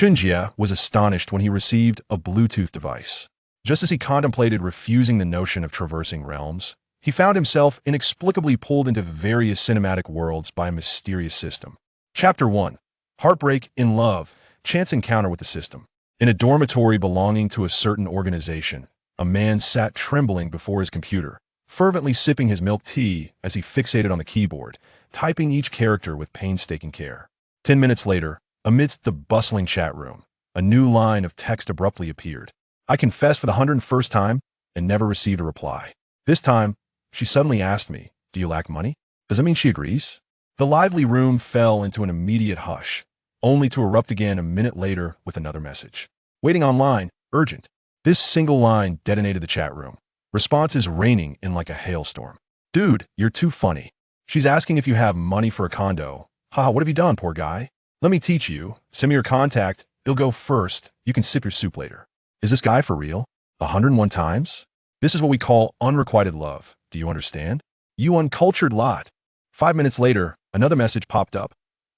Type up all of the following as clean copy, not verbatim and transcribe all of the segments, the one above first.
Chen Jie was astonished when he received a Bluetooth device. Just as he contemplated refusing the notion of traversing realms, he found himself inexplicably pulled into various cinematic worlds by a mysterious system. Chapter 1. Heartbreak in Love, Chance Encounter with the System. In a dormitory belonging to a certain organization, a man sat trembling before his computer, fervently sipping his milk tea as he fixated on the keyboard, typing each character with painstaking care. 10 minutes later, amidst the bustling chat room, a new line of text abruptly appeared. I confessed for the 101st time and never received a reply. This time, she suddenly asked me, "Do you lack money?" Does that mean she agrees? The lively room fell into an immediate hush, only to erupt again a minute later with another message. Waiting online, urgent. This single line detonated the chat room. Responses raining in like a hailstorm. Dude, you're too funny. She's asking if you have money for a condo. Haha, what have you done, poor guy? Let me teach you. Send me your contact. It'll go first. You can sip your soup later. Is this guy for real? 101 times? This is what we call unrequited love. Do you understand? You uncultured lot. 5 minutes later, another message popped up.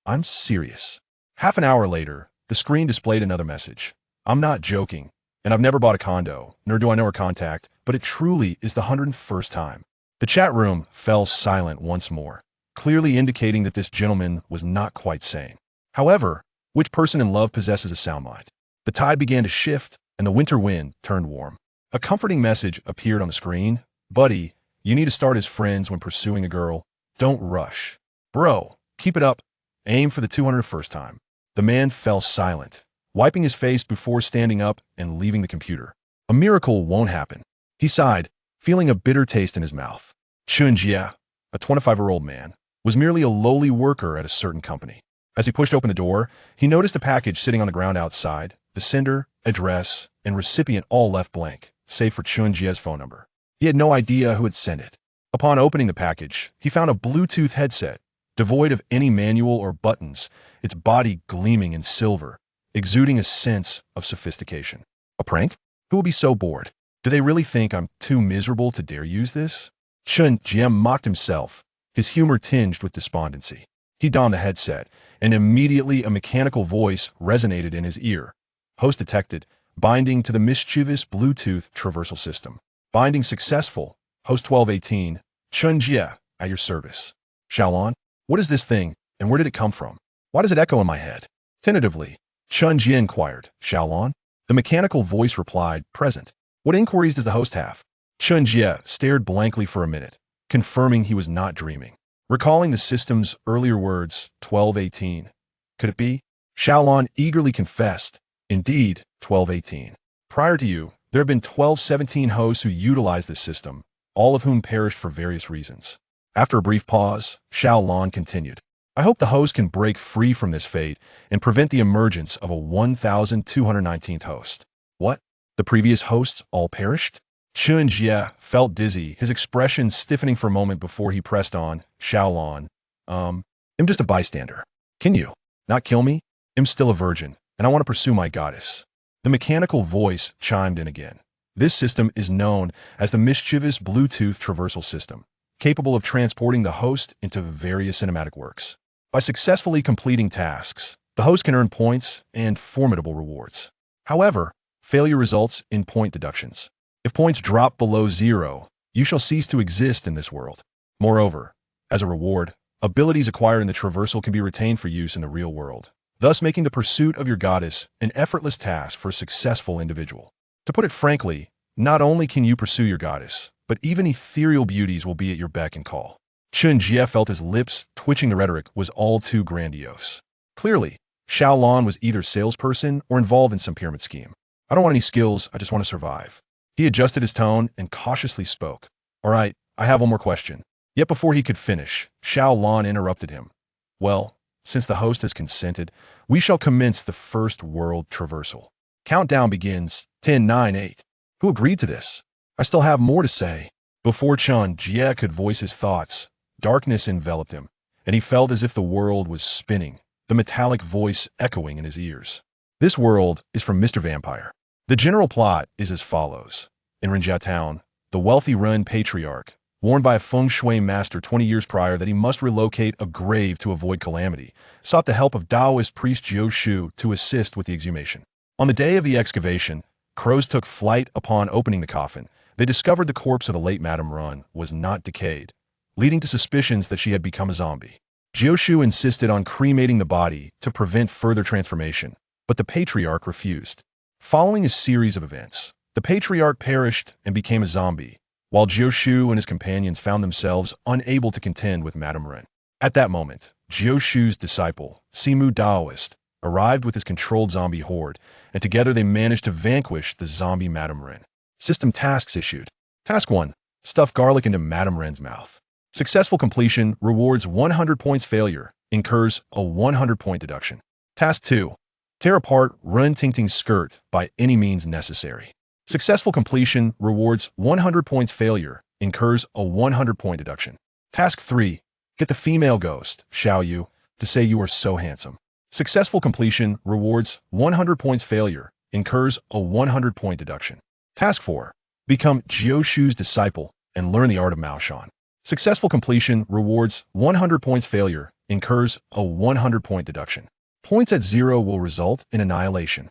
I'm serious. Half an hour later, the screen displayed another message. I'm not joking, and I've never bought a condo, nor do I know her contact, but it truly is the 101st time. The chat room fell silent once more, clearly indicating that this gentleman was not quite sane. However, which person in love possesses a sound mind? The tide began to shift, and the winter wind turned warm. A comforting message appeared on the screen. Buddy, you need to start as friends when pursuing a girl. Don't rush. Bro, keep it up. Aim for the 201st time. The man fell silent, wiping his face before standing up and leaving the computer. A miracle won't happen. He sighed, feeling a bitter taste in his mouth. Chen Jie, a 25-year-old man, was merely a lowly worker at a certain company. As he pushed open the door, he noticed a package sitting on the ground outside. The sender, address, and recipient all left blank, save for Chen Jie's phone number. He had no idea who had sent it. Upon opening the package, he found a Bluetooth headset, devoid of any manual or buttons, its body gleaming in silver, exuding a sense of sophistication. A prank? Who will be so bored? Do they really think I'm too miserable to dare use this? Chen Jie mocked himself, his humor tinged with despondency. He donned the headset, and immediately a mechanical voice resonated in his ear. Host detected. Binding to the mischievous Bluetooth traversal system. Binding successful. Host 1218. Chen Jie, at your service. Xiaolon, what is this thing, and where did it come from? Why does it echo in my head? Tentatively, Chen Jie inquired. Xiaolon? The mechanical voice replied, present. What inquiries does the host have? Chen Jie stared blankly for a minute, confirming he was not dreaming. Recalling the system's earlier words, 1218. Could it be? Xiaolon eagerly confessed. Indeed, 1218. Prior to you, there have been 1217 hosts who utilized this system, all of whom perished for various reasons. After a brief pause, Xiaolon continued. I hope the host can break free from this fate and prevent the emergence of a 1219th host. What? The previous hosts all perished? Chen Jie felt dizzy, his expression stiffening for a moment before he pressed on. Xiaolon, I'm just a bystander. Can you not kill me? I'm still a virgin, and I want to pursue my goddess. The mechanical voice chimed in again. This system is known as the mischievous Bluetooth traversal system, capable of transporting the host into various cinematic works. By successfully completing tasks, the host can earn points and formidable rewards. However, failure results in point deductions. If points drop below 0, you shall cease to exist in this world. Moreover, as a reward, abilities acquired in the traversal can be retained for use in the real world, thus making the pursuit of your goddess an effortless task for a successful individual. To put it frankly, not only can you pursue your goddess, but even ethereal beauties will be at your beck and call. Chen Jie felt his lips twitching. The rhetoric was all too grandiose. Clearly, Xiaolon was either salesperson or involved in some pyramid scheme. I don't want any skills, I just want to survive. He adjusted his tone and cautiously spoke. All right, I have one more question. Yet before he could finish, Xiaolon interrupted him. Well, since the host has consented, we shall commence the first world traversal. Countdown begins. 10, 9, 8. Who agreed to this? I still have more to say. Before Chen Jie could voice his thoughts, darkness enveloped him, and he felt as if the world was spinning, the metallic voice echoing in his ears. This world is from Mr. Vampire. The general plot is as follows. In Rinjia Town, the wealthy Ren patriarch, warned by a feng shui master 20 years prior that he must relocate a grave to avoid calamity, sought the help of Taoist priest Jiu Shu to assist with the exhumation. On the day of the excavation, crows took flight. Upon opening the coffin, they discovered the corpse of the late Madame Run was not decayed, leading to suspicions that she had become a zombie. Jiu Shu insisted on cremating the body to prevent further transformation, but the patriarch refused. Following a series of events, the patriarch perished and became a zombie, while Jiu Shu and his companions found themselves unable to contend with Madame Ren. At that moment, Jiu Shu's disciple, Simu Taoist, arrived with his controlled zombie horde, and together they managed to vanquish the zombie Madame Ren. System tasks issued. Task 1. Stuff garlic into Madame Ren's mouth. Successful completion rewards 100 points. Failure incurs a 100-point deduction. Task 2. Tear apart Ren Tingting's skirt by any means necessary. Successful completion rewards 100 points. Failure incurs a 100-point deduction. Task 3. Get the female ghost, Xiao Yu, to say you are so handsome. Successful completion rewards 100 points. Failure incurs a 100-point deduction. Task 4. Become Jiu Shu's disciple and learn the art of Maoshan. Successful completion rewards 100 points. Failure incurs a 100-point deduction. Points at 0 will result in annihilation.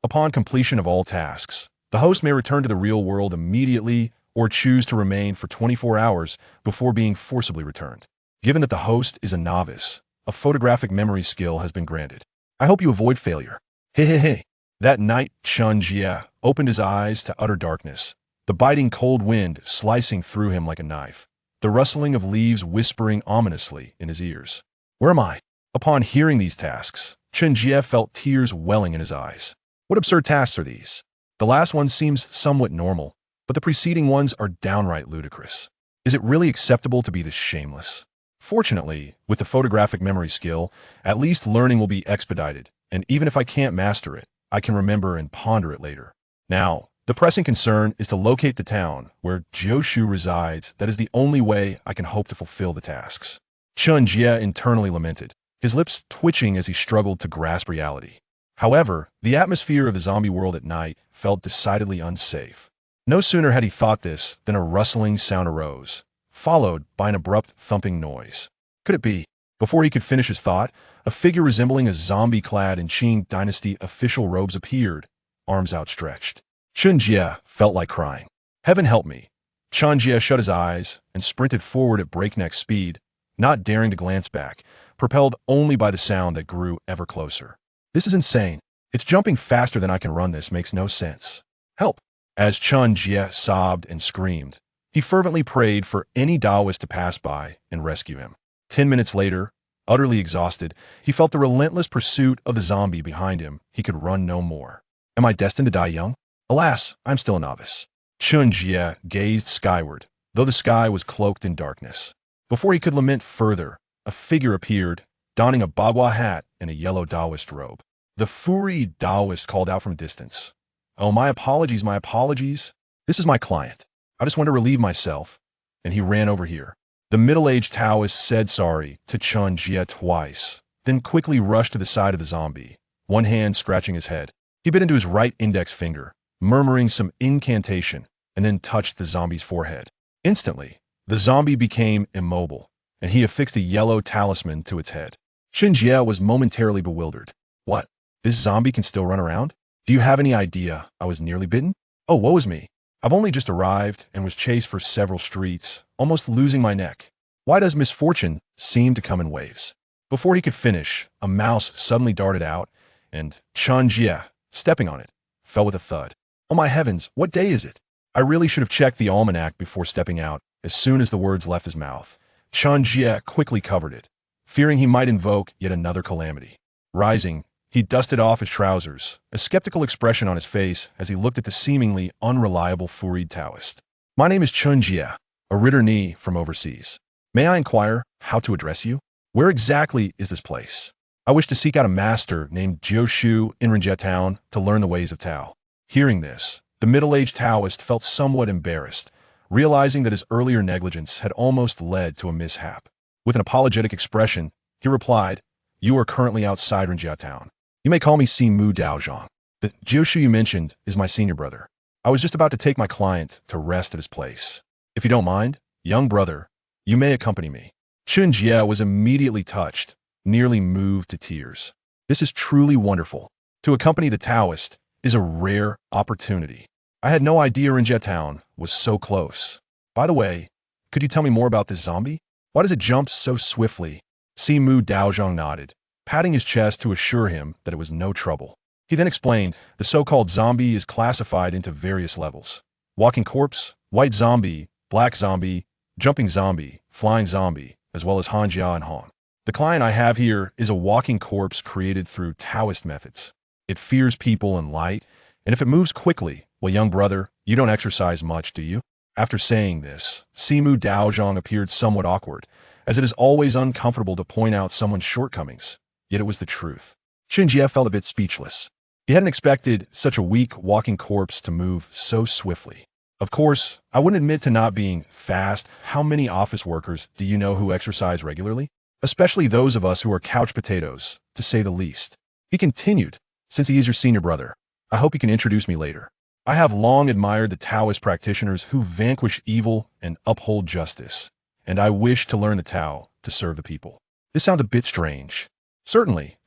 Upon completion of all tasks, the host may return to the real world immediately or choose to remain for 24 hours before being forcibly returned. Given that the host is a novice, a photographic memory skill has been granted. I hope you avoid failure. Hey. That night, Chen Jie opened his eyes to utter darkness, the biting cold wind slicing through him like a knife, the rustling of leaves whispering ominously in his ears. Where am I? Upon hearing these tasks, Chen Jie felt tears welling in his eyes. What absurd tasks are these? The last one seems somewhat normal, but the preceding ones are downright ludicrous. Is it really acceptable to be this shameless? Fortunately, with the photographic memory skill, at least learning will be expedited, and even if I can't master it, I can remember and ponder it later. Now, the pressing concern is to locate the town where Jiu Shu resides. That is the only way I can hope to fulfill the tasks. Chen Jie internally lamented, his lips twitching as he struggled to grasp reality. However, the atmosphere of the zombie world at night felt decidedly unsafe. No sooner had he thought this than a rustling sound arose, followed by an abrupt thumping noise. Could it be? Before he could finish his thought, a figure resembling a zombie clad in Qing Dynasty official robes appeared, arms outstretched. Chen Jie felt like crying. Heaven help me. Chen Jie shut his eyes and sprinted forward at breakneck speed, not daring to glance back, propelled only by the sound that grew ever closer. This is insane. It's jumping faster than I can run. This makes no sense. Help! As Chen Jie sobbed and screamed, he fervently prayed for any Taoist to pass by and rescue him. 10 minutes later, utterly exhausted, he felt the relentless pursuit of the zombie behind him. He could run no more. Am I destined to die young? Alas, I'm still a novice. Chen Jie gazed skyward, though the sky was cloaked in darkness. Before he could lament further, a figure appeared, donning a Bagua hat and a yellow Taoist robe. The Furi Taoist called out from a distance. Oh, my apologies, my apologies. This is my client. I just want to relieve myself. And he ran over here. The middle-aged Taoist said sorry to Chen Jie twice, then quickly rushed to the side of the zombie, one hand scratching his head. He bit into his right index finger, murmuring some incantation, and then touched the zombie's forehead. Instantly, the zombie became immobile, and he affixed a yellow talisman to its head. Chen Jie was momentarily bewildered. What? This zombie can still run around? Do you have any idea I was nearly bitten? Oh, woe is me. I've only just arrived and was chased for several streets, almost losing my neck. Why does misfortune seem to come in waves? Before he could finish, a mouse suddenly darted out, and Chen Jie, stepping on it, fell with a thud. Oh my heavens, what day is it? I really should have checked the almanac before stepping out. As soon as the words left his mouth, Chen Jie quickly covered it, fearing he might invoke yet another calamity. Rising, he dusted off his trousers, a skeptical expression on his face as he looked at the seemingly unreliable Furid Taoist. My name is Chen Jie, a returee from overseas. May I inquire how to address you? Where exactly is this place? I wish to seek out a master named Jiu Shu in Rinjie town to learn the ways of Tao. Hearing this, the middle-aged Taoist felt somewhat embarrassed, realizing that his earlier negligence had almost led to a mishap. With an apologetic expression, he replied, You are currently outside Rinjie town. You may call me Simu Daozhang. The Jiu Shu you mentioned is my senior brother. I was just about to take my client to rest at his place. If you don't mind, Young brother, you may accompany me. Chen Jie was immediately touched, nearly moved to tears. This is truly wonderful. To accompany the Taoist is a rare opportunity. I had no idea Rinjie Town was so close. By the way, could you tell me more about this zombie? Why does it jump so swiftly? Simu Daozhong nodded, patting his chest to assure him that it was no trouble. He then explained the so-called zombie is classified into various levels. Walking corpse, white zombie, black zombie, jumping zombie, flying zombie, as well as Hanjia and Han. The client I have here is a walking corpse created through Taoist methods. It fears people and light, and if it moves quickly, well, young brother, you don't exercise much, do you? After saying this, Simu Daozhong appeared somewhat awkward, as it is always uncomfortable to point out someone's shortcomings. Yet it was the truth. Chen Jie felt a bit speechless. He hadn't expected such a weak walking corpse to move so swiftly. Of course, I wouldn't admit to not being fast. How many office workers do you know who exercise regularly? Especially those of us who are couch potatoes, to say the least. He continued, since he is your senior brother, I hope you can introduce me later. I have long admired the Taoist practitioners who vanquish evil and uphold justice, and I wish to learn the Tao to serve the people. This sounds a bit strange. Certainly,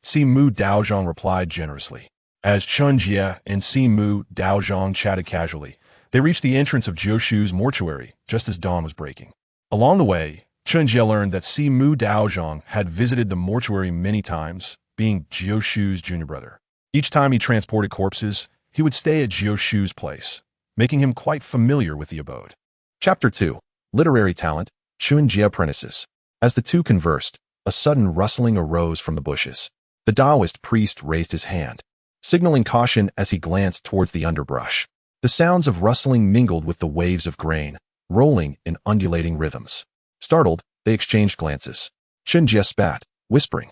Simu Daozhong replied generously. As Chen Jie and Simu Daozhong chatted casually, they reached the entrance of Jiushu's mortuary just as dawn was breaking. Along the way, Chen Jie learned that Simu Daozhong had visited the mortuary many times, being Jiushu's junior brother. Each time he transported corpses, he would stay at Jiushu's place, making him quite familiar with the abode. Chapter 2. Literary Talent, Chen Jie Apprentices. As the two conversed, a sudden rustling arose from the bushes. The Taoist priest raised his hand, signaling caution as he glanced towards the underbrush. The sounds of rustling mingled with the waves of grain, rolling in undulating rhythms. Startled, they exchanged glances. Chen Jie spat, whispering,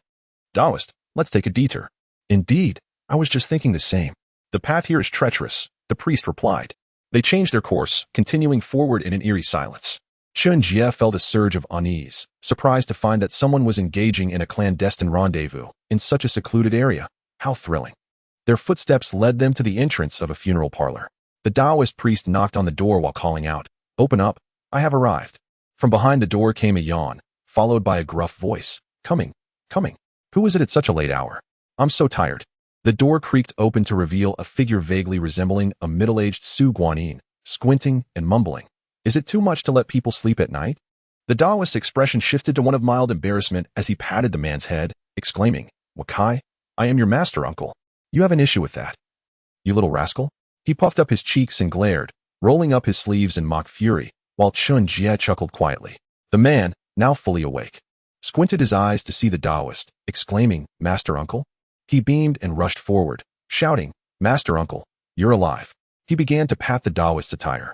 Taoist, let's take a detour. Indeed, I was just thinking the same. The path here is treacherous, the priest replied. They changed their course, continuing forward in an eerie silence. Chen Jie felt a surge of unease, surprised to find that someone was engaging in a clandestine rendezvous in such a secluded area. How thrilling. Their footsteps led them to the entrance of a funeral parlor. The Taoist priest knocked on the door while calling out, Open up, I have arrived. From behind the door came a yawn, followed by a gruff voice, Coming. Who is it at such a late hour? I'm so tired. The door creaked open to reveal a figure vaguely resembling a middle-aged Su Guanyin, squinting and mumbling. Is it too much to let people sleep at night? The Taoist's expression shifted to one of mild embarrassment as he patted the man's head, exclaiming, Wakai, I am your master, uncle. You have an issue with that. You little rascal? He puffed up his cheeks and glared, rolling up his sleeves in mock fury, while Chen Jie chuckled quietly. The man, now fully awake, squinted his eyes to see the Taoist, exclaiming, Master uncle? He beamed and rushed forward, shouting, Master uncle, you're alive. He began to pat the Taoist's attire,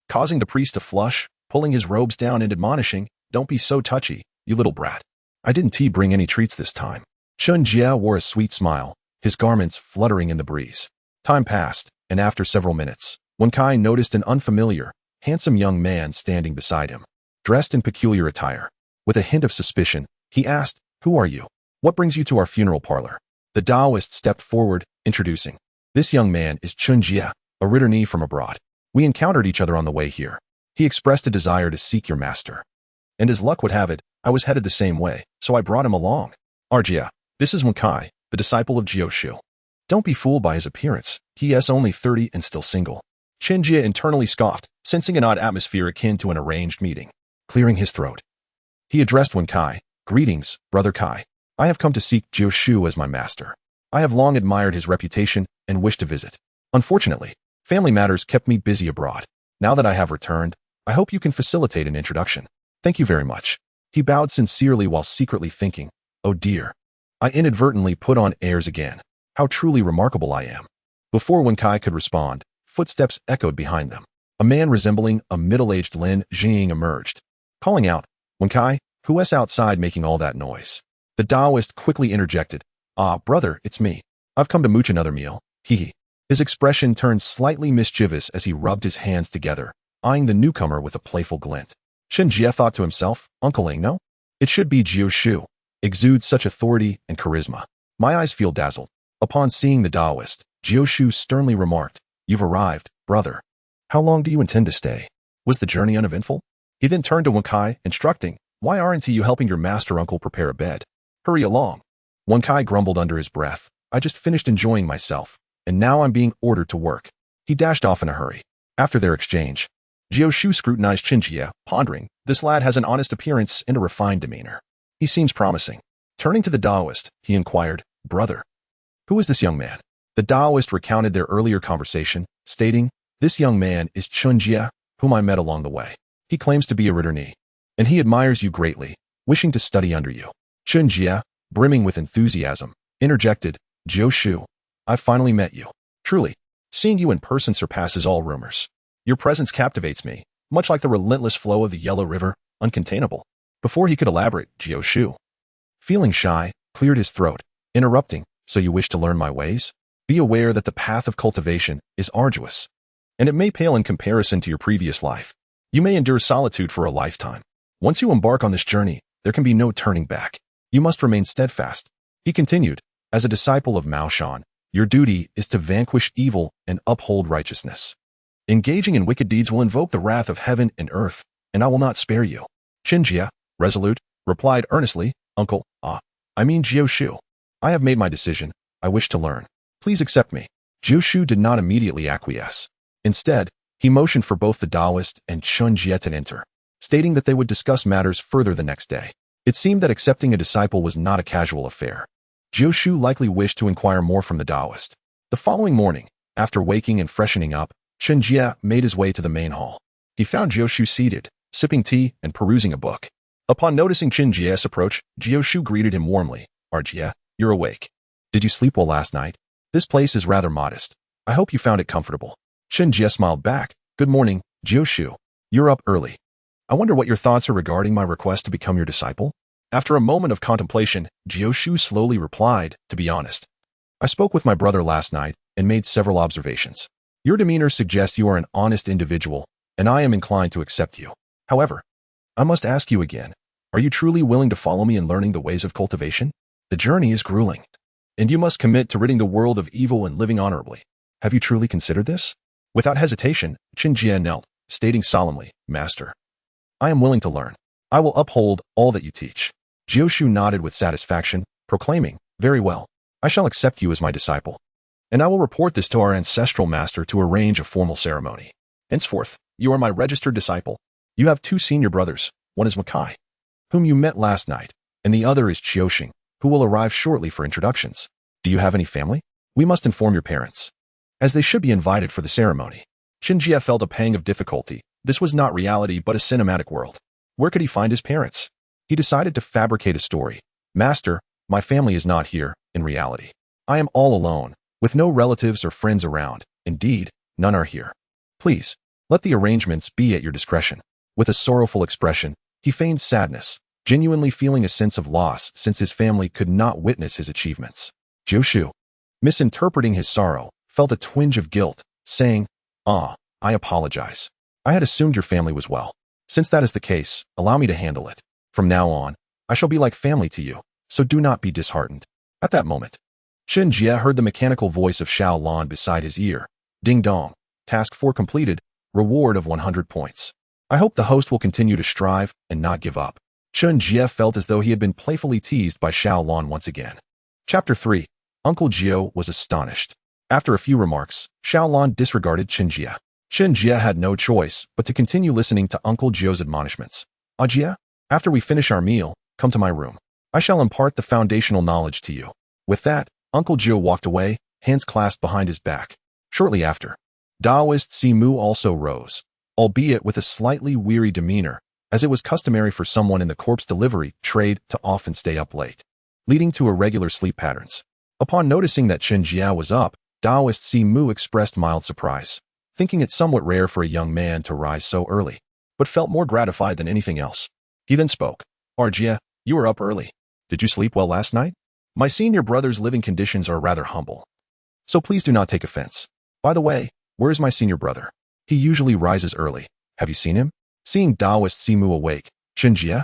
causing the priest to flush, pulling his robes down and admonishing, Don't be so touchy, you little brat. I didn't bring any treats this time. Chen Jie wore a sweet smile, his garments fluttering in the breeze. Time passed, and after several minutes, Wen Kai noticed an unfamiliar, handsome young man standing beside him, dressed in peculiar attire. With a hint of suspicion, he asked, Who are you? What brings you to our funeral parlor? The Taoist stepped forward, introducing, This young man is Chen Jie, a returnee from abroad. We encountered each other on the way here. He expressed a desire to seek your master. And as luck would have it, I was headed the same way, so I brought him along. Arjia, this is Wen Kai, the disciple of Jiushu. Don't be fooled by his appearance. He is only 30 and still single. Chen Jie internally scoffed, sensing an odd atmosphere akin to an arranged meeting. Clearing his throat, he addressed Wen Kai, Greetings, Brother Kai. I have come to seek Jiushu as my master. I have long admired his reputation and wish to visit. Unfortunately, family matters kept me busy abroad. Now that I have returned, I hope you can facilitate an introduction. Thank you very much. He bowed sincerely while secretly thinking, Oh dear. I inadvertently put on airs again. How truly remarkable I am. Before Wen Kai could respond, footsteps echoed behind them. A man resembling a middle-aged Lin Jing emerged, calling out, Wen Kai, who is outside making all that noise? The Taoist quickly interjected, Ah, brother, it's me. I've come to mooch another meal. Hee. His expression turned slightly mischievous as he rubbed his hands together, eyeing the newcomer with a playful glint. Chen Jie thought to himself, Uncle Ingno? It should be Jiushu. Exudes such authority and charisma. My eyes feel dazzled. Upon seeing the Taoist, Jiushu sternly remarked, You've arrived, brother. How long do you intend to stay? Was the journey uneventful? He then turned to Wen Kai, instructing, "Why aren't you helping your master uncle prepare a bed? Hurry along." Wen Kai grumbled under his breath, "I just finished enjoying myself, and now I'm being ordered to work." He dashed off in a hurry. After their exchange, Jiao Shu scrutinized Chen Jie, pondering, "This lad has an honest appearance and a refined demeanor. He seems promising." Turning to the Taoist, he inquired, "Brother, who is this young man?" The Taoist recounted their earlier conversation, stating, "This young man is Chen Jie, whom I met along the way. He claims to be a returnee, and he admires you greatly, wishing to study under you." Chen Jie, brimming with enthusiasm, interjected, "Jiao Shu, I've finally met you. Truly, seeing you in person surpasses all rumors. Your presence captivates me, much like the relentless flow of the Yellow River, uncontainable." Before he could elaborate, Jiao Shu, feeling shy, cleared his throat, interrupting, "So you wish to learn my ways? Be aware that the path of cultivation is arduous, and it may pale in comparison to your previous life. You may endure solitude for a lifetime. Once you embark on this journey, there can be no turning back. You must remain steadfast." He continued, "As a disciple of Mao Shan, your duty is to vanquish evil and uphold righteousness. Engaging in wicked deeds will invoke the wrath of heaven and earth, and I will not spare you." Chen Jie, resolute, replied earnestly, "Uncle, I mean Jiao Shu. I have made my decision. I wish to learn. Please accept me." Jiao Shu did not immediately acquiesce. Instead, he motioned for both the Taoist and Chen Jie to enter, stating that they would discuss matters further the next day. It seemed that accepting a disciple was not a casual affair. Jiao Shu likely wished to inquire more from the Taoist. The following morning, after waking and freshening up, Chen Jie made his way to the main hall. He found Jiao Shu seated, sipping tea and perusing a book. Upon noticing Chen Jie's approach, Jiao Shu greeted him warmly. "Jie, you're awake. Did you sleep well last night? This place is rather modest. I hope you found it comfortable." Chen Jie smiled back. "Good morning, Jiao Shu. You're up early. I wonder what your thoughts are regarding my request to become your disciple?" After a moment of contemplation, Jiao Shu slowly replied, "To be honest, I spoke with my brother last night and made several observations. Your demeanor suggests you are an honest individual, and I am inclined to accept you. However, I must ask you again, are you truly willing to follow me in learning the ways of cultivation? The journey is grueling, and you must commit to ridding the world of evil and living honorably. Have you truly considered this?" Without hesitation, Chen Jie knelt, stating solemnly, "Master, I am willing to learn. I will uphold all that you teach." Jiao Shu nodded with satisfaction, proclaiming, "Very well. I shall accept you as my disciple, and I will report this to our ancestral master to arrange a formal ceremony. Henceforth, you are my registered disciple. You have two senior brothers. One is Makai, whom you met last night, and the other is Qiuxing, who will arrive shortly for introductions. Do you have any family? We must inform your parents, as they should be invited for the ceremony." Chen Jie felt a pang of difficulty. This was not reality but a cinematic world. Where could he find his parents? He decided to fabricate a story. "Master, my family is not here, in reality. I am all alone, with no relatives or friends around. Indeed, none are here. Please, let the arrangements be at your discretion." With a sorrowful expression, he feigned sadness, genuinely feeling a sense of loss since his family could not witness his achievements. Jiao Shu, misinterpreting his sorrow, felt a twinge of guilt, saying, "I apologize. I had assumed your family was well. Since that is the case, allow me to handle it. From now on, I shall be like family to you, so do not be disheartened." At that moment, Chen Jie heard the mechanical voice of Xiao Lan beside his ear. "Ding dong. Task 4 completed. Reward of 100 points. I hope the host will continue to strive and not give up." Chen Jie felt as though he had been playfully teased by Xiao Lan once again. Chapter 3. Uncle Jiao was astonished. After a few remarks, Xiao Lan disregarded Chen Jie. Chen Jie had no choice but to continue listening to Uncle Jiao's admonishments. "Jie, after we finish our meal, come to my room. I shall impart the foundational knowledge to you." With that, Uncle Jiao walked away, hands clasped behind his back. Shortly after, Taoist Simu also rose, albeit with a slightly weary demeanor, as it was customary for someone in the corpse delivery trade to often stay up late, leading to irregular sleep patterns. Upon noticing that Chen Jie was up, Taoist Simu expressed mild surprise, thinking it somewhat rare for a young man to rise so early, but felt more gratified than anything else. He then spoke. "Jie, you were up early. Did you sleep well last night? My senior brother's living conditions are rather humble, so please do not take offense. By the way, where is my senior brother? He usually rises early. Have you seen him?" Seeing Taoist Simu awake, Chen Jie,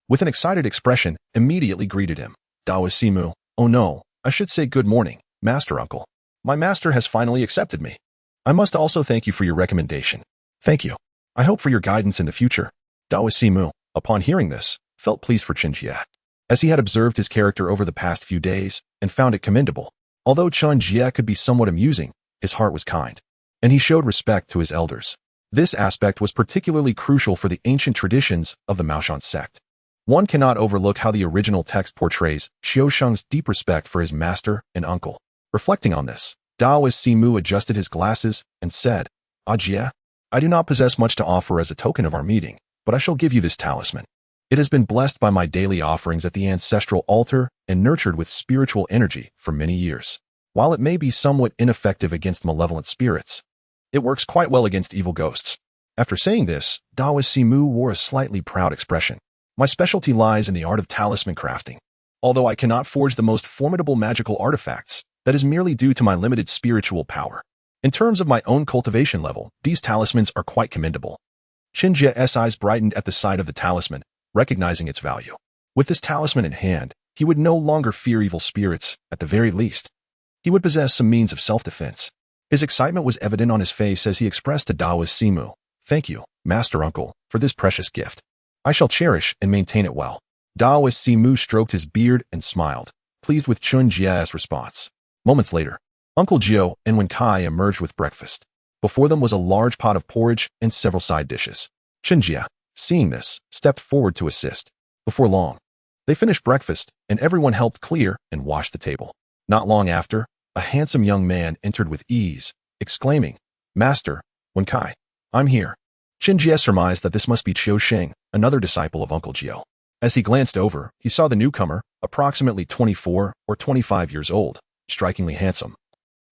with an excited expression, immediately greeted him. Taoist Simu, "Oh no, I should say good morning, Master Uncle. My master has finally accepted me. I must also thank you for your recommendation." "Thank you. I hope for your guidance in the future." Daoist Simu, upon hearing this, felt pleased for Chen Jie, as he had observed his character over the past few days and found it commendable. Although Chen Jie could be somewhat amusing, his heart was kind, and he showed respect to his elders. This aspect was particularly crucial for the ancient traditions of the Maoshan sect. One cannot overlook how the original text portrays Xiao Sheng's deep respect for his master and uncle. Reflecting on this, Daoist Simu adjusted his glasses and said, Jie, I do not possess much to offer as a token of our meeting, but I shall give you this talisman. It has been blessed by my daily offerings at the ancestral altar and nurtured with spiritual energy for many years. While it may be somewhat ineffective against malevolent spirits, it works quite well against evil ghosts. After saying this, Daoist Simu wore a slightly proud expression. My specialty lies in the art of talisman crafting. Although I cannot forge the most formidable magical artifacts, that is merely due to my limited spiritual power. In terms of my own cultivation level, these talismans are quite commendable. Chen Jie's eyes brightened at the sight of the talisman, recognizing its value. With this talisman in hand, he would no longer fear evil spirits, at the very least. He would possess some means of self-defense. His excitement was evident on his face as he expressed to Daoist Simu, Thank you, Master Uncle, for this precious gift. I shall cherish and maintain it well. Daoist Simu stroked his beard and smiled, pleased with Chen Jie's response. Moments later, Uncle Jiao and Wen Kai emerged with breakfast. Before them was a large pot of porridge and several side dishes. Chen Jie, seeing this, stepped forward to assist. Before long, they finished breakfast, and everyone helped clear and wash the table. Not long after, a handsome young man entered with ease, exclaiming, Master, Wen Kai, I'm here. Chen Jie surmised that this must be Qiu Sheng, another disciple of Uncle Jiao. As he glanced over, he saw the newcomer, approximately 24 or 25 years old, strikingly handsome.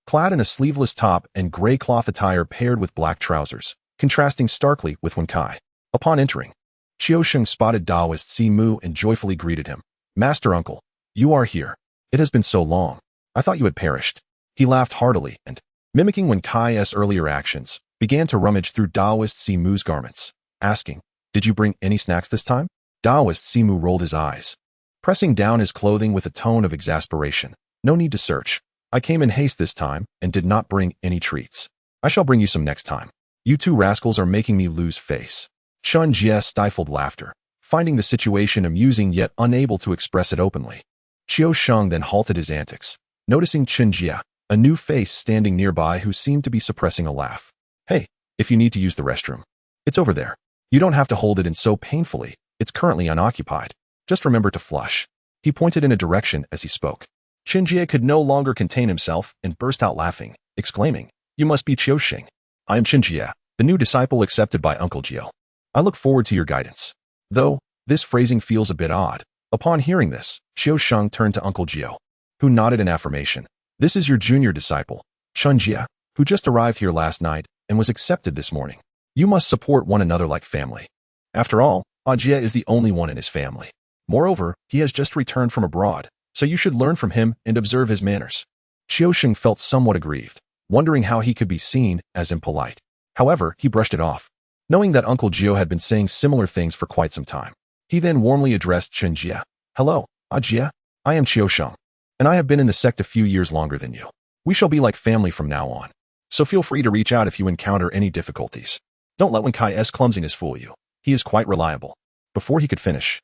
Clad in a sleeveless top and gray cloth attire paired with black trousers, contrasting starkly with Wen Kai. Upon entering, Qiu Sheng spotted Daoist Simu and joyfully greeted him. Master Uncle, you are here. It has been so long. I thought you had perished. He laughed heartily and, mimicking Wen Kai's earlier actions, began to rummage through Daoist Simu's garments, asking, Did you bring any snacks this time? Daoist Simu rolled his eyes, pressing down his clothing with a tone of exasperation. No need to search. I came in haste this time and did not bring any treats. I shall bring you some next time. You two rascals are making me lose face. Chen Jie stifled laughter, finding the situation amusing yet unable to express it openly. Qiu Sheng then halted his antics, noticing Chen Jie, a new face standing nearby who seemed to be suppressing a laugh. Hey, if you need to use the restroom, it's over there. You don't have to hold it in so painfully. It's currently unoccupied. Just remember to flush. He pointed in a direction as he spoke. Chen Jie could no longer contain himself and burst out laughing, exclaiming, You must be Qiu Sheng. I am Chen Jie, the new disciple accepted by Uncle Jiao. I look forward to your guidance. Though, this phrasing feels a bit odd. Upon hearing this, Qiu Sheng turned to Uncle Jiao, who nodded in affirmation. This is your junior disciple, Chen Jie, who just arrived here last night and was accepted this morning. You must support one another like family. After all, Jie is the only one in his family. Moreover, he has just returned from abroad, so you should learn from him and observe his manners. Qiu Sheng felt somewhat aggrieved, wondering how he could be seen as impolite. However, he brushed it off, knowing that Uncle Jiao had been saying similar things for quite some time. He then warmly addressed Chen Jie. Hello, Jie. I am Qiu Sheng, and I have been in the sect a few years longer than you. We shall be like family from now on, so feel free to reach out if you encounter any difficulties. Don't let Wen Kai's clumsiness fool you. He is quite reliable. Before he could finish,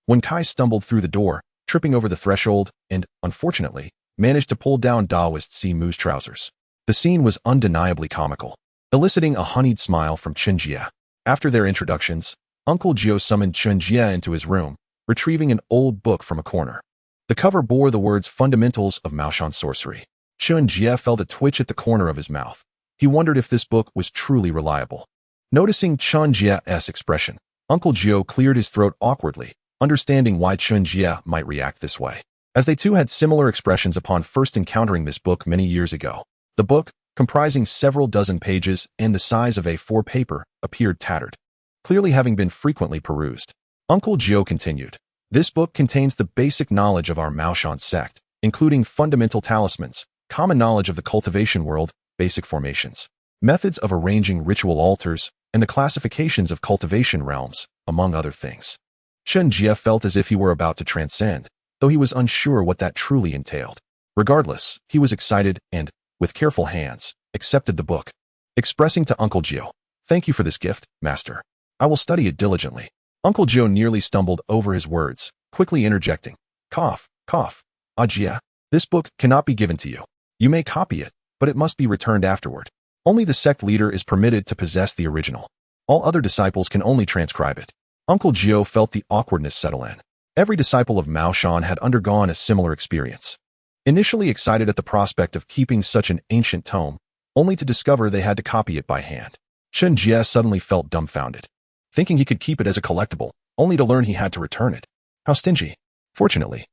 Wen Kai stumbled through the door, tripping over the threshold, and, unfortunately, managed to pull down Daoist Simu's trousers. The scene was undeniably comical, eliciting a honeyed smile from Chen Jie. After their introductions, Uncle Jiao summoned Chen Jie into his room, retrieving an old book from a corner. The cover bore the words Fundamentals of Maoshan Sorcery. Chen Jie felt a twitch at the corner of his mouth. He wondered if this book was truly reliable. Noticing Chen Jie's expression, Uncle Jiao cleared his throat awkwardly, understanding why Chen Jie might react this way, as they too had similar expressions upon first encountering this book many years ago. The book, comprising several dozen pages and the size of A4 paper, appeared tattered, clearly having been frequently perused. Uncle Jiao continued, This book contains the basic knowledge of our Maoshan sect, including fundamental talismans, common knowledge of the cultivation world, basic formations, methods of arranging ritual altars, and the classifications of cultivation realms, among other things. Chen Jie felt as if he were about to transcend, though he was unsure what that truly entailed. Regardless, he was excited and, with careful hands, accepted the book, expressing to Uncle Jiao, Thank you for this gift, Master. I will study it diligently. Uncle Joe nearly stumbled over his words, quickly interjecting. Cough, cough. Jie, this book cannot be given to you. You may copy it, but it must be returned afterward. Only the sect leader is permitted to possess the original. All other disciples can only transcribe it. Uncle Joe felt the awkwardness settle in. Every disciple of Mao Shan had undergone a similar experience. Initially excited at the prospect of keeping such an ancient tome, only to discover they had to copy it by hand. Chen Jie suddenly felt dumbfounded, thinking he could keep it as a collectible, only to learn he had to return it. How stingy. Fortunately,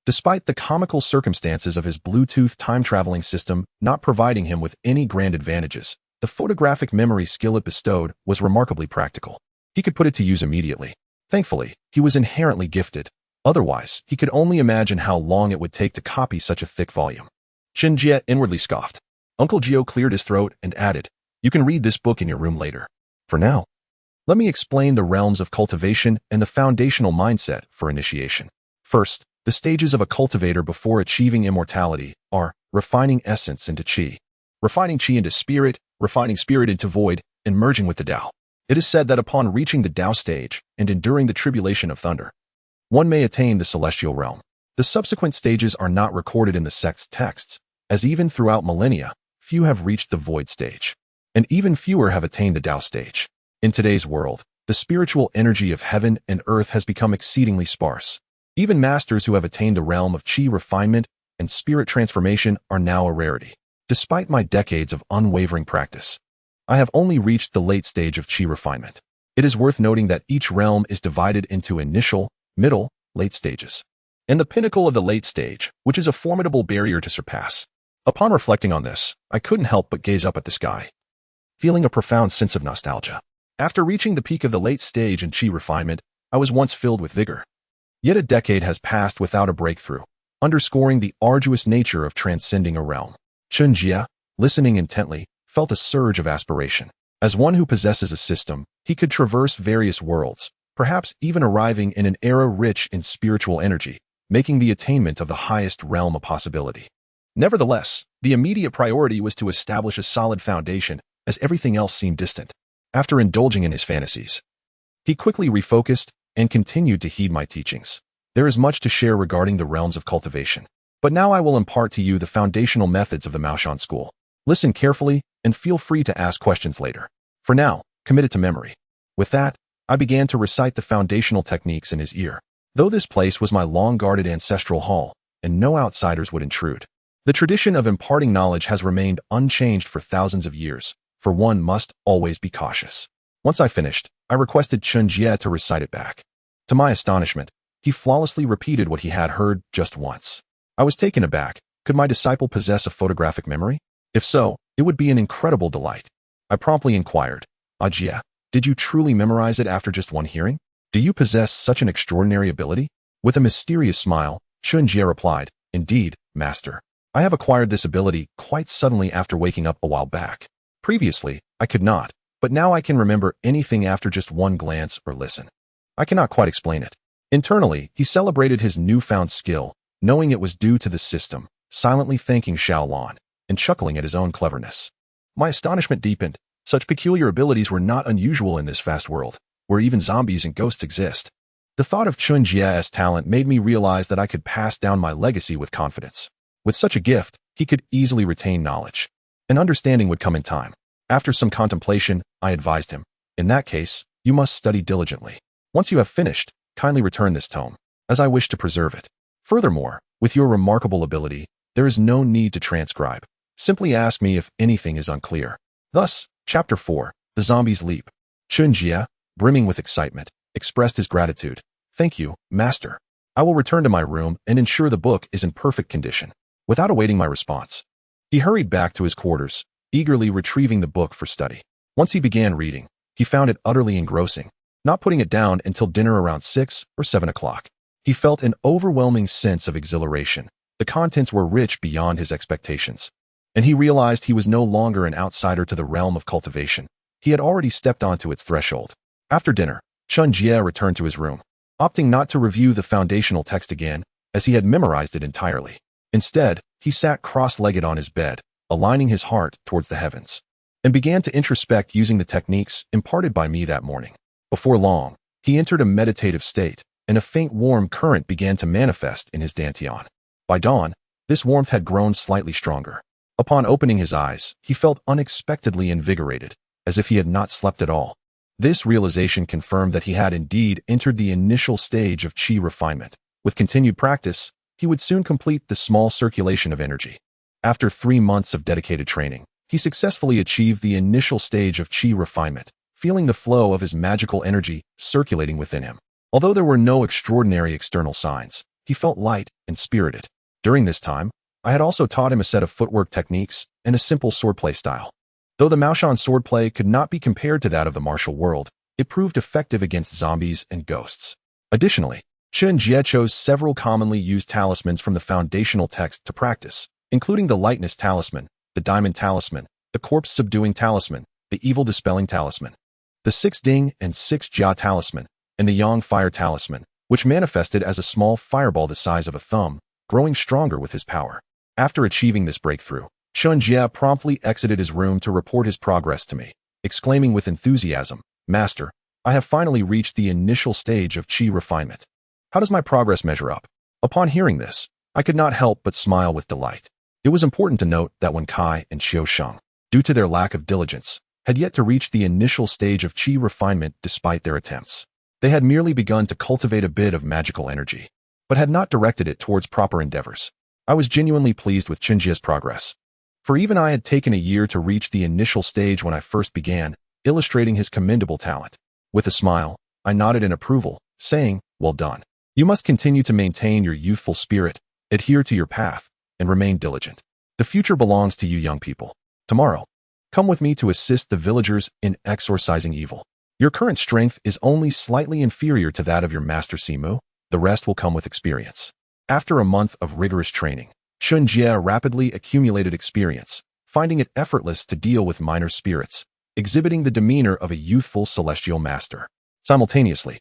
despite the comical circumstances of his Bluetooth time-traveling system not providing him with any grand advantages, the photographic memory skill it bestowed was remarkably practical. He could put it to use immediately. Thankfully, he was inherently gifted. Otherwise, he could only imagine how long it would take to copy such a thick volume. Chen Jie inwardly scoffed. Uncle Gio cleared his throat and added, "You can read this book in your room later. For now, let me explain the realms of cultivation and the foundational mindset for initiation. First, the stages of a cultivator before achieving immortality are refining essence into qi, refining qi into spirit, refining spirit into void, and merging with the Tao. It is said that upon reaching the Tao stage and enduring the tribulation of thunder, one may attain the celestial realm. The subsequent stages are not recorded in the sect's texts, as even throughout millennia, few have reached the void stage, and even fewer have attained the Tao stage. In today's world, the spiritual energy of heaven and earth has become exceedingly sparse. Even masters who have attained the realm of qi refinement and spirit transformation are now a rarity. Despite my decades of unwavering practice, I have only reached the late stage of qi refinement. It is worth noting that each realm is divided into initial, middle, late stages, and the pinnacle of the late stage, which is a formidable barrier to surpass. Upon reflecting on this, I couldn't help but gaze up at the sky, feeling a profound sense of nostalgia. After reaching the peak of the late stage in qi refinement, I was once filled with vigor. Yet a decade has passed without a breakthrough, underscoring the arduous nature of transcending a realm. Chen Jie, listening intently, felt a surge of aspiration. As one who possesses a system, he could traverse various worlds, perhaps even arriving in an era rich in spiritual energy, making the attainment of the highest realm a possibility. Nevertheless, the immediate priority was to establish a solid foundation, as everything else seemed distant. After indulging in his fantasies, he quickly refocused and continued to heed my teachings. There is much to share regarding the realms of cultivation, but now I will impart to you the foundational methods of the Maoshan school. Listen carefully and feel free to ask questions later. For now, commit it to memory. With that, I began to recite the foundational techniques in his ear. Though this place was my long-guarded ancestral hall, and no outsiders would intrude, the tradition of imparting knowledge has remained unchanged for thousands of years, for one must always be cautious. Once I finished, I requested Chen Jie to recite it back. To my astonishment, he flawlessly repeated what he had heard just once. I was taken aback. Could my disciple possess a photographic memory? If so, it would be an incredible delight. I promptly inquired, Jie, did you truly memorize it after just one hearing? Do you possess such an extraordinary ability? With a mysterious smile, Chen Jie replied, Indeed, master. I have acquired this ability quite suddenly after waking up a while back. Previously, I could not, but now I can remember anything after just one glance or listen. I cannot quite explain it. Internally, he celebrated his newfound skill, knowing it was due to the system, silently thanking Xiaolan, and chuckling at his own cleverness. My astonishment deepened. Such peculiar abilities were not unusual in this vast world, where even zombies and ghosts exist. The thought of Chen Jie's talent made me realize that I could pass down my legacy with confidence. With such a gift, he could easily retain knowledge. An understanding would come in time. After some contemplation, I advised him, in that case, you must study diligently. Once you have finished, kindly return this tome, as I wish to preserve it. Furthermore, with your remarkable ability, there is no need to transcribe. Simply ask me if anything is unclear. Thus, Chapter 4, The Zombies Leap. Chen Jie, brimming with excitement, expressed his gratitude. Thank you, master. I will return to my room and ensure the book is in perfect condition. Without awaiting my response, he hurried back to his quarters, eagerly retrieving the book for study. Once he began reading, he found it utterly engrossing, not putting it down until dinner around 6 or 7 o'clock. He felt an overwhelming sense of exhilaration. The contents were rich beyond his expectations, and he realized he was no longer an outsider to the realm of cultivation. He had already stepped onto its threshold. After dinner, Chen Jie returned to his room, opting not to review the foundational text again, as he had memorized it entirely. Instead, he sat cross-legged on his bed, aligning his heart towards the heavens, and began to introspect using the techniques imparted by me that morning. Before long, he entered a meditative state, and a faint warm current began to manifest in his dantian. By dawn, this warmth had grown slightly stronger. Upon opening his eyes, he felt unexpectedly invigorated, as if he had not slept at all. This realization confirmed that he had indeed entered the initial stage of qi refinement. With continued practice, he would soon complete the small circulation of energy. After 3 months of dedicated training, he successfully achieved the initial stage of qi refinement, feeling the flow of his magical energy circulating within him. Although there were no extraordinary external signs, he felt light and spirited. During this time, I had also taught him a set of footwork techniques and a simple swordplay style. Though the Maoshan swordplay could not be compared to that of the martial world, it proved effective against zombies and ghosts. Additionally, Chen Jie chose several commonly used talismans from the foundational text to practice, including the lightness talisman, the diamond talisman, the corpse-subduing talisman, the evil-dispelling talisman, the 6 Ding and 6 Jia talisman, and the Yang fire talisman, which manifested as a small fireball the size of a thumb, growing stronger with his power. After achieving this breakthrough, Chen Jie promptly exited his room to report his progress to me, exclaiming with enthusiasm, "Master, I have finally reached the initial stage of qi refinement. How does my progress measure up?" Upon hearing this, I could not help but smile with delight. It was important to note that when Kai and Xiao Sheng, due to their lack of diligence, had yet to reach the initial stage of qi refinement despite their attempts. They had merely begun to cultivate a bit of magical energy, but had not directed it towards proper endeavors. I was genuinely pleased with Chen Jie's progress, for even I had taken a year to reach the initial stage when I first began, illustrating his commendable talent. With a smile, I nodded in approval, saying, "Well done. You must continue to maintain your youthful spirit, adhere to your path, and remain diligent. The future belongs to you young people. Tomorrow, come with me to assist the villagers in exorcising evil. Your current strength is only slightly inferior to that of your master Simu. The rest will come with experience." After a month of rigorous training, Chen Jie rapidly accumulated experience, finding it effortless to deal with minor spirits, exhibiting the demeanor of a youthful celestial master. Simultaneously,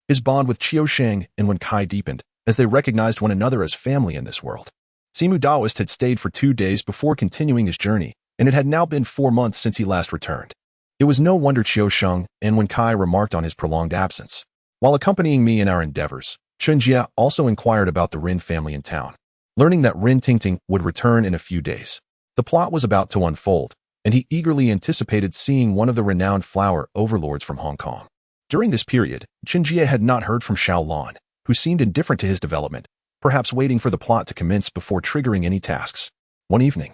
his bond with Qiu Sheng and Wen Kai deepened, as they recognized one another as family in this world. Simu Daoist had stayed for 2 days before continuing his journey, and it had now been 4 months since he last returned. It was no wonder Qiu Sheng and Wen Kai remarked on his prolonged absence. While accompanying me in our endeavors, Chen Jie also inquired about the Rin family in town. Learning that Rin Tingting would return in a few days, the plot was about to unfold, and he eagerly anticipated seeing one of the renowned flower overlords from Hong Kong. During this period, Chen Jie had not heard from Xiao Lan, who seemed indifferent to his development, perhaps waiting for the plot to commence before triggering any tasks. One evening,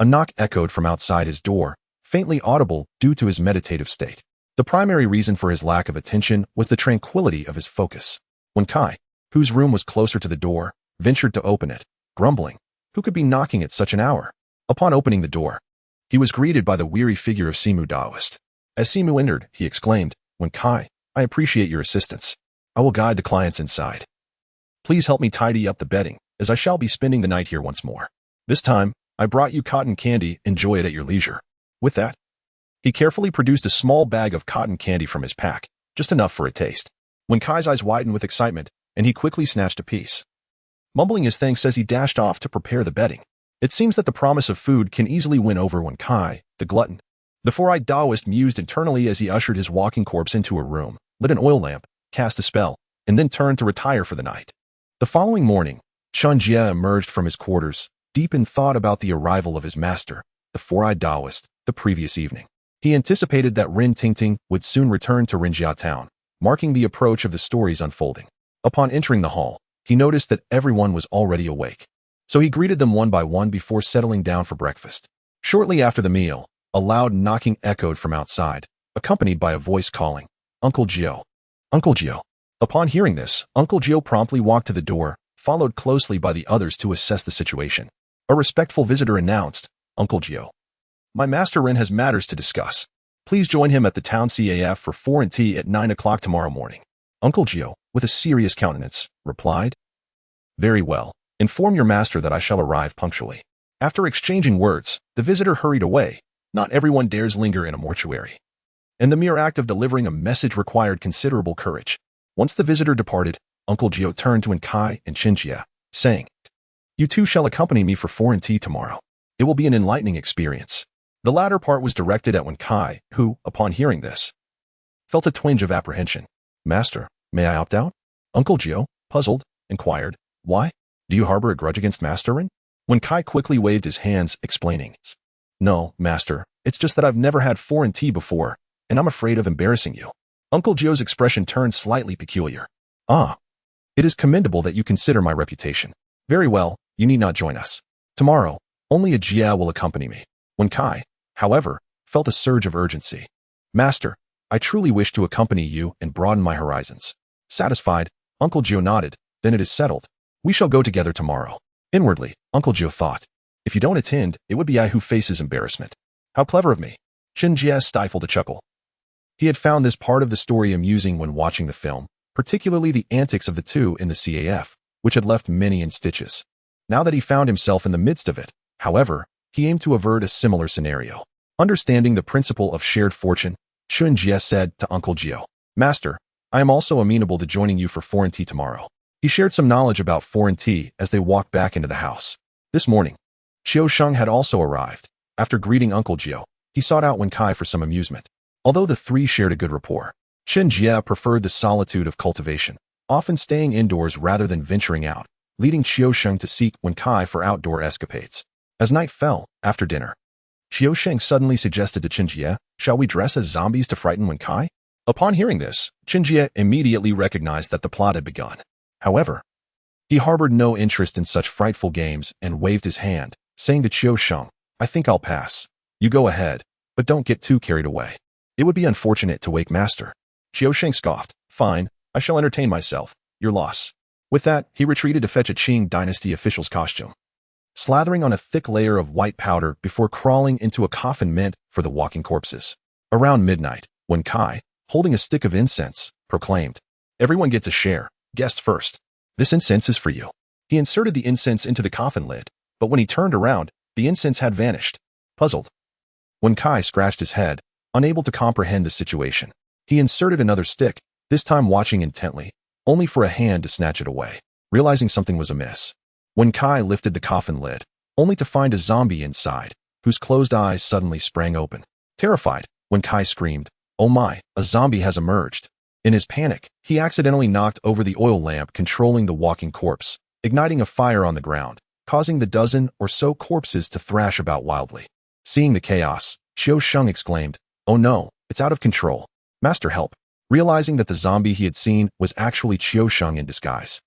a knock echoed from outside his door, faintly audible due to his meditative state. The primary reason for his lack of attention was the tranquility of his focus. When Kai, whose room was closer to the door, ventured to open it, grumbling, "Who could be knocking at such an hour?" Upon opening the door, he was greeted by the weary figure of Simu Daoist. As Simu entered, he exclaimed, "Wen Kai, I appreciate your assistance. I will guide the clients inside. Please help me tidy up the bedding, as I shall be spending the night here once more. This time, I brought you cotton candy, enjoy it at your leisure." With that, he carefully produced a small bag of cotton candy from his pack, just enough for a taste. Wen Kai's eyes widened with excitement, and he quickly snatched a piece. Mumbling his thanks as he dashed off to prepare the bedding. It seems that the promise of food can easily win over Wen Kai, the glutton. The four-eyed Taoist mused internally as he ushered his walking corpse into a room, lit an oil lamp, cast a spell, and then turned to retire for the night. The following morning, Chen Jie emerged from his quarters, deep in thought about the arrival of his master, the four-eyed Taoist, the previous evening. He anticipated that Rin Tingting would soon return to Rinjia town, marking the approach of the story's unfolding. Upon entering the hall, he noticed that everyone was already awake. So he greeted them one by one before settling down for breakfast. Shortly after the meal, a loud knocking echoed from outside, accompanied by a voice calling, "Uncle Gio! Uncle Gio!" Upon hearing this, Uncle Gio promptly walked to the door, followed closely by the others to assess the situation. A respectful visitor announced, "Uncle Gio, my master Rin has matters to discuss. Please join him at the town CAF for 4 and tea at 9 o'clock tomorrow morning." Uncle Gio, with a serious countenance, replied, "Very well. Inform your master that I shall arrive punctually." After exchanging words, the visitor hurried away. Not everyone dares linger in a mortuary, and the mere act of delivering a message required considerable courage. Once the visitor departed, Uncle Gio turned to Kai and Chen Jie, saying, "You two shall accompany me for 4 and tea tomorrow. It will be an enlightening experience." The latter part was directed at Wen Kai, who, upon hearing this, felt a twinge of apprehension. Master, may I opt out? Uncle Jie, puzzled, inquired. Why? Do you harbor a grudge against Masterin? When Kai quickly waved his hands, explaining. No, Master, it's just that I've never had foreign tea before, and I'm afraid of embarrassing you. Uncle Jie's expression turned slightly peculiar. Ah, it is commendable that you consider my reputation. Very well, you need not join us. Tomorrow, only a Jie will accompany me. When Kai, however, felt a surge of urgency. Master, I truly wish to accompany you and broaden my horizons. Satisfied, Uncle Jie nodded. Then it is settled. We shall go together tomorrow. Inwardly, Uncle Jie thought, if you don't attend, it would be I who faces embarrassment. How clever of me. Chen Jie stifled a chuckle. He had found this part of the story amusing when watching the film, particularly the antics of the two in the CAF, which had left many in stitches. Now that he found himself in the midst of it, however, he aimed to avert a similar scenario. Understanding the principle of shared fortune, Chen Jie said to Uncle Jie, Master, I am also amenable to joining you for foreign tea tomorrow. He shared some knowledge about foreign tea as they walked back into the house. This morning, Xiao Sheng had also arrived. After greeting Uncle Jie, he sought out Wen Kai for some amusement. Although the three shared a good rapport, Chen Jie preferred the solitude of cultivation, often staying indoors rather than venturing out, leading Xiao Sheng to seek Wen Kai for outdoor escapades. As night fell, after dinner, Xiao Sheng suddenly suggested to Chen Jie, shall we dress as zombies to frighten Wen Kai? Upon hearing this, Chen Jie immediately recognized that the plot had begun. However, he harbored no interest in such frightful games and waved his hand, saying to Xiao Sheng, I think I'll pass. You go ahead, but don't get too carried away. It would be unfortunate to wake Master. Xiao Sheng scoffed, fine, I shall entertain myself, your loss. With that, he retreated to fetch a Qing dynasty official's costume, slathering on a thick layer of white powder before crawling into a coffin meant for the walking corpses. Around midnight, Wen Kai, holding a stick of incense, proclaimed, everyone gets a share, guests first. This incense is for you. He inserted the incense into the coffin lid, but when he turned around, the incense had vanished. Puzzled, Wen Kai scratched his head, unable to comprehend the situation. He inserted another stick, this time watching intently, only for a hand to snatch it away. Realizing something was amiss, Wen Kai lifted the coffin lid, only to find a zombie inside, whose closed eyes suddenly sprang open. Terrified, Wen Kai screamed, oh my, a zombie has emerged. In his panic, he accidentally knocked over the oil lamp controlling the walking corpse, igniting a fire on the ground, causing the dozen or so corpses to thrash about wildly. Seeing the chaos, Xiao Sheng exclaimed, oh no, it's out of control. Master, help. Realizing that the zombie he had seen was actually Xiao Sheng in disguise.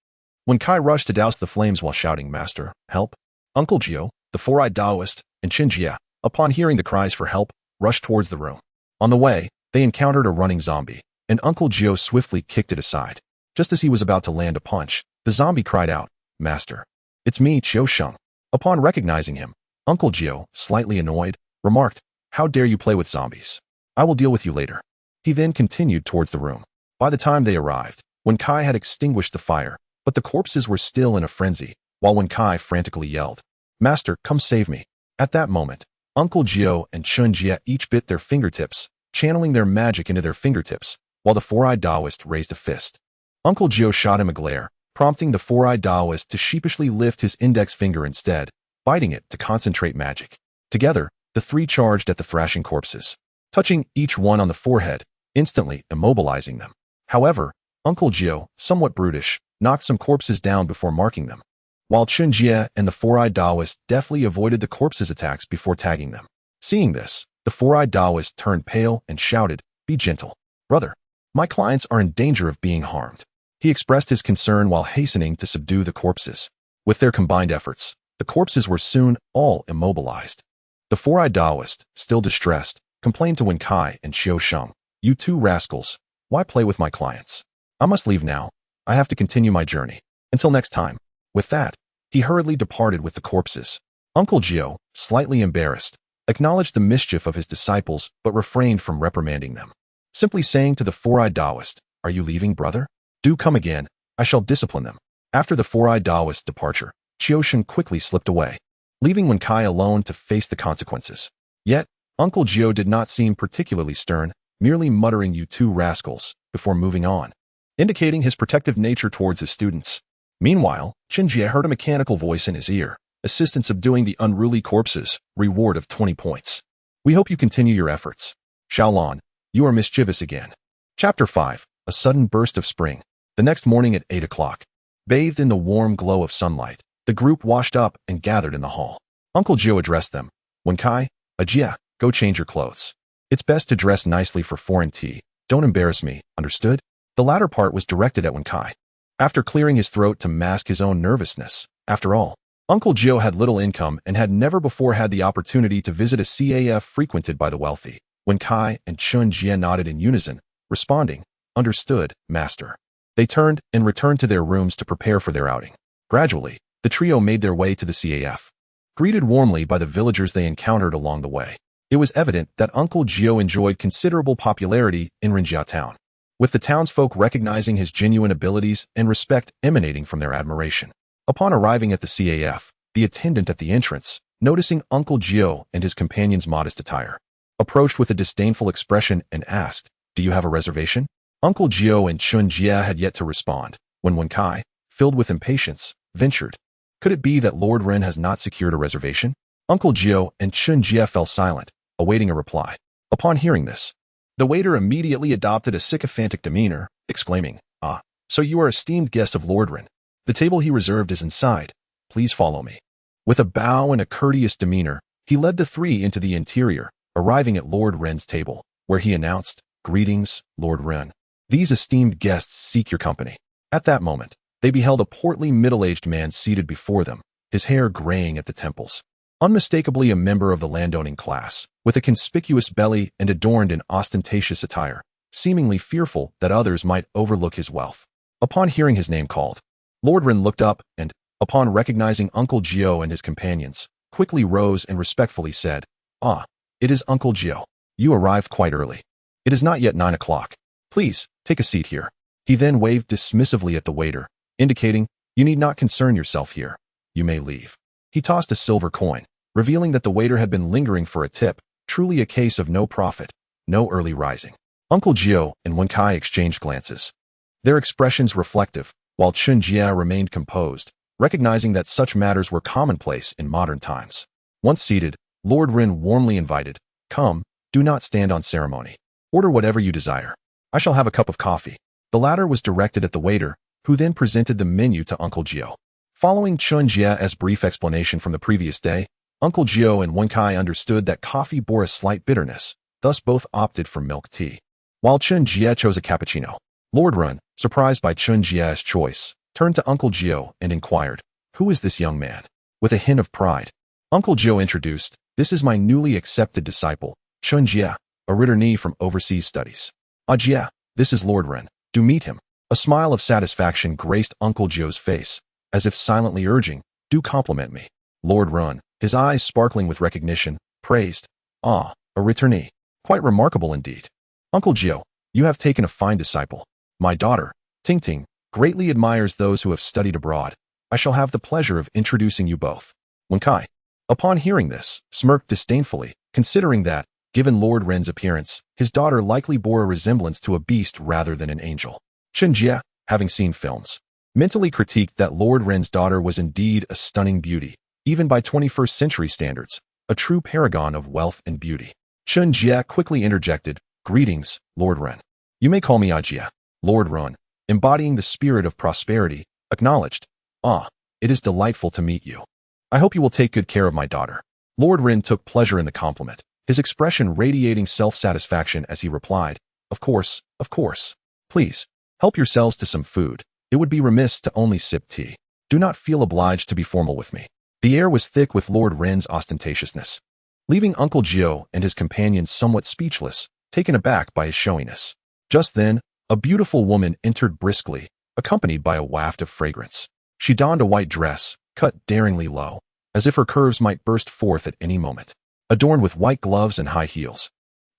Wen Kai rushed to douse the flames while shouting, Master, help. Uncle Jie, the four-eyed Taoist, and Chen Jie, upon hearing the cries for help, rushed towards the room. On the way, they encountered a running zombie, and Uncle Jie swiftly kicked it aside. Just as he was about to land a punch, the zombie cried out, Master, it's me, Xiao Sheng. Upon recognizing him, Uncle Jie, slightly annoyed, remarked, how dare you play with zombies? I will deal with you later. He then continued towards the room. By the time they arrived, Wen Kai had extinguished the fire, but the corpses were still in a frenzy, while Wen Kai frantically yelled, Master, come save me. At that moment, Uncle Jie and Chen Jie each bit their fingertips, channeling their magic into their fingertips, while the four-eyed Taoist raised a fist. Uncle Jie shot him a glare, prompting the four-eyed Taoist to sheepishly lift his index finger instead, biting it to concentrate magic. Together, the three charged at the thrashing corpses, touching each one on the forehead, instantly immobilizing them. However, Uncle Jie, somewhat brutish, knocked some corpses down before marking them, while Chen Jie and the four-eyed Taoist deftly avoided the corpses' attacks before tagging them. Seeing this, the four-eyed Taoist turned pale and shouted, be gentle, brother. My clients are in danger of being harmed. He expressed his concern while hastening to subdue the corpses. With their combined efforts, the corpses were soon all immobilized. The four-eyed Taoist, still distressed, complained to Wen Kai and Xiao Sheng, you two rascals, why play with my clients? I must leave now. I have to continue my journey. Until next time. With that, he hurriedly departed with the corpses. Uncle Jie, slightly embarrassed, acknowledged the mischief of his disciples but refrained from reprimanding them, simply saying to the four-eyed Taoist, are you leaving, brother? Do come again, I shall discipline them. After the four-eyed Taoist's departure, Xiao Sheng quickly slipped away, leaving Wen Kai alone to face the consequences. Yet, Uncle Jie did not seem particularly stern, merely muttering you two rascals, before moving on, indicating his protective nature towards his students. Meanwhile, Chen Jie heard a mechanical voice in his ear, assist in subduing the unruly corpses, reward of 20 points. We hope you continue your efforts. Xiaolon, you are mischievous again. Chapter 5. A sudden burst of spring. The next morning at 8 o'clock, bathed in the warm glow of sunlight, the group washed up and gathered in the hall. Uncle Jie addressed them. Wen Kai, Jie, go change your clothes. It's best to dress nicely for foreign tea. Don't embarrass me, understood? The latter part was directed at Wen Kai. After clearing his throat to mask his own nervousness, after all, Uncle Jie had little income and had never before had the opportunity to visit a CAF frequented by the wealthy. Wen Kai and Chen Jie nodded in unison, responding, understood, master. They turned and returned to their rooms to prepare for their outing. Gradually, the trio made their way to the CAF. Greeted warmly by the villagers they encountered along the way, it was evident that Uncle Jie enjoyed considerable popularity in Rinjia town, with the townsfolk recognizing his genuine abilities and respect emanating from their admiration. Upon arriving at the CAF, the attendant at the entrance, noticing Uncle Jie and his companion's modest attire, approached with a disdainful expression and asked, "Do you have a reservation?" Uncle Jie and Chen Jie had yet to respond, when Wen Kai, filled with impatience, ventured, "Could it be that Lord Ren has not secured a reservation?" Uncle Jie and Chen Jie fell silent, awaiting a reply. Upon hearing this, the waiter immediately adopted a sycophantic demeanor, exclaiming, "Ah, so you are esteemed guest of Lord Ren. The table he reserved is inside. Please follow me." With a bow and a courteous demeanor, he led the three into the interior, arriving at Lord Ren's table, where he announced, "Greetings, Lord Ren. These esteemed guests seek your company." At that moment, they beheld a portly middle-aged man seated before them, his hair graying at the temples. Unmistakably a member of the landowning class, with a conspicuous belly and adorned in ostentatious attire, seemingly fearful that others might overlook his wealth. Upon hearing his name called, Lord Ren looked up and, upon recognizing Uncle Jie and his companions, quickly rose and respectfully said, "Ah, it is Uncle Jie. You arrived quite early. It is not yet 9 o'clock. Please, take a seat here." He then waved dismissively at the waiter, indicating, "You need not concern yourself here. You may leave." He tossed a silver coin, revealing that the waiter had been lingering for a tip, truly a case of no profit, no early rising. Uncle Jie and Wen Kai exchanged glances, their expressions reflective, while Chen Jie remained composed, recognizing that such matters were commonplace in modern times. Once seated, Lord Ren warmly invited, "Come, do not stand on ceremony. Order whatever you desire. I shall have a cup of coffee." The latter was directed at the waiter, who then presented the menu to Uncle Jie. Following Chen Jie's brief explanation from the previous day, Uncle Jie and Wen Kai understood that coffee bore a slight bitterness, thus both opted for milk tea. While Chen Jie chose a cappuccino, Lord Ren, surprised by Chen Jie's choice, turned to Uncle Jie and inquired, "Who is this young man?" With a hint of pride, Uncle Jie introduced, "This is my newly accepted disciple, Chen Jie, a returnee from overseas studies. Jie, this is Lord Ren. Do meet him." A smile of satisfaction graced Uncle Jie's face, as if silently urging, "Do compliment me." Lord Ren, his eyes sparkling with recognition, praised, "Ah, a returnee. Quite remarkable indeed. Uncle Jie, you have taken a fine disciple. My daughter, Ting Ting, greatly admires those who have studied abroad. I shall have the pleasure of introducing you both." Wen Kai, upon hearing this, smirked disdainfully, considering that, given Lord Ren's appearance, his daughter likely bore a resemblance to a beast rather than an angel. Chen Jie, having seen films, mentally critiqued that Lord Ren's daughter was indeed a stunning beauty, even by 21st century standards, a true paragon of wealth and beauty. Chen Jie quickly interjected, "Greetings, Lord Ren. You may call me Jie." Lord Ren, embodying the spirit of prosperity, acknowledged, "Ah, it is delightful to meet you. I hope you will take good care of my daughter." Lord Ren took pleasure in the compliment, his expression radiating self-satisfaction as he replied, Of course. Please, help yourselves to some food. It would be remiss to only sip tea. Do not feel obliged to be formal with me." The air was thick with Lord Ren's ostentatiousness, leaving Uncle Jie and his companions somewhat speechless, taken aback by his showiness. Just then, a beautiful woman entered briskly, accompanied by a waft of fragrance. She donned a white dress, cut daringly low, as if her curves might burst forth at any moment, adorned with white gloves and high heels.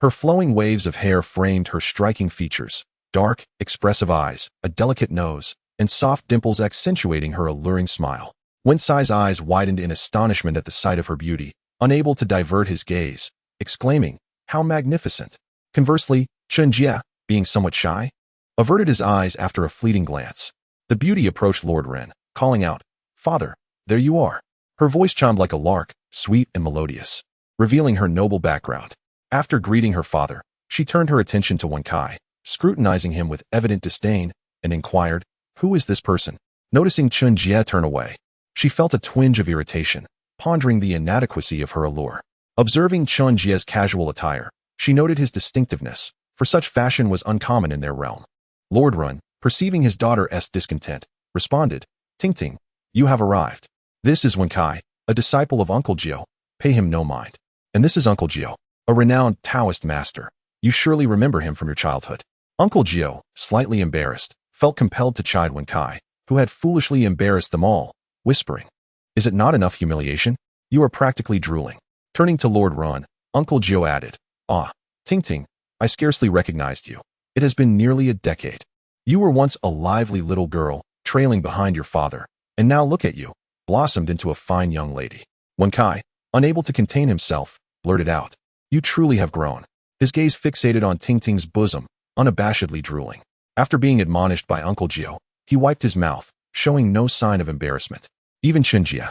Her flowing waves of hair framed her striking features, dark, expressive eyes, a delicate nose, and soft dimples accentuating her alluring smile. Wen Sai's eyes widened in astonishment at the sight of her beauty, unable to divert his gaze, exclaiming, "How magnificent!" Conversely, Chen Jie, being somewhat shy, averted his eyes after a fleeting glance. The beauty approached Lord Ren, calling out, "Father, there you are." Her voice chimed like a lark, sweet and melodious, revealing her noble background. After greeting her father, she turned her attention to Wen Kai, scrutinizing him with evident disdain, and inquired, "Who is this person?" Noticing Chen Jie turn away, she felt a twinge of irritation, pondering the inadequacy of her allure. Observing Chen Jie's casual attire, she noted his distinctiveness, for such fashion was uncommon in their realm. Lord Run, perceiving his daughter's discontent, responded, "Ting, you have arrived. This is Wenkai, a disciple of Uncle Jio. Pay him no mind. And this is Uncle Jio, a renowned Taoist master. You surely remember him from your childhood." Uncle Jio, slightly embarrassed, felt compelled to chide Wenkai, who had foolishly embarrassed them all, whispering, "Is it not enough humiliation? You are practically drooling." Turning to Lord Run, Uncle Jio added, "Ah, Ting, I scarcely recognized you. It has been nearly a decade. You were once a lively little girl, trailing behind your father, and now look at you, blossomed into a fine young lady." Wenkai, unable to contain himself, blurted out, "You truly have grown." His gaze fixated on Ting's bosom, unabashedly drooling. After being admonished by Uncle Jio, he wiped his mouth, showing no sign of embarrassment. Even Chen Jie,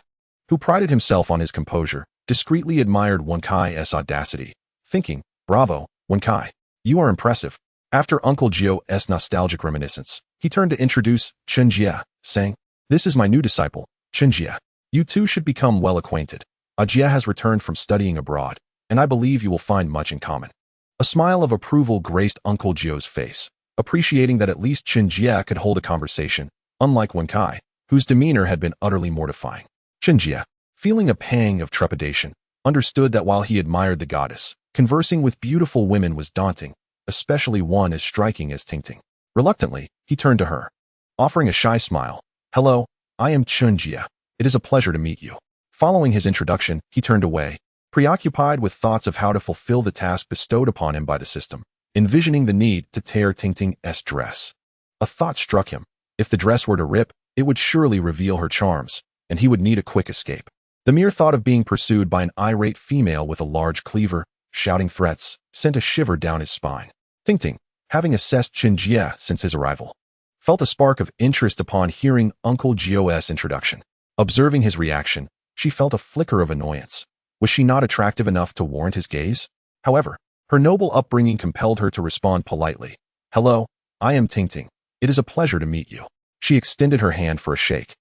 who prided himself on his composure, discreetly admired Wenkai's audacity, thinking, "Bravo, Wenkai, you are impressive." After Uncle Jio's nostalgic reminiscence, he turned to introduce Chen Jie, saying, "This is my new disciple, Chen Jie. You two should become well acquainted. Jie has returned from studying abroad, and I believe you will find much in common." A smile of approval graced Uncle Jio's face, appreciating that at least Chen Jie could hold a conversation, unlike Wenkai, whose demeanor had been utterly mortifying. Chen Jie, feeling a pang of trepidation, understood that while he admired the goddess, conversing with beautiful women was daunting, especially one as striking as Ting. Reluctantly, he turned to her, offering a shy smile. "Hello, I am Chen Jie. It is a pleasure to meet you." Following his introduction, he turned away, preoccupied with thoughts of how to fulfill the task bestowed upon him by the system, envisioning the need to tear Ting's dress. A thought struck him. If the dress were to rip, it would surely reveal her charms, and he would need a quick escape. The mere thought of being pursued by an irate female with a large cleaver, shouting threats, sent a shiver down his spine. Ting, having assessed Chen Jie since his arrival, felt a spark of interest upon hearing Uncle Jio's introduction. Observing his reaction, she felt a flicker of annoyance. Was she not attractive enough to warrant his gaze? However, her noble upbringing compelled her to respond politely. "Hello, I am Ting. It is a pleasure to meet you." She extended her hand for a shake,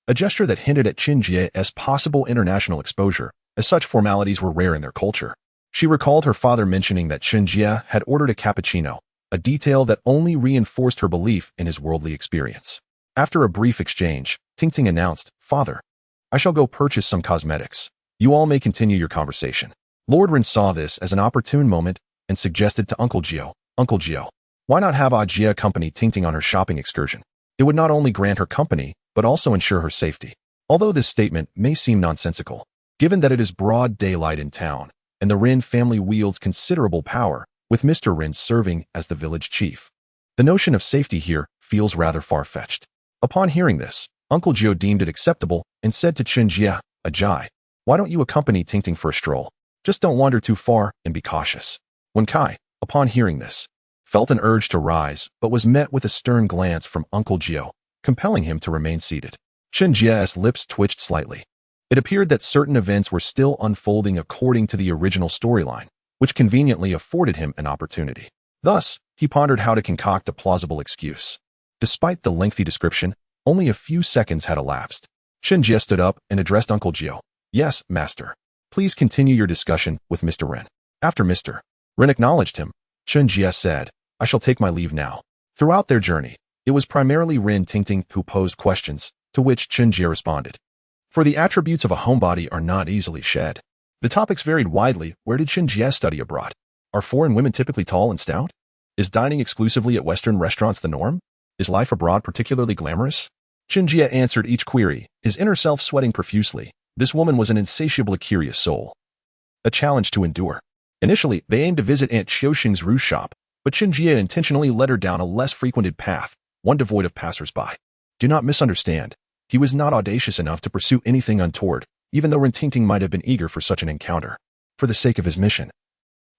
a gesture that hinted at Chen Jie's possible international exposure, as such formalities were rare in their culture. She recalled her father mentioning that Chen Jie had ordered a cappuccino, a detail that only reinforced her belief in his worldly experience. After a brief exchange, Ting announced, "Father, I shall go purchase some cosmetics. You all may continue your conversation." Lord Ren saw this as an opportune moment and suggested to Uncle Jio, "Uncle Jio, why not have Jie accompany Ting on her shopping excursion? It would not only grant her company, but also ensure her safety." Although this statement may seem nonsensical, given that it is broad daylight in town, and the Ren family wields considerable power, with Mr. Ren serving as the village chief, the notion of safety here feels rather far-fetched. Upon hearing this, Uncle Jio deemed it acceptable and said to Chen Jie, "Jie, why don't you accompany Ting for a stroll? Just don't wander too far and be cautious." Wenkai, upon hearing this, felt an urge to rise, but was met with a stern glance from Uncle Jio, compelling him to remain seated. Chen Jie's lips twitched slightly. It appeared that certain events were still unfolding according to the original storyline, which conveniently afforded him an opportunity. Thus, he pondered how to concoct a plausible excuse. Despite the lengthy description, only a few seconds had elapsed. Chen Jie stood up and addressed Uncle Jio. "Yes, master. Please continue your discussion with Mr. Ren." After Mr. Ren acknowledged him, Chen Jie said, "I shall take my leave now." Throughout their journey, it was primarily Ren Ting who posed questions, to which Chen Jie responded. For the attributes of a homebody are not easily shed. The topics varied widely. Where did Chen Jie study abroad? Are foreign women typically tall and stout? Is dining exclusively at Western restaurants the norm? Is life abroad particularly glamorous? Chen Jie answered each query, his inner self sweating profusely. This woman was an insatiably curious soul, a challenge to endure. Initially, they aimed to visit Aunt Xiuxing's ruse shop, but Chen Jie intentionally led her down a less frequented path, one devoid of passers-by. Do not misunderstand. He was not audacious enough to pursue anything untoward, even though Ren Ting might have been eager for such an encounter. For the sake of his mission,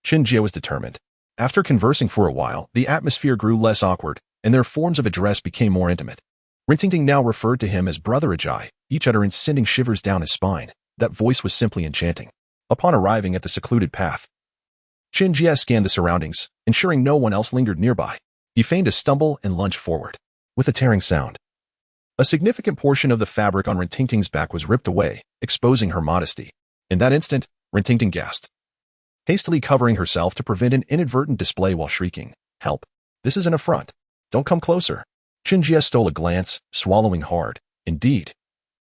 Chen Jie was determined. After conversing for a while, the atmosphere grew less awkward, and their forms of address became more intimate. Ren Ting now referred to him as Brother Ajai, each utterance sending shivers down his spine. That voice was simply enchanting. Upon arriving at the secluded path, Chen Jie scanned the surroundings, ensuring no one else lingered nearby. He feigned a stumble and lunged forward. With a tearing sound, a significant portion of the fabric on Rintingting's back was ripped away, exposing her modesty. In that instant, Rintingting gasped, hastily covering herself to prevent an inadvertent display while shrieking, "Help! This is an affront. Don't come closer." Chen Jie stole a glance, swallowing hard. Indeed,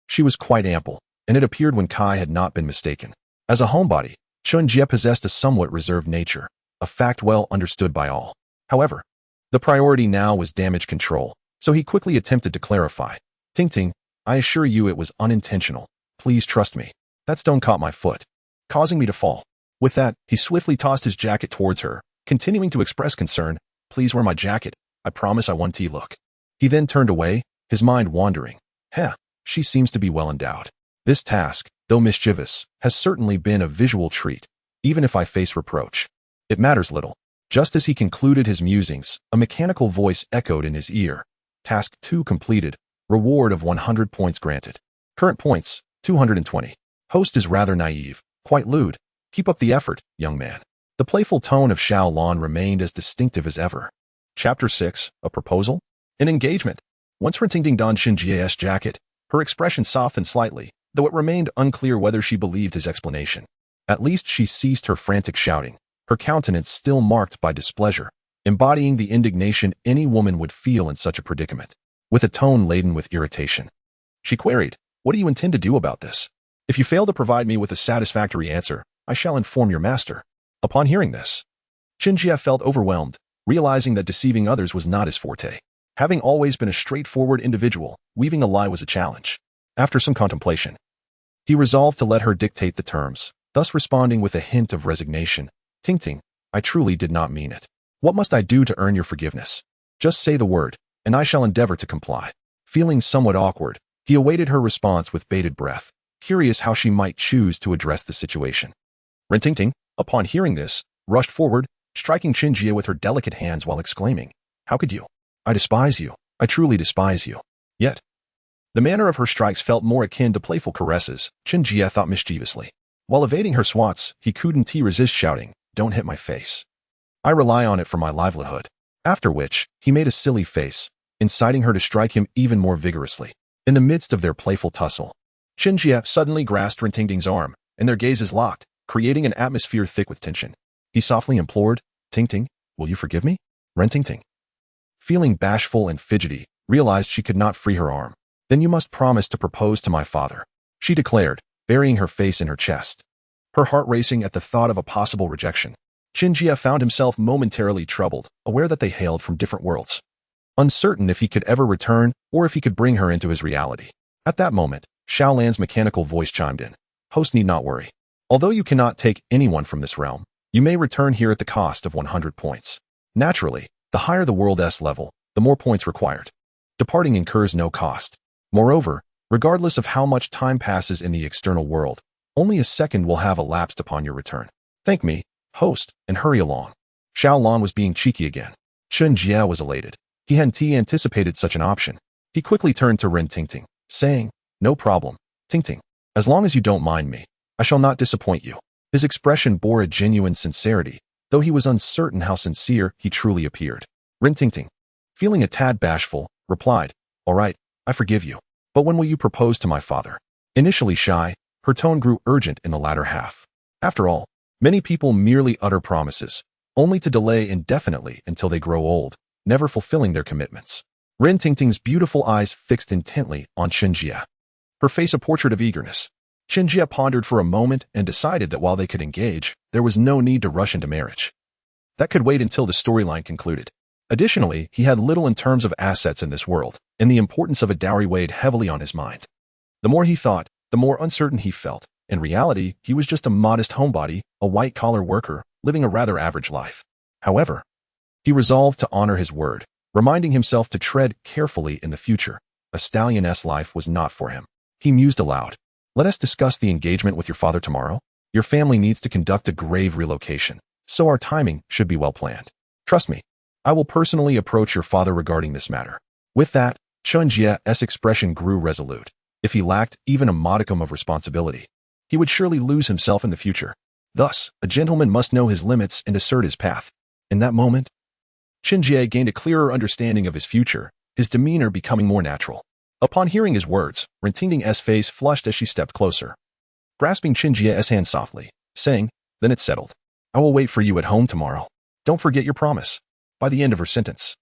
she was quite ample, and it appeared when Kai had not been mistaken. As a homebody, Chen Jie possessed a somewhat reserved nature, a fact well understood by all. However, the priority now was damage control, so he quickly attempted to clarify. "Ting, I assure you it was unintentional. Please trust me. That stone caught my foot, causing me to fall." With that, he swiftly tossed his jacket towards her, continuing to express concern. "Please wear my jacket. I promise I won't look." He then turned away, his mind wandering. She seems to be well endowed. This task, though mischievous, has certainly been a visual treat, even if I face reproach. It matters little. Just as he concluded his musings, a mechanical voice echoed in his ear. "Task 2 completed. Reward of 100 points granted. Current points, 220. Host is rather naive, quite lewd. Keep up the effort, young man." The playful tone of Xiao Lan remained as distinctive as ever. Chapter 6, A Proposal? An Engagement. Once Rintingting donned Chen Jie's jacket, her expression softened slightly, though it remained unclear whether she believed his explanation. At least she ceased her frantic shouting, her countenance still marked by displeasure, embodying the indignation any woman would feel in such a predicament. With a tone laden with irritation, she queried, "What do you intend to do about this? If you fail to provide me with a satisfactory answer, I shall inform your master." Upon hearing this, Chen Jie felt overwhelmed, realizing that deceiving others was not his forte. Having always been a straightforward individual, weaving a lie was a challenge. After some contemplation, he resolved to let her dictate the terms, thus responding with a hint of resignation. "Ting, I truly did not mean it. What must I do to earn your forgiveness? Just say the word, and I shall endeavor to comply." Feeling somewhat awkward, he awaited her response with bated breath, curious how she might choose to address the situation. Rintingting, upon hearing this, rushed forward, striking Chen Jie with her delicate hands while exclaiming, "How could you? I despise you. I truly despise you." Yet, the manner of her strikes felt more akin to playful caresses, Chen Jie thought mischievously. While evading her swats, he couldn't resist shouting, "Don't hit my face. I rely on it for my livelihood." After which, he made a silly face, inciting her to strike him even more vigorously. In the midst of their playful tussle, Chen Jie suddenly grasped Rintingting's arm, and their gazes locked, creating an atmosphere thick with tension. He softly implored, "Ting, will you forgive me?" Rintingting, feeling bashful and fidgety, realized she could not free her arm. "Then you must promise to propose to my father," she declared, burying her face in her chest, her heart racing at the thought of a possible rejection. Chen Jie found himself momentarily troubled, aware that they hailed from different worlds, uncertain if he could ever return or if he could bring her into his reality. At that moment, Xiao Lan's mechanical voice chimed in. "Host need not worry. Although you cannot take anyone from this realm, you may return here at the cost of 100 points. Naturally, the higher the world S level, the more points required. Departing incurs no cost. Moreover, regardless of how much time passes in the external world, only a second will have elapsed upon your return. Thank me, host, and hurry along." Xiao Lan was being cheeky again. Chen Jie was elated. He hadn't anticipated such an option. He quickly turned to Rintingting, saying, "No problem, Ting. As long as you don't mind me, I shall not disappoint you." His expression bore a genuine sincerity, though he was uncertain how sincere he truly appeared. Rintingting, feeling a tad bashful, replied, "All right, I forgive you. But when will you propose to my father?" Initially shy, her tone grew urgent in the latter half. After all, many people merely utter promises, only to delay indefinitely until they grow old, never fulfilling their commitments. Rintingting's beautiful eyes fixed intently on Chen Jie, her face a portrait of eagerness. Chen Jie pondered for a moment and decided that while they could engage, there was no need to rush into marriage. That could wait until the storyline concluded. Additionally, he had little in terms of assets in this world, and the importance of a dowry weighed heavily on his mind. The more he thought, the more uncertain he felt. In reality, he was just a modest homebody, a white-collar worker, living a rather average life. However, he resolved to honor his word, reminding himself to tread carefully in the future. A stallion's life was not for him. He mused aloud. "Let us discuss the engagement with your father tomorrow. Your family needs to conduct a grave relocation, so our timing should be well planned. Trust me, I will personally approach your father regarding this matter." With that, Chen Jie's expression grew resolute. If he lacked even a modicum of responsibility, he would surely lose himself in the future. Thus, a gentleman must know his limits and assert his path. In that moment, Chen Jie gained a clearer understanding of his future, his demeanor becoming more natural. Upon hearing his words, Ren Tingting's face flushed as she stepped closer, grasping Chen Jie's hand softly, saying, "Then it's settled. I will wait for you at home tomorrow. Don't forget your promise." By the end of her sentence,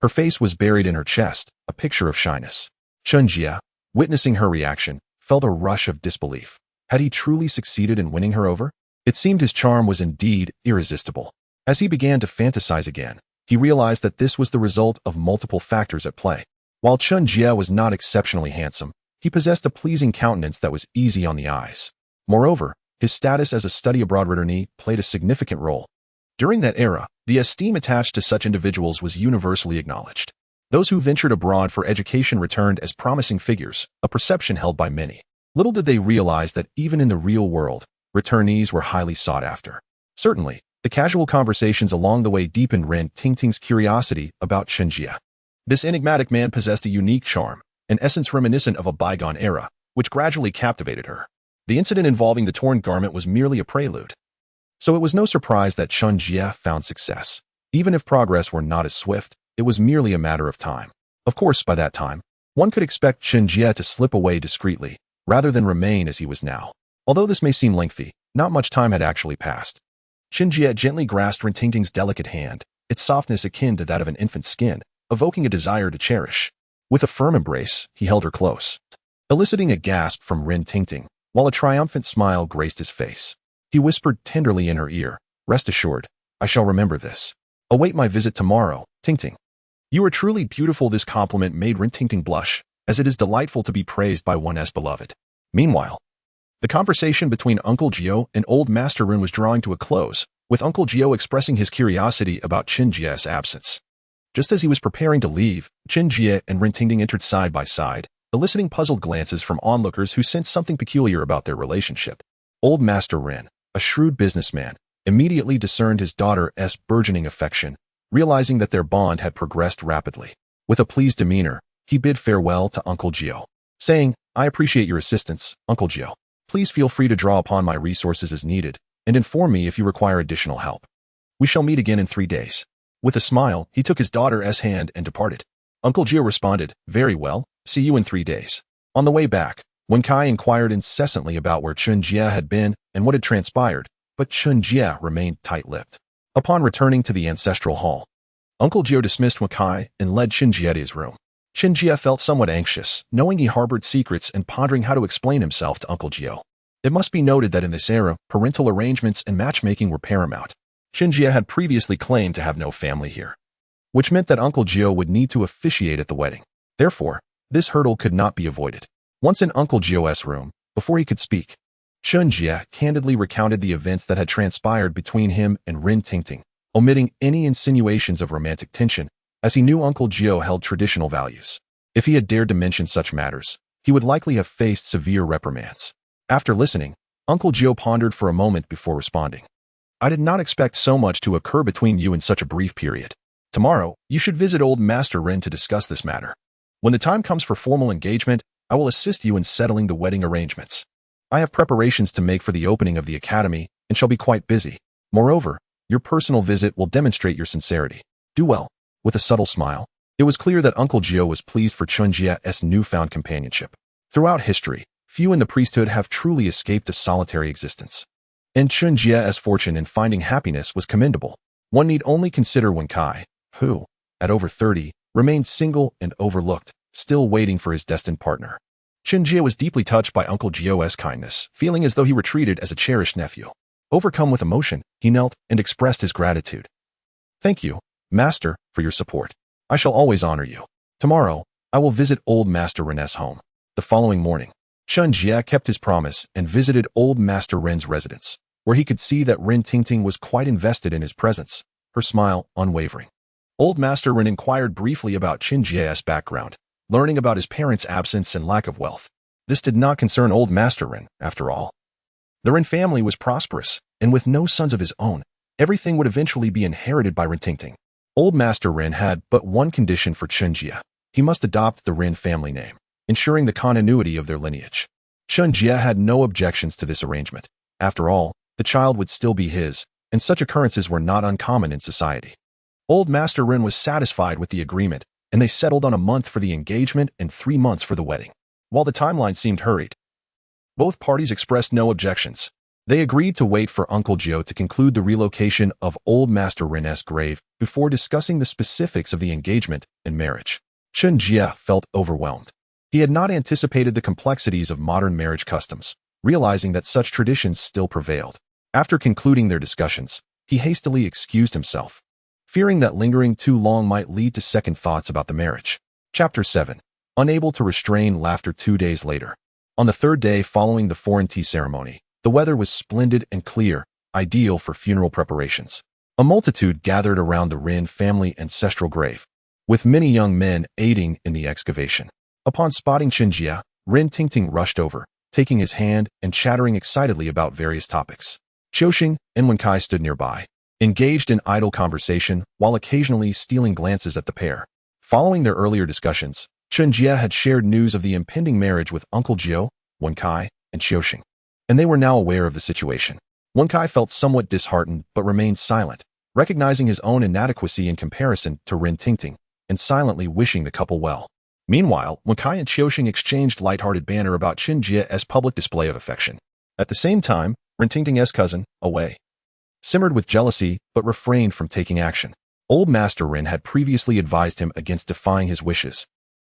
her face was buried in her chest, a picture of shyness. Chen Jie, witnessing her reaction, felt a rush of disbelief. Had he truly succeeded in winning her over? It seemed his charm was indeed irresistible. As he began to fantasize again, he realized that this was the result of multiple factors at play. While Chen Jie was not exceptionally handsome, he possessed a pleasing countenance that was easy on the eyes. Moreover, his status as a study-abroad returnee played a significant role. During that era, the esteem attached to such individuals was universally acknowledged. Those who ventured abroad for education returned as promising figures, a perception held by many. Little did they realize that even in the real world, returnees were highly sought after. Certainly, the casual conversations along the way deepened Ren Tingting's curiosity about Chen Jie. This enigmatic man possessed a unique charm, an essence reminiscent of a bygone era, which gradually captivated her. The incident involving the torn garment was merely a prelude. So it was no surprise that Chen Jie found success. Even if progress were not as swift, it was merely a matter of time. Of course, by that time, one could expect Chen Jie to slip away discreetly, rather than remain as he was now. Although this may seem lengthy, not much time had actually passed. Chen Jie gently grasped Ren Tingting's delicate hand, its softness akin to that of an infant's skin, evoking a desire to cherish. With a firm embrace, he held her close, eliciting a gasp from Ren Tingting, while a triumphant smile graced his face. He whispered tenderly in her ear, "Rest assured, I shall remember this. Await my visit tomorrow, Tingting." "You are truly beautiful." This compliment made Ren Tingting blush, as it is delightful to be praised by one as beloved. Meanwhile, the conversation between Uncle Jie and Old Master Ren was drawing to a close, with Uncle Jie expressing his curiosity about Chen Jie's absence. Just as he was preparing to leave, Chen Jie and Ren Tingting entered side by side, eliciting puzzled glances from onlookers who sensed something peculiar about their relationship. Old Master Ren, a shrewd businessman, immediately discerned his daughter's burgeoning affection, realizing that their bond had progressed rapidly. With a pleased demeanor, he bid farewell to Uncle Jie, saying, "I appreciate your assistance, Uncle Jie. Please feel free to draw upon my resources as needed, and inform me if you require additional help. We shall meet again in 3 days." With a smile, he took his daughter's hand and departed. Uncle Jie responded, "Very well, see you in 3 days." On the way back, Wen Kai inquired incessantly about where Chen Jie had been and what had transpired, but Chen Jie remained tight-lipped. Upon returning to the ancestral hall, Uncle Jie dismissed Wen Kai and led Chen Jie to his room. Chen Jie felt somewhat anxious, knowing he harbored secrets and pondering how to explain himself to Uncle Jie. It must be noted that in this era, parental arrangements and matchmaking were paramount. Chen Jie had previously claimed to have no family here, which meant that Uncle Jie would need to officiate at the wedding. Therefore, this hurdle could not be avoided. Once in Uncle Jie's room, before he could speak, Chen Jie candidly recounted the events that had transpired between him and Ren Tingting, omitting any insinuations of romantic tension, as he knew Uncle Jie held traditional values. If he had dared to mention such matters, he would likely have faced severe reprimands. After listening, Uncle Jie pondered for a moment before responding. "I did not expect so much to occur between you in such a brief period. Tomorrow, you should visit Old Master Ren to discuss this matter. When the time comes for formal engagement, I will assist you in settling the wedding arrangements. I have preparations to make for the opening of the academy and shall be quite busy. Moreover, your personal visit will demonstrate your sincerity. Do well." With a subtle smile, it was clear that Uncle Jie was pleased for Chen Jie's newfound companionship. Throughout history, few in the priesthood have truly escaped a solitary existence. And Chen Jie's fortune in finding happiness was commendable. One need only consider Wen Kai, who, at over 30, remained single and overlooked, still waiting for his destined partner. Chen Jie was deeply touched by Uncle Jie's kindness, feeling as though he were treated as a cherished nephew. Overcome with emotion, he knelt and expressed his gratitude. "Thank you, Master, for your support. I shall always honor you. Tomorrow, I will visit Old Master Ren's home." The following morning, Chen Jie kept his promise and visited Old Master Ren's residence, where he could see that Ren Tingting was quite invested in his presence, her smile unwavering. Old Master Ren inquired briefly about Chen Jie's background, learning about his parents' absence and lack of wealth. This did not concern Old Master Ren, after all. The Ren family was prosperous, and with no sons of his own, everything would eventually be inherited by Ren Tingting. Old Master Ren had but one condition for Chen Jie. He must adopt the Ren family name, ensuring the continuity of their lineage. Chen Jie had no objections to this arrangement. After all, the child would still be his, and such occurrences were not uncommon in society. Old Master Ren was satisfied with the agreement, and they settled on a month for the engagement and 3 months for the wedding. While the timeline seemed hurried, both parties expressed no objections. They agreed to wait for Uncle Jie to conclude the relocation of Old Master Ren's grave before discussing the specifics of the engagement and marriage. Chen Jie felt overwhelmed. He had not anticipated the complexities of modern marriage customs, realizing that such traditions still prevailed. After concluding their discussions, he hastily excused himself, fearing that lingering too long might lead to second thoughts about the marriage. Chapter 7. Unable to restrain laughter 2 days later. On the third day following the foreign tea ceremony, the weather was splendid and clear, ideal for funeral preparations. A multitude gathered around the Ren family ancestral grave, with many young men aiding in the excavation. Upon spotting Chen Jie, Ren Tingting rushed over, taking his hand and chattering excitedly about various topics. Qiuxing and Wenkai stood nearby, engaged in idle conversation while occasionally stealing glances at the pair. Following their earlier discussions, Chen Jie had shared news of the impending marriage with Uncle Jie, Wenkai, and Qiuxing, and they were now aware of the situation. Wenkai felt somewhat disheartened but remained silent, recognizing his own inadequacy in comparison to Ren Tingting, and silently wishing the couple well. Meanwhile, Wenkai and Qiuxing exchanged light-hearted banter about Chen Jie's public display of affection. At the same time, Ren Tingting's cousin, Awei, simmered with jealousy but refrained from taking action. Old Master Ren had previously advised him against defying his wishes,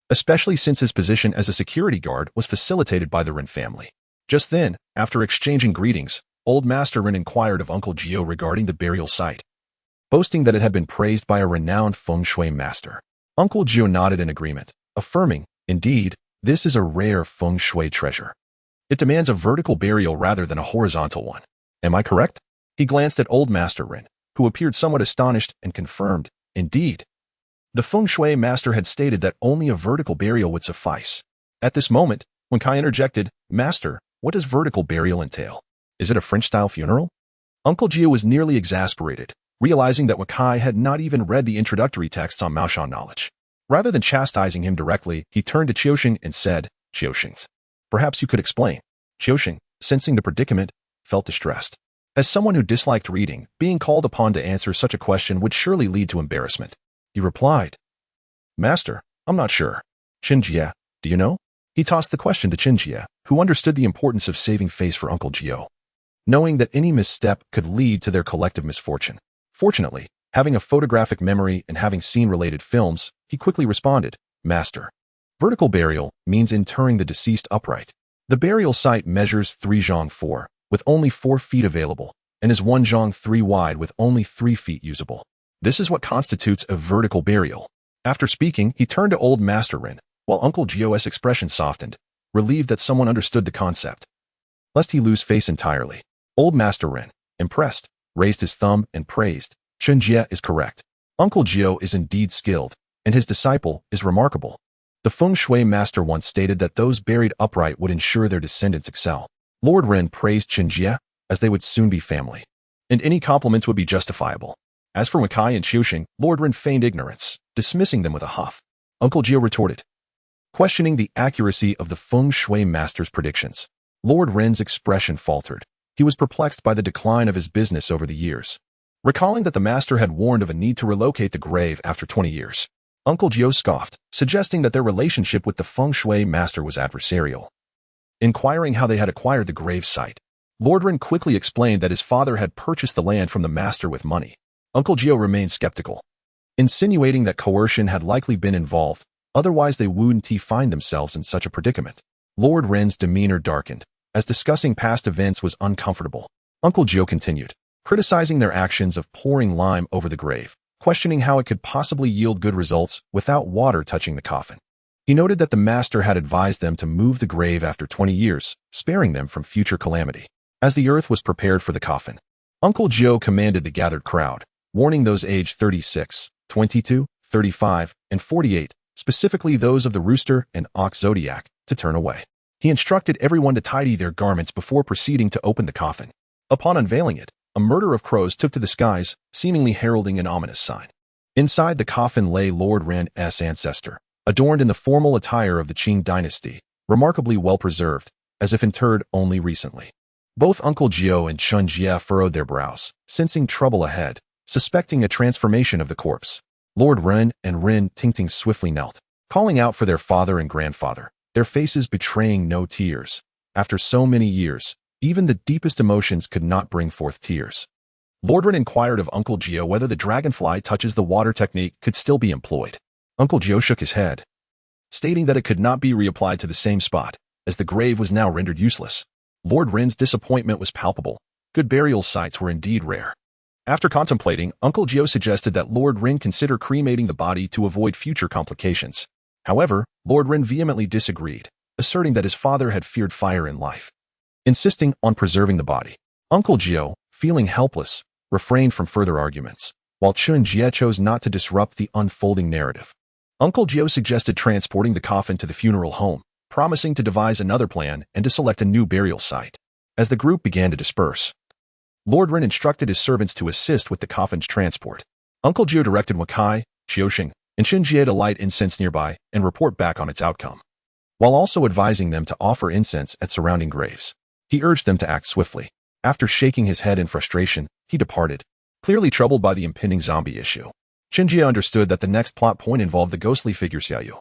especially since his position as a security guard was facilitated by the Ren family. Just then, after exchanging greetings, Old Master Ren inquired of Uncle Jie regarding the burial site, boasting that it had been praised by a renowned feng shui master. Uncle Jie nodded in agreement, affirming, "Indeed, this is a rare feng shui treasure. It demands a vertical burial rather than a horizontal one. Am I correct?" He glanced at Old Master Ren, who appeared somewhat astonished, and confirmed, "Indeed." The feng shui master had stated that only a vertical burial would suffice. At this moment, when Kai interjected, "Master, what does vertical burial entail? Is it a French-style funeral?" Uncle Jie was nearly exasperated, realizing that Wakai had not even read the introductory texts on Maoshan knowledge. Rather than chastising him directly, he turned to Qiuxing and said, "Qiuxing, perhaps you could explain." Qiuxing, sensing the predicament, felt distressed. As someone who disliked reading, being called upon to answer such a question would surely lead to embarrassment. He replied, "Master, I'm not sure. Chen Jie, do you know?" He tossed the question to Chen Jie, who understood the importance of saving face for Uncle Jie, knowing that any misstep could lead to their collective misfortune. Fortunately, having a photographic memory and having seen related films, he quickly responded, "Master, vertical burial means interring the deceased upright. The burial site measures 3 zhang 4, with only 4 feet available, and is 1 zhang 3 wide with only 3 feet usable. This is what constitutes a vertical burial." After speaking, he turned to Old Master Ren, while Uncle Jie's expression softened, relieved that someone understood the concept, lest he lose face entirely. Old Master Ren, impressed, raised his thumb and praised, "Chen Jie is correct. Uncle Jie is indeed skilled, and his disciple is remarkable. The feng shui master once stated that those buried upright would ensure their descendants excel." Lord Ren praised Chen Jie, as they would soon be family, and any compliments would be justifiable. As for Wakai and Qiuxing, Lord Ren feigned ignorance, dismissing them with a huff. Uncle Jie retorted, questioning the accuracy of the feng shui master's predictions. Lord Ren's expression faltered. He was perplexed by the decline of his business over the years. Recalling that the master had warned of a need to relocate the grave after 20 years, Uncle Jie scoffed, suggesting that their relationship with the feng shui master was adversarial. Inquiring how they had acquired the grave site, Lord Ren quickly explained that his father had purchased the land from the master with money. Uncle Jie remained skeptical, insinuating that coercion had likely been involved, otherwise they wouldn't find themselves in such a predicament. Lord Ren's demeanor darkened, as discussing past events was uncomfortable. Uncle Jie continued, criticizing their actions of pouring lime over the grave, questioning how it could possibly yield good results without water touching the coffin. He noted that the master had advised them to move the grave after 20 years, sparing them from future calamity. As the earth was prepared for the coffin, Uncle Jie commanded the gathered crowd, warning those aged 36, 22, 35, and 48, specifically those of the rooster and ox zodiac, to turn away. He instructed everyone to tidy their garments before proceeding to open the coffin. Upon unveiling it, a murder of crows took to the skies, seemingly heralding an ominous sign. Inside the coffin lay Lord Ren's ancestor, adorned in the formal attire of the Qing dynasty, remarkably well preserved, as if interred only recently. Both Uncle Jie and Chen Jie furrowed their brows, sensing trouble ahead, suspecting a transformation of the corpse. Lord Ren and Rin Tingting swiftly knelt, calling out for their father and grandfather, their faces betraying no tears. After so many years, even the deepest emotions could not bring forth tears. Lord Ren inquired of Uncle Jie whether the dragonfly touches the water technique could still be employed. Uncle Jie shook his head, stating that it could not be reapplied to the same spot, as the grave was now rendered useless. Lord Ren's disappointment was palpable. Good burial sites were indeed rare. After contemplating, Uncle Jie suggested that Lord Ren consider cremating the body to avoid future complications. However, Lord Ren vehemently disagreed, asserting that his father had feared fire in life. Insisting on preserving the body, Uncle Jie, feeling helpless, refrained from further arguments, while Chen Jie chose not to disrupt the unfolding narrative. Uncle Jie suggested transporting the coffin to the funeral home, promising to devise another plan and to select a new burial site. As the group began to disperse, Lord Ren instructed his servants to assist with the coffin's transport. Uncle Jie directed Wakai, Xiaoxing, and Chen Jie to light incense nearby and report back on its outcome, while also advising them to offer incense at surrounding graves. He urged them to act swiftly. After shaking his head in frustration, he departed, clearly troubled by the impending zombie issue. Chen Jie understood that the next plot point involved the ghostly figure Xiaoyu,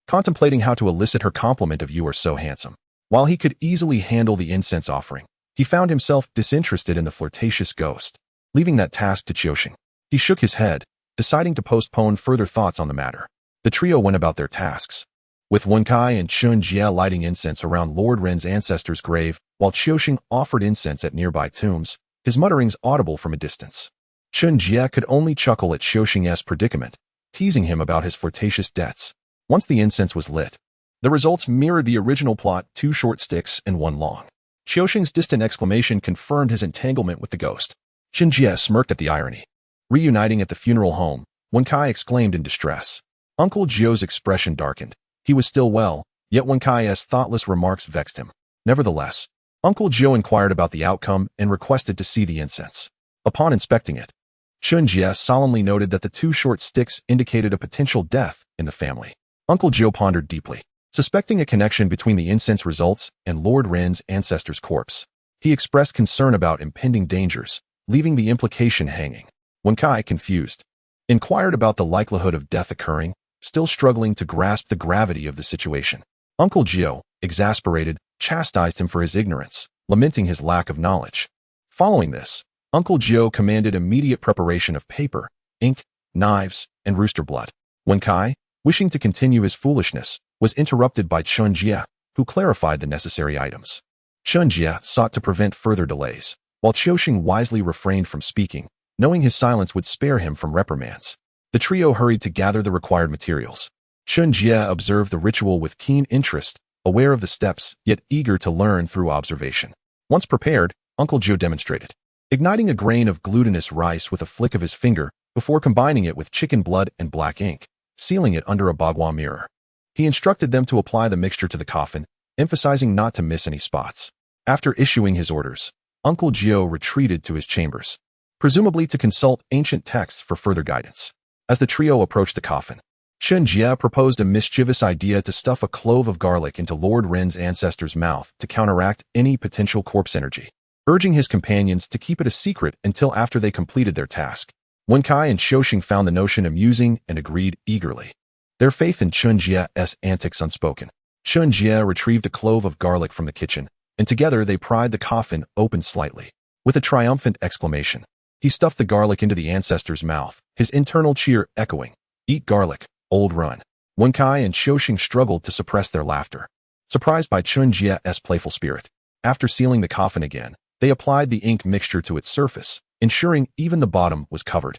contemplating how to elicit her compliment of "You are so handsome." While he could easily handle the incense offering, he found himself disinterested in the flirtatious ghost, leaving that task to Xiaoxing. He shook his head, deciding to postpone further thoughts on the matter. The trio went about their tasks, with Wenkai and Chen Jie lighting incense around Lord Ren's ancestor's grave, while Xiaoxing offered incense at nearby tombs, his mutterings audible from a distance. Chen Jie could only chuckle at Xiaoxing's predicament, teasing him about his flirtatious debts. Once the incense was lit, the results mirrored the original plot, 2 short sticks and 1 long. Xiaoxing's distant exclamation confirmed his entanglement with the ghost. Chen Jie smirked at the irony. Reuniting at the funeral home, Wenkai exclaimed in distress. Uncle Jie's expression darkened. He was still well, yet Wenkai's thoughtless remarks vexed him. Nevertheless, Uncle Jie inquired about the outcome and requested to see the incense. Upon inspecting it, Chen Jie solemnly noted that the 2 short sticks indicated a potential death in the family. Uncle Jie pondered deeply, suspecting a connection between the incense results and Lord Ren's ancestor's corpse. He expressed concern about impending dangers, leaving the implication hanging. Wenkai, confused, inquired about the likelihood of death occurring, still struggling to grasp the gravity of the situation. Uncle Jie, exasperated, chastised him for his ignorance, lamenting his lack of knowledge. Following this, Uncle Jie commanded immediate preparation of paper, ink, knives, and rooster blood. Wenkai, wishing to continue his foolishness, was interrupted by Chen Jie, who clarified the necessary items. Chen Jie sought to prevent further delays, while Xiaoxing wisely refrained from speaking, knowing his silence would spare him from reprimands. The trio hurried to gather the required materials. Chen Jie observed the ritual with keen interest, aware of the steps, yet eager to learn through observation. Once prepared, Uncle Jie demonstrated, igniting a grain of glutinous rice with a flick of his finger before combining it with chicken blood and black ink, sealing it under a bagua mirror. He instructed them to apply the mixture to the coffin, emphasizing not to miss any spots. After issuing his orders, Uncle Jie retreated to his chambers, presumably to consult ancient texts for further guidance. As the trio approached the coffin, Chen Jie proposed a mischievous idea to stuff a clove of garlic into Lord Ren's ancestor's mouth to counteract any potential corpse energy, urging his companions to keep it a secret until after they completed their task. Wenkai and Xiaoxing found the notion amusing and agreed eagerly, their faith in Chen Jie's antics unspoken. Chen Jie retrieved a clove of garlic from the kitchen, and together they pried the coffin open slightly. With a triumphant exclamation, he stuffed the garlic into the ancestor's mouth, his internal cheer echoing, "Eat garlic, old run." Wenkai and Xiaoxing struggled to suppress their laughter, surprised by Chen Jie's playful spirit. After sealing the coffin again, they applied the ink mixture to its surface, ensuring even the bottom was covered,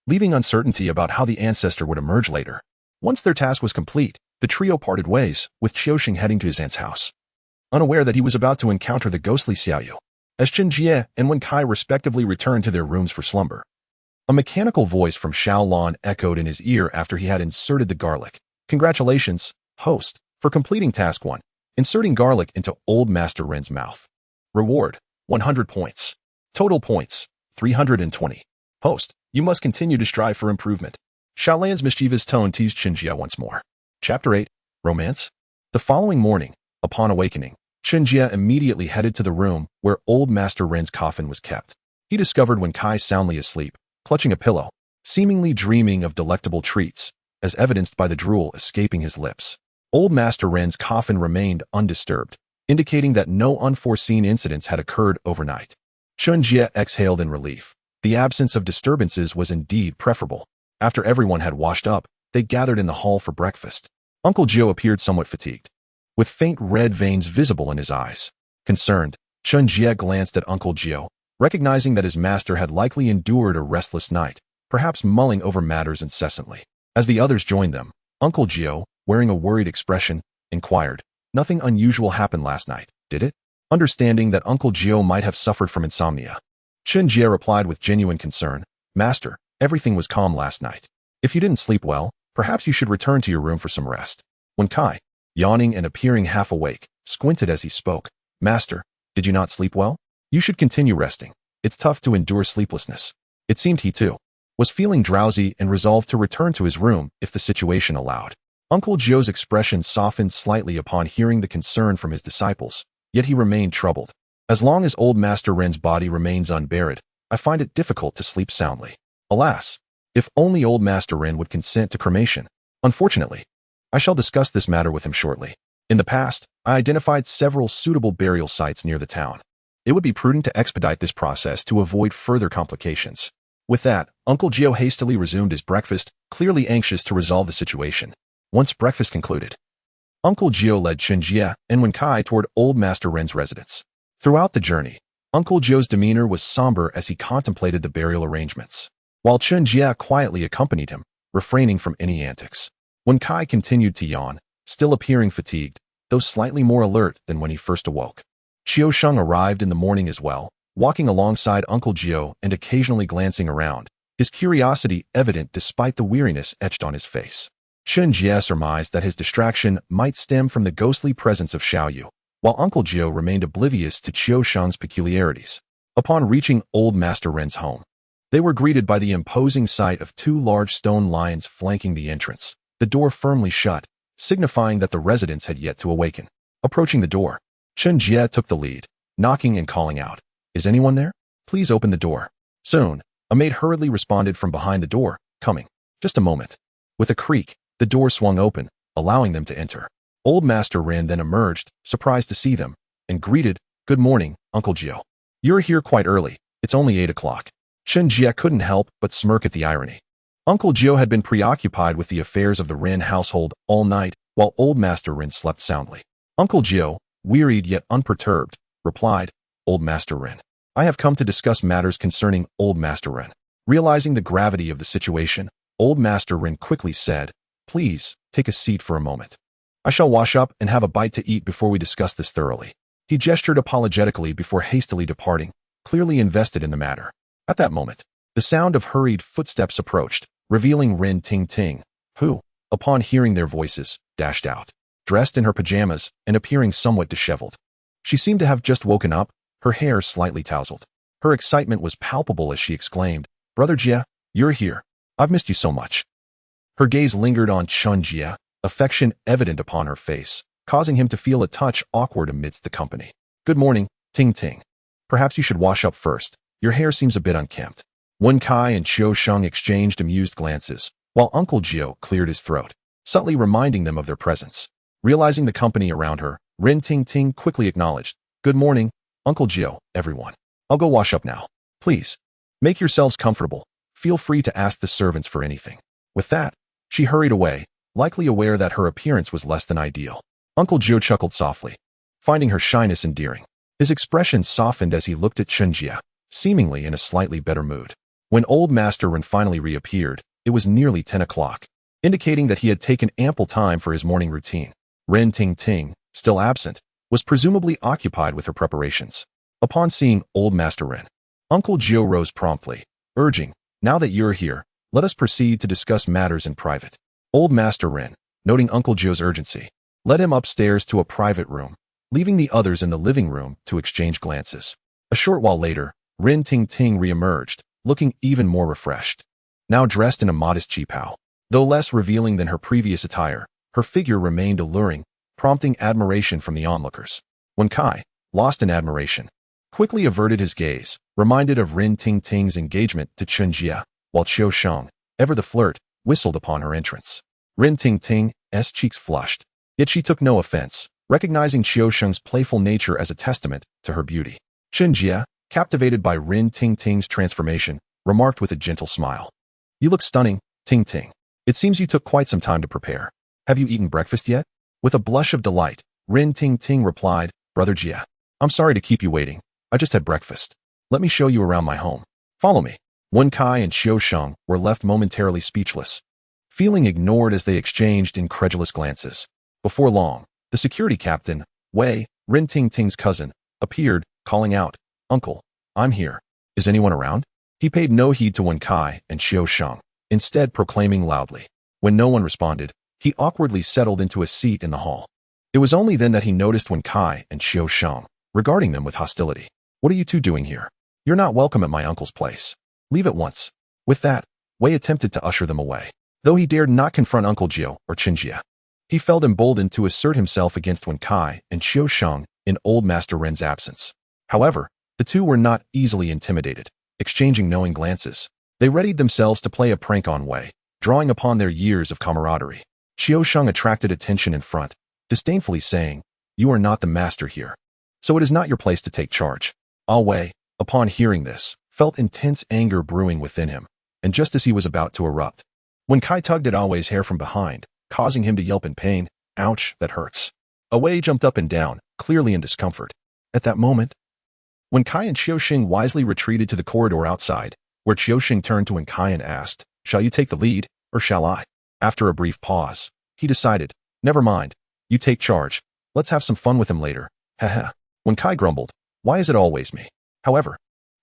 leaving uncertainty about how the ancestor would emerge later. Once their task was complete, the trio parted ways, with Xiaoxing heading to his aunt's house, unaware that he was about to encounter the ghostly Xiaoyu. As Chen Jie and Wenkai respectively returned to their rooms for slumber, a mechanical voice from Shaolon echoed in his ear after he had inserted the garlic. "Congratulations, host, for completing task 1, inserting garlic into Old Master Ren's mouth. Reward, 100 points. Total points, 320. Host, you must continue to strive for improvement." Shaolan's mischievous tone teased Chen Jie once more. Chapter 8, Romance. The following morning, upon awakening, Chen Jie immediately headed to the room where Old Master Ren's coffin was kept. He discovered Wenkai soundly asleep, clutching a pillow, seemingly dreaming of delectable treats, as evidenced by the drool escaping his lips. Old Master Ren's coffin remained undisturbed, indicating that no unforeseen incidents had occurred overnight. Chen Jie exhaled in relief. The absence of disturbances was indeed preferable. After everyone had washed up, they gathered in the hall for breakfast. Uncle Jie appeared somewhat fatigued, with faint red veins visible in his eyes. Concerned, Chen Jie glanced at Uncle Jie, recognizing that his master had likely endured a restless night, perhaps mulling over matters incessantly. As the others joined them, Uncle Jie, wearing a worried expression, inquired, "Nothing unusual happened last night, did it?" Understanding that Uncle Jie might have suffered from insomnia, Chen Jie replied with genuine concern, "Master, everything was calm last night. If you didn't sleep well, perhaps you should return to your room for some rest." Wen Kai, yawning and appearing half awake, squinted as he spoke. "Master, did you not sleep well? You should continue resting. It's tough to endure sleeplessness." It seemed he, too, was feeling drowsy and resolved to return to his room if the situation allowed. Uncle Jie's expression softened slightly upon hearing the concern from his disciples, yet he remained troubled. "As long as old Master Ren's body remains unburied, I find it difficult to sleep soundly. Alas, if only old Master Ren would consent to cremation. Unfortunately, I shall discuss this matter with him shortly. In the past, I identified several suitable burial sites near the town. It would be prudent to expedite this process to avoid further complications." With that, Uncle Jie hastily resumed his breakfast, clearly anxious to resolve the situation. Once breakfast concluded, Uncle Jie led Chen Jie and Wen Kai toward old Master Ren's residence. Throughout the journey, Uncle Jie's demeanor was somber as he contemplated the burial arrangements, while Chen Jie quietly accompanied him, refraining from any antics. Wen Kai continued to yawn, still appearing fatigued, though slightly more alert than when he first awoke. Qiu Sheng arrived in the morning as well, walking alongside Uncle Jie and occasionally glancing around, his curiosity evident despite the weariness etched on his face. Chen Jie surmised that his distraction might stem from the ghostly presence of Xiaoyu, while Uncle Jie remained oblivious to Qiu Sheng's peculiarities. Upon reaching old Master Ren's home, they were greeted by the imposing sight of two large stone lions flanking the entrance, the door firmly shut, signifying that the residents had yet to awaken. Approaching the door, Chen Jie took the lead, knocking and calling out, "Is anyone there? Please open the door." Soon, a maid hurriedly responded from behind the door, "Coming. Just a moment." With a creak, the door swung open, allowing them to enter. Old Master Ren then emerged, surprised to see them, and greeted, "Good morning, Uncle Jie. You're here quite early. It's only 8 o'clock." Chen Jie couldn't help but smirk at the irony. Uncle Jie had been preoccupied with the affairs of the Ren household all night, while old Master Ren slept soundly. Uncle Jie, wearied yet unperturbed, replied, "Old Master Ren, I have come to discuss matters concerning old Master Ren." Realizing the gravity of the situation, old Master Ren quickly said, "Please, take a seat for a moment. I shall wash up and have a bite to eat before we discuss this thoroughly." He gestured apologetically before hastily departing, clearly invested in the matter. At that moment, the sound of hurried footsteps approached, revealing Ren Ting Ting, who, upon hearing their voices, dashed out, dressed in her pajamas and appearing somewhat disheveled. She seemed to have just woken up, her hair slightly tousled. Her excitement was palpable as she exclaimed, "Brother Jie, you're here. I've missed you so much." Her gaze lingered on Chen Jie, affection evident upon her face, causing him to feel a touch awkward amidst the company. "Good morning, Ting Ting. Perhaps you should wash up first. Your hair seems a bit unkempt." Wen Kai and Qiu Sheng exchanged amused glances, while Uncle Jie cleared his throat, subtly reminding them of their presence. Realizing the company around her, Ren Ting Ting quickly acknowledged, "Good morning, Uncle Jie, everyone. I'll go wash up now. Please, make yourselves comfortable. Feel free to ask the servants for anything." With that, she hurried away, likely aware that her appearance was less than ideal. Uncle Jie chuckled softly, finding her shyness endearing. His expression softened as he looked at Chen Jie, seemingly in a slightly better mood. When old Master Ren finally reappeared, it was nearly 10 o'clock, indicating that he had taken ample time for his morning routine. Ren Ting Ting, still absent, was presumably occupied with her preparations. Upon seeing old Master Ren, Uncle Jie rose promptly, urging, "Now that you're here, let us proceed to discuss matters in private." Old Master Ren, noting Uncle Jie's urgency, led him upstairs to a private room, leaving the others in the living room to exchange glances. A short while later, Ren Ting Ting re-emerged, looking even more refreshed. Now dressed in a modest qipao, though less revealing than her previous attire, her figure remained alluring, prompting admiration from the onlookers. Wen Kai, lost in admiration, quickly averted his gaze, reminded of Ren Ting Ting's engagement to Chen Jie, while Qiu Sheng, ever the flirt, whistled upon her entrance. Rin Tingting's cheeks flushed, yet she took no offense, recognizing Qiu Sheng's playful nature as a testament to her beauty. Chen Jie, captivated by Rin Tingting's transformation, remarked with a gentle smile. "You look stunning, Ting. It seems you took quite some time to prepare. Have you eaten breakfast yet?" With a blush of delight, Rin Ting replied, "Brother Jie, I'm sorry to keep you waiting. I just had breakfast. Let me show you around my home. Follow me." Wen Kai and Qiu Sheng were left momentarily speechless, feeling ignored as they exchanged incredulous glances. Before long, the security captain, Wei, Rin Ting's cousin, appeared, calling out, "Uncle, I'm here. Is anyone around?" He paid no heed to Wen Kai and Qiu Sheng, instead proclaiming loudly. When no one responded, he awkwardly settled into a seat in the hall. It was only then that he noticed Wen Kai and Qiu Sheng, regarding them with hostility. "What are you two doing here? You're not welcome at my uncle's place. Leave at once." With that, Wei attempted to usher them away. Though he dared not confront Uncle Jie or Chen Jie, he felt emboldened to assert himself against Wen Kai and Qiu Sheng in Old Master Ren's absence. However, the two were not easily intimidated. Exchanging knowing glances, they readied themselves to play a prank on Wei, drawing upon their years of camaraderie. Qiu Sheng attracted attention in front, disdainfully saying, "You are not the master here, so it is not your place to take charge." Wei, upon hearing this, felt intense anger brewing within him, and just as he was about to erupt, Wen Kai tugged at Wei's hair from behind, causing him to yelp in pain. "Ouch, that hurts." Wei jumped up and down, clearly in discomfort. At that moment, Wen Kai and Qiu Sheng wisely retreated to the corridor outside, where Qiu Sheng turned to Wen Kai and asked, "Shall you take the lead, or shall I?" After a brief pause, he decided, "Never mind, you take charge. Let's have some fun with him later." Haha. Wen Kai grumbled, "Why is it always me?" However,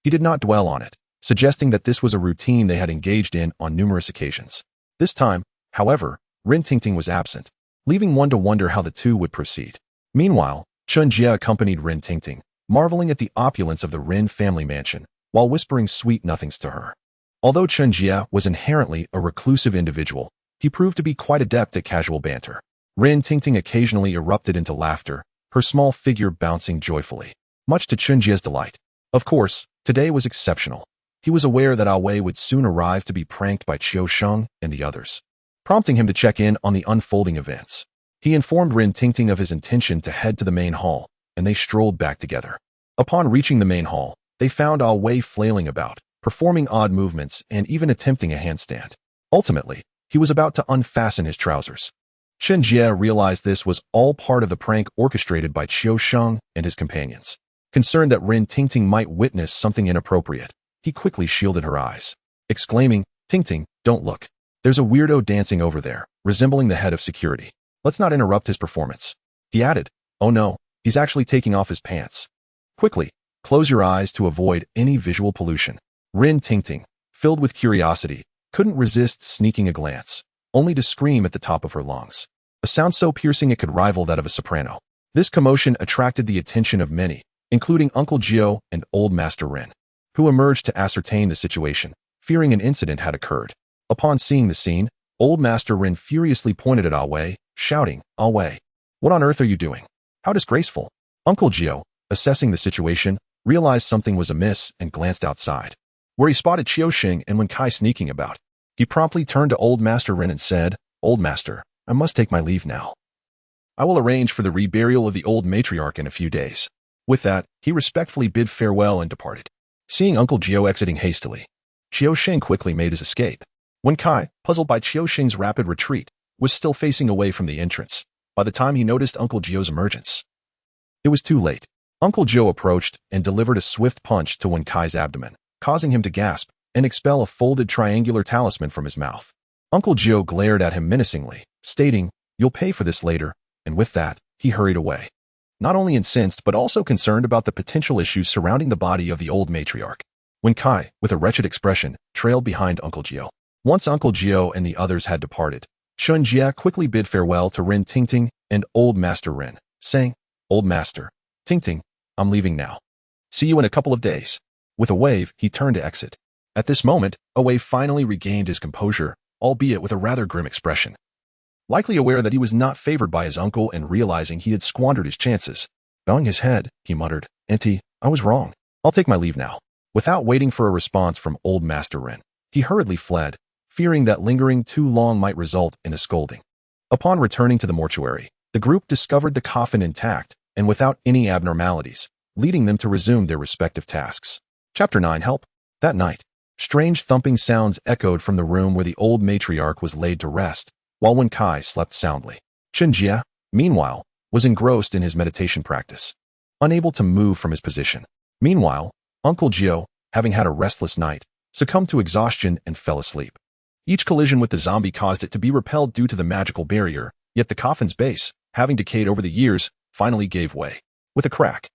he did not dwell on it, suggesting that this was a routine they had engaged in on numerous occasions. This time, however, Rin Tingting was absent, leaving one to wonder how the two would proceed. Meanwhile, Chen Jie accompanied Rin Tingting, marveling at the opulence of the Rin family mansion, while whispering sweet nothings to her. Although Chen Jie was inherently a reclusive individual, he proved to be quite adept at casual banter. Rin Tingting occasionally erupted into laughter, her small figure bouncing joyfully, much to Chen Jie's delight. Of course, today was exceptional. He was aware that Wei would soon arrive to be pranked by Qiu Sheng and the others, prompting him to check in on the unfolding events. He informed Rin Tingting of his intention to head to the main hall, and they strolled back together. Upon reaching the main hall, they found Wei flailing about, performing odd movements and even attempting a handstand. Ultimately, he was about to unfasten his trousers. Chen Jie realized this was all part of the prank orchestrated by Qiu Sheng and his companions. Concerned that Rin Tingting might witness something inappropriate, he quickly shielded her eyes, exclaiming, "Tingting, don't look. There's a weirdo dancing over there, resembling the head of security. Let's not interrupt his performance." He added, "Oh no, he's actually taking off his pants. Quickly, close your eyes to avoid any visual pollution." Rin Tingting, filled with curiosity, couldn't resist sneaking a glance, only to scream at the top of her lungs, a sound so piercing it could rival that of a soprano. This commotion attracted the attention of many, including Uncle Jie and Old Master Ren, who emerged to ascertain the situation, fearing an incident had occurred. Upon seeing the scene, Old Master Ren furiously pointed at Wei, shouting, "Wei, what on earth are you doing? How disgraceful!" Uncle Jie, assessing the situation, realized something was amiss and glanced outside, where he spotted Qiu Sheng and Wen Kai sneaking about. He promptly turned to Old Master Ren and said, "Old Master, I must take my leave now. I will arrange for the reburial of the old matriarch in a few days." With that, he respectfully bid farewell and departed. Seeing Uncle Jie exiting hastily, Qiu Sheng quickly made his escape. Wen Kai, puzzled by Qiu Sheng's rapid retreat, was still facing away from the entrance by the time he noticed Uncle Jie's emergence. It was too late. Uncle Jie approached and delivered a swift punch to Wen Kai's abdomen, causing him to gasp and expel a folded triangular talisman from his mouth. Uncle Jie glared at him menacingly, stating, "You'll pay for this later," and with that, he hurried away. Not only incensed but also concerned about the potential issues surrounding the body of the old matriarch. Wen Kai, with a wretched expression, trailed behind Uncle Jie. Once Uncle Jie and the others had departed, Chen Jie quickly bid farewell to Rin Tingting and Old Master Ren, saying, "Old Master, Tingting, I'm leaving now. See you in a couple of days." With a wave, he turned to exit. At this moment, Wei finally regained his composure, albeit with a rather grim expression. Likely aware that he was not favored by his uncle and realizing he had squandered his chances. Bowing his head, he muttered, "Auntie, I was wrong. I'll take my leave now." Without waiting for a response from Old Master Ren, He hurriedly fled, fearing that lingering too long might result in a scolding. Upon returning to the mortuary, the group discovered the coffin intact and without any abnormalities, leading them to resume their respective tasks. Chapter 9 Help. That night, strange thumping sounds echoed from the room where the old matriarch was laid to rest, while Wen Kai slept soundly. Chen Jie, meanwhile, was engrossed in his meditation practice, unable to move from his position. Meanwhile, Uncle Jio, having had a restless night, succumbed to exhaustion and fell asleep. Each collision with the zombie caused it to be repelled due to the magical barrier, yet the coffin's base, having decayed over the years, finally gave way. With a crack,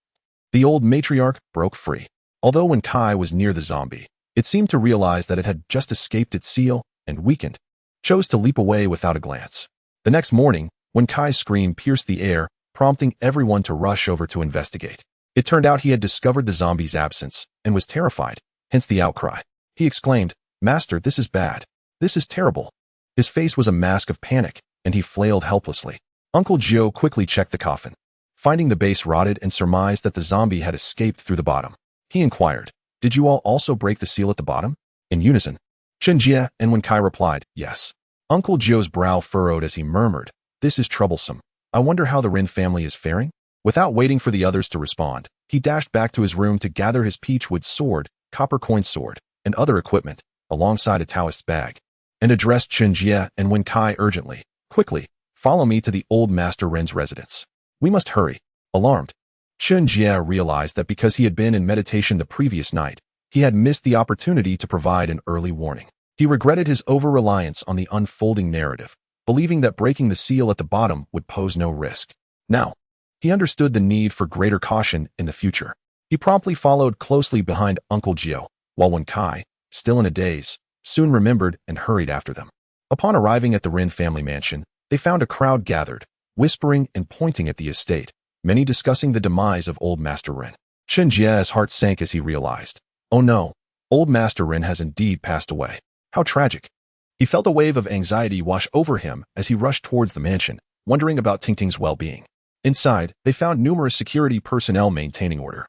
the old matriarch broke free. Although when Kai was near the zombie, it seemed to realize that it had just escaped its seal and weakened, chose to leap away without a glance. The next morning, when Kai's scream pierced the air, prompting everyone to rush over to investigate. It turned out he had discovered the zombie's absence and was terrified, hence the outcry. He exclaimed, "Master, this is bad. This is terrible." His face was a mask of panic, and he flailed helplessly. Uncle Jio quickly checked the coffin, finding the base rotted and surmised that the zombie had escaped through the bottom. He inquired, "Did you all also break the seal at the bottom?" In unison, Chen Jie and Wen Kai replied, "Yes." Uncle Jio's brow furrowed as he murmured, "This is troublesome. I wonder how the Rin family is faring?" Without waiting for the others to respond, he dashed back to his room to gather his peachwood sword, copper coin sword, and other equipment, alongside a Taoist's bag, and addressed Chen Jie and Wen Kai urgently, "Quickly, follow me to the old Master Ren's residence. We must hurry." Alarmed, Chen Jie realized that because he had been in meditation the previous night, he had missed the opportunity to provide an early warning. He regretted his over-reliance on the unfolding narrative, believing that breaking the seal at the bottom would pose no risk. Now, he understood the need for greater caution in the future. He promptly followed closely behind Uncle Jio, while Wen Kai, still in a daze, soon remembered and hurried after them. Upon arriving at the Rin family mansion, they found a crowd gathered, whispering and pointing at the estate, many discussing the demise of old Master Rin. Chen Jie's heart sank as he realized, "Oh no, old Master Rin has indeed passed away. How tragic." He felt a wave of anxiety wash over him as he rushed towards the mansion, wondering about Tingting's well-being. Inside, they found numerous security personnel maintaining order.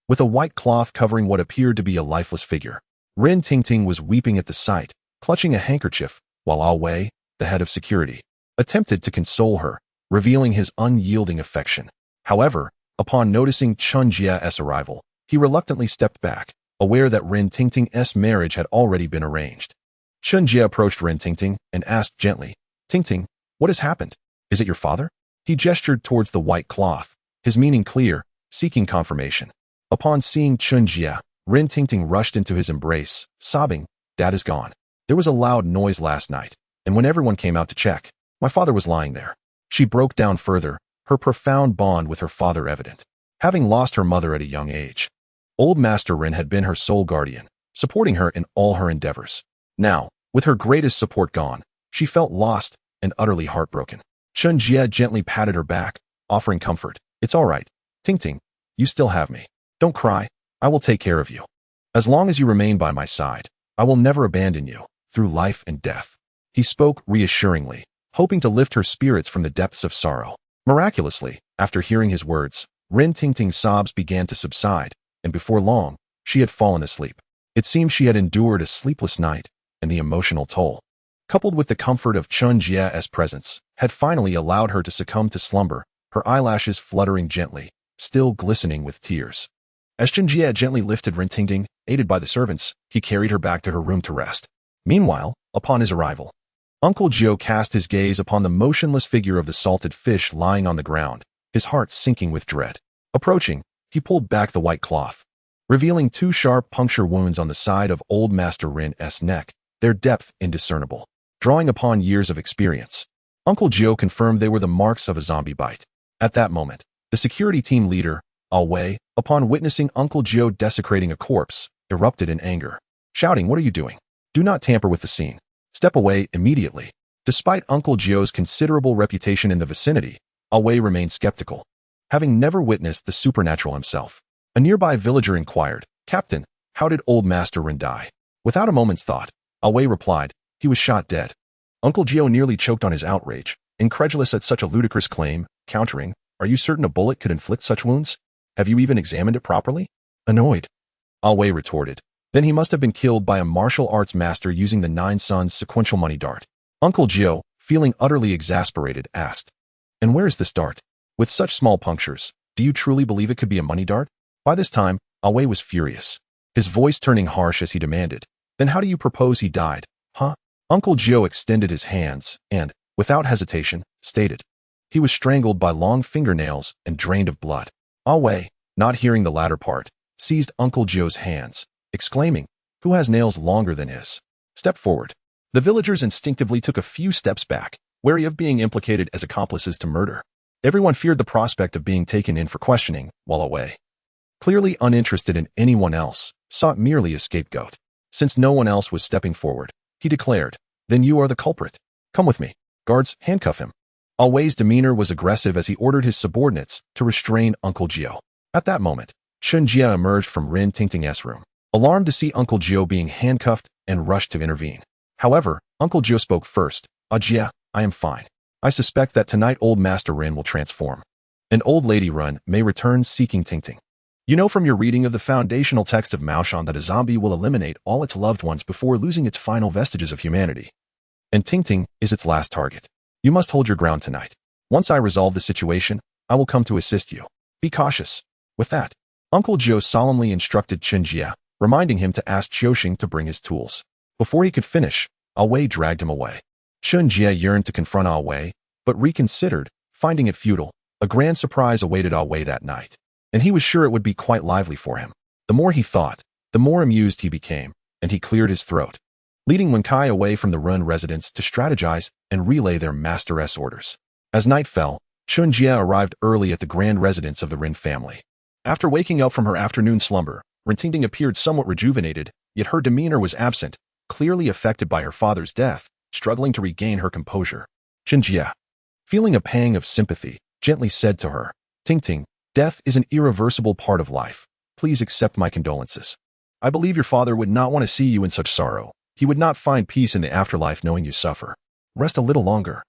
With a white cloth covering what appeared to be a lifeless figure, Rin Tingting was weeping at the sight, clutching a handkerchief, while Ah Wei, the head of security, attempted to console her, revealing his unyielding affection. However, upon noticing Chen Jie's arrival, he reluctantly stepped back, aware that Rin Tingting's marriage had already been arranged. Chen Jie approached Rin Tingting and asked gently, "Tingting, what has happened? Is it your father?" He gestured towards the white cloth, his meaning clear, seeking confirmation. Upon seeing Chen Jie, Rin Tingting rushed into his embrace, sobbing, "Dad is gone. There was a loud noise last night, and when everyone came out to check, my father was lying there." She broke down further, her profound bond with her father evident. Having lost her mother at a young age, old Master Rin had been her sole guardian, supporting her in all her endeavors. Now, with her greatest support gone, she felt lost and utterly heartbroken. Chen Jie gently patted her back, offering comfort. "It's all right, Tingting, you still have me. Don't cry, I will take care of you. As long as you remain by my side, I will never abandon you, through life and death." He spoke reassuringly, hoping to lift her spirits from the depths of sorrow. Miraculously, after hearing his words, Rin Tingting's sobs began to subside, and before long, she had fallen asleep. It seemed she had endured a sleepless night, and the emotional toll, coupled with the comfort of Chen Jie's presence, had finally allowed her to succumb to slumber, her eyelashes fluttering gently, still glistening with tears. As Chen Jie gently lifted Rin Tingting, aided by the servants, he carried her back to her room to rest. Meanwhile, upon his arrival, Uncle Jio cast his gaze upon the motionless figure of the salted fish lying on the ground, his heart sinking with dread. Approaching, he pulled back the white cloth, revealing two sharp puncture wounds on the side of old Master Rin's neck, their depth indiscernible. Drawing upon years of experience, Uncle Jio confirmed they were the marks of a zombie bite. At that moment, the security team leader, Ah Wei, upon witnessing Uncle Jio desecrating a corpse, erupted in anger, shouting, "What are you doing? Do not tamper with the scene. Step away immediately." Despite Uncle Jio's considerable reputation in the vicinity, Ah Wei remained skeptical, having never witnessed the supernatural himself. A nearby villager inquired, "Captain, how did old Master Rin die?" Without a moment's thought, Ah Wei replied, "He was shot dead." Uncle Jio nearly choked on his outrage, incredulous at such a ludicrous claim, countering, "Are you certain a bullet could inflict such wounds? Have you even examined it properly?" Annoyed, Ah Wei retorted, Then he must have been killed by a martial arts master using the Nine Suns sequential money dart. Uncle Jie, feeling utterly exasperated, asked, "And where is this dart? With such small punctures, do you truly believe it could be a money dart?" By this time, Wei was furious, his voice turning harsh as he demanded, "Then how do you propose he died, huh?" Uncle Jie extended his hands and, without hesitation, stated, "He was strangled by long fingernails and drained of blood." Wei, not hearing the latter part, seized Uncle Jie's hands, exclaiming, "Who has nails longer than his?" Step forward. The villagers instinctively took a few steps back, wary of being implicated as accomplices to murder. Everyone feared the prospect of being taken in for questioning, while Wei, clearly uninterested in anyone else, sought merely a scapegoat. Since no one else was stepping forward, he declared, "Then you are the culprit. Come with me. Guards, handcuff him." Wei's demeanor was aggressive as he ordered his subordinates to restrain Uncle Jie. At that moment, Chen Jie emerged from Rin Tingting's room, alarmed to see Uncle Jie being handcuffed, and rushed to intervene. However, Uncle Jie spoke first. "Jie, I am fine. I suspect that tonight old Master Rin will transform. And old Lady Rin may return seeking Tingting. You know from your reading of the foundational text of Maoshan that a zombie will eliminate all its loved ones before losing its final vestiges of humanity. And Tingting is its last target. You must hold your ground tonight. Once I resolve the situation, I will come to assist you. Be cautious." With that, Uncle Jie solemnly instructed Chen Jie, reminding him to ask Qiuxing to bring his tools. Before he could finish, Wei dragged him away. Chen Jie yearned to confront Wei, but reconsidered, finding it futile. A grand surprise awaited Wei that night, and he was sure it would be quite lively for him. The more he thought, the more amused he became, and he cleared his throat, leading Wenkai away from the Ren residence to strategize and relay their master's orders. As night fell, Chen Jie arrived early at the grand residence of the Ren family. After waking up from her afternoon slumber, Ren Tingting appeared somewhat rejuvenated, yet her demeanor was absent, clearly affected by her father's death, struggling to regain her composure. Chen Jie, feeling a pang of sympathy, gently said to her, "Tingting, death is an irreversible part of life. Please accept my condolences. I believe your father would not want to see you in such sorrow. He would not find peace in the afterlife knowing you suffer. Rest a little longer.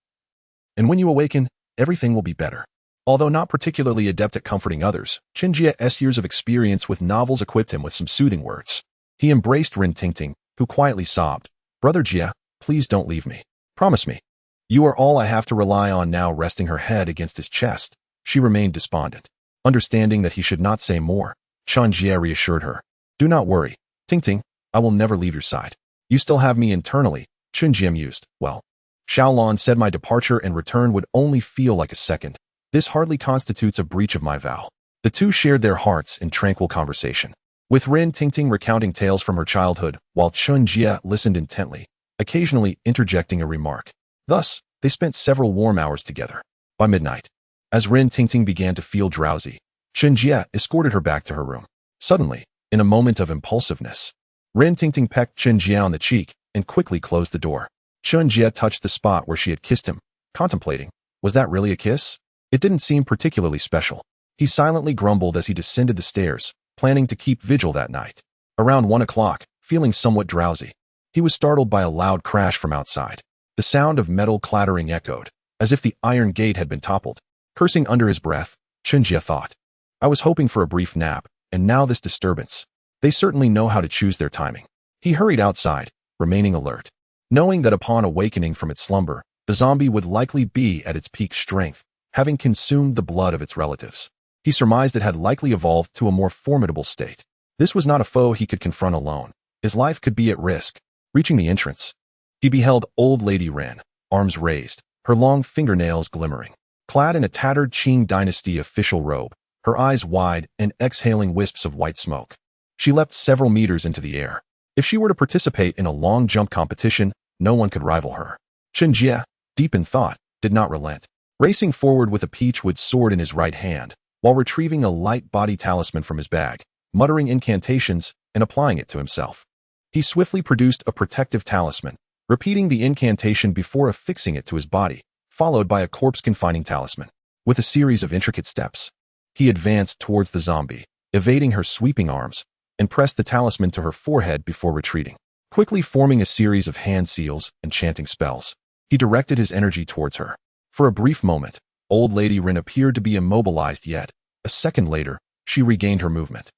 And when you awaken, everything will be better." Although not particularly adept at comforting others, Chen Jie's years of experience with novels equipped him with some soothing words. He embraced Rin Tingting, who quietly sobbed, "Brother Jie, please don't leave me. Promise me. You are all I have to rely on now." Resting her head against his chest, she remained despondent. Understanding that he should not say more, Chen Jie reassured her, "Do not worry, Tingting, I will never leave your side. You still have me internally." Chen Jie mused, "Well, Xiaolon said my departure and return would only feel like a second. This hardly constitutes a breach of my vow." The two shared their hearts in tranquil conversation, with Rin Tingting recounting tales from her childhood while Chen Jie listened intently, occasionally interjecting a remark. Thus, they spent several warm hours together. By midnight, as Rin Tingting began to feel drowsy, Chen Jie escorted her back to her room. Suddenly, in a moment of impulsiveness, Rin Tingting pecked Chen Jie on the cheek and quickly closed the door. Chen Jie touched the spot where she had kissed him, contemplating, was that really a kiss? It didn't seem particularly special. He silently grumbled as he descended the stairs, planning to keep vigil that night. Around 1 o'clock, feeling somewhat drowsy, he was startled by a loud crash from outside. The sound of metal clattering echoed, as if the iron gate had been toppled. Cursing under his breath, Chen Jie thought, "I was hoping for a brief nap, and now this disturbance. They certainly know how to choose their timing." He hurried outside, remaining alert, knowing that upon awakening from its slumber, the zombie would likely be at its peak strength, having consumed the blood of its relatives. He surmised it had likely evolved to a more formidable state. This was not a foe he could confront alone. His life could be at risk. Reaching the entrance, he beheld old Lady Ren, arms raised, her long fingernails glimmering. Clad in a tattered Qing dynasty official robe, her eyes wide and exhaling wisps of white smoke. She leapt several meters into the air. If she were to participate in a long jump competition, no one could rival her. Chen Jie, deep in thought, did not relent, racing forward with a peachwood sword in his right hand, while retrieving a light body talisman from his bag, muttering incantations and applying it to himself. He swiftly produced a protective talisman, repeating the incantation before affixing it to his body, followed by a corpse-confining talisman. With a series of intricate steps, he advanced towards the zombie, evading her sweeping arms, and pressed the talisman to her forehead before retreating. Quickly forming a series of hand seals and chanting spells, he directed his energy towards her. For a brief moment, old Lady Rin appeared to be immobilized, yet, a second later, she regained her movement.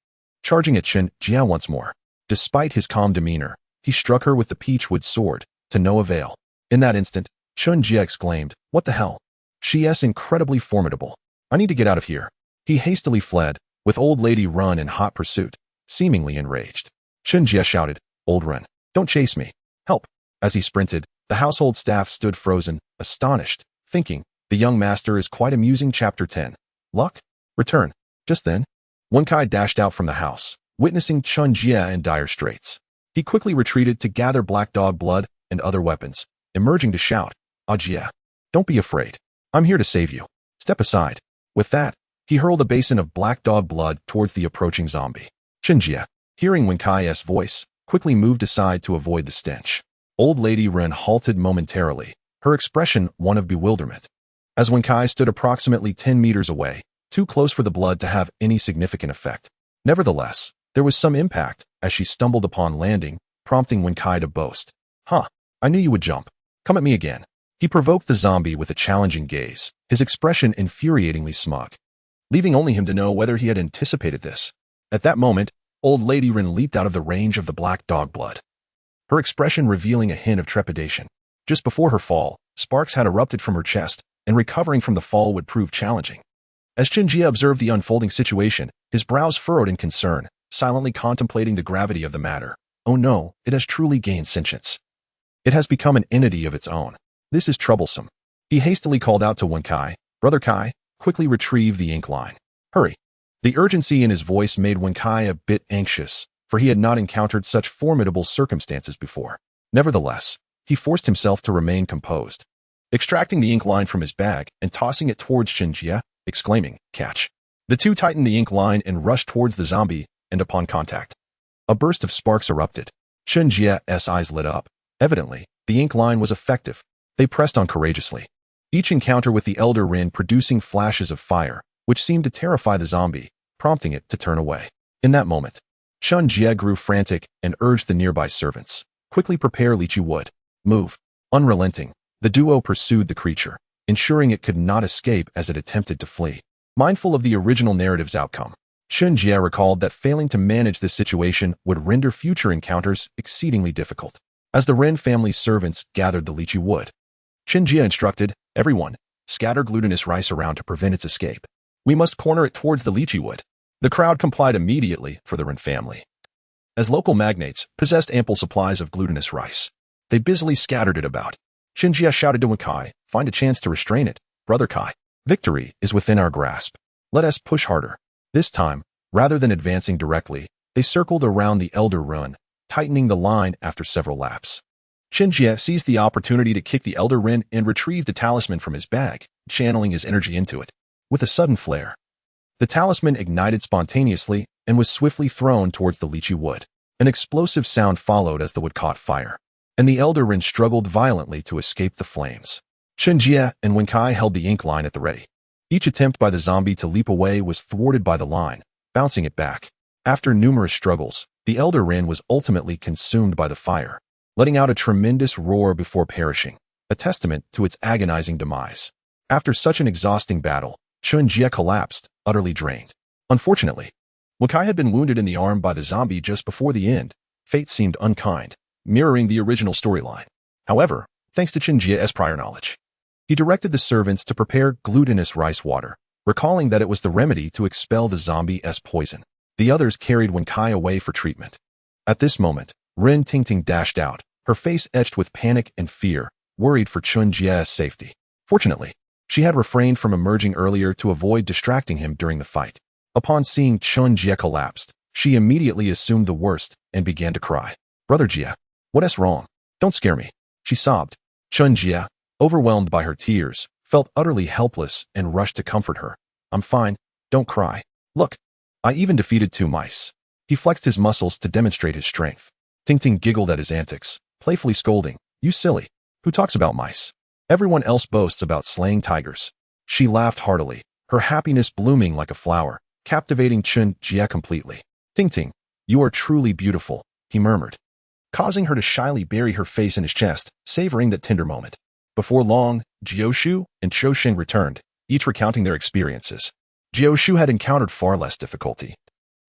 Charging at Chen Jie once more, Despite his calm demeanor, he struck her with the peachwood sword, to no avail. In that instant, Chen Jie exclaimed, "What the hell? She is incredibly formidable. I need to get out of here." He hastily fled, with Old Lady Run in hot pursuit, seemingly enraged. Chen Jie shouted, "Old Run, don't chase me. Help." As he sprinted, the household staff stood frozen, astonished, thinking, the young master is quite amusing. Chapter 10. Luck? Return. Just then, Wen Kai dashed out from the house, witnessing Chen Jie in dire straits. He quickly retreated to gather black dog blood and other weapons, emerging to shout, "Ah Jie, don't be afraid. I'm here to save you. Step aside." With that, he hurled a basin of black dog blood towards the approaching zombie. Chen Jie, hearing Wen Kai's voice, quickly moved aside to avoid the stench. Old Lady Ren halted momentarily, her expression one of bewilderment. As Wen Kai stood approximately 10 meters away, too close for the blood to have any significant effect. Nevertheless, there was some impact as she stumbled upon landing, prompting Wen Kai to boast. "Huh, I knew you would jump. Come at me again." He provoked the zombie with a challenging gaze, his expression infuriatingly smug, leaving only him to know whether he had anticipated this. At that moment, Old Lady Ren leaped out of the range of the black dog blood, her expression revealing a hint of trepidation. Just before her fall, sparks had erupted from her chest, and recovering from the fall would prove challenging. As Chen Jie observed the unfolding situation, his brows furrowed in concern, silently contemplating the gravity of the matter. Oh no, it has truly gained sentience. It has become an entity of its own. This is troublesome. He hastily called out to Wen Kai, "Brother Kai, quickly retrieve the ink line. Hurry." The urgency in his voice made Wen Kai a bit anxious, for he had not encountered such formidable circumstances before. Nevertheless, he forced himself to remain composed, extracting the ink line from his bag and tossing it towards Chen Jie, exclaiming, "Catch." The two tightened the ink line and rushed towards the zombie, and upon contact, a burst of sparks erupted. Chen Jie's eyes lit up. Evidently, the ink line was effective. They pressed on courageously, each encounter with the Elder Rin producing flashes of fire, which seemed to terrify the zombie, prompting it to turn away. In that moment, Chen Jie grew frantic and urged the nearby servants, "Quickly prepare lychee wood. Move." Unrelenting, the duo pursued the creature, ensuring it could not escape as it attempted to flee. Mindful of the original narrative's outcome, Chen Jie recalled that failing to manage this situation would render future encounters exceedingly difficult. As the Ren family's servants gathered the lychee wood, Chen Jie instructed, "Everyone, scatter glutinous rice around to prevent its escape. We must corner it towards the lychee wood." The crowd complied immediately for the Ren family. As local magnates possessed ample supplies of glutinous rice, they busily scattered it about. Chen Jie shouted to Wen Kai, "Find a chance to restrain it, Brother Kai. Victory is within our grasp. Let us push harder." This time, rather than advancing directly, they circled around the Elder Rin, tightening the line after several laps. Chen Jie seized the opportunity to kick the Elder Rin and retrieved the talisman from his bag, channeling his energy into it. With a sudden flare, the talisman ignited spontaneously and was swiftly thrown towards the lychee wood. An explosive sound followed as the wood caught fire, and the Elder Rin struggled violently to escape the flames. Chen Jie and Wen Kai held the ink line at the ready. Each attempt by the zombie to leap away was thwarted by the line, bouncing it back. After numerous struggles, the Elder Rin was ultimately consumed by the fire, letting out a tremendous roar before perishing, a testament to its agonizing demise. After such an exhausting battle, Chen Jie collapsed, utterly drained. Unfortunately, Wen Kai had been wounded in the arm by the zombie just before the end. Fate seemed unkind, mirroring the original storyline. However, thanks to Chen Jie's prior knowledge, he directed the servants to prepare glutinous rice water, recalling that it was the remedy to expel the zombie's poison. The others carried Wen Kai away for treatment. At this moment, Ren Tingting dashed out, her face etched with panic and fear, worried for Chen Jie's safety. Fortunately, she had refrained from emerging earlier to avoid distracting him during the fight. Upon seeing Chen Jie collapsed, she immediately assumed the worst and began to cry. "Brother Jie, what's wrong? Don't scare me," she sobbed. Chen Jie, overwhelmed by her tears, felt utterly helpless and rushed to comfort her. "I'm fine, don't cry. Look, I even defeated 2 mice." He flexed his muscles to demonstrate his strength. Tingting giggled at his antics, playfully scolding, "You silly, who talks about mice? Everyone else boasts about slaying tigers." She laughed heartily, her happiness blooming like a flower, captivating Chen Jie completely. "Tingting, you are truly beautiful," he murmured, causing her to shyly bury her face in his chest, savoring that tender moment. Before long, Jioshu and Chousheng returned, each recounting their experiences. Jioshu had encountered far less difficulty.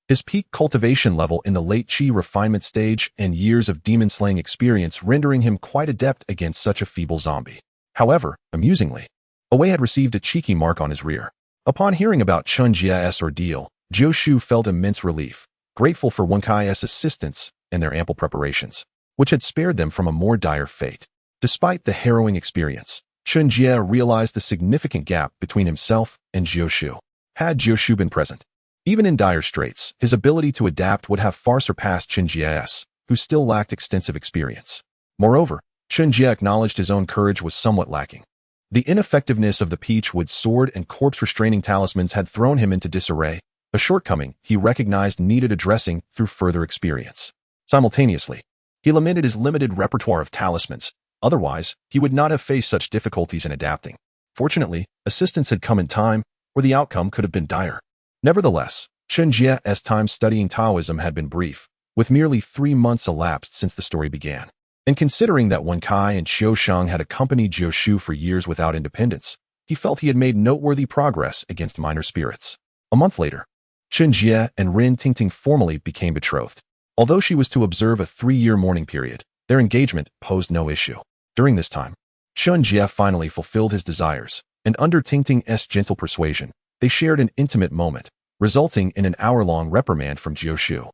His peak cultivation level in the late Qi refinement stage and years of demon-slaying experience rendering him quite adept against such a feeble zombie. However, amusingly, Wei had received a cheeky mark on his rear. Upon hearing about Chen Jie's ordeal, Jiu Shu felt immense relief, grateful for Wen Kai's assistance and their ample preparations, which had spared them from a more dire fate. Despite the harrowing experience, Chen Jie realized the significant gap between himself and Jiu Shu. Had Jiu Shu been present, even in dire straits, his ability to adapt would have far surpassed Chen Jie's, who still lacked extensive experience. Moreover, Chen Jie acknowledged his own courage was somewhat lacking. The ineffectiveness of the peachwood sword and corpse-restraining talismans had thrown him into disarray, a shortcoming he recognized needed addressing through further experience. Simultaneously, he lamented his limited repertoire of talismans, otherwise he would not have faced such difficulties in adapting. Fortunately, assistance had come in time, or the outcome could have been dire. Nevertheless, Chen Jie's time studying Taoism had been brief, with merely 3 months elapsed since the story began. And considering that Wen Kai and Qiu Shang had accompanied Jiu Shu for years without independence, he felt he had made noteworthy progress against minor spirits. A month later, Chen Jie and Ren Tingting formally became betrothed. Although she was to observe a 3-year mourning period, their engagement posed no issue. During this time, Chen Jie finally fulfilled his desires, and under Tingting's gentle persuasion, they shared an intimate moment, resulting in an hour-long reprimand from Jiu Shu,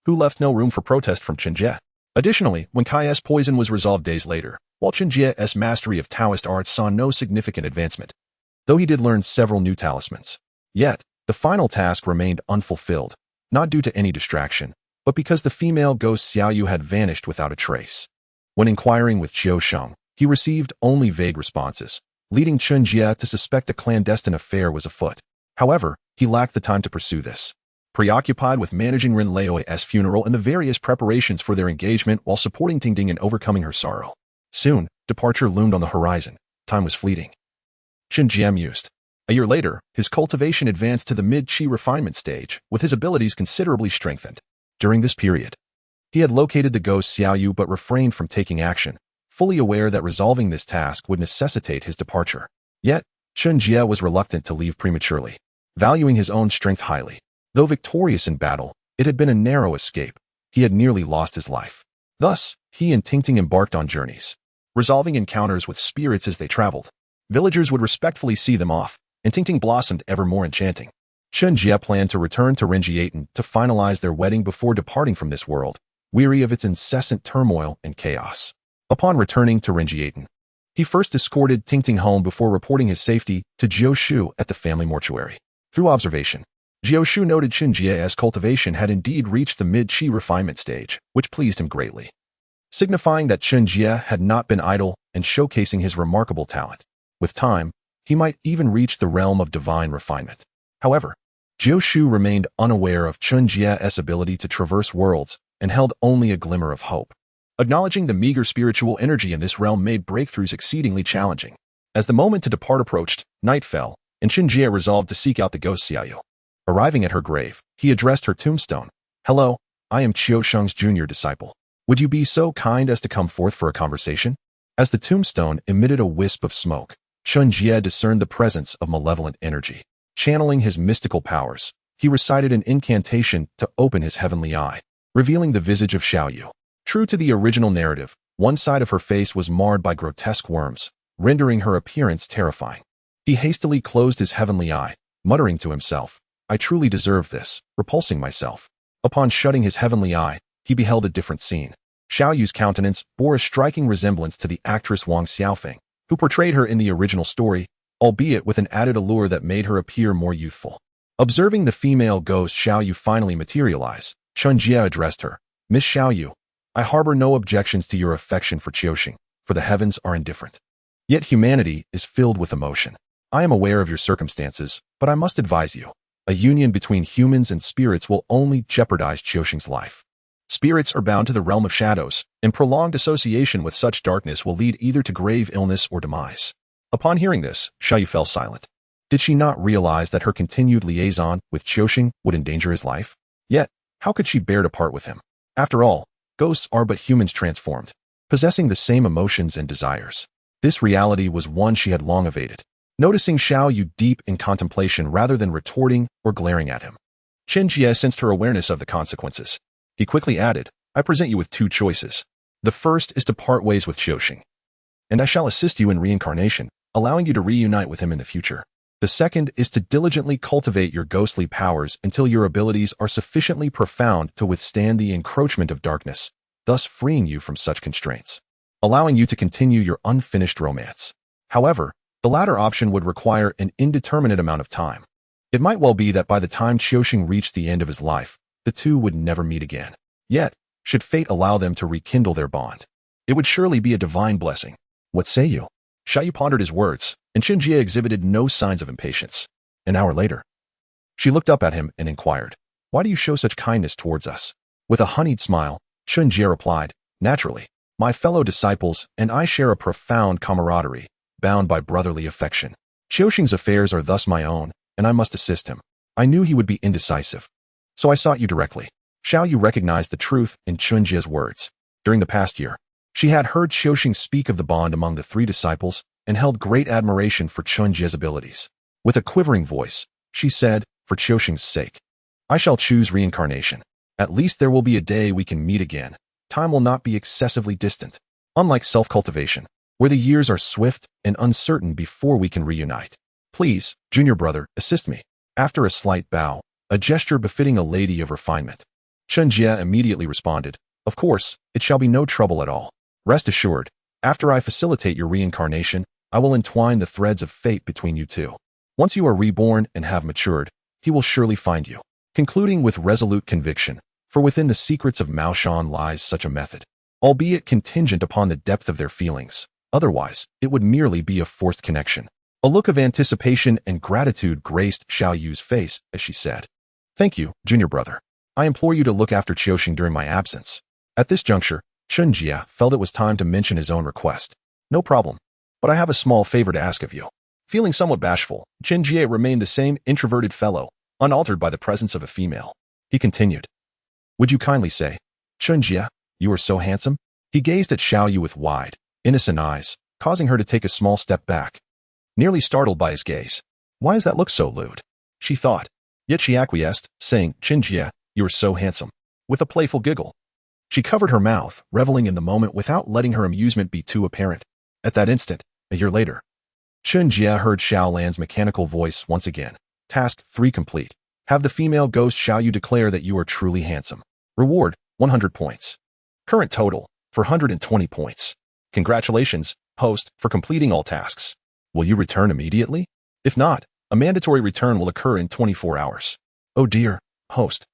who left no room for protest from Chen Jie. Additionally, Wen Kai's poison was resolved days later, while Chen Jie's mastery of Taoist arts saw no significant advancement, though he did learn several new talismans. Yet, the final task remained unfulfilled, not due to any distraction, but because the female ghost Xiaoyu had vanished without a trace. When inquiring with Qiu Shang, he received only vague responses, leading Chen Jie to suspect a clandestine affair was afoot. However, he lacked the time to pursue this. Preoccupied with managing Ren Leo's funeral and the various preparations for their engagement while supporting Tingting in overcoming her sorrow. Soon, departure loomed on the horizon. Time was fleeting. Chen Jie mused. A year later, his cultivation advanced to the mid-Qi refinement stage, with his abilities considerably strengthened. During this period, he had located the ghost Xiaoyu but refrained from taking action, fully aware that resolving this task would necessitate his departure. Yet, Chen Jie was reluctant to leave prematurely, valuing his own strength highly. Though victorious in battle, it had been a narrow escape. He had nearly lost his life. Thus, he and Tingting embarked on journeys, resolving encounters with spirits as they traveled. Villagers would respectfully see them off, and Tingting blossomed ever more enchanting. Chen Jie planned to return to Renjietan to finalize their wedding before departing from this world, weary of its incessant turmoil and chaos. Upon returning to Renjietan, he first escorted Tingting home before reporting his safety to Jiu Shu at the family mortuary. Through observation, Jiu Shu noted Chen Jie's cultivation had indeed reached the mid-Qi refinement stage, which pleased him greatly, signifying that Chen Jie had not been idle and showcasing his remarkable talent. With time, he might even reach the realm of divine refinement. However, Jiu Shu remained unaware of Chen Jie's ability to traverse worlds and held only a glimmer of hope. Acknowledging the meager spiritual energy in this realm made breakthroughs exceedingly challenging. As the moment to depart approached, night fell, and Chen Jie resolved to seek out the ghost Xiaoyu. Arriving at her grave, he addressed her tombstone. "Hello, I am Qiu Shang's junior disciple. Would you be so kind as to come forth for a conversation?" As the tombstone emitted a wisp of smoke, Chen Jie discerned the presence of malevolent energy. Channeling his mystical powers, he recited an incantation to open his heavenly eye, revealing the visage of Xiaoyu. True to the original narrative, one side of her face was marred by grotesque worms, rendering her appearance terrifying. He hastily closed his heavenly eye, muttering to himself, "I truly deserve this," repulsing myself. Upon shutting his heavenly eye, he beheld a different scene. Xiaoyu's countenance bore a striking resemblance to the actress Wang Xiaofeng, who portrayed her in the original story, albeit with an added allure that made her appear more youthful. Observing the female ghost Xiaoyu finally materialize, Chen Jie addressed her, "Miss Xiaoyu, I harbor no objections to your affection for Qiuxing, for the heavens are indifferent. Yet humanity is filled with emotion. I am aware of your circumstances, but I must advise you. A union between humans and spirits will only jeopardize Qiuxing's life. Spirits are bound to the realm of shadows, and prolonged association with such darkness will lead either to grave illness or demise." Upon hearing this, Xiaoyu fell silent. Did she not realize that her continued liaison with Qiuxing would endanger his life? Yet, how could she bear to part with him? After all, ghosts are but humans transformed, possessing the same emotions and desires. This reality was one she had long evaded. Noticing Xiaoyu deep in contemplation rather than retorting or glaring at him, Chen Jie sensed her awareness of the consequences. He quickly added, I present you with two choices. The first is to part ways with Qiuxing, and I shall assist you in reincarnation, allowing you to reunite with him in the future. The second is to diligently cultivate your ghostly powers until your abilities are sufficiently profound to withstand the encroachment of darkness, thus freeing you from such constraints, allowing you to continue your unfinished romance. However, the latter option would require an indeterminate amount of time. It might well be that by the time Qiuxing reached the end of his life, the two would never meet again. Yet, should fate allow them to rekindle their bond, it would surely be a divine blessing. What say you? Xiaoyu pondered his words, and Chen Jie exhibited no signs of impatience. An hour later, she looked up at him and inquired, Why do you show such kindness towards us? With a honeyed smile, Chen Jie replied, Naturally, my fellow disciples and I share a profound camaraderie, bound by brotherly affection. Qiuxing's affairs are thus my own, and I must assist him. I knew he would be indecisive, so I sought you directly. Xiaoyu recognized the truth in Chen Jie's words. During the past year, she had heard Qiuxing speak of the bond among the three disciples and held great admiration for Chen Jie's abilities. With a quivering voice, she said, For Qiuxing's sake, I shall choose reincarnation. At least there will be a day we can meet again. Time will not be excessively distant. Unlike self-cultivation, where the years are swift and uncertain before we can reunite. Please, junior brother, assist me. After a slight bow, a gesture befitting a lady of refinement, Chen Jie immediately responded, Of course, it shall be no trouble at all. Rest assured, after I facilitate your reincarnation, I will entwine the threads of fate between you two. Once you are reborn and have matured, he will surely find you. Concluding with resolute conviction, for within the secrets of Maoshan lies such a method, albeit contingent upon the depth of their feelings. Otherwise, it would merely be a forced connection. A look of anticipation and gratitude graced Xiaoyu's face as she said, Thank you, junior brother. I implore you to look after Qiuxing during my absence. At this juncture, Chen Jie felt it was time to mention his own request. No problem, but I have a small favor to ask of you. Feeling somewhat bashful, Chen Jie remained the same introverted fellow, unaltered by the presence of a female. He continued, Would you kindly say, Chen Jie, you are so handsome? He gazed at Xiaoyu with wide, innocent eyes, causing her to take a small step back, nearly startled by his gaze. Why does that look so lewd? She thought. Yet she acquiesced, saying, Chen Jie, you are so handsome. With a playful giggle, she covered her mouth, reveling in the moment without letting her amusement be too apparent. At that instant, a year later, Chen Jie heard Xiaolan's mechanical voice once again. Task 3 complete. Have the female ghost Xiaoyu declare that you are truly handsome. Reward, 100 points. Current total, 420 points. Congratulations, host, for completing all tasks. Will you return immediately? If not, a mandatory return will occur in 24 hours. Oh dear, host.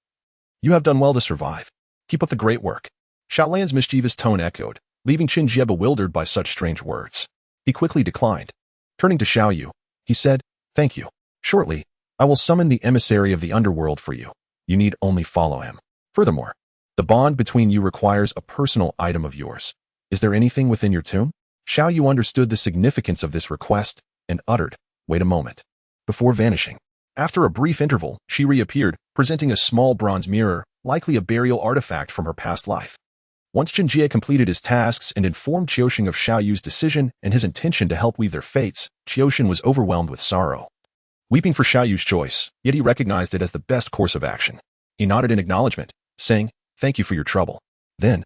You have done well to survive. Keep up the great work. Xiaolan's mischievous tone echoed, leaving Chen Jie bewildered by such strange words. He quickly declined. Turning to Xiaoyu, he said, Thank you. Shortly, I will summon the emissary of the underworld for you. You need only follow him. Furthermore, the bond between you requires a personal item of yours. Is there anything within your tomb? Xiaoyu understood the significance of this request and uttered, Wait a moment, before vanishing. After a brief interval, she reappeared, presenting a small bronze mirror, likely a burial artifact from her past life. Once Chen Jie completed his tasks and informed Qiuxing of Xiaoyu's decision and his intention to help weave their fates, Qiuxing was overwhelmed with sorrow. Weeping for Xiaoyu's choice, yet he recognized it as the best course of action. He nodded in acknowledgement, saying, Thank you for your trouble. Then,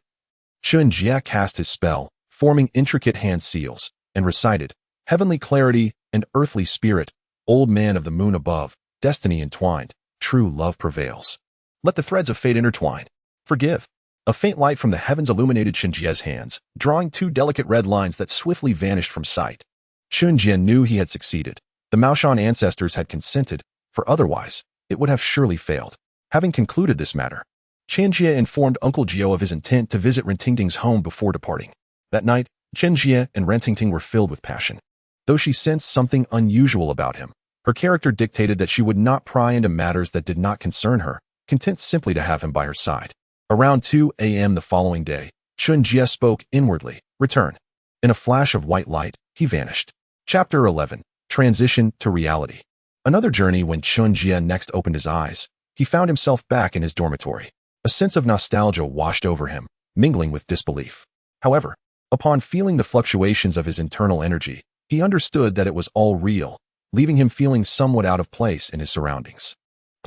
Chen Jie cast his spell, forming intricate hand seals, and recited, Heavenly clarity and earthly spirit, old man of the moon above, destiny entwined, true love prevails. Let the threads of fate intertwine. Forgive. A faint light from the heavens illuminated Chen Jie's hands, drawing two delicate red lines that swiftly vanished from sight. Chen Jie knew he had succeeded. The Maoshan ancestors had consented, for otherwise, it would have surely failed. Having concluded this matter, Chen Jie informed Uncle Jiao of his intent to visit Rentingting's home before departing. That night, Chen Jie and Rentingting were filled with passion. Though she sensed something unusual about him, her character dictated that she would not pry into matters that did not concern her, content simply to have him by her side. Around 2 a.m. the following day, Chen Jie spoke inwardly, Return. In a flash of white light, he vanished. Chapter 11. Transition to Reality. Another journey. When Chen Jie next opened his eyes, he found himself back in his dormitory. A sense of nostalgia washed over him, mingling with disbelief. However, upon feeling the fluctuations of his internal energy, he understood that it was all real, leaving him feeling somewhat out of place in his surroundings.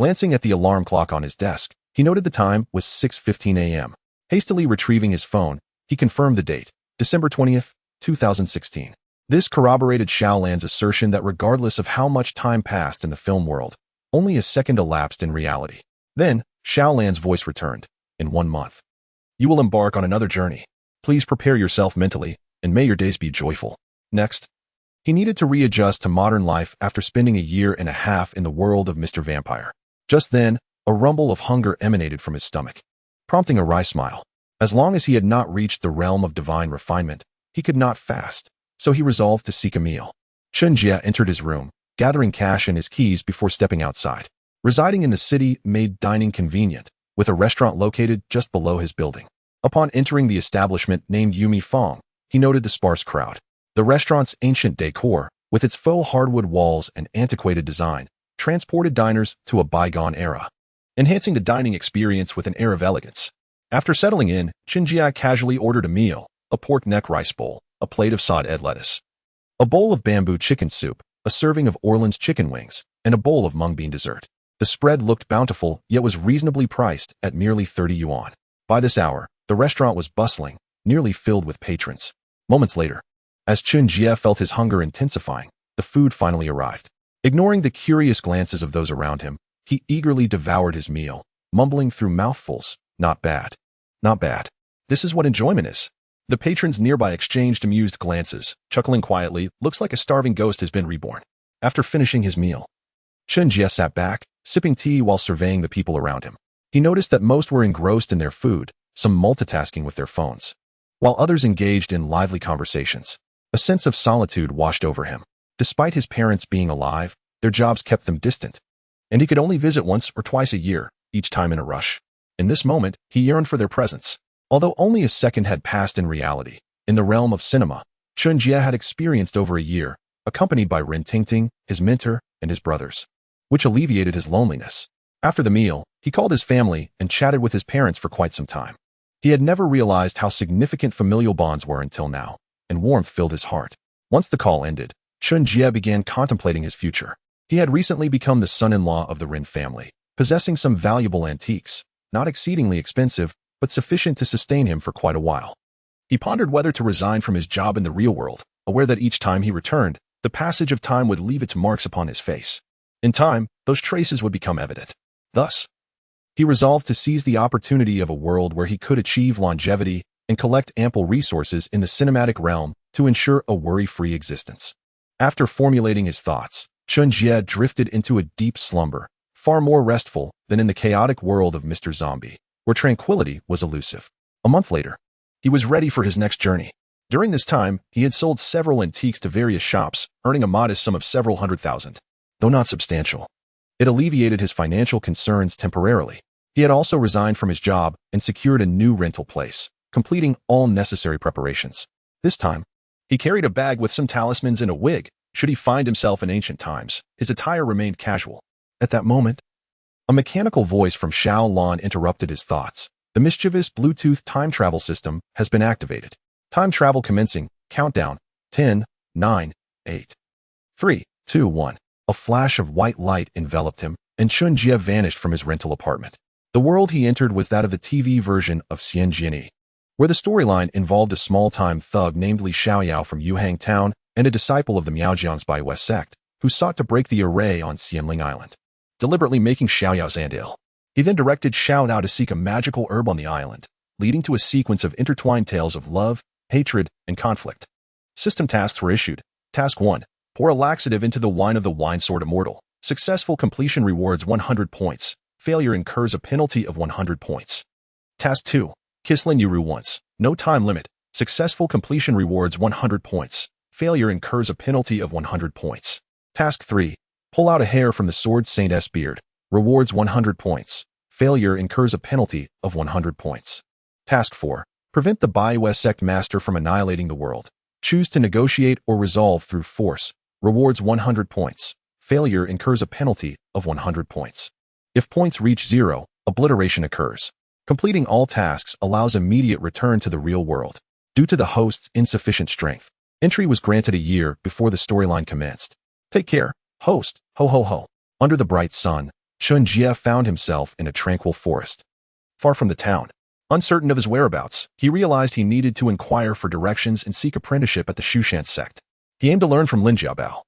Glancing at the alarm clock on his desk, he noted the time was 6:15 a.m. Hastily retrieving his phone, he confirmed the date, December 20th, 2016. This corroborated Xiaolan's assertion that regardless of how much time passed in the film world, only a second elapsed in reality. Then, Xiaolan's voice returned. In 1 month, you will embark on another journey. Please prepare yourself mentally, and may your days be joyful. Next, he needed to readjust to modern life after spending 1.5 years in the world of Mr. Vampire. Just then, a rumble of hunger emanated from his stomach, prompting a wry smile. As long as he had not reached the realm of divine refinement, he could not fast, so he resolved to seek a meal. Chen Jie entered his room, gathering cash and his keys before stepping outside. Residing in the city made dining convenient, with a restaurant located just below his building. Upon entering the establishment named Yumi Fong, he noted the sparse crowd. The restaurant's ancient decor, with its faux hardwood walls and antiquated design, transported diners to a bygone era, enhancing the dining experience with an air of elegance. After settling in, Chen Jie casually ordered a meal, a pork neck rice bowl, a plate of sod-ed lettuce, a bowl of bamboo chicken soup, a serving of Orleans chicken wings, and a bowl of mung bean dessert. The spread looked bountiful, yet was reasonably priced at merely 30 yuan. By this hour, the restaurant was bustling, nearly filled with patrons. Moments later, as Chen Jie felt his hunger intensifying, the food finally arrived. Ignoring the curious glances of those around him, he eagerly devoured his meal, mumbling through mouthfuls, "Not bad. Not bad. This is what enjoyment is." The patrons nearby exchanged amused glances, chuckling quietly, "Looks like a starving ghost has been reborn." After finishing his meal, Chen Jie sat back, sipping tea while surveying the people around him. He noticed that most were engrossed in their food, some multitasking with their phones, while others engaged in lively conversations. A sense of solitude washed over him. Despite his parents being alive, their jobs kept them distant, and he could only visit once or twice a year, each time in a rush. In this moment, he yearned for their presence. Although only a second had passed in reality, in the realm of cinema, Chen Jie had experienced over 1 year, accompanied by Ren Tingting, his mentor, and his brothers, which alleviated his loneliness. After the meal, he called his family and chatted with his parents for quite some time. He had never realized how significant familial bonds were until now, and warmth filled his heart. Once the call ended, Chen Jie began contemplating his future. He had recently become the son-in-law of the Ren family, possessing some valuable antiques, not exceedingly expensive, but sufficient to sustain him for quite a while. He pondered whether to resign from his job in the real world, aware that each time he returned, the passage of time would leave its marks upon his face. In time, those traces would become evident. Thus, he resolved to seize the opportunity of a world where he could achieve longevity and collect ample resources in the cinematic realm to ensure a worry-free existence. After formulating his thoughts, Chen Jie drifted into a deep slumber, far more restful than in the chaotic world of Mr. Zombie, where tranquility was elusive. A month later, he was ready for his next journey. During this time, he had sold several antiques to various shops, earning a modest sum of several $100,000. Though not substantial, it alleviated his financial concerns temporarily. He had also resigned from his job and secured a new rental place, completing all necessary preparations. This time, he carried a bag with some talismans and a wig. Should he find himself in ancient times, his attire remained casual. At that moment, a mechanical voice from Xiao Lan interrupted his thoughts. The mischievous Bluetooth time travel system has been activated. Time travel commencing. Countdown. 10, 9, 8, 3, 2, 1. A flash of white light enveloped him, and Chen Jie vanished from his rental apartment. The world he entered was that of the TV version of Xian Jiani, where the storyline involved a small-time thug named Li Xiaoyao from Yuhang Town and a disciple of the Miaojiang Spy West sect, who sought to break the array on Xianling Island, deliberately making Xiaoyao's end ill. He then directed Xiaoyao to seek a magical herb on the island, leading to a sequence of intertwined tales of love, hatred, and conflict. System tasks were issued. Task 1. Pour a laxative into the wine of the wine sword immortal. Successful completion rewards 100 points. Failure incurs a penalty of 100 points. Task 2. Kiss Lin Yuru once. No time limit. Successful completion rewards 100 points. Failure incurs a penalty of 100 points. Task 3. Pull out a hair from the sword Saint's beard. Rewards 100 points. Failure incurs a penalty of 100 points. Task 4. Prevent the Bai West sect master from annihilating the world. Choose to negotiate or resolve through force. Rewards 100 points. Failure incurs a penalty of 100 points. If points reach 0, obliteration occurs. Completing all tasks allows immediate return to the real world. Due to the host's insufficient strength, entry was granted a year before the storyline commenced. Take care, host. Ho ho ho. Under the bright sun, Chen Jie found himself in a tranquil forest, far from the town. Uncertain of his whereabouts, he realized he needed to inquire for directions and seek apprenticeship at the Shushan sect. He aimed to learn from Lin Jiabao,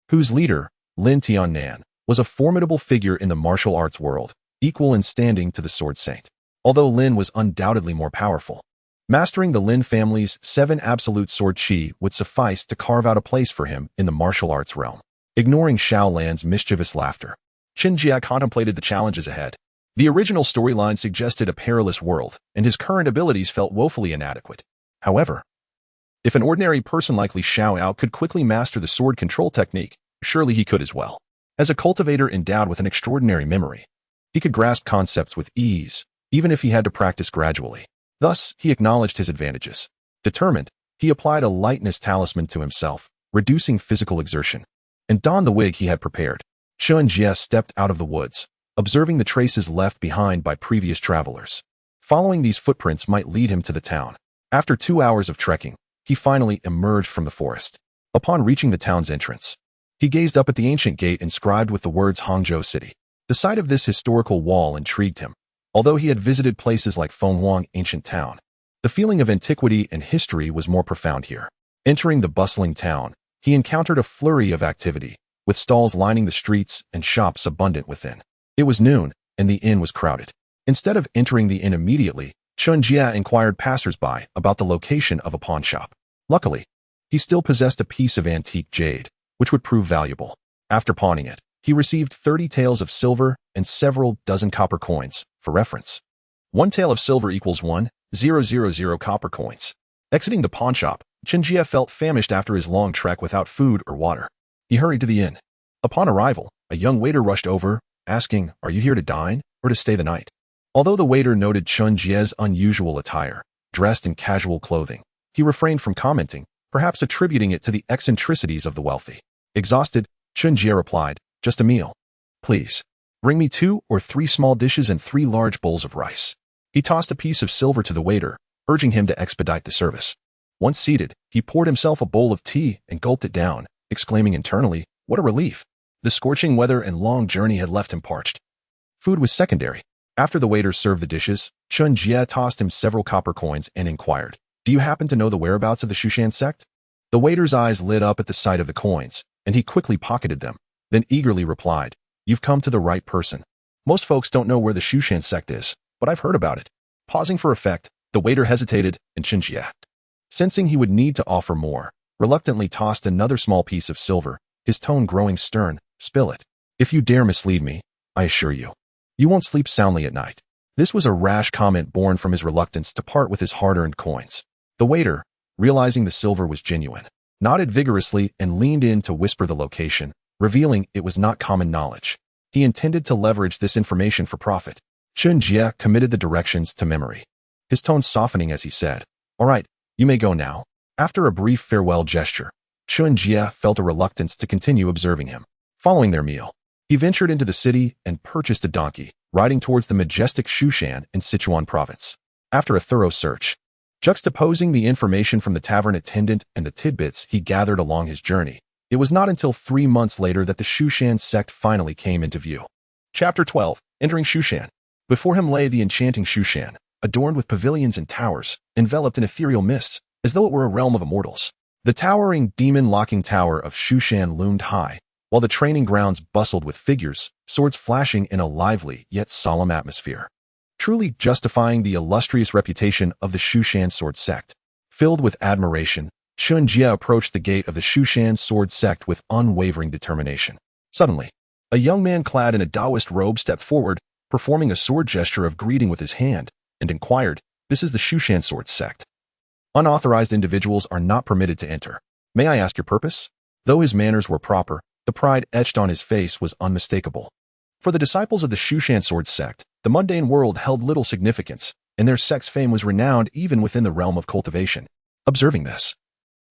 whose leader, Lin Tiannan, was a formidable figure in the martial arts world, equal in standing to the Sword Saint. Although Lin was undoubtedly more powerful, mastering the Lin family's 7 absolute sword chi would suffice to carve out a place for him in the martial arts realm. Ignoring Xiao Lan's mischievous laughter, Chen Jie contemplated the challenges ahead. The original storyline suggested a perilous world, and his current abilities felt woefully inadequate. However, if an ordinary person like Li Xiaoao could quickly master the sword control technique, surely he could as well. As a cultivator endowed with an extraordinary memory, he could grasp concepts with ease, even if he had to practice gradually. Thus, he acknowledged his advantages. Determined, he applied a lightness talisman to himself, reducing physical exertion, and donned the wig he had prepared. Chen Jie stepped out of the woods, observing the traces left behind by previous travelers. Following these footprints might lead him to the town. After 2 hours of trekking, he finally emerged from the forest. Upon reaching the town's entrance, he gazed up at the ancient gate inscribed with the words Hangzhou City. The sight of this historical wall intrigued him. Although he had visited places like Fenghuang ancient town, the feeling of antiquity and history was more profound here. Entering the bustling town, he encountered a flurry of activity, with stalls lining the streets and shops abundant within. It was noon, and the inn was crowded. Instead of entering the inn immediately, Chen Jie inquired passers-by about the location of a pawn shop. Luckily, he still possessed a piece of antique jade, which would prove valuable. After pawning it, he received 30 taels of silver and several dozen copper coins. For reference, 1 tael of silver equals 1,000 copper coins. Exiting the pawn shop, Chen Jie felt famished after his long trek without food or water. He hurried to the inn. Upon arrival, a young waiter rushed over, asking, "Are you here to dine or to stay the night?" Although the waiter noted Chen Jie's unusual attire, dressed in casual clothing, he refrained from commenting, perhaps attributing it to the eccentricities of the wealthy. Exhausted, Chen Jie replied, "Just a meal. Please, bring me 2 or 3 small dishes and 3 large bowls of rice." He tossed a piece of silver to the waiter, urging him to expedite the service. Once seated, he poured himself a bowl of tea and gulped it down, exclaiming internally, "What a relief!" The scorching weather and long journey had left him parched. Food was secondary. After the waiter served the dishes, Chen Jie tossed him several copper coins and inquired, "Do you happen to know the whereabouts of the Shushan sect?" The waiter's eyes lit up at the sight of the coins, and he quickly pocketed them, then eagerly replied, "You've come to the right person. Most folks don't know where the Shushan sect is, but I've heard about it." Pausing for effect, the waiter hesitated, and Chen Jie, sensing he would need to offer more, reluctantly tossed another small piece of silver, his tone growing stern, "Spill it. If you dare mislead me, I assure you, you won't sleep soundly at night." This was a rash comment born from his reluctance to part with his hard-earned coins. The waiter, realizing the silver was genuine, nodded vigorously and leaned in to whisper the location, revealing it was not common knowledge. He intended to leverage this information for profit. Chen Jie committed the directions to memory, his tone softening as he said, "All right, you may go now." After a brief farewell gesture, Chen Jie felt a reluctance to continue observing him. Following their meal, he ventured into the city and purchased a donkey, riding towards the majestic Shushan in Sichuan province. After a thorough search, juxtaposing the information from the tavern attendant and the tidbits he gathered along his journey, it was not until 3 months later that the Shushan sect finally came into view. Chapter 12. Entering Shushan. Before him lay the enchanting Shushan, adorned with pavilions and towers, enveloped in ethereal mists, as though it were a realm of immortals. The towering demon-locking tower of Shushan loomed high, while the training grounds bustled with figures, swords flashing in a lively yet solemn atmosphere, truly justifying the illustrious reputation of the Shushan sword sect. Filled with admiration, Chen Jie approached the gate of the Shushan sword sect with unwavering determination. Suddenly, a young man clad in a Taoist robe stepped forward, performing a sword gesture of greeting with his hand, and inquired, "This is the Shushan sword sect. Unauthorized individuals are not permitted to enter. May I ask your purpose?" Though his manners were proper, the pride etched on his face was unmistakable. For the disciples of the Shushan sword sect, the mundane world held little significance, and their sect's fame was renowned even within the realm of cultivation. Observing this,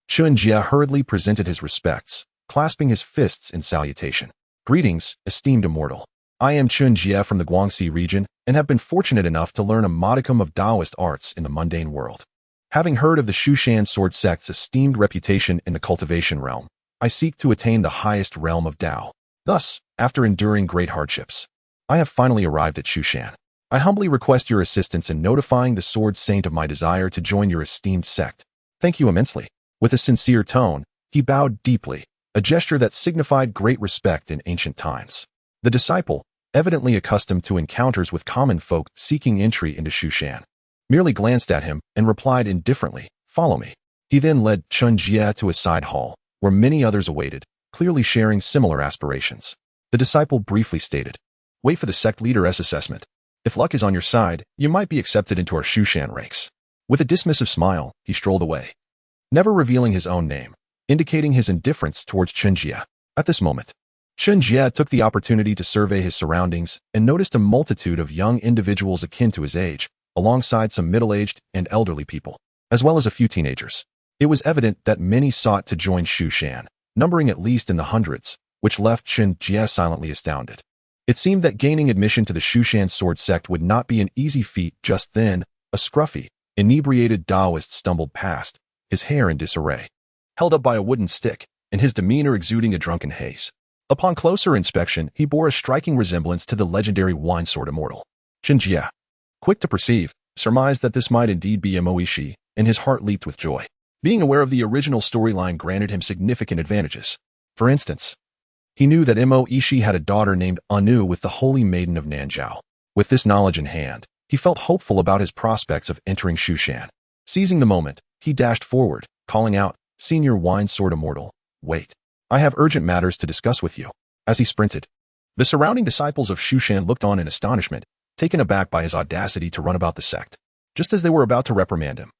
Chen Jie hurriedly presented his respects, clasping his fists in salutation. "Greetings, esteemed immortal. I am Chen Jie from the Guangxi region, and have been fortunate enough to learn a modicum of Taoist arts in the mundane world. Having heard of the Shushan sword sect's esteemed reputation in the cultivation realm, I seek to attain the highest realm of Tao. Thus, after enduring great hardships, I have finally arrived at Shushan. I humbly request your assistance in notifying the Sword Saint of my desire to join your esteemed sect. Thank you immensely. With a sincere tone, he bowed deeply, a gesture that signified great respect in ancient times. The disciple, evidently accustomed to encounters with common folk seeking entry into Shushan, merely glanced at him and replied indifferently, "Follow me." He then led Chen Jie to a side hall, where many others awaited, clearly sharing similar aspirations. The disciple briefly stated, "Wait for the sect leader's assessment. If luck is on your side, you might be accepted into our Shushan ranks." With a dismissive smile, he strolled away, never revealing his own name, indicating his indifference towards Chen Jie. At this moment, Chen Jie took the opportunity to survey his surroundings and noticed a multitude of young individuals akin to his age, alongside some middle-aged and elderly people, as well as a few teenagers. It was evident that many sought to join Shushan, numbering at least in the hundreds, which left Chen Jie silently astounded. It seemed that gaining admission to the Shushan sword sect would not be an easy feat. Just then, a scruffy, inebriated Taoist stumbled past, his hair in disarray, held up by a wooden stick, and his demeanor exuding a drunken haze. Upon closer inspection, he bore a striking resemblance to the legendary wine sword immortal. Chen Jie, quick to perceive, surmised that this might indeed be Moishi, and his heart leaped with joy. Being aware of the original storyline granted him significant advantages. For instance, he knew that Moishi had a daughter named Anu with the Holy Maiden of Nanzhao. With this knowledge in hand, he felt hopeful about his prospects of entering Shushan. Seizing the moment, he dashed forward, calling out, "Senior Wine Sword Immortal, wait. I have urgent matters to discuss with you." As he sprinted, the surrounding disciples of Shushan looked on in astonishment, taken aback by his audacity to run about the sect. Just as they were about to reprimand him,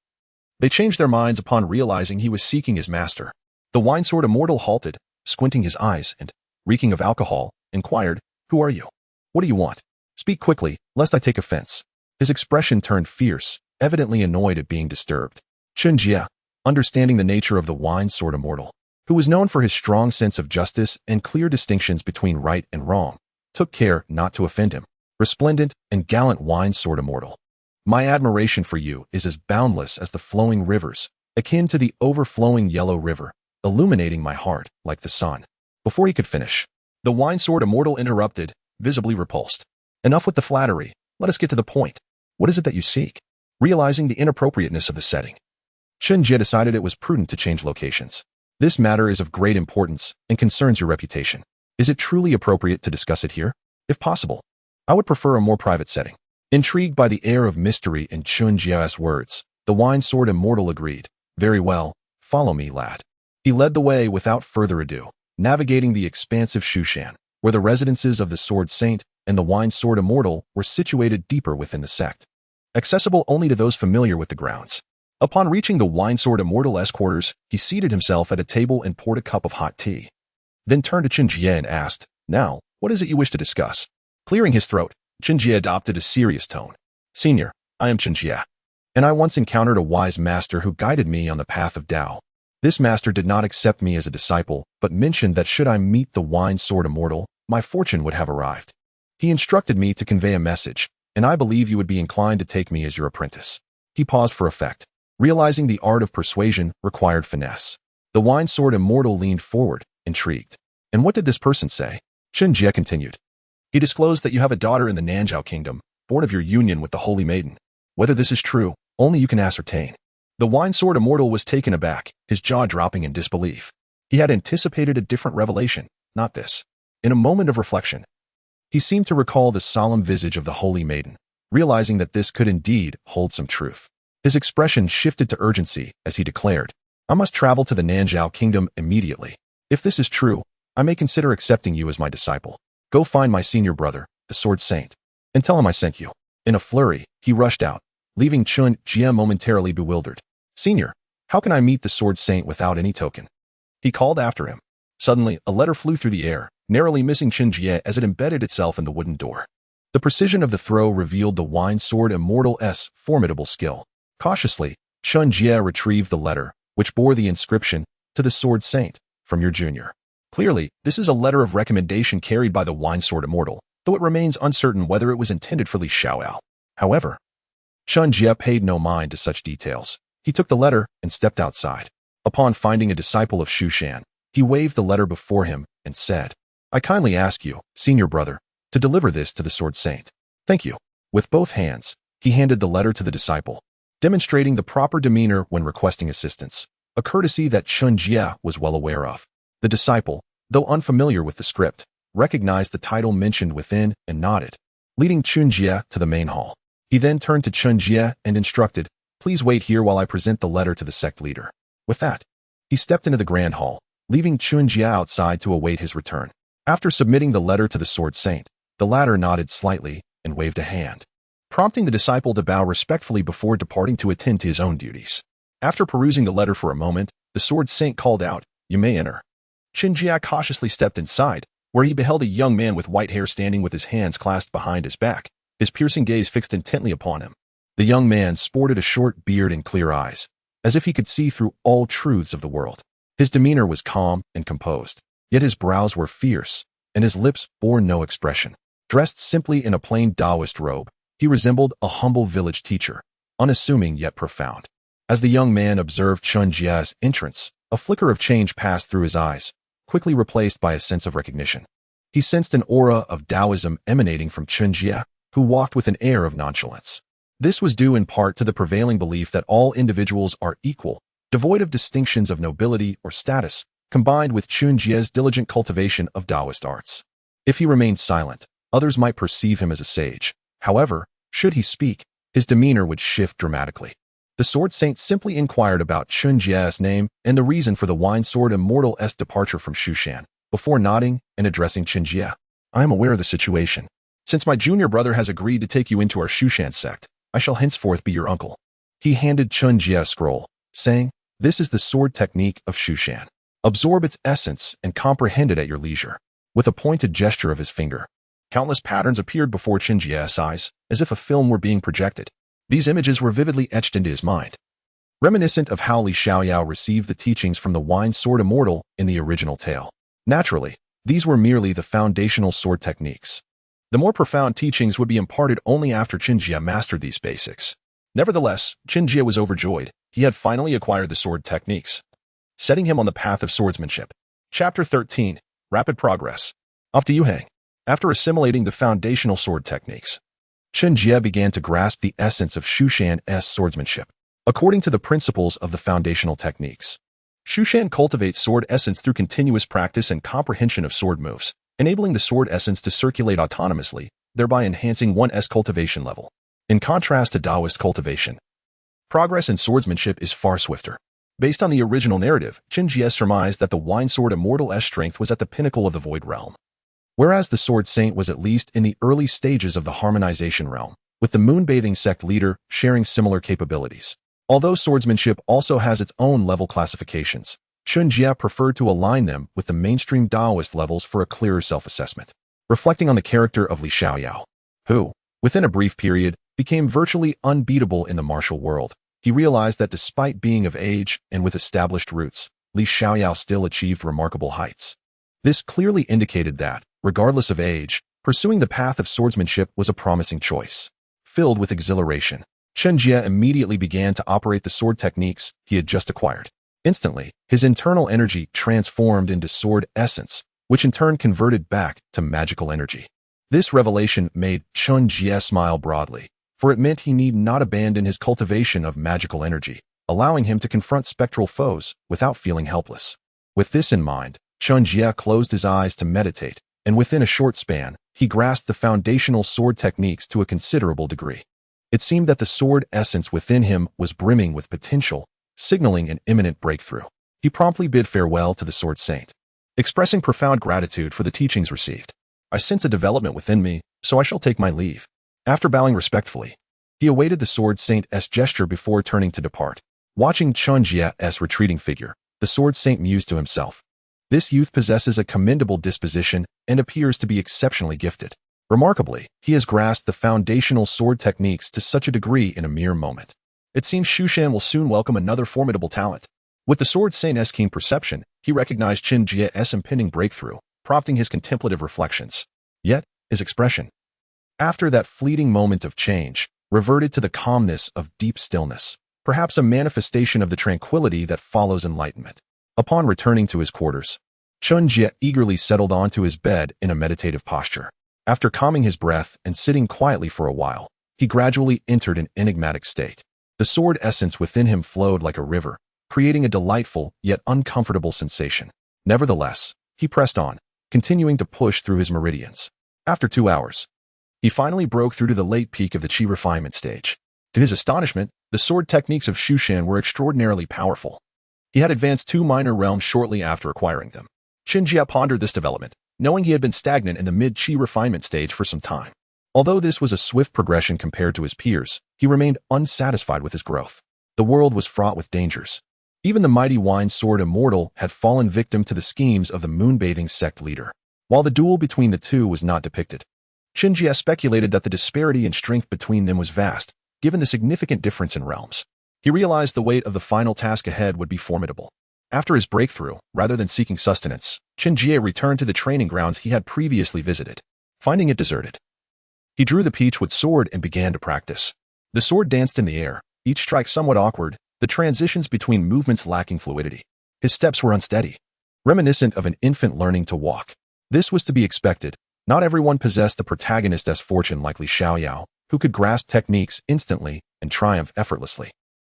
they changed their minds upon realizing he was seeking his master. The Wine Sword Immortal halted, squinting his eyes, and, reeking of alcohol, inquired, "Who are you? What do you want? Speak quickly, lest I take offense." His expression turned fierce, evidently annoyed at being disturbed. Chen Jie, understanding the nature of the Wine Sword Immortal, who was known for his strong sense of justice and clear distinctions between right and wrong, took care not to offend him. "Resplendent and gallant Wine Sword Immortal, my admiration for you is as boundless as the flowing rivers, akin to the overflowing yellow river, illuminating my heart like the sun." Before he could finish, the Wine Sword Immortal interrupted, visibly repulsed. "Enough with the flattery. Let us get to the point. What is it that you seek?" Realizing the inappropriateness of the setting, Chen Jie decided it was prudent to change locations. "This matter is of great importance and concerns your reputation. Is it truly appropriate to discuss it here? If possible, I would prefer a more private setting." Intrigued by the air of mystery in Chen Jie's words, the Wine Sword Immortal agreed. "Very well, follow me, lad." He led the way without further ado, navigating the expansive Shushan, where the residences of the Sword Saint and the Wine Sword Immortal were situated deeper within the sect, accessible only to those familiar with the grounds. Upon reaching the Wine Sword Immortal's quarters, he seated himself at a table and poured a cup of hot tea. Then turned to Chen Jie and asked, "Now, what is it you wish to discuss?" Clearing his throat, Chen Jie adopted a serious tone. "Senior, I am Chen Jie, and I once encountered a wise master who guided me on the path of Tao. This master did not accept me as a disciple, but mentioned that should I meet the Wine Sword Immortal, my fortune would have arrived. He instructed me to convey a message, and I believe you would be inclined to take me as your apprentice." He paused for effect, realizing the art of persuasion required finesse. The Wine Sword Immortal leaned forward, intrigued. "And what did this person say?" Chen Jie continued. "He disclosed that you have a daughter in the Nanzhao kingdom, born of your union with the Holy Maiden. Whether this is true, only you can ascertain." The Wine Sword Immortal was taken aback, his jaw dropping in disbelief. He had anticipated a different revelation, not this. In a moment of reflection, he seemed to recall the solemn visage of the Holy Maiden, realizing that this could indeed hold some truth. His expression shifted to urgency as he declared, "I must travel to the Nanzhao kingdom immediately. If this is true, I may consider accepting you as my disciple. Go find my senior brother, the Sword Saint, and tell him I sent you." In a flurry, he rushed out, leaving Chen Jie momentarily bewildered. "Senior, how can I meet the Sword Saint without any token?" he called after him. Suddenly, a letter flew through the air, narrowly missing Chen Jie as it embedded itself in the wooden door. The precision of the throw revealed the Wine Sword Immortal's formidable skill. Cautiously, Chen Jie retrieved the letter, which bore the inscription, "To the Sword Saint, from your junior." Clearly, this is a letter of recommendation carried by the Wine Sword Immortal, though it remains uncertain whether it was intended for Li Xiaoao. However, Chen Jie paid no mind to such details. He took the letter and stepped outside. Upon finding a disciple of Shushan, he waved the letter before him and said, "I kindly ask you, senior brother, to deliver this to the Sword Saint. Thank you. With both hands, he handed the letter to the disciple, demonstrating the proper demeanor when requesting assistance, a courtesy that Chen Jie was well aware of. The disciple, though unfamiliar with the script, recognized the title mentioned within and nodded, leading Chen Jie to the main hall. He then turned to Chen Jie and instructed, "Please wait here while I present the letter to the sect leader." With that, he stepped into the grand hall, leaving Chen Jie outside to await his return. After submitting the letter to the Sword Saint, the latter nodded slightly and waved a hand, prompting the disciple to bow respectfully before departing to attend to his own duties. After perusing the letter for a moment, the Sword Saint called out, "You may enter." Chen Jie cautiously stepped inside, where he beheld a young man with white hair standing with his hands clasped behind his back, his piercing gaze fixed intently upon him. The young man sported a short beard and clear eyes, as if he could see through all truths of the world. His demeanor was calm and composed, yet his brows were fierce, and his lips bore no expression. Dressed simply in a plain Taoist robe, he resembled a humble village teacher, unassuming yet profound. As the young man observed Chen Jie's entrance, a flicker of change passed through his eyes, quickly replaced by a sense of recognition. He sensed an aura of Taoism emanating from Chen Jie, who walked with an air of nonchalance. This was due in part to the prevailing belief that all individuals are equal, devoid of distinctions of nobility or status, combined with Chen Jie's diligent cultivation of Taoist arts. If he remained silent, others might perceive him as a sage. However, should he speak, his demeanor would shift dramatically. The Sword Saint simply inquired about Chen Jie's name and the reason for the Wine Sword Immortal's departure from Shushan, before nodding and addressing Chen Jie. "I am aware of the situation. Since my junior brother has agreed to take you into our Shushan sect, I shall henceforth be your uncle." He handed Chen Jie a scroll, saying, "This is the sword technique of Shushan. Absorb its essence and comprehend it at your leisure." With a pointed gesture of his finger, countless patterns appeared before Chen Jie's eyes, as if a film were being projected. These images were vividly etched into his mind, reminiscent of how Li Xiaoyao received the teachings from the Wine Sword Immortal in the original tale. Naturally, these were merely the foundational sword techniques. The more profound teachings would be imparted only after Chen Jie mastered these basics. Nevertheless, Chen Jie was overjoyed. He had finally acquired the sword techniques, setting him on the path of swordsmanship. Chapter 13. Rapid Progress. After Yuhang. After assimilating the foundational sword techniques, Chen Jie began to grasp the essence of Shushan's swordsmanship. According to the principles of the foundational techniques, Shushan cultivates sword essence through continuous practice and comprehension of sword moves, enabling the sword essence to circulate autonomously, thereby enhancing one's cultivation level. In contrast to Taoist cultivation, progress in swordsmanship is far swifter. Based on the original narrative, Chen Jie surmised that the Wine Sword Immortal's strength was at the pinnacle of the Void Realm, whereas the Sword Saint was at least in the early stages of the Harmonization Realm, with the Moonbathing sect leader sharing similar capabilities. Although swordsmanship also has its own level classifications, Chen Jie preferred to align them with the mainstream Taoist levels for a clearer self-assessment. Reflecting on the character of Li Xiaoyao, who, within a brief period, became virtually unbeatable in the martial world, he realized that despite being of age and with established roots, Li Xiaoyao still achieved remarkable heights. This clearly indicated that, regardless of age, pursuing the path of swordsmanship was a promising choice. Filled with exhilaration, Chen Jie immediately began to operate the sword techniques he had just acquired. Instantly, his internal energy transformed into sword essence, which in turn converted back to magical energy. This revelation made Chen Jie smile broadly, for it meant he need not abandon his cultivation of magical energy, allowing him to confront spectral foes without feeling helpless. With this in mind, Chen Jie closed his eyes to meditate, and within a short span, he grasped the foundational sword techniques to a considerable degree. It seemed that the sword essence within him was brimming with potential, signaling an imminent breakthrough. He promptly bid farewell to the Sword Saint, expressing profound gratitude for the teachings received. "I sense a development within me, so I shall take my leave." After bowing respectfully, he awaited the Sword Saint's gesture before turning to depart. Watching Chen Jie's retreating figure, the Sword Saint mused to himself, "This youth possesses a commendable disposition and appears to be exceptionally gifted. Remarkably, he has grasped the foundational sword techniques to such a degree in a mere moment. It seems Shushan will soon welcome another formidable talent." With the Sword Saint's keen perception, he recognized Chen Jie's impending breakthrough, prompting his contemplative reflections. Yet, his expression, after that fleeting moment of change, reverted to the calmness of deep stillness, perhaps a manifestation of the tranquility that follows enlightenment. Upon returning to his quarters, Chen Jie eagerly settled onto his bed in a meditative posture. After calming his breath and sitting quietly for a while, he gradually entered an enigmatic state. The sword essence within him flowed like a river, creating a delightful yet uncomfortable sensation. Nevertheless, he pressed on, continuing to push through his meridians. After 2 hours, he finally broke through to the late peak of the Qi refinement stage. To his astonishment, the sword techniques of Shushan were extraordinarily powerful. He had advanced 2 minor realms shortly after acquiring them. Chen Jie pondered this development, knowing he had been stagnant in the mid-Qi refinement stage for some time. Although this was a swift progression compared to his peers, he remained unsatisfied with his growth. The world was fraught with dangers. Even the mighty wine sword immortal had fallen victim to the schemes of the moonbathing sect leader. While the duel between the two was not depicted, Chen Jie speculated that the disparity in strength between them was vast, given the significant difference in realms. He realized the weight of the final task ahead would be formidable. After his breakthrough, rather than seeking sustenance, Chen Jie returned to the training grounds he had previously visited. Finding it deserted, he drew the peachwood sword and began to practice. The sword danced in the air, each strike somewhat awkward, the transitions between movements lacking fluidity. His steps were unsteady, reminiscent of an infant learning to walk. This was to be expected. Not everyone possessed the protagonist's fortune like Li Xiaoyao, who could grasp techniques instantly and triumph effortlessly.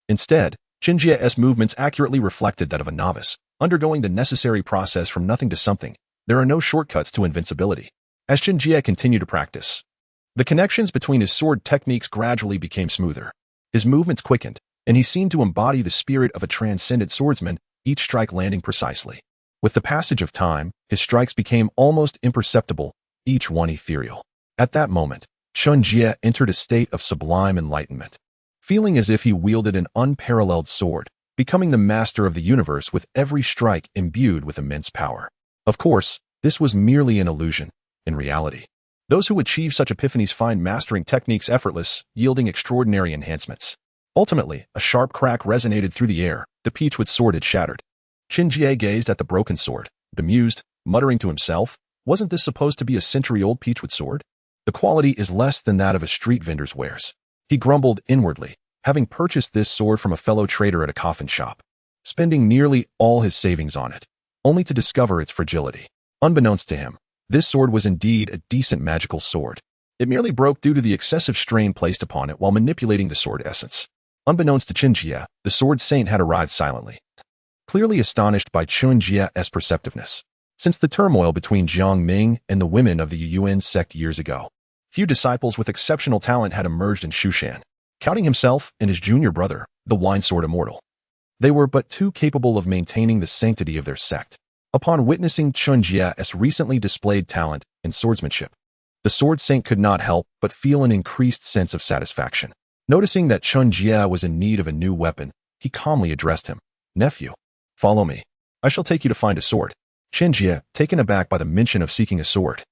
Instead, Chen Jie's movements accurately reflected that of a novice, undergoing the necessary process from nothing to something. There are no shortcuts to invincibility. As Chen Jie continued to practice, the connections between his sword techniques gradually became smoother. His movements quickened, and he seemed to embody the spirit of a transcendent swordsman, each strike landing precisely. With the passage of time, his strikes became almost imperceptible, each one ethereal. At that moment, Chen Jie entered a state of sublime enlightenment, feeling as if he wielded an unparalleled sword, becoming the master of the universe with every strike imbued with immense power. Of course, this was merely an illusion. In reality, those who achieve such epiphanies find mastering techniques effortless, yielding extraordinary enhancements. Ultimately, a sharp crack resonated through the air, the peachwood sword had shattered. Chen Jie gazed at the broken sword, bemused, muttering to himself, wasn't this supposed to be a century-old peachwood sword? The quality is less than that of a street vendor's wares. He grumbled inwardly, having purchased this sword from a fellow trader at a coffin shop, spending nearly all his savings on it, only to discover its fragility. Unbeknownst to him, this sword was indeed a decent magical sword. It merely broke due to the excessive strain placed upon it while manipulating the sword essence. Unbeknownst to Chen Jie, the sword saint had arrived silently, clearly astonished by Chen Jie's perceptiveness. Since the turmoil between Jiang Ming and the women of the Yuan sect years ago, few disciples with exceptional talent had emerged in Shushan, counting himself and his junior brother, the wine sword immortal. They were but too capable of maintaining the sanctity of their sect. Upon witnessing Chen Jie's recently displayed talent in swordsmanship, the sword saint could not help but feel an increased sense of satisfaction. Noticing that Chen Jie was in need of a new weapon, he calmly addressed him. "Nephew, follow me. I shall take you to find a sword." Chen Jie, taken aback by the mention of seeking a sword,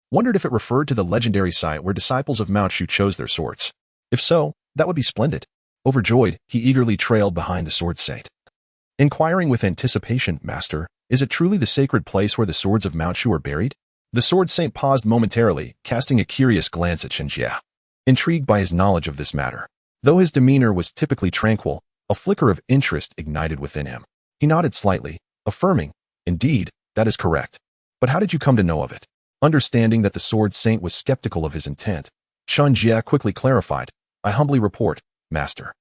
wondered if it referred to the legendary site where disciples of Mao Shu chose their swords. If so, that would be splendid. Overjoyed, he eagerly trailed behind the sword saint. Inquiring with anticipation, "Master, is it truly the sacred place where the swords of Mao Shu are buried?" The sword saint paused momentarily, casting a curious glance at Chen Jie, intrigued by his knowledge of this matter. Though his demeanor was typically tranquil, a flicker of interest ignited within him. He nodded slightly, affirming, "Indeed, that is correct. But how did you come to know of it?" Understanding that the sword saint was skeptical of his intent, Chen Jie quickly clarified, "I humbly report, Master,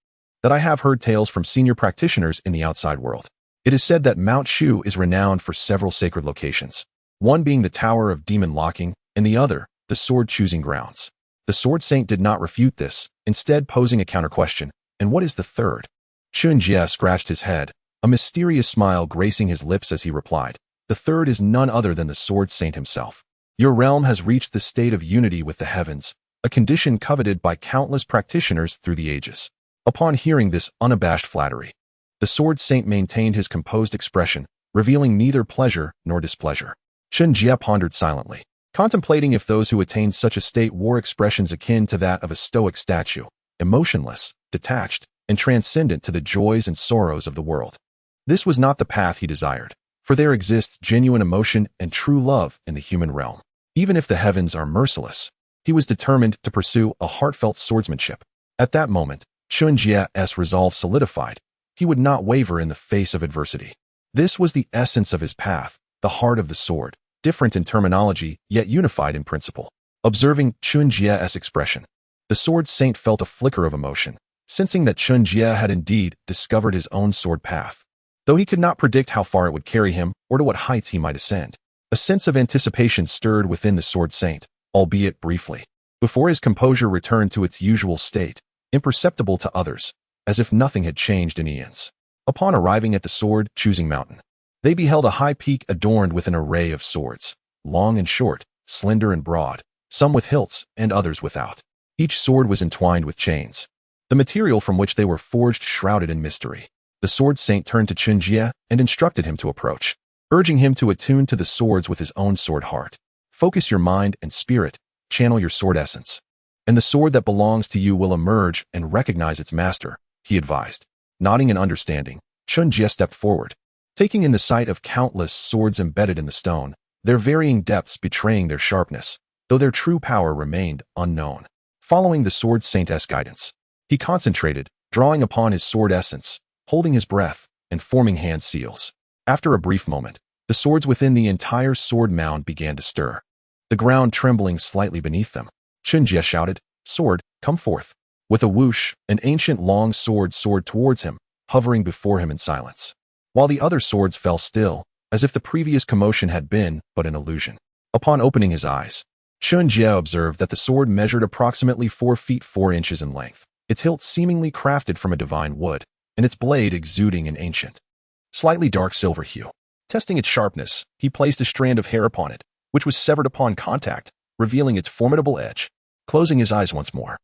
that I have heard tales from senior practitioners in the outside world. It is said that Mount Shu is renowned for several sacred locations, one being the Tower of Demon Locking, and the other, the Sword Choosing Grounds." The sword saint did not refute this, instead posing a counter-question, "And what is the third?" Chen Jie scratched his head, a mysterious smile gracing his lips as he replied, "The third is none other than the sword saint himself. Your realm has reached the state of unity with the heavens, a condition coveted by countless practitioners through the ages." Upon hearing this unabashed flattery, the sword saint maintained his composed expression, revealing neither pleasure nor displeasure. Chen Jie pondered silently, contemplating if those who attained such a state wore expressions akin to that of a stoic statue, emotionless, detached, and transcendent to the joys and sorrows of the world. This was not the path he desired, for there exists genuine emotion and true love in the human realm. Even if the heavens are merciless, he was determined to pursue a heartfelt swordsmanship. At that moment, Chen Jie's resolve solidified. He would not waver in the face of adversity. This was the essence of his path, the heart of the sword, different in terminology, yet unified in principle. Observing Chen Jie's expression, the sword saint felt a flicker of emotion, sensing that Chen Jie had indeed discovered his own sword path. Though he could not predict how far it would carry him or to what heights he might ascend, a sense of anticipation stirred within the sword saint, albeit briefly, before his composure returned to its usual state, imperceptible to others, as if nothing had changed in eons. Upon arriving at the sword-choosing mountain, they beheld a high peak adorned with an array of swords, long and short, slender and broad, some with hilts and others without. Each sword was entwined with chains, the material from which they were forged shrouded in mystery. The sword saint turned to Chen Jie and instructed him to approach, urging him to attune to the swords with his own sword heart. Focus your mind and spirit, channel your sword essence, and the sword that belongs to you will emerge and recognize its master, he advised. Nodding in understanding, Chen Jie stepped forward, taking in the sight of countless swords embedded in the stone, their varying depths betraying their sharpness, though their true power remained unknown. Following the sword saint's guidance, he concentrated, drawing upon his sword essence, holding his breath, and forming hand seals. After a brief moment, the swords within the entire sword mound began to stir, the ground trembling slightly beneath them. Chen Jie shouted, "Sword, come forth." With a whoosh, an ancient long sword soared towards him, hovering before him in silence, while the other swords fell still, as if the previous commotion had been but an illusion. Upon opening his eyes, Chen Jie observed that the sword measured approximately 4 feet 4 inches in length, its hilt seemingly crafted from a divine wood, and its blade exuding an ancient, slightly dark silver hue. Testing its sharpness, he placed a strand of hair upon it, which was severed upon contact, revealing its formidable edge. Closing his eyes once more,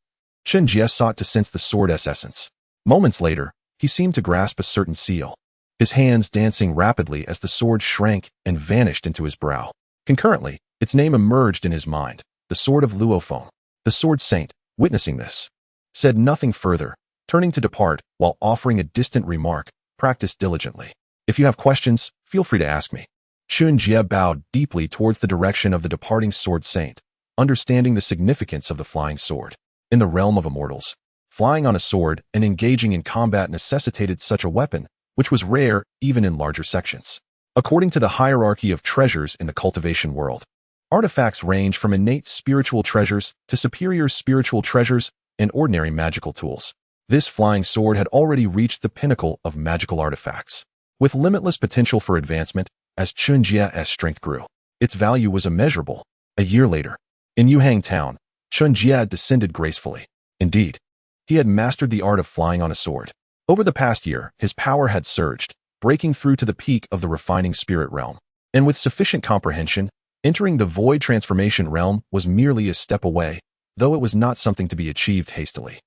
Chen Jie sought to sense the sword's essence. Moments later, he seemed to grasp a certain seal, his hands dancing rapidly as the sword shrank and vanished into his brow. Concurrently, its name emerged in his mind, the Sword of Luophong. The sword saint, witnessing this, said nothing further, turning to depart while offering a distant remark, "Practice diligently. If you have questions, feel free to ask me." Chen Jie bowed deeply towards the direction of the departing sword saint, understanding the significance of the flying sword. In the realm of immortals, flying on a sword and engaging in combat necessitated such a weapon, which was rare even in larger sections. According to the hierarchy of treasures in the cultivation world, artifacts range from innate spiritual treasures to superior spiritual treasures and ordinary magical tools. This flying sword had already reached the pinnacle of magical artifacts, with limitless potential for advancement as Chen Jie's strength grew. Its value was immeasurable. A year later, in Yuhang town, Chen Jie descended gracefully. Indeed, he had mastered the art of flying on a sword. Over the past year, his power had surged, breaking through to the peak of the refining spirit realm. And with sufficient comprehension, entering the void transformation realm was merely a step away, though it was not something to be achieved hastily.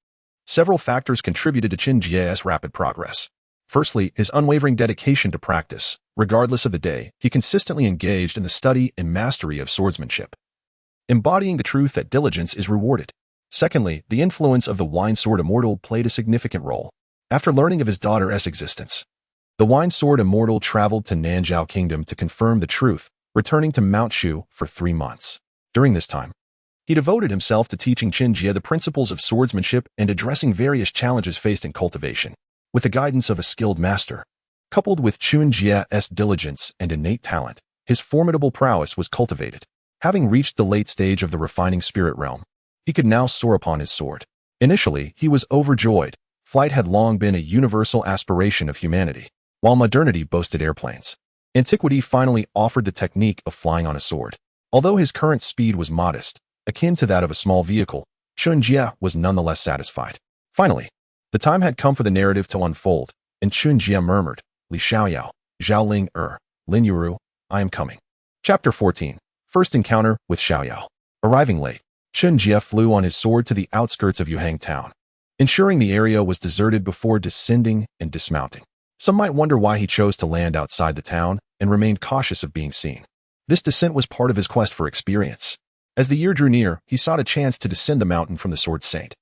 Several factors contributed to Chen Jie's rapid progress. Firstly, his unwavering dedication to practice. Regardless of the day, he consistently engaged in the study and mastery of swordsmanship, embodying the truth that diligence is rewarded. Secondly, the influence of the wine sword immortal played a significant role. After learning of his daughter's existence, the wine sword immortal traveled to Nanzhao Kingdom to confirm the truth, returning to Mount Shu for 3 months. During this time, he devoted himself to teaching Chen Jie the principles of swordsmanship and addressing various challenges faced in cultivation, with the guidance of a skilled master. Coupled with Chen Jie's diligence and innate talent, his formidable prowess was cultivated. Having reached the late stage of the refining spirit realm, he could now soar upon his sword. Initially, he was overjoyed. Flight had long been a universal aspiration of humanity, while modernity boasted airplanes. Antiquity finally offered the technique of flying on a sword. Although his current speed was modest, akin to that of a small vehicle, Chen Jie was nonetheless satisfied. Finally, the time had come for the narrative to unfold, and Chen Jie murmured, "Li Xiaoyao, Zhaoling Lin Yuru, I am coming." Chapter 14. First encounter with Xiaoyao. Arriving late, Chen Jie flew on his sword to the outskirts of Yuhang town, ensuring the area was deserted before descending and dismounting. Some might wonder why he chose to land outside the town and remained cautious of being seen. This descent was part of his quest for experience. As the year drew near, he sought a chance to descend the mountain from the sword saint,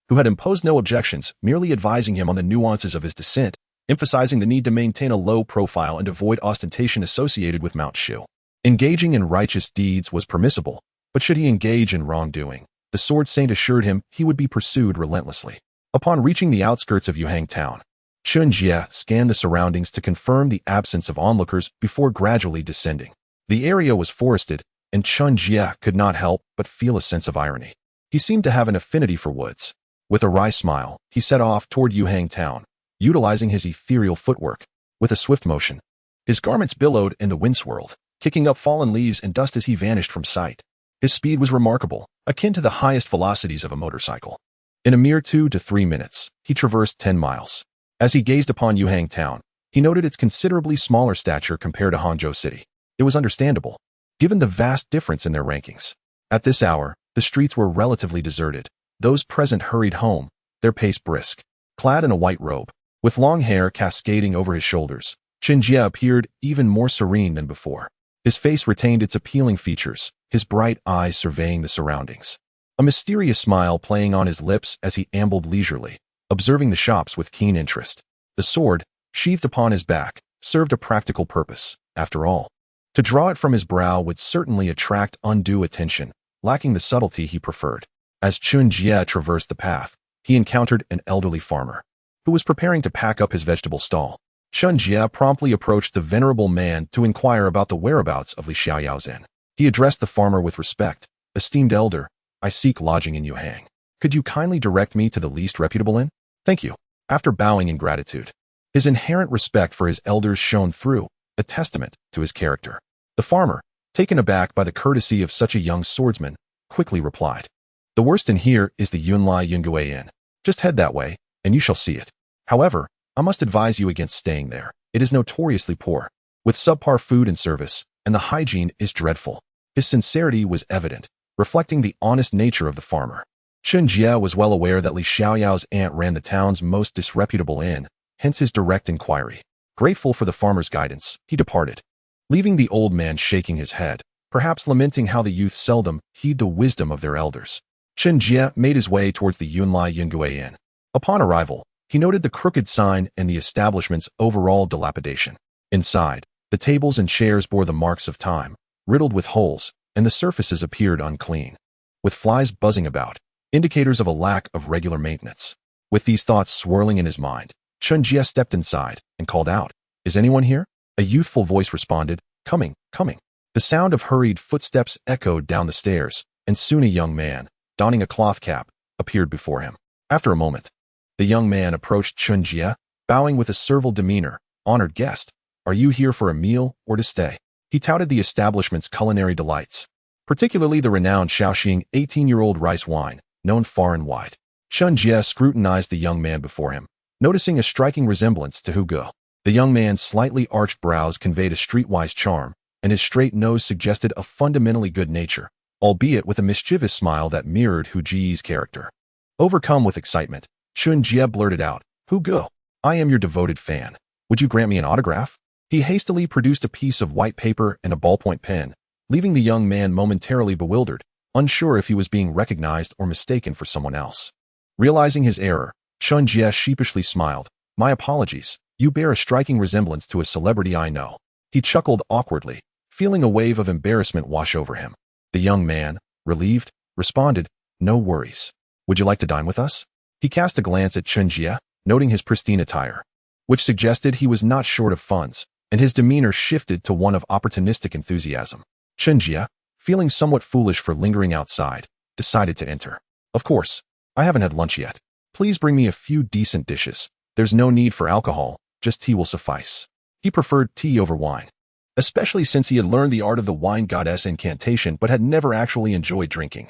who had imposed no objections, merely advising him on the nuances of his descent, emphasizing the need to maintain a low profile and avoid ostentation associated with Mount Shu. Engaging in righteous deeds was permissible, but should he engage in wrongdoing, the sword saint assured him he would be pursued relentlessly. Upon reaching the outskirts of Yuhang town, Chen Jie scanned the surroundings to confirm the absence of onlookers before gradually descending. The area was forested, and Chen Jie could not help but feel a sense of irony. He seemed to have an affinity for woods. With a wry smile, he set off toward Yuhang town, utilizing his ethereal footwork. With a swift motion, his garments billowed and the wind swirled, kicking up fallen leaves and dust as he vanished from sight. His speed was remarkable, akin to the highest velocities of a motorcycle. In a mere 2 to 3 minutes, he traversed 10 miles. As he gazed upon Yuhang town, he noted its considerably smaller stature compared to Hangzhou City. It was understandable, given the vast difference in their rankings. At this hour, the streets were relatively deserted. Those present hurried home, their pace brisk. Clad in a white robe, with long hair cascading over his shoulders, Chen Jie appeared even more serene than before. His face retained its appealing features, his bright eyes surveying the surroundings. A mysterious smile playing on his lips as he ambled leisurely, observing the shops with keen interest. The sword, sheathed upon his back, served a practical purpose, after all. To draw it from his brow would certainly attract undue attention, lacking the subtlety he preferred. As Chen Jie traversed the path, he encountered an elderly farmer, who was preparing to pack up his vegetable stall. Chen Jie promptly approached the venerable man to inquire about the whereabouts of Li Xiaoyao's inn. He addressed the farmer with respect. "Esteemed elder, I seek lodging in Yuhang. Could you kindly direct me to the least reputable inn?" "Thank you." After bowing in gratitude, his inherent respect for his elders shone through, a testament to his character. The farmer, taken aback by the courtesy of such a young swordsman, quickly replied, "The worst inn here is the Yunlai Yungue Inn. Just head that way, and you shall see it. However, I must advise you against staying there. It is notoriously poor, with subpar food and service, and the hygiene is dreadful." His sincerity was evident, reflecting the honest nature of the farmer. Chen Jie was well aware that Li Xiaoyao's aunt ran the town's most disreputable inn, hence his direct inquiry. Grateful for the farmer's guidance, he departed, leaving the old man shaking his head, perhaps lamenting how the youth seldom heed the wisdom of their elders. Chen Jie made his way towards the Yunlai Yungue Inn. Upon arrival, he noted the crooked sign and the establishment's overall dilapidation. Inside, the tables and chairs bore the marks of time, riddled with holes, and the surfaces appeared unclean, with flies buzzing about, indicators of a lack of regular maintenance. With these thoughts swirling in his mind, Chen Jie stepped inside and called out, "Is anyone here?" A youthful voice responded, "Coming, coming." The sound of hurried footsteps echoed down the stairs, and soon a young man, donning a cloth cap, appeared before him. After a moment, the young man approached Chen Jie, bowing with a servile demeanor. "Honored guest, are you here for a meal or to stay?" He touted the establishment's culinary delights, particularly the renowned Shaoxing 18-year-old rice wine, known far and wide. Chen Jie scrutinized the young man before him, noticing a striking resemblance to Hu Ge. The young man's slightly arched brows conveyed a streetwise charm, and his straight nose suggested a fundamentally good nature, albeit with a mischievous smile that mirrored Hu Jie's character. Overcome with excitement, Chen Jie blurted out, "Hu Ge, I am your devoted fan. Would you grant me an autograph?" He hastily produced a piece of white paper and a ballpoint pen, leaving the young man momentarily bewildered, unsure if he was being recognized or mistaken for someone else. Realizing his error, Chen Jie sheepishly smiled. "My apologies, you bear a striking resemblance to a celebrity I know." He chuckled awkwardly, feeling a wave of embarrassment wash over him. The young man, relieved, responded, "No worries. Would you like to dine with us?" He cast a glance at Chen Jie, noting his pristine attire, which suggested he was not short of funds, and his demeanor shifted to one of opportunistic enthusiasm. Chen Jie, feeling somewhat foolish for lingering outside, decided to enter. "Of course, I haven't had lunch yet. Please bring me a few decent dishes. There's no need for alcohol, just tea will suffice." He preferred tea over wine, especially since he had learned the art of the wine goddess incantation but had never actually enjoyed drinking,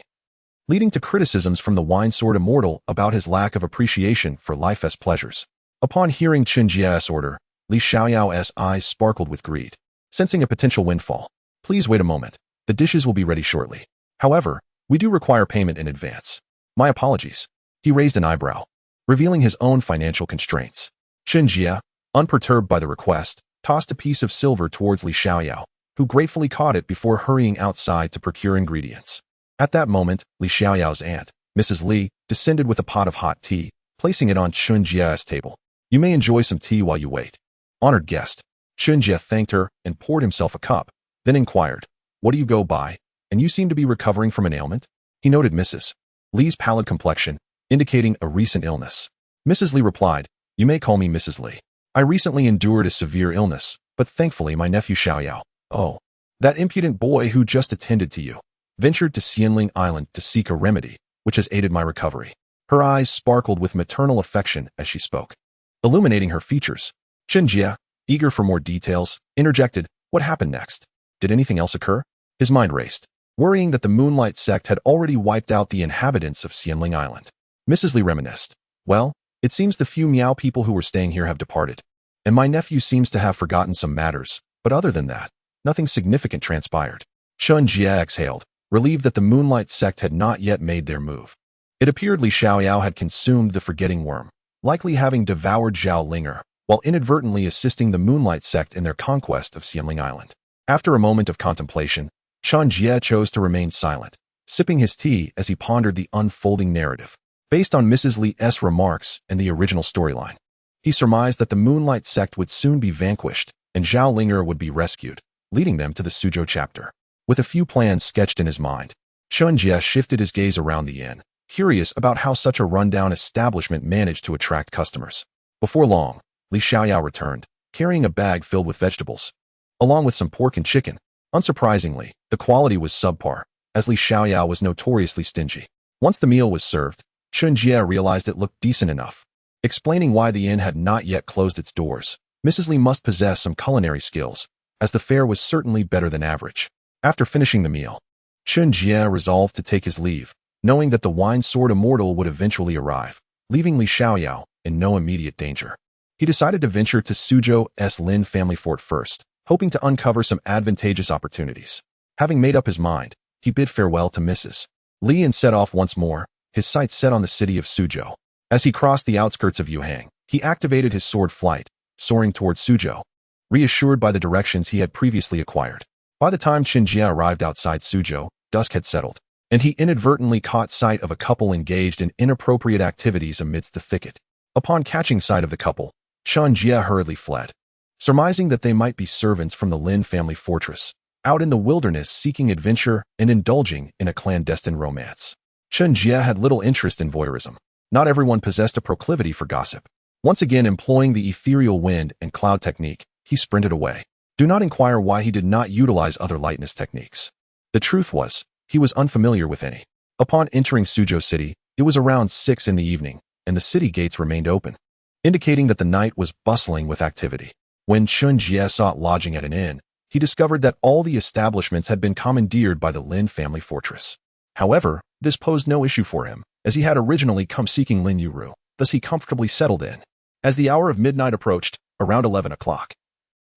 leading to criticisms from the wine sword immortal about his lack of appreciation for life as pleasures. Upon hearing Chen Jie's order, Li Xiaoyao's eyes sparkled with greed, sensing a potential windfall. "Please wait a moment. The dishes will be ready shortly. However, we do require payment in advance." "My apologies." He raised an eyebrow, revealing his own financial constraints. Chen Jie, unperturbed by the request, tossed a piece of silver towards Li Xiaoyao, who gratefully caught it before hurrying outside to procure ingredients. At that moment, Li Xiaoyao's aunt, Mrs. Li, descended with a pot of hot tea, placing it on Chen Jie's table. "You may enjoy some tea while you wait." "Honored guest." Chen Jie thanked her and poured himself a cup, then inquired, "What do you go by? And you seem to be recovering from an ailment?" He noted Mrs. Li's pallid complexion, indicating a recent illness. Mrs. Li replied, "You may call me Mrs. Li. I recently endured a severe illness, but thankfully my nephew Xiaoyao." "Oh, That impudent boy who just attended to you ventured to Xianling Island to seek a remedy, which has aided my recovery. Her eyes sparkled with maternal affection as she spoke, illuminating her features. Chen Jie, eager for more details, interjected, "What happened next? Did anything else occur?" His mind raced, worrying that the Moonlight sect had already wiped out the inhabitants of Xianling Island. Mrs. Li reminisced, "Well, it seems the few Miao people who were staying here have departed, and my nephew seems to have forgotten some matters, but other than that, nothing significant transpired." Chen Jie exhaled, relieved that the Moonlight sect had not yet made their move. It appeared Li Xiaoyao had consumed the forgetting worm, likely having devoured Zhao Linger, while inadvertently assisting the Moonlight sect in their conquest of Xianling Island. After a moment of contemplation, Chen Jie chose to remain silent, sipping his tea as he pondered the unfolding narrative. Based on Mrs. Li's remarks and the original storyline, he surmised that the Moonlight sect would soon be vanquished and Zhao Linger would be rescued, leading them to the Suzhou chapter. With a few plans sketched in his mind, Chen Jie shifted his gaze around the inn, curious about how such a rundown establishment managed to attract customers. Before long, Li Xiaoyao returned, carrying a bag filled with vegetables, along with some pork and chicken. Unsurprisingly, the quality was subpar, as Li Xiaoyao was notoriously stingy. Once the meal was served, Chen Jie realized it looked decent enough. Explaining why the inn had not yet closed its doors, Mrs. Li must possess some culinary skills, as the fare was certainly better than average. After finishing the meal, Chen Jie resolved to take his leave, knowing that the wine-sword immortal would eventually arrive, leaving Li Xiaoyao in no immediate danger. He decided to venture to Suzhou's Lin family fort first, hoping to uncover some advantageous opportunities. Having made up his mind, he bid farewell to Mrs. Li and set off once more, his sights set on the city of Suzhou. As he crossed the outskirts of Yuhang, he activated his sword flight, soaring towards Suzhou, reassured by the directions he had previously acquired. By the time Chen Jie arrived outside Suzhou, dusk had settled, and he inadvertently caught sight of a couple engaged in inappropriate activities amidst the thicket. Upon catching sight of the couple, Chen Jie hurriedly fled, surmising that they might be servants from the Lin family fortress, out in the wilderness seeking adventure and indulging in a clandestine romance. Chen Jie had little interest in voyeurism. Not everyone possessed a proclivity for gossip. Once again employing the ethereal wind and cloud technique, he sprinted away. Do not inquire why he did not utilize other lightness techniques. The truth was, he was unfamiliar with any. Upon entering Suzhou City, it was around 6 in the evening, and the city gates remained open, indicating that the night was bustling with activity. When Chen Jie sought lodging at an inn, he discovered that all the establishments had been commandeered by the Lin family fortress. However, this posed no issue for him, as he had originally come seeking Lin Yuru, thus he comfortably settled in. As the hour of midnight approached, around 11 o'clock,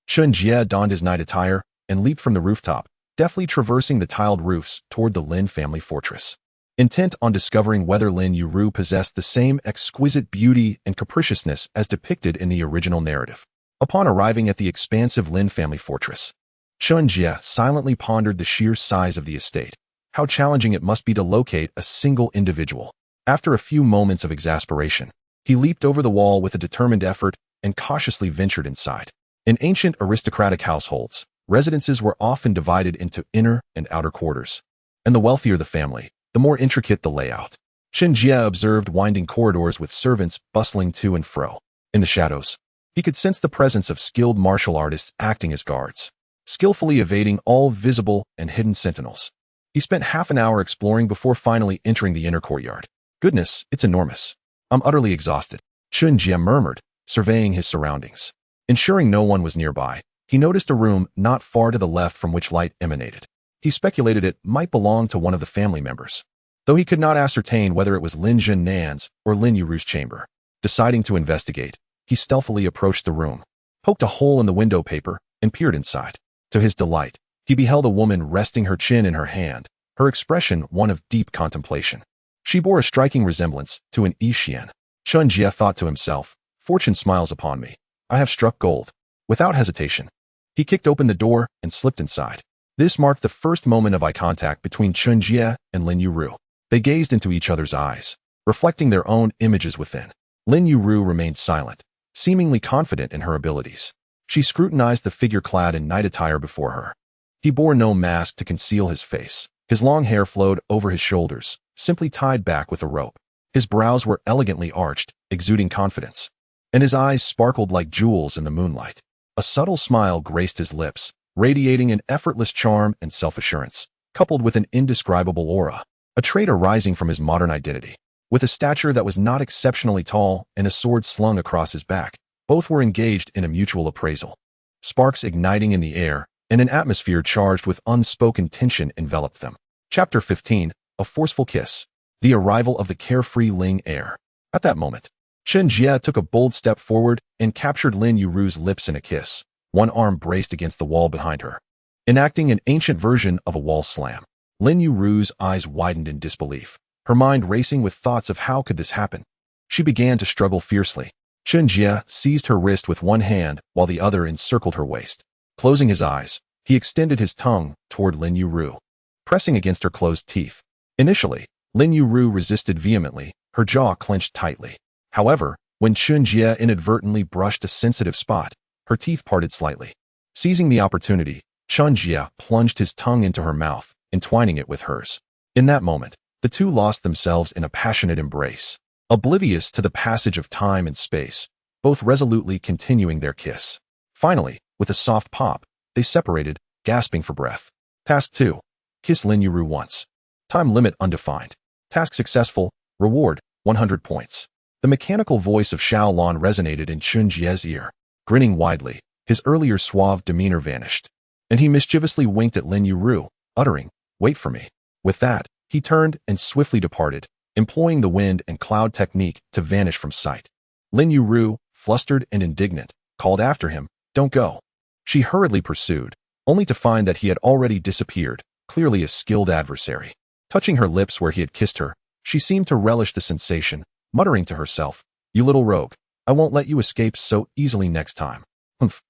Chen Jie donned his night attire and leaped from the rooftop, deftly traversing the tiled roofs toward the Lin family fortress. Intent on discovering whether Lin Yuru possessed the same exquisite beauty and capriciousness as depicted in the original narrative. Upon arriving at the expansive Lin family fortress, Chen Jie silently pondered the sheer size of the estate, how challenging it must be to locate a single individual. After a few moments of exasperation, he leaped over the wall with a determined effort and cautiously ventured inside. In ancient aristocratic households, residences were often divided into inner and outer quarters, and the wealthier the family, the more intricate the layout. Chen Jie observed winding corridors with servants bustling to and fro. In the shadows, he could sense the presence of skilled martial artists acting as guards, skillfully evading all visible and hidden sentinels. He spent half an hour exploring before finally entering the inner courtyard. Goodness, it's enormous. I'm utterly exhausted, Chen Jie murmured, surveying his surroundings. Ensuring no one was nearby, he noticed a room not far to the left from which light emanated. He speculated it might belong to one of the family members, though he could not ascertain whether it was Lin Jinnan's or Lin Yuru's chamber. Deciding to investigate, he stealthily approached the room, poked a hole in the window paper, and peered inside. To his delight, he beheld a woman resting her chin in her hand, her expression one of deep contemplation. She bore a striking resemblance to an Yixian. Chen Jie thought to himself, "Fortune smiles upon me. I have struck gold." Without hesitation, he kicked open the door and slipped inside. This marked the first moment of eye contact between Chen Jie and Lin Yuru. They gazed into each other's eyes, reflecting their own images within. Lin Yuru remained silent, seemingly confident in her abilities. She scrutinized the figure clad in night attire before her. He bore no mask to conceal his face. His long hair flowed over his shoulders, simply tied back with a rope. His brows were elegantly arched, exuding confidence, and his eyes sparkled like jewels in the moonlight. A subtle smile graced his lips, radiating an effortless charm and self-assurance, coupled with an indescribable aura, a trait arising from his modern identity. With a stature that was not exceptionally tall and a sword slung across his back, both were engaged in a mutual appraisal. Sparks igniting in the air, and an atmosphere charged with unspoken tension enveloped them. Chapter 15, A Forceful Kiss. The arrival of the carefree Ling heir. At that moment, Chen Jie took a bold step forward and captured Lin Yuru's lips in a kiss, one arm braced against the wall behind her. Enacting an ancient version of a wall slam, Lin Yuru's eyes widened in disbelief, her mind racing with thoughts of how could this happen. She began to struggle fiercely. Chen Jie seized her wrist with one hand while the other encircled her waist. Closing his eyes, he extended his tongue toward Lin Yuru, pressing against her closed teeth. Initially, Lin Yuru resisted vehemently, her jaw clenched tightly. However, when Chen Jie inadvertently brushed a sensitive spot, her teeth parted slightly. Seizing the opportunity, Chen Jie plunged his tongue into her mouth, entwining it with hers. In that moment, the two lost themselves in a passionate embrace, oblivious to the passage of time and space, both resolutely continuing their kiss. Finally, with a soft pop, they separated, gasping for breath. Task 2. Kiss Lin Yuru once. Time limit undefined. Task successful. Reward, 100 points. The mechanical voice of Xiao Lan resonated in Chen Jie's ear. Grinning widely, his earlier suave demeanor vanished, and he mischievously winked at Lin Yuru, uttering, "Wait for me." With that, he turned and swiftly departed, employing the wind and cloud technique to vanish from sight. Lin Yuru, flustered and indignant, called after him, "Don't go." She hurriedly pursued, only to find that he had already disappeared, clearly a skilled adversary. Touching her lips where he had kissed her, she seemed to relish the sensation, muttering to herself, "You little rogue, I won't let you escape so easily next time." Humph.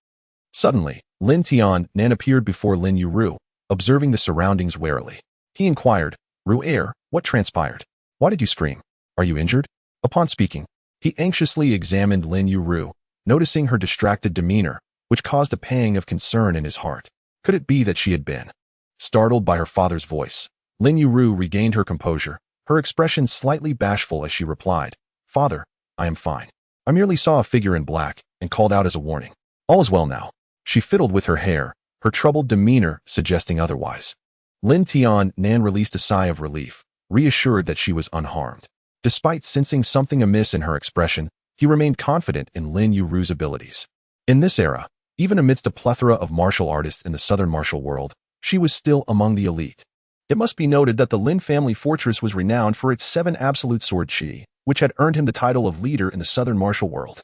Suddenly, Lin Tian appeared before Lin Yuru, observing the surroundings warily. He inquired, "Ru, what transpired? Why did you scream? Are you injured?" Upon speaking, he anxiously examined Lin Yuru, noticing her distracted demeanor, which caused a pang of concern in his heart. Could it be that she had been startled by her father's voice? Lin Yuru regained her composure, her expression slightly bashful as she replied, "Father, I am fine. I merely saw a figure in black and called out as a warning. All is well now." She fiddled with her hair, her troubled demeanor suggesting otherwise. Lin Tian released a sigh of relief, reassured that she was unharmed. Despite sensing something amiss in her expression, he remained confident in Lin Yuru's abilities. In this era, even amidst a plethora of martial artists in the southern martial world, she was still among the elite. It must be noted that the Lin family fortress was renowned for its 7 absolute sword chi, which had earned him the title of leader in the southern martial world.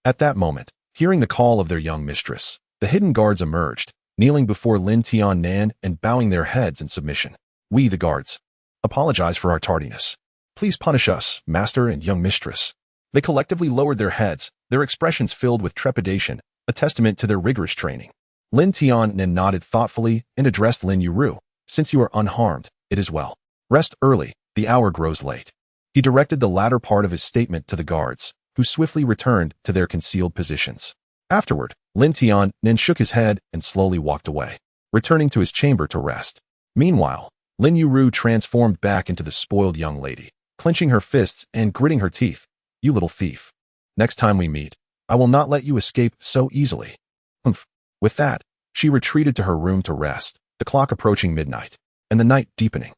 At that moment, hearing the call of their young mistress, the hidden guards emerged, kneeling before Lin Tian and bowing their heads in submission. "We, the guards, apologize for our tardiness. Please punish us, master and young mistress." They collectively lowered their heads, their expressions filled with trepidation, a testament to their rigorous training. Lin Tian nodded thoughtfully and addressed Lin Yuru, "Since you are unharmed, it is well. Rest early, the hour grows late." He directed the latter part of his statement to the guards, who swiftly returned to their concealed positions. Afterward, Lin Tian shook his head and slowly walked away, returning to his chamber to rest. Meanwhile, Lin Yuru transformed back into the spoiled young lady, clenching her fists and gritting her teeth. "You little thief. Next time we meet, I will not let you escape so easily." Humph. With that, she retreated to her room to rest, the clock approaching midnight, and the night deepening.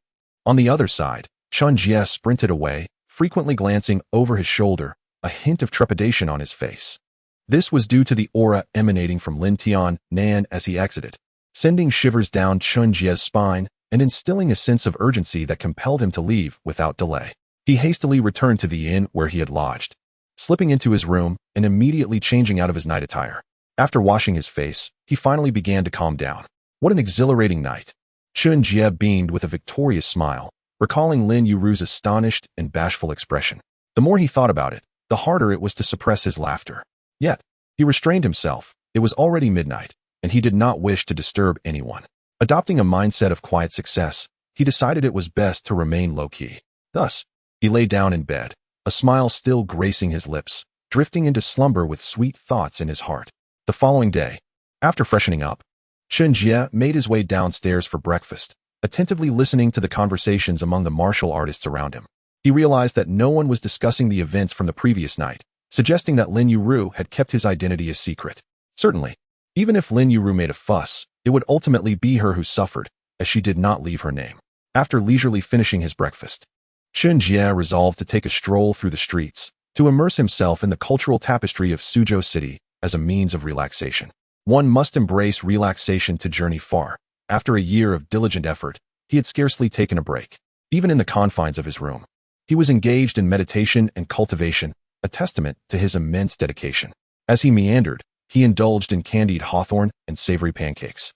On the other side, Chen Jie sprinted away, frequently glancing over his shoulder, a hint of trepidation on his face. This was due to the aura emanating from Lin Tian as he exited, sending shivers down Chen Jie's spine and instilling a sense of urgency that compelled him to leave without delay. He hastily returned to the inn where he had lodged, slipping into his room and immediately changing out of his night attire. After washing his face, he finally began to calm down. What an exhilarating night! Chen Jie beamed with a victorious smile, recalling Lin Yuru's astonished and bashful expression. The more he thought about it, the harder it was to suppress his laughter. Yet, he restrained himself. It was already midnight, and he did not wish to disturb anyone. Adopting a mindset of quiet success, he decided it was best to remain low-key. Thus, he lay down in bed, a smile still gracing his lips, drifting into slumber with sweet thoughts in his heart. The following day, after freshening up, Chen Jie made his way downstairs for breakfast, attentively listening to the conversations among the martial artists around him. He realized that no one was discussing the events from the previous night, suggesting that Lin Yuru had kept his identity a secret. Certainly, even if Lin Yuru made a fuss, it it would ultimately be her who suffered, as she did not leave her name. After leisurely finishing his breakfast, Chen Jie resolved to take a stroll through the streets, to immerse himself in the cultural tapestry of Suzhou City as a means of relaxation. One must embrace relaxation to journey far. After a year of diligent effort, he had scarcely taken a break. Even in the confines of his room, he was engaged in meditation and cultivation, a testament to his immense dedication. As he meandered, he indulged in candied hawthorn and savory pancakes,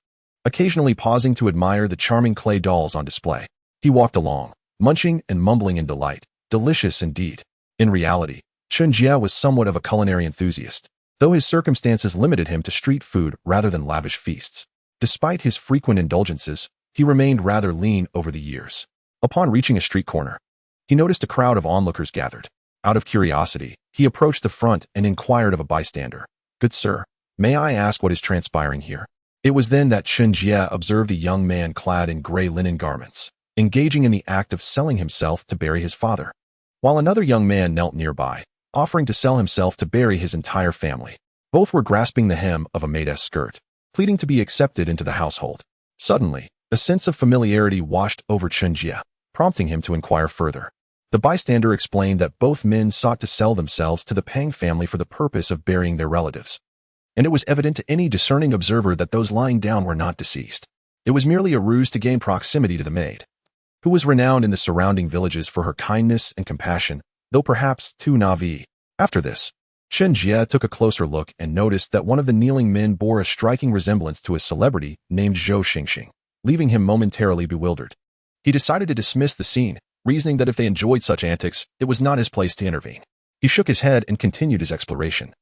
occasionally pausing to admire the charming clay dolls on display. He walked along, munching and mumbling in delight. Delicious indeed. In reality, Chen Jie was somewhat of a culinary enthusiast, though his circumstances limited him to street food rather than lavish feasts. Despite his frequent indulgences, he remained rather lean over the years. Upon reaching a street corner, he noticed a crowd of onlookers gathered. Out of curiosity, he approached the front and inquired of a bystander, "Good sir, may I ask what is transpiring here?" It was then that Chen Jie observed a young man clad in gray linen garments, engaging in the act of selling himself to bury his father, while another young man knelt nearby, offering to sell himself to bury his entire family. Both were grasping the hem of a maid's skirt, pleading to be accepted into the household. Suddenly, a sense of familiarity washed over Chen Jie, prompting him to inquire further. The bystander explained that both men sought to sell themselves to the Pang family for the purpose of burying their relatives, and it was evident to any discerning observer that those lying down were not deceased. It was merely a ruse to gain proximity to the maid, who was renowned in the surrounding villages for her kindness and compassion, though perhaps too naive. After this, Chen Jie took a closer look and noticed that one of the kneeling men bore a striking resemblance to a celebrity named Zhou Xingxing, leaving him momentarily bewildered. He decided to dismiss the scene, reasoning that if they enjoyed such antics, it was not his place to intervene. He shook his head and continued his exploration,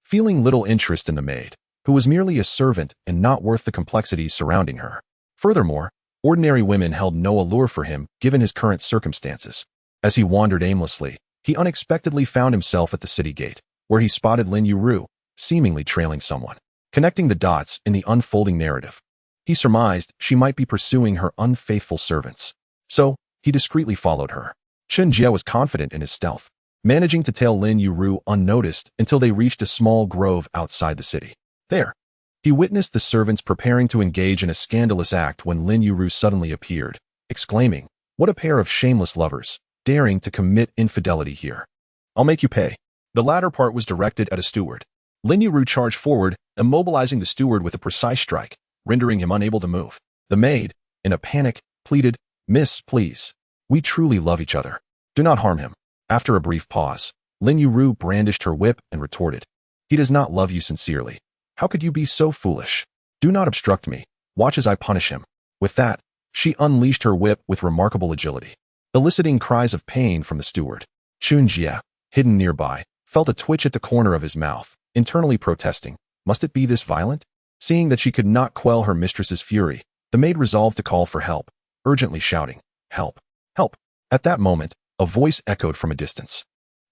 feeling little interest in the maid, who was merely a servant and not worth the complexities surrounding her. Furthermore, ordinary women held no allure for him given his current circumstances. As he wandered aimlessly, he unexpectedly found himself at the city gate, where he spotted Lin Yuru, seemingly trailing someone. Connecting the dots in the unfolding narrative, he surmised she might be pursuing her unfaithful servants. So, he discreetly followed her. Chen Jie was confident in his stealth, managing to tail Lin Yuru unnoticed until they reached a small grove outside the city. There, he witnessed the servants preparing to engage in a scandalous act when Lin Yuru suddenly appeared, exclaiming, "What a pair of shameless lovers, daring to commit infidelity here. I'll make you pay." The latter part was directed at a steward. Lin Yuru charged forward, immobilizing the steward with a precise strike, rendering him unable to move. The maid, in a panic, pleaded, "Miss, please. We truly love each other. Do not harm him." After a brief pause, Lin Yuru brandished her whip and retorted, "He does not love you sincerely. How could you be so foolish? Do not obstruct me. Watch as I punish him." With that, she unleashed her whip with remarkable agility, eliciting cries of pain from the steward. Chen Jie, hidden nearby, felt a twitch at the corner of his mouth, internally protesting, "Must it be this violent?" Seeing that she could not quell her mistress's fury, the maid resolved to call for help, urgently shouting, "Help! Help!" At that moment, a voice echoed from a distance.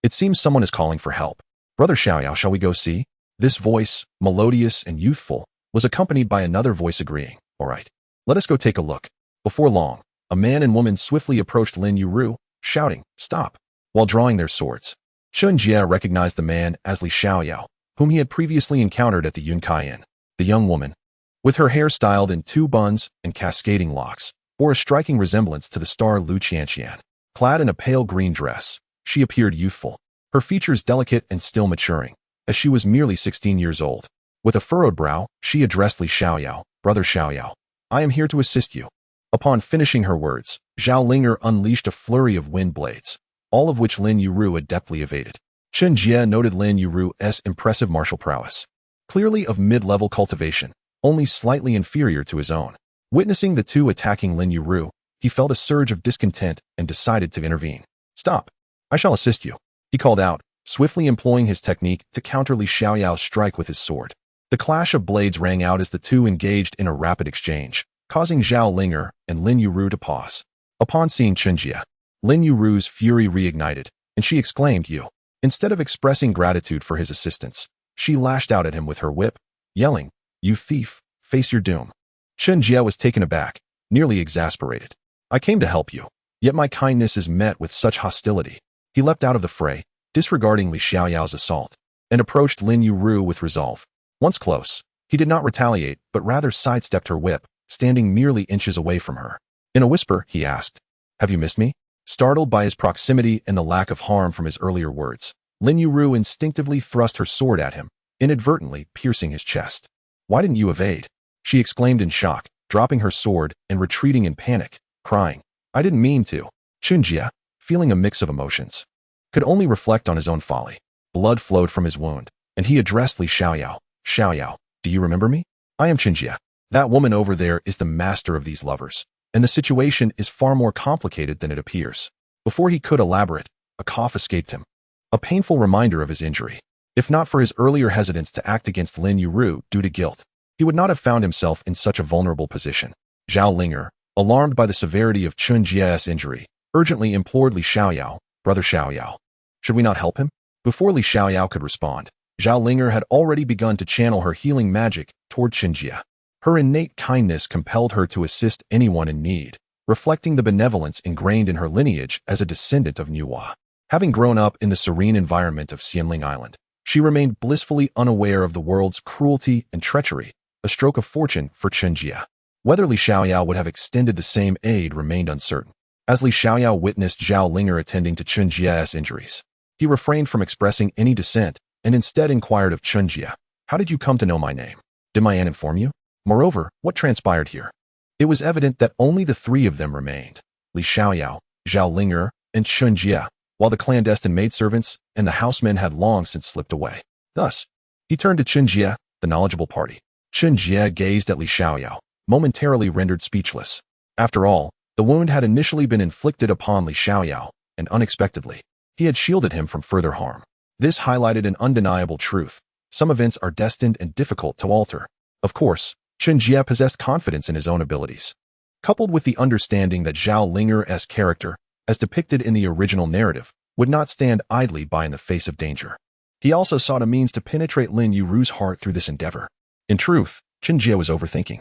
"It seems someone is calling for help. Brother Xiaoyao, shall we go see?" This voice, melodious and youthful, was accompanied by another voice agreeing, "All right, let us go take a look." Before long, a man and woman swiftly approached Lin Yuru, shouting, "Stop!" while drawing their swords. Chen Jie recognized the man as Li Xiaoyao, whom he had previously encountered at the Yunkai Inn. The young woman, with her hair styled in two buns and cascading locks, bore a striking resemblance to the star Lu Qianqian. Clad in a pale green dress, she appeared youthful, her features delicate and still maturing, as she was merely 16 years old. With a furrowed brow, she addressed Li Xiaoyao, "Brother Xiaoyao, I am here to assist you." Upon finishing her words, Zhao Linger unleashed a flurry of wind blades, all of which Lin Yuru adeptly evaded. Chen Jie noted Lin Yuru's impressive martial prowess, clearly of mid-level cultivation, only slightly inferior to his own. Witnessing the two attacking Lin Yuru, he felt a surge of discontent and decided to intervene. "Stop! I shall assist you," he called out, swiftly employing his technique to counter Li Xiaoyao's strike with his sword. The clash of blades rang out as the two engaged in a rapid exchange, causing Zhao Linger and Lin Yuru to pause. Upon seeing Chen Jie, Lin Yuru's fury reignited, and she exclaimed, "You!" Instead of expressing gratitude for his assistance, she lashed out at him with her whip, yelling, "You thief, face your doom." Chen Jie was taken aback, nearly exasperated. "I came to help you, yet my kindness is met with such hostility." He leapt out of the fray, disregarding Li Xiaoyao's assault, and approached Lin Yuru with resolve. Once close, He did not retaliate, but rather sidestepped her whip, standing merely inches away from her. In a whisper, he asked, "Have you missed me?" Startled by his proximity and the lack of harm from his earlier words, Lin Yuru instinctively thrust her sword at him, inadvertently piercing his chest. "Why didn't you evade?" she exclaimed in shock, dropping her sword and retreating in panic, crying, "I didn't mean to." Chen Jie, feeling a mix of emotions, could only reflect on his own folly. Blood flowed from his wound, and he addressed Li Xiaoyao. "Xiaoyao, do you remember me? I am Chen Jie. That woman over there is the master of these lovers, and the situation is far more complicated than it appears." Before he could elaborate, a cough escaped him, a painful reminder of his injury. If not for his earlier hesitance to act against Lin Yuru due to guilt, he would not have found himself in such a vulnerable position. Zhao Linger, alarmed by the severity of Chen Jie's injury, urgently implored Li Xiaoyao, "Brother Xiaoyao, should we not help him?" Before Li Xiaoyao could respond, Zhao Linger had already begun to channel her healing magic toward Chen Jie. Her innate kindness compelled her to assist anyone in need, reflecting the benevolence ingrained in her lineage as a descendant of Nuwa. Having grown up in the serene environment of Xianling Island, she remained blissfully unaware of the world's cruelty and treachery, a stroke of fortune for Chen Jie. Whether Li Xiaoyao would have extended the same aid remained uncertain. As Li Xiaoyao witnessed Zhao Linger attending to Chen Jie's injuries, he refrained from expressing any dissent and instead inquired of Chen Jie, "How did you come to know my name? Did my aunt inform you?" Moreover, what transpired here? It was evident that only the three of them remained, Li Xiaoyao, Zhao Linger, and Chen Jie, while the clandestine maidservants and the housemen had long since slipped away. Thus, he turned to Chen Jie, the knowledgeable party. Chen Jie gazed at Li Xiaoyao, momentarily rendered speechless. After all, the wound had initially been inflicted upon Li Xiaoyao, and unexpectedly, he had shielded him from further harm. This highlighted an undeniable truth: some events are destined and difficult to alter. Of course, Chen Jie possessed confidence in his own abilities, coupled with the understanding that Zhao Linger's character, as depicted in the original narrative, would not stand idly by in the face of danger. He also sought a means to penetrate Lin Yuru's heart through this endeavor. In truth, Chen Jie was overthinking.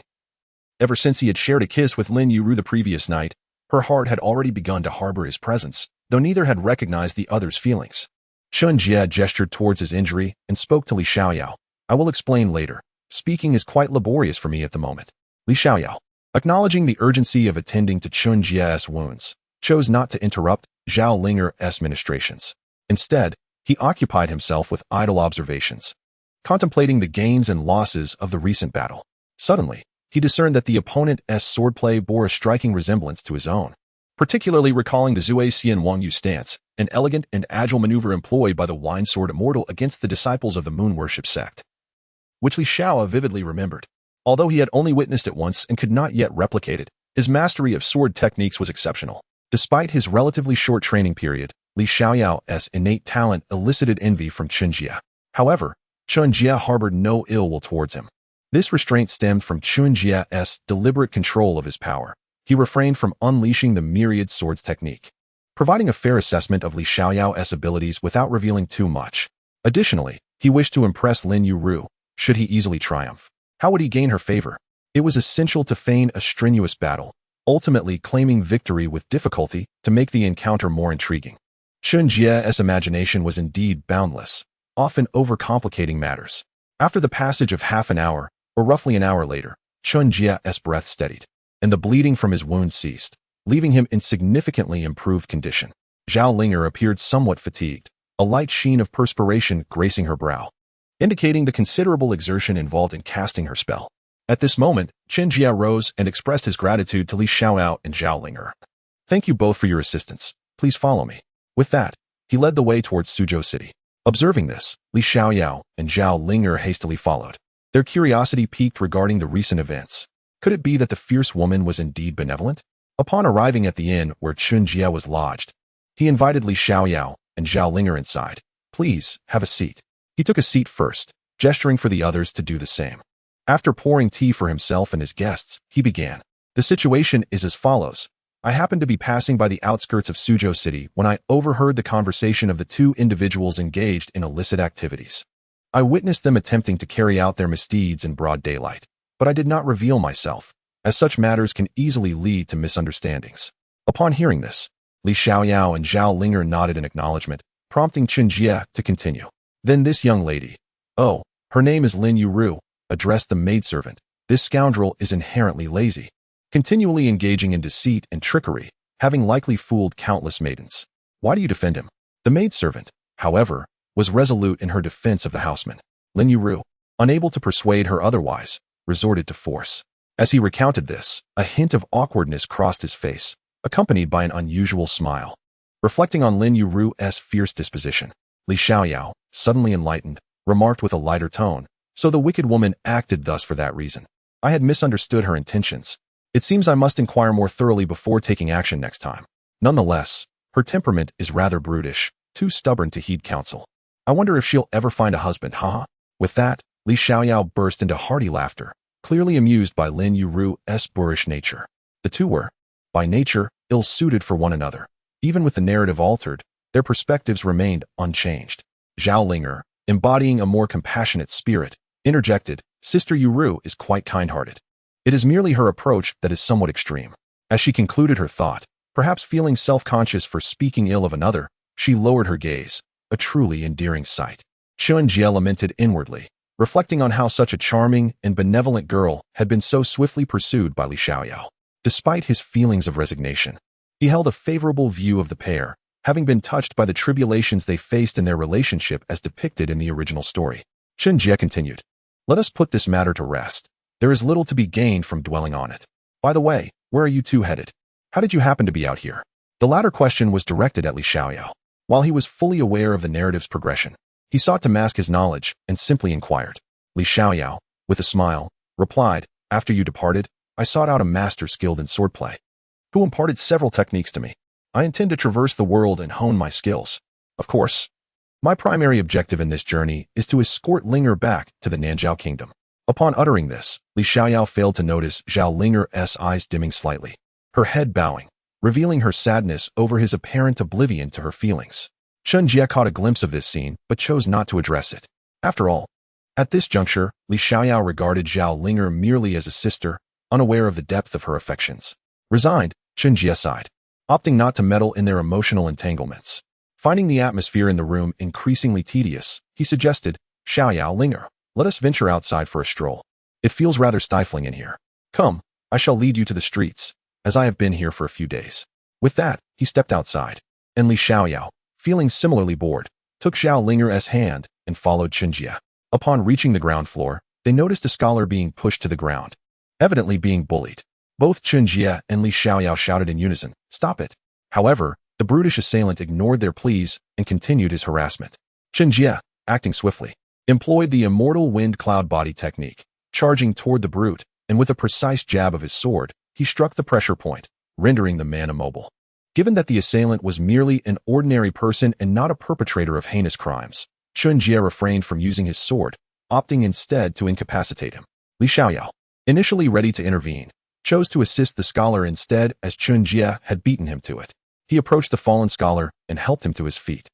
Ever since he had shared a kiss with Lin Yuru the previous night, her heart had already begun to harbor his presence, though neither had recognized the other's feelings. Chen Jie gestured towards his injury and spoke to Li Xiaoyao. "I will explain later. Speaking is quite laborious for me at the moment." Li Xiaoyao, acknowledging the urgency of attending to Chen Jie's wounds, chose not to interrupt Zhao Linger's ministrations. Instead, he occupied himself with idle observations, contemplating the gains and losses of the recent battle. Suddenly, he discerned that the opponent's swordplay bore a striking resemblance to his own, particularly recalling the Zue Xian Wangyu stance, an elegant and agile maneuver employed by the Wine Sword Immortal against the disciples of the Moon Worship sect, which Li Xiaoyao vividly remembered. Although he had only witnessed it once and could not yet replicate it, his mastery of sword techniques was exceptional. Despite his relatively short training period, Li Xiaoyao's innate talent elicited envy from Chen Jie. However, Chen Jie harbored no ill will towards him. This restraint stemmed from Chen Jie's deliberate control of his power. He refrained from unleashing the myriad swords technique, providing a fair assessment of Li Xiaoyao's abilities without revealing too much. Additionally, he wished to impress Lin Yuru. Should he easily triumph, how would he gain her favor? It was essential to feign a strenuous battle, ultimately claiming victory with difficulty to make the encounter more intriguing. Chen Jie's imagination was indeed boundless, often overcomplicating matters. After the passage of half an hour, or roughly an hour later, Chen Jie's breath steadied, and the bleeding from his wound ceased, leaving him in significantly improved condition. Zhao Linger appeared somewhat fatigued, a light sheen of perspiration gracing her brow, indicating the considerable exertion involved in casting her spell. At this moment, Chen Jie rose and expressed his gratitude to Li Xiaoyao and Zhao Linger. "Thank you both for your assistance. Please follow me." With that, he led the way towards Suzhou City. Observing this, Li Xiaoyao and Zhao Linger hastily followed. Their curiosity piqued regarding the recent events. Could it be that the fierce woman was indeed benevolent? Upon arriving at the inn where Chen Jie was lodged, he invited Li Xiaoyao and Zhao Linger inside. "Please, have a seat." He took a seat first, gesturing for the others to do the same. After pouring tea for himself and his guests, he began. "The situation is as follows. I happened to be passing by the outskirts of Suzhou City when I overheard the conversation of the two individuals engaged in illicit activities. I witnessed them attempting to carry out their misdeeds in broad daylight, but I did not reveal myself, as such matters can easily lead to misunderstandings." Upon hearing this, Li Xiaoyao and Zhao Linger nodded in acknowledgement, prompting Chen Jie to continue. "Then this young lady, oh, her name is Lin Yuru, addressed the maidservant. This scoundrel is inherently lazy, continually engaging in deceit and trickery, having likely fooled countless maidens. Why do you defend him? The maidservant, however, was resolute in her defense of the houseman. Lin Yuru, unable to persuade her otherwise, resorted to force. As he recounted this, a hint of awkwardness crossed his face, accompanied by an unusual smile. Reflecting on Lin Yuru's fierce disposition, Li Xiaoyao, suddenly enlightened, remarked with a lighter tone, "So the wicked woman acted thus for that reason. I had misunderstood her intentions. It seems I must inquire more thoroughly before taking action next time. Nonetheless, her temperament is rather brutish, too stubborn to heed counsel. I wonder if she'll ever find a husband, haha." With that, Li Xiaoyao burst into hearty laughter, clearly amused by Lin Yuru's boorish nature. The two were, by nature, ill-suited for one another. Even with the narrative altered, their perspectives remained unchanged. Zhao Linger, embodying a more compassionate spirit, interjected, "Sister Yuru is quite kind-hearted. It is merely her approach that is somewhat extreme." As she concluded her thought, perhaps feeling self-conscious for speaking ill of another, she lowered her gaze, a truly endearing sight. Chen Jie lamented inwardly, reflecting on how such a charming and benevolent girl had been so swiftly pursued by Li Xiaoyao. Despite his feelings of resignation, he held a favorable view of the pair, having been touched by the tribulations they faced in their relationship as depicted in the original story. Chen Jie continued, "Let us put this matter to rest. There is little to be gained from dwelling on it. By the way, where are you two headed? How did you happen to be out here?" The latter question was directed at Li Xiaoyao. While he was fully aware of the narrative's progression, he sought to mask his knowledge and simply inquired. Li Xiaoyao, with a smile, replied, "After you departed, I sought out a master skilled in swordplay, who imparted several techniques to me. I intend to traverse the world and hone my skills. Of course, my primary objective in this journey is to escort Linger back to the Nanzhao kingdom." Upon uttering this, Li Xiaoyao failed to notice Zhao Linger's eyes dimming slightly, her head bowing, revealing her sadness over his apparent oblivion to her feelings. Chen Jie caught a glimpse of this scene but chose not to address it. After all, at this juncture, Li Xiaoyao regarded Zhao Linger merely as a sister, unaware of the depth of her affections. Resigned, Chen Jie sighed, opting not to meddle in their emotional entanglements. Finding the atmosphere in the room increasingly tedious, he suggested, "Xiaoyao Linger, let us venture outside for a stroll. It feels rather stifling in here. Come, I shall lead you to the streets, as I have been here for a few days." With that, he stepped outside, and Li Xiaoyao, feeling similarly bored, took Zhao Linger's hand and followed Chen Jie. Upon reaching the ground floor, they noticed a scholar being pushed to the ground, evidently being bullied. Both Chen Jie and Li Xiaoyao shouted in unison, "Stop it!" However, the brutish assailant ignored their pleas and continued his harassment. Chen Jie, acting swiftly, employed the immortal wind cloud body technique, charging toward the brute, and with a precise jab of his sword, he struck the pressure point, rendering the man immobile. Given that the assailant was merely an ordinary person and not a perpetrator of heinous crimes, Chen Jie refrained from using his sword, opting instead to incapacitate him. Li Xiaoyao, initially ready to intervene, chose to assist the scholar instead as Chen Jie had beaten him to it. He approached the fallen scholar and helped him to his feet.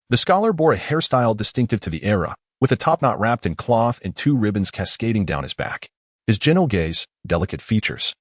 The scholar bore a hairstyle distinctive to the era, with a topknot wrapped in cloth and two ribbons cascading down his back. His gentle gaze, delicate features,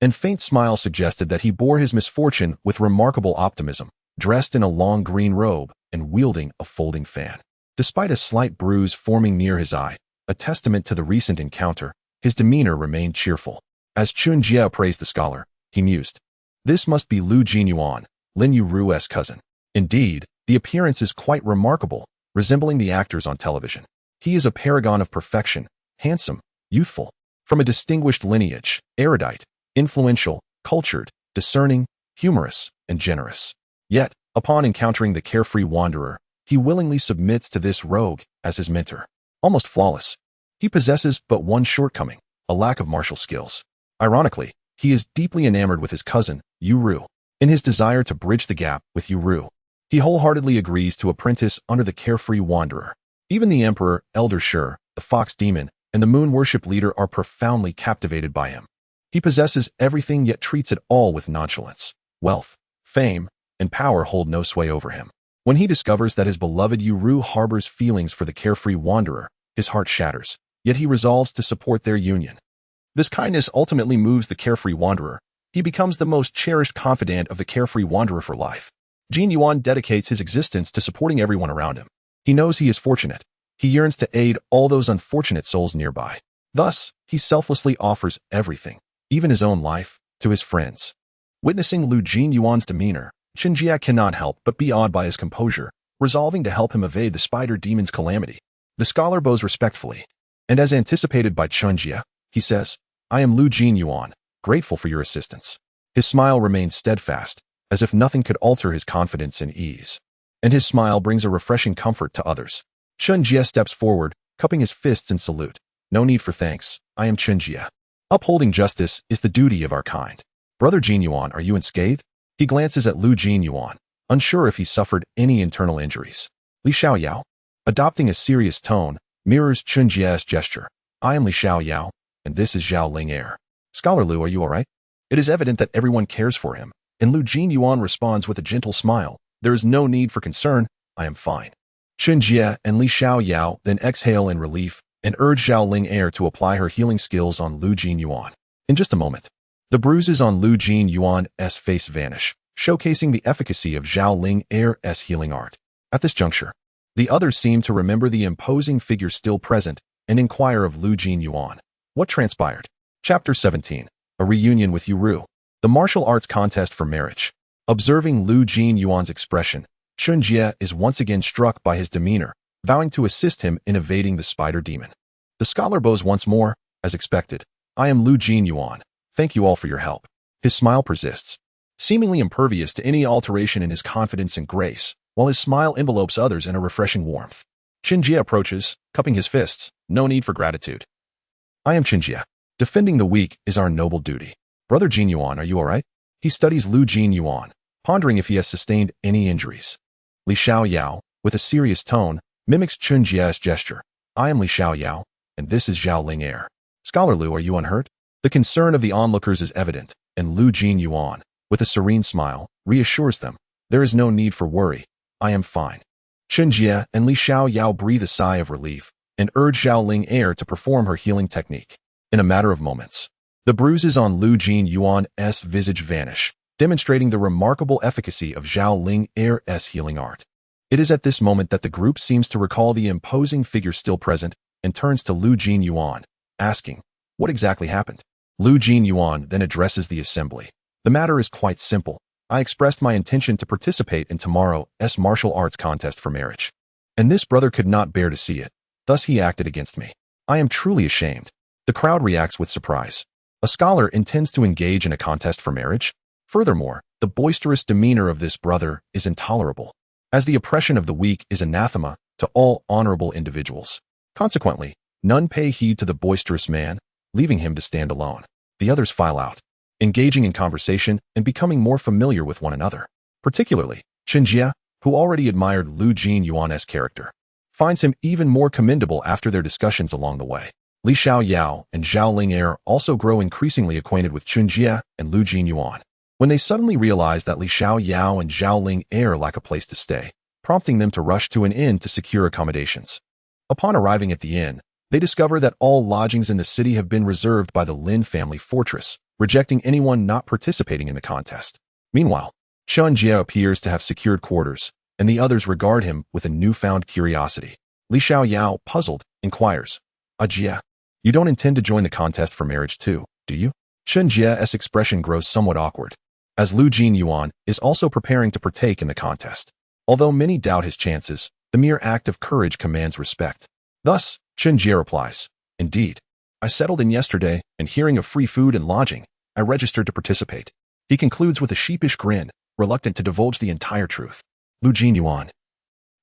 and faint smile suggested that he bore his misfortune with remarkable optimism, dressed in a long green robe and wielding a folding fan. Despite a slight bruise forming near his eye, a testament to the recent encounter, his demeanor remained cheerful. As Chen Jie appraised the scholar, he mused, "This must be Lu Jinyuan, Lin Yuru's cousin. Indeed, the appearance is quite remarkable, resembling the actors on television. He is a paragon of perfection, handsome, youthful, from a distinguished lineage, erudite, influential, cultured, discerning, humorous, and generous. Yet, upon encountering the carefree wanderer, he willingly submits to this rogue as his mentor. Almost flawless, he possesses but one shortcoming, a lack of martial skills. Ironically, he is deeply enamored with his cousin, Yuru. In his desire to bridge the gap with Yuru, he wholeheartedly agrees to apprentice under the carefree wanderer. Even the emperor, Elder Shur, the fox demon, and the moon worship leader are profoundly captivated by him. He possesses everything yet treats it all with nonchalance. Wealth, fame, and power hold no sway over him. When he discovers that his beloved Yuru harbors feelings for the carefree wanderer, his heart shatters, yet he resolves to support their union. This kindness ultimately moves the carefree wanderer. He becomes the most cherished confidant of the carefree wanderer for life. Jin Yuan dedicates his existence to supporting everyone around him. He knows he is fortunate. He yearns to aid all those unfortunate souls nearby. Thus, he selflessly offers everything, even his own life, to his friends. Witnessing Lu Jinyuan's demeanor, Chen Jie cannot help but be awed by his composure, resolving to help him evade the spider demon's calamity. The scholar bows respectfully, and as anticipated by Chen Jie, he says, "I am Lu Jinyuan, grateful for your assistance." His smile remains steadfast, as if nothing could alter his confidence and ease. And his smile brings a refreshing comfort to others. Chen Jie steps forward, cupping his fists in salute. "No need for thanks, I am Chen Jie. Upholding justice is the duty of our kind. Brother Jinyuan, are you unscathed?" He glances at Lu Jinyuan, unsure if he suffered any internal injuries. Li Xiaoyao, adopting a serious tone, mirrors Chen Jie's gesture. "I am Li Xiaoyao, and this is Zhao Ling Air. Scholar Lu, are you all right?" It is evident that everyone cares for him, and Lu Jinyuan responds with a gentle smile. "There is no need for concern, I am fine." Chen Jie and Li Xiaoyao then exhale in relief and urge Zhao Ling Air to apply her healing skills on Lu Jinyuan. In just a moment, the bruises on Lu Jinyuan's face vanish, showcasing the efficacy of Zhao Ling Air's healing art. At this juncture, the others seem to remember the imposing figure still present and inquire of Lu Jinyuan. What transpired? Chapter 17. A reunion with Yuru. The martial arts contest for marriage. Observing Lu Jinyuan's expression, Chen Jie is once again struck by his demeanor, vowing to assist him in evading the spider demon. The scholar bows once more, as expected. "I am Lu Jinyuan. Thank you all for your help." His smile persists, seemingly impervious to any alteration in his confidence and grace, while his smile envelopes others in a refreshing warmth. Chen Jie approaches, cupping his fists. "No need for gratitude. I am Chen Jie. Defending the weak is our noble duty. Brother Jinyuan, are you all right?" He studies Lu Jinyuan, pondering if he has sustained any injuries. Li Xiaoyao, with a serious tone, mimics Chen Jie's gesture. "I am Li Xiaoyao, and this is Zhao Ling Air. Scholar Lu, are you unhurt?" The concern of the onlookers is evident, and Lu Jinyuan, with a serene smile, reassures them. "There is no need for worry. I am fine." Chen Jie and Li Xiaoyao breathe a sigh of relief and urge Zhao Ling Air to perform her healing technique. In a matter of moments, the bruises on Lu Jinyuan's visage vanish, demonstrating the remarkable efficacy of Zhao Ling Air's healing art. It is at this moment that the group seems to recall the imposing figure still present and turns to Lu Jinyuan, asking, "What exactly happened?" Lu Jinyuan then addresses the assembly. "The matter is quite simple. I expressed my intention to participate in tomorrow's martial arts contest for marriage. And this brother could not bear to see it. Thus he acted against me. I am truly ashamed." The crowd reacts with surprise. A scholar intends to engage in a contest for marriage? Furthermore, the boisterous demeanor of this brother is intolerable, as the oppression of the weak is anathema to all honorable individuals. Consequently, none pay heed to the boisterous man, leaving him to stand alone. The others file out, engaging in conversation and becoming more familiar with one another. Particularly, Chen Jie, who already admired Lu Jinyuan's character, finds him even more commendable after their discussions along the way. Li Xiaoyao and Zhao Ling Air also grow increasingly acquainted with Chen Jie and Lu Jinyuan, when they suddenly realize that Li Xiaoyao and Zhao Ling Air lack a place to stay, prompting them to rush to an inn to secure accommodations. Upon arriving at the inn, they discover that all lodgings in the city have been reserved by the Lin family fortress, rejecting anyone not participating in the contest. Meanwhile, Chen Jie appears to have secured quarters, and the others regard him with a newfound curiosity. Li Xiaoyao, puzzled, inquires, "Jie, you don't intend to join the contest for marriage too, do you?" Chen Jie's expression grows somewhat awkward, as Lu Jinyuan is also preparing to partake in the contest. Although many doubt his chances, the mere act of courage commands respect. Thus, Chen Jie replies, "Indeed. I settled in yesterday, and hearing of free food and lodging, I registered to participate." He concludes with a sheepish grin, reluctant to divulge the entire truth. Lu Jinyuan,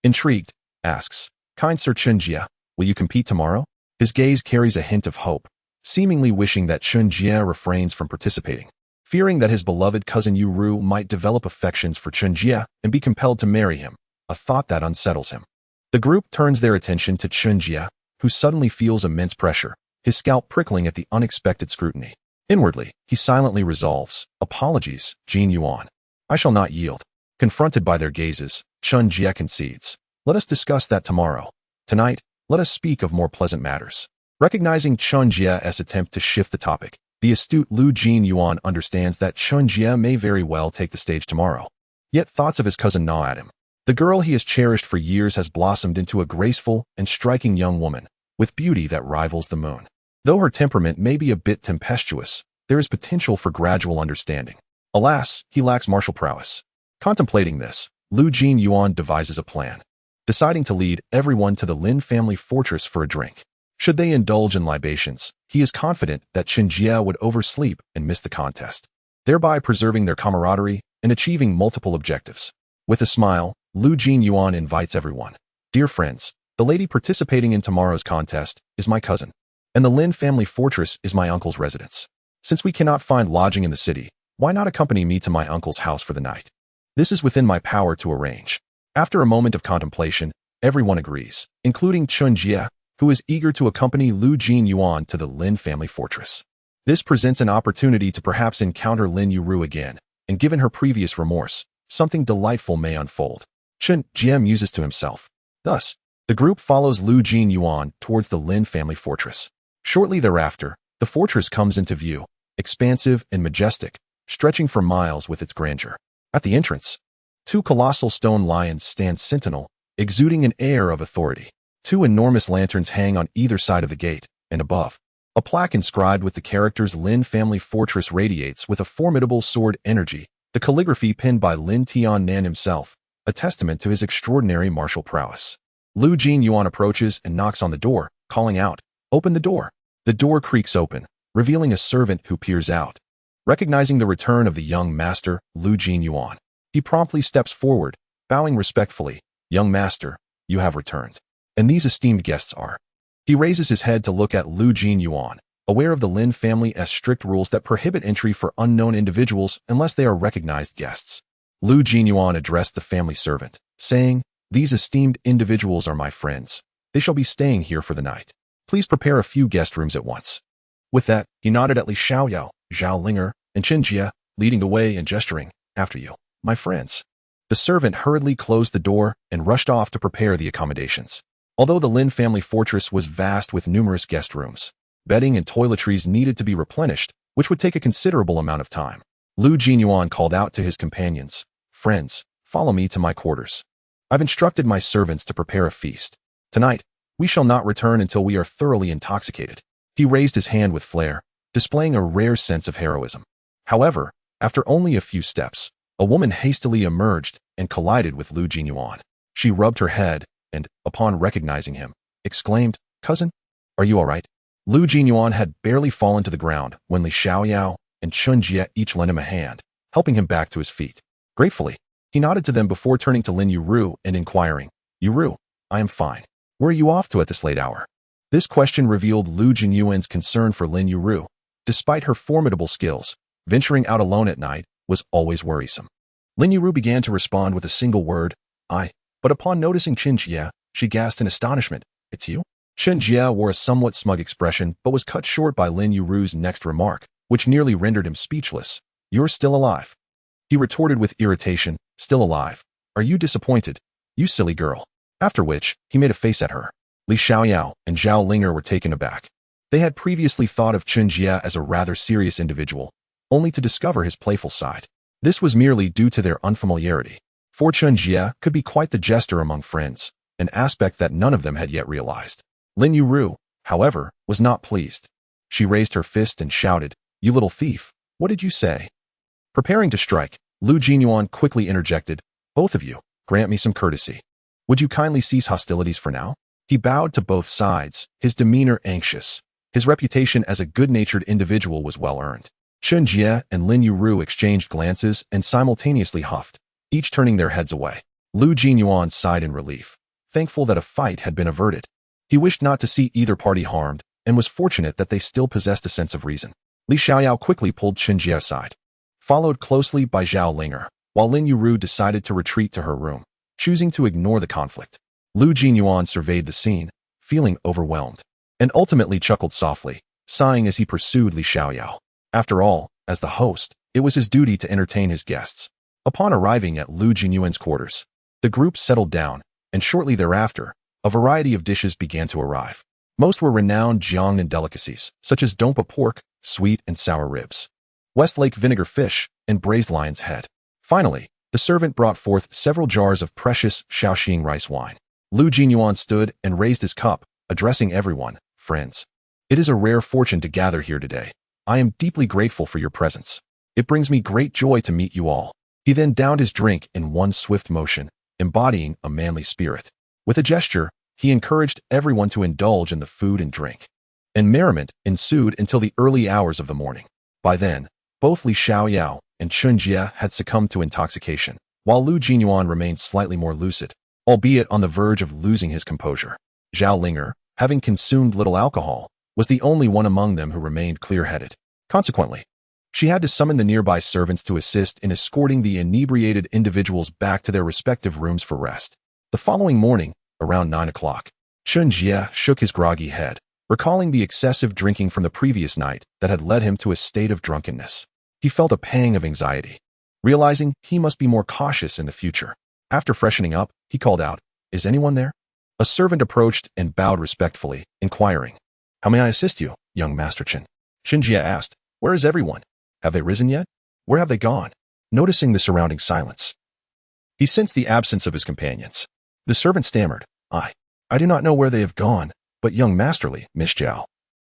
intrigued, asks, "Kind Sir Chen Jie, will you compete tomorrow?" His gaze carries a hint of hope, seemingly wishing that Chen Jie refrains from participating, fearing that his beloved cousin Yuru might develop affections for Chen Jie and be compelled to marry him, a thought that unsettles him. The group turns their attention to Chen Jie, who suddenly feels immense pressure, his scalp prickling at the unexpected scrutiny. Inwardly, he silently resolves, "Apologies, Jinyuan. I shall not yield." Confronted by their gazes, Chen Jie concedes, "Let us discuss that tomorrow. Tonight, let us speak of more pleasant matters." Recognizing Chen Jie's attempt to shift the topic, the astute Lu Jinyuan understands that Chen Jie may very well take the stage tomorrow. Yet thoughts of his cousin gnaw at him. The girl he has cherished for years has blossomed into a graceful and striking young woman, with beauty that rivals the moon. Though her temperament may be a bit tempestuous, there is potential for gradual understanding. Alas, he lacks martial prowess. Contemplating this, Lu Jinyuan devises a plan, deciding to lead everyone to the Lin family fortress for a drink. Should they indulge in libations, he is confident that Chen Jie would oversleep and miss the contest, thereby preserving their camaraderie and achieving multiple objectives. With a smile, Lu Jinyuan invites everyone. Dear friends, the lady participating in tomorrow's contest is my cousin, and the Lin family fortress is my uncle's residence. Since we cannot find lodging in the city, why not accompany me to my uncle's house for the night? This is within my power to arrange. After a moment of contemplation, everyone agrees, including Chen Jie, who is eager to accompany Lu Jinyuan to the Lin family fortress. This presents an opportunity to perhaps encounter Lin Yuru again, and given her previous remorse, something delightful may unfold. Chen Jie muses to himself. Thus, the group follows Lu Jinyuan towards the Lin family fortress. Shortly thereafter, the fortress comes into view, expansive and majestic, stretching for miles with its grandeur. At the entrance, two colossal stone lions stand sentinel, exuding an air of authority. Two enormous lanterns hang on either side of the gate, and above, a plaque inscribed with the characters Lin family fortress radiates with a formidable sword energy, the calligraphy penned by Lin Tian-nan himself, a testament to his extraordinary martial prowess. Lu Jinyuan approaches and knocks on the door, calling out, "Open the door." The door creaks open, revealing a servant who peers out. Recognizing the return of the young master, Lu Jinyuan, he promptly steps forward, bowing respectfully. "Young master, you have returned. And these esteemed guests are." He raises his head to look at Lu Jinyuan, aware of the Lin family's strict rules that prohibit entry for unknown individuals unless they are recognized guests. Lu Jinyuan addressed the family servant, saying, "These esteemed individuals are my friends. They shall be staying here for the night. Please prepare a few guest rooms at once." With that, he nodded at Li Xiaoyao, Zhao Linger, and Chen Jie, leading the way and gesturing, "After you, my friends." The servant hurriedly closed the door and rushed off to prepare the accommodations. Although the Lin family fortress was vast with numerous guest rooms, bedding and toiletries needed to be replenished, which would take a considerable amount of time. Lu Jinyuan called out to his companions, "Friends, follow me to my quarters. I've instructed my servants to prepare a feast. Tonight, we shall not return until we are thoroughly intoxicated." He raised his hand with flair, displaying a rare sense of heroism. However, after only a few steps, a woman hastily emerged and collided with Lu Jinyuan. She rubbed her head and, upon recognizing him, exclaimed, "Cousin, are you all right?" Lu Jinyuan had barely fallen to the ground when Li Xiaoyao and Chen Jie each lent him a hand, helping him back to his feet. Gratefully, he nodded to them before turning to Lin Yuru and inquiring, "Yuru, I am fine. Where are you off to at this late hour?" This question revealed Lu Jinyuan's concern for Lin Yuru. Despite her formidable skills, venturing out alone at night was always worrisome. Lin Yuru began to respond with a single word, "I," but upon noticing Chen Jie, she gasped in astonishment, "It's you?" Chen Jie wore a somewhat smug expression but was cut short by Lin Yuru's next remark, which nearly rendered him speechless. "You're still alive?" He retorted with irritation, "Still alive? Are you disappointed? You silly girl." After which, he made a face at her. Li Xiaoyao and Zhao Linger were taken aback. They had previously thought of Chen Jie as a rather serious individual, only to discover his playful side. This was merely due to their unfamiliarity. For Chen Jie could be quite the jester among friends, an aspect that none of them had yet realized. Lin Yuru, however, was not pleased. She raised her fist and shouted, "You little thief, what did you say?" Preparing to strike, Lu Jinyuan quickly interjected, "Both of you, grant me some courtesy. Would you kindly cease hostilities for now?" He bowed to both sides, his demeanor anxious. His reputation as a good-natured individual was well earned. Chen Jie and Lin Yuru exchanged glances and simultaneously huffed, each turning their heads away. Lu Jinyuan sighed in relief, thankful that a fight had been averted. He wished not to see either party harmed, and was fortunate that they still possessed a sense of reason. Li Xiaoyao quickly pulled Chen Jie aside, followed closely by Zhao Linger, while Lin Yuru decided to retreat to her room, choosing to ignore the conflict. Lu Jinyuan surveyed the scene, feeling overwhelmed, and ultimately chuckled softly, sighing as he pursued Li Xiaoyao. After all, as the host, it was his duty to entertain his guests. Upon arriving at Lu Jinyuan's quarters, the group settled down, and shortly thereafter, a variety of dishes began to arrive. Most were renowned Jiangnan delicacies, such as dompa pork, sweet and sour ribs, Westlake vinegar fish, and braised lion's head. Finally, the servant brought forth several jars of precious Shaoxing rice wine. Lu Jinyuan stood and raised his cup, addressing everyone, "Friends, It is a rare fortune to gather here today. I am deeply grateful for your presence. It brings me great joy to meet you all. He then downed his drink in one swift motion, embodying a manly spirit. With a gesture, he encouraged everyone to indulge in the food and drink. And merriment ensued until the early hours of the morning. By then, both Li Xiaoyao and Chen Jie had succumbed to intoxication, while Lu Jinyuan remained slightly more lucid, albeit on the verge of losing his composure. Zhao Linger, having consumed little alcohol, was the only one among them who remained clear-headed. Consequently, she had to summon the nearby servants to assist in escorting the inebriated individuals back to their respective rooms for rest. The following morning, around 9 o'clock, Chen Jie shook his groggy head, recalling the excessive drinking from the previous night that had led him to a state of drunkenness. He felt a pang of anxiety, realizing he must be more cautious in the future. After freshening up, he called out, "Is anyone there?" A servant approached and bowed respectfully, inquiring, "How may I assist you, young Master Chen?" Chen Jie asked, "Where is everyone? Have they risen yet? Where have they gone?" Noticing the surrounding silence, he sensed the absence of his companions. The servant stammered, I do not know where they have gone, but young Masterly, Miss Zhao,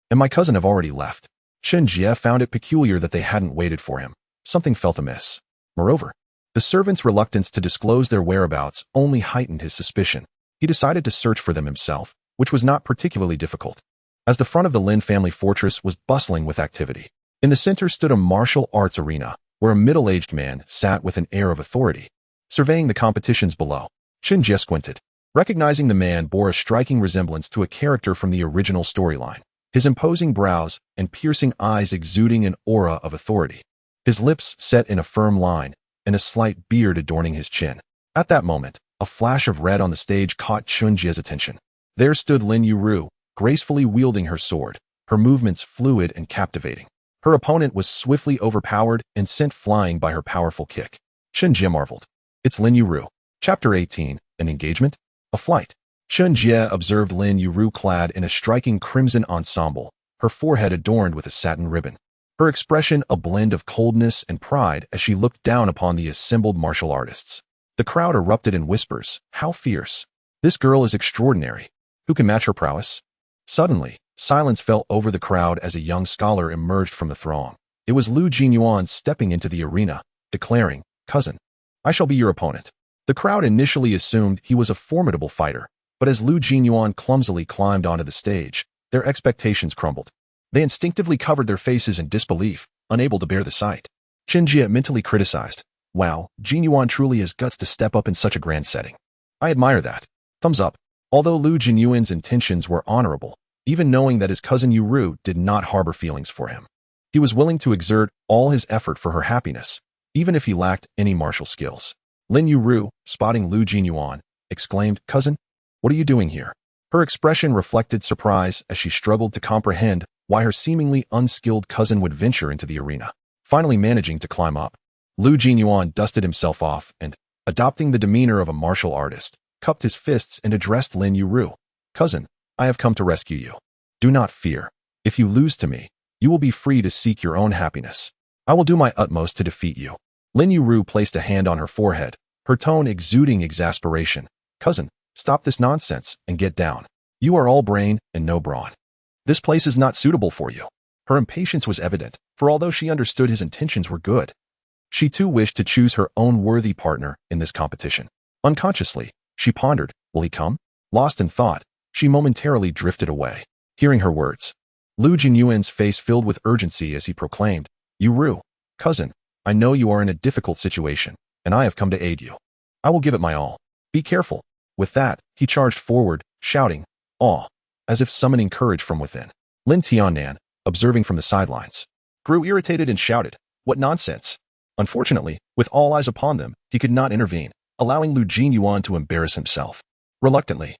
and my cousin have already left." Chen Jie found it peculiar that they hadn't waited for him. Something felt amiss. Moreover, the servant's reluctance to disclose their whereabouts only heightened his suspicion. He decided to search for them himself, which was not particularly difficult, as the front of the Lin family fortress was bustling with activity. In the center stood a martial arts arena, where a middle-aged man sat with an air of authority, surveying the competitions below. Chen Jie squinted, recognizing the man bore a striking resemblance to a character from the original storyline, his imposing brows and piercing eyes exuding an aura of authority, his lips set in a firm line, and a slight beard adorning his chin. At that moment, a flash of red on the stage caught Chen Jie's attention. There stood Lin Yuru, gracefully wielding her sword, her movements fluid and captivating. Her opponent was swiftly overpowered and sent flying by her powerful kick. Chen Jie marveled. It's Lin Yuru. Chapter 18, An Engagement? A Flight. Chen Jie observed Lin Yuru clad in a striking crimson ensemble, her forehead adorned with a satin ribbon. Her expression a blend of coldness and pride as she looked down upon the assembled martial artists. The crowd erupted in whispers. How fierce! This girl is extraordinary. Who can match her prowess? Suddenly, silence fell over the crowd as a young scholar emerged from the throng. It was Lu Jinyuan stepping into the arena, declaring, "Cousin, I shall be your opponent." The crowd initially assumed he was a formidable fighter, but as Lu Jinyuan clumsily climbed onto the stage, their expectations crumbled. They instinctively covered their faces in disbelief, unable to bear the sight. Chen Jie mentally criticized, "Wow, Jinyuan truly has guts to step up in such a grand setting. I admire that." Thumbs up. Although Lu Jinyuan's intentions were honorable, even knowing that his cousin Yuru did not harbor feelings for him, he was willing to exert all his effort for her happiness, even if he lacked any martial skills. Lin Yuru, spotting Lu Jinyuan, exclaimed, "Cousin, what are you doing here?" Her expression reflected surprise as she struggled to comprehend why her seemingly unskilled cousin would venture into the arena. Finally managing to climb up, Lu Jinyuan dusted himself off and, adopting the demeanor of a martial artist, cupped his fists and addressed Lin Yuru. "Cousin, I have come to rescue you. Do not fear. If you lose to me, you will be free to seek your own happiness. I will do my utmost to defeat you." Lin Yuru placed a hand on her forehead, her tone exuding exasperation. "Cousin, stop this nonsense and get down. You are all brain and no brawn. This place is not suitable for you." Her impatience was evident, for although she understood his intentions were good, she too wished to choose her own worthy partner in this competition. Unconsciously, she pondered, will he come? Lost in thought, she momentarily drifted away. Hearing her words, Lu Jinyuan's face filled with urgency as he proclaimed, "Yuru, cousin, I know you are in a difficult situation, and I have come to aid you. I will give it my all. Be careful." With that, he charged forward, shouting, "Awe," as if summoning courage from within. Lin Tiannan, observing from the sidelines, grew irritated and shouted, "What nonsense!" Unfortunately, with all eyes upon them, he could not intervene, allowing Lu Jinyuan to embarrass himself. Reluctantly,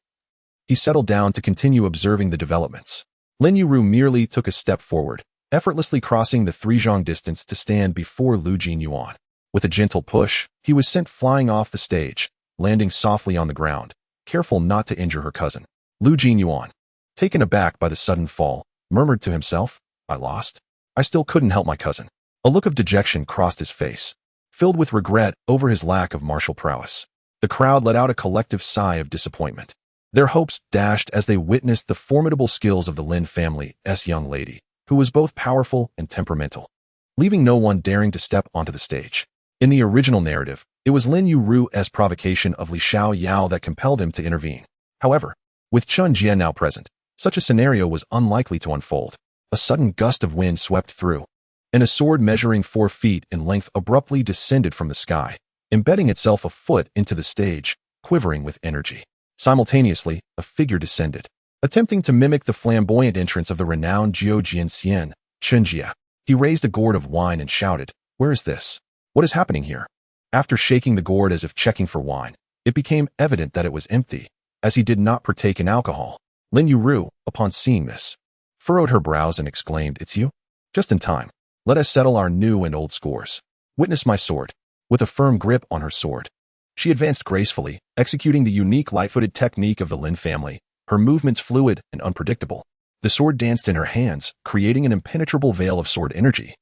he settled down to continue observing the developments. Lin Yuru merely took a step forward, effortlessly crossing the 3-zhang distance to stand before Lu Jinyuan. With a gentle push, he was sent flying off the stage, landing softly on the ground, careful not to injure her cousin. Lu Jinyuan, taken aback by the sudden fall, murmured to himself, "I lost? I still couldn't help my cousin." A look of dejection crossed his face, filled with regret over his lack of martial prowess. The crowd let out a collective sigh of disappointment. Their hopes dashed as they witnessed the formidable skills of the Lin family's young lady, who was both powerful and temperamental, leaving no one daring to step onto the stage. In the original narrative, it was Lin Yuru's provocation of Li Xiaoyao that compelled him to intervene. However, with Chen Jie now present, such a scenario was unlikely to unfold. A sudden gust of wind swept through, and a sword measuring 4 feet in length abruptly descended from the sky, embedding itself a foot into the stage, quivering with energy. Simultaneously, a figure descended, attempting to mimic the flamboyant entrance of the renowned Jian Chen Jie. He raised a gourd of wine and shouted, "Where is this? What is happening here?" After shaking the gourd as if checking for wine, it became evident that it was empty, as he did not partake in alcohol. Lin Yuru, upon seeing this, furrowed her brows and exclaimed, "It's you? Just in time. Let us settle our new and old scores. Witness my sword." With a firm grip on her sword, she advanced gracefully, executing the unique light-footed technique of the Lin family, her movements fluid and unpredictable. The sword danced in her hands, creating an impenetrable veil of sword energy,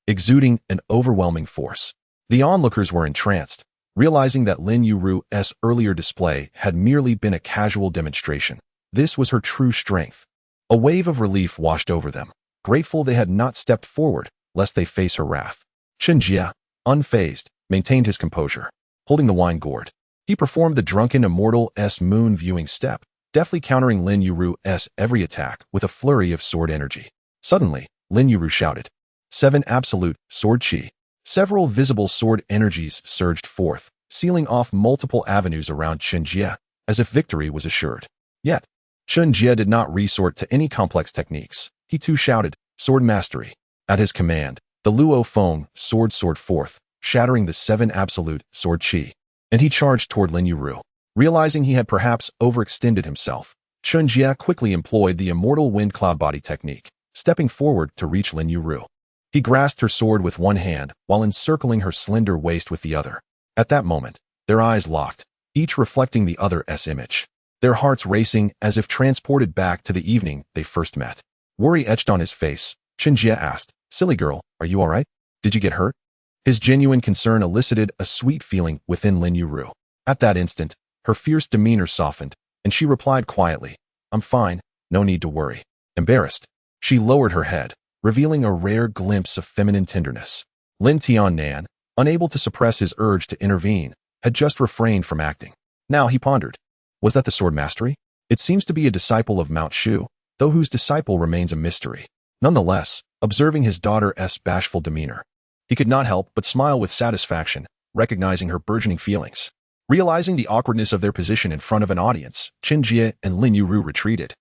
exuding an overwhelming force. The onlookers were entranced, realizing that Lin Yuru's earlier display had merely been a casual demonstration. This was her true strength. A wave of relief washed over them, grateful they had not stepped forward, lest they face her wrath. Chen Jie, unfazed, maintained his composure. Holding the wine gourd, he performed the drunken immortal's moon-viewing step, deftly countering Lin Yuru's every attack with a flurry of sword energy. Suddenly, Lin Yuru shouted, "7 absolute, sword chi." Several visible sword energies surged forth, sealing off multiple avenues around Chen Jie, as if victory was assured. Yet, Chen Jie did not resort to any complex techniques. He too shouted, "Sword mastery." At his command, the Luo Feng sword soared forth, shattering the 7 absolute sword chi, and he charged toward Lin Yuru. Realizing he had perhaps overextended himself, Chen Jie quickly employed the immortal wind cloud body technique, stepping forward to reach Lin Yuru. He grasped her sword with one hand while encircling her slender waist with the other. At that moment, their eyes locked, each reflecting the other's image, their hearts racing as if transported back to the evening they first met. Worry etched on his face, Chen Jie asked, "Silly girl, are you all right? Did you get hurt?" His genuine concern elicited a sweet feeling within Lin Yuru. At that instant, her fierce demeanor softened, and she replied quietly, "I'm fine, no need to worry." Embarrassed, she lowered her head, revealing a rare glimpse of feminine tenderness. Lin Tiannan, unable to suppress his urge to intervene, had just refrained from acting. Now he pondered. Was that the sword mastery? It seems to be a disciple of Mount Shu, though whose disciple remains a mystery. Nonetheless, observing his daughter's bashful demeanor, he could not help but smile with satisfaction, recognizing her burgeoning feelings. Realizing the awkwardness of their position in front of an audience, Chen Jie and Lin Yuru retreated,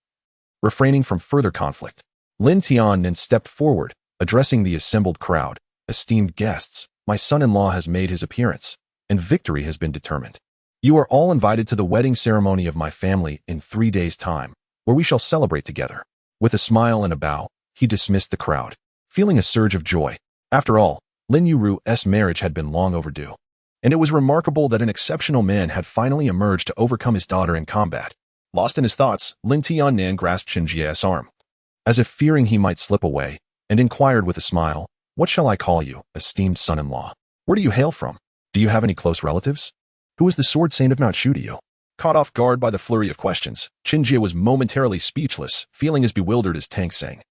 refraining from further conflict. Lin Tiannan stepped forward, addressing the assembled crowd. "Esteemed guests, my son-in-law has made his appearance, and victory has been determined. You are all invited to the wedding ceremony of my family in 3 days' time, where we shall celebrate together." With a smile and a bow, he dismissed the crowd, feeling a surge of joy. After all, Lin Yuru's marriage had been long overdue, and it was remarkable that an exceptional man had finally emerged to overcome his daughter in combat. Lost in his thoughts, Lin Tiannan grasped Chen Jie's arm, as if fearing he might slip away, and inquired with a smile, "What shall I call you, esteemed son-in-law? Where do you hail from? Do you have any close relatives? Who is the sword saint of Mount Shu to you?" Caught off guard by the flurry of questions, Chen Jie was momentarily speechless, feeling as bewildered as Tang Seng.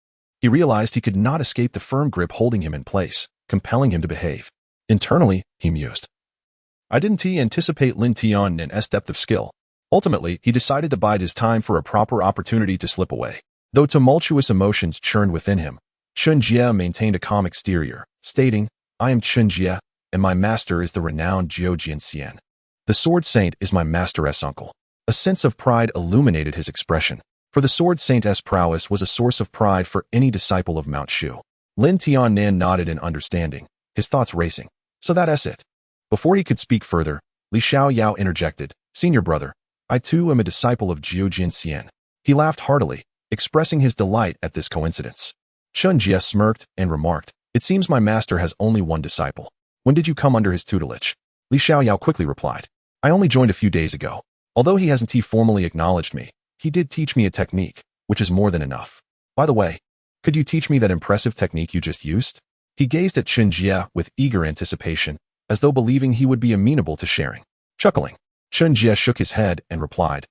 He realized he could not escape the firm grip holding him in place, compelling him to behave. Internally, he mused, "I didn't anticipate Lin Tiannan's depth of skill." Ultimately, he decided to bide his time for a proper opportunity to slip away. Though tumultuous emotions churned within him, Chen Jie maintained a calm exterior, stating, "I am Chen Jie, and my master is the renowned Jian. The sword saint is my master's uncle." A sense of pride illuminated his expression, for the sword saint's prowess was a source of pride for any disciple of Mount Shu. Lin Tiannan nodded in understanding, his thoughts racing. "So that's it." Before he could speak further, Li Xiaoyao interjected, "Senior brother, I too am a disciple of Jian." He laughed heartily, expressing his delight at this coincidence. Chen Jie smirked and remarked, "It seems my master has only one disciple. When did you come under his tutelage?" Li Xiaoyao quickly replied, "I only joined a few days ago. Although he hasn't formally acknowledged me, he did teach me a technique, which is more than enough. By the way, could you teach me that impressive technique you just used?" He gazed at Chen Jie with eager anticipation, as though believing he would be amenable to sharing. Chuckling, Chen Jie shook his head and replied,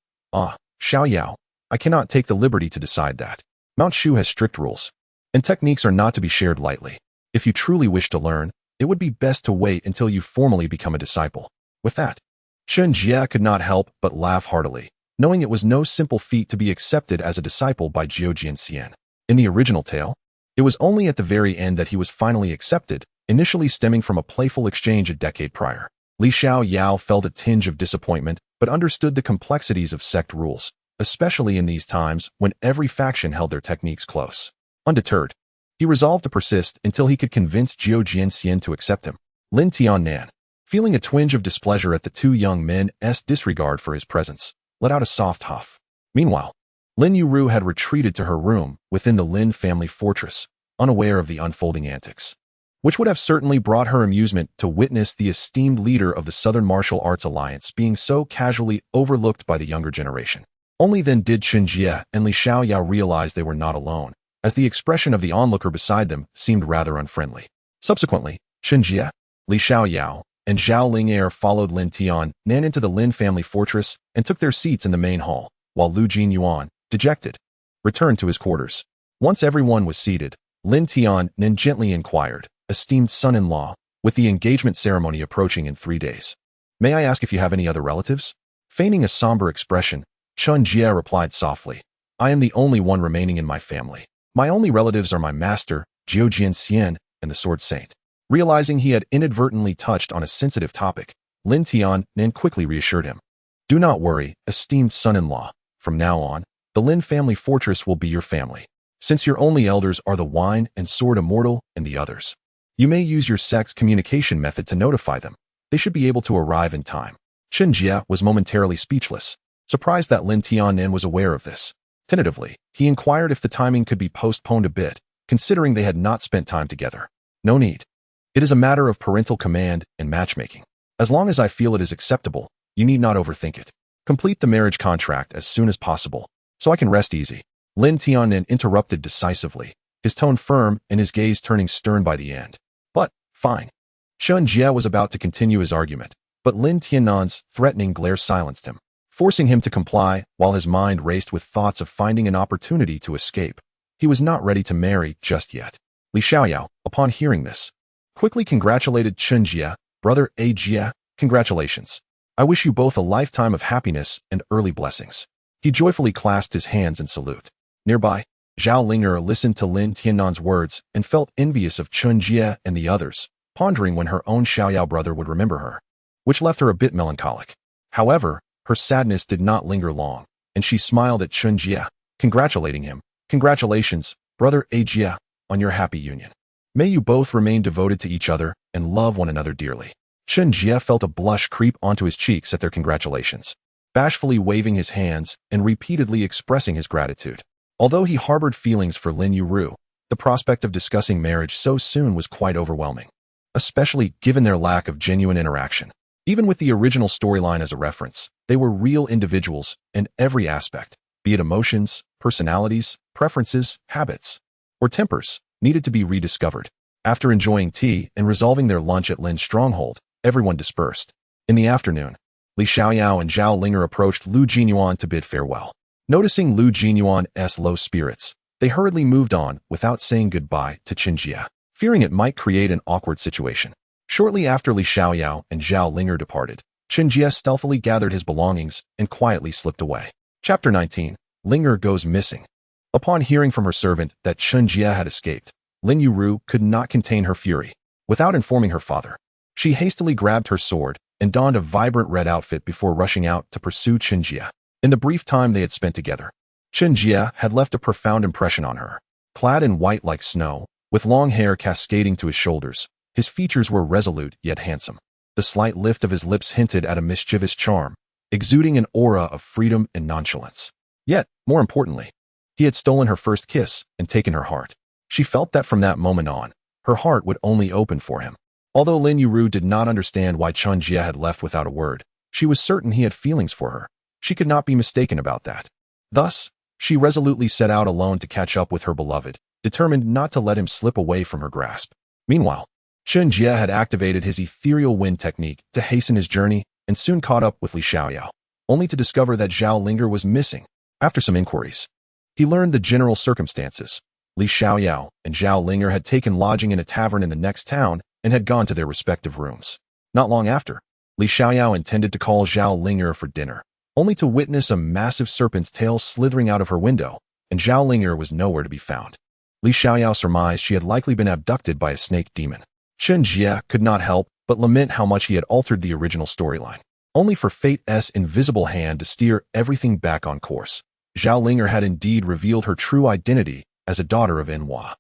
Xiao Yao, I cannot take the liberty to decide that. Mount Shu has strict rules, and techniques are not to be shared lightly. If you truly wish to learn, it would be best to wait until you formally become a disciple. With that, Chen Jie could not help but laugh heartily, knowing it was no simple feat to be accepted as a disciple by Jiu Jianxian. In the original tale, it was only at the very end that he was finally accepted, initially stemming from a playful exchange a decade prior. Li Xiao Yao felt a tinge of disappointment, but understood the complexities of sect rules, especially in these times when every faction held their techniques close. Undeterred, he resolved to persist until he could convince Jiu Jianxian to accept him. Lin Tiannan, feeling a twinge of displeasure at the two young men's disregard for his presence, let out a soft huff. Meanwhile, Lin Yuru had retreated to her room within the Lin family fortress, unaware of the unfolding antics, which would have certainly brought her amusement to witness the esteemed leader of the Southern Martial Arts Alliance being so casually overlooked by the younger generation. Only then did Chen Jie and Li Xiaoyao realize they were not alone, as the expression of the onlooker beside them seemed rather unfriendly. Subsequently, Chen Jie, Li Xiaoyao, and Zhao Lingair followed Lin Tiannan into the Lin family fortress and took their seats in the main hall, while Lu Jinyuan, dejected, returned to his quarters. Once everyone was seated, Lin Tiannan gently inquired, "Esteemed son-in-law, with the engagement ceremony approaching in 3 days, may I ask if you have any other relatives?" Feigning a somber expression, Chen Jie replied softly, "I am the only one remaining in my family. My only relatives are my master, Jiu Jianxian, and the Sword Saint." Realizing he had inadvertently touched on a sensitive topic, Lin Tiannan quickly reassured him. "Do not worry, esteemed son-in-law. From now on, the Lin family fortress will be your family. Since your only elders are the Wine and Sword Immortal and the others, you may use your sect's communication method to notify them. They should be able to arrive in time." Chen Jie was momentarily speechless, surprised that Lin Tiannan was aware of this. Tentatively, he inquired if the timing could be postponed a bit, considering they had not spent time together. "No need. It is a matter of parental command and matchmaking. As long as I feel it is acceptable, you need not overthink it. Complete the marriage contract as soon as possible, so I can rest easy." Lin Tiannan interrupted decisively, his tone firm and his gaze turning stern by the end. "But, fine." Chen Jie was about to continue his argument, but Lin Tiannan's threatening glare silenced him, forcing him to comply while his mind raced with thoughts of finding an opportunity to escape. He was not ready to marry just yet. Li Xiaoyao, upon hearing this, quickly congratulated Chen Jie. "Brother Jie, congratulations. I wish you both a lifetime of happiness and early blessings." He joyfully clasped his hands in salute. Nearby, Zhao Linger listened to Lin Tiannan's words and felt envious of Chen Jie and the others, pondering when her own Xiaoyao brother would remember her, which left her a bit melancholic. However, her sadness did not linger long, and she smiled at Chen Jie, congratulating him. "Congratulations, brother Jie, on your happy union. May you both remain devoted to each other and love one another dearly." Chen Jie felt a blush creep onto his cheeks at their congratulations, bashfully waving his hands and repeatedly expressing his gratitude. Although he harbored feelings for Lin Yuru, the prospect of discussing marriage so soon was quite overwhelming, especially given their lack of genuine interaction. Even with the original storyline as a reference, they were real individuals in every aspect, be it emotions, personalities, preferences, habits, or tempers, needed to be rediscovered. After enjoying tea and resolving their lunch at Lin's stronghold, everyone dispersed. In the afternoon, Li Xiaoyao and Zhao Linger approached Lu Jinyuan to bid farewell. Noticing Lu Jinyuan's low spirits, they hurriedly moved on without saying goodbye to Chen Jie, fearing it might create an awkward situation. Shortly after Li Xiaoyao and Zhao Linger departed, Chen Jie stealthily gathered his belongings and quietly slipped away. Chapter 19. Linger goes missing. Upon hearing from her servant that Chen Jie had escaped, Lin Yuru could not contain her fury. Without informing her father, she hastily grabbed her sword and donned a vibrant red outfit before rushing out to pursue Chen Jie. In the brief time they had spent together, Chen Jie had left a profound impression on her. Clad in white like snow, with long hair cascading to his shoulders, his features were resolute yet handsome. The slight lift of his lips hinted at a mischievous charm, exuding an aura of freedom and nonchalance. Yet, more importantly, he had stolen her first kiss and taken her heart. She felt that from that moment on, her heart would only open for him. Although Lin Yuru did not understand why Chen Jie had left without a word, she was certain he had feelings for her. She could not be mistaken about that. Thus, she resolutely set out alone to catch up with her beloved, determined not to let him slip away from her grasp. Meanwhile, Chen Jie had activated his ethereal wind technique to hasten his journey and soon caught up with Li Xiaoyao, only to discover that Zhao Linger was missing. After some inquiries, he learned the general circumstances. Li Xiaoyao and Zhao Linger had taken lodging in a tavern in the next town and had gone to their respective rooms. Not long after, Li Xiaoyao intended to call Zhao Linger for dinner, only to witness a massive serpent's tail slithering out of her window, and Zhao Linger was nowhere to be found. Li Xiaoyao surmised she had likely been abducted by a snake demon. Chen Jie could not help but lament how much he had altered the original storyline, only for fate's invisible hand to steer everything back on course. Zhao Linger had indeed revealed her true identity as a daughter of Enhua.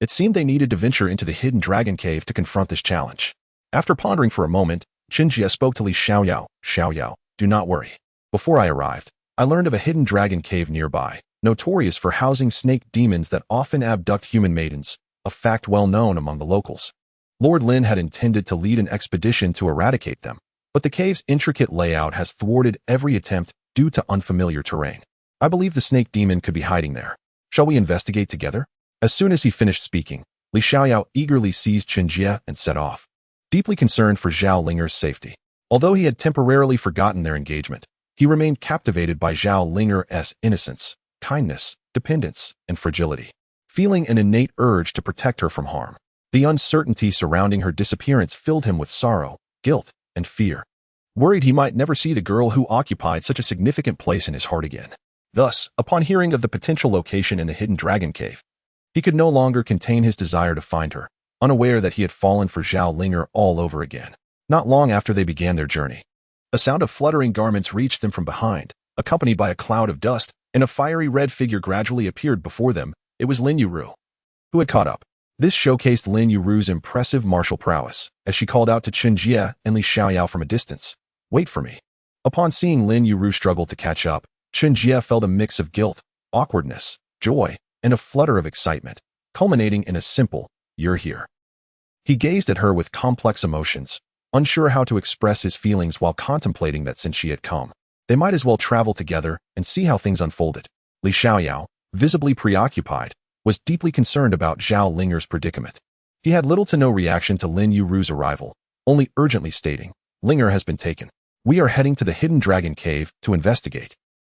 It seemed they needed to venture into the hidden dragon cave to confront this challenge. After pondering for a moment, Chen Jie spoke to Li Xiaoyao. Xiaoyao, do not worry. Before I arrived, I learned of a hidden dragon cave nearby, notorious for housing snake demons that often abduct human maidens, a fact well known among the locals. Lord Lin had intended to lead an expedition to eradicate them, but the cave's intricate layout has thwarted every attempt due to unfamiliar terrain. I believe the snake demon could be hiding there. Shall we investigate together? As soon as he finished speaking, Li Xiaoyao eagerly seized Chen Jie and set off, deeply concerned for Zhao Linger's safety. Although he had temporarily forgotten their engagement, he remained captivated by Zhao Linger's innocence, kindness, dependence, and fragility, feeling an innate urge to protect her from harm. The uncertainty surrounding her disappearance filled him with sorrow, guilt, and fear, worried he might never see the girl who occupied such a significant place in his heart again. Thus, upon hearing of the potential location in the hidden dragon cave, he could no longer contain his desire to find her, unaware that he had fallen for Zhao Linger all over again. Not long after they began their journey, a sound of fluttering garments reached them from behind, accompanied by a cloud of dust, and a fiery red figure gradually appeared before them. It was Lin Yuru, who had caught up. This showcased Lin Yuru's impressive martial prowess, as she called out to Chen Jie and Li Xiaoyao from a distance. Wait for me. Upon seeing Lin Yuru struggle to catch up, Chen Jie felt a mix of guilt, awkwardness, joy, and a flutter of excitement, culminating in a simple, "You're here." He gazed at her with complex emotions, unsure how to express his feelings while contemplating that since she had come, they might as well travel together and see how things unfolded. Li Xiaoyao, visibly preoccupied, was deeply concerned about Zhao Linger's predicament. He had little to no reaction to Lin Yuru's arrival, only urgently stating, "Linger has been taken. We are heading to the hidden dragon cave to investigate."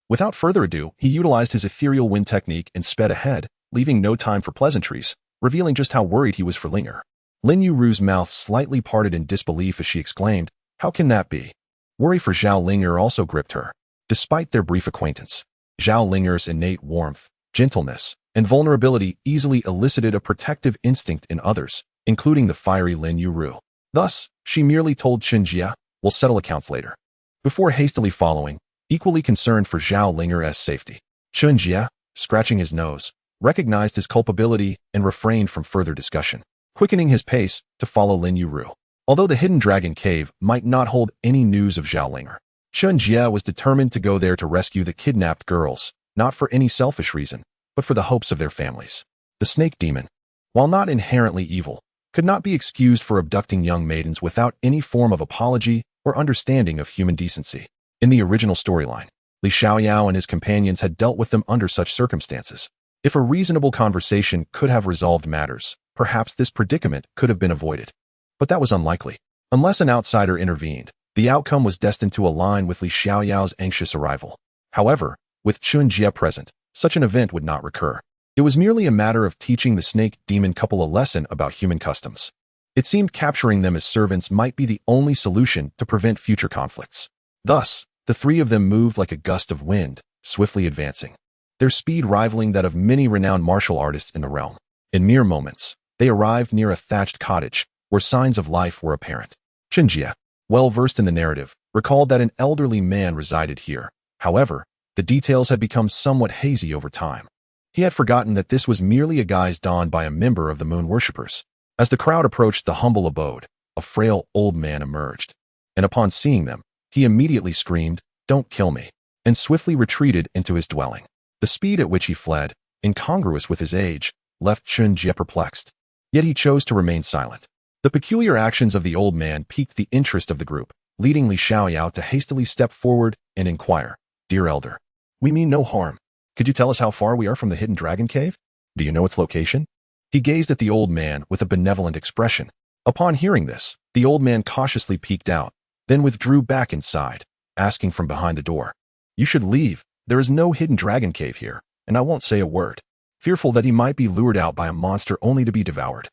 Without further ado, he utilized his ethereal wind technique and sped ahead, leaving no time for pleasantries, revealing just how worried he was for Linger. Lin Yuru's mouth slightly parted in disbelief as she exclaimed, "How can that be?" Worry for Zhao Linger also gripped her. Despite their brief acquaintance, Zhao Linger's innate warmth, gentleness, and vulnerability easily elicited a protective instinct in others, including the fiery Lin Yuru. Thus, she merely told Chen Jie, "We'll settle accounts later," before hastily following, equally concerned for Zhao Linger's safety. Chen Jie, scratching his nose, recognized his culpability and refrained from further discussion, quickening his pace to follow Lin Yuru. Although the hidden dragon cave might not hold any news of Zhao Linger, Chen Jie was determined to go there to rescue the kidnapped girls, not for any selfish reason, but for the hopes of their families. The snake demon, while not inherently evil, could not be excused for abducting young maidens without any form of apology or understanding of human decency. In the original storyline, Li Xiaoyao and his companions had dealt with them under such circumstances. If a reasonable conversation could have resolved matters, perhaps this predicament could have been avoided. But that was unlikely. Unless an outsider intervened, the outcome was destined to align with Li Xiaoyao's anxious arrival. However, with Chen Jie present, such an event would not recur. It was merely a matter of teaching the snake demon couple a lesson about human customs. It seemed capturing them as servants might be the only solution to prevent future conflicts. Thus, the three of them moved like a gust of wind, swiftly advancing, their speed rivaling that of many renowned martial artists in the realm. In mere moments, they arrived near a thatched cottage, where signs of life were apparent. Chen Jie, well versed in the narrative, recalled that an elderly man resided here. However, the details had become somewhat hazy over time. He had forgotten that this was merely a guise donned by a member of the moon worshippers. As the crowd approached the humble abode, a frail old man emerged, and upon seeing them, he immediately screamed, "Don't kill me," and swiftly retreated into his dwelling. The speed at which he fled, incongruous with his age, left Chen Jie perplexed. Yet he chose to remain silent. The peculiar actions of the old man piqued the interest of the group, leading Li Xiaoyao to hastily step forward and inquire, "Dear elder, we mean no harm. Could you tell us how far we are from the hidden dragon cave? Do you know its location?" He gazed at the old man with a benevolent expression. Upon hearing this, the old man cautiously peeked out, then withdrew back inside, asking from behind the door, "You should leave. There is no hidden dragon cave here, and I won't say a word, fearful that he might be lured out by a monster only to be devoured.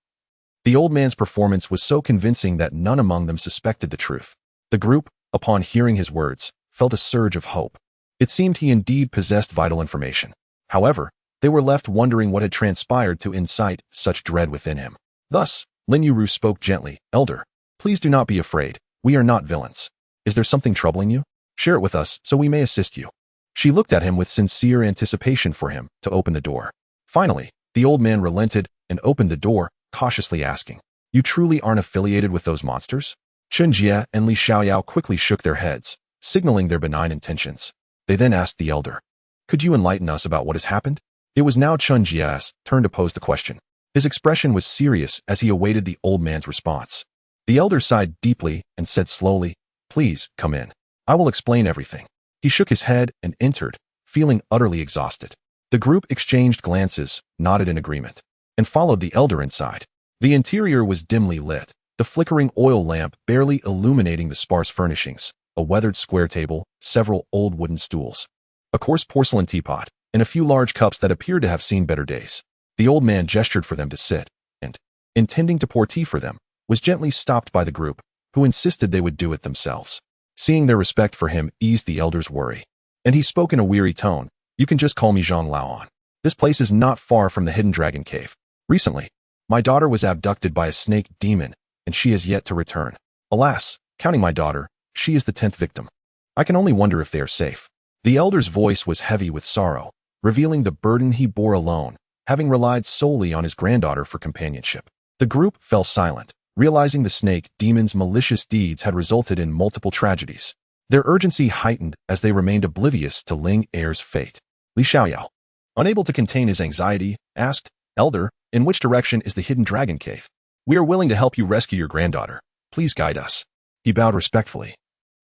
The old man's performance was so convincing that none among them suspected the truth. The group, upon hearing his words, felt a surge of hope. It seemed he indeed possessed vital information. However, they were left wondering what had transpired to incite such dread within him. Thus, Lin Yuru spoke gently, "Elder, please do not be afraid. We are not villains. Is there something troubling you? Share it with us so we may assist you." She looked at him with sincere anticipation for him to open the door. Finally, the old man relented and opened the door, cautiously asking, "You truly aren't affiliated with those monsters?" Chen Jie and Li Xiaoyao quickly shook their heads, signaling their benign intentions. They then asked the elder, "Could you enlighten us about what has happened?" It was now Chen Jie's turn to pose the question. His expression was serious as he awaited the old man's response. The elder sighed deeply and said slowly, "Please, come in. I will explain everything." He shook his head and entered, feeling utterly exhausted. The group exchanged glances, nodded in agreement, and followed the elder inside. The interior was dimly lit, the flickering oil lamp barely illuminating the sparse furnishings, a weathered square table, several old wooden stools, a coarse porcelain teapot, and a few large cups that appeared to have seen better days. The old man gestured for them to sit, and, intending to pour tea for them, was gently stopped by the group, who insisted they would do it themselves. Seeing their respect for him eased the elder's worry, and he spoke in a weary tone, "You can just call me Zhang Laoan. This place is not far from the hidden dragon cave. Recently, my daughter was abducted by a snake demon, and she has yet to return. Alas, counting my daughter, she is the 10th victim. I can only wonder if they are safe." The elder's voice was heavy with sorrow, revealing the burden he bore alone, having relied solely on his granddaughter for companionship. The group fell silent, realizing the snake demon's malicious deeds had resulted in multiple tragedies. Their urgency heightened as they remained oblivious to Ling Er's fate. Li Xiaoyao, unable to contain his anxiety, asked, "Elder, in which direction is the hidden dragon cave? We are willing to help you rescue your granddaughter. Please guide us." He bowed respectfully,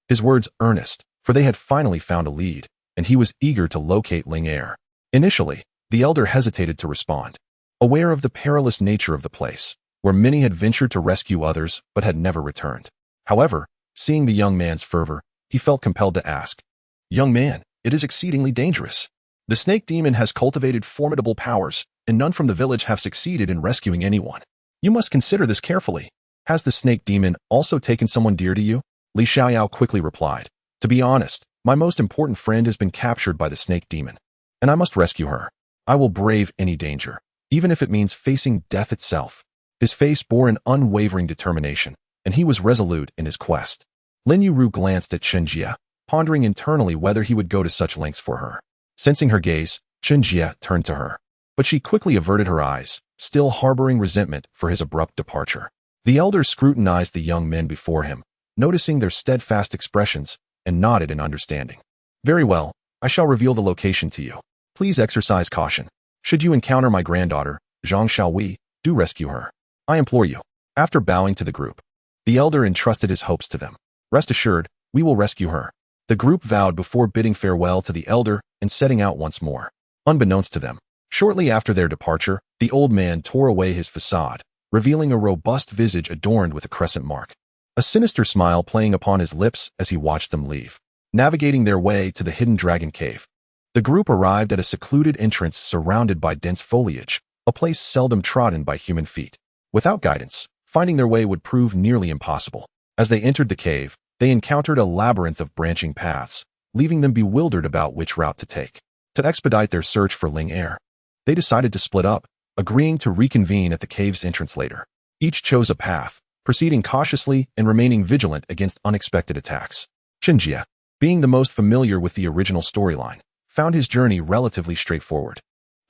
his words earnest, for they had finally found a lead, and he was eager to locate Ling Er. Initially, the elder hesitated to respond, aware of the perilous nature of the place, where many had ventured to rescue others but had never returned. However, seeing the young man's fervor, he felt compelled to ask, "Young man, it is exceedingly dangerous. The snake demon has cultivated formidable powers, and none from the village have succeeded in rescuing anyone. You must consider this carefully. Has the snake demon also taken someone dear to you?" Li Xiaoyao quickly replied, "To be honest, my most important friend has been captured by the snake demon, and I must rescue her. I will brave any danger, even if it means facing death itself." His face bore an unwavering determination, and he was resolute in his quest. Lin Yuru glanced at Chen Jie, pondering internally whether he would go to such lengths for her. Sensing her gaze, Chen Jie turned to her, but she quickly averted her eyes, still harboring resentment for his abrupt departure. The elder scrutinized the young men before him, noticing their steadfast expressions, and nodded in understanding. "Very well, I shall reveal the location to you. Please exercise caution. Should you encounter my granddaughter, Zhang Xiaohui, do rescue her. I implore you." After bowing to the group, the elder entrusted his hopes to them. "Rest assured, we will rescue her." The group vowed before bidding farewell to the elder and setting out once more. Unbeknownst to them, shortly after their departure, the old man tore away his facade, revealing a robust visage adorned with a crescent mark, a sinister smile playing upon his lips as he watched them leave. Navigating their way to the hidden dragon cave, the group arrived at a secluded entrance surrounded by dense foliage, a place seldom trodden by human feet. Without guidance, finding their way would prove nearly impossible. As they entered the cave, they encountered a labyrinth of branching paths, leaving them bewildered about which route to take. To expedite their search for Ling Er, they decided to split up, agreeing to reconvene at the cave's entrance later. Each chose a path, proceeding cautiously and remaining vigilant against unexpected attacks. Chen Jie, being the most familiar with the original storyline, found his journey relatively straightforward.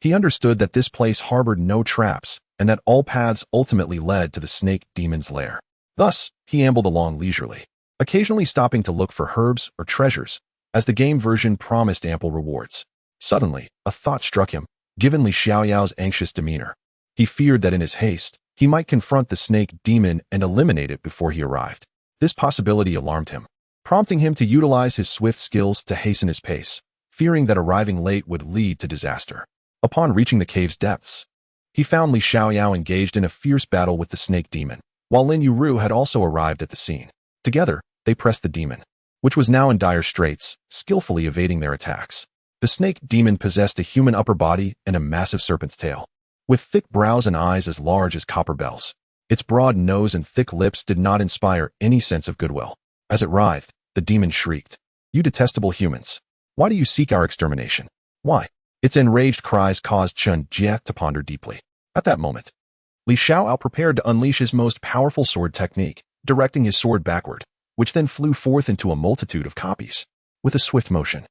He understood that this place harbored no traps, and that all paths ultimately led to the snake demon's lair. Thus, he ambled along leisurely, occasionally stopping to look for herbs or treasures, as the game version promised ample rewards. Suddenly, a thought struck him, given Li Xiaoyao's anxious demeanor. He feared that in his haste, he might confront the snake demon and eliminate it before he arrived. This possibility alarmed him, prompting him to utilize his swift skills to hasten his pace, fearing that arriving late would lead to disaster. Upon reaching the cave's depths, he found Li Xiaoyao engaged in a fierce battle with the snake demon, while Lin Yuru had also arrived at the scene. Together, they pressed the demon, which was now in dire straits, skillfully evading their attacks. The snake demon possessed a human upper body and a massive serpent's tail, with thick brows and eyes as large as copper bells. Its broad nose and thick lips did not inspire any sense of goodwill. As it writhed, the demon shrieked, "You detestable humans! Why do you seek our extermination? Why?" Its enraged cries caused Chen Jie to ponder deeply. At that moment, Li Xiaoyao prepared to unleash his most powerful sword technique, directing his sword backward, which then flew forth into a multitude of copies. With a swift motion,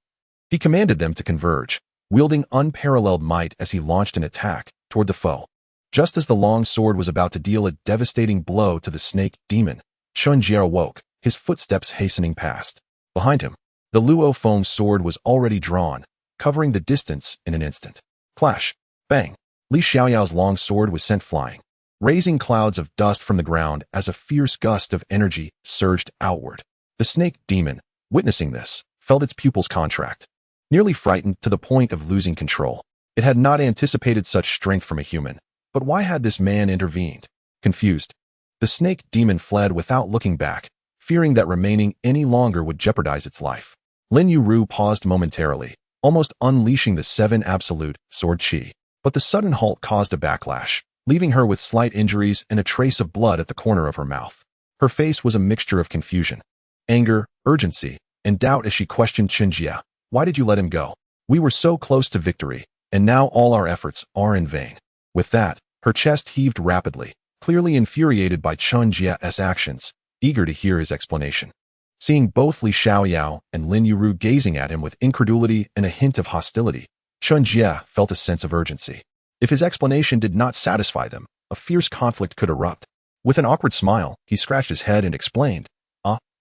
he commanded them to converge, wielding unparalleled might as he launched an attack toward the foe. Just as the long sword was about to deal a devastating blow to the snake demon, Chen Jie awoke, his footsteps hastening past. Behind him, the Luo Feng's sword was already drawn, covering the distance in an instant. Clash! Bang! Li Xiaoyao's long sword was sent flying, raising clouds of dust from the ground as a fierce gust of energy surged outward. The snake demon, witnessing this, felt its pupils contract, nearly frightened to the point of losing control. It had not anticipated such strength from a human, but why had this man intervened? Confused, the snake demon fled without looking back, fearing that remaining any longer would jeopardize its life. Lin Yuru paused momentarily, almost unleashing the 7 absolute sword chi. But the sudden halt caused a backlash, leaving her with slight injuries and a trace of blood at the corner of her mouth. Her face was a mixture of confusion, anger, urgency, and doubt as she questioned Chen Jie. "Why did you let him go? We were so close to victory, and now all our efforts are in vain." With that, her chest heaved rapidly, clearly infuriated by Chen Jie's actions, eager to hear his explanation. Seeing both Li Xiaoyao and Lin Yuru gazing at him with incredulity and a hint of hostility, Chen Jie felt a sense of urgency. If his explanation did not satisfy them, a fierce conflict could erupt. With an awkward smile, he scratched his head and explained,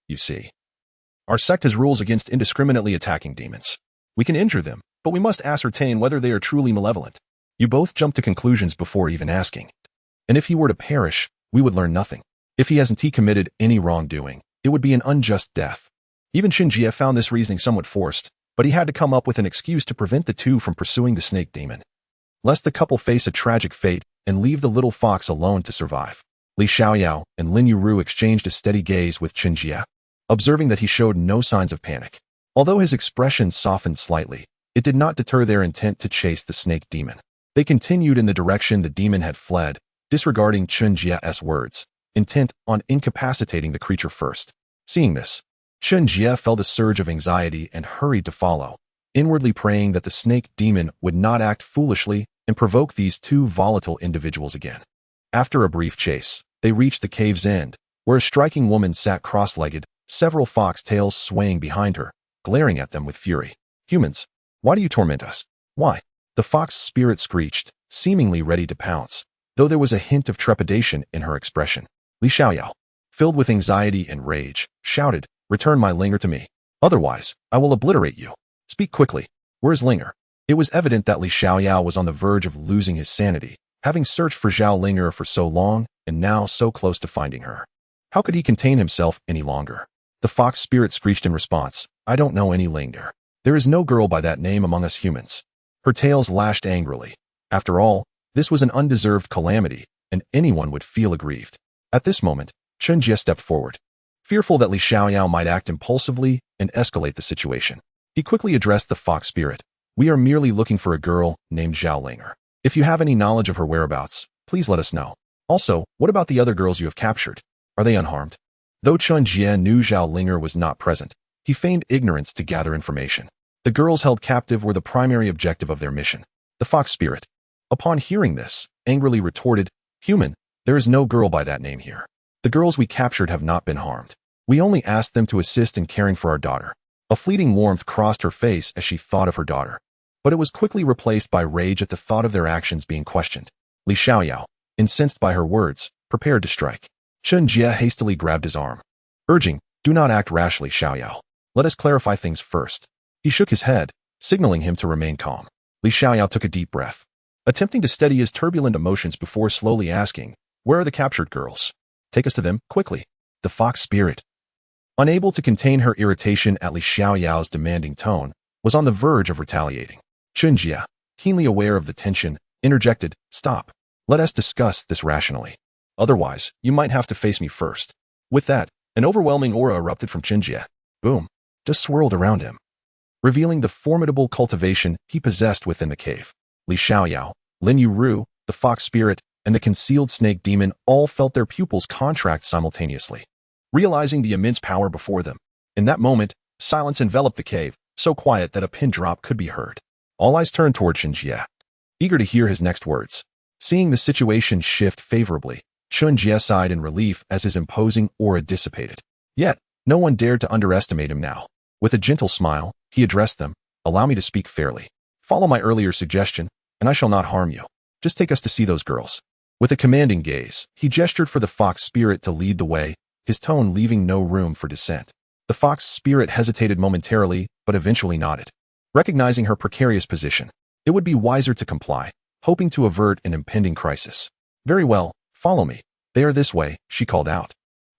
"You see, our sect has rules against indiscriminately attacking demons. We can injure them, but we must ascertain whether they are truly malevolent." You both jumped to conclusions before even asking. And if he were to perish, we would learn nothing. If he hasn't committed any wrongdoing, it would be an unjust death. Even Chen Jie found this reasoning somewhat forced, but he had to come up with an excuse to prevent the two from pursuing the snake demon, lest the couple face a tragic fate and leave the little fox alone to survive. Li Xiaoyao and Lin Yuru exchanged a steady gaze with Chen Jie, observing that he showed no signs of panic. Although his expression softened slightly, it did not deter their intent to chase the snake demon. They continued in the direction the demon had fled, disregarding Chen Jie's words, intent on incapacitating the creature first. Seeing this, Chen Jie felt a surge of anxiety and hurried to follow, inwardly praying that the snake demon would not act foolishly and provoke these two volatile individuals again. After a brief chase, they reached the cave's end, where a striking woman sat cross-legged, several fox tails swaying behind her, glaring at them with fury. "Humans, why do you torment us? Why?" The fox spirit screeched, seemingly ready to pounce, though there was a hint of trepidation in her expression. Li Xiaoyao, filled with anxiety and rage, shouted, "Return my Linger to me. Otherwise, I will obliterate you. Speak quickly. Where is Linger?" It was evident that Li Xiaoyao was on the verge of losing his sanity, having searched for Zhao Linger for so long and now so close to finding her. How could he contain himself any longer? The fox spirit screeched in response, "I don't know any Linger. There is no girl by that name among us humans." Her tails lashed angrily. After all, this was an undeserved calamity, and anyone would feel aggrieved. At this moment, Chen Jie stepped forward, fearful that Li Xiaoyao might act impulsively and escalate the situation. He quickly addressed the fox spirit. "We are merely looking for a girl named Zhao Linger. If you have any knowledge of her whereabouts, please let us know. Also, what about the other girls you have captured? Are they unharmed?" Though Chen Jie knew Zhao Linger was not present, he feigned ignorance to gather information. The girls held captive were the primary objective of their mission. The fox spirit, upon hearing this, angrily retorted, "Human, there is no girl by that name here. The girls we captured have not been harmed. We only asked them to assist in caring for our daughter." A fleeting warmth crossed her face as she thought of her daughter, but it was quickly replaced by rage at the thought of their actions being questioned. Li Xiaoyao, incensed by her words, prepared to strike. Chen Jie hastily grabbed his arm, urging, "Do not act rashly, Xiaoyao. Let us clarify things first." He shook his head, signaling him to remain calm. Li Xiaoyao took a deep breath, attempting to steady his turbulent emotions before slowly asking, "Where are the captured girls? Take us to them, quickly." The fox spirit, unable to contain her irritation at Li Xiaoyao's demanding tone, was on the verge of retaliating. Chen Jie, keenly aware of the tension, interjected, "Stop. Let us discuss this rationally. Otherwise, you might have to face me first." With that, an overwhelming aura erupted from Chen Jie. Boom. Just swirled around him. revealing the formidable cultivation he possessed within the cave. Li Xiaoyao, Lin Yuru, the fox spirit, and the concealed snake demon all felt their pupils contract simultaneously, realizing the immense power before them. In that moment, silence enveloped the cave, so quiet that a pin drop could be heard. All eyes turned toward Chen Jie, eager to hear his next words. Seeing the situation shift favorably, Chen Jie sighed in relief as his imposing aura dissipated. Yet, no one dared to underestimate him now. With a gentle smile, he addressed them. Allow me to speak fairly. Follow my earlier suggestion, and I shall not harm you. Just take us to see those girls. With a commanding gaze, he gestured for the fox spirit to lead the way, his tone leaving no room for dissent. The fox spirit hesitated momentarily, but eventually nodded. Recognizing her precarious position, it would be wiser to comply, hoping to avert an impending crisis. Very well, follow me. They are this way, she called out,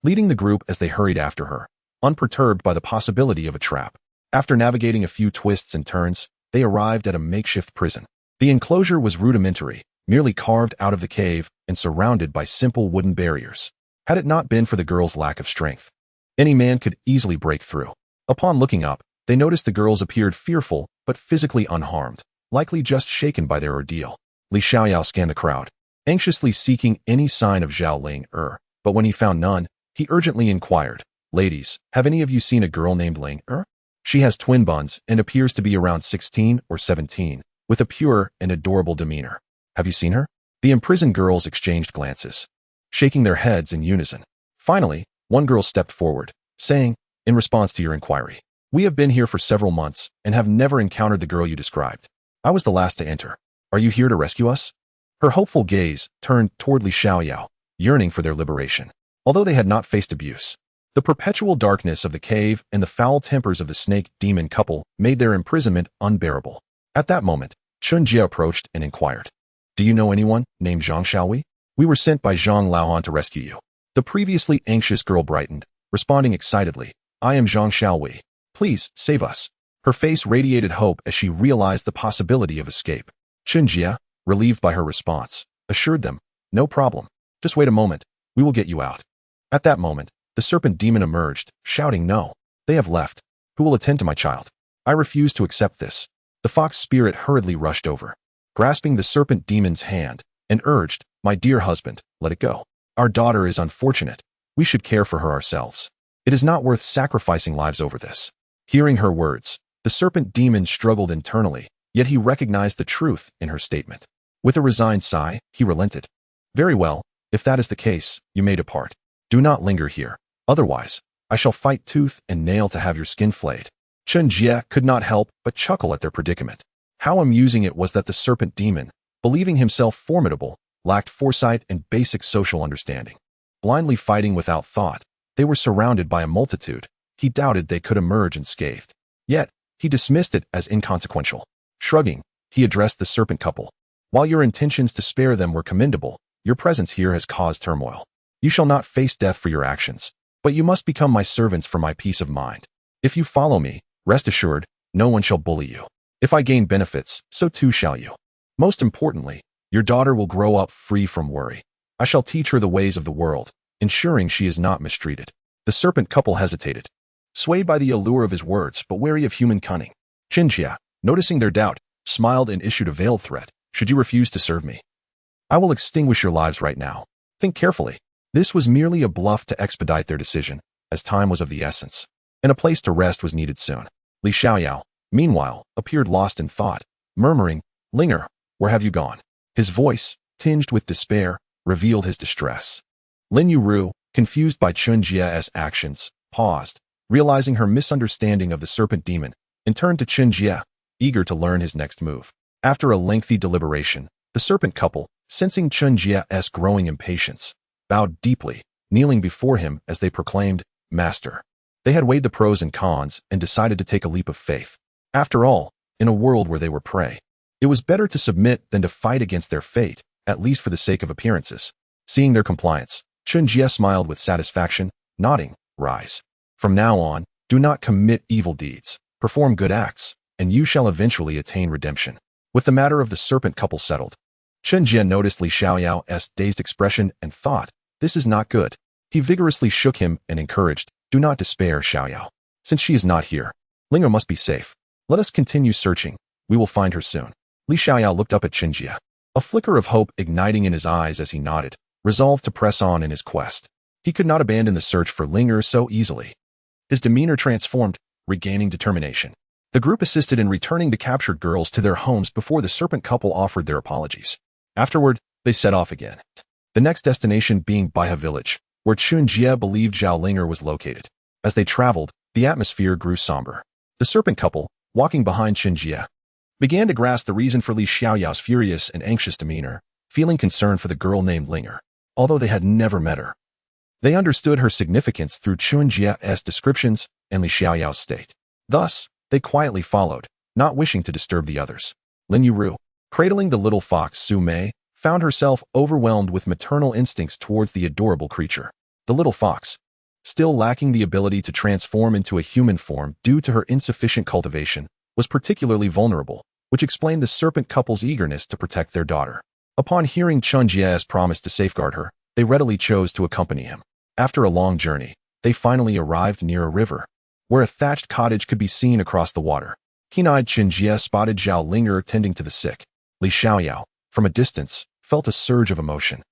leading the group as they hurried after her, unperturbed by the possibility of a trap. After navigating a few twists and turns, they arrived at a makeshift prison. The enclosure was rudimentary, merely carved out of the cave and surrounded by simple wooden barriers. Had it not been for the girls' lack of strength, any man could easily break through. Upon looking up, they noticed the girls appeared fearful but physically unharmed, likely just shaken by their ordeal. Li Xiaoyao scanned the crowd, anxiously seeking any sign of Zhao Ling, but when he found none, he urgently inquired, "Ladies, have any of you seen a girl named Ling? She has twin buns and appears to be around 16 or 17, with a pure and adorable demeanor. Have you seen her?" The imprisoned girls exchanged glances, shaking their heads in unison. Finally, one girl stepped forward, saying, "In response to your inquiry, we have been here for several months and have never encountered the girl you described. I was the last to enter. Are you here to rescue us?" Her hopeful gaze turned toward Li Xiaoyao, yearning for their liberation. Although they had not faced abuse, the perpetual darkness of the cave and the foul tempers of the snake demon couple made their imprisonment unbearable. At that moment, Chen Jie approached and inquired, "Do you know anyone named Zhang Xiaowei? We were sent by Zhang Laohan to rescue you." The previously anxious girl brightened, responding excitedly, "I am Zhang Xiaowei. Please, save us." Her face radiated hope as she realized the possibility of escape. Chen Jie, relieved by her response, assured them, "No problem. Just wait a moment. We will get you out." At that moment, the serpent demon emerged, shouting, "No. They have left. Who will attend to my child? I refuse to accept this." The fox spirit hurriedly rushed over, grasping the serpent demon's hand, and urged, "My dear husband, let it go. Our daughter is unfortunate. We should care for her ourselves. It is not worth sacrificing lives over this." Hearing her words, the serpent demon struggled internally, yet he recognized the truth in her statement. With a resigned sigh, he relented. "Very well, if that is the case, you may depart. Do not linger here. Otherwise, I shall fight tooth and nail to have your skin flayed." Chen Jie could not help but chuckle at their predicament. How amusing it was that the serpent demon, believing himself formidable, lacked foresight and basic social understanding. Blindly fighting without thought, they were surrounded by a multitude. He doubted they could emerge unscathed. Yet, he dismissed it as inconsequential. Shrugging, he addressed the serpent couple. "While your intentions to spare them were commendable, your presence here has caused turmoil. You shall not face death for your actions, but you must become my servants for my peace of mind. If you follow me, rest assured, no one shall bully you. If I gain benefits, so too shall you. Most importantly, your daughter will grow up free from worry. I shall teach her the ways of the world, ensuring she is not mistreated." The serpent couple hesitated, swayed by the allure of his words but wary of human cunning. Chen Jie, noticing their doubt, smiled and issued a veiled threat. "Should you refuse to serve me, I will extinguish your lives right now. Think carefully." This was merely a bluff to expedite their decision, as time was of the essence, and a place to rest was needed soon. Li Xiaoyao, meanwhile, appeared lost in thought, murmuring, "Linger, where have you gone?" His voice, tinged with despair, revealed his distress. Lin Yuru, confused by Chen Jie's actions, paused, realizing her misunderstanding of the serpent demon, and turned to Chen Jie, eager to learn his next move. After a lengthy deliberation, the serpent couple, sensing Chen Jie's growing impatience, bowed deeply, kneeling before him as they proclaimed, "Master." They had weighed the pros and cons and decided to take a leap of faith. After all, in a world where they were prey, it was better to submit than to fight against their fate, at least for the sake of appearances. Seeing their compliance, Chen Jie smiled with satisfaction, nodding, "Rise. From now on, do not commit evil deeds, perform good acts, and you shall eventually attain redemption." With the matter of the serpent couple settled, Chen Jie noticed Li Xiaoyao's dazed expression and thought, "This is not good." He vigorously shook him and encouraged, "Do not despair, Xiaoyao. Since she is not here, Linger must be safe. Let us continue searching. We will find her soon. Li Xiaoyao looked up at Chen Jie, a flicker of hope igniting in his eyes as he nodded, resolved to press on in his quest. He could not abandon the search for Linger so easily. His demeanor transformed, regaining determination. The group assisted in returning the captured girls to their homes before the serpent couple offered their apologies. Afterward, they set off again. The next destination being Baihe village, where Chen Jie believed Zhao Linger was located. As they traveled, the atmosphere grew somber. The serpent couple, walking behind Chen Jie, began to grasp the reason for Li Xiaoyao's furious and anxious demeanor, feeling concern for the girl named Linger. Although they had never met her, they understood her significance through Chen Jie's descriptions and Li Xiaoyao's state. Thus, they quietly followed, not wishing to disturb the others. Lin Yuru, cradling the little fox Su Mei, found herself overwhelmed with maternal instincts towards the adorable creature. The little fox, still lacking the ability to transform into a human form due to her insufficient cultivation, was particularly vulnerable, which explained the serpent couple's eagerness to protect their daughter. Upon hearing Chen Jie's promise to safeguard her, they readily chose to accompany him. After a long journey, they finally arrived near a river, where a thatched cottage could be seen across the water. Keen-eyed Chen Jie spotted Zhao Linger tending to the sick. Li Xiaoyao, from a distance, felt a surge of emotion.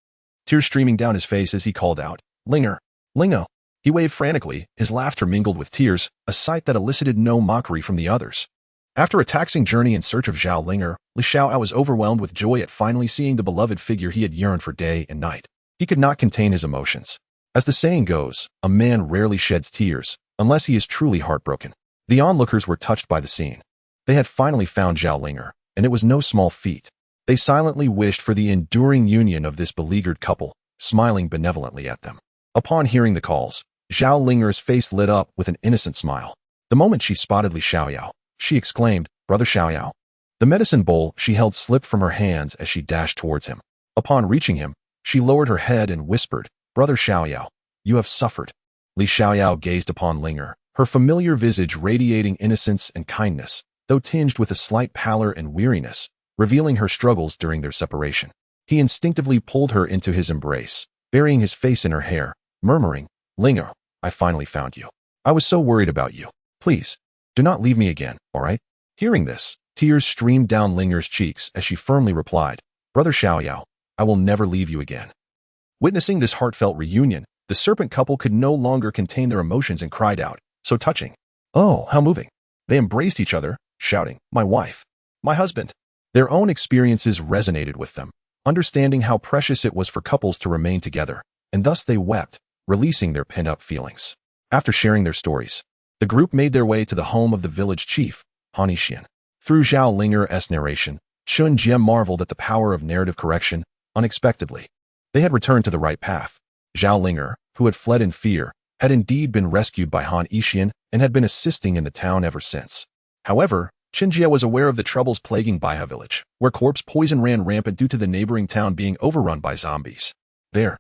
Tears streaming down his face as he called out, "Linger! Lingo!" He waved frantically, his laughter mingled with tears, a sight that elicited no mockery from the others. After a taxing journey in search of Zhao Linger, Li Xiaoyao was overwhelmed with joy at finally seeing the beloved figure he had yearned for day and night. He could not contain his emotions. As the saying goes, a man rarely sheds tears, unless he is truly heartbroken. The onlookers were touched by the scene. They had finally found Zhao Linger, and it was no small feat. They silently wished for the enduring union of this beleaguered couple, smiling benevolently at them. Upon hearing the calls, Zhao Linger's face lit up with an innocent smile. The moment she spotted Li Xiaoyao, she exclaimed, "Brother Xiaoyao." The medicine bowl she held slipped from her hands as she dashed towards him. Upon reaching him, she lowered her head and whispered, "Brother Xiaoyao, you have suffered." Li Xiaoyao gazed upon Linger, her familiar visage radiating innocence and kindness, though tinged with a slight pallor and weariness, revealing her struggles during their separation. He instinctively pulled her into his embrace, burying his face in her hair, murmuring, "Linger, I finally found you. I was so worried about you. Please, do not leave me again, all right?" Hearing this, tears streamed down Linger's cheeks as she firmly replied, "Brother Xiaoyao, I will never leave you again." Witnessing this heartfelt reunion, the serpent couple could no longer contain their emotions and cried out, "So touching. Oh, how moving." They embraced each other, shouting, "My wife. My husband." Their own experiences resonated with them, understanding how precious it was for couples to remain together, and thus they wept, releasing their pent-up feelings. After sharing their stories, the group made their way to the home of the village chief, Han Yixian. Through Zhao Linger's narration, Chen Jie marveled at the power of narrative correction. Unexpectedly, they had returned to the right path. Zhao Linger, who had fled in fear, had indeed been rescued by Han Yixian and had been assisting in the town ever since. However, Chen Jie was aware of the troubles plaguing Baihe village, where corpse poison ran rampant due to the neighboring town being overrun by zombies. There,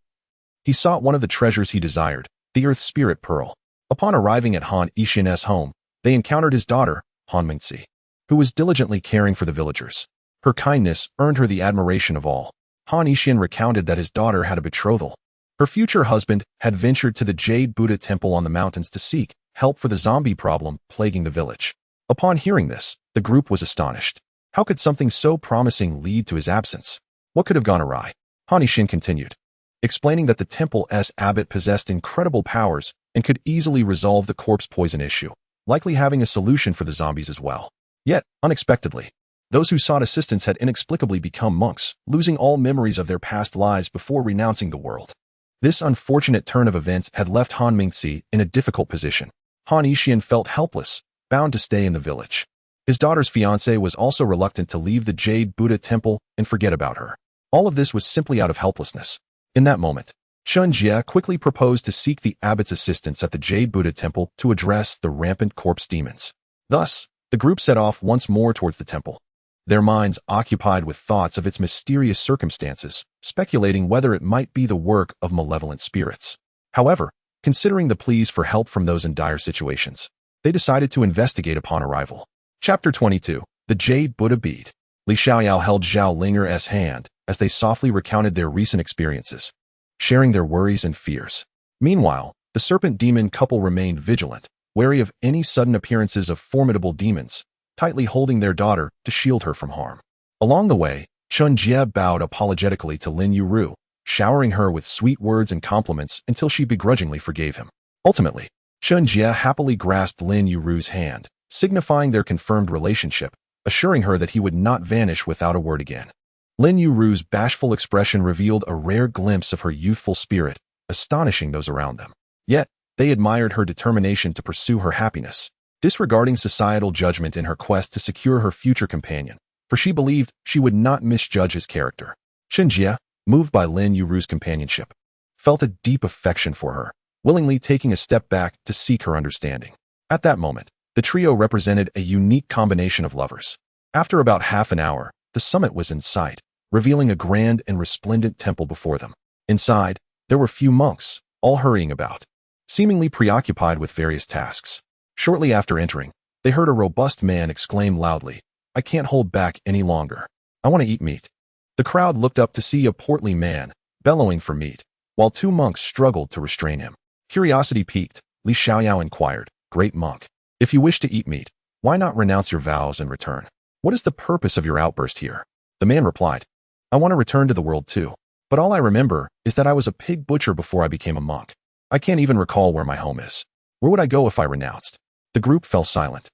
he sought one of the treasures he desired, the Earth Spirit Pearl. Upon arriving at Han Yixian's home, they encountered his daughter, Han Mingxi, who was diligently caring for the villagers. Her kindness earned her the admiration of all. Han Yixian recounted that his daughter had a betrothal. Her future husband had ventured to the Jade Buddha temple on the mountains to seek help for the zombie problem plaguing the village. Upon hearing this, the group was astonished. How could something so promising lead to his absence? What could have gone awry? Han Yixian continued, explaining that the temple's abbot possessed incredible powers and could easily resolve the corpse poison issue, likely having a solution for the zombies as well. Yet, unexpectedly, those who sought assistance had inexplicably become monks, losing all memories of their past lives before renouncing the world. This unfortunate turn of events had left Han Mingxi in a difficult position. Han Yixian felt helpless, bound to stay in the village. His daughter's fiancé was also reluctant to leave the Jade Buddha temple and forget about her. All of this was simply out of helplessness. In that moment, Chen Jie quickly proposed to seek the abbot's assistance at the Jade Buddha temple to address the rampant corpse demons. Thus, the group set off once more towards the temple, their minds occupied with thoughts of its mysterious circumstances, speculating whether it might be the work of malevolent spirits. However, considering the pleas for help from those in dire situations, they decided to investigate upon arrival. Chapter 22. The Jade Buddha Bead. Li Xiaoyao held Zhao Linger's hand as they softly recounted their recent experiences, sharing their worries and fears. Meanwhile, the serpent demon couple remained vigilant, wary of any sudden appearances of formidable demons, tightly holding their daughter to shield her from harm. Along the way, Chen Jie bowed apologetically to Lin Yuru, showering her with sweet words and compliments until she begrudgingly forgave him. Ultimately, Chen Jie happily grasped Lin Yuru's hand, signifying their confirmed relationship, assuring her that he would not vanish without a word again. Lin Yuru's bashful expression revealed a rare glimpse of her youthful spirit, astonishing those around them. Yet, they admired her determination to pursue her happiness, disregarding societal judgment in her quest to secure her future companion, for she believed she would not misjudge his character. Chen Jie, moved by Lin Yuru's companionship, felt a deep affection for her, willingly taking a step back to seek her understanding. At that moment, the trio represented a unique combination of lovers. After about half an hour, the summit was in sight, revealing a grand and resplendent temple before them. Inside, there were few monks, all hurrying about, seemingly preoccupied with various tasks. Shortly after entering, they heard a robust man exclaim loudly, "I can't hold back any longer. I want to eat meat." The crowd looked up to see a portly man, bellowing for meat, while two monks struggled to restrain him. Curiosity piqued, Li Xiaoyao inquired, "Great monk, if you wish to eat meat, why not renounce your vows and return? What is the purpose of your outburst here?" The man replied, "I want to return to the world too, but all I remember is that I was a pig butcher before I became a monk. I can't even recall where my home is. Where would I go if I renounced?" The group fell silent,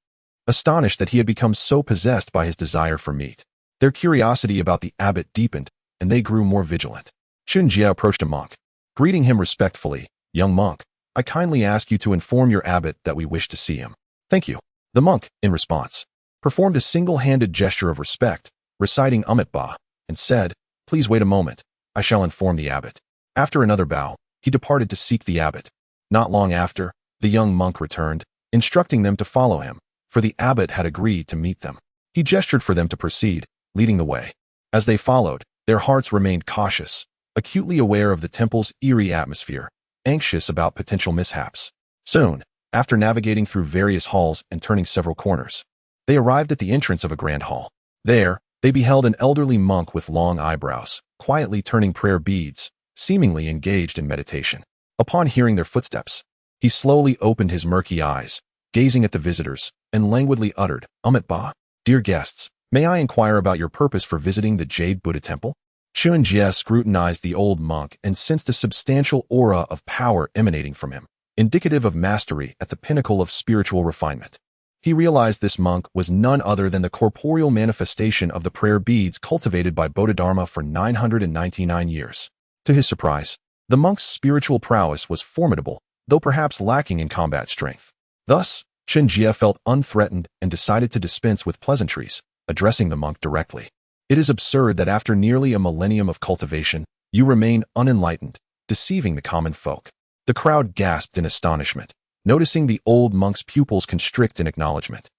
astonished that he had become so possessed by his desire for meat. Their curiosity about the abbot deepened, and they grew more vigilant. Chen Jie approached a monk, greeting him respectfully, "Young monk, I kindly ask you to inform your abbot that we wish to see him." "Thank you." The monk, in response, performed a single-handed gesture of respect, reciting Ba, and said, "Please wait a moment, I shall inform the abbot." After another bow, he departed to seek the abbot. Not long after, the young monk returned, instructing them to follow him, for the abbot had agreed to meet them. He gestured for them to proceed, leading the way. As they followed, their hearts remained cautious, acutely aware of the temple's eerie atmosphere, anxious about potential mishaps. Soon, after navigating through various halls and turning several corners, they arrived at the entrance of a grand hall. There, they beheld an elderly monk with long eyebrows, quietly turning prayer beads, seemingly engaged in meditation. Upon hearing their footsteps, he slowly opened his murky eyes, gazing at the visitors, and languidly uttered, Ba, "Dear guests, may I inquire about your purpose for visiting the Jade Buddha Temple?" Chen Jie scrutinized the old monk and sensed a substantial aura of power emanating from him, indicative of mastery at the pinnacle of spiritual refinement. He realized this monk was none other than the corporeal manifestation of the prayer beads cultivated by Bodhidharma for 999 years. To his surprise, the monk's spiritual prowess was formidable, though perhaps lacking in combat strength. Thus, Chen Jie felt unthreatened and decided to dispense with pleasantries, addressing the monk directly. "It is absurd that after nearly a millennium of cultivation, you remain unenlightened, deceiving the common folk." The crowd gasped in astonishment, noticing the old monk's pupils constrict in acknowledgement.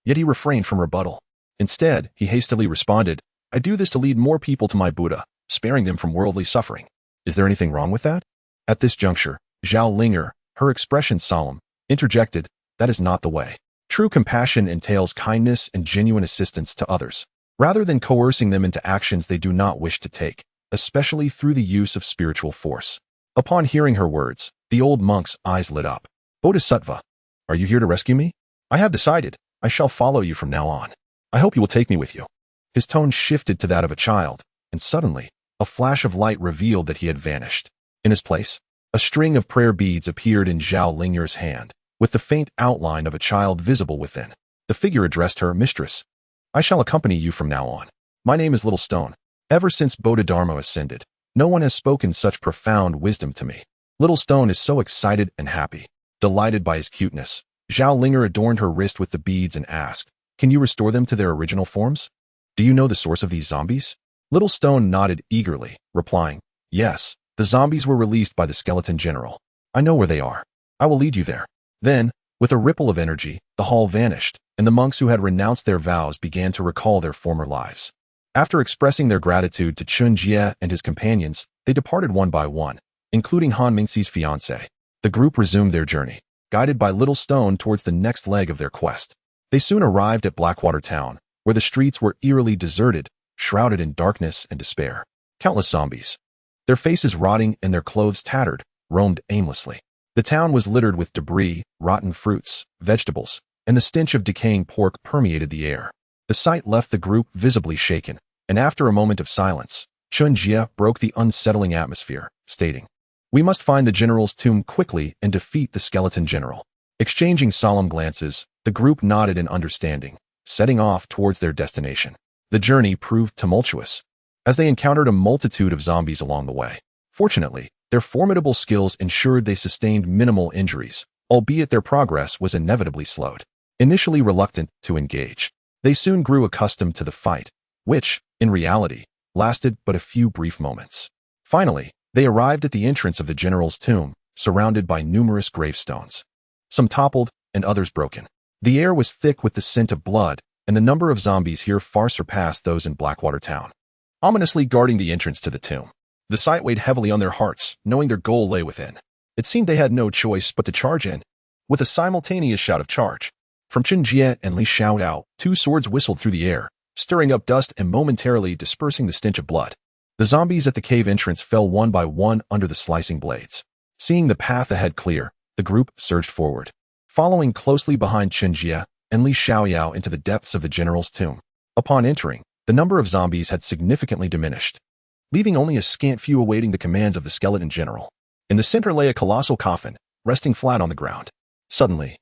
Yet he refrained from rebuttal. Instead, he hastily responded, "I do this to lead more people to my Buddha, sparing them from worldly suffering. Is there anything wrong with that?" At this juncture, Zhao Linger, her expression solemn, interjected, "That is not the way. True compassion entails kindness and genuine assistance to others, rather than coercing them into actions they do not wish to take, especially through the use of spiritual force." Upon hearing her words, the old monk's eyes lit up. "Bodhisattva, are you here to rescue me? I have decided, I shall follow you from now on. I hope you will take me with you." His tone shifted to that of a child, and suddenly, a flash of light revealed that he had vanished. In his place, a string of prayer beads appeared in Zhao Linger's hand, with the faint outline of a child visible within. The figure addressed her, "Mistress, I shall accompany you from now on. My name is Little Stone. Ever since Bodhidharma ascended, no one has spoken such profound wisdom to me." Little Stone is so excited and happy. Delighted by his cuteness, Zhao Linger adorned her wrist with the beads and asked, "Can you restore them to their original forms? Do you know the source of these zombies?" Little Stone nodded eagerly, replying, "Yes, the zombies were released by the skeleton general. I know where they are. I will lead you there." Then, with a ripple of energy, the hall vanished, and the monks who had renounced their vows began to recall their former lives. After expressing their gratitude to Chen Jie and his companions, they departed one by one, including Han Mingxi's fiancée. The group resumed their journey, guided by Little Stone towards the next leg of their quest. They soon arrived at Blackwater Town, where the streets were eerily deserted, shrouded in darkness and despair. Countless zombies, their faces rotting and their clothes tattered, roamed aimlessly. The town was littered with debris, rotten fruits, vegetables, and the stench of decaying pork permeated the air. The sight left the group visibly shaken, and after a moment of silence, Chen Jie broke the unsettling atmosphere, stating, "We must find the general's tomb quickly and defeat the skeleton general." Exchanging solemn glances, the group nodded in understanding, setting off towards their destination. The journey proved tumultuous, as they encountered a multitude of zombies along the way. Fortunately, their formidable skills ensured they sustained minimal injuries, albeit their progress was inevitably slowed. Initially reluctant to engage, they soon grew accustomed to the fight, which, in reality, lasted but a few brief moments. Finally, they arrived at the entrance of the general's tomb, surrounded by numerous gravestones. Some toppled, and others broken. The air was thick with the scent of blood, and the number of zombies here far surpassed those in Blackwater Town, ominously guarding the entrance to the tomb. The sight weighed heavily on their hearts, knowing their goal lay within. It seemed they had no choice but to charge in. With a simultaneous shout of charge from Chen Jie and Li Xiaoyao, two swords whistled through the air, stirring up dust and momentarily dispersing the stench of blood. The zombies at the cave entrance fell one by one under the slicing blades. Seeing the path ahead clear, the group surged forward, following closely behind Chen Jie and Li Xiaoyao into the depths of the general's tomb. Upon entering, the number of zombies had significantly diminished, leaving only a scant few awaiting the commands of the skeleton general. In the center lay a colossal coffin, resting flat on the ground. Suddenly,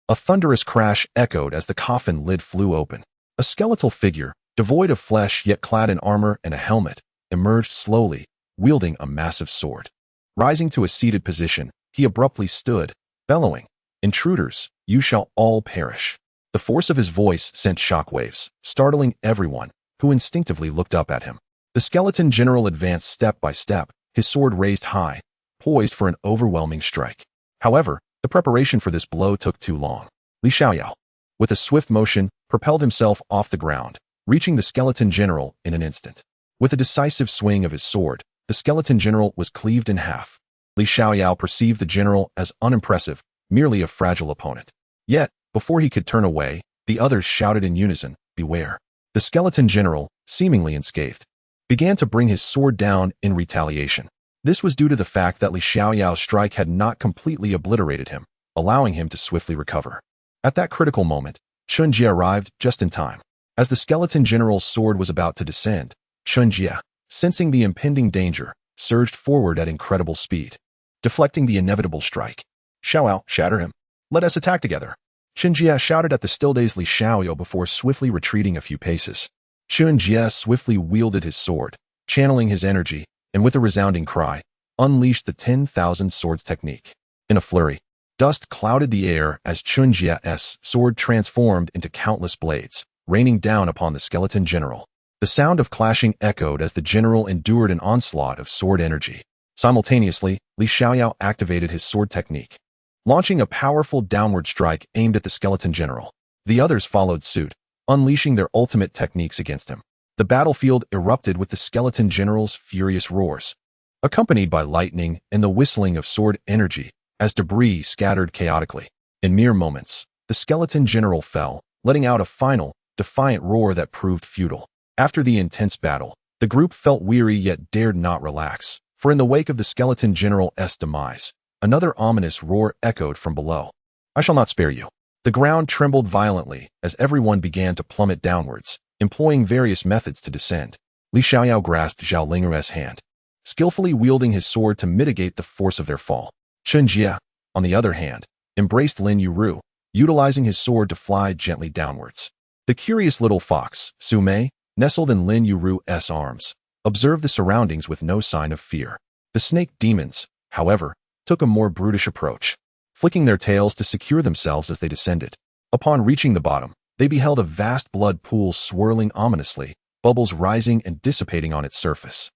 a thunderous crash echoed as the coffin lid flew open. A skeletal figure, devoid of flesh yet clad in armor and a helmet, emerged slowly, wielding a massive sword. Rising to a seated position, he abruptly stood, bellowing, "Intruders, you shall all perish." The force of his voice sent shockwaves, startling everyone, who instinctively looked up at him. The skeleton general advanced step by step, his sword raised high, poised for an overwhelming strike. However, the preparation for this blow took too long. Li Xiaoyao, with a swift motion, propelled himself off the ground, reaching the skeleton general in an instant. With a decisive swing of his sword, the skeleton general was cleaved in half. Li Xiaoyao perceived the general as unimpressive, merely a fragile opponent. Yet, before he could turn away, the others shouted in unison, "Beware." The skeleton general, seemingly unscathed, began to bring his sword down in retaliation. This was due to the fact that Li Xiaoyao's strike had not completely obliterated him, allowing him to swiftly recover. At that critical moment, Chen Jie arrived just in time. As the skeleton general's sword was about to descend, Chen Jie, sensing the impending danger, surged forward at incredible speed, deflecting the inevitable strike. "Xiaoyao, shatter him. Let us attack together." Chen Jie shouted at the still-dazed Li Xiaoyao before swiftly retreating a few paces. Chen Jie swiftly wielded his sword, channeling his energy, and with a resounding cry, unleashed the 10,000 swords technique. In a flurry, dust clouded the air as Chen Jie's sword transformed into countless blades, raining down upon the skeleton general. The sound of clashing echoed as the general endured an onslaught of sword energy. Simultaneously, Li Xiaoyao activated his sword technique, launching a powerful downward strike aimed at the skeleton general. The others followed suit, unleashing their ultimate techniques against him. The battlefield erupted with the skeleton general's furious roars, accompanied by lightning and the whistling of sword energy as debris scattered chaotically. In mere moments, the skeleton general fell, letting out a final, defiant roar that proved futile. After the intense battle, the group felt weary yet dared not relax, for in the wake of the skeleton general's demise, another ominous roar echoed from below. "I shall not spare you." The ground trembled violently as everyone began to plummet downwards, employing various methods to descend. Li Xiaoyao grasped Zhao Lingru's hand, skillfully wielding his sword to mitigate the force of their fall. Chen Jie, on the other hand, embraced Lin Yuru, utilizing his sword to fly gently downwards. The curious little fox, Su Mei, nestled in Lin Yuru's arms, observed the surroundings with no sign of fear. The snake demons, however, took a more brutish approach, flicking their tails to secure themselves as they descended. Upon reaching the bottom, they beheld a vast blood pool swirling ominously, bubbles rising and dissipating on its surface.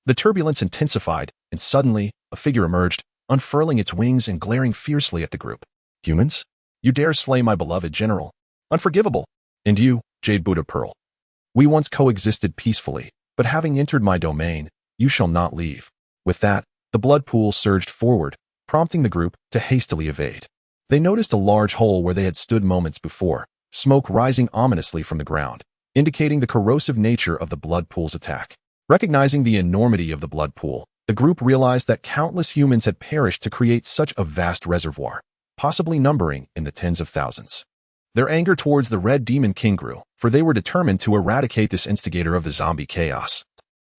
The turbulence intensified, and suddenly, a figure emerged, unfurling its wings and glaring fiercely at the group. "Humans? You dare slay my beloved general? Unforgivable! And you, Jade Buddha Pearl. We once coexisted peacefully, but having entered my domain, you shall not leave." With that, the blood pool surged forward, prompting the group to hastily evade. They noticed a large hole where they had stood moments before, smoke rising ominously from the ground, indicating the corrosive nature of the blood pool's attack. Recognizing the enormity of the blood pool, the group realized that countless humans had perished to create such a vast reservoir, possibly numbering in the tens of thousands. Their anger towards the Red Demon King grew, for they were determined to eradicate this instigator of the zombie chaos.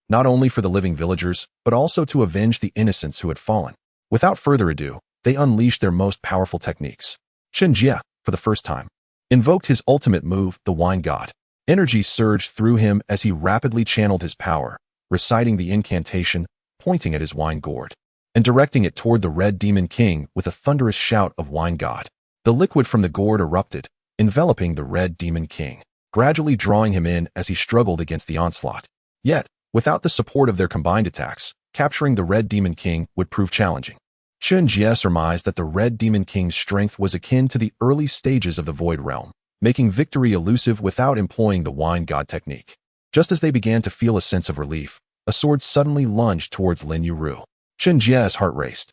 Not only for the living villagers, but also to avenge the innocents who had fallen. Without further ado, they unleashed their most powerful techniques. Chen Jie, for the first time, invoked his ultimate move, the Wine God. Energy surged through him as he rapidly channeled his power, reciting the incantation, pointing at his wine gourd, and directing it toward the Red Demon King with a thunderous shout of Wine God. The liquid from the gourd erupted, enveloping the Red Demon King, gradually drawing him in as he struggled against the onslaught. Yet, without the support of their combined attacks, capturing the Red Demon King would prove challenging. Chen Jie surmised that the Red Demon King's strength was akin to the early stages of the Void Realm, making victory elusive without employing the Wine God technique. Just as they began to feel a sense of relief, a sword suddenly lunged towards Lin Yuru. Chen Jie's heart raced.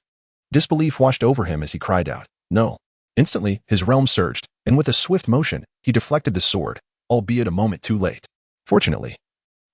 Disbelief washed over him as he cried out, "No!" Instantly, his realm surged, and with a swift motion, he deflected the sword, albeit a moment too late. Fortunately,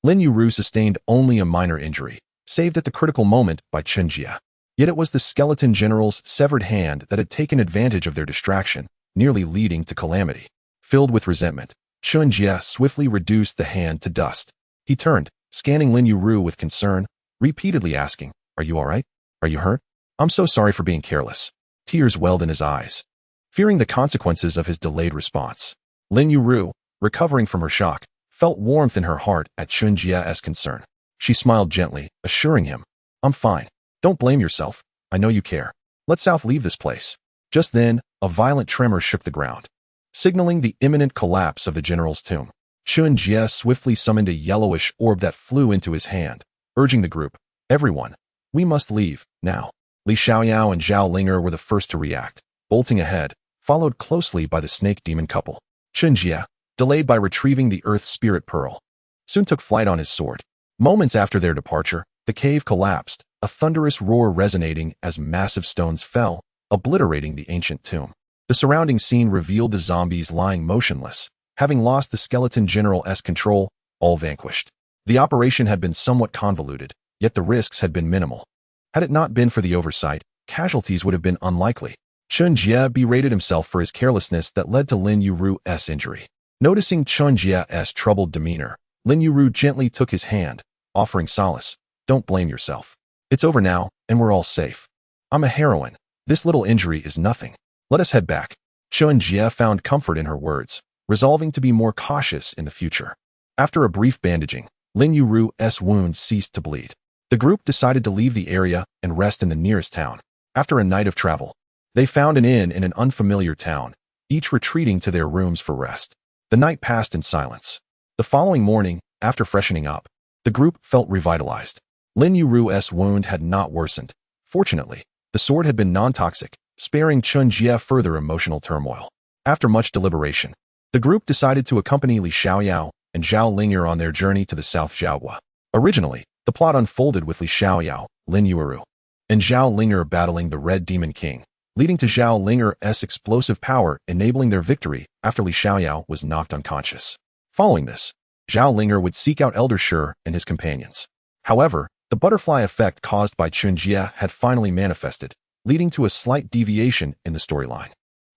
Lin Yuru sustained only a minor injury, saved at the critical moment by Chen Jie. Yet it was the skeleton general's severed hand that had taken advantage of their distraction, nearly leading to calamity. Filled with resentment, Chen Jie swiftly reduced the hand to dust. He turned, scanning Lin Yuru with concern, repeatedly asking, "Are you all right? Are you hurt? I'm so sorry for being careless." Tears welled in his eyes. Fearing the consequences of his delayed response, Lin Yuru, recovering from her shock, felt warmth in her heart at Chen Jie's concern. She smiled gently, assuring him, "I'm fine. Don't blame yourself. I know you care. Let South leave this place." Just then, a violent tremor shook the ground, signaling the imminent collapse of the general's tomb. Chen Jie swiftly summoned a yellowish orb that flew into his hand, urging the group, "Everyone, we must leave, now." Li Xiaoyao and Zhao Linger were the first to react, bolting ahead, followed closely by the snake demon couple. Chen Jie, delayed by retrieving the Earth Spirit Pearl, soon took flight on his sword. Moments after their departure, the cave collapsed, a thunderous roar resonating as massive stones fell, obliterating the ancient tomb. The surrounding scene revealed the zombies lying motionless, having lost the skeleton general's control, all vanquished. The operation had been somewhat convoluted, yet the risks had been minimal. Had it not been for the oversight, casualties would have been unlikely. Chen Jie berated himself for his carelessness that led to Lin Yuru's injury. Noticing Chen Jie's troubled demeanor, Lin Yuru gently took his hand, offering solace. "Don't blame yourself. It's over now, and we're all safe. I'm a heroine. This little injury is nothing. Let us head back." Chen Jie found comfort in her words, resolving to be more cautious in the future. After a brief bandaging, Lin Yuru's wounds ceased to bleed. The group decided to leave the area and rest in the nearest town. After a night of travel, they found an inn in an unfamiliar town, each retreating to their rooms for rest. The night passed in silence. The following morning, after freshening up, the group felt revitalized. Lin Yuru's wound had not worsened. Fortunately, the sword had been non-toxic, sparing Chen Jie further emotional turmoil. After much deliberation, the group decided to accompany Li Xiaoyao and Zhao Linger on their journey to the South Zhaogua. Originally, the plot unfolded with Li Xiaoyao, Lin Yuru, and Zhao Linger battling the Red Demon King, leading to Zhao Linger's explosive power enabling their victory after Li Xiaoyao was knocked unconscious. Following this, Zhao Linger would seek out Elder Shi and his companions. However, the butterfly effect caused by Chen Jie had finally manifested, leading to a slight deviation in the storyline.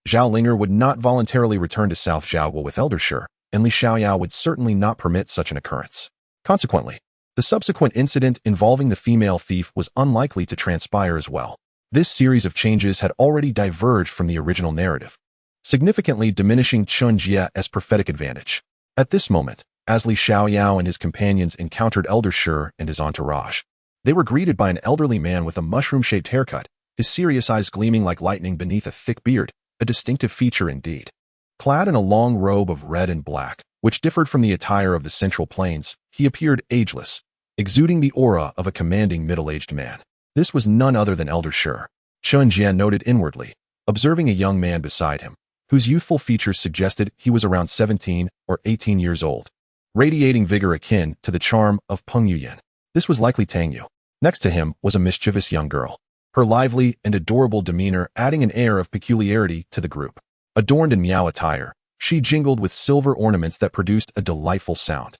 Zhao Linger would not voluntarily return to South Zhaogua with Elder Shi, and Li Xiaoyao would certainly not permit such an occurrence. Consequently, the subsequent incident involving the female thief was unlikely to transpire as well. This series of changes had already diverged from the original narrative, significantly diminishing Chen Jie's prophetic advantage. At this moment, as Li Xiaoyao and his companions encountered Elder Shi and his entourage, they were greeted by an elderly man with a mushroom-shaped haircut, his serious eyes gleaming like lightning beneath a thick beard, a distinctive feature indeed. Clad in a long robe of red and black, which differed from the attire of the Central Plains, he appeared ageless, exuding the aura of a commanding middle-aged man. This was none other than Elder Shi. Chen Jie noted inwardly, observing a young man beside him, whose youthful features suggested he was around 17 or 18 years old, radiating vigor akin to the charm of Peng Yuyan. This was likely Tang Yu. Next to him was a mischievous young girl, her lively and adorable demeanor adding an air of peculiarity to the group. Adorned in Miao attire, she jingled with silver ornaments that produced a delightful sound.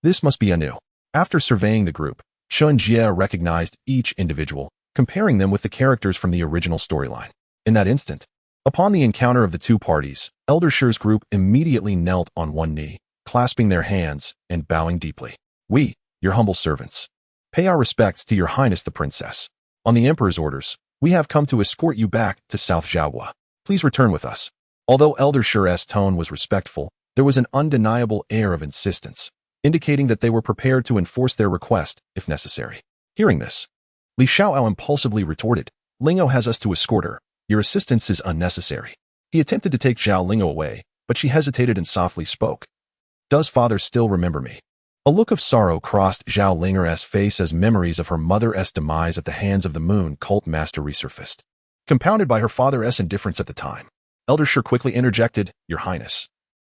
This must be Anu. After surveying the group, Chen Jie recognized each individual, comparing them with the characters from the original storyline. In that instant, Upon the encounter of the two parties, Elder Shi's group immediately knelt on one knee, clasping their hands and bowing deeply. We, your humble servants, pay our respects to your highness the princess. On the emperor's orders, we have come to escort you back to South Jiahua. Please return with us. Although Elder Shi's tone was respectful, there was an undeniable air of insistence, indicating that they were prepared to enforce their request if necessary. Hearing this, Li Xiaoao impulsively retorted, Lingo has us to escort her. Your assistance is unnecessary. He attempted to take Zhao Lingo away, but she hesitated and softly spoke. Does father still remember me? A look of sorrow crossed Zhao Linger's face as memories of her mother's demise at the hands of the moon cult master resurfaced. Compounded by her father's indifference at the time, Elder Shi quickly interjected, Your Highness,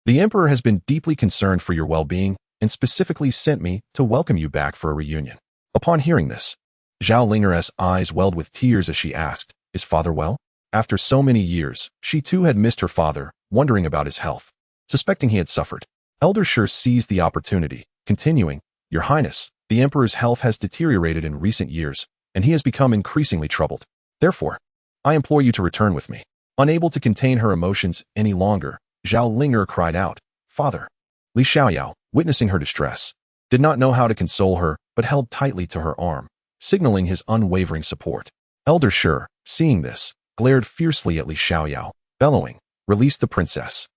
the Emperor has been deeply concerned for your well-being and specifically sent me to welcome you back for a reunion. Upon hearing this, Zhao Linger's eyes welled with tears as she asked, Is father well? After so many years, she too had missed her father, wondering about his health. Suspecting he had suffered, Elder Shi seized the opportunity, continuing, Your Highness, the Emperor's health has deteriorated in recent years, and he has become increasingly troubled. Therefore, I implore you to return with me. Unable to contain her emotions any longer, Zhao Linger cried out, Father. Li Xiaoyao, witnessing her distress, did not know how to console her, but held tightly to her arm, signaling his unwavering support. Elder Shi, seeing this, glared fiercely at Li Xiaoyao, bellowing, Release the princess.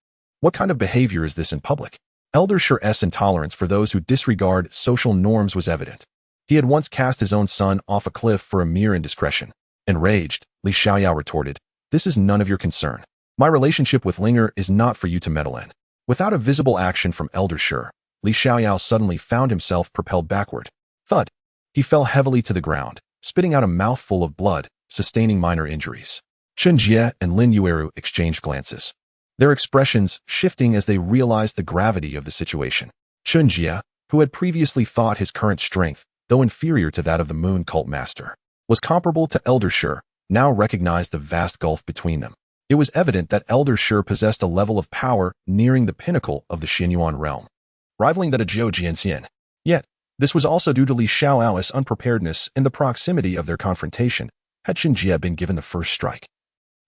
What kind of behavior is this in public? Elder Shi's intolerance for those who disregard social norms was evident. He had once cast his own son off a cliff for a mere indiscretion. Enraged, Li Xiaoyao retorted, This is none of your concern. My relationship with Linger is not for you to meddle in. Without a visible action from Elder Shi, Li Xiaoyao suddenly found himself propelled backward. Thud! He fell heavily to the ground, spitting out a mouthful of blood, sustaining minor injuries. Chen Jie and Lin Yueru exchanged glances, their expressions shifting as they realized the gravity of the situation. Chen Jie, who had previously thought his current strength, though inferior to that of the moon cult master, was comparable to Elder Shi, now recognized the vast gulf between them. It was evident that Elder Shi possessed a level of power nearing the pinnacle of the Xinyuan realm, rivaling that of Zhou Jianxian. Yet, this was also due to Li Xiaoao's unpreparedness in the proximity of their confrontation. Had Chen Jie been given the first strike,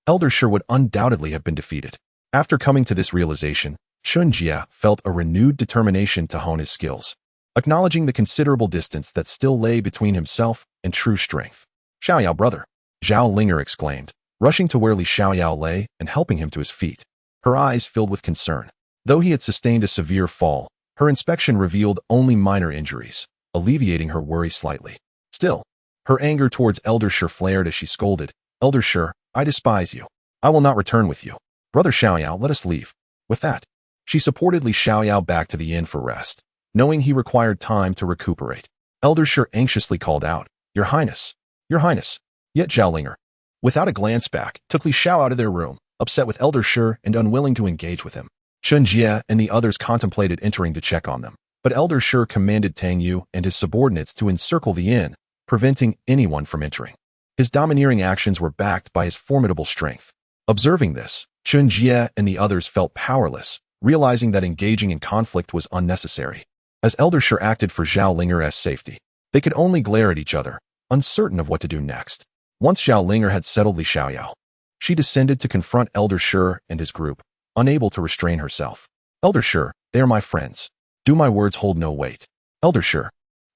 Elder Shi would undoubtedly have been defeated. After coming to this realization, Chen Jie felt a renewed determination to hone his skills, acknowledging the considerable distance that still lay between himself and true strength. Xiaoyao brother, Zhao Linger exclaimed, rushing to where Li Xiaoyao lay and helping him to his feet. Her eyes filled with concern. Though he had sustained a severe fall, her inspection revealed only minor injuries, alleviating her worry slightly. Still, her anger towards Elder Shi flared as she scolded, Elder Shi, I despise you. I will not return with you. Brother Xiaoyao, let us leave. With that, she supported Li Xiaoyao back to the inn for rest, knowing he required time to recuperate. Elder Shi anxiously called out, Your Highness, Your Highness. Yet Zhao Linger, without a glance back, took Li Xiao out of their room, upset with Elder Shi and unwilling to engage with him. Chen Jie and the others contemplated entering to check on them, but Elder Shi commanded Tang Yu and his subordinates to encircle the inn, preventing anyone from entering. His domineering actions were backed by his formidable strength. Observing this, Chen Jie and the others felt powerless, realizing that engaging in conflict was unnecessary. As Elder Shi acted for Zhao Linger's safety, they could only glare at each other, uncertain of what to do next. Once Zhao Linger had settled Li Xiaoyao, she descended to confront Elder Shi and his group, unable to restrain herself. Elder Shi, they are my friends. Do my words hold no weight? Elder Shi,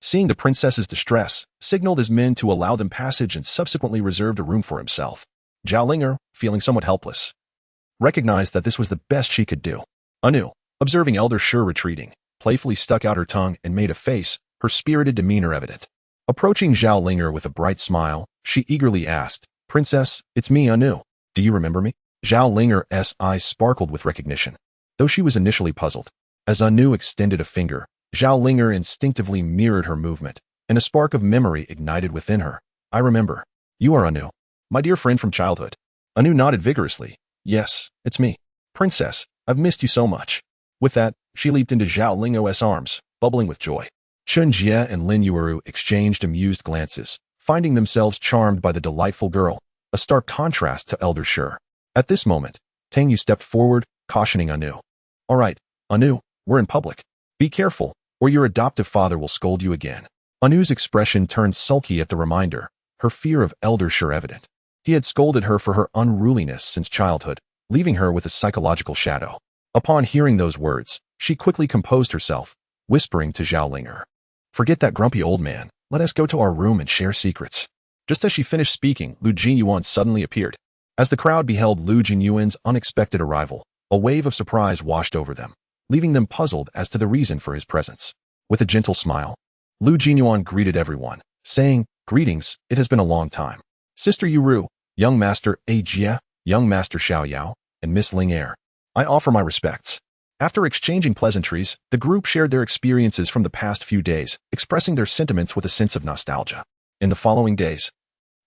seeing the princess's distress, signaled his men to allow them passage and subsequently reserved a room for himself. Zhao Linger, feeling somewhat helpless, recognized that this was the best she could do. Anu, observing Elder Shi retreating, playfully stuck out her tongue and made a face, her spirited demeanor evident. Approaching Zhao Linger with a bright smile, she eagerly asked, Princess, it's me, Anu. Do you remember me? Zhao Linger's eyes sparkled with recognition, though she was initially puzzled. As Anu extended a finger, Zhao Linger instinctively mirrored her movement, and a spark of memory ignited within her. I remember. You are Anu, my dear friend from childhood. Anu nodded vigorously. Yes, it's me. Princess, I've missed you so much. With that, she leaped into Zhao Linger's arms, bubbling with joy. Chen Jie and Lin Yueru exchanged amused glances, finding themselves charmed by the delightful girl, a stark contrast to Elder Shi. At this moment, Tang Yu stepped forward, cautioning Anu. All right, Anu, we're in public. Be careful, or your adoptive father will scold you again. Anu's expression turned sulky at the reminder, her fear of Elder Shi evident. He had scolded her for her unruliness since childhood, leaving her with a psychological shadow. Upon hearing those words, she quickly composed herself, whispering to Zhao Linger, "Forget that grumpy old man. Let us go to our room and share secrets." Just as she finished speaking, Lu Jinyuan suddenly appeared. As the crowd beheld Lu Jinyuan's unexpected arrival, a wave of surprise washed over them, leaving them puzzled as to the reason for his presence. With a gentle smile, Lu Jinyuan greeted everyone, saying, "Greetings, it has been a long time. Sister Yuru, young master Jie, young master Xiao Yao, and Miss Ling Er, I offer my respects." After exchanging pleasantries, the group shared their experiences from the past few days, expressing their sentiments with a sense of nostalgia. In the following days,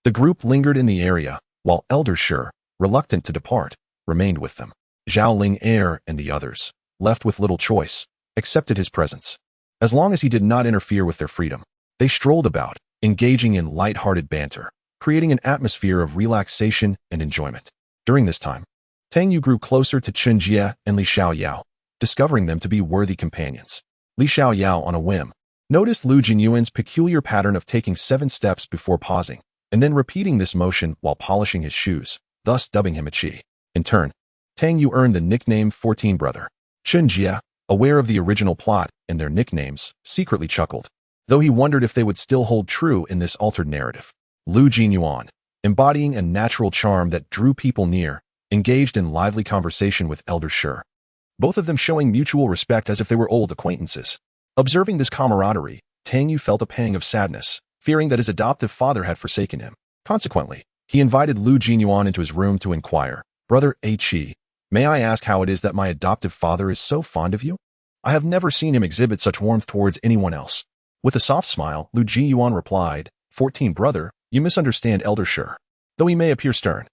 the group lingered in the area, while Elder Shi, reluctant to depart, remained with them. Zhao Ling Er and the others, left with little choice, accepted his presence. As long as he did not interfere with their freedom, they strolled about, engaging in light-hearted banter, creating an atmosphere of relaxation and enjoyment. During this time, Tang Yu grew closer to Chen Jie and Li Xiaoyao, discovering them to be worthy companions. Li Xiaoyao, on a whim, noticed Lu Jinyuan's peculiar pattern of taking 7 steps before pausing, and then repeating this motion while polishing his shoes, thus dubbing him a Qi. In turn, Tang Yu earned the nickname 14 Brother. Chen Jie, aware of the original plot and their nicknames, secretly chuckled, though he wondered if they would still hold true in this altered narrative. Lu Jinyuan, embodying a natural charm that drew people near, engaged in lively conversation with Elder Shi, both of them showing mutual respect as if they were old acquaintances. Observing this camaraderie, Tang Yu felt a pang of sadness, fearing that his adoptive father had forsaken him. Consequently, he invited Lu Jinyuan into his room to inquire, "Brother Qi, may I ask how it is that my adoptive father is so fond of you? I have never seen him exhibit such warmth towards anyone else." With a soft smile, Lu Jinyuan replied, 14 Brother, you misunderstand Elder Shi. Though he may appear stern,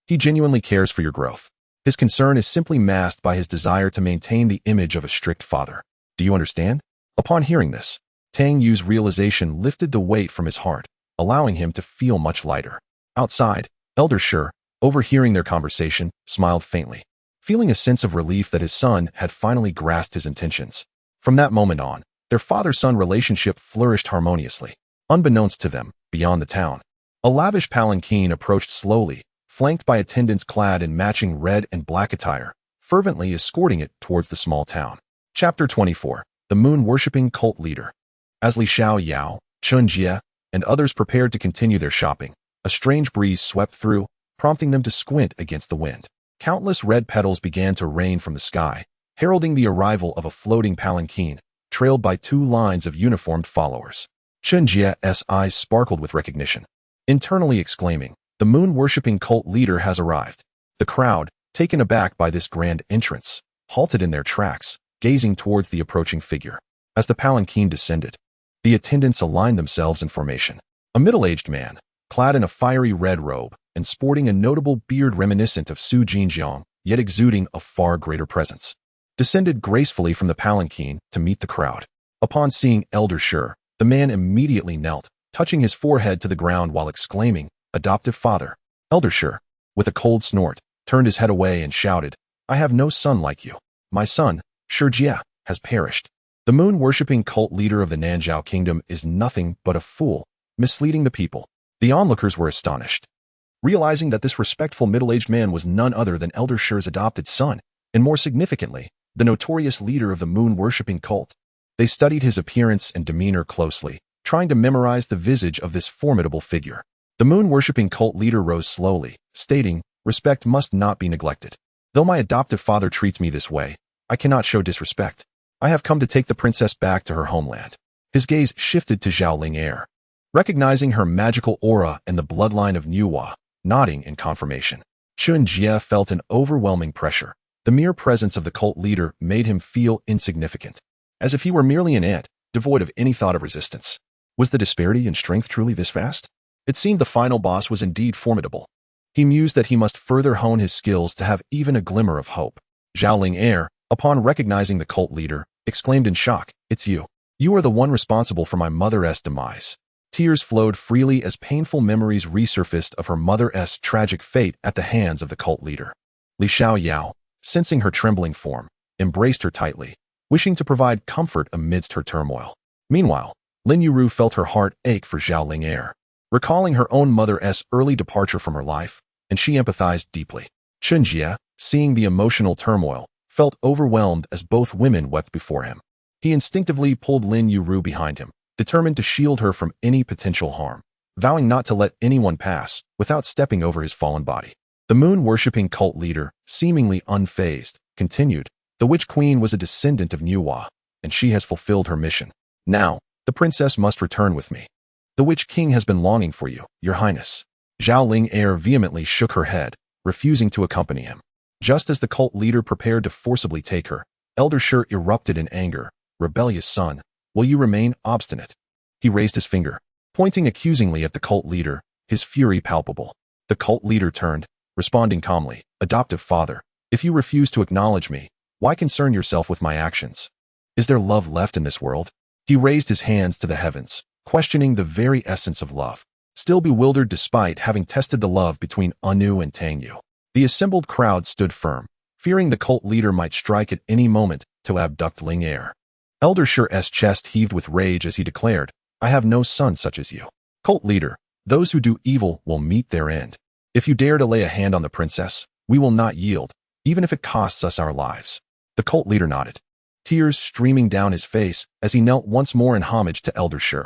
he genuinely cares for your growth. His concern is simply masked by his desire to maintain the image of a strict father. Do you understand?" Upon hearing this, Tang Yu's realization lifted the weight from his heart, allowing him to feel much lighter. Outside, Elder Shi, overhearing their conversation, smiled faintly, feeling a sense of relief that his son had finally grasped his intentions. From that moment on, their father-son relationship flourished harmoniously. Unbeknownst to them, beyond the town, a lavish palanquin approached slowly, flanked by attendants clad in matching red and black attire, fervently escorting it towards the small town. Chapter 24. The Moon-Worshipping Cult Leader. As Li Xiaoyao, Chen Jie, and others prepared to continue their shopping, a strange breeze swept through, prompting them to squint against the wind. Countless red petals began to rain from the sky, heralding the arrival of a floating palanquin, trailed by 2 lines of uniformed followers. Chen Jie's eyes sparkled with recognition, internally exclaiming, "The moon-worshipping cult leader has arrived." The crowd, taken aback by this grand entrance, halted in their tracks, gazing towards the approaching figure. As the palanquin descended, the attendants aligned themselves in formation. A middle-aged man, clad in a fiery red robe and sporting a notable beard reminiscent of Su Jinjiang, yet exuding a far greater presence, descended gracefully from the palanquin to meet the crowd. Upon seeing Elder Shi, the man immediately knelt, touching his forehead to the ground while exclaiming, "Adoptive father." Elder Shi, with a cold snort, turned his head away and shouted, "I have no son like you. My son, Chen Jie, has perished." The moon-worshipping cult leader of the Nanzhao kingdom is nothing but a fool, misleading the people. The onlookers were astonished, realizing that this respectful middle-aged man was none other than Elder Shi's adopted son, and more significantly, the notorious leader of the moon-worshipping cult. They studied his appearance and demeanor closely, trying to memorize the visage of this formidable figure. The moon-worshipping cult leader rose slowly, stating, "Respect must not be neglected. Though my adoptive father treats me this way, I cannot show disrespect. I have come to take the princess back to her homeland." His gaze shifted to Zhao Ling Er, recognizing her magical aura and the bloodline of Nuwa, nodding in confirmation. Chen Jie felt an overwhelming pressure. The mere presence of the cult leader made him feel insignificant, as if he were merely an ant, devoid of any thought of resistance. Was the disparity in strength truly this vast? It seemed the final boss was indeed formidable. He mused that he must further hone his skills to have even a glimmer of hope. Zhao Ling Er, upon recognizing the cult leader, exclaimed in shock, "It's you. You are the one responsible for my mother's demise." Tears flowed freely as painful memories resurfaced of her mother's tragic fate at the hands of the cult leader. Li Xiaoyao, sensing her trembling form, embraced her tightly, wishing to provide comfort amidst her turmoil. Meanwhile, Lin Yuru felt her heart ache for Zhao Ling Er. recalling her own mother's early departure from her life, and she empathized deeply. Chen Jie, seeing the emotional turmoil, felt overwhelmed as both women wept before him. He instinctively pulled Lin Yuru behind him, determined to shield her from any potential harm, vowing not to let anyone pass without stepping over his fallen body. The moon-worshipping cult leader, seemingly unfazed, continued, "The Witch Queen was a descendant of Nuwa, and she has fulfilled her mission. Now, the princess must return with me. The Witch King has been longing for you, your highness." Zhao Ling vehemently shook her head, refusing to accompany him. Just as the cult leader prepared to forcibly take her, Elder Shi erupted in anger. "Rebellious son, will you remain obstinate?" He raised his finger, pointing accusingly at the cult leader, his fury palpable. The cult leader turned, responding calmly, "Adoptive father, if you refuse to acknowledge me, why concern yourself with my actions? Is there love left in this world?" He raised his hands to the heavens, questioning the very essence of love, still bewildered despite having tested the love between Anu and Tangyu. The assembled crowd stood firm, fearing the cult leader might strike at any moment to abduct Ling Er. Elder Shi's chest heaved with rage as he declared, "I have no son such as you. Cult leader, those who do evil will meet their end. If you dare to lay a hand on the princess, we will not yield, even if it costs us our lives." The cult leader nodded, tears streaming down his face as he knelt once more in homage to Elder Shi.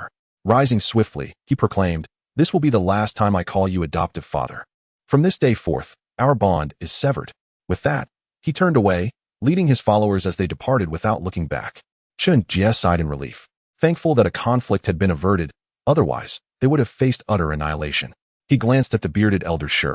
Rising swiftly, he proclaimed, "This will be the last time I call you adoptive father. From this day forth, our bond is severed." With that, he turned away, leading his followers as they departed without looking back. Chen Jie sighed in relief, thankful that a conflict had been averted, otherwise, they would have faced utter annihilation. He glanced at the bearded Elder Shi,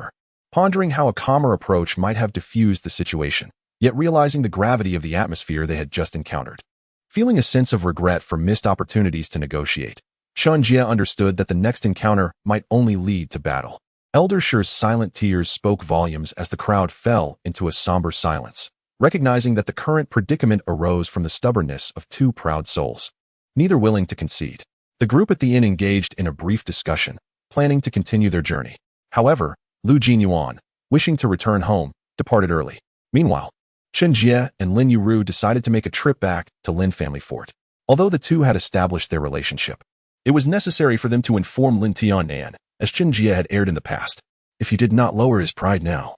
pondering how a calmer approach might have diffused the situation, yet realizing the gravity of the atmosphere they had just encountered. Feeling a sense of regret for missed opportunities to negotiate, Chen Jie understood that the next encounter might only lead to battle. Elder Shi's silent tears spoke volumes as the crowd fell into a somber silence, recognizing that the current predicament arose from the stubbornness of two proud souls, neither willing to concede. The group at the inn engaged in a brief discussion, planning to continue their journey. However, Lu Jinyuan, wishing to return home, departed early. Meanwhile, Chen Jie and Lin Yuru decided to make a trip back to Lin family fort. Although the two had established their relationship, it was necessary for them to inform Lin Tianan, as Chen Jie had erred in the past. If he did not lower his pride now,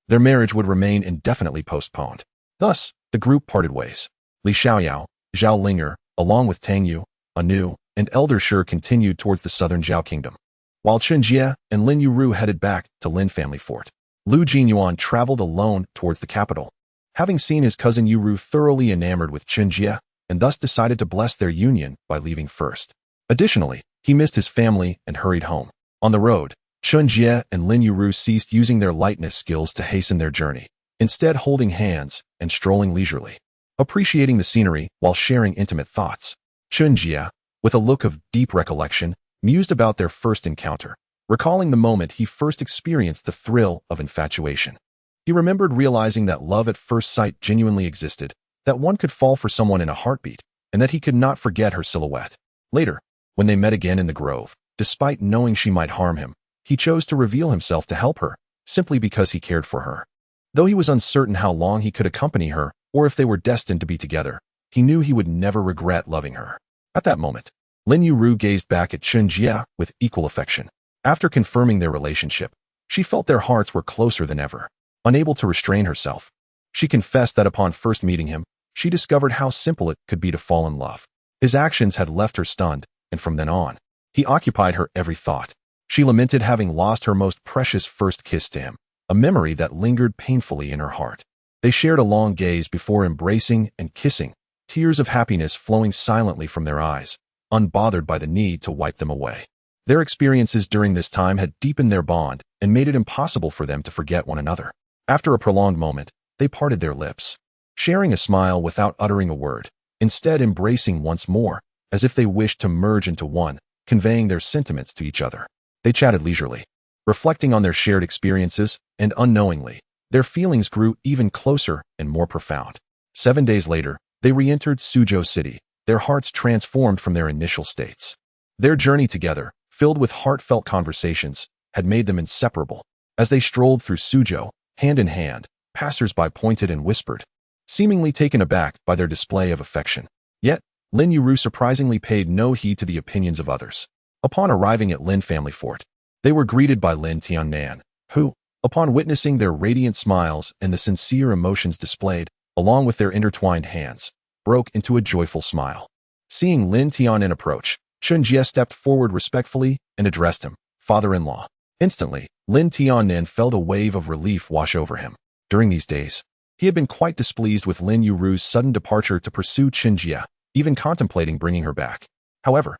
their marriage would remain indefinitely postponed. Thus, the group parted ways. Li Xiaoyao, Zhao Linger, along with Tangyu, Anu, and Elder Shi continued towards the southern Zhao kingdom, while Chen Jie and Lin Yuru headed back to Lin family fort. Lu Jinyuan traveled alone towards the capital, having seen his cousin Yuru thoroughly enamored with Chen Jie, and thus decided to bless their union by leaving first. Additionally, he missed his family and hurried home. On the road, Chen Jie and Lin Yuru ceased using their lightness skills to hasten their journey, instead holding hands and strolling leisurely, appreciating the scenery while sharing intimate thoughts. Chen Jie, with a look of deep recollection, mused about their first encounter, recalling the moment he first experienced the thrill of infatuation. He remembered realizing that love at first sight genuinely existed, that one could fall for someone in a heartbeat, and that he could not forget her silhouette. Later, when they met again in the grove, despite knowing she might harm him, he chose to reveal himself to help her, simply because he cared for her. Though he was uncertain how long he could accompany her, or if they were destined to be together, he knew he would never regret loving her. At that moment, Lin Yuru gazed back at Chen Jie with equal affection. After confirming their relationship, she felt their hearts were closer than ever. Unable to restrain herself, she confessed that upon first meeting him, she discovered how simple it could be to fall in love. His actions had left her stunned, and from then on, he occupied her every thought. She lamented having lost her most precious first kiss to him, a memory that lingered painfully in her heart. They shared a long gaze before embracing and kissing, tears of happiness flowing silently from their eyes, unbothered by the need to wipe them away. Their experiences during this time had deepened their bond and made it impossible for them to forget one another. After a prolonged moment, they parted their lips, sharing a smile without uttering a word, instead embracing once more, as if they wished to merge into one, conveying their sentiments to each other. They chatted leisurely, reflecting on their shared experiences, and unknowingly, their feelings grew even closer and more profound. 7 days later, they re-entered Suzhou City, their hearts transformed from their initial states. Their journey together, filled with heartfelt conversations, had made them inseparable. As they strolled through Suzhou, hand in hand, passers-by pointed and whispered, seemingly taken aback by their display of affection. Yet, Lin Yuru surprisingly paid no heed to the opinions of others. Upon arriving at Lin family fort, they were greeted by Lin Tiannan, who, upon witnessing their radiant smiles and the sincere emotions displayed, along with their intertwined hands, broke into a joyful smile. Seeing Lin Tiannan approach, Chen Jie stepped forward respectfully and addressed him, father-in-law. Instantly, Lin Tiannan felt a wave of relief wash over him. During these days, he had been quite displeased with Lin Yuru's sudden departure to pursue Chen Jie, even contemplating bringing her back. However,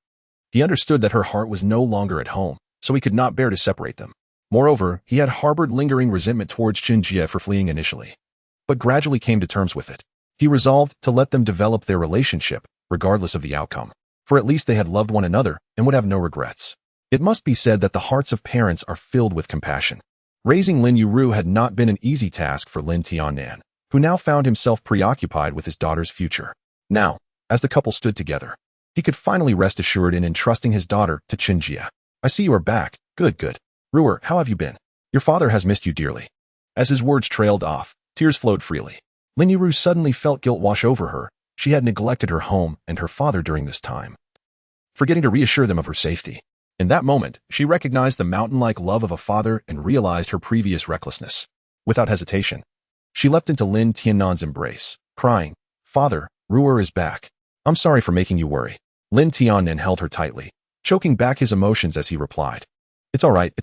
he understood that her heart was no longer at home, so he could not bear to separate them. Moreover, he had harbored lingering resentment towards Chen Jie for fleeing initially, but gradually came to terms with it. He resolved to let them develop their relationship, regardless of the outcome, for at least they had loved one another and would have no regrets. It must be said that the hearts of parents are filled with compassion. Raising Lin Yuru had not been an easy task for Lin Tiannan, who now found himself preoccupied with his daughter's future. Now, as the couple stood together, he could finally rest assured in entrusting his daughter to Chen Jie. I see you are back. Good, good. Ruer, how have you been? Your father has missed you dearly. As his words trailed off, tears flowed freely. Lin Yuru suddenly felt guilt wash over her. She had neglected her home and her father during this time, forgetting to reassure them of her safety. In that moment, she recognized the mountain-like love of a father and realized her previous recklessness. Without hesitation, she leapt into Lin Tiannan's embrace, crying, "Father, Ruer is back. I'm sorry for making you worry." Lin Tiannan held her tightly, choking back his emotions as he replied, it's all right.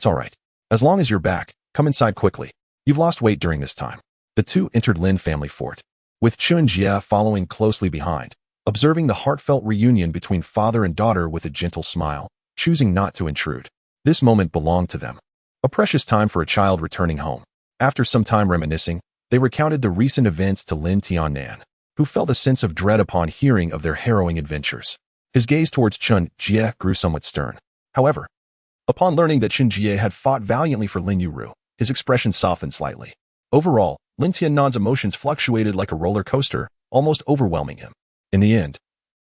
As long as you're back, come inside quickly. You've lost weight during this time." The two entered Lin family fort, with Chen Jie following closely behind, observing the heartfelt reunion between father and daughter with a gentle smile, choosing not to intrude. This moment belonged to them, a precious time for a child returning home. After some time reminiscing, they recounted the recent events to Lin Tiannan, who felt a sense of dread upon hearing of their harrowing adventures. His gaze towards Chen Jie grew somewhat stern. However, upon learning that Chen Jie had fought valiantly for Lin Yuru, his expression softened slightly. Overall, Lin Tiannan's emotions fluctuated like a roller coaster, almost overwhelming him. In the end,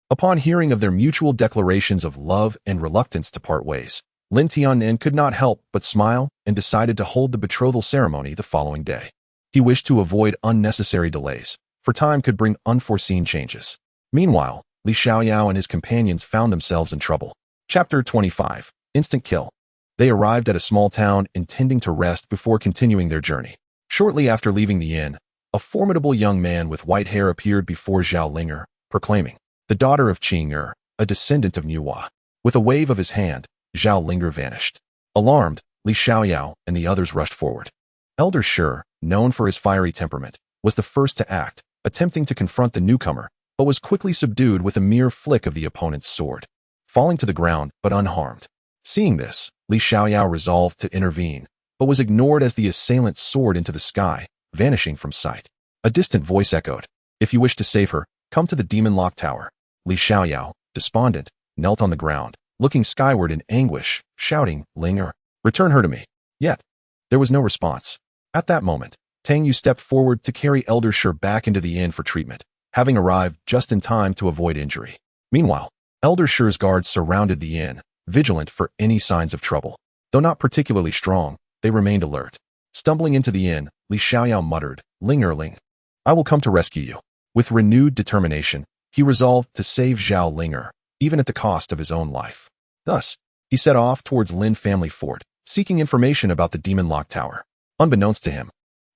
upon hearing of their mutual declarations of love and reluctance to part ways, Lin Tiannan could not help but smile and decided to hold the betrothal ceremony the following day. He wished to avoid unnecessary delays, for time could bring unforeseen changes. Meanwhile, Li Xiaoyao and his companions found themselves in trouble. Chapter 25. Instant Kill. They arrived at a small town intending to rest before continuing their journey. Shortly after leaving the inn, a formidable young man with white hair appeared before Zhao Linger, proclaiming, "The daughter of Qing Er, a descendant of Nuwa." With a wave of his hand, Zhao Linger vanished. Alarmed, Li Xiaoyao and the others rushed forward. Elder Shi, known for his fiery temperament, was the first to act, attempting to confront the newcomer, but was quickly subdued with a mere flick of the opponent's sword, falling to the ground but unharmed. Seeing this, Li Xiaoyao resolved to intervene, but was ignored as the assailant soared into the sky, vanishing from sight. A distant voice echoed, "If you wish to save her, come to the Demon Lock Tower." Li Xiaoyao, despondent, knelt on the ground, looking skyward in anguish, shouting, "Linger, return her to me." Yet, there was no response. At that moment, Tang Yu stepped forward to carry Elder Shi back into the inn for treatment, having arrived just in time to avoid injury. Meanwhile, Elder Shi's guards surrounded the inn, vigilant for any signs of trouble. Though not particularly strong, they remained alert. Stumbling into the inn, Li Xiaoyao muttered, "Lingerling, I will come to rescue you." With renewed determination, he resolved to save Zhao Linger, even at the cost of his own life. Thus, he set off towards Lin family fort, seeking information about the Demon Lock Tower. Unbeknownst to him,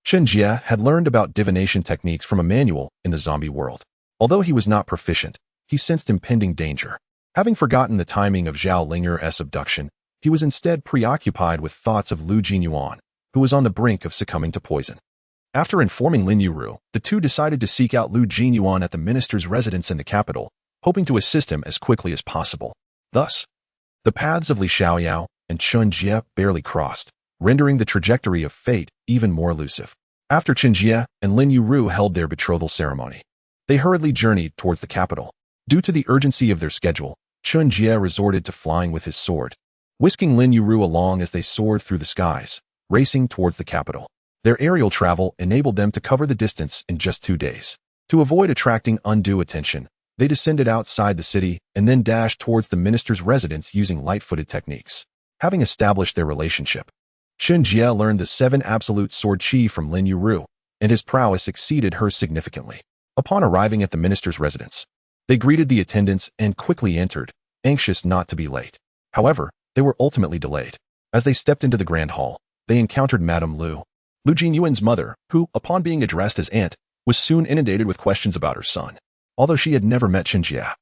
Chen Jie had learned about divination techniques from a manual in the zombie world. Although he was not proficient, he sensed impending danger. Having forgotten the timing of Zhao Linger's abduction, he was instead preoccupied with thoughts of Lu Jinyuan, who was on the brink of succumbing to poison. After informing Lin Yuru, the two decided to seek out Lu Jinyuan at the minister's residence in the capital, hoping to assist him as quickly as possible. Thus, the paths of Li Xiaoyao and Chen Jie barely crossed, rendering the trajectory of fate even more elusive. After Chen Jie and Lin Yuru held their betrothal ceremony, they hurriedly journeyed towards the capital. Due to the urgency of their schedule, Chen Jie resorted to flying with his sword, whisking Lin Yuru along as they soared through the skies, racing towards the capital. Their aerial travel enabled them to cover the distance in just 2 days. To avoid attracting undue attention, they descended outside the city and then dashed towards the minister's residence using light-footed techniques. Having established their relationship, Chen Jie learned the 7 absolute sword chi from Lin Yuru, and his prowess exceeded hers significantly. Upon arriving at the minister's residence, they greeted the attendants and quickly entered, anxious not to be late. However, they were ultimately delayed. As they stepped into the grand hall, they encountered Madame Lu Jinyuan's mother, who, upon being addressed as aunt, was soon inundated with questions about her son. Although she had never met Chen Jie,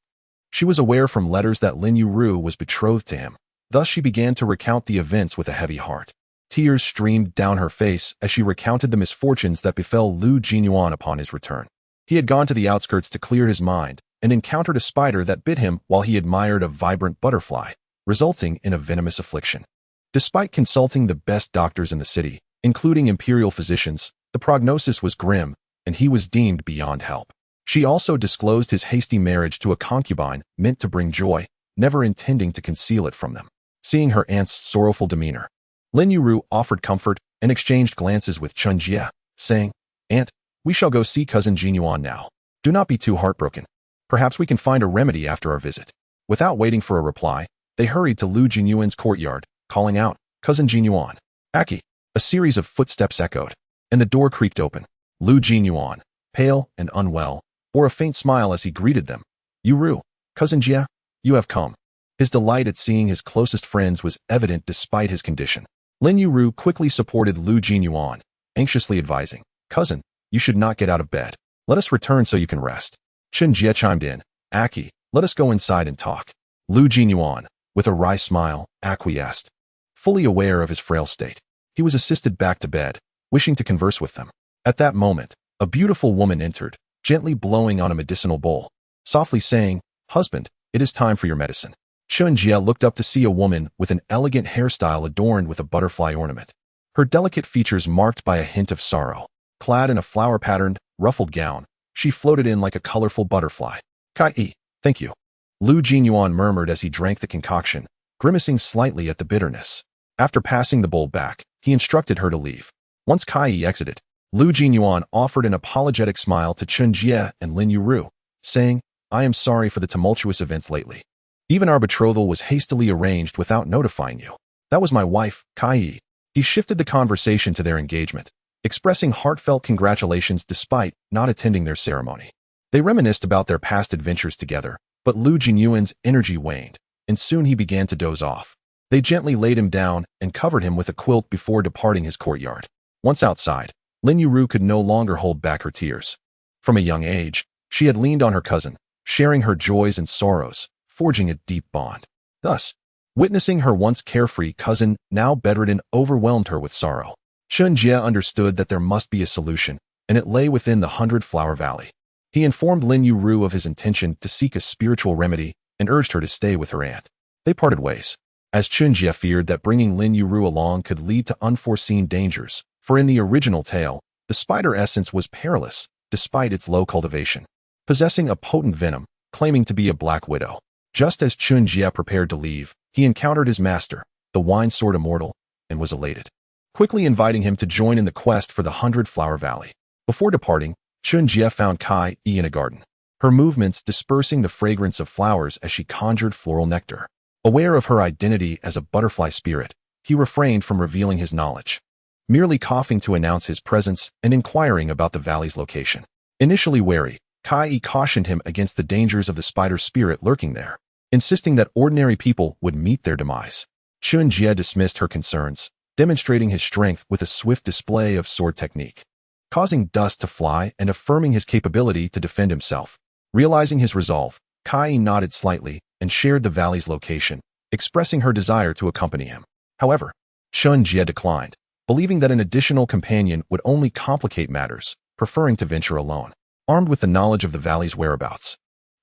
she was aware from letters that Lin Yuru was betrothed to him. Thus she began to recount the events with a heavy heart. Tears streamed down her face as she recounted the misfortunes that befell Lu Jinyuan upon his return. He had gone to the outskirts to clear his mind and encountered a spider that bit him while he admired a vibrant butterfly, resulting in a venomous affliction. Despite consulting the best doctors in the city, including imperial physicians, the prognosis was grim, and he was deemed beyond help. She also disclosed his hasty marriage to a concubine meant to bring joy, never intending to conceal it from them. Seeing her aunt's sorrowful demeanor, Lin Yuru offered comfort and exchanged glances with Chen Jie, saying, "Aunt, we shall go see cousin Jinyuan now. Do not be too heartbroken. Perhaps we can find a remedy after our visit." Without waiting for a reply, they hurried to Lu Jinyuan's courtyard, calling out, "Cousin Jinyuan, Aki." A series of footsteps echoed, and the door creaked open. Lu Jinyuan, pale and unwell, bore a faint smile as he greeted them. "Yuru, cousin Jie, you have come." His delight at seeing his closest friends was evident despite his condition. Lin Yuru quickly supported Lu Jinyuan, anxiously advising, "Cousin, you should not get out of bed. Let us return so you can rest." Chen Jie chimed in, "Aki, let us go inside and talk." Lu Jinyuan, with a wry smile, acquiesced. Fully aware of his frail state, he was assisted back to bed, wishing to converse with them. At that moment, a beautiful woman entered, gently blowing on a medicinal bowl, softly saying, "Husband, it is time for your medicine." Chen Jie looked up to see a woman with an elegant hairstyle adorned with a butterfly ornament. Her delicate features marked by a hint of sorrow. Clad in a flower-patterned, ruffled gown, she floated in like a colorful butterfly. "Kai, thank you," Lu Jinyuan murmured as he drank the concoction, grimacing slightly at the bitterness. After passing the bowl back, he instructed her to leave. Once Kai exited, Lu Jinyuan offered an apologetic smile to Chen Jie and Lin Yuru, saying, "I am sorry for the tumultuous events lately. Even our betrothal was hastily arranged without notifying you. That was my wife, Kai." He shifted the conversation to their engagement, expressing heartfelt congratulations despite not attending their ceremony. They reminisced about their past adventures together, but Lu Jinyuan's energy waned, and soon he began to doze off. They gently laid him down and covered him with a quilt before departing his courtyard. Once outside, Lin Yuru could no longer hold back her tears. From a young age, she had leaned on her cousin, sharing her joys and sorrows, forging a deep bond. Thus, witnessing her once carefree cousin, now bedridden, overwhelmed her with sorrow. Chen Jie understood that there must be a solution, and it lay within the 100-Flower Valley. He informed Lin Yuru of his intention to seek a spiritual remedy and urged her to stay with her aunt. They parted ways, as Chen Jie feared that bringing Lin Yuru along could lead to unforeseen dangers, for in the original tale, the spider essence was perilous, despite its low cultivation, possessing a potent venom, claiming to be a black widow. Just as Chen Jie prepared to leave, he encountered his master, the Wine Sword Immortal, and was elated, quickly inviting him to join in the quest for the 100-Flower Valley. Before departing, Chen Jie found Kai in a garden, her movements dispersing the fragrance of flowers as she conjured floral nectar. Aware of her identity as a butterfly spirit, he refrained from revealing his knowledge, merely coughing to announce his presence and inquiring about the valley's location. Initially wary, Kai cautioned him against the dangers of the spider spirit lurking there, insisting that ordinary people would meet their demise. Chen Jie dismissed her concerns, demonstrating his strength with a swift display of sword technique, causing dust to fly and affirming his capability to defend himself. Realizing his resolve, Kai nodded slightly and shared the valley's location, expressing her desire to accompany him. However, Chen Jie declined, believing that an additional companion would only complicate matters, preferring to venture alone. Armed with the knowledge of the valley's whereabouts,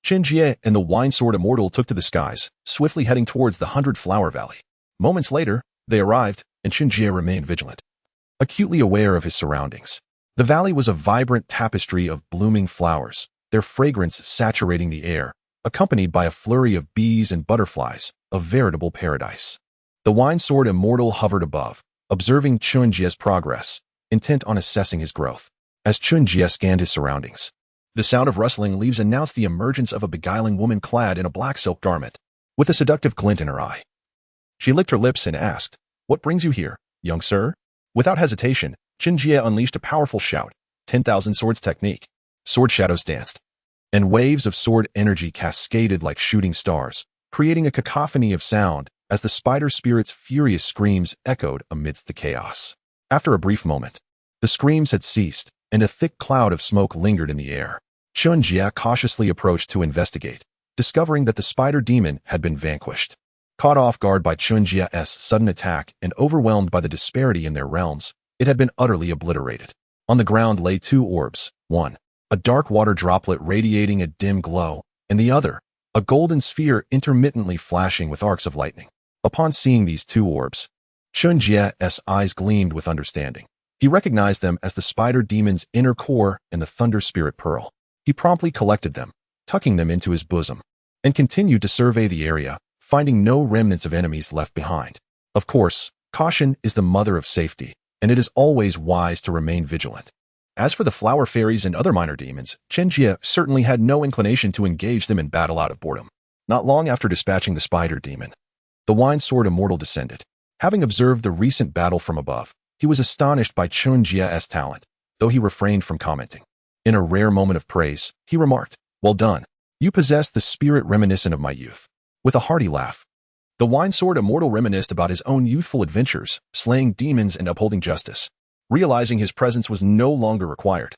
Chen Jie and the Wine Sword Immortal took to the skies, swiftly heading towards the 100-Flower Valley. Moments later, they arrived, and Chen Jie remained vigilant, acutely aware of his surroundings. The valley was a vibrant tapestry of blooming flowers, their fragrance saturating the air, accompanied by a flurry of bees and butterflies, a veritable paradise. The Wine Sword Immortal hovered above, observing Chen Jie's progress, intent on assessing his growth. As Chen Jie scanned his surroundings, the sound of rustling leaves announced the emergence of a beguiling woman clad in a black silk garment, with a seductive glint in her eye. She licked her lips and asked, "What brings you here, young sir?" Without hesitation, Chen Jie unleashed a powerful shout, 10,000 swords technique. Sword shadows danced, and waves of sword energy cascaded like shooting stars, creating a cacophony of sound as the spider spirit's furious screams echoed amidst the chaos. After a brief moment, the screams had ceased, and a thick cloud of smoke lingered in the air. Chen Jie cautiously approached to investigate, discovering that the spider demon had been vanquished. Caught off guard by Chen Jie's sudden attack and overwhelmed by the disparity in their realms, it had been utterly obliterated. On the ground lay two orbs, one, a dark water droplet radiating a dim glow, and the other, a golden sphere intermittently flashing with arcs of lightning. Upon seeing these two orbs, Chen Jie's eyes gleamed with understanding. He recognized them as the spider demon's inner core and the thunder spirit pearl. He promptly collected them, tucking them into his bosom, and continued to survey the area, finding no remnants of enemies left behind. Of course, caution is the mother of safety, and it is always wise to remain vigilant. As for the flower fairies and other minor demons, Chen Jie certainly had no inclination to engage them in battle out of boredom. Not long after dispatching the spider demon, the wine sword immortal descended. Having observed the recent battle from above, he was astonished by Chen Jie's talent, though he refrained from commenting. In a rare moment of praise, he remarked, "Well done. You possess the spirit reminiscent of my youth." With a hearty laugh, the wine sword immortal reminisced about his own youthful adventures, slaying demons and upholding justice. Realizing his presence was no longer required,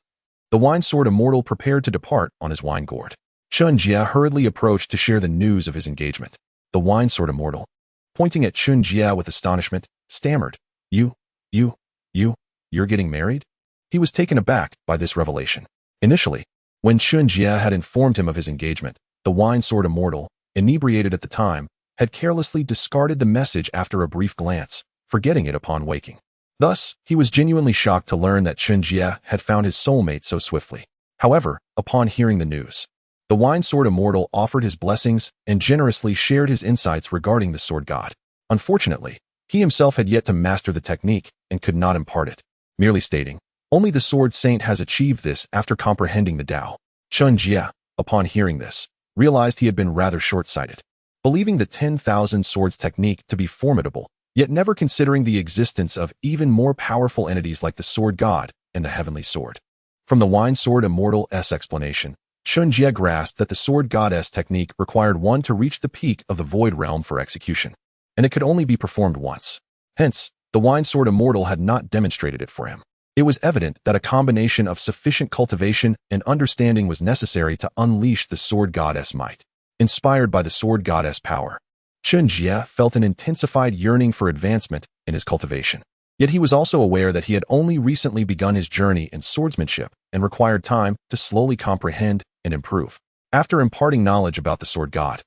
the wine sword immortal prepared to depart on his wine gourd. Chen Jie hurriedly approached to share the news of his engagement. The wine sword immortal, pointing at Chen Jie with astonishment, stammered, You're getting married?" He was taken aback by this revelation. Initially, when Chen Jie had informed him of his engagement, the wine sword immortal, inebriated at the time, had carelessly discarded the message after a brief glance, forgetting it upon waking. Thus, he was genuinely shocked to learn that Chen Jie had found his soulmate so swiftly. However, upon hearing the news, the wine sword immortal offered his blessings and generously shared his insights regarding the sword god. Unfortunately, he himself had yet to master the technique and could not impart it, merely stating, "Only the sword saint has achieved this after comprehending the Tao." Chen Jie, upon hearing this, realized he had been rather short-sighted. Believing the 10,000 swords technique to be formidable, yet never considering the existence of even more powerful entities like the sword god and the heavenly sword. From the wine sword immortal's explanation, Chen Jie grasped that the sword goddess technique required one to reach the peak of the void realm for execution, and it could only be performed once. Hence, the wine sword immortal had not demonstrated it for him. It was evident that a combination of sufficient cultivation and understanding was necessary to unleash the sword goddess might. Inspired by the sword goddess power, Chen Jie felt an intensified yearning for advancement in his cultivation. Yet he was also aware that he had only recently begun his journey in swordsmanship and required time to slowly comprehend and improve. After imparting knowledge about the sword god,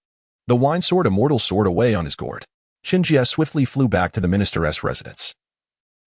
the wine sword immortal soared away on his gourd. Chen Jie swiftly flew back to the minister's residence,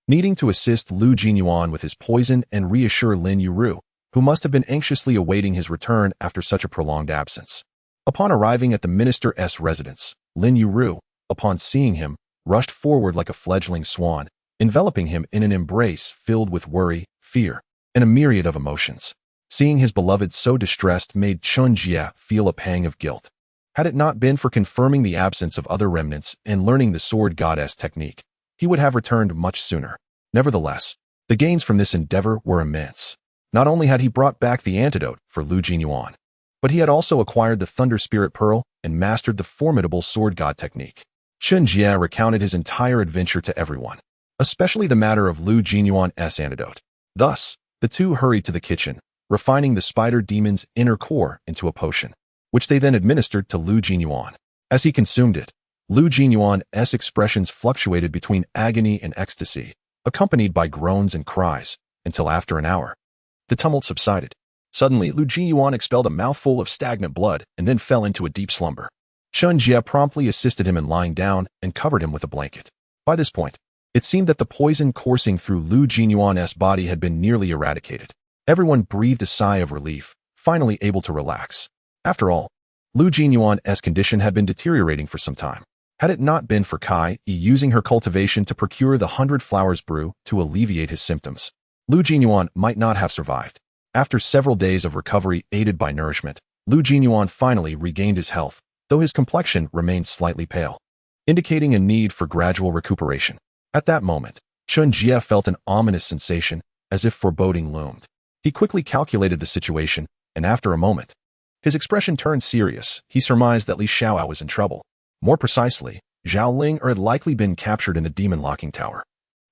needing to assist Lu Jinyuan with his poison and reassure Lin Yuru, who must have been anxiously awaiting his return after such a prolonged absence. Upon arriving at the minister's residence, Lin Yuru, upon seeing him, rushed forward like a fledgling swan, enveloping him in an embrace filled with worry, fear, and a myriad of emotions. Seeing his beloved so distressed made Chen Jie feel a pang of guilt. Had it not been for confirming the absence of other remnants and learning the sword goddess technique, he would have returned much sooner. Nevertheless, the gains from this endeavor were immense. Not only had he brought back the antidote for Lu Jinyuan, but he had also acquired the Thunder Spirit Pearl and mastered the formidable sword god technique. Chen Jie recounted his entire adventure to everyone, especially the matter of Lu Jinyuan's antidote. Thus, the two hurried to the kitchen, refining the spider demon's inner core into a potion, which they then administered to Lu Jinyuan. As he consumed it, Lu Jinyuan's expressions fluctuated between agony and ecstasy, accompanied by groans and cries, until after an hour, the tumult subsided. Suddenly, Lu Jinyuan expelled a mouthful of stagnant blood and then fell into a deep slumber. Chen Jie promptly assisted him in lying down and covered him with a blanket. By this point, it seemed that the poison coursing through Lu Jinyuan's body had been nearly eradicated. Everyone breathed a sigh of relief, finally able to relax. After all, Lu Jinyuan's condition had been deteriorating for some time. Had it not been for Kai using her cultivation to procure the 100 Flowers brew to alleviate his symptoms, Lu Jinyuan might not have survived. After several days of recovery aided by nourishment, Lu Jinyuan finally regained his health, though his complexion remained slightly pale, indicating a need for gradual recuperation. At that moment, Chen Jie felt an ominous sensation, as if foreboding loomed. He quickly calculated the situation, and after a moment, his expression turned serious. He surmised that Li Xiaoao was in trouble. More precisely, Zhao Ling had likely been captured in the demon locking tower,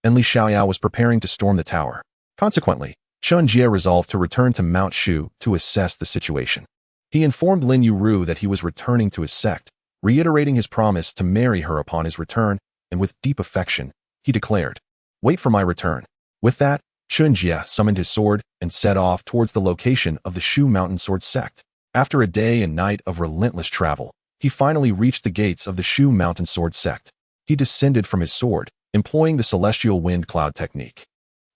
and Li Xiaoyao was preparing to storm the tower. Consequently, Chen Jie resolved to return to Mount Shu to assess the situation. He informed Lin Yuru that he was returning to his sect, reiterating his promise to marry her upon his return, and with deep affection, he declared, "Wait for my return." With that, Chen Jie summoned his sword and set off towards the location of the Shu Mountain Sword sect. After a day and night of relentless travel, he finally reached the gates of the Shu Mountain Sword sect. He descended from his sword, employing the celestial wind cloud technique,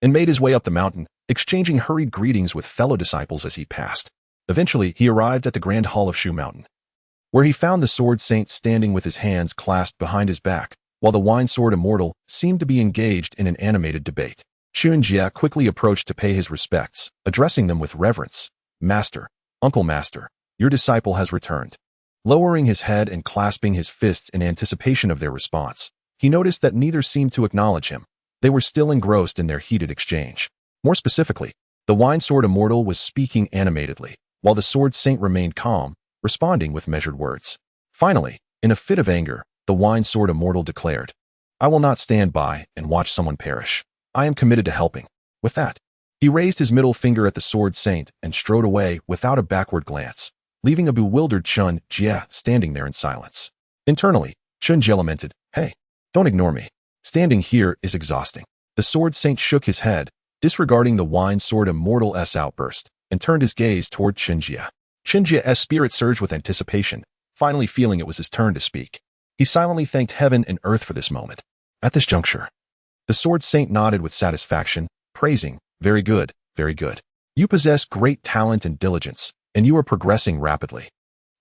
and made his way up the mountain, exchanging hurried greetings with fellow disciples as he passed. Eventually, he arrived at the Grand Hall of Shu Mountain, where he found the Sword Saint standing with his hands clasped behind his back, while the Wine Sword Immortal seemed to be engaged in an animated debate. Chen Jie quickly approached to pay his respects, addressing them with reverence. "Master, Uncle Master, your disciple has returned." Lowering his head and clasping his fists in anticipation of their response, he noticed that neither seemed to acknowledge him. They were still engrossed in their heated exchange. More specifically, the Wine Sword Immortal was speaking animatedly, while the Sword Saint remained calm, responding with measured words. Finally, in a fit of anger, the Wine Sword Immortal declared, "I will not stand by and watch someone perish. I am committed to helping." With that, he raised his middle finger at the Sword Saint and strode away without a backward glance, leaving a bewildered Chen Jie standing there in silence. Internally, Chen Jie lamented, "Hey, don't ignore me. Standing here is exhausting." The Sword Saint shook his head, disregarding the Wine Sword Immortal's outburst, and turned his gaze toward Chen Jie. Chen Jie's spirit surged with anticipation, finally feeling it was his turn to speak. He silently thanked heaven and earth for this moment. At this juncture, the Sword Saint nodded with satisfaction, praising, "Very good, very good. You possess great talent and diligence, and you are progressing rapidly.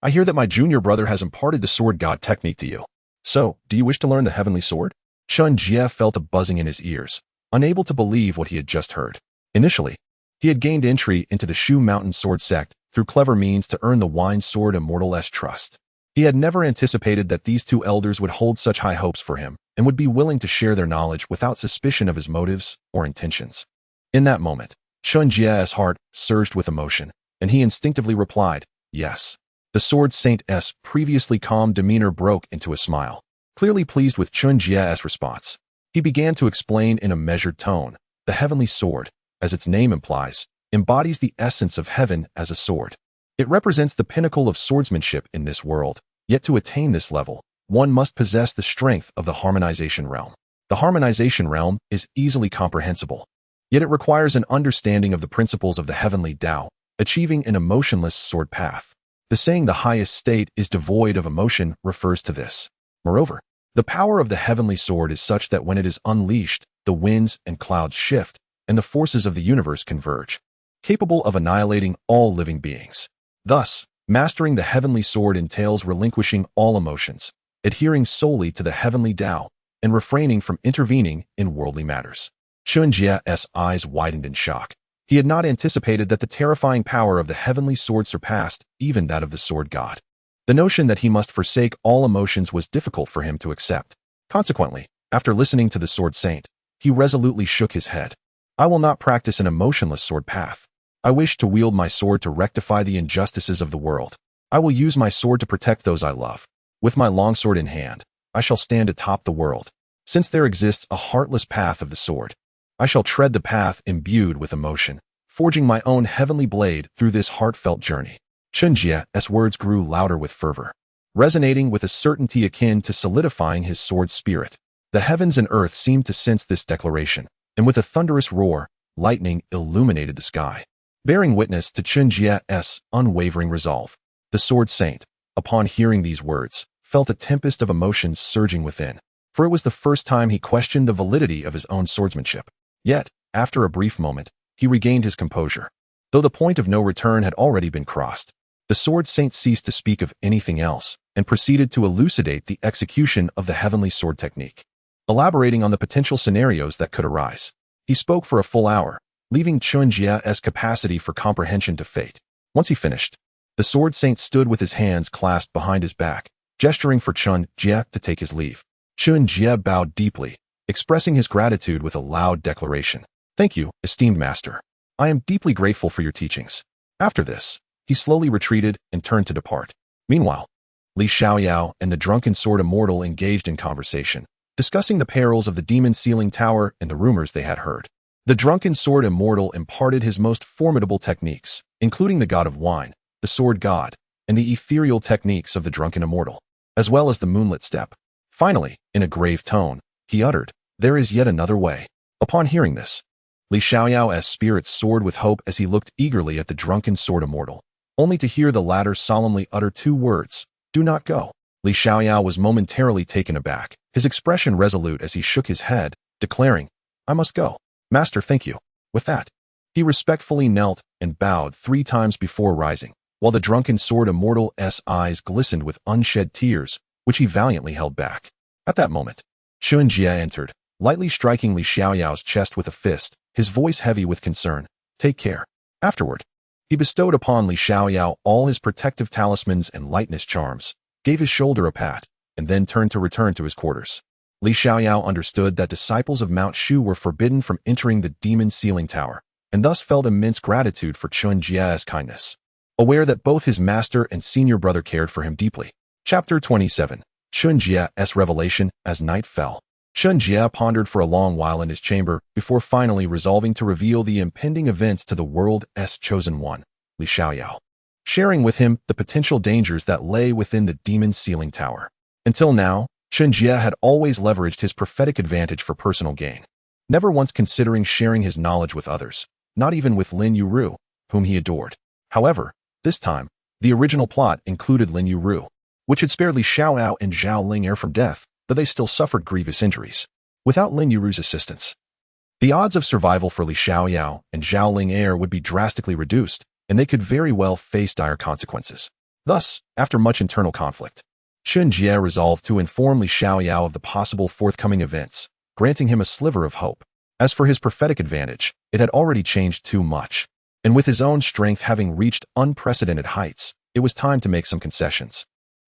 I hear that my junior brother has imparted the Sword God technique to you. So, do you wish to learn the Heavenly Sword?" Chen Jie felt a buzzing in his ears, unable to believe what he had just heard. Initially, he had gained entry into the Shu Mountain Sword sect through clever means to earn the Wine Sword Immortal's trust. He had never anticipated that these two elders would hold such high hopes for him and would be willing to share their knowledge without suspicion of his motives or intentions. In that moment, Chen Jie's heart surged with emotion, and he instinctively replied, "Yes." The Sword Saint's previously calm demeanor broke into a smile. Clearly pleased with Chen Jie's response, he began to explain in a measured tone, "The Heavenly Sword, as its name implies, embodies the essence of heaven as a sword. It represents the pinnacle of swordsmanship in this world, yet to attain this level, one must possess the strength of the harmonization realm. The harmonization realm is easily comprehensible, yet it requires an understanding of the principles of the heavenly Tao, achieving an emotionless sword path. The saying the highest state is devoid of emotion refers to this. Moreover, the power of the heavenly sword is such that when it is unleashed, the winds and clouds shift, and the forces of the universe converge, capable of annihilating all living beings. Thus, mastering the heavenly sword entails relinquishing all emotions, adhering solely to the heavenly Tao, and refraining from intervening in worldly matters." Chen Jie's eyes widened in shock. He had not anticipated that the terrifying power of the heavenly sword surpassed even that of the sword god. The notion that he must forsake all emotions was difficult for him to accept. Consequently, after listening to the Sword Saint, he resolutely shook his head. "I will not practice an emotionless sword path. I wish to wield my sword to rectify the injustices of the world. I will use my sword to protect those I love. With my longsword in hand, I shall stand atop the world. Since there exists a heartless path of the sword, I shall tread the path imbued with emotion, forging my own heavenly blade through this heartfelt journey." Chen Jie's words grew louder with fervor, resonating with a certainty akin to solidifying his sword's spirit. The heavens and earth seemed to sense this declaration, and with a thunderous roar, lightning illuminated the sky, bearing witness to Chen Jie's unwavering resolve. The Sword Saint, upon hearing these words, felt a tempest of emotions surging within, for it was the first time he questioned the validity of his own swordsmanship. Yet, after a brief moment, he regained his composure. Though the point of no return had already been crossed, the Sword Saint ceased to speak of anything else and proceeded to elucidate the execution of the heavenly sword technique. Elaborating on the potential scenarios that could arise, he spoke for a full hour, leaving Chen Jie's capacity for comprehension to fate. Once he finished, the Sword Saint stood with his hands clasped behind his back, gesturing for Chen Jie to take his leave. Chen Jie bowed deeply, expressing his gratitude with a loud declaration. "Thank you, esteemed master. I am deeply grateful for your teachings." After this, he slowly retreated and turned to depart. Meanwhile, Li Xiaoyao and the drunken sword immortal engaged in conversation, discussing the perils of the demon sealing tower and the rumors they had heard. The drunken sword immortal imparted his most formidable techniques, including the god of wine, the sword god, and the ethereal techniques of the drunken immortal, as well as the moonlit step. Finally, in a grave tone, he uttered, "There is yet another way." Upon hearing this, Li Xiaoyao's spirit soared with hope as he looked eagerly at the drunken sword immortal, only to hear the latter solemnly utter two words, "Do not go." Li Xiaoyao was momentarily taken aback, his expression resolute as he shook his head, declaring, "I must go. Master, thank you." With that, he respectfully knelt and bowed 3 times before rising, while the drunken sword immortal's eyes glistened with unshed tears, which he valiantly held back. At that moment, Chen Jie entered, lightly striking Li Xiaoyao's chest with a fist, his voice heavy with concern. "Take care." Afterward, he bestowed upon Li Xiaoyao all his protective talismans and lightness charms, gave his shoulder a pat, and then turned to return to his quarters. Li Xiaoyao understood that disciples of Mount Shu were forbidden from entering the demon sealing tower, and thus felt immense gratitude for Chen Jie's kindness, aware that both his master and senior brother cared for him deeply. Chapter 27. Chen Jie's revelation. As night fell, Chen Jie pondered for a long while in his chamber before finally resolving to reveal the impending events to the world's chosen one, Li Xiaoyao, sharing with him the potential dangers that lay within the demon sealing tower. Until now, Chen Jie had always leveraged his prophetic advantage for personal gain, never once considering sharing his knowledge with others, not even with Lin Yuru, whom he adored. However, this time, the original plot included Lin Yuru, which had spared Li Xiaoyao and Zhao Ling'er from death, though they still suffered grievous injuries. Without Lin Yuru's assistance, the odds of survival for Li Xiaoyao and Zhao Ling'er would be drastically reduced, and they could very well face dire consequences. Thus, after much internal conflict, Chen Jie resolved to inform Li Xiaoyao of the possible forthcoming events, granting him a sliver of hope. As for his prophetic advantage, it had already changed too much, and with his own strength having reached unprecedented heights, it was time to make some concessions.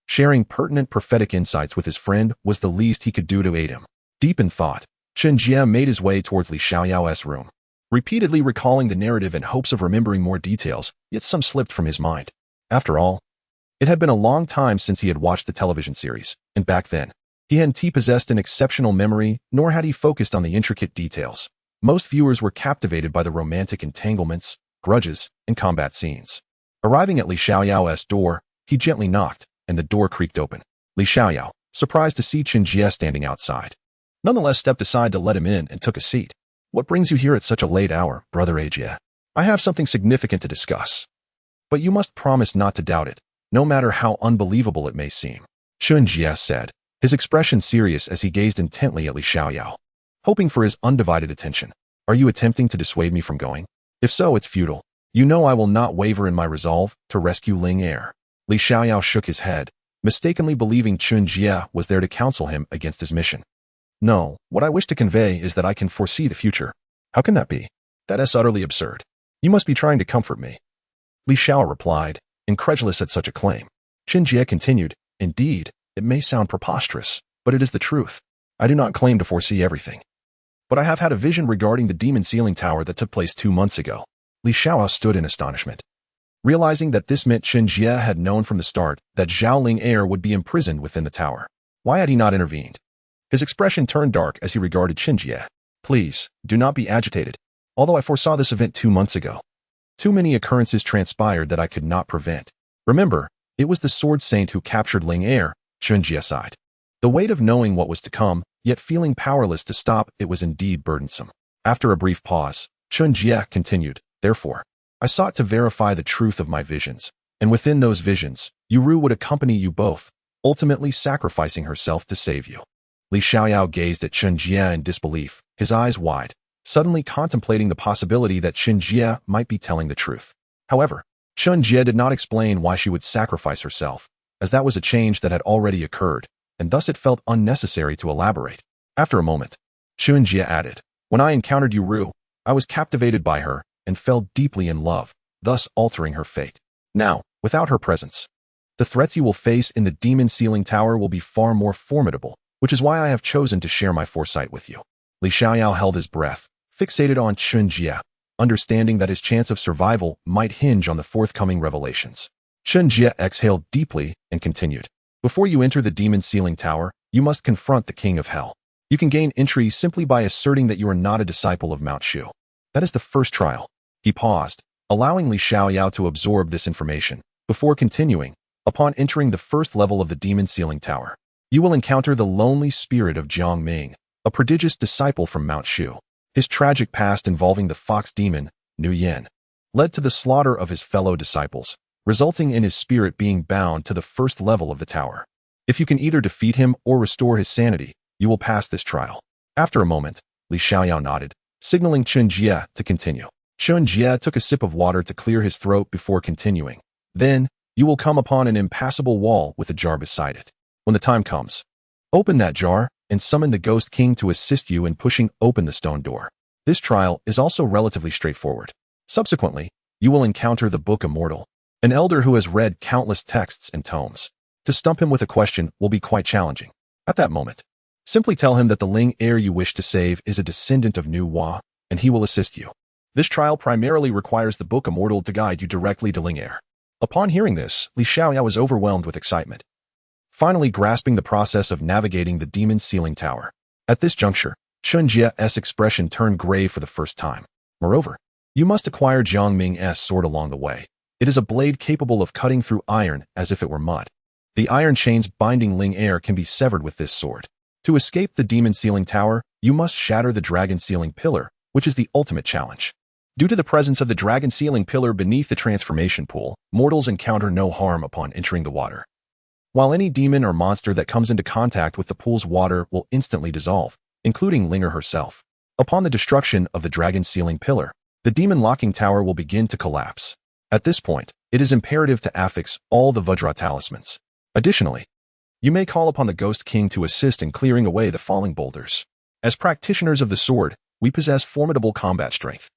Sharing pertinent prophetic insights with his friend was the least he could do to aid him. Deep in thought, Chen Jie made his way towards Li Xiaoyao's room, repeatedly recalling the narrative in hopes of remembering more details, yet some slipped from his mind. After all, it had been a long time since he had watched the television series, and back then, he hadn't possessed an exceptional memory, nor had he focused on the intricate details. Most viewers were captivated by the romantic entanglements, grudges, and combat scenes. Arriving at Li Xiaoyao's door, he gently knocked, and the door creaked open. Li Xiaoyao, surprised to see Chen Jie standing outside, nonetheless stepped aside to let him in and took a seat. "What brings you here at such a late hour, Brother Jie? I have something significant to discuss. But you must promise not to doubt it, no matter how unbelievable it may seem," Chen Jie said, his expression serious as he gazed intently at Li Xiaoyao, hoping for his undivided attention. "Are you attempting to dissuade me from going? If so, it's futile. You know I will not waver in my resolve to rescue Ling'er." Li Xiaoyao shook his head, mistakenly believing Chen Jie was there to counsel him against his mission. "No, what I wish to convey is that I can foresee the future." "How can that be?" "That is utterly absurd. You must be trying to comfort me," Li Xiao replied, incredulous at such a claim. Chen Jie continued, "Indeed, it may sound preposterous, but it is the truth. I do not claim to foresee everything. But I have had a vision regarding the demon sealing tower that took place 2 months ago." Li Xiao stood in astonishment, realizing that this meant Chen Jie had known from the start that Zhao Ling'er would be imprisoned within the tower. Why had he not intervened? His expression turned dark as he regarded Chen Jie. "Please, do not be agitated. Although I foresaw this event 2 months ago, too many occurrences transpired that I could not prevent. Remember, it was the Sword Saint who captured Ling'er," Chen Jie sighed. The weight of knowing what was to come, yet feeling powerless to stop it, was indeed burdensome. After a brief pause, Chen Jie continued, "Therefore, I sought to verify the truth of my visions, and within those visions, Yuru would accompany you both, ultimately sacrificing herself to save you." Li Xiaoyao gazed at Chen Jie in disbelief, his eyes wide, suddenly contemplating the possibility that Chen Jie might be telling the truth. However, Chen Jie did not explain why she would sacrifice herself, as that was a change that had already occurred, and thus it felt unnecessary to elaborate. After a moment, Chen Jie added, "When I encountered Yuru, I was captivated by her and fell deeply in love, thus altering her fate. Now, without her presence, the threats you will face in the demon sealing tower will be far more formidable, which is why I have chosen to share my foresight with you." Li Xiaoyao held his breath, fixated on Chen Jie, understanding that his chance of survival might hinge on the forthcoming revelations. Chen Jie exhaled deeply and continued, Before you enter the demon sealing tower, you must confront the king of hell. You can gain entry simply by asserting that you are not a disciple of Mount Shu. That is the first trial. He paused, allowing Li Xiaoyao to absorb this information. Before continuing, upon entering the first level of the demon sealing tower, you will encounter the lonely spirit of Jiang Ming, a prodigious disciple from Mount Shu. His tragic past involving the fox demon, Nu Yin, led to the slaughter of his fellow disciples, resulting in his spirit being bound to the first level of the tower. If you can either defeat him or restore his sanity, you will pass this trial. After a moment, Li Xiaoyao nodded, signaling Chen Jie to continue. Chen Jie took a sip of water to clear his throat before continuing. Then, you will come upon an impassable wall with a jar beside it. When the time comes, open that jar and summon the Ghost King to assist you in pushing open the stone door. This trial is also relatively straightforward. Subsequently, you will encounter the Book Immortal, an elder who has read countless texts and tomes. To stump him with a question will be quite challenging. At that moment, simply tell him that the Ling heir you wish to save is a descendant of Nu Hua, and he will assist you. This trial primarily requires the Book Immortal to guide you directly to Ling heir. Upon hearing this, Li Xiaoyao was overwhelmed with excitement, finally grasping the process of navigating the demon sealing tower. At this juncture, Chen Jie's expression turned grave for the first time. Moreover, you must acquire Jiang Ming's sword along the way. It is a blade capable of cutting through iron as if it were mud. The iron chains binding Ling heir can be severed with this sword. To escape the demon sealing tower, you must shatter the dragon sealing pillar, which is the ultimate challenge. Due to the presence of the dragon sealing pillar beneath the transformation pool, mortals encounter no harm upon entering the water, while any demon or monster that comes into contact with the pool's water will instantly dissolve, including Linger herself. Upon the destruction of the dragon sealing pillar, the demon locking tower will begin to collapse. At this point, it is imperative to affix all the Vajra talismans. Additionally, you may call upon the Ghost King to assist in clearing away the falling boulders. As practitioners of the sword, we possess formidable combat strength.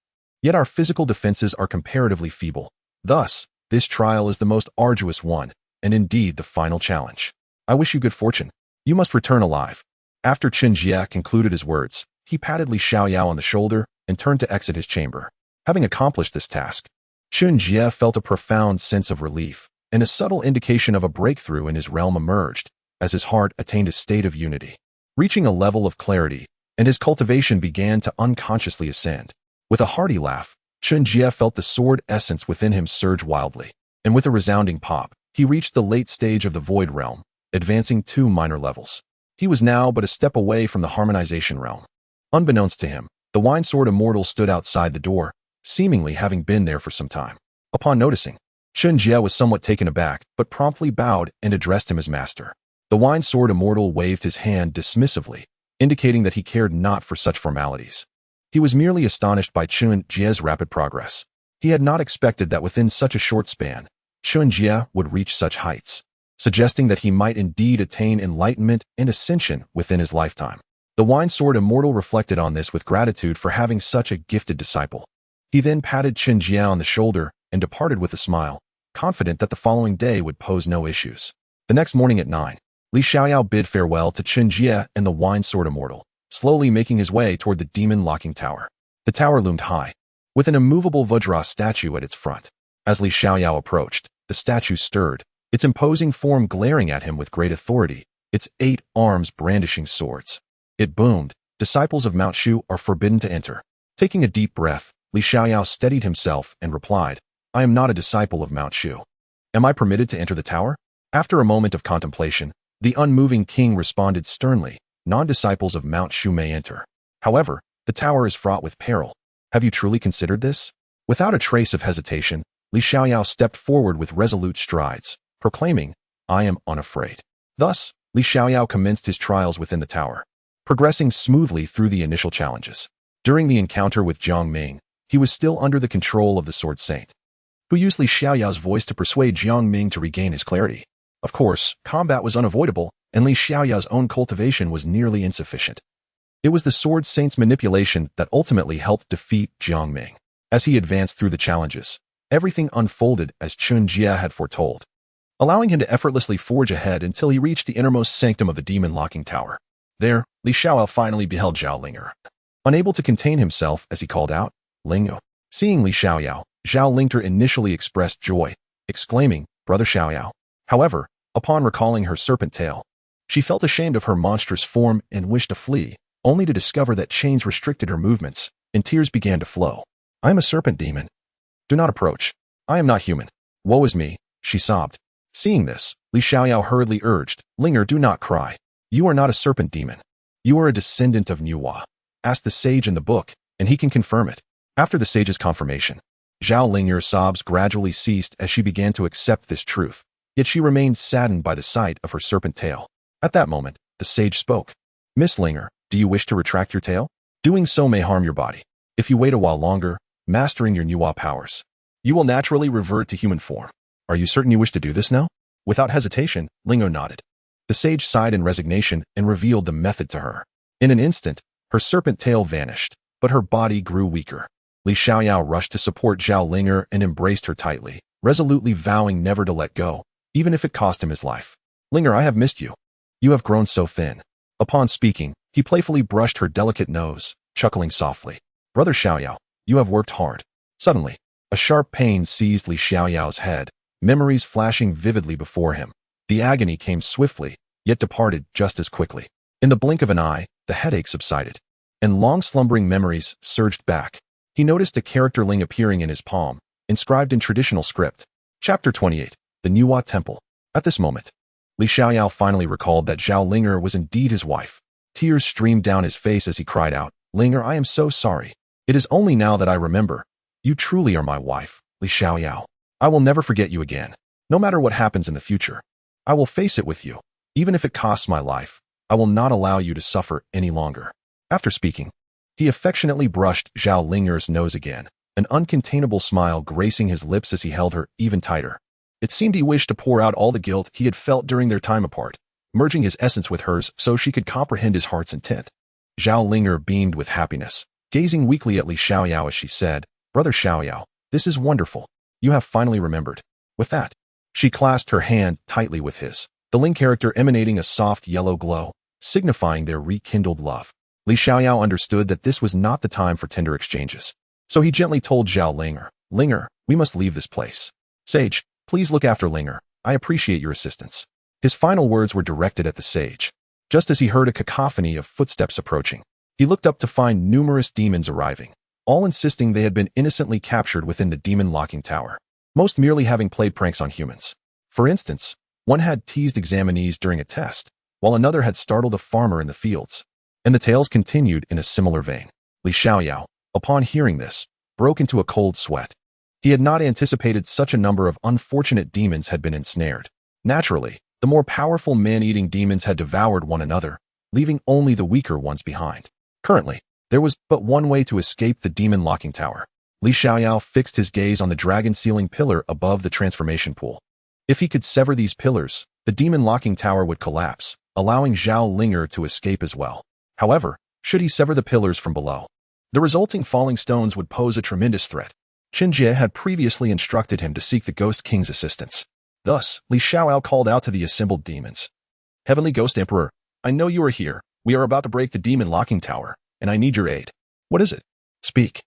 Yet our physical defenses are comparatively feeble. Thus, this trial is the most arduous one, and indeed the final challenge. I wish you good fortune. You must return alive. After Chen Jie concluded his words, he patted Li Xiaoyao on the shoulder and turned to exit his chamber. Having accomplished this task, Chen Jie felt a profound sense of relief, and a subtle indication of a breakthrough in his realm emerged, as his heart attained a state of unity, reaching a level of clarity, and his cultivation began to unconsciously ascend. With a hearty laugh, Chen Jie felt the sword essence within him surge wildly, and with a resounding pop, he reached the late stage of the Void Realm, advancing 2 minor levels. He was now but a step away from the Harmonization Realm. Unbeknownst to him, the Wine Sword Immortal stood outside the door, seemingly having been there for some time. Upon noticing, Chen Jie was somewhat taken aback, but promptly bowed and addressed him as master. The Wine Sword Immortal waved his hand dismissively, indicating that he cared not for such formalities. He was merely astonished by Chen Jie's rapid progress. He had not expected that within such a short span, Chen Jie would reach such heights, suggesting that he might indeed attain enlightenment and ascension within his lifetime. The Wine Sword Immortal reflected on this with gratitude for having such a gifted disciple. He then patted Chen Jie on the shoulder and departed with a smile, confident that the following day would pose no issues. The next morning at 9, Li Xiaoyao bid farewell to Chen Jie and the Wine Sword Immortal, slowly making his way toward the demon locking tower. The tower loomed high, with an immovable Vajra statue at its front. As Li Xiaoyao approached, the statue stirred, its imposing form glaring at him with great authority, its 8 arms brandishing swords. It boomed, "Disciples of Mount Shu are forbidden to enter." Taking a deep breath, Li Xiaoyao steadied himself and replied, "I am not a disciple of Mount Shu. Am I permitted to enter the tower?" After a moment of contemplation, the unmoving king responded sternly, "Non-disciples of Mount Shu may enter. However, the tower is fraught with peril. Have you truly considered this?" Without a trace of hesitation, Li Xiaoyao stepped forward with resolute strides, proclaiming, "I am unafraid." Thus, Li Xiaoyao commenced his trials within the tower, progressing smoothly through the initial challenges. During the encounter with Jiang Ming, he was still under the control of the Sword Saint, who used Li Xiaoyao's voice to persuade Jiang Ming to regain his clarity. Of course, combat was unavoidable, and Li Xiaoyao's own cultivation was nearly insufficient. It was the Sword Saint's manipulation that ultimately helped defeat Jiang Ming. As he advanced through the challenges, everything unfolded as Chen Jie had foretold, allowing him to effortlessly forge ahead until he reached the innermost sanctum of the demon locking tower. There, Li Xiaoyao finally beheld Zhao Linger. Unable to contain himself as he called out, "Lingo." Seeing Li Xiaoyao, Zhao Linger initially expressed joy, exclaiming, "Brother Xiaoyao." However, Upon recalling her serpent tail, she felt ashamed of her monstrous form and wished to flee, only to discover that chains restricted her movements, and tears began to flow. I am a serpent demon. Do not approach. I am not human. Woe is me, she sobbed. Seeing this, Li Xiaoyao hurriedly urged, Linger, do not cry. You are not a serpent demon. You are a descendant of Nuwa. Ask the sage in the book, and he can confirm it. After the sage's confirmation, Zhao Linger's sobs gradually ceased as she began to accept this truth, yet she remained saddened by the sight of her serpent tail. At that moment, the sage spoke. Miss Linger, do you wish to retract your tail? Doing so may harm your body. If you wait a while longer, mastering your Nuwa powers, you will naturally revert to human form. Are you certain you wish to do this now? Without hesitation, Lingo nodded. The sage sighed in resignation and revealed the method to her. In an instant, her serpent tail vanished, but her body grew weaker. Li Xiaoyao rushed to support Zhao Linger and embraced her tightly, resolutely vowing never to let go, even if it cost him his life. Linger, I have missed you. You have grown so thin. Upon speaking, he playfully brushed her delicate nose, chuckling softly. Brother Xiaoyao, you have worked hard. Suddenly, a sharp pain seized Li Xiaoyao's head, memories flashing vividly before him. The agony came swiftly, yet departed just as quickly. In the blink of an eye, the headache subsided, and long-slumbering memories surged back. He noticed a character Ling appearing in his palm, inscribed in traditional script. Chapter 28, The Nuwa Temple. At this moment, Li Xiaoyao finally recalled that Zhao Linger was indeed his wife. Tears streamed down his face as he cried out, Linger, I am so sorry. It is only now that I remember. You truly are my wife, Li Xiaoyao. I will never forget you again. No matter what happens in the future, I will face it with you. Even if it costs my life, I will not allow you to suffer any longer. After speaking, he affectionately brushed Zhao Linger's nose again, an uncontainable smile gracing his lips as he held her even tighter. It seemed he wished to pour out all the guilt he had felt during their time apart, merging his essence with hers so she could comprehend his heart's intent. Zhao Linger beamed with happiness, gazing weakly at Li Xiaoyao as she said, Brother Xiaoyao, this is wonderful. You have finally remembered. With that, she clasped her hand tightly with his, the Ling character emanating a soft yellow glow, signifying their rekindled love. Li Xiaoyao understood that this was not the time for tender exchanges, so he gently told Zhao Linger, Linger, we must leave this place. Sage, please look after Linger. I appreciate your assistance. His final words were directed at the sage. Just as he heard a cacophony of footsteps approaching, he looked up to find numerous demons arriving, all insisting they had been innocently captured within the demon locking tower, most merely having played pranks on humans. For instance, one had teased examinees during a test, while another had startled a farmer in the fields. And the tales continued in a similar vein. Li Xiaoyao, upon hearing this, broke into a cold sweat. He had not anticipated such a number of unfortunate demons had been ensnared. Naturally, the more powerful man-eating demons had devoured one another, leaving only the weaker ones behind. Currently, there was but one way to escape the demon locking tower. Li Xiaoyao fixed his gaze on the dragon sealing pillar above the transformation pool. If he could sever these pillars, the demon locking tower would collapse, allowing Zhao Linger to escape as well. However, should he sever the pillars from below, the resulting falling stones would pose a tremendous threat. Chen Jie had previously instructed him to seek the Ghost King's assistance. Thus, Li Xiaoyao called out to the assembled demons. Heavenly Ghost Emperor, I know you are here. We are about to break the demon locking tower, and I need your aid. What is it? Speak.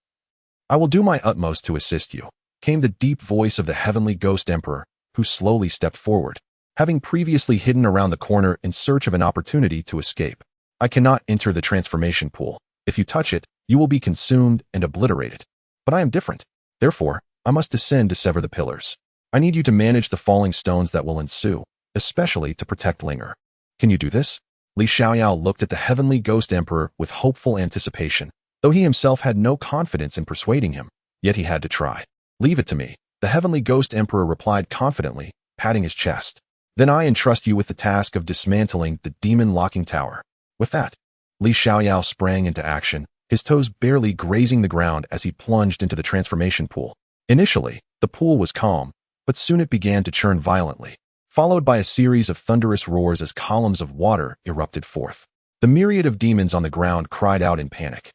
I will do my utmost to assist you, came the deep voice of the Heavenly Ghost Emperor, who slowly stepped forward, having previously hidden around the corner in search of an opportunity to escape. I cannot enter the transformation pool. If you touch it, you will be consumed and obliterated. But I am different. Therefore, I must descend to sever the pillars. I need you to manage the falling stones that will ensue, especially to protect Linger. Can you do this? Li Xiaoyao looked at the Heavenly Ghost Emperor with hopeful anticipation, though he himself had no confidence in persuading him, yet he had to try. Leave it to me, the Heavenly Ghost Emperor replied confidently, patting his chest. Then I entrust you with the task of dismantling the demon locking tower. With that, Li Xiaoyao sprang into action, his toes barely grazing the ground as he plunged into the transformation pool. Initially, the pool was calm, but soon it began to churn violently, followed by a series of thunderous roars as columns of water erupted forth. The myriad of demons on the ground cried out in panic,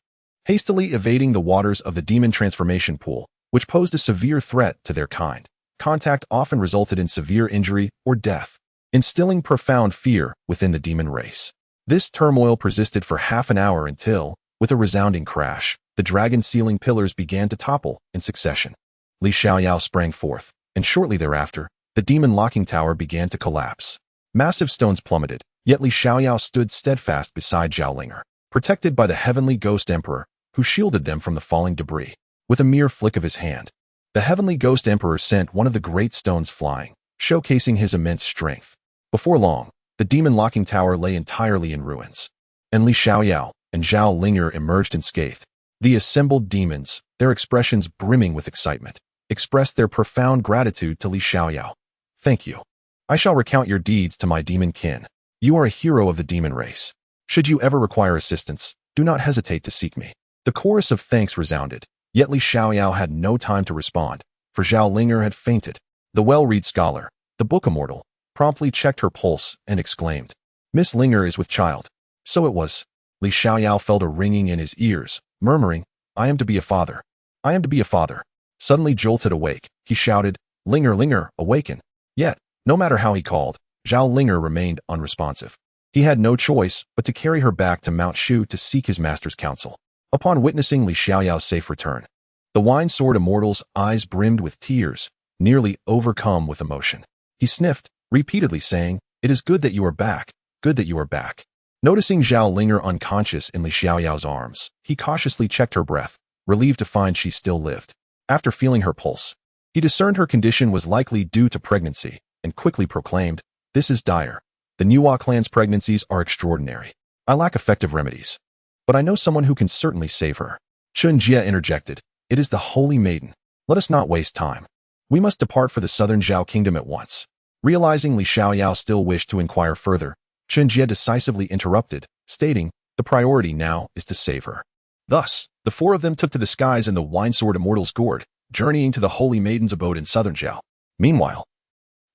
hastily evading the waters of the demon transformation pool, which posed a severe threat to their kind. Contact often resulted in severe injury or death, instilling profound fear within the demon race. This turmoil persisted for half an hour until, with a resounding crash, the dragon sealing pillars began to topple in succession. Li Xiaoyao sprang forth, and shortly thereafter, the demon locking tower began to collapse. Massive stones plummeted, yet Li Xiaoyao stood steadfast beside Zhao Linger, protected by the heavenly ghost emperor, who shielded them from the falling debris. With a mere flick of his hand, the heavenly ghost emperor sent one of the great stones flying, showcasing his immense strength. Before long, the demon locking tower lay entirely in ruins, and Li Xiaoyao and Zhao Linger emerged unscathed. The assembled demons, their expressions brimming with excitement, expressed their profound gratitude to Li Xiaoyao. "Thank you. I shall recount your deeds to my demon kin. You are a hero of the demon race. Should you ever require assistance, do not hesitate to seek me." The chorus of thanks resounded, yet Li Xiaoyao had no time to respond, for Zhao Linger had fainted. The well-read scholar, the book immortal, promptly checked her pulse and exclaimed, "Miss Linger is with child." So it was. Li Xiaoyao felt a ringing in his ears, murmuring, "I am to be a father. I am to be a father." Suddenly jolted awake, he shouted, "Linger, Linger, awaken." Yet, no matter how he called, Zhao Linger remained unresponsive. He had no choice but to carry her back to Mount Shu to seek his master's counsel. Upon witnessing Li Xiaoyao's safe return, the Wine Sword Immortal's eyes brimmed with tears, nearly overcome with emotion. He sniffed, repeatedly saying, "It is good that you are back, good that you are back." Noticing Zhao Linger unconscious in Li Xiaoyao's arms, he cautiously checked her breath, relieved to find she still lived. After feeling her pulse, he discerned her condition was likely due to pregnancy, and quickly proclaimed, "This is dire. The Nuwa clan's pregnancies are extraordinary. I lack effective remedies, but I know someone who can certainly save her." Chen Jie interjected, "It is the Holy Maiden. Let us not waste time. We must depart for the southern Zhao kingdom at once." Realizing Li Xiaoyao still wished to inquire further, Chen Jie decisively interrupted, stating, "The priority now is to save her." Thus, the four of them took to the skies in the Wine Sword Immortal's gourd, journeying to the Holy Maiden's abode in southern Zhao. Meanwhile,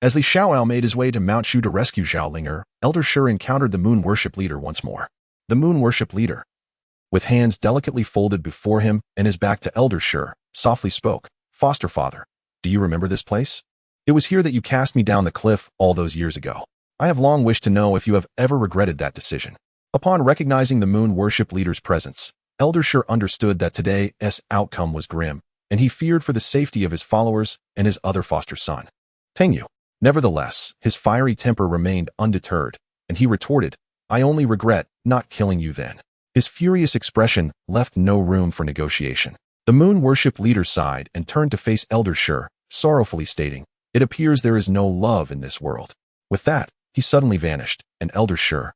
as Li Xiaoyao made his way to Mount Shu to rescue Zhao Linger, Elder Shi encountered the Moon Worship Leader once more. The Moon Worship Leader, with hands delicately folded before him and his back to Elder Shi, softly spoke, "Foster father, do you remember this place? It was here that you cast me down the cliff all those years ago. I have long wished to know if you have ever regretted that decision." Upon recognizing the Moon Worship Leader's presence, Elder Shi understood that today's outcome was grim, and he feared for the safety of his followers and his other foster son, Tengyu. Nevertheless, his fiery temper remained undeterred, and he retorted, "I only regret not killing you then." His furious expression left no room for negotiation. The Moon Worship Leader sighed and turned to face Elder Shi, sorrowfully stating, "It appears there is no love in this world." With that, he suddenly vanished, and Elder Shi,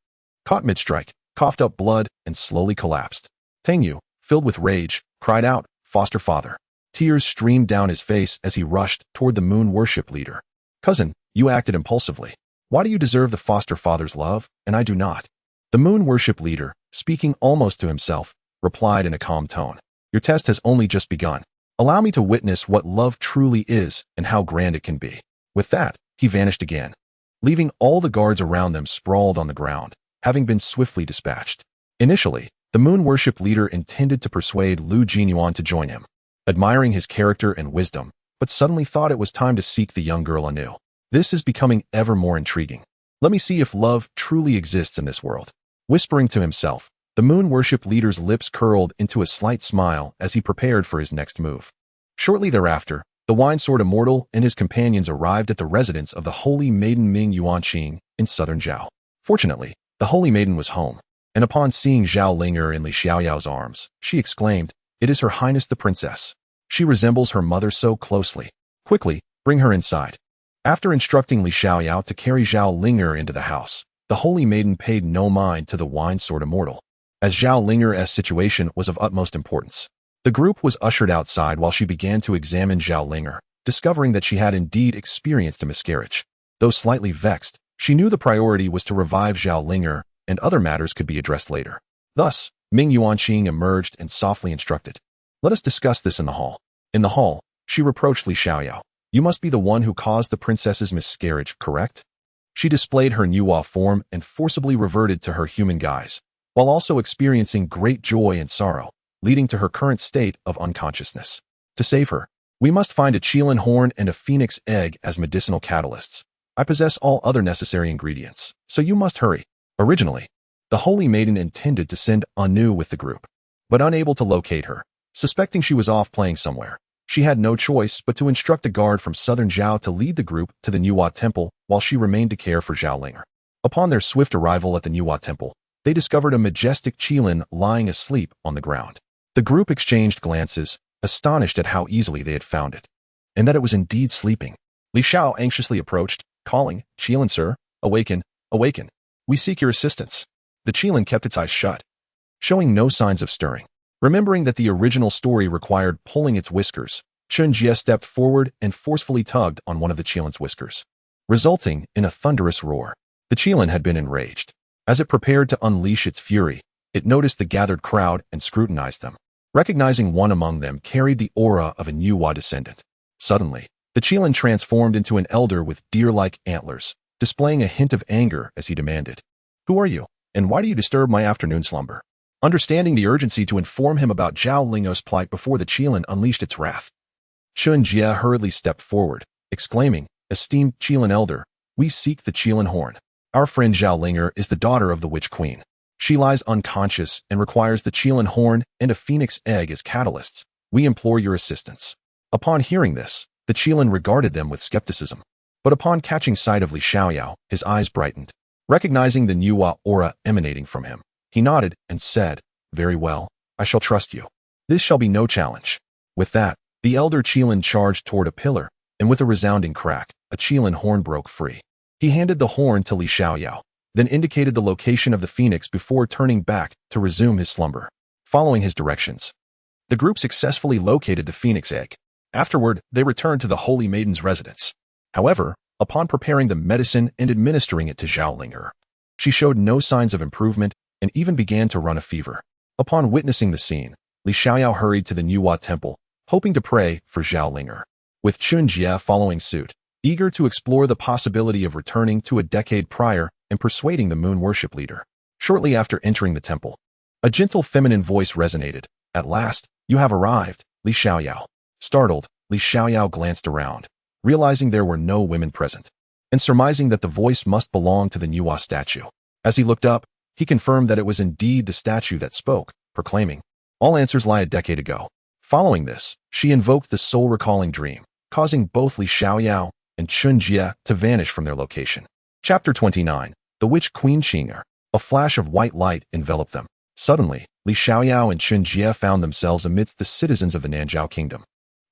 caught mid-strike, coughed up blood and slowly collapsed. Tengyu, filled with rage, cried out, "Foster father." Tears streamed down his face as he rushed toward the Moon Worship Leader. "Cousin, you acted impulsively. Why do you deserve the foster father's love, and I do not?" The Moon Worship Leader, speaking almost to himself, replied in a calm tone, "Your test has only just begun. Allow me to witness what love truly is and how grand it can be." With that, he vanished again, leaving all the guards around them sprawled on the ground, having been swiftly dispatched. Initially, the Moon Worship Leader intended to persuade Lu Jinyuan to join him, admiring his character and wisdom, but suddenly thought it was time to seek the young girl anew. "This is becoming ever more intriguing. Let me see if love truly exists in this world." Whispering to himself, the Moon Worship Leader's lips curled into a slight smile as he prepared for his next move. Shortly thereafter, the Wine Sword Immortal and his companions arrived at the residence of the Holy Maiden Ming Yuanqing in southern Zhao. Fortunately, the Holy Maiden was home, and upon seeing Zhao Linger in Li Xiaoyao's arms, she exclaimed, "It is Her Highness the Princess. She resembles her mother so closely. Quickly, bring her inside." After instructing Li Xiaoyao to carry Zhao Linger into the house, the Holy Maiden paid no mind to the Wine Sword Immortal, as Zhao Linger's situation was of utmost importance. The group was ushered outside while she began to examine Zhao Linger, discovering that she had indeed experienced a miscarriage. Though slightly vexed, she knew the priority was to revive Zhao Linger, and other matters could be addressed later. Thus, Ming Yuanqing emerged and softly instructed, "Let us discuss this in the hall." In the hall, she reproached Li Xiaoyao, "You must be the one who caused the princess's miscarriage, correct?" She displayed her Nuwa form and forcibly reverted to her human guise, while also experiencing great joy and sorrow, leading to her current state of unconsciousness. "To save her, we must find a Qilin horn and a phoenix egg as medicinal catalysts. I possess all other necessary ingredients, so you must hurry." Originally, the Holy Maiden intended to send Anu with the group, but unable to locate her, suspecting she was off playing somewhere, she had no choice but to instruct a guard from southern Zhao to lead the group to the Nuwa temple while she remained to care for Zhao Linger. Upon their swift arrival at the Nuwa temple, they discovered a majestic Qilin lying asleep on the ground. The group exchanged glances, astonished at how easily they had found it, and that it was indeed sleeping. Li Shao anxiously approached, calling, "Qilin, sir, awaken, awaken. We seek your assistance." The Qilin kept its eyes shut, showing no signs of stirring. Remembering that the original story required pulling its whiskers, Chen Jie stepped forward and forcefully tugged on one of the Qilin's whiskers, resulting in a thunderous roar. The Qilin had been enraged. As it prepared to unleash its fury, it noticed the gathered crowd and scrutinized them. Recognizing one among them carried the aura of a Nuwa descendant. Suddenly, the Qilin transformed into an elder with deer-like antlers, displaying a hint of anger as he demanded, "Who are you, and why do you disturb my afternoon slumber?" Understanding the urgency to inform him about Zhao Lingo's plight before the Qilin unleashed its wrath, Chen Jie hurriedly stepped forward, exclaiming, "Esteemed Qilin elder, we seek the Qilin horn. Our friend Zhao Linger is the daughter of the Witch Queen. She lies unconscious and requires the Qilin horn and a phoenix egg as catalysts. We implore your assistance." Upon hearing this, the Qilin regarded them with skepticism. But upon catching sight of Li Xiaoyao, his eyes brightened. Recognizing the Nuwa aura emanating from him, he nodded and said, "Very well, I shall trust you. This shall be no challenge." With that, the elder Qilin charged toward a pillar, and with a resounding crack, a Qilin horn broke free. He handed the horn to Li Xiaoyao, then indicated the location of the phoenix before turning back to resume his slumber. Following his directions, the group successfully located the phoenix egg. Afterward, they returned to the Holy Maiden's residence. However, upon preparing the medicine and administering it to Zhao Linger, she showed no signs of improvement and even began to run a fever. Upon witnessing the scene, Li Xiaoyao hurried to the Nuwa temple, hoping to pray for Zhao Linger, with Chen Jie following suit, eager to explore the possibility of returning to a decade prior and persuading the moon worship leader. Shortly after entering the temple, a gentle feminine voice resonated. "At last, you have arrived, Li Xiaoyao." Startled, Li Xiaoyao glanced around, realizing there were no women present, and surmising that the voice must belong to the Nuwa statue. As he looked up, he confirmed that it was indeed the statue that spoke, proclaiming, "All answers lie a decade ago." Following this, she invoked the soul-recalling dream, causing both Li Xiaoyao and Chen Jie to vanish from their location. Chapter 29. The Witch Queen Xinger. A flash of white light enveloped them. Suddenly, Li Xiaoyao and Chen Jie found themselves amidst the citizens of the Nanzhao Kingdom,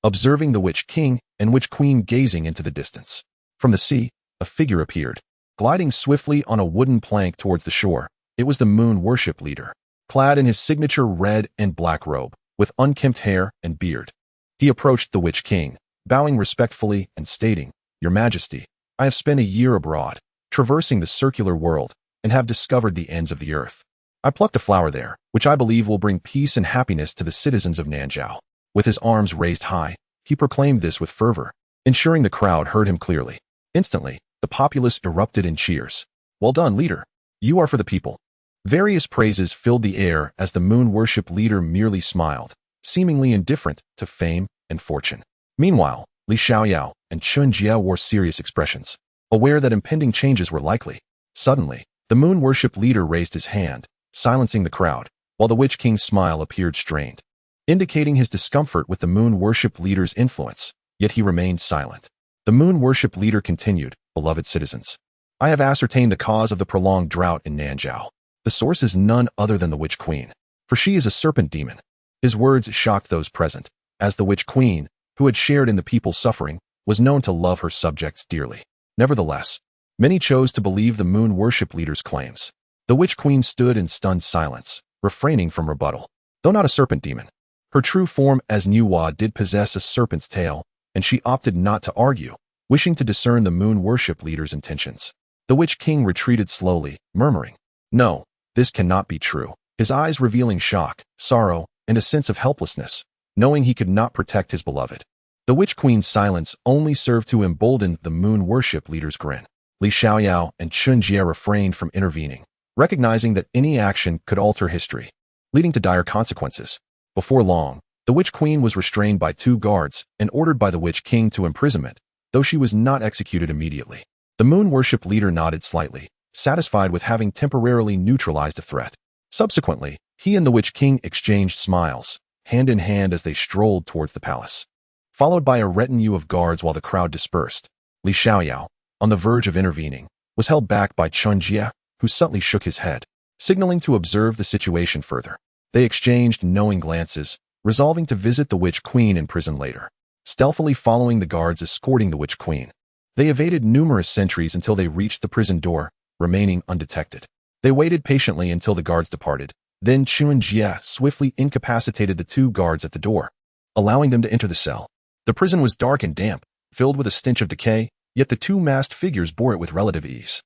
observing the Witch King and Witch Queen gazing into the distance. From the sea, a figure appeared, gliding swiftly on a wooden plank towards the shore. It was the moon worship leader, clad in his signature red and black robe, with unkempt hair and beard. He approached the Witch King, bowing respectfully and stating, "Your Majesty, I have spent a year abroad, traversing the circular world, and have discovered the ends of the earth. I plucked a flower there, which I believe will bring peace and happiness to the citizens of Nanzhao." With his arms raised high, he proclaimed this with fervor, ensuring the crowd heard him clearly. Instantly, the populace erupted in cheers. "Well done, leader. You are for the people." Various praises filled the air as the moon worship leader merely smiled, seemingly indifferent to fame and fortune. Meanwhile, Li Xiaoyao and Chen Jie wore serious expressions, aware that impending changes were likely. Suddenly, the moon worship leader raised his hand, silencing the crowd, while the Witch King's smile appeared strained, indicating his discomfort with the moon worship leader's influence, yet he remained silent. The moon worship leader continued, "Beloved citizens, I have ascertained the cause of the prolonged drought in Nanzhao. The source is none other than the Witch Queen, for she is a serpent demon." His words shocked those present, as the Witch Queen, who had shared in the people's suffering, was known to love her subjects dearly. Nevertheless, many chose to believe the moon worship leader's claims. The Witch Queen stood in stunned silence, refraining from rebuttal. Though not a serpent demon, her true form as Nuwa did possess a serpent's tail, and she opted not to argue, wishing to discern the moon worship leader's intentions. The Witch King retreated slowly, murmuring, "No, this cannot be true," his eyes revealing shock, sorrow, and a sense of helplessness, knowing he could not protect his beloved. The Witch Queen's silence only served to embolden the moon worship leader's grin. Li Xiaoyao and Chen Jie refrained from intervening, recognizing that any action could alter history, leading to dire consequences. Before long, the Witch Queen was restrained by 2 guards and ordered by the Witch King to imprisonment, though she was not executed immediately. The moon worship leader nodded slightly, satisfied with having temporarily neutralized a threat. Subsequently, he and the Witch King exchanged smiles, hand in hand as they strolled towards the palace, followed by a retinue of guards while the crowd dispersed. Li Xiaoyao, on the verge of intervening, was held back by Chen Jie, who subtly shook his head, signaling to observe the situation further. They exchanged knowing glances, resolving to visit the Witch Queen in prison later. Stealthily following the guards escorting the Witch Queen, they evaded numerous sentries until they reached the prison door, remaining undetected. They waited patiently until the guards departed. Then Chen Jie swiftly incapacitated the two guards at the door, allowing them to enter the cell. The prison was dark and damp, filled with a stench of decay, yet the two masked figures bore it with relative ease.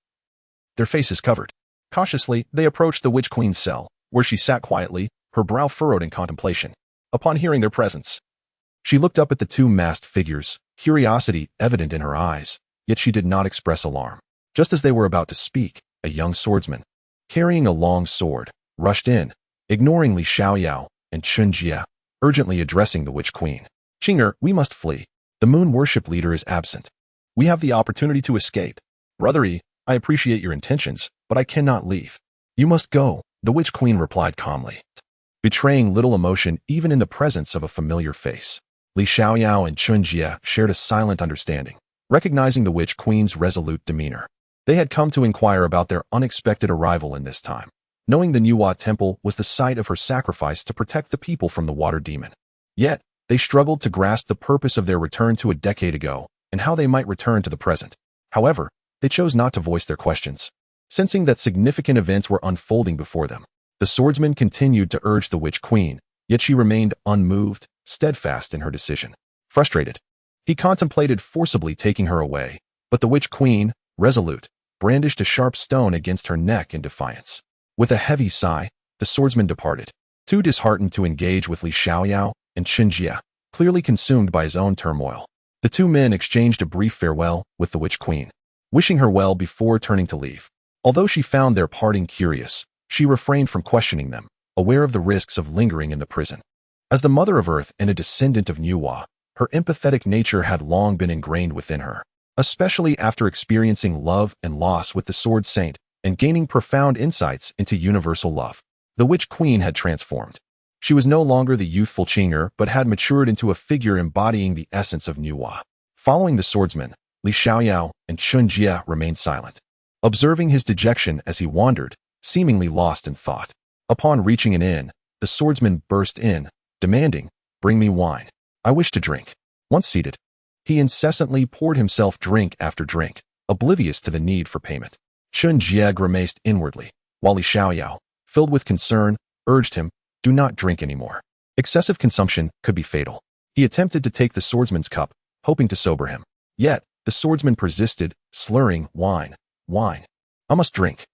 Their faces covered. Cautiously, they approached the Witch Queen's cell, where she sat quietly, her brow furrowed in contemplation. Upon hearing their presence, she looked up at the two masked figures, curiosity evident in her eyes, yet she did not express alarm. Just as they were about to speak, a young swordsman, carrying a long sword, rushed in, ignoring Li Xiaoyao and Chen Jie, urgently addressing the Witch Queen. "Qing'er, we must flee. The moon worship leader is absent. We have the opportunity to escape. Brother Yi, I appreciate your intentions, but I cannot leave." "You must go," the Witch Queen replied calmly, betraying little emotion even in the presence of a familiar face. Li Xiaoyao and Chen Jie shared a silent understanding, recognizing the Witch Queen's resolute demeanor. They had come to inquire about their unexpected arrival in this time, knowing the Nuwa temple was the site of her sacrifice to protect the people from the water demon. Yet, they struggled to grasp the purpose of their return to a decade ago and how they might return to the present. However, they chose not to voice their questions, sensing that significant events were unfolding before them. The swordsman continued to urge the Witch Queen, yet she remained unmoved, steadfast in her decision. Frustrated, he contemplated forcibly taking her away, but the Witch Queen, resolute, brandished a sharp stone against her neck in defiance. With a heavy sigh, the swordsman departed, too disheartened to engage with Li Xiaoyao and Chen Jie, clearly consumed by his own turmoil. The two men exchanged a brief farewell with the Witch Queen, wishing her well before turning to leave. Although she found their parting curious, she refrained from questioning them, aware of the risks of lingering in the prison. As the Mother of Earth and a descendant of Nuwa, her empathetic nature had long been ingrained within her, especially after experiencing love and loss with the Sword Saint and gaining profound insights into universal love. The Witch Queen had transformed. She was no longer the youthful Qing'er but had matured into a figure embodying the essence of Nuwa. Following the swordsman, Li Xiaoyao and Chen Jie remained silent, observing his dejection as he wandered, seemingly lost in thought. Upon reaching an inn, the swordsman burst in, demanding, "Bring me wine. I wish to drink." Once seated, he incessantly poured himself drink after drink, oblivious to the need for payment. Chen Jie grimaced inwardly, while Li Xiaoyao, filled with concern, urged him, "Do not drink anymore. Excessive consumption could be fatal." He attempted to take the swordsman's cup, hoping to sober him. Yet, the swordsman persisted, slurring, "Wine, wine. I must drink."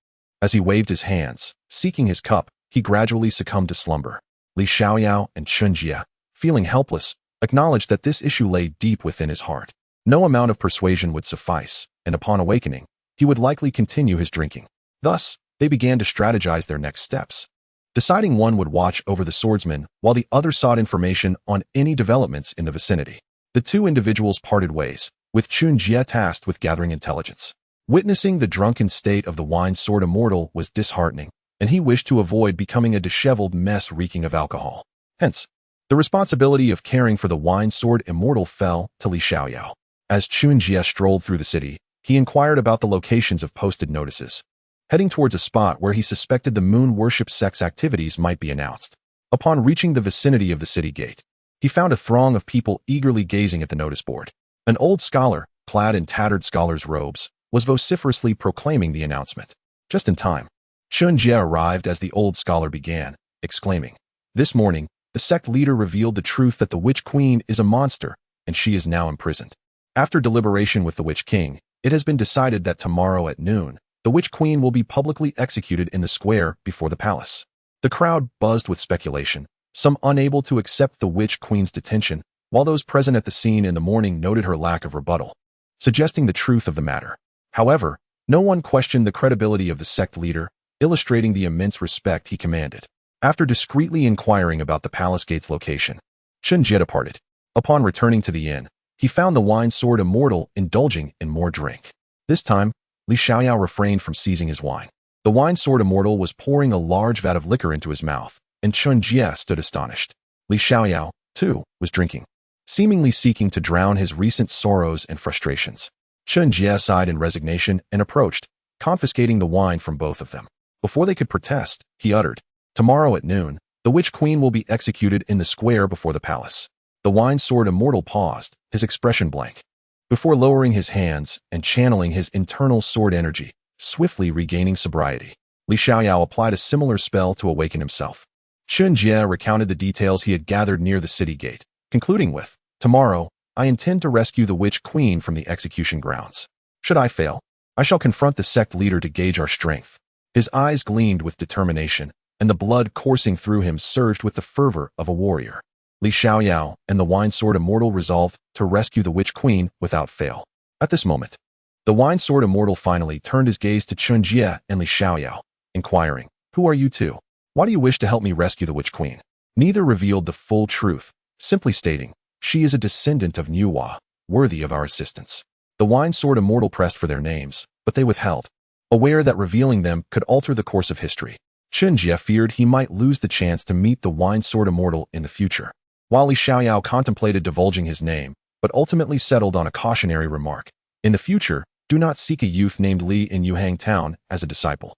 As he waved his hands, seeking his cup, he gradually succumbed to slumber. Li Xiaoyao and Chen Jie, feeling helpless, acknowledged that this issue lay deep within his heart. No amount of persuasion would suffice, and upon awakening, he would likely continue his drinking. Thus, they began to strategize their next steps, deciding one would watch over the swordsman while the other sought information on any developments in the vicinity. The two individuals parted ways, with Chen Jie tasked with gathering intelligence. Witnessing the drunken state of the wine sword immortal was disheartening, and he wished to avoid becoming a disheveled mess reeking of alcohol. Hence, the responsibility of caring for the wine sword immortal fell to Li Xiaoyao. As Chen Jie strolled through the city, he inquired about the locations of posted notices, heading towards a spot where he suspected the moon worship sect's activities might be announced. Upon reaching the vicinity of the city gate, he found a throng of people eagerly gazing at the notice board. An old scholar, clad in tattered scholar's robes, was vociferously proclaiming the announcement. Just in time, Chen Jie arrived as the old scholar began, exclaiming, "This morning, the sect leader revealed the truth that the Witch Queen is a monster, and she is now imprisoned. After deliberation with the Witch King, it has been decided that tomorrow at noon, the Witch Queen will be publicly executed in the square before the palace." The crowd buzzed with speculation, some unable to accept the Witch Queen's detention, while those present at the scene in the morning noted her lack of rebuttal, suggesting the truth of the matter. However, no one questioned the credibility of the sect leader, illustrating the immense respect he commanded. After discreetly inquiring about the palace gate's location, Chen Jie departed. Upon returning to the inn, he found the wine sword immortal indulging in more drink. This time, Li Xiaoyao refrained from seizing his wine. The wine sword immortal was pouring a large vat of liquor into his mouth, and Chen Jie stood astonished. Li Xiaoyao, too, was drinking, seemingly seeking to drown his recent sorrows and frustrations. Chen Jie sighed in resignation and approached, confiscating the wine from both of them. Before they could protest, he uttered, "Tomorrow at noon, the Witch Queen will be executed in the square before the palace." The wine sword immortal paused, his expression blank. Before lowering his hands and channeling his internal sword energy, swiftly regaining sobriety, Li Xiaoyao applied a similar spell to awaken himself. Chen Jie recounted the details he had gathered near the city gate, concluding with, "Tomorrow, I intend to rescue the Witch Queen from the execution grounds. Should I fail, I shall confront the sect leader to gauge our strength." His eyes gleamed with determination, and the blood coursing through him surged with the fervor of a warrior. Li Xiaoyao and the Wine Sword Immortal resolved to rescue the Witch Queen without fail. At this moment, the Wine Sword Immortal finally turned his gaze to Chen Jie and Li Xiaoyao, inquiring, "Who are you two? Why do you wish to help me rescue the Witch Queen?" Neither revealed the full truth, simply stating, "She is a descendant of Nuwa, worthy of our assistance." The Wine Sword Immortal pressed for their names, but they withheld, aware that revealing them could alter the course of history. Chen Jie feared he might lose the chance to meet the Wine Sword Immortal in the future, while Li Xiaoyao contemplated divulging his name, but ultimately settled on a cautionary remark. In the future, do not seek a youth named Li in Yuhang Town as a disciple.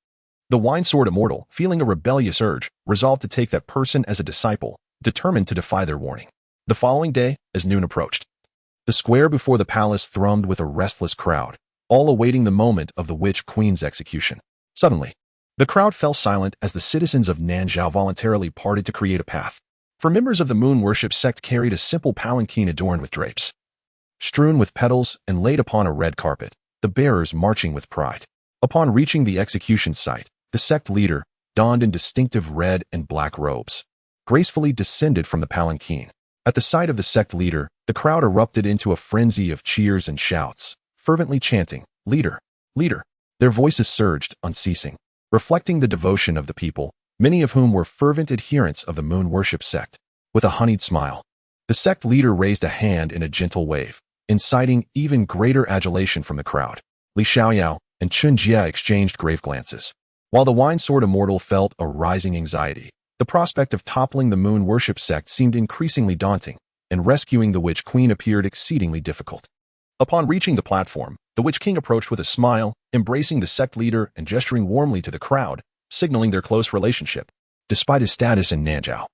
The Wine Sword Immortal, feeling a rebellious urge, resolved to take that person as a disciple, determined to defy their warning. The following day, as noon approached, the square before the palace thrummed with a restless crowd, all awaiting the moment of the Witch Queen's execution. Suddenly, the crowd fell silent as the citizens of Nanzhao voluntarily parted to create a path. For members of the moon worship sect carried a simple palanquin adorned with drapes, strewn with petals and laid upon a red carpet, the bearers marching with pride. Upon reaching the execution site, the sect leader, donned in distinctive red and black robes, gracefully descended from the palanquin. At the sight of the sect leader, the crowd erupted into a frenzy of cheers and shouts, fervently chanting, "Leader! Leader!" Their voices surged, unceasing, reflecting the devotion of the people, many of whom were fervent adherents of the moon worship sect. With a honeyed smile, the sect leader raised a hand in a gentle wave, inciting even greater adulation from the crowd. Li Xiaoyao and Chen Jie exchanged grave glances. While the Wine Sword Immortal felt a rising anxiety, the prospect of toppling the moon worship sect seemed increasingly daunting, and rescuing the Witch Queen appeared exceedingly difficult. Upon reaching the platform, the Witch King approached with a smile, embracing the sect leader and gesturing warmly to the crowd, signaling their close relationship. Despite his status in Nanzhao,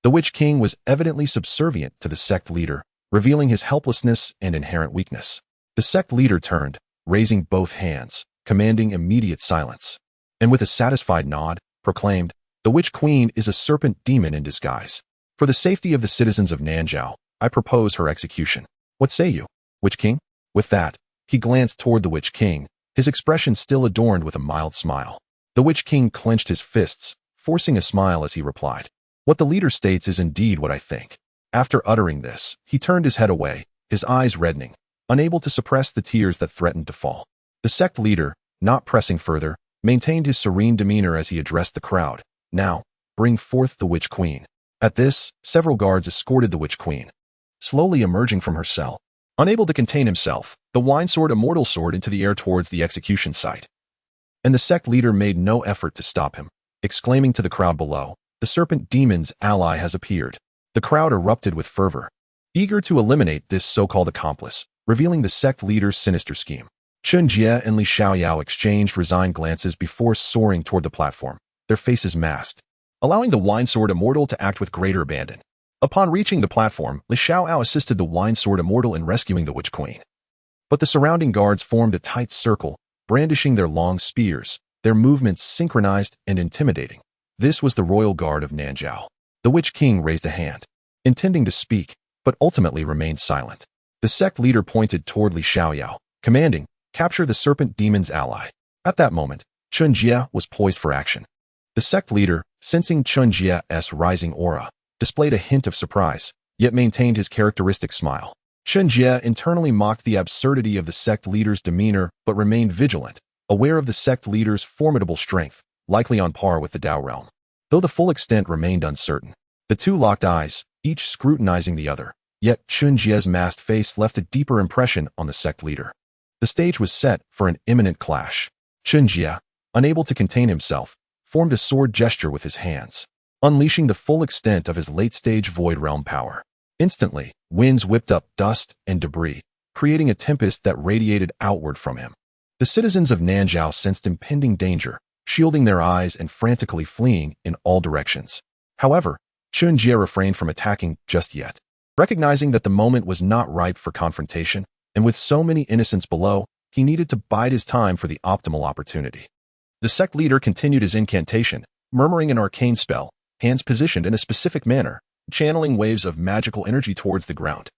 the Witch King was evidently subservient to the sect leader, revealing his helplessness and inherent weakness. The sect leader turned, raising both hands, commanding immediate silence, and with a satisfied nod, proclaimed, "The Witch Queen is a serpent demon in disguise. For the safety of the citizens of Nanzhao, I propose her execution. What say you, Witch King?" With that, he glanced toward the Witch King, his expression still adorned with a mild smile. The Witch King clenched his fists, forcing a smile as he replied, "What the leader states is indeed what I think." After uttering this, he turned his head away, his eyes reddening, unable to suppress the tears that threatened to fall. The sect leader, not pressing further, maintained his serene demeanor as he addressed the crowd. "Now, bring forth the Witch Queen." At this, several guards escorted the Witch Queen, slowly emerging from her cell. Unable to contain himself, the Wine Sword Immortal soared into the air towards the execution site, and the sect leader made no effort to stop him, exclaiming to the crowd below, "The serpent demon's ally has appeared." The crowd erupted with fervor, eager to eliminate this so-called accomplice, revealing the sect leader's sinister scheme. Chen Jie and Li Xiaoyao exchanged resigned glances before soaring toward the platform, their faces masked, allowing the Wine Sword Immortal to act with greater abandon. Upon reaching the platform, Li Xiaoyao assisted the Wine Sword Immortal in rescuing the Witch Queen. But the surrounding guards formed a tight circle, brandishing their long spears, their movements synchronized and intimidating. This was the royal guard of Nanzhao. The Witch King raised a hand, intending to speak, but ultimately remained silent. The sect leader pointed toward Li Xiaoyao, commanding, "Capture the serpent demon's ally." At that moment, Chen Jie was poised for action. The sect leader, sensing Chen Jie's rising aura, displayed a hint of surprise, yet maintained his characteristic smile. Chen Jie internally mocked the absurdity of the sect leader's demeanor but remained vigilant, aware of the sect leader's formidable strength, likely on par with the Dao realm. Though the full extent remained uncertain, the two locked eyes, each scrutinizing the other, yet Chen Jie's masked face left a deeper impression on the sect leader. The stage was set for an imminent clash. Chen Jie, unable to contain himself, formed a sword gesture with his hands, unleashing the full extent of his late-stage void realm power. Instantly, winds whipped up dust and debris, creating a tempest that radiated outward from him. The citizens of Nanzhao sensed impending danger, shielding their eyes and frantically fleeing in all directions. However, Chen Jie refrained from attacking just yet. Recognizing that the moment was not ripe for confrontation, and with so many innocents below, he needed to bide his time for the optimal opportunity. The sect leader continued his incantation, murmuring an arcane spell, hands positioned in a specific manner, channeling waves of magical energy towards the ground,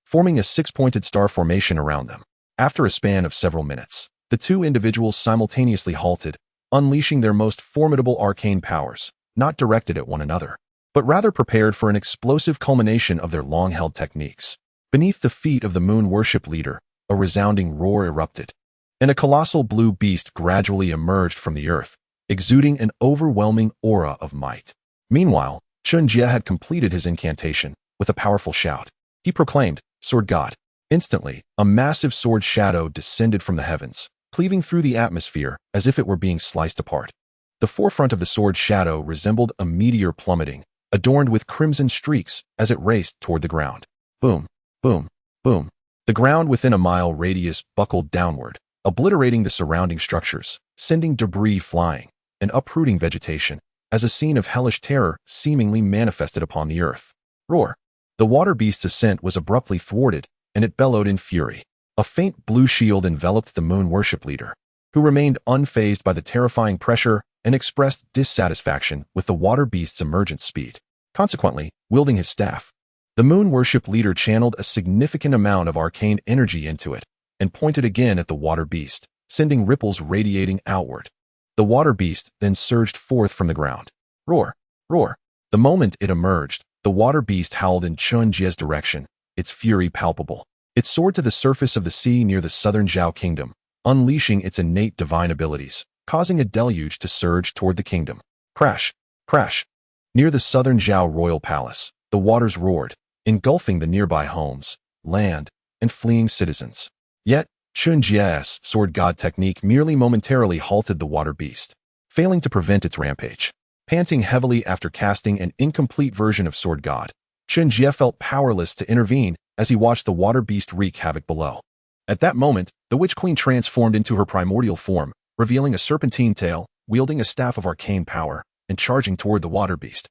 forming a six-pointed star formation around them. After a span of several minutes, the two individuals simultaneously halted, unleashing their most formidable arcane powers, not directed at one another, but rather prepared for an explosive culmination of their long-held techniques. Beneath the feet of the moon worship leader, a resounding roar erupted, and a colossal blue beast gradually emerged from the earth, exuding an overwhelming aura of might. Meanwhile, Chen Jie had completed his incantation with a powerful shout. He proclaimed, "Sword God." Instantly, a massive sword shadow descended from the heavens, cleaving through the atmosphere as if it were being sliced apart. The forefront of the sword shadow resembled a meteor plummeting, adorned with crimson streaks as it raced toward the ground. Boom, boom, boom. The ground within a mile radius buckled downward, obliterating the surrounding structures, sending debris flying, and uprooting vegetation, as a scene of hellish terror seemingly manifested upon the earth. Roar! The water beast's ascent was abruptly thwarted, and it bellowed in fury. A faint blue shield enveloped the moon worship leader, who remained unfazed by the terrifying pressure and expressed dissatisfaction with the water beast's emergent speed. Consequently, wielding his staff, the moon worship leader channeled a significant amount of arcane energy into it and pointed again at the water beast, sending ripples radiating outward. The water beast then surged forth from the ground. Roar! Roar! The moment it emerged, the water beast howled in Chen Jie's direction, its fury palpable. It soared to the surface of the sea near the southern Zhao kingdom, unleashing its innate divine abilities, causing a deluge to surge toward the kingdom. Crash! Crash! Near the southern Zhao royal palace, the waters roared, engulfing the nearby homes, land, and fleeing citizens. Yet, Chen Jie's sword god technique merely momentarily halted the water beast, failing to prevent its rampage. Panting heavily after casting an incomplete version of sword god, Chen Jie felt powerless to intervene as he watched the water beast wreak havoc below. At that moment, the witch queen transformed into her primordial form, revealing a serpentine tail, wielding a staff of arcane power, and charging toward the water beast,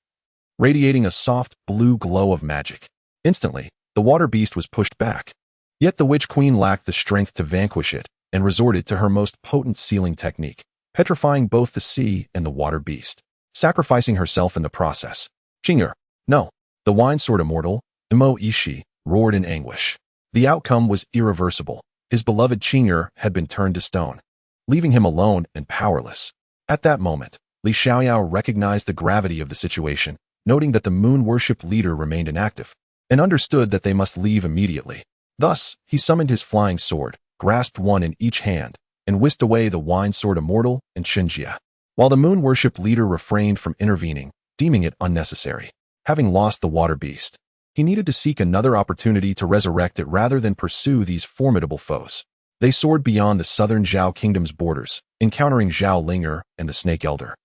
radiating a soft, blue glow of magic. Instantly, the water beast was pushed back. Yet the witch queen lacked the strength to vanquish it and resorted to her most potent sealing technique, petrifying both the sea and the water beast, sacrificing herself in the process. Qing'er, no! The wine sword immortal, Imo Ishi, roared in anguish. The outcome was irreversible. His beloved Qing'er had been turned to stone, leaving him alone and powerless. At that moment, Li Xiaoyao recognized the gravity of the situation, noting that the moon worship leader remained inactive, and understood that they must leave immediately. Thus, he summoned his flying sword, grasped one in each hand, and whisked away the wine sword immortal and Chen Jie, while the moon worship leader refrained from intervening, deeming it unnecessary. Having lost the water beast, he needed to seek another opportunity to resurrect it rather than pursue these formidable foes. They soared beyond the southern Zhao kingdom's borders, encountering Zhao Linger and the Snake Elder,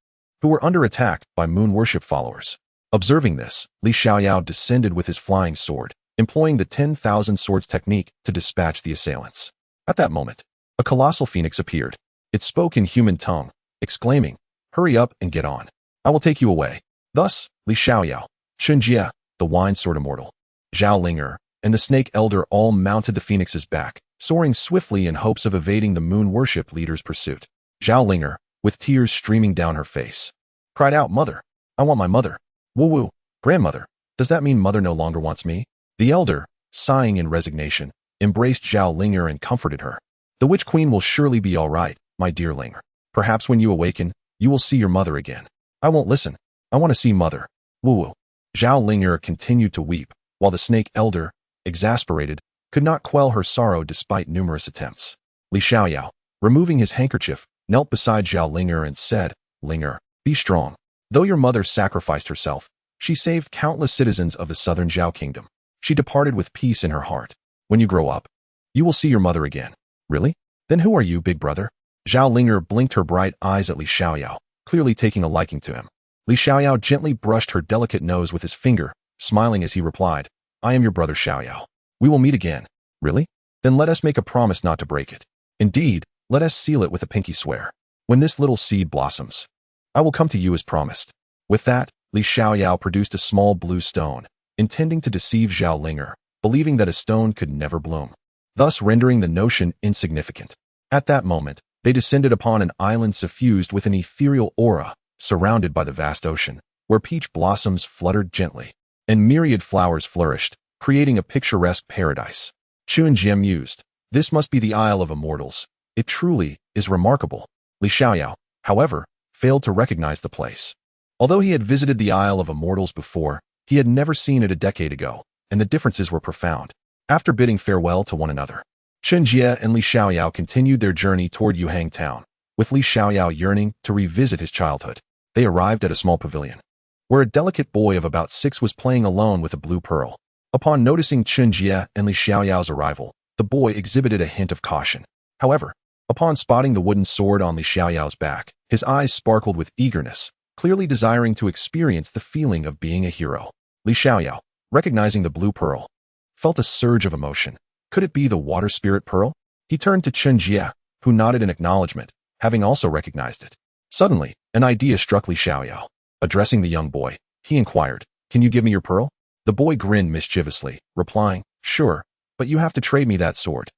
who were under attack by moon worship followers. Observing this, Li Xiaoyao descended with his flying sword, employing the 10,000 swords technique to dispatch the assailants. At that moment, a colossal phoenix appeared. It spoke in human tongue, exclaiming, "Hurry up and get on. I will take you away." Thus, Li Xiaoyao, Chen Jie, the wine sword immortal, Zhao Linger, and the Snake Elder all mounted the phoenix's back, soaring swiftly in hopes of evading the moon worship leader's pursuit. Zhao Linger, with tears streaming down her face, cried out, "Mother! I want my mother! Woo-woo! Grandmother! Does that mean mother no longer wants me?" The elder, sighing in resignation, embraced Zhao Linger and comforted her. "The witch queen will surely be all right, my dear Linger. Perhaps when you awaken, you will see your mother again." "I won't listen. I want to see mother. Woo-woo." Zhao Linger continued to weep, while the Snake Elder, exasperated, could not quell her sorrow despite numerous attempts. Li Xiaoyao, removing his handkerchief, knelt beside Zhao Linger and said, "Linger, be strong. Though your mother sacrificed herself, she saved countless citizens of the southern Zhao kingdom. She departed with peace in her heart. When you grow up, you will see your mother again." "Really? Then who are you, big brother?" Zhao Linger blinked her bright eyes at Li Xiaoyao, clearly taking a liking to him. Li Xiaoyao gently brushed her delicate nose with his finger, smiling as he replied, "I am your brother Xiaoyao. We will meet again." "Really? Then let us make a promise not to break it." "Indeed, Let us seal it with a pinky swear. When this little seed blossoms, I will come to you as promised." With that, Li Xiaoyao produced a small blue stone, intending to deceive Zhao Linger, believing that a stone could never bloom, thus rendering the notion insignificant. At that moment, they descended upon an island suffused with an ethereal aura, surrounded by the vast ocean, where peach blossoms fluttered gently, and myriad flowers flourished, creating a picturesque paradise. Chen Jie mused, "This must be the Isle of Immortals. It truly is remarkable." Li Xiaoyao, however, failed to recognize the place. Although he had visited the Isle of Immortals before, he had never seen it a decade ago, and the differences were profound. After bidding farewell to one another, Chen Jie and Li Xiaoyao continued their journey toward Yuhang town, with Li Xiaoyao yearning to revisit his childhood. They arrived at a small pavilion, where a delicate boy of about 6 was playing alone with a blue pearl. Upon noticing Chen Jie and Li Xiaoyao's arrival, the boy exhibited a hint of caution. However, upon spotting the wooden sword on Li Xiaoyao's back, his eyes sparkled with eagerness, clearly desiring to experience the feeling of being a hero. Li Xiaoyao, recognizing the blue pearl, felt a surge of emotion. Could it be the water spirit pearl? He turned to Chen Jie, who nodded in acknowledgement, having also recognized it. Suddenly, an idea struck Li Xiaoyao. Addressing the young boy, he inquired, "Can you give me your pearl?" The boy grinned mischievously, replying, "Sure, but you have to trade me that sword."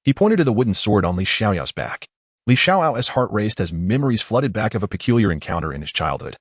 He pointed to the wooden sword on Li Xiaoyao's back. Li Xiaoyao's heart raced as memories flooded back of a peculiar encounter in his childhood,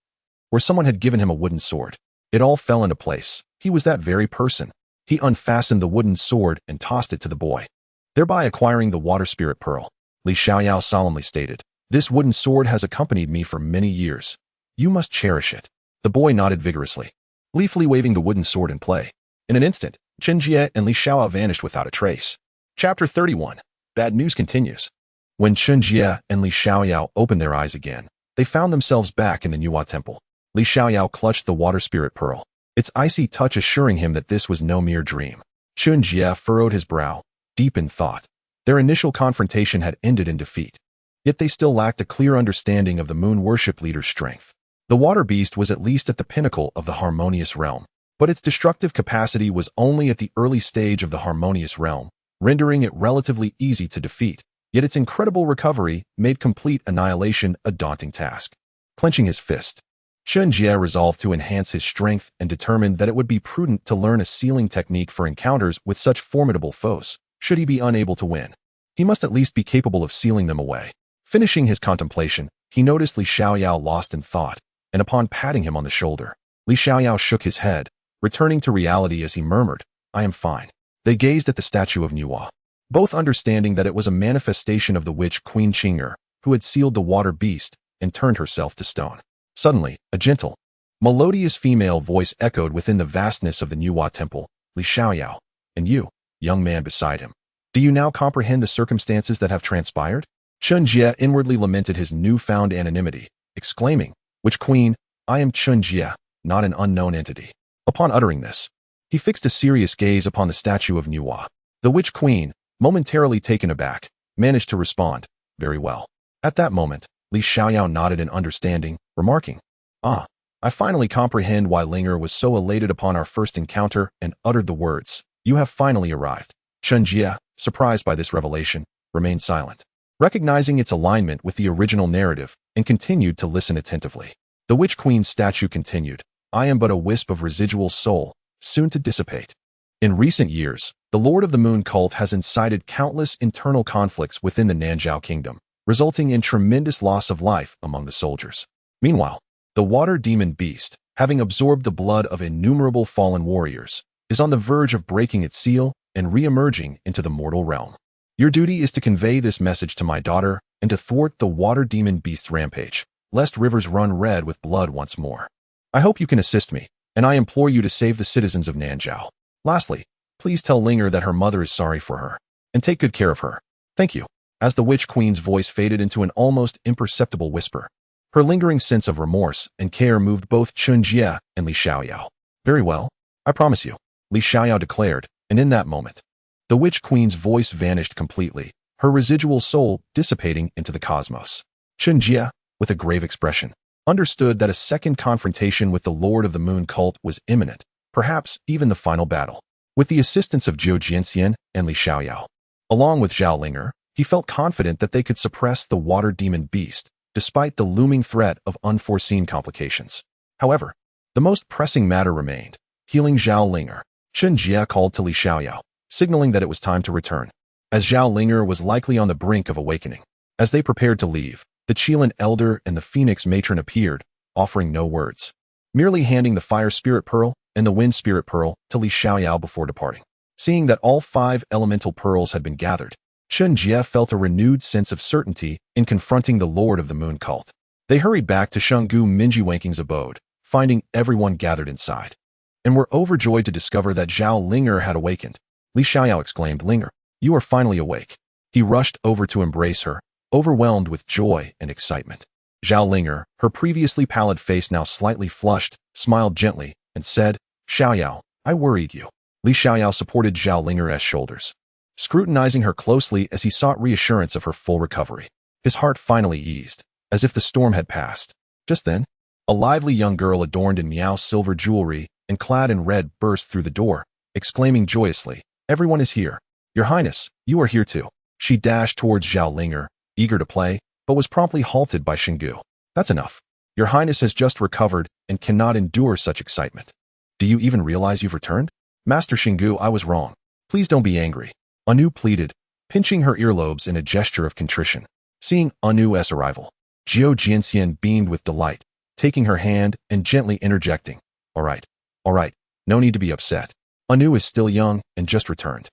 where someone had given him a wooden sword. It all fell into place. He was that very person. He unfastened the wooden sword and tossed it to the boy, thereby acquiring the water spirit pearl. Li Xiaoyao solemnly stated, "This wooden sword has accompanied me for many years. You must cherish it." The boy nodded vigorously, gleefully waving the wooden sword in play. In an instant, Chen Jie and Li Xiaoyao vanished without a trace. Chapter 31. Bad news continues. When Chen Jie and Li Xiaoyao opened their eyes again, they found themselves back in the Nuwa temple. Li Xiaoyao clutched the water spirit pearl, its icy touch assuring him that this was no mere dream. Chen Jie furrowed his brow, deep in thought. Their initial confrontation had ended in defeat, yet they still lacked a clear understanding of the moon worship leader's strength. The water beast was at least at the pinnacle of the harmonious realm, but its destructive capacity was only at the early stage of the harmonious realm, rendering it relatively easy to defeat. Yet its incredible recovery made complete annihilation a daunting task. Clenching his fist, Chen Jie resolved to enhance his strength and determined that it would be prudent to learn a sealing technique for encounters with such formidable foes. Should he be unable to win, he must at least be capable of sealing them away. Finishing his contemplation, he noticed Li Xiaoyao lost in thought, and upon patting him on the shoulder, Li Xiaoyao shook his head, returning to reality as he murmured, "I am fine." They gazed at the statue of Nuwa, both understanding that it was a manifestation of the witch Queen Qinger, who had sealed the water beast and turned herself to stone. Suddenly, a gentle, melodious female voice echoed within the vastness of the Nuwa temple, "Li Xiaoyao, and you, young man beside him, do you now comprehend the circumstances that have transpired?" Chen Jie inwardly lamented his newfound anonymity, exclaiming, "Which queen? I am Chen Jie, not an unknown entity." Upon uttering this, he fixed a serious gaze upon the statue of Nuwa. The witch queen, momentarily taken aback, managed to respond, "Very well." At that moment, Li Xiaoyao nodded in understanding, remarking, "Ah, I finally comprehend why Linger was so elated upon our first encounter and uttered the words, 'You have finally arrived.'" Chen Jie, surprised by this revelation, remained silent, recognizing its alignment with the original narrative, and continued to listen attentively. The witch queen's statue continued, "I am but a wisp of residual soul, soon to dissipate. In recent years, the Lord of the Moon cult has incited countless internal conflicts within the Nanzhao kingdom, resulting in tremendous loss of life among the soldiers. Meanwhile, the water demon beast, having absorbed the blood of innumerable fallen warriors, is on the verge of breaking its seal and re-emerging into the mortal realm. Your duty is to convey this message to my daughter and to thwart the water demon beast's rampage, lest rivers run red with blood once more. I hope you can assist me, and I implore you to save the citizens of Nanzhao. Lastly, please tell Linger that her mother is sorry for her, and take good care of her. Thank you." As the witch queen's voice faded into an almost imperceptible whisper, her lingering sense of remorse and care moved both Chen Jie and Li Xiaoyao. "Very well, I promise you," Li Xiaoyao declared, and in that moment, the witch queen's voice vanished completely, her residual soul dissipating into the cosmos. Chen Jie, with a grave expression, understood that a second confrontation with the Lord of the Moon cult was imminent, perhaps even the final battle. With the assistance of Zhou Jianxian and Li Xiaoyao, along with Zhao Linger, He felt confident that they could suppress the water demon beast, despite the looming threat of unforeseen complications. However, the most pressing matter remained: healing Zhao Linger. Chen Jie called to Li Xiaoyao, signaling that it was time to return, as Zhao Linger was likely on the brink of awakening. As they prepared to leave, the Qilin elder and the Phoenix matron appeared, offering no words, merely handing the Fire Spirit Pearl and the Wind Spirit Pearl to Li Xiaoyao before departing. Seeing that all 5 elemental pearls had been gathered, Chen Jie felt a renewed sense of certainty in confronting the Lord of the Moon cult. They hurried back to Shungu Minjiwanking's abode, finding everyone gathered inside, and were overjoyed to discover that Zhao Linger had awakened. Li Xiaoyao exclaimed, "Linger, you are finally awake." He rushed over to embrace her, overwhelmed with joy and excitement. Zhao Linger, her previously pallid face now slightly flushed, smiled gently, and said, "Xiaoyao, I worried you." Li Xiaoyao supported Zhao Linger's shoulders, scrutinizing her closely as he sought reassurance of her full recovery. His heart finally eased, as if the storm had passed. Just then, a lively young girl adorned in Miao silver jewelry and clad in red burst through the door, exclaiming joyously, "Everyone is here. Your Highness, you are here too." She dashed towards Zhao Linger, eager to play, but was promptly halted by Shungu. "That's enough. Your Highness has just recovered and cannot endure such excitement. Do you even realize you've returned?" "Master Shungu, I was wrong. Please don't be angry," Anu pleaded, pinching her earlobes in a gesture of contrition. Seeing Anu's arrival, Zhou Jianxian beamed with delight, taking her hand and gently interjecting, all right, no need to be upset. Anu is still young and just returned.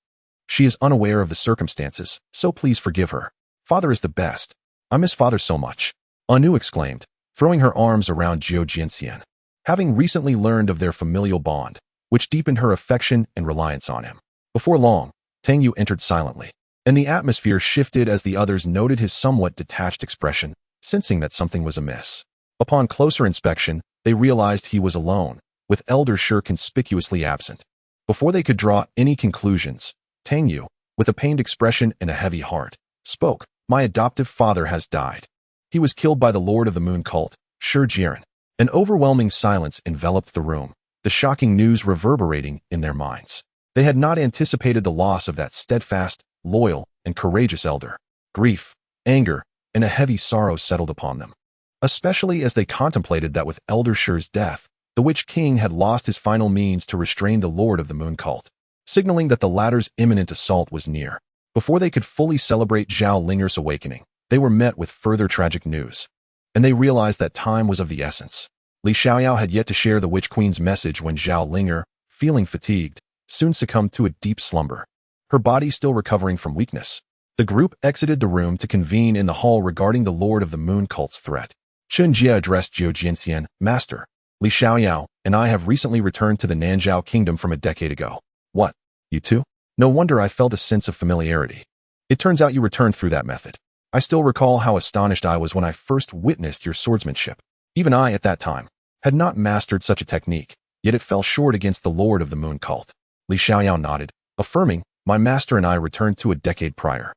She is unaware of the circumstances, so please forgive her. Father is the best. I miss Father so much," Anu exclaimed, throwing her arms around Zhou Jianxian. Having recently learned of their familial bond, which deepened her affection and reliance on him. Before long, Tang Yu entered silently, and the atmosphere shifted as the others noted his somewhat detached expression, sensing that something was amiss. Upon closer inspection, they realized he was alone, with Elder Shi conspicuously absent. Before they could draw any conclusions, Tang Yu, with a pained expression and a heavy heart, spoke, "My adoptive father has died. He was killed by the Lord of the Moon cult, Shi Jiren." An overwhelming silence enveloped the room, the shocking news reverberating in their minds. They had not anticipated the loss of that steadfast, loyal, and courageous elder. Grief, anger, and a heavy sorrow settled upon them, especially as they contemplated that with Elder Shi's death, the Witch King had lost his final means to restrain the Lord of the Moon cult, signaling that the latter's imminent assault was near. Before they could fully celebrate Zhao Linger's awakening, they were met with further tragic news, and they realized that time was of the essence. Li Xiaoyao had yet to share the Witch Queen's message when Zhao Linger, feeling fatigued, soon succumbed to a deep slumber, her body still recovering from weakness. The group exited the room to convene in the hall regarding the Lord of the Moon cult's threat. Chen Jie addressed Zhou Jianxian, "Master, Li Xiaoyao and I have recently returned to the Nanzhao Kingdom from a decade ago." "What? You too? No wonder I felt a sense of familiarity. It turns out you returned through that method. I still recall how astonished I was when I first witnessed your swordsmanship. Even I, at that time, had not mastered such a technique, yet it fell short against the Lord of the Moon cult." Li Xiaoyao nodded, affirming, "My master and I returned to a decade prior,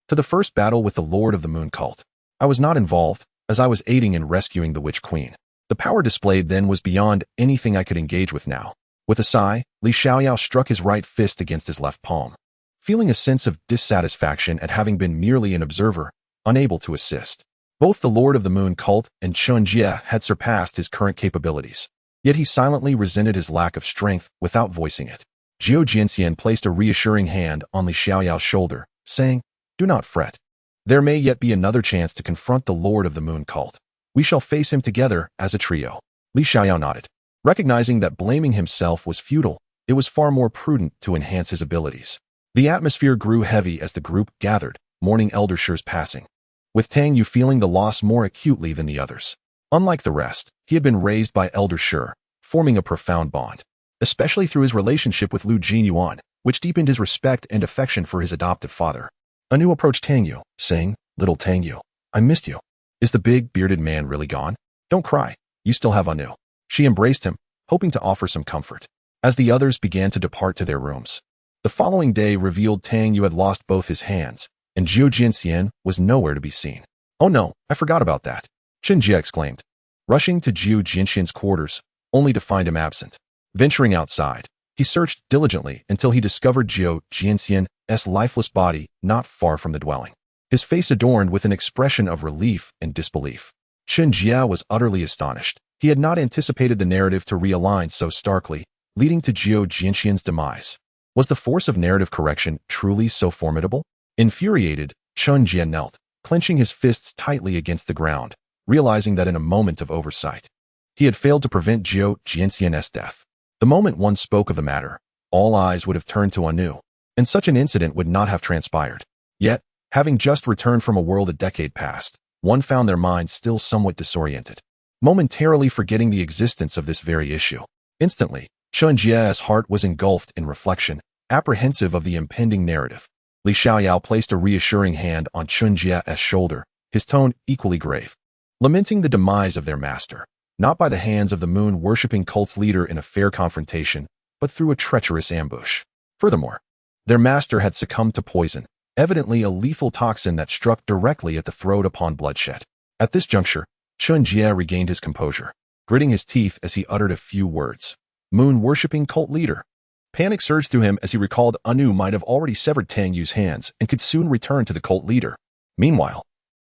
to the first battle with the Lord of the Moon cult. I was not involved, as I was aiding in rescuing the Witch Queen. The power displayed then was beyond anything I could engage with now." With a sigh, Li Xiaoyao struck his right fist against his left palm, feeling a sense of dissatisfaction at having been merely an observer, unable to assist. Both the Lord of the Moon cult and Chen Jie had surpassed his current capabilities, yet he silently resented his lack of strength without voicing it. Zhou Jianxian placed a reassuring hand on Li Xiaoyao's shoulder, saying, "Do not fret. There may yet be another chance to confront the Lord of the Moon cult. We shall face him together as a trio." Li Xiaoyao nodded, recognizing that blaming himself was futile. It was far more prudent to enhance his abilities. The atmosphere grew heavy as the group gathered, mourning Elder Shi's passing, with Tang Yu feeling the loss more acutely than the others. Unlike the rest, he had been raised by Elder Shi, forming a profound bond, especially through his relationship with Lu Jinyuan, which deepened his respect and affection for his adoptive father. Anu approached Tang Yu, saying, "Little Tang Yu, I missed you. Is the big, bearded man really gone? Don't cry, you still have Anu." She embraced him, hoping to offer some comfort, as the others began to depart to their rooms. The following day revealed Tang Yu had lost both his hands, and Zhou Jianxian was nowhere to be seen. "Oh no, I forgot about that," Chen Jie exclaimed, rushing to Zhou Jianxian's quarters, only to find him absent. Venturing outside, he searched diligently until he discovered Zhou Jianxian's lifeless body not far from the dwelling. his face adorned with an expression of relief and disbelief. Chen Jie was utterly astonished. He had not anticipated the narrative to realign so starkly, leading to Zhou Jianxian's demise. Was the force of narrative correction truly so formidable? Infuriated, Chen Jie knelt, clenching his fists tightly against the ground, realizing that in a moment of oversight, he had failed to prevent Zhou Jianxian's death. The moment one spoke of the matter, all eyes would have turned to Anu, and such an incident would not have transpired. Yet, having just returned from a world a decade past, one found their minds still somewhat disoriented, momentarily forgetting the existence of this very issue. Instantly, Chen Jie's heart was engulfed in reflection, apprehensive of the impending narrative. Li Xiaoyao placed a reassuring hand on Chen Jie's shoulder, his tone equally grave, lamenting the demise of their master, not by the hands of the moon-worshipping cult's leader in a fair confrontation, but through a treacherous ambush. Furthermore, their master had succumbed to poison, evidently a lethal toxin that struck directly at the throat upon bloodshed. At this juncture, Chen Jie regained his composure, gritting his teeth as he uttered a few words. Moon-worshipping cult leader. Panic surged through him as he recalled Anu might have already severed Tang Yu's hands and could soon return to the cult leader. Meanwhile,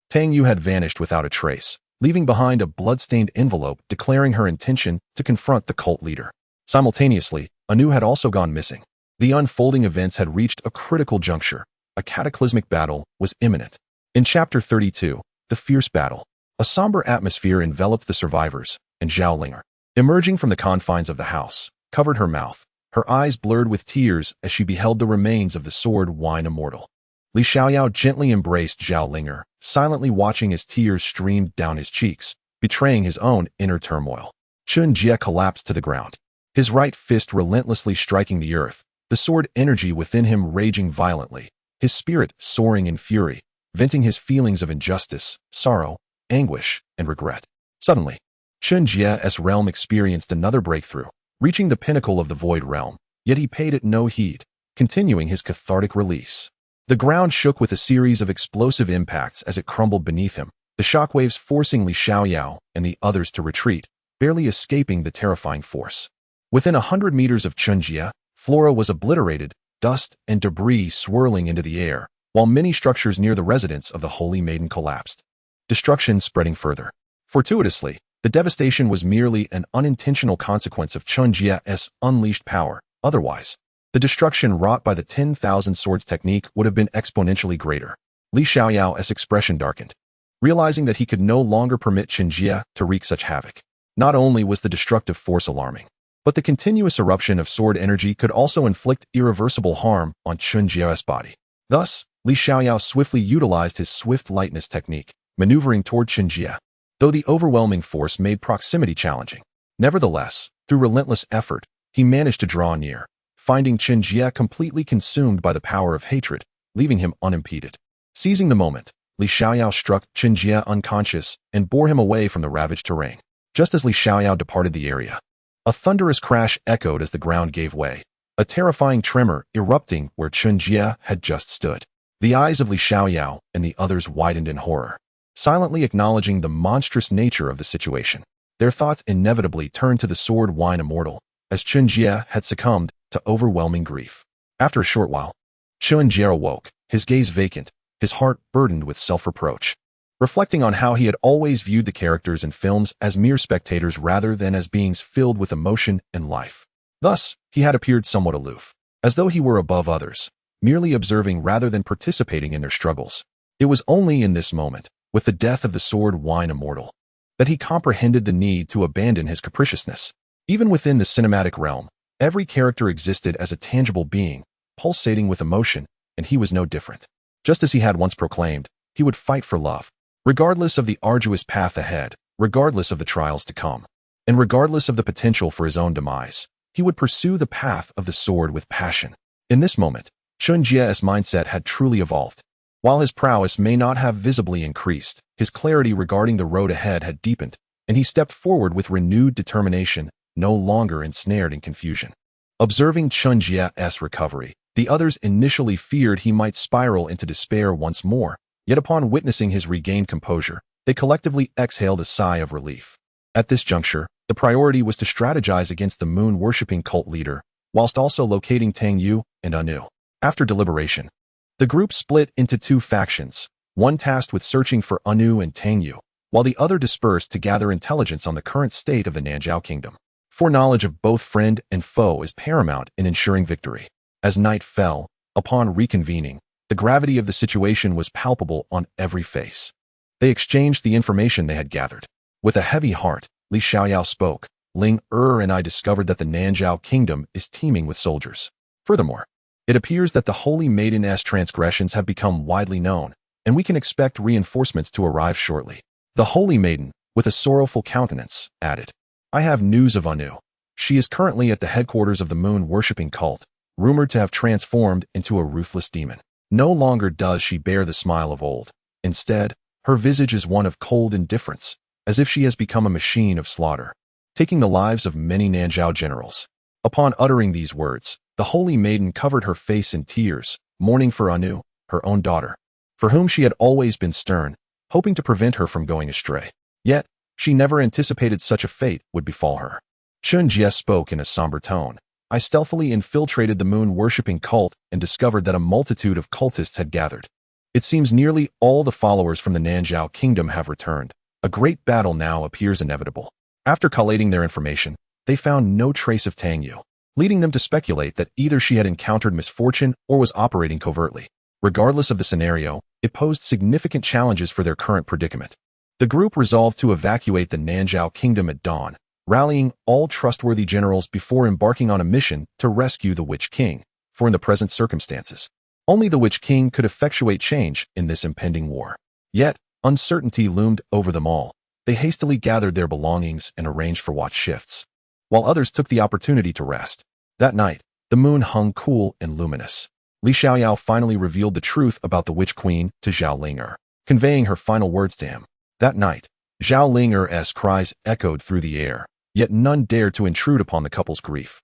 Tang Yu had vanished without a trace, leaving behind a blood-stained envelope declaring her intention to confront the cult leader. Simultaneously, Anu had also gone missing. The unfolding events had reached a critical juncture. A cataclysmic battle was imminent. In Chapter 32, The Fierce Battle, a somber atmosphere enveloped the survivors, and Zhao Linger, emerging from the confines of the house, covered her mouth, her eyes blurred with tears as she beheld the remains of the sword wine immortal. Li Xiaoyao gently embraced Zhao Linger, silently watching as tears streamed down his cheeks, betraying his own inner turmoil. Chen Jie collapsed to the ground, his right fist relentlessly striking the earth, the sword energy within him raging violently, his spirit soaring in fury, venting his feelings of injustice, sorrow, anguish, and regret. Suddenly, Chen Jie's realm experienced another breakthrough, reaching the pinnacle of the void realm, yet he paid it no heed, continuing his cathartic release. The ground shook with a series of explosive impacts as it crumbled beneath him, the shockwaves forcing Li Xiaoyao and the others to retreat, barely escaping the terrifying force. Within 100 meters of Chen Jie, flora was obliterated, dust and debris swirling into the air, while many structures near the residence of the Holy Maiden collapsed. Destruction spreading further. Fortuitously, the devastation was merely an unintentional consequence of Chen Jie's unleashed power. Otherwise, the destruction wrought by the 10,000 swords technique would have been exponentially greater. Li Xiaoyao's expression darkened, realizing that he could no longer permit Chen Jie to wreak such havoc. Not only was the destructive force alarming, but the continuous eruption of sword energy could also inflict irreversible harm on Chen Jie's body. Thus, Li Xiaoyao swiftly utilized his swift lightness technique, maneuvering toward Chen Jie. Though the overwhelming force made proximity challenging, nevertheless, through relentless effort, he managed to draw near, finding Chen Jie completely consumed by the power of hatred, leaving him unimpeded. Seizing the moment, Li Xiaoyao struck Chen Jie unconscious and bore him away from the ravaged terrain. Just as Li Xiaoyao departed the area, a thunderous crash echoed as the ground gave way, a terrifying tremor erupting where Chen Jie had just stood. The eyes of Li Xiaoyao and the others widened in horror, silently acknowledging the monstrous nature of the situation. Their thoughts inevitably turned to the sword wine immortal, as Chen Jie had succumbed to overwhelming grief. After a short while, Chen Jie awoke, his gaze vacant, his heart burdened with self-reproach, reflecting on how he had always viewed the characters in films as mere spectators rather than as beings filled with emotion and life. Thus, he had appeared somewhat aloof, as though he were above others, merely observing rather than participating in their struggles. It was only in this moment, with the death of the sword wine immortal, that he comprehended the need to abandon his capriciousness. Even within the cinematic realm, every character existed as a tangible being, pulsating with emotion, and he was no different. Just as he had once proclaimed, he would fight for love, regardless of the arduous path ahead, regardless of the trials to come, and regardless of the potential for his own demise. He would pursue the path of the sword with passion. In this moment, Chen Jie's mindset had truly evolved. While his prowess may not have visibly increased, his clarity regarding the road ahead had deepened, and he stepped forward with renewed determination, no longer ensnared in confusion. Observing Chen Jie's recovery, the others initially feared he might spiral into despair once more, yet upon witnessing his regained composure, they collectively exhaled a sigh of relief. At this juncture, the priority was to strategize against the moon-worshipping cult leader, whilst also locating Tang Yu and Anu. After deliberation, the group split into two factions, one tasked with searching for Anu and Tangyu, while the other dispersed to gather intelligence on the current state of the Nanzhao kingdom. Foreknowledge of both friend and foe is paramount in ensuring victory. As night fell, upon reconvening, the gravity of the situation was palpable on every face. They exchanged the information they had gathered. With a heavy heart, Li Xiaoyao spoke. Ling and I discovered that the Nanzhao kingdom is teeming with soldiers. Furthermore, it appears that the Holy Maiden's transgressions have become widely known, and we can expect reinforcements to arrive shortly. The Holy Maiden, with a sorrowful countenance, added, I have news of Anu. She is currently at the headquarters of the moon-worshipping cult, rumored to have transformed into a ruthless demon. No longer does she bear the smile of old. Instead, her visage is one of cold indifference, as if she has become a machine of slaughter, taking the lives of many Nanzhao generals. Upon uttering these words, the Holy Maiden covered her face in tears, mourning for Anu, her own daughter, for whom she had always been stern, hoping to prevent her from going astray. Yet, she never anticipated such a fate would befall her. Chen Jie spoke in a somber tone. I stealthily infiltrated the moon-worshipping cult and discovered that a multitude of cultists had gathered. It seems nearly all the followers from the Nanzhao kingdom have returned. A great battle now appears inevitable. After collating their information, they found no trace of Tangyu, leading them to speculate that either she had encountered misfortune or was operating covertly. Regardless of the scenario, it posed significant challenges for their current predicament. The group resolved to evacuate the Nanzhao kingdom at dawn, rallying all trustworthy generals before embarking on a mission to rescue the Witch King, for in the present circumstances, only the Witch King could effectuate change in this impending war. Yet, uncertainty loomed over them all. They hastily gathered their belongings and arranged for watch shifts, while others took the opportunity to rest. That night, the moon hung cool and luminous. Li Xiaoyao finally revealed the truth about the Witch Queen to Zhao Ling'er, conveying her final words to him. That night, Zhao Ling'er's cries echoed through the air, yet none dared to intrude upon the couple's grief,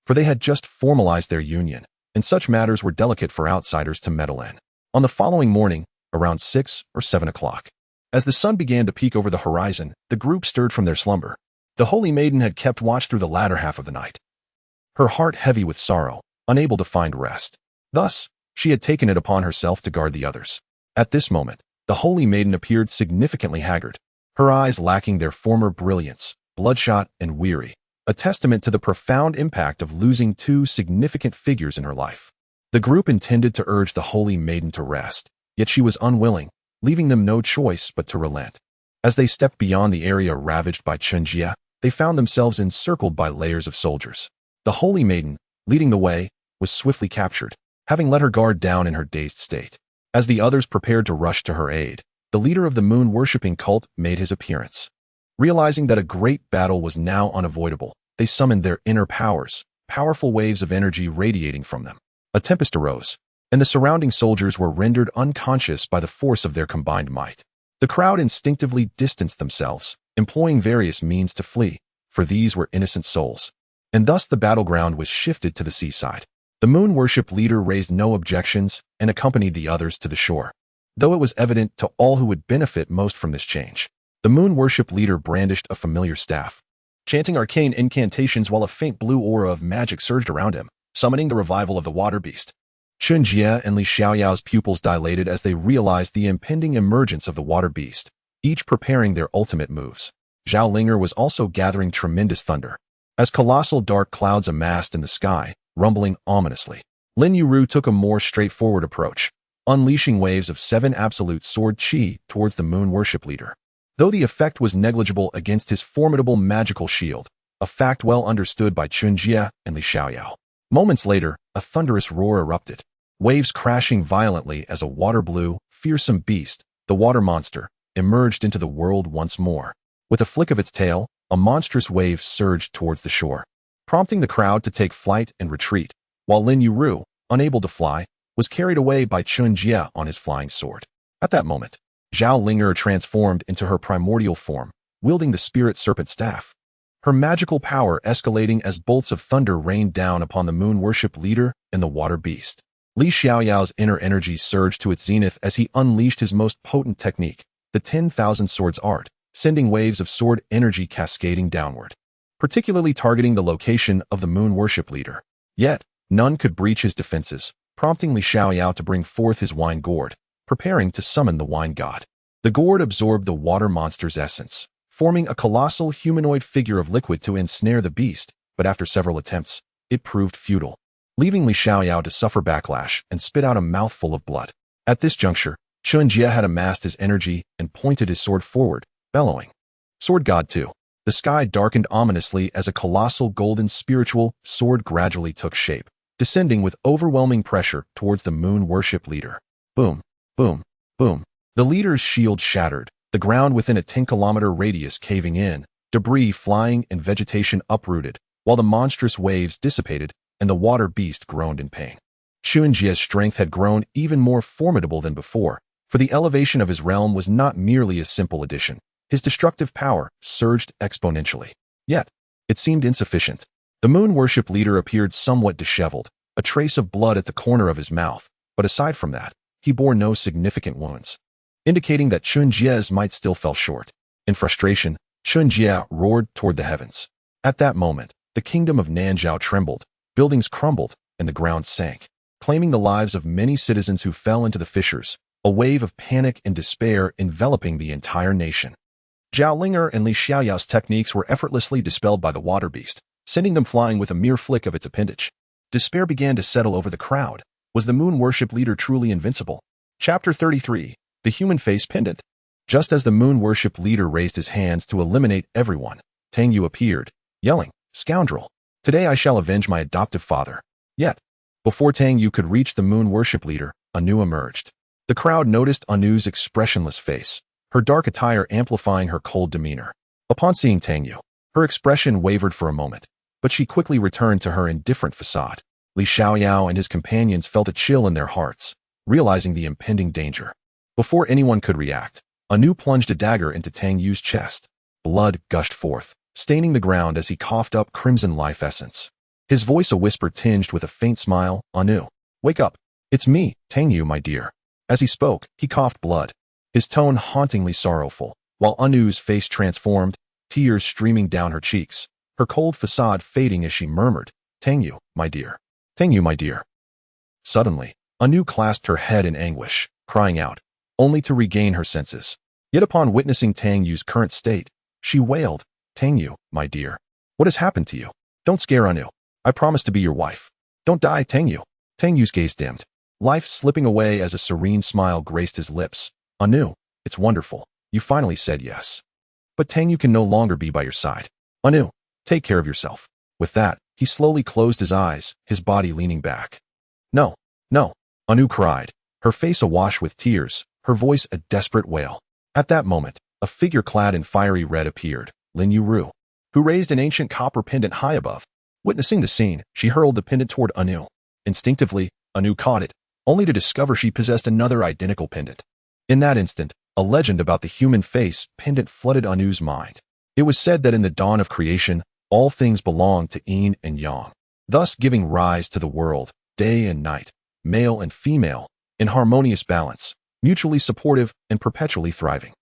for they had just formalized their union, and such matters were delicate for outsiders to meddle in. On the following morning, around 6 or 7 o'clock, as the sun began to peek over the horizon, the group stirred from their slumber. The Holy Maiden had kept watch through the latter half of the night, her heart heavy with sorrow, unable to find rest. Thus, she had taken it upon herself to guard the others. At this moment, the Holy Maiden appeared significantly haggard, her eyes lacking their former brilliance, bloodshot and weary, a testament to the profound impact of losing two significant figures in her life. The group intended to urge the Holy Maiden to rest, yet she was unwilling, leaving them no choice but to relent. As they stepped beyond the area ravaged by Chen Jie, they found themselves encircled by layers of soldiers. The Holy Maiden, leading the way, was swiftly captured, having let her guard down in her dazed state. As the others prepared to rush to her aid, the leader of the moon-worshipping cult made his appearance. Realizing that a great battle was now unavoidable, they summoned their inner powers, powerful waves of energy radiating from them. A tempest arose, and the surrounding soldiers were rendered unconscious by the force of their combined might. The crowd instinctively distanced themselves, employing various means to flee, for these were innocent souls. And thus the battleground was shifted to the seaside. The moon-worship leader raised no objections and accompanied the others to the shore. Though it was evident to all who would benefit most from this change, the moon-worship leader brandished a familiar staff, chanting arcane incantations while a faint blue aura of magic surged around him, summoning the revival of the water beast. Chen Jie and Li Xiaoyao's pupils dilated as they realized the impending emergence of the water beast, each preparing their ultimate moves. Zhao Ling'er was also gathering tremendous thunder, as colossal dark clouds amassed in the sky, rumbling ominously. Lin Yuru took a more straightforward approach, unleashing waves of 7 absolute sword chi towards the moon worship leader. Though the effect was negligible against his formidable magical shield, a fact well understood by Chen Jie and Li Xiaoyao. Moments later, a thunderous roar erupted, waves crashing violently as a water-blue, fearsome beast, the water monster, emerged into the world once more. With a flick of its tail, a monstrous wave surged towards the shore, prompting the crowd to take flight and retreat, while Lin Yuru, unable to fly, was carried away by Chen Jie on his flying sword. At that moment, Zhao Ling'er transformed into her primordial form, wielding the spirit serpent staff, her magical power escalating as bolts of thunder rained down upon the moon worship leader and the water beast. Li Xiaoyao's inner energy surged to its zenith as he unleashed his most potent technique, the 10,000 Swords art, sending waves of sword energy cascading downward, particularly targeting the location of the moon worship leader. Yet, none could breach his defenses, prompting Li Xiaoyao to bring forth his wine gourd, preparing to summon the wine god. The gourd absorbed the water monster's essence, forming a colossal humanoid figure of liquid to ensnare the beast, but after several attempts, it proved futile, leaving Li Xiaoyao to suffer backlash and spit out a mouthful of blood. At this juncture, Chen Jie had amassed his energy and pointed his sword forward, bellowing, "Sword God 2. The sky darkened ominously as a colossal golden spiritual sword gradually took shape, descending with overwhelming pressure towards the moon worship leader. Boom, boom, boom. The leader's shield shattered, the ground within a 10-kilometer radius caving in, debris flying and vegetation uprooted, while the monstrous waves dissipated and the water beast groaned in pain. Chen Jie's strength had grown even more formidable than before, for the elevation of his realm was not merely a simple addition. His destructive power surged exponentially. Yet, it seemed insufficient. The moon worship leader appeared somewhat disheveled, a trace of blood at the corner of his mouth, but aside from that, he bore no significant wounds, indicating that Chen Jie's might still fell short. In frustration, Chen Jie roared toward the heavens. At that moment, the kingdom of Nanzhao trembled, buildings crumbled, and the ground sank, claiming the lives of many citizens who fell into the fissures, a wave of panic and despair enveloping the entire nation. Zhao Linger and Li Xiaoyao's techniques were effortlessly dispelled by the water beast, sending them flying with a mere flick of its appendage. Despair began to settle over the crowd. Was the moon worship leader truly invincible? Chapter 33. The Human Face Pendant. Just as the moon worship leader raised his hands to eliminate everyone, Tang Yu appeared, yelling, "Scoundrel! Today I shall avenge my adoptive father." Yet, before Tang Yu could reach the moon worship leader, Anu emerged. The crowd noticed Anu's expressionless face, her dark attire amplifying her cold demeanor. Upon seeing Tang Yu, her expression wavered for a moment, but she quickly returned to her indifferent facade. Li Xiaoyao and his companions felt a chill in their hearts, realizing the impending danger. Before anyone could react, Anu plunged a dagger into Tang Yu's chest. Blood gushed forth, staining the ground as he coughed up crimson life essence. His voice a whisper tinged with a faint smile, "Anu, wake up. It's me, Tang Yu, my dear." As he spoke, he coughed blood, his tone hauntingly sorrowful, while Anu's face transformed, tears streaming down her cheeks, her cold facade fading as she murmured, "Tang Yu, my dear. Tang Yu, my dear." Suddenly, Anu clasped her head in anguish, crying out, only to regain her senses. Yet upon witnessing Tang Yu's current state, she wailed, "Tang Yu, my dear. What has happened to you? Don't scare Anu. I promise to be your wife. Don't die, Tang Yu." Tang Yu's gaze dimmed, life slipping away as a serene smile graced his lips. "Anu, it's wonderful. You finally said yes. But Tang Yu can no longer be by your side. Anu, take care of yourself." With that, he slowly closed his eyes, his body leaning back. "No, no," Anu cried, her face awash with tears, her voice a desperate wail. At that moment, a figure clad in fiery red appeared, Lin Yu, who raised an ancient copper pendant high above. Witnessing the scene, she hurled the pendant toward Anu. Instinctively, Anu caught it, only to discover she possessed another identical pendant. In that instant, a legend about the human face pendant flooded Anu's mind. It was said that in the dawn of creation, all things belonged to yin and yang, thus giving rise to the world, day and night, male and female, in harmonious balance, mutually supportive and perpetually thriving.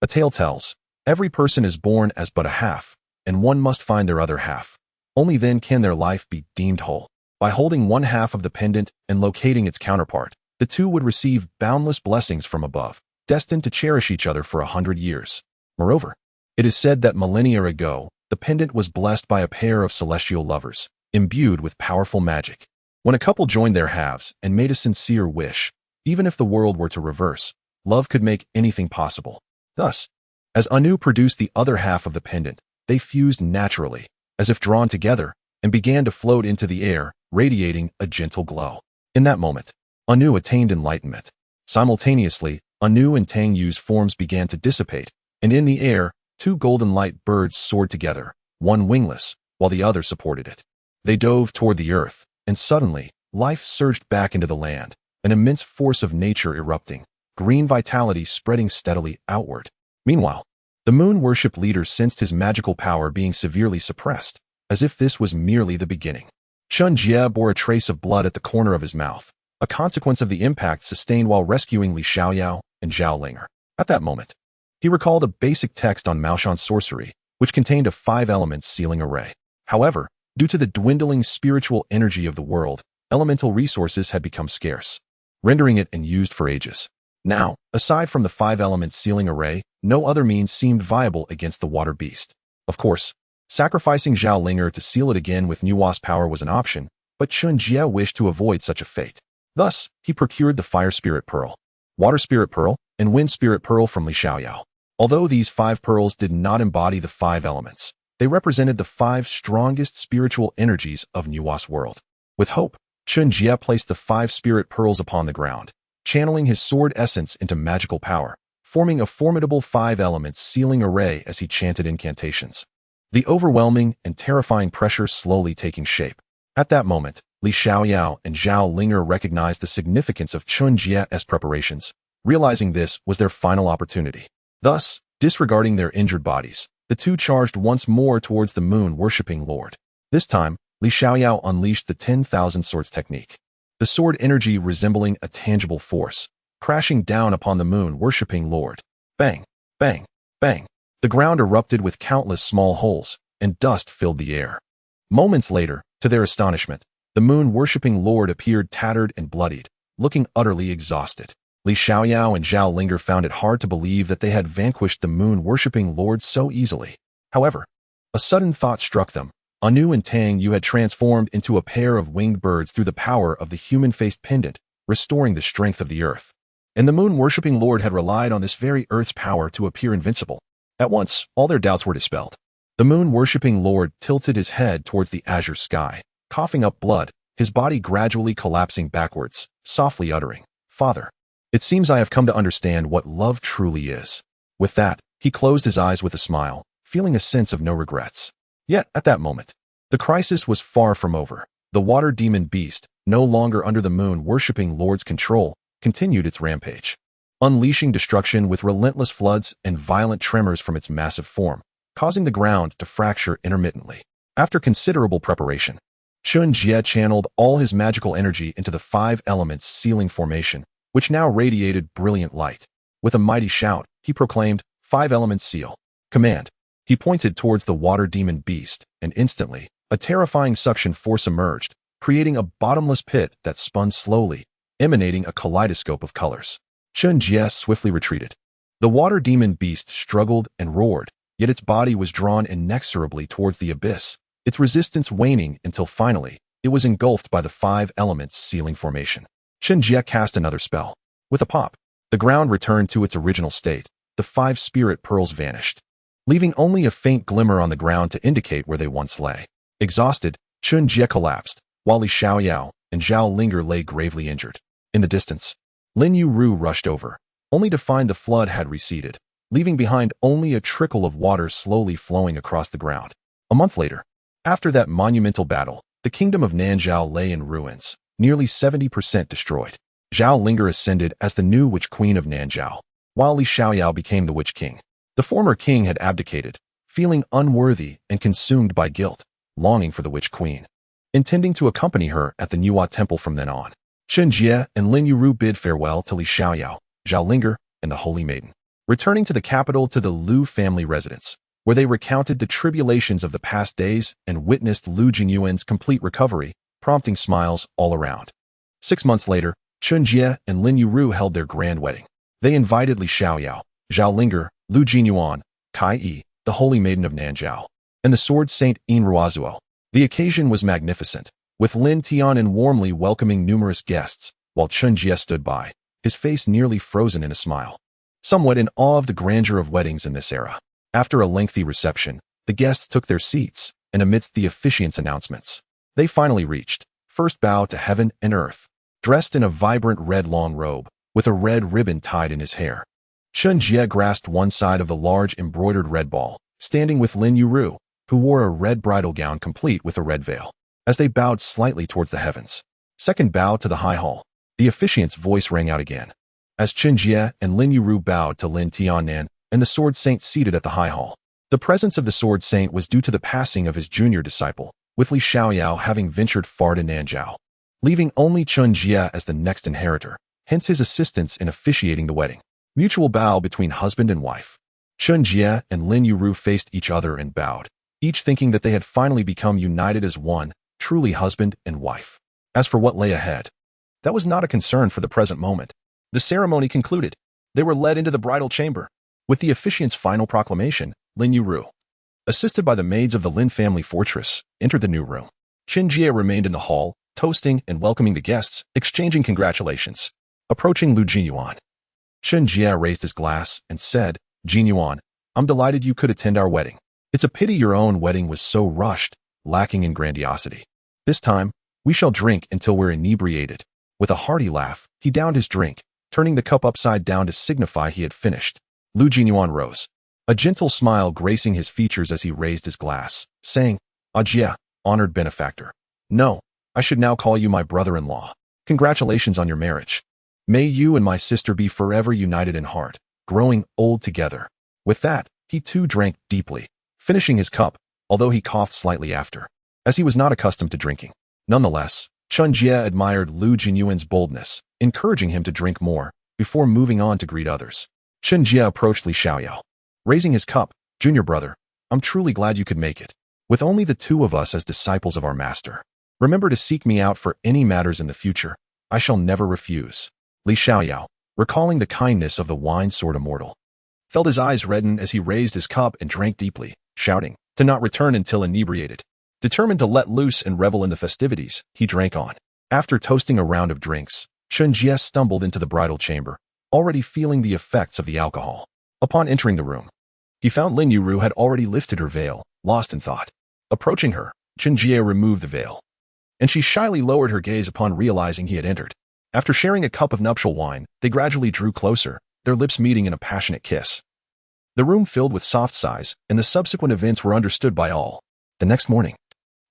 A tale tells, every person is born as but a half, and one must find their other half. Only then can their life be deemed whole. By holding one half of the pendant and locating its counterpart, the two would receive boundless blessings from above, destined to cherish each other for 100 years. Moreover, it is said that millennia ago, the pendant was blessed by a pair of celestial lovers, imbued with powerful magic. When a couple joined their halves and made a sincere wish, even if the world were to reverse, love could make anything possible. Thus, as Anu produced the other half of the pendant, they fused naturally, as if drawn together, and began to float into the air, radiating a gentle glow. In that moment, Anu attained enlightenment. Simultaneously, Anu and Tang Yu's forms began to dissipate, and in the air, two golden light birds soared together, one wingless, while the other supported it. They dove toward the earth, and suddenly, life surged back into the land, an immense force of nature erupting, green vitality spreading steadily outward. Meanwhile, the moon worship leader sensed his magical power being severely suppressed, as if this was merely the beginning. Chen Jie bore a trace of blood at the corner of his mouth, a consequence of the impact sustained while rescuing Li Xiaoyao and Zhao Linger. At that moment, he recalled a basic text on Maoshan's sorcery, which contained a 5-element sealing array. However, due to the dwindling spiritual energy of the world, elemental resources had become scarce, rendering it unused for ages. Now, aside from the five-element sealing array, no other means seemed viable against the water beast. Of course, sacrificing Zhao Linger to seal it again with Nuwa's power was an option, but Chen Jie wished to avoid such a fate. Thus, he procured the Fire Spirit Pearl, Water Spirit Pearl, and Wind Spirit Pearl from Li Xiaoyao. Although these 5 pearls did not embody the 5 elements, they represented the 5 strongest spiritual energies of Nuwa's world. With hope, Chen Jie placed the 5 spirit pearls upon the ground, channeling his sword essence into magical power, forming a formidable 5-element sealing array as he chanted incantations. The overwhelming and terrifying pressure slowly taking shape. At that moment, Li Xiaoyao and Zhao Linger recognized the significance of Chen Jie's preparations, realizing this was their final opportunity. Thus, disregarding their injured bodies, the two charged once more towards the moon-worshipping lord. This time, Li Xiaoyao unleashed the 10,000 swords technique. The sword energy resembling a tangible force, crashing down upon the moon-worshipping lord. Bang, bang, bang. The ground erupted with countless small holes, and dust filled the air. Moments later, to their astonishment, the moon-worshipping lord appeared tattered and bloodied, looking utterly exhausted. Li Xiaoyao and Zhao Linger found it hard to believe that they had vanquished the moon-worshipping lord so easily. However, a sudden thought struck them. Anu and Tang Yu had transformed into a pair of winged birds through the power of the human-faced pendant, restoring the strength of the earth. And the moon-worshipping lord had relied on this very earth's power to appear invincible. At once, all their doubts were dispelled. The moon-worshipping lord tilted his head towards the azure sky, coughing up blood, his body gradually collapsing backwards, softly uttering, "Father, it seems I have come to understand what love truly is." With that, he closed his eyes with a smile, feeling a sense of no regrets. Yet, at that moment, the crisis was far from over. The water demon beast, no longer under the moon-worshipping lord's control, continued its rampage, unleashing destruction with relentless floods and violent tremors from its massive form, causing the ground to fracture intermittently. After considerable preparation, Chen Jie channeled all his magical energy into the 5 elements sealing formation, which now radiated brilliant light. With a mighty shout, he proclaimed, "5 elements seal. Command." He pointed towards the water demon beast, and instantly, a terrifying suction force emerged, creating a bottomless pit that spun slowly, emanating a kaleidoscope of colors. Chen Jie swiftly retreated. The water demon beast struggled and roared, yet its body was drawn inexorably towards the abyss, its resistance waning until finally, it was engulfed by the 5 elements sealing formation. Chen Jie cast another spell. With a pop, the ground returned to its original state. The 5 spirit pearls vanished, leaving only a faint glimmer on the ground to indicate where they once lay. Exhausted, Chen Jie collapsed, while Li Xiaoyao and Zhao Linger lay gravely injured. In the distance, Lin Yu rushed over, only to find the flood had receded, leaving behind only a trickle of water slowly flowing across the ground. A month later, after that monumental battle, the kingdom of Nanzhao lay in ruins, nearly 70% destroyed. Zhao Linger ascended as the new witch queen of Nanzhao, while Li Xiaoyao became the witch king. The former king had abdicated, feeling unworthy and consumed by guilt, longing for the witch queen, intending to accompany her at the Nuwa temple from then on. Chen Jie and Lin Yu bid farewell to Li Xiaoyao, Zhao Linger, and the Holy Maiden, returning to the capital to the Lu family residence, where they recounted the tribulations of the past days and witnessed Lu Jingyuan's complete recovery, prompting smiles all around. 6 months later, Chen Jie and Lin Yu held their grand wedding. They invited Li Xiaoyao, Zhao Linger, Lu Jinyuan, Kai Yi, the Holy Maiden of Nanzhao, and the Sword Saint Yin Ruozuo. The occasion was magnificent, with Lin Tianan warmly welcoming numerous guests, while Chen Jie stood by, his face nearly frozen in a smile, somewhat in awe of the grandeur of weddings in this era. After a lengthy reception, the guests took their seats, and amidst the officiant's announcements, they finally reached first bow to heaven and earth, dressed in a vibrant red long robe, with a red ribbon tied in his hair. Chen Jie grasped one side of the large embroidered red ball, standing with Lin Yu, who wore a red bridal gown complete with a red veil, as they bowed slightly towards the heavens. Second bow to the high hall. The officiant's voice rang out again, as Chen Jie and Lin Yu bowed to Lin Tianan and the Sword Saint seated at the high hall. The presence of the Sword Saint was due to the passing of his junior disciple, with Li Xiaoyao having ventured far to Nanzhao, leaving only Chen Jie as the next inheritor, hence his assistance in officiating the wedding. Mutual bow between husband and wife. Chen Jie and Lin Yu faced each other and bowed, each thinking that they had finally become united as one, truly husband and wife. As for what lay ahead, that was not a concern for the present moment. The ceremony concluded. They were led into the bridal chamber. With the officiant's final proclamation, Lin Yu, assisted by the maids of the Lin family fortress, entered the new room. Chen Jie remained in the hall, toasting and welcoming the guests, exchanging congratulations. Approaching Lu Jinyuan, Chen Jie raised his glass and said, "Jinyuan, I'm delighted you could attend our wedding. It's a pity your own wedding was so rushed, lacking in grandiosity. This time, we shall drink until we're inebriated." With a hearty laugh, he downed his drink, turning the cup upside down to signify he had finished. Lu Jinyuan rose, a gentle smile gracing his features as he raised his glass, saying, "Ajia, honored benefactor. No, I should now call you my brother-in-law. Congratulations on your marriage. May you and my sister be forever united in heart, growing old together." With that, he too drank deeply, finishing his cup, although he coughed slightly after, as he was not accustomed to drinking. Nonetheless, Chen Jie admired Lu Jinyuan's boldness, encouraging him to drink more, before moving on to greet others. Chen Jie approached Li Xiaoyao, raising his cup. "Junior brother, I'm truly glad you could make it. With only the two of us as disciples of our master. Remember to seek me out for any matters in the future. I shall never refuse." Li Xiaoyao, recalling the kindness of the wine-sword immortal, felt his eyes redden as he raised his cup and drank deeply, shouting, to not return until inebriated. Determined to let loose and revel in the festivities, he drank on. After toasting a round of drinks, Chen Jie stumbled into the bridal chamber, already feeling the effects of the alcohol. Upon entering the room, he found Lin Yu had already lifted her veil, lost in thought. Approaching her, Chen Jie removed the veil, and she shyly lowered her gaze upon realizing he had entered. After sharing a cup of nuptial wine, they gradually drew closer, their lips meeting in a passionate kiss. The room filled with soft sighs, and the subsequent events were understood by all. The next morning,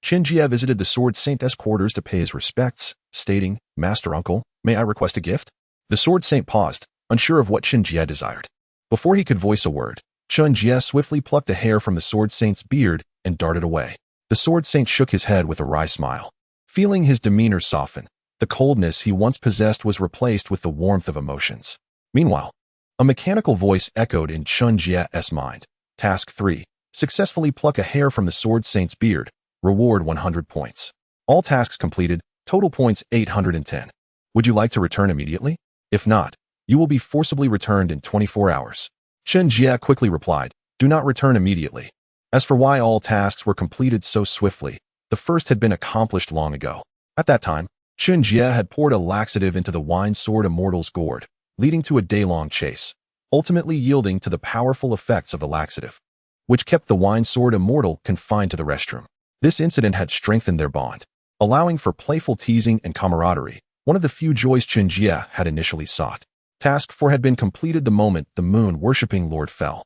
Chen Jie visited the Sword Saint's quarters to pay his respects, stating, "Master Uncle, may I request a gift?" The Sword Saint paused, unsure of what Chen Jie desired. Before he could voice a word, Chen Jie swiftly plucked a hair from the Sword Saint's beard and darted away. The Sword Saint shook his head with a wry smile. Feeling his demeanor soften, the coldness he once possessed was replaced with the warmth of emotions. Meanwhile, a mechanical voice echoed in Chen Jie's mind. Task 3. Successfully pluck a hair from the Sword Saint's beard. Reward 100 points. All tasks completed, total points 810. Would you like to return immediately? If not, you will be forcibly returned in 24 hours. Chen Jie quickly replied, "Do not return immediately." As for why all tasks were completed so swiftly, the first had been accomplished long ago. At that time, Chen Jie had poured a laxative into the wine-sword immortal's gourd, leading to a day-long chase, ultimately yielding to the powerful effects of the laxative, which kept the wine-sword immortal confined to the restroom. This incident had strengthened their bond, allowing for playful teasing and camaraderie, one of the few joys Chen Jie had initially sought. Task 4 had been completed the moment the moon-worshipping lord fell.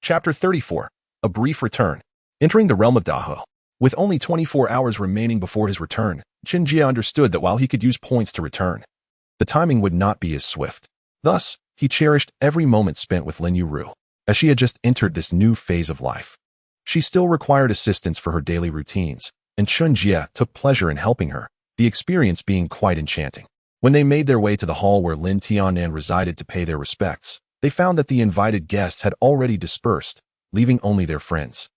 Chapter 34. A Brief Return. Entering the realm of Dahe. With only 24 hours remaining before his return, Chen Jie understood that while he could use points to return, the timing would not be as swift. Thus, he cherished every moment spent with Lin Yu, as she had just entered this new phase of life. She still required assistance for her daily routines, and Chen Jie took pleasure in helping her, the experience being quite enchanting. When they made their way to the hall where Lin Tianan resided to pay their respects, they found that the invited guests had already dispersed, leaving only their friends,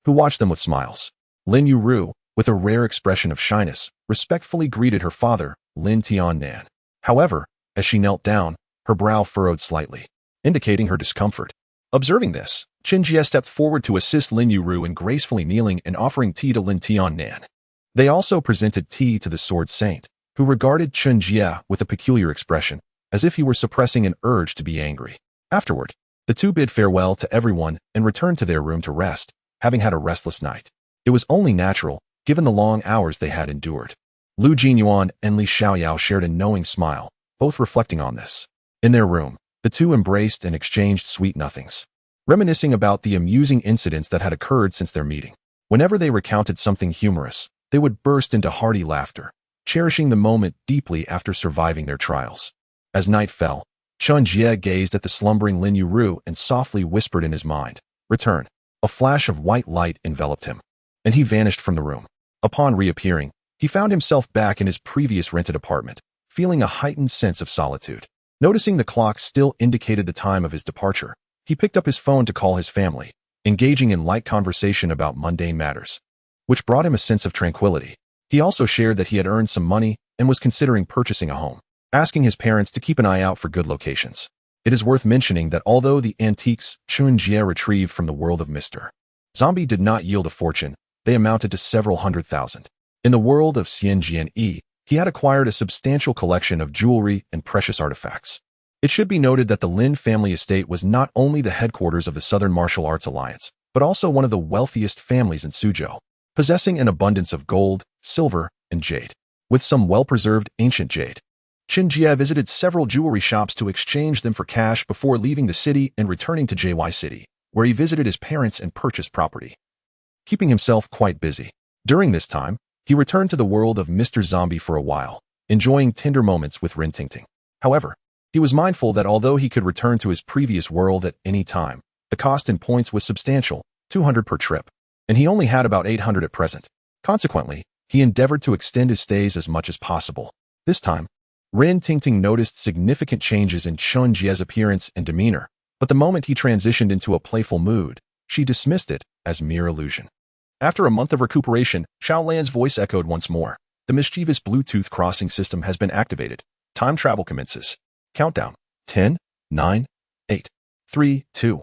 who watched them with smiles. Lin Yu, with a rare expression of shyness, respectfully greeted her father, Lin Tianan. However, as she knelt down, her brow furrowed slightly, indicating her discomfort. Observing this, Chen Jie stepped forward to assist Lin Yu in gracefully kneeling and offering tea to Lin Tianan. They also presented tea to the Sword Saint, who regarded Chen Jie with a peculiar expression, as if he were suppressing an urge to be angry. Afterward, the two bid farewell to everyone and returned to their room to rest, having had a restless night. It was only natural, given the long hours they had endured. Lu Jinyuan and Li Xiaoyao shared a knowing smile, both reflecting on this. In their room, the two embraced and exchanged sweet nothings, reminiscing about the amusing incidents that had occurred since their meeting. Whenever they recounted something humorous, they would burst into hearty laughter, cherishing the moment deeply after surviving their trials. As night fell, Chen Jie gazed at the slumbering Lin Yu and softly whispered in his mind, "Return." A flash of white light enveloped him, and he vanished from the room. Upon reappearing, he found himself back in his previous rented apartment, feeling a heightened sense of solitude. Noticing the clock still indicated the time of his departure, he picked up his phone to call his family, engaging in light conversation about mundane matters, which brought him a sense of tranquility. He also shared that he had earned some money and was considering purchasing a home. asking his parents to keep an eye out for good locations. It is worth mentioning that although the antiques Chen Jie retrieved from the world of Mr. Zombie did not yield a fortune, they amounted to several hundred thousand. In the world of Chen Jie, he had acquired a substantial collection of jewelry and precious artifacts. It should be noted that the Lin family estate was not only the headquarters of the Southern Martial Arts Alliance, but also one of the wealthiest families in Suzhou, possessing an abundance of gold, silver, and jade, with some well-preserved ancient jade. Chen Jie visited several jewelry shops to exchange them for cash before leaving the city and returning to JY City, where he visited his parents and purchased property, keeping himself quite busy. During this time, he returned to the world of Mr. Zombie for a while, enjoying tender moments with Rin Tingting. However, he was mindful that although he could return to his previous world at any time, the cost in points was substantial, 200 per trip, and he only had about 800 at present. Consequently, he endeavored to extend his stays as much as possible. This time, Rin Tingting noticed significant changes in Chen Jie's appearance and demeanor, but the moment he transitioned into a playful mood, she dismissed it as mere illusion. After a month of recuperation, Xiao Lan's voice echoed once more. The mischievous Bluetooth crossing system has been activated. Time travel commences. Countdown. 10, 9, 8, 3, 2,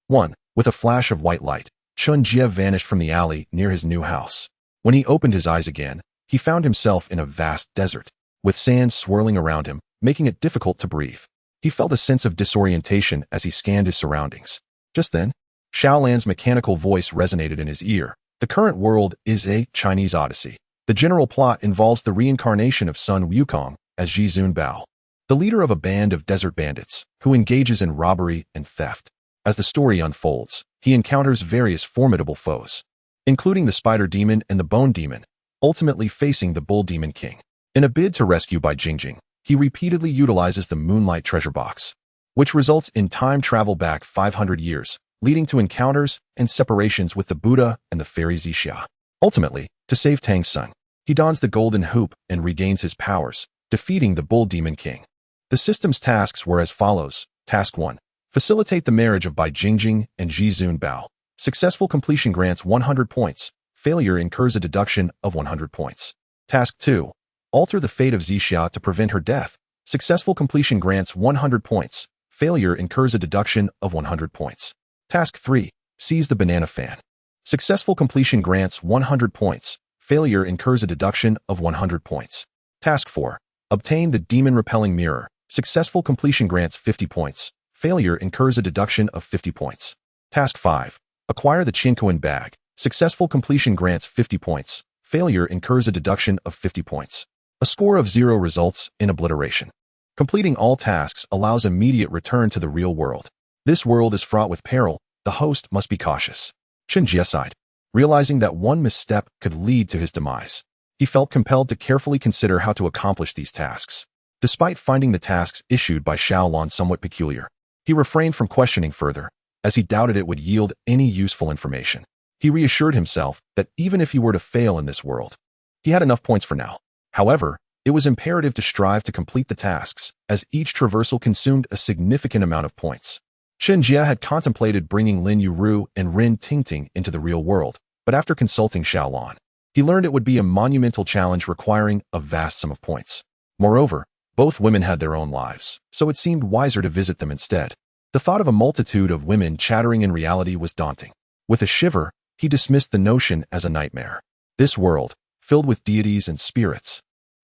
1. With a flash of white light, Chen Jie vanished from the alley near his new house. When he opened his eyes again, he found himself in a vast desert, with sand swirling around him, making it difficult to breathe. He felt a sense of disorientation as he scanned his surroundings. Just then, Xiao Lan's mechanical voice resonated in his ear. The current world is a Chinese odyssey. The general plot involves the reincarnation of Sun Wukong as Ji Zunbao, the leader of a band of desert bandits who engages in robbery and theft. As the story unfolds, he encounters various formidable foes, including the Spider Demon and the Bone Demon, ultimately facing the Bull Demon King. In a bid to rescue Bai Jingjing, he repeatedly utilizes the Moonlight Treasure Box, which results in time travel back 500 years, leading to encounters and separations with the Buddha and the fairy Zixia. Ultimately, to save Tang Sun, he dons the Golden Hoop and regains his powers, defeating the Bull Demon King. The system's tasks were as follows. Task 1. Facilitate the marriage of Bai Jingjing and Ji Zunbao. Successful completion grants 100 points. Failure incurs a deduction of 100 points. Task 2. Alter the fate of Zixia to prevent her death. Successful completion grants 100 points. Failure incurs a deduction of 100 points. Task 3. Seize the banana fan. Successful completion grants 100 points. Failure incurs a deduction of 100 points. Task 4. Obtain the demon-repelling mirror. Successful completion grants 50 points. Failure incurs a deduction of 50 points. Task 5. Acquire the Chinkoan bag. Successful completion grants 50 points. Failure incurs a deduction of 50 points. A score of 0 results in obliteration. Completing all tasks allows immediate return to the real world. This world is fraught with peril. The host must be cautious. Chen Jie sighed, realizing that one misstep could lead to his demise. He felt compelled to carefully consider how to accomplish these tasks. Despite finding the tasks issued by Xiao Lan somewhat peculiar, he refrained from questioning further, as he doubted it would yield any useful information. He reassured himself that even if he were to fail in this world, he had enough points for now. However, it was imperative to strive to complete the tasks, as each traversal consumed a significant amount of points. Chen Jie had contemplated bringing Lin Yuru and Rin Tingting into the real world, but after consulting Xiao Lan, he learned it would be a monumental challenge requiring a vast sum of points. Moreover, both women had their own lives, so it seemed wiser to visit them instead. The thought of a multitude of women chattering in reality was daunting. With a shiver, he dismissed the notion as a nightmare. This world, filled with deities and spirits,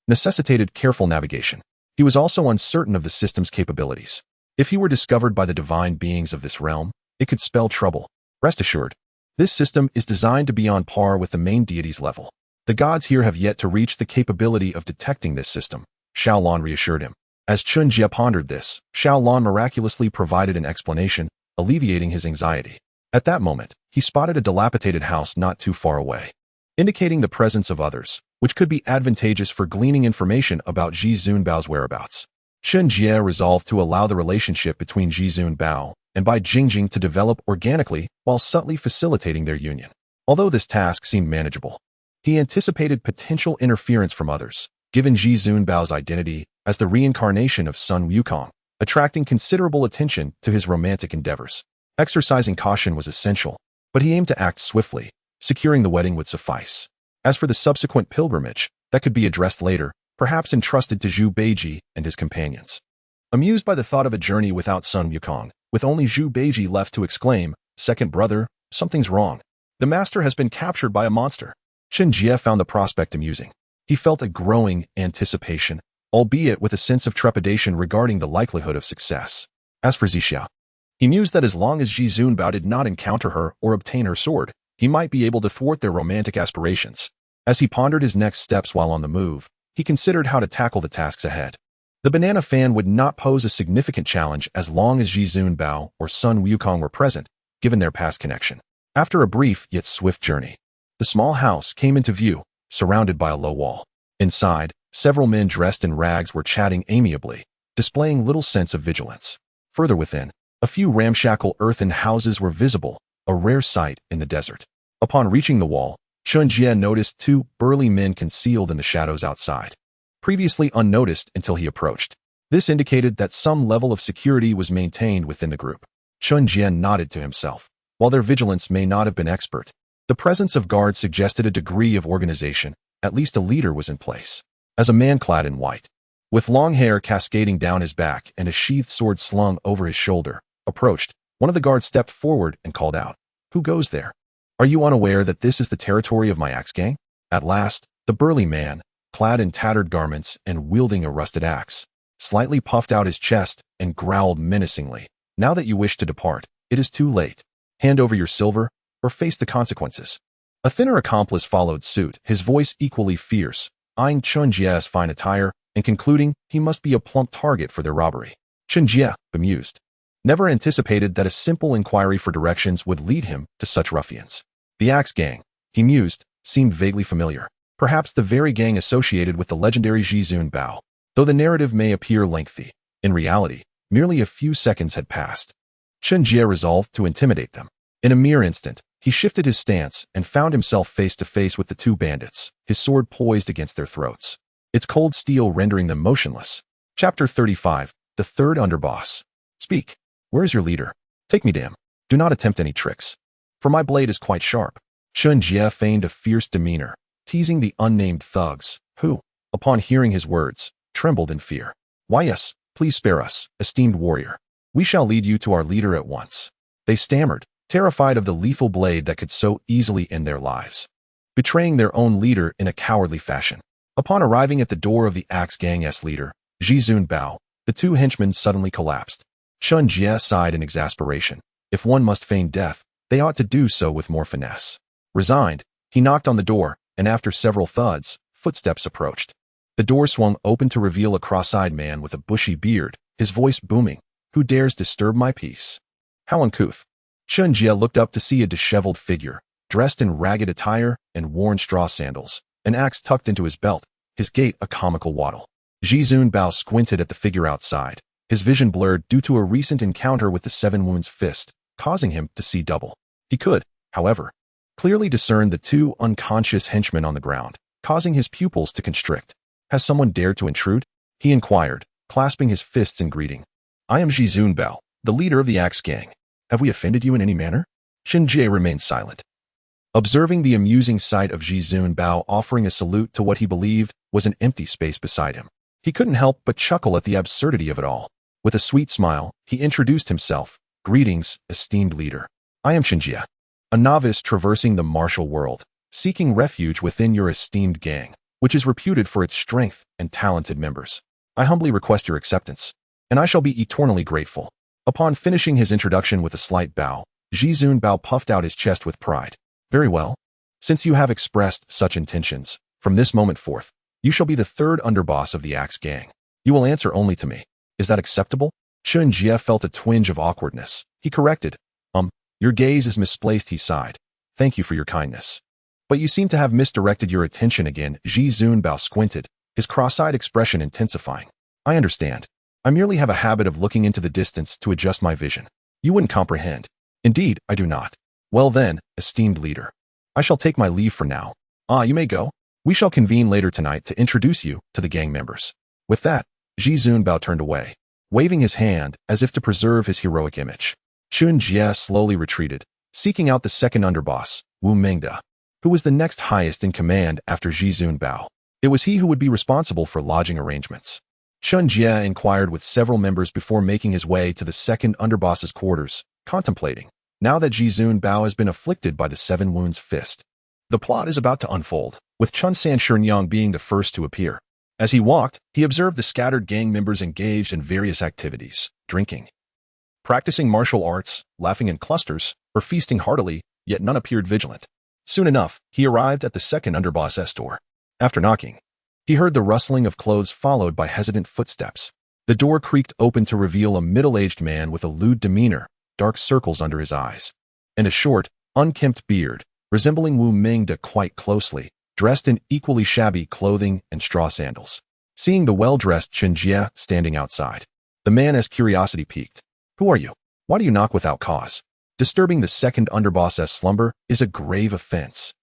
necessitated careful navigation. He was also uncertain of the system's capabilities. If he were discovered by the divine beings of this realm, it could spell trouble. Rest assured, this system is designed to be on par with the main deity's level. The gods here have yet to reach the capability of detecting this system, Xiao Lan reassured him. As Chen Jie pondered this, Xiao Lan miraculously provided an explanation, alleviating his anxiety. At that moment, he spotted a dilapidated house not too far away, indicating the presence of others, which could be advantageous for gleaning information about Ji Zunbao's whereabouts. Chen Jie resolved to allow the relationship between Ji Zunbao and Bai Jingjing to develop organically while subtly facilitating their union. Although this task seemed manageable, he anticipated potential interference from others, given Ji Zunbao's identity as the reincarnation of Sun Wukong, attracting considerable attention to his romantic endeavors. Exercising caution was essential, but he aimed to act swiftly. Securing the wedding would suffice. As for the subsequent pilgrimage, that could be addressed later. perhaps entrusted to Zhu Beiji and his companions. Amused by the thought of a journey without Sun Wukong, with only Zhu Beiji left to exclaim, "Second brother, something's wrong. The master has been captured by a monster." Chen Jie found the prospect amusing. He felt a growing anticipation, albeit with a sense of trepidation regarding the likelihood of success. As for Zixia, he mused that as long as Ji Zunbao did not encounter her or obtain her sword, he might be able to thwart their romantic aspirations. As he pondered his next steps while on the move, he considered how to tackle the tasks ahead. The banana fan would not pose a significant challenge as long as Ji Zunbao or Sun Wukong were present, given their past connection. After a brief yet swift journey, the small house came into view, surrounded by a low wall. Inside, several men dressed in rags were chatting amiably, displaying little sense of vigilance. Further within, a few ramshackle earthen houses were visible, a rare sight in the desert. Upon reaching the wall, Chen Jie noticed two burly men concealed in the shadows outside, previously unnoticed until he approached. This indicated that some level of security was maintained within the group. Chen Jie nodded to himself. While their vigilance may not have been expert, the presence of guards suggested a degree of organization. At least a leader was in place. As a man clad in white, with long hair cascading down his back and a sheathed sword slung over his shoulder, approached, one of the guards stepped forward and called out, "Who goes there? Are you unaware that this is the territory of my axe gang?" At last, the burly man, clad in tattered garments and wielding a rusted axe, slightly puffed out his chest and growled menacingly, "Now that you wish to depart, it is too late. Hand over your silver, or face the consequences." A thinner accomplice followed suit, his voice equally fierce, eyeing Chen Jie's fine attire and concluding he must be a plump target for their robbery. Chen Jie, bemused, never anticipated that a simple inquiry for directions would lead him to such ruffians. The Axe Gang, he mused, seemed vaguely familiar. Perhaps the very gang associated with the legendary Ji Zunbao. Though the narrative may appear lengthy, in reality, merely a few seconds had passed. Chen Jie resolved to intimidate them. In a mere instant, he shifted his stance and found himself face to face with the two bandits, his sword poised against their throats, its cold steel rendering them motionless. Chapter 35, The Third Underboss. "Speak. Where is your leader? Take me to him. Do not attempt any tricks, for my blade is quite sharp." Chen Jie feigned a fierce demeanor, teasing the unnamed thugs, who, upon hearing his words, trembled in fear. "Why yes, please spare us, esteemed warrior. We shall lead you to our leader at once." They stammered, terrified of the lethal blade that could so easily end their lives, betraying their own leader in a cowardly fashion. Upon arriving at the door of the Axe Gang's leader, Ji Zunbao, the two henchmen suddenly collapsed. Chen Jie sighed in exasperation. If one must feign death, they ought to do so with more finesse. Resigned, he knocked on the door, and after several thuds, footsteps approached. The door swung open to reveal a cross-eyed man with a bushy beard, his voice booming, "Who dares disturb my peace?" How uncouth. Chen Jie looked up to see a disheveled figure, dressed in ragged attire and worn straw sandals, an axe tucked into his belt, his gait a comical waddle. Ji Zunbao squinted at the figure outside, his vision blurred due to a recent encounter with the Seven Women's Fist, causing him to see double. He could, however, clearly discern the two unconscious henchmen on the ground, causing his pupils to constrict. "Has someone dared to intrude?" he inquired, clasping his fists in greeting. "I am Ji Zunbao, the leader of the Axe Gang. Have we offended you in any manner?" Chen Jie remained silent, observing the amusing sight of Ji Zunbao offering a salute to what he believed was an empty space beside him. He couldn't help but chuckle at the absurdity of it all. With a sweet smile, he introduced himself. "Greetings, esteemed leader. I am Chen Jie, a novice traversing the martial world, seeking refuge within your esteemed gang, which is reputed for its strength and talented members. I humbly request your acceptance, and I shall be eternally grateful." Upon finishing his introduction with a slight bow, Ji Zunbao puffed out his chest with pride. "Very well. Since you have expressed such intentions, from this moment forth, you shall be the third underboss of the Axe Gang. You will answer only to me. Is that acceptable?" Chen Jie felt a twinge of awkwardness. He corrected. Your gaze is misplaced," he sighed. "Thank you for your kindness. But you seem to have misdirected your attention again." Ji Zunbao squinted, his cross-eyed expression intensifying. "I understand. I merely have a habit of looking into the distance to adjust my vision. You wouldn't comprehend." "Indeed, I do not." "Well then, esteemed leader, I shall take my leave for now." You may go. We shall convene later tonight to introduce you to the gang members." With that, Ji Zunbao turned away, waving his hand as if to preserve his heroic image. Chen Jie slowly retreated, seeking out the second underboss, Wu Mengde, who was the next highest in command after Ji Zunbao. It was he who would be responsible for lodging arrangements. Chen Jie inquired with several members before making his way to the second underboss's quarters, contemplating. Now that Jizun Bao has been afflicted by the 7 wounds fist, the plot is about to unfold, with Chun San Shenyang being the first to appear. As he walked, he observed the scattered gang members engaged in various activities, drinking, practicing martial arts, laughing in clusters, or feasting heartily, yet none appeared vigilant. Soon enough, he arrived at the second underboss's door. After knocking, he heard the rustling of clothes followed by hesitant footsteps. The door creaked open to reveal a middle-aged man with a lewd demeanor, dark circles under his eyes, and a short, unkempt beard, resembling Wu Mingde quite closely, dressed in equally shabby clothing and straw sandals. Seeing the well-dressed Chen Jie standing outside, the man as curiosity piqued. "Who are you? Why do you knock without cause? Disturbing the second underboss's slumber is a grave offense."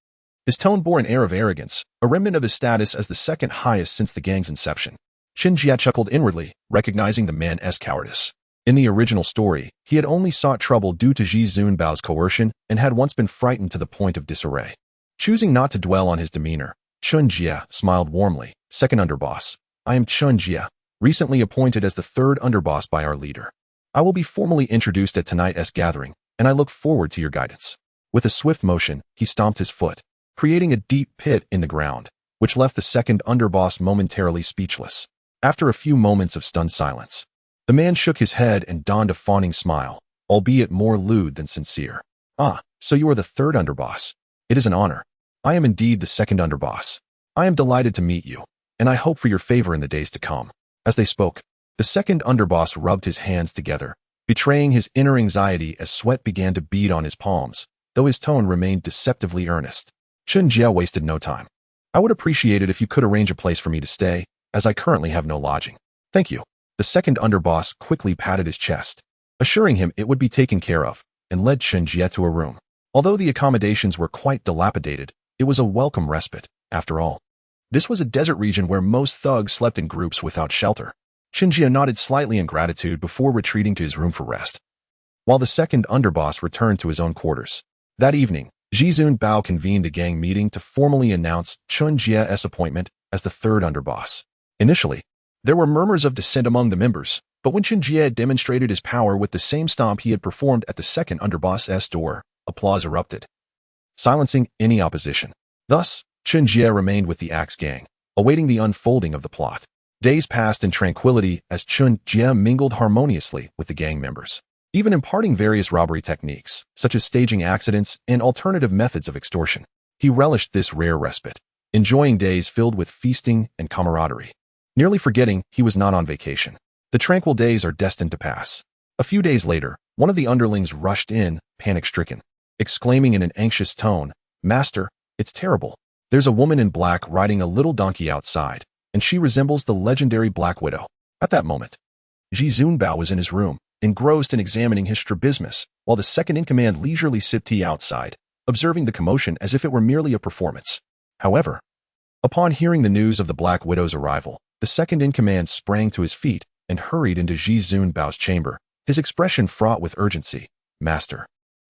His tone bore an air of arrogance, a remnant of his status as the second highest since the gang's inception. Chen Jie chuckled inwardly, recognizing the man's cowardice. In the original story, he had only sought trouble due to Jizun Bao's coercion and had once been frightened to the point of disarray. Choosing not to dwell on his demeanor, Chen Jie smiled warmly. "Second underboss, I am Chen Jie, recently appointed as the third underboss by our leader. I will be formally introduced at tonight's gathering, and I look forward to your guidance." With a swift motion, he stomped his foot, creating a deep pit in the ground, which left the second underboss momentarily speechless. After a few moments of stunned silence, the man shook his head and donned a fawning smile, albeit more lewd than sincere. "Ah, so you are the third underboss. It is an honor. I am indeed the second underboss. I am delighted to meet you, and I hope for your favor in the days to come." As they spoke, the second underboss rubbed his hands together, betraying his inner anxiety as sweat began to bead on his palms, though his tone remained deceptively earnest. Chen Jie wasted no time. "I would appreciate it if you could arrange a place for me to stay, as I currently have no lodging." "Thank you." The second underboss quickly patted his chest, assuring him it would be taken care of, and led Chen Jie to a room. Although the accommodations were quite dilapidated, it was a welcome respite, after all. This was a desert region where most thugs slept in groups without shelter. Chen Jie nodded slightly in gratitude before retreating to his room for rest, while the second underboss returned to his own quarters. That evening, Jizun Bao convened a gang meeting to formally announce Chen Jie's appointment as the third underboss. Initially, there were murmurs of dissent among the members, but when Chen Jie demonstrated his power with the same stomp he had performed at the second underboss's door, applause erupted, silencing any opposition. Thus, Chen Jie remained with the Axe Gang, awaiting the unfolding of the plot. Days passed in tranquility as Chen Jie mingled harmoniously with the gang members, even imparting various robbery techniques, such as staging accidents and alternative methods of extortion. He relished this rare respite, enjoying days filled with feasting and camaraderie, nearly forgetting he was not on vacation. The tranquil days are destined to pass. A few days later, one of the underlings rushed in, panic-stricken, exclaiming in an anxious tone, "Master, it's terrible. There's a woman in black riding a little donkey outside, and she resembles the legendary Black Widow." At that moment, Jizun Bao was in his room, engrossed in examining his strabismus, while the second-in-command leisurely sipped tea outside, observing the commotion as if it were merely a performance. However, upon hearing the news of the Black Widow's arrival, the second-in-command sprang to his feet and hurried into Jizun Bao's chamber, his expression fraught with urgency. "Master,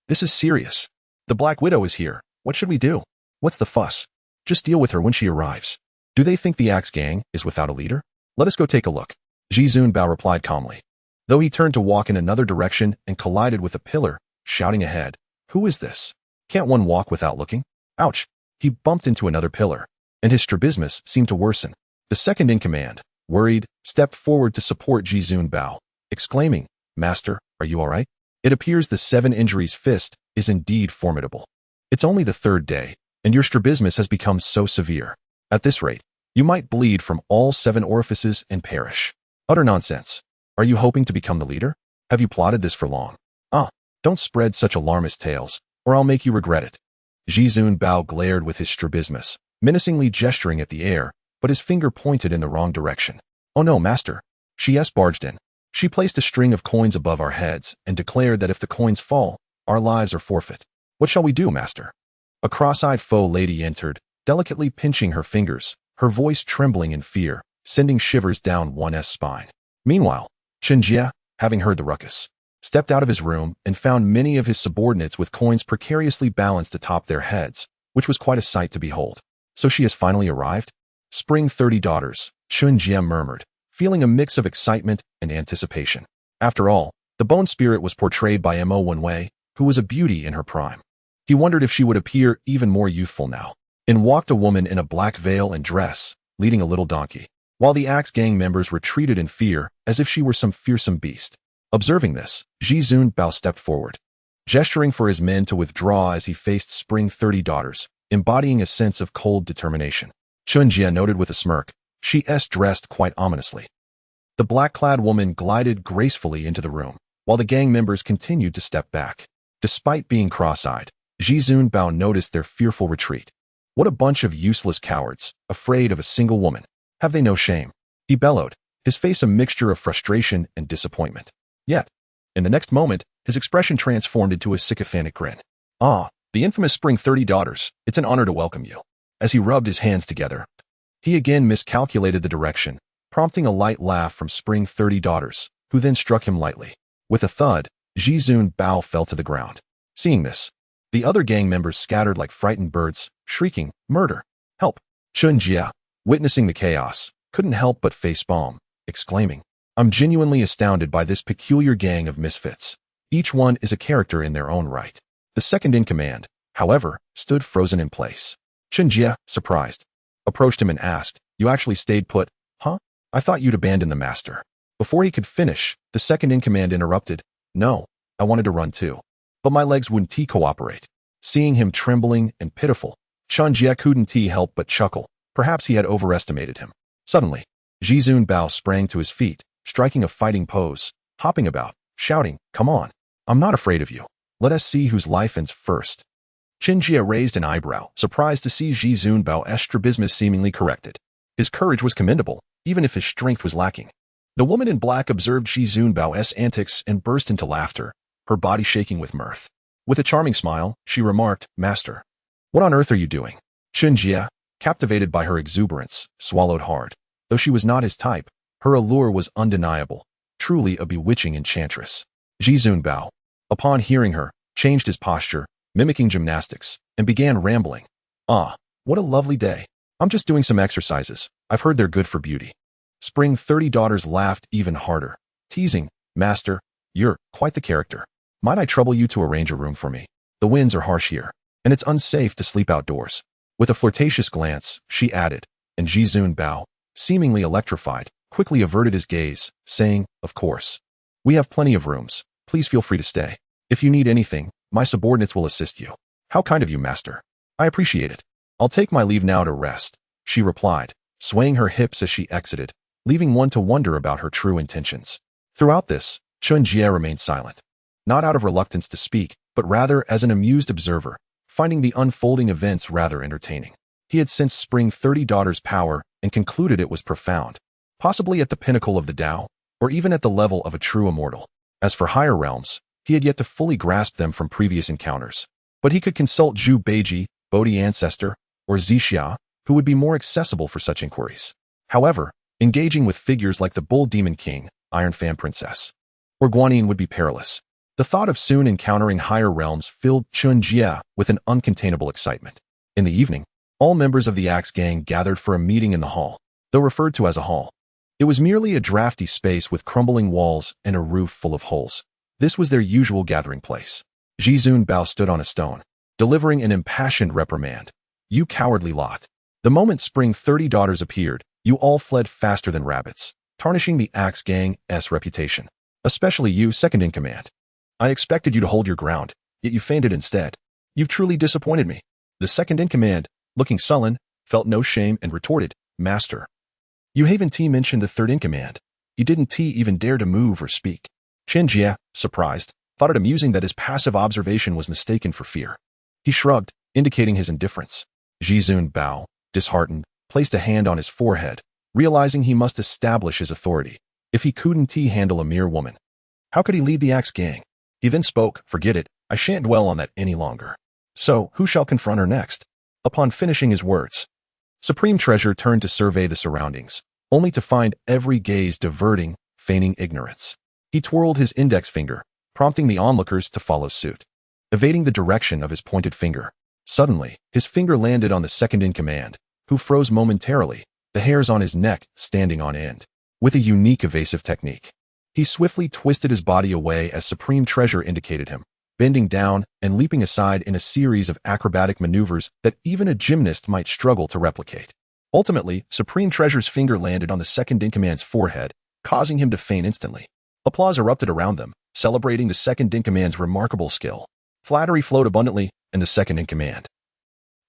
this is serious. The Black Widow is here. What should we do? What's the fuss? Just deal with her when she arrives. Do they think the Axe Gang is without a leader? Let us go take a look." Jizun Bao replied calmly, though he turned to walk in another direction and collided with a pillar, shouting ahead, "Who is this? Can't one walk without looking?" Ouch! He bumped into another pillar, and his strabismus seemed to worsen. The second-in-command, worried, stepped forward to support Jizun Bao, exclaiming, "Master, are you all right? It appears the 7 injuries fist is indeed formidable. It's only the 3rd day, and your strabismus has become so severe. At this rate, you might bleed from all 7 orifices and perish." "Utter nonsense. Are you hoping to become the leader? Have you plotted this for long? Ah, don't spread such alarmist tales, or I'll make you regret it." Jizun Bao glared with his strabismus, menacingly gesturing at the air, but his finger pointed in the wrong direction. "Oh no, master." She barged in. She placed a string of coins above our heads and declared that if the coins fall, our lives are forfeit. "What shall we do, master?" A cross-eyed faux lady entered, delicately pinching her fingers, her voice trembling in fear, sending shivers down one's spine. Meanwhile, Chen Jie, having heard the ruckus, stepped out of his room and found many of his subordinates with coins precariously balanced atop their heads, which was quite a sight to behold. "So she has finally arrived?" Spring 30 daughters, Chen Jie murmured, feeling a mix of excitement and anticipation. After all, the bone spirit was portrayed by Mo Wenwei, who was a beauty in her prime. He wondered if she would appear even more youthful now. In walked a woman in a black veil and dress, leading a little donkey, while the Axe gang members retreated in fear as if she were some fearsome beast. Observing this, Ji Zunbao stepped forward, gesturing for his men to withdraw as he faced Spring 30 daughters, embodying a sense of cold determination. Chen Jie noted with a smirk, she's dressed quite ominously. The black-clad woman glided gracefully into the room, while the gang members continued to step back. Despite being cross-eyed, Ji Zunbao noticed their fearful retreat. What a bunch of useless cowards, afraid of a single woman. Have they no shame? He bellowed, his face a mixture of frustration and disappointment. Yet, in the next moment, his expression transformed into a sycophantic grin. Ah, the infamous Spring 30 daughters, it's an honor to welcome you. As he rubbed his hands together, he again miscalculated the direction, prompting a light laugh from Spring 30 daughters, who then struck him lightly. With a thud, Ji Zunbao fell to the ground. Seeing this, the other gang members scattered like frightened birds, shrieking, "Murder! Help!" Chen Jie, witnessing the chaos, couldn't help but facepalm, exclaiming, "I'm genuinely astounded by this peculiar gang of misfits. Each one is a character in their own right." The second in command, however, stood frozen in place. Chen Jie, surprised, approached him and asked, "You actually stayed put, huh? I thought you'd abandoned the master." Before he could finish, the second in command interrupted, "No, I wanted to run too. But my legs wouldn't cooperate." Seeing him trembling and pitiful, Chen Jie couldn't help but chuckle. Perhaps he had overestimated him. Suddenly, Ji Zunbao sprang to his feet, striking a fighting pose, hopping about, shouting, "Come on. I'm not afraid of you. Let us see whose life ends first." Chen Jie raised an eyebrow, surprised to see Ji Zunbao's strabismus seemingly corrected. His courage was commendable, even if his strength was lacking. The woman in black observed Ji Zunbao's antics and burst into laughter, her body shaking with mirth. With a charming smile, she remarked, "Master, what on earth are you doing?" Chen Jie, captivated by her exuberance, swallowed hard. Though she was not his type, her allure was undeniable, truly a bewitching enchantress. Ji Zunbao, upon hearing her, changed his posture, mimicking gymnastics, and began rambling. "Ah, what a lovely day. I'm just doing some exercises. I've heard they're good for beauty." Spring 30 daughters laughed even harder, teasing, "Master, you're quite the character. Might I trouble you to arrange a room for me? The winds are harsh here, and it's unsafe to sleep outdoors." With a flirtatious glance, she added, and Ji Zunbao, seemingly electrified, quickly averted his gaze, saying, "Of course. We have plenty of rooms. Please feel free to stay. If you need anything, my subordinates will assist you." "How kind of you, master. I appreciate it. I'll take my leave now to rest," she replied, swaying her hips as she exited, leaving one to wonder about her true intentions. Throughout this, Chen Jie remained silent. Not out of reluctance to speak, but rather as an amused observer, finding the unfolding events rather entertaining. He had sensed Spring 30 daughters' power and concluded it was profound, possibly at the pinnacle of the Tao, or even at the level of a true immortal. As for higher realms, he had yet to fully grasp them from previous encounters. But he could consult Zhu Beiji, Bodhi Ancestor, or Zixia, who would be more accessible for such inquiries. However, engaging with figures like the Bull Demon King, Iron Fan Princess, or Guanyin would be perilous. The thought of soon encountering higher realms filled Chen Jie with an uncontainable excitement. In the evening, all members of the Axe gang gathered for a meeting in the hall, though referred to as a hall. It was merely a drafty space with crumbling walls and a roof full of holes. This was their usual gathering place. Ji Zunbao stood on a stone, delivering an impassioned reprimand. "You cowardly lot. The moment Spring 30 daughters appeared, you all fled faster than rabbits, tarnishing the Axe gang's reputation. Especially you, second in command. I expected you to hold your ground, yet you fainted instead. You've truly disappointed me." The second in command, looking sullen, felt no shame and retorted, "Master, you haven't mentioned the third in command. He didn't even dare to move or speak." Chen Jie, surprised, thought it amusing that his passive observation was mistaken for fear. He shrugged, indicating his indifference. Ji Zunbao, disheartened, placed a hand on his forehead, realizing he must establish his authority. If he couldn't handle a mere woman, how could he lead the Axe gang? He then spoke, "Forget it, I shan't dwell on that any longer. So, who shall confront her next?" Upon finishing his words, Supreme Treasure turned to survey the surroundings, only to find every gaze diverting, feigning ignorance. He twirled his index finger, prompting the onlookers to follow suit. Evading the direction of his pointed finger, suddenly, his finger landed on the second in command, who froze momentarily, the hairs on his neck standing on end. With a unique evasive technique, he swiftly twisted his body away as Supreme Treasure indicated him, bending down and leaping aside in a series of acrobatic maneuvers that even a gymnast might struggle to replicate. Ultimately, Supreme Treasure's finger landed on the second-in-command's forehead, causing him to faint instantly. Applause erupted around them, celebrating the second-in-command's remarkable skill. Flattery flowed abundantly, and the second-in-command,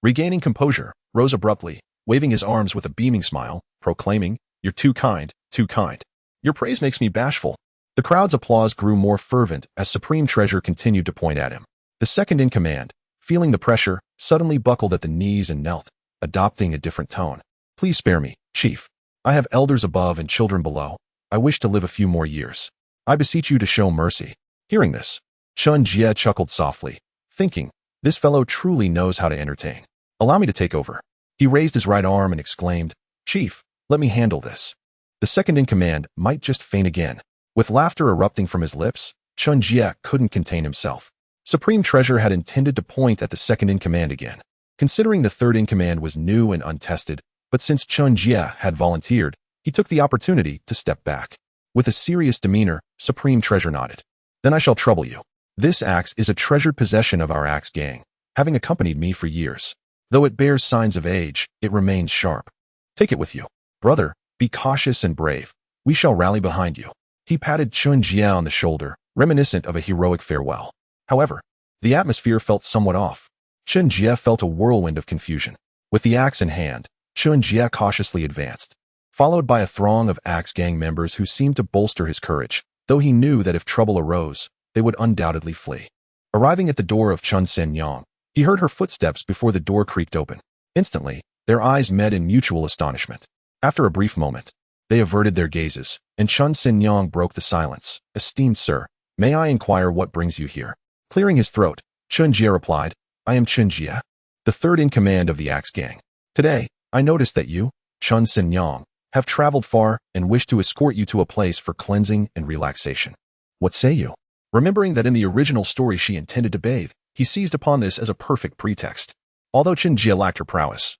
regaining composure, rose abruptly, waving his arms with a beaming smile, proclaiming, "You're too kind, too kind. Your praise makes me bashful." The crowd's applause grew more fervent as Supreme Treasure continued to point at him. The second-in-command, feeling the pressure, suddenly buckled at the knees and knelt, adopting a different tone. "Please spare me, Chief. I have elders above and children below. I wish to live a few more years. I beseech you to show mercy." Hearing this, Chen Jie chuckled softly, thinking, this fellow truly knows how to entertain. "Allow me to take over." He raised his right arm and exclaimed, "Chief, let me handle this." The second-in-command might just faint again. With laughter erupting from his lips, Chen Jie couldn't contain himself. Supreme Treasure had intended to point at the second-in-command again, considering the third-in-command was new and untested, but since Chen Jie had volunteered, he took the opportunity to step back. With a serious demeanor, Supreme Treasure nodded. "Then I shall trouble you. This axe is a treasured possession of our axe gang, having accompanied me for years. Though it bears signs of age, it remains sharp. Take it with you. Brother, be cautious and brave. We shall rally behind you." He patted Chen Jie on the shoulder, reminiscent of a heroic farewell. However, the atmosphere felt somewhat off. Chen Jie felt a whirlwind of confusion. With the axe in hand, Chen Jie cautiously advanced, followed by a throng of axe gang members who seemed to bolster his courage, though he knew that if trouble arose, they would undoubtedly flee. Arriving at the door of Chen Xinyang, he heard her footsteps before the door creaked open. Instantly, their eyes met in mutual astonishment. After a brief moment, they averted their gazes, and Chen Xinyang broke the silence. "Esteemed sir, may I inquire what brings you here?" Clearing his throat, Chen Jie replied, "I am Chen Jie, the third in command of the axe gang. Today, I noticed that you, Chen Xinyang, have traveled far and wish to escort you to a place for cleansing and relaxation. What say you?" Remembering that in the original story she intended to bathe, he seized upon this as a perfect pretext. Although Chen Jie lacked her prowess,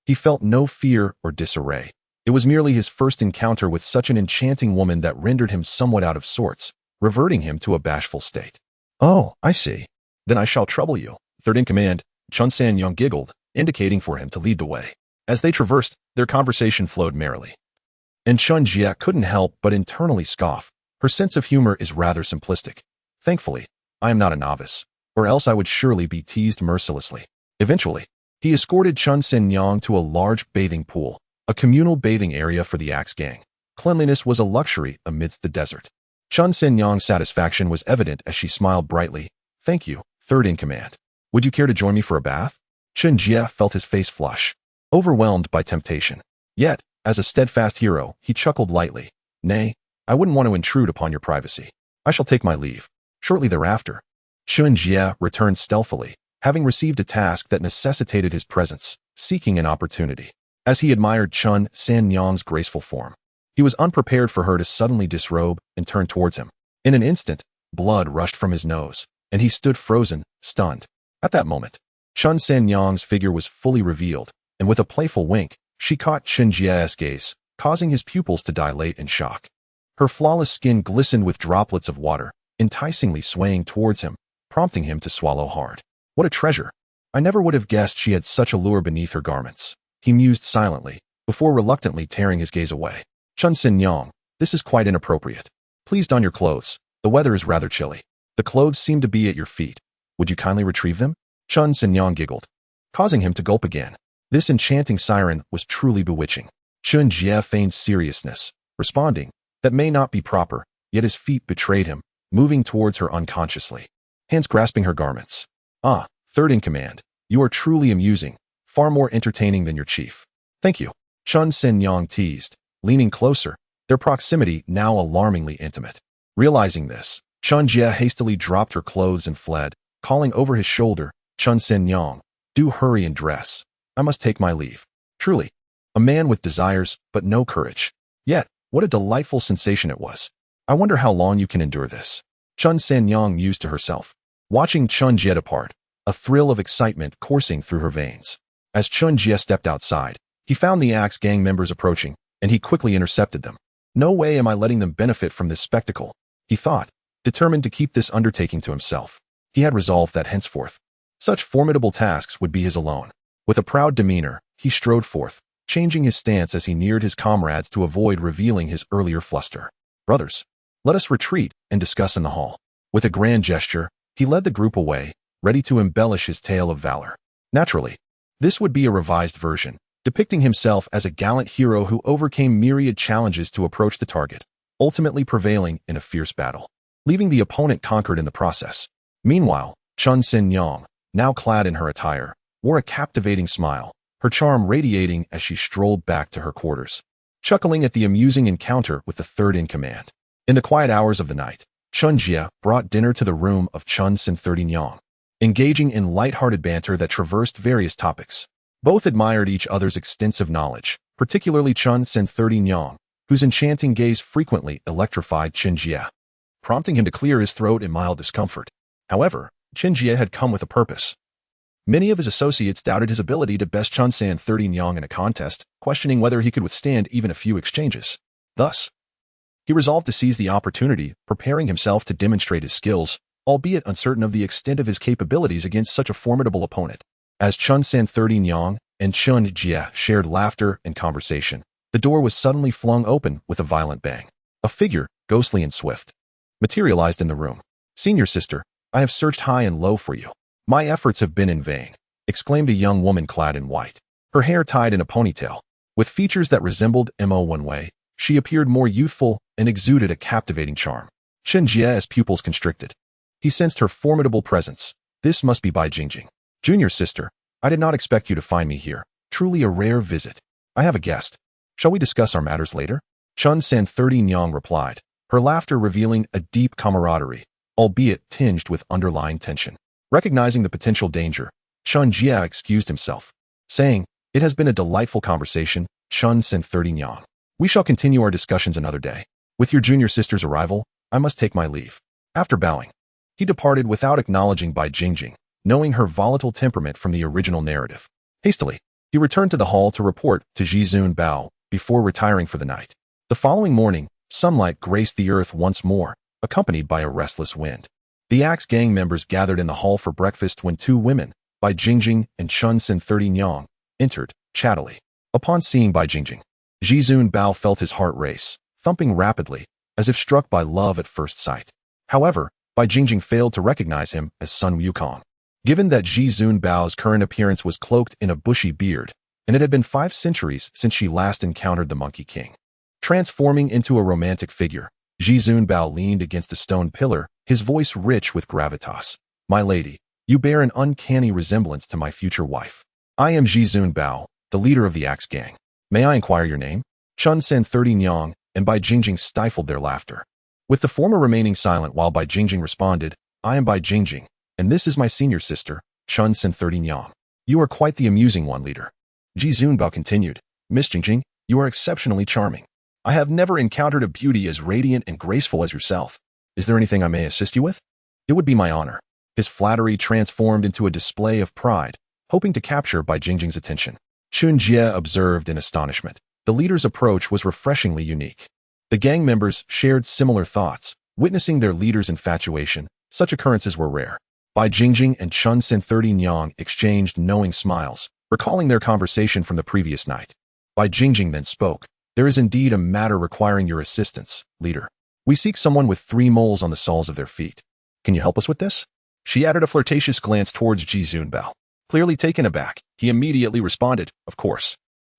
he felt no fear or disarray. It was merely his first encounter with such an enchanting woman that rendered him somewhat out of sorts, reverting him to a bashful state. "Oh, I see. Then I shall trouble you." Third in command, Chen Xinyang giggled, indicating for him to lead the way. As they traversed, their conversation flowed merrily. And Chen Jie couldn't help but internally scoff. Her sense of humor is rather simplistic. Thankfully, I am not a novice, or else I would surely be teased mercilessly. Eventually, he escorted Chen Xinyang to a large bathing pool, a communal bathing area for the axe gang. Cleanliness was a luxury amidst the desert. Chen Xinyang's satisfaction was evident as she smiled brightly. "Thank you, third in command. Would you care to join me for a bath?" Chen Jie felt his face flush, overwhelmed by temptation. Yet, as a steadfast hero, he chuckled lightly. "Nay, I wouldn't want to intrude upon your privacy. I shall take my leave." Shortly thereafter, Chen Jie returned stealthily, having received a task that necessitated his presence, seeking an opportunity. As he admired Chen Xinyang's graceful form, he was unprepared for her to suddenly disrobe and turn towards him. In an instant, blood rushed from his nose, and he stood frozen, stunned. At that moment, Chen Xinyang's figure was fully revealed, and with a playful wink, she caught Chen Jie's gaze, causing his pupils to dilate in shock. Her flawless skin glistened with droplets of water, enticingly swaying towards him, prompting him to swallow hard. What a treasure! I never would have guessed she had such allure beneath her garments. He mused silently, before reluctantly tearing his gaze away. "Chen Xinyang, this is quite inappropriate. Please don your clothes. The weather is rather chilly. The clothes seem to be at your feet. Would you kindly retrieve them?" Chen Xinyang giggled, causing him to gulp again. This enchanting siren was truly bewitching. Chen Jie feigned seriousness, responding, "That may not be proper," yet his feet betrayed him, moving towards her unconsciously, hands grasping her garments. "Ah, third in command, you are truly amusing, far more entertaining than your chief." "Thank you," Chen Xinyang teased, leaning closer, their proximity now alarmingly intimate. Realizing this, Chen Jie hastily dropped her clothes and fled, calling over his shoulder, "Chen Xinyang, do hurry and dress. I must take my leave." Truly, a man with desires, but no courage. Yet, what a delightful sensation it was. "I wonder how long you can endure this," Chen Xinyang mused to herself, watching Chen Jie depart, a thrill of excitement coursing through her veins. As Chen Jie stepped outside, He found the Axe gang members approaching, and he quickly intercepted them. No way am I letting them benefit from this spectacle, he thought, determined to keep this undertaking to himself. He had resolved that henceforth, such formidable tasks would be his alone. With a proud demeanor, he strode forth, changing his stance as he neared his comrades to avoid revealing his earlier fluster. Brothers, let us retreat and discuss in the hall. With a grand gesture, he led the group away, ready to embellish his tale of valor. Naturally, this would be a revised version, depicting himself as a gallant hero who overcame myriad challenges to approach the target, ultimately prevailing in a fierce battle, leaving the opponent conquered in the process. Meanwhile, Chen Jie, now clad in her attire, wore a captivating smile, her charm radiating as she strolled back to her quarters, chuckling at the amusing encounter with the third in command. In the quiet hours of the night, Chen Jie brought dinner to the room of Chen Jie, engaging in light-hearted banter that traversed various topics. Both admired each other's extensive knowledge, particularly Chen Jie, whose enchanting gaze frequently electrified Chen Jie, prompting him to clear his throat in mild discomfort. However, Chen Jie had come with a purpose. Many of his associates doubted his ability to best Chen Jie in a contest, questioning whether he could withstand even a few exchanges. Thus, he resolved to seize the opportunity, preparing himself to demonstrate his skills, albeit uncertain of the extent of his capabilities against such a formidable opponent. As Chen Jie and Chen Jie shared laughter and conversation, the door was suddenly flung open with a violent bang. A figure, ghostly and swift, materialized in the room. "Senior sister, I have searched high and low for you. My efforts have been in vain," exclaimed a young woman clad in white, her hair tied in a ponytail. With features that resembled Mo Wenwei, she appeared more youthful and exuded a captivating charm. Chen Jie's pupils constricted. He sensed her formidable presence. This must be Bai Jingjing. "Junior sister, I did not expect you to find me here. Truly a rare visit. I have a guest. Shall we discuss our matters later?" Chen Jie replied, her laughter revealing a deep camaraderie, albeit tinged with underlying tension. Recognizing the potential danger, Chen Jie excused himself, saying, "It has been a delightful conversation, Chen Jie. We shall continue our discussions another day. With your junior sister's arrival, I must take my leave." After bowing, he departed without acknowledging Bai Jingjing, knowing her volatile temperament from the original narrative. Hastily, he returned to the hall to report to Zhizun Bao before retiring for the night. The following morning, sunlight graced the earth once more, accompanied by a restless wind. The Axe gang members gathered in the hall for breakfast when two women, Bai Jingjing and Chen Jie, entered, chattily. Upon seeing Bai Jingjing, Zhizun Bao felt his heart race, thumping rapidly, as if struck by love at first sight. However, Bai Jingjing failed to recognize him as Sun Wukong. Given that Zhizun Bao's current appearance was cloaked in a bushy beard, and it had been 5 centuries since she last encountered the Monkey King. Transforming into a romantic figure, Zhizun Bao leaned against a stone pillar, his voice rich with gravitas. "My lady, you bear an uncanny resemblance to my future wife. I am Zhizun Bao, the leader of the Axe gang. May I inquire your name?" Chen Jie and Bai Jingjing stifled their laughter, with the former remaining silent while Bai Jingjing responded, "I am Bai Jingjing, and this is my senior sister, Chen Jie. You are quite the amusing one, leader." Zhizun Bao continued, "Miss Jingjing, you are exceptionally charming. I have never encountered a beauty as radiant and graceful as yourself. Is there anything I may assist you with?" "It would be my honor." His flattery transformed into a display of pride, hoping to capture Bai Jingjing's attention. Chen Jie observed in astonishment. The leader's approach was refreshingly unique. The gang members shared similar thoughts. Witnessing their leader's infatuation, such occurrences were rare. Bai Jingjing and Chen Jie exchanged knowing smiles, recalling their conversation from the previous night. Bai Jingjing then spoke. "There is indeed a matter requiring your assistance, leader. We seek someone with 3 moles on the soles of their feet. Can you help us with this?" She added a flirtatious glance towards Zhizun Bao. Clearly taken aback, he immediately responded, "Of course.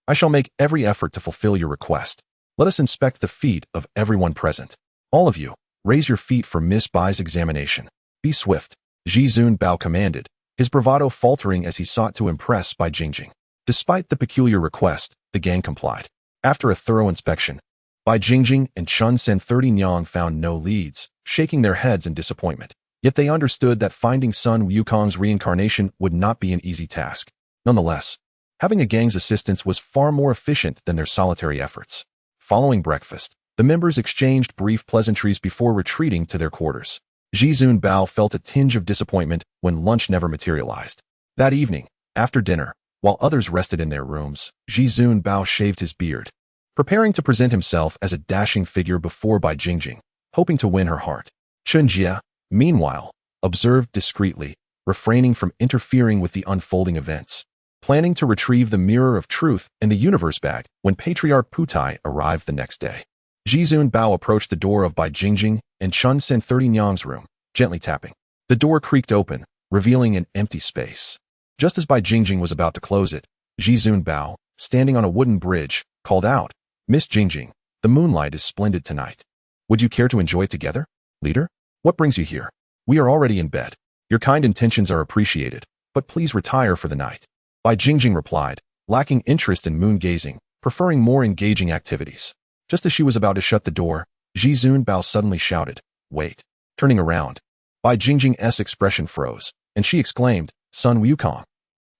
I shall make every effort to fulfill your request. Let us inspect the feet of everyone present. All of you, raise your feet for Miss Bai's examination. Be swift," Zhizun Bao commanded, his bravado faltering as he sought to impress Bai Jingjing. Despite the peculiar request, the gang complied. After a thorough inspection, Bai Jingjing and Chen Jie found no leads, shaking their heads in disappointment. Yet they understood that finding Sun Wukong's reincarnation would not be an easy task. Nonetheless, having a gang's assistance was far more efficient than their solitary efforts. Following breakfast, the members exchanged brief pleasantries before retreating to their quarters. Zhizun Bao felt a tinge of disappointment when lunch never materialized. That evening, after dinner, While others rested in their rooms, Jizun Bao shaved his beard, preparing to present himself as a dashing figure before Bai Jingjing, hoping to win her heart. Chen Jie, meanwhile, observed discreetly, refraining from interfering with the unfolding events, planning to retrieve the mirror of truth in the universe bag when Patriarch Putai arrived the next day. Jizun Bao approached the door of Bai Jingjing and Chun Sen 30 Nyang's room, gently tapping. The door creaked open, revealing an empty space. Just as Bai Jingjing was about to close it, Jizun Bao, standing on a wooden bridge, called out, "Miss Jingjing, the moonlight is splendid tonight. Would you care to enjoy it together? Leader? What brings you here? We are already in bed. Your kind intentions are appreciated, but please retire for the night." Bai Jingjing replied, lacking interest in moon gazing, preferring more engaging activities. Just as she was about to shut the door, Jizun Bao suddenly shouted, "Wait." Turning around, Bai Jingjing's expression froze, and she exclaimed, "Sun Wukong."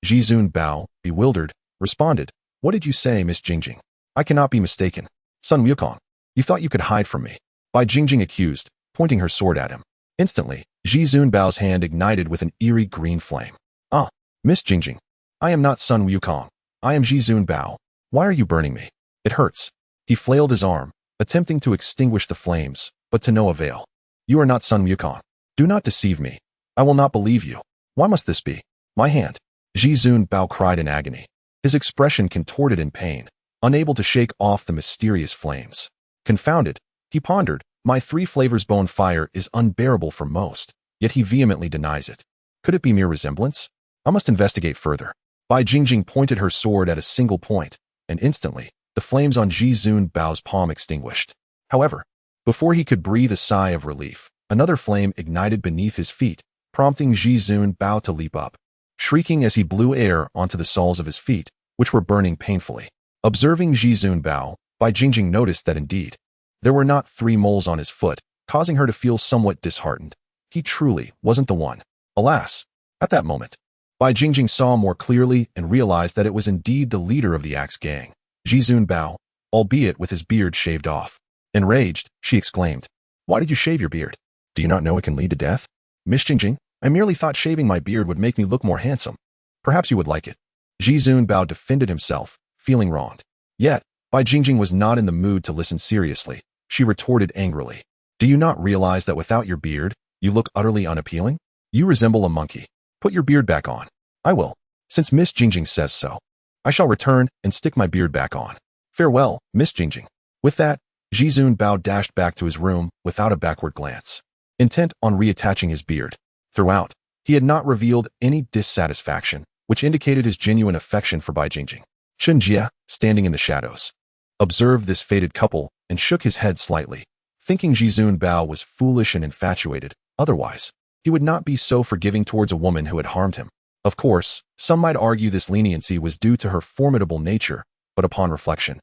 Jizun Bao, bewildered, responded, "What did you say, Miss Jingjing? I cannot be mistaken. Sun Wukong, you thought you could hide from me?" Bai Jingjing accused, pointing her sword at him. Instantly, Jizun Bao's hand ignited with an eerie green flame. "Ah, Miss Jingjing, I am not Sun Wukong. I am Jizun Bao. Why are you burning me? It hurts." He flailed his arm, attempting to extinguish the flames, but to no avail. "You are not Sun Wukong. Do not deceive me. I will not believe you. Why must this be? My hand." Jizun Bao cried in agony, his expression contorted in pain, unable to shake off the mysterious flames. Confounded, he pondered, "My three flavors bone fire is unbearable for most, yet he vehemently denies it. Could it be mere resemblance? I must investigate further." Bai Jingjing pointed her sword at a single point, and instantly, the flames on Jizun Bao's palm extinguished. However, before he could breathe a sigh of relief, another flame ignited beneath his feet, prompting Jizun Bao to leap up, shrieking as he blew air onto the soles of his feet, which were burning painfully. Observing Jizun Bao, Bai Jingjing noticed that indeed, there were not 3 moles on his foot, causing her to feel somewhat disheartened. He truly wasn't the one. Alas, at that moment, Bai Jingjing saw more clearly and realized that it was indeed the leader of the Axe Gang, Jizun Bao, albeit with his beard shaved off. Enraged, she exclaimed, "Why did you shave your beard? Do you not know it can lead to death?" "Miss Jingjing, I merely thought shaving my beard would make me look more handsome. Perhaps you would like it." Jizun Bao defended himself, feeling wronged. Yet, Bai Jingjing was not in the mood to listen seriously. She retorted angrily, "Do you not realize that without your beard, you look utterly unappealing? You resemble a monkey. Put your beard back on." "I will, since Miss Jingjing says so. I shall return and stick my beard back on. Farewell, Miss Jingjing." With that, Jizun Bao dashed back to his room without a backward glance, intent on reattaching his beard. Throughout, he had not revealed any dissatisfaction, which indicated his genuine affection for Bai Jingjing. Chen Jie, standing in the shadows, observed this fated couple and shook his head slightly, thinking Jizun Bao was foolish and infatuated. Otherwise, he would not be so forgiving towards a woman who had harmed him. Of course, some might argue this leniency was due to her formidable nature, but upon reflection,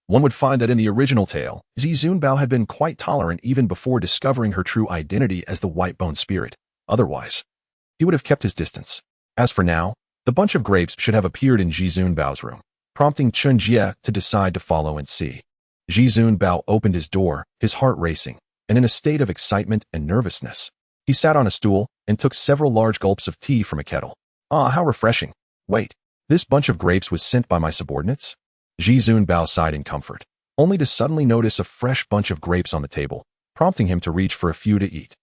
one would find that in the original tale, Jizun Bao had been quite tolerant even before discovering her true identity as the white-bone spirit. Otherwise, he would have kept his distance. As for now, the bunch of grapes should have appeared in Jizun Bao's room, prompting Chen Jie to decide to follow and see. Jizun Bao opened his door, his heart racing, and in a state of excitement and nervousness. He sat on a stool and took several large gulps of tea from a kettle. "Ah, how refreshing. Wait, this bunch of grapes was sent by my subordinates?" Jizun Bao sighed in comfort, only to suddenly notice a fresh bunch of grapes on the table, prompting him to reach for a few to eat.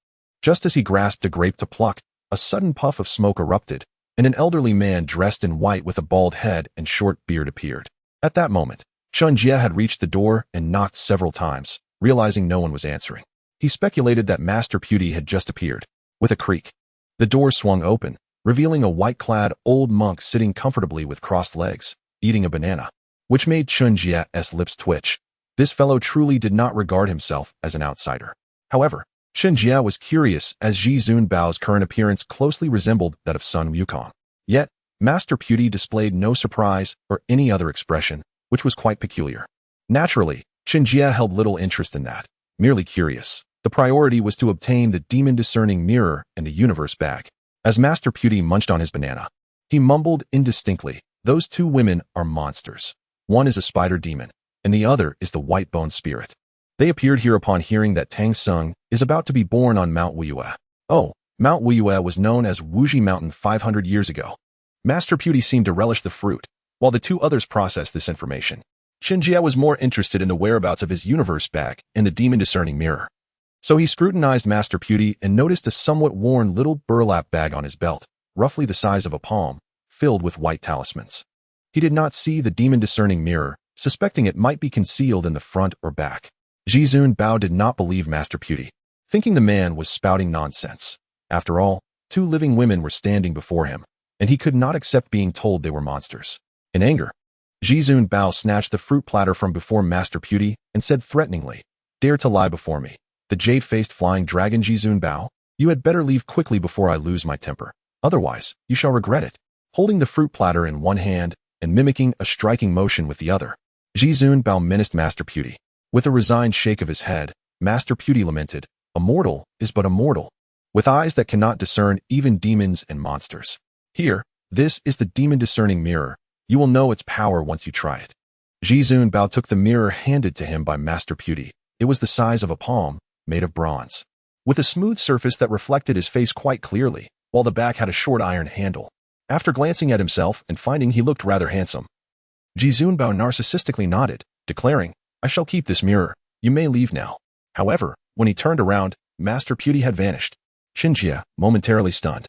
Just as he grasped a grape to pluck, a sudden puff of smoke erupted, and an elderly man dressed in white with a bald head and short beard appeared. At that moment, Chen Jie had reached the door and knocked several times, realizing no one was answering. He speculated that Master Pewdie had just appeared. With a creak, the door swung open, revealing a white-clad old monk sitting comfortably with crossed legs, eating a banana, which made Chen Jie's lips twitch. This fellow truly did not regard himself as an outsider. However, Chen Jie was curious as Jizun Bao's current appearance closely resembled that of Sun Wukong. Yet, Master Pewdie displayed no surprise or any other expression, which was quite peculiar. Naturally, Chen Jie held little interest in that. Merely curious, the priority was to obtain the demon-discerning mirror and the universe bag. As Master Pewdie munched on his banana, he mumbled indistinctly, "Those 2 women are monsters. One is a spider demon, and the other is the white-bone spirit. They appeared here upon hearing that Tang Sung is about to be born on Mount Wuyue." Oh, Mount Wuyue was known as Wuji Mountain 500 years ago. Master Beauty seemed to relish the fruit, while the two others processed this information. Chen Jie was more interested in the whereabouts of his universe bag and the demon-discerning mirror. So he scrutinized Master Beauty and noticed a somewhat worn little burlap bag on his belt, roughly the size of a palm, filled with white talismans. He did not see the demon-discerning mirror, suspecting it might be concealed in the front or back. Jizun Bao did not believe Master Beauty, thinking the man was spouting nonsense. After all, two living women were standing before him, and he could not accept being told they were monsters. In anger, Jizun Bao snatched the fruit platter from before Master Beauty and said threateningly, "Dare to lie before me, the jade-faced flying dragon Jizun Bao? You had better leave quickly before I lose my temper. Otherwise, you shall regret it." Holding the fruit platter in one hand and mimicking a striking motion with the other, Jizun Bao menaced Master Beauty. With a resigned shake of his head, Master Beauty lamented, "A mortal is but a mortal, with eyes that cannot discern even demons and monsters. Here, this is the demon-discerning mirror. You will know its power once you try it." Jizun Bao took the mirror handed to him by Master Beauty. It was the size of a palm, made of bronze, with a smooth surface that reflected his face quite clearly, while the back had a short iron handle. After glancing at himself and finding he looked rather handsome, Jizun Bao narcissistically nodded, declaring, "I shall keep this mirror. You may leave now." However, when he turned around, Master Beauty had vanished. Chen Jie, momentarily stunned,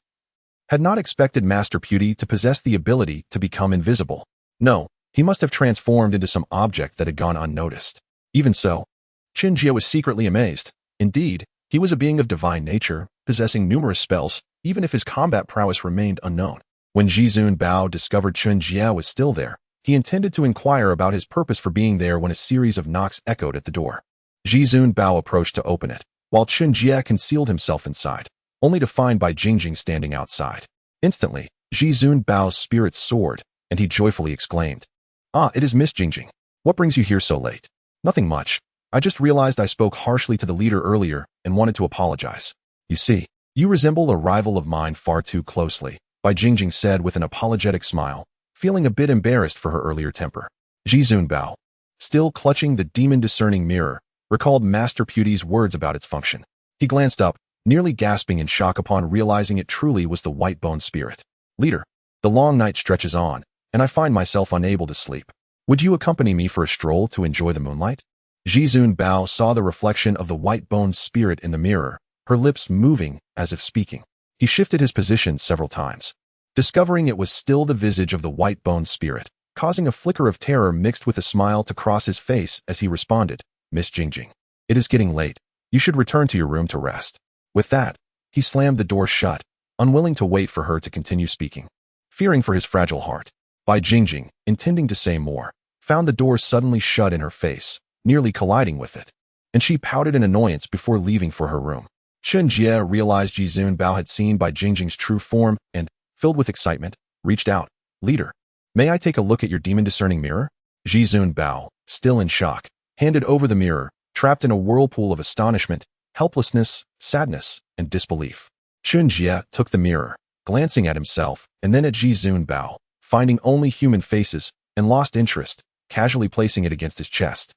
had not expected Master Beauty to possess the ability to become invisible. No, he must have transformed into some object that had gone unnoticed. Even so, Chen Jie was secretly amazed. Indeed, he was a being of divine nature, possessing numerous spells, even if his combat prowess remained unknown. When Jizun Bao discovered Chen Jie was still there, he intended to inquire about his purpose for being there when a series of knocks echoed at the door. Jizun Bao approached to open it, while Chen Jie concealed himself inside, only to find Bai Jingjing standing outside. Instantly, Jizun Bao's spirits soared, and he joyfully exclaimed, "Ah, it is Miss Jingjing. What brings you here so late?" "Nothing much. I just realized I spoke harshly to the leader earlier and wanted to apologize." "You see, you resemble a rival of mine far too closely," Bai Jingjing said with an apologetic smile, feeling a bit embarrassed for her earlier temper. Jizun Bao, still clutching the demon-discerning mirror, recalled Master Beauty's words about its function. He glanced up, nearly gasping in shock upon realizing it truly was the white-boned spirit. "Leader, the long night stretches on, and I find myself unable to sleep. Would you accompany me for a stroll to enjoy the moonlight?" Jizun Bao saw the reflection of the white-boned spirit in the mirror, her lips moving as if speaking. He shifted his position several times, discovering it was still the visage of the white-boned spirit, causing a flicker of terror mixed with a smile to cross his face as he responded, "Miss Jingjing, it is getting late. You should return to your room to rest." With that, he slammed the door shut, unwilling to wait for her to continue speaking. Fearing for his fragile heart, Bai Jingjing, intending to say more, found the door suddenly shut in her face, nearly colliding with it, and she pouted in annoyance before leaving for her room. Chen Jie realized Jizun Bao had seen Bai Jingjing's true form and, filled with excitement, reached out. "Leader, may I take a look at your demon-discerning mirror?" Jizun Bao, still in shock, handed over the mirror, trapped in a whirlpool of astonishment, helplessness, sadness, and disbelief. Chen Jie took the mirror, glancing at himself and then at Jizun Bao, finding only human faces, and lost interest, casually placing it against his chest,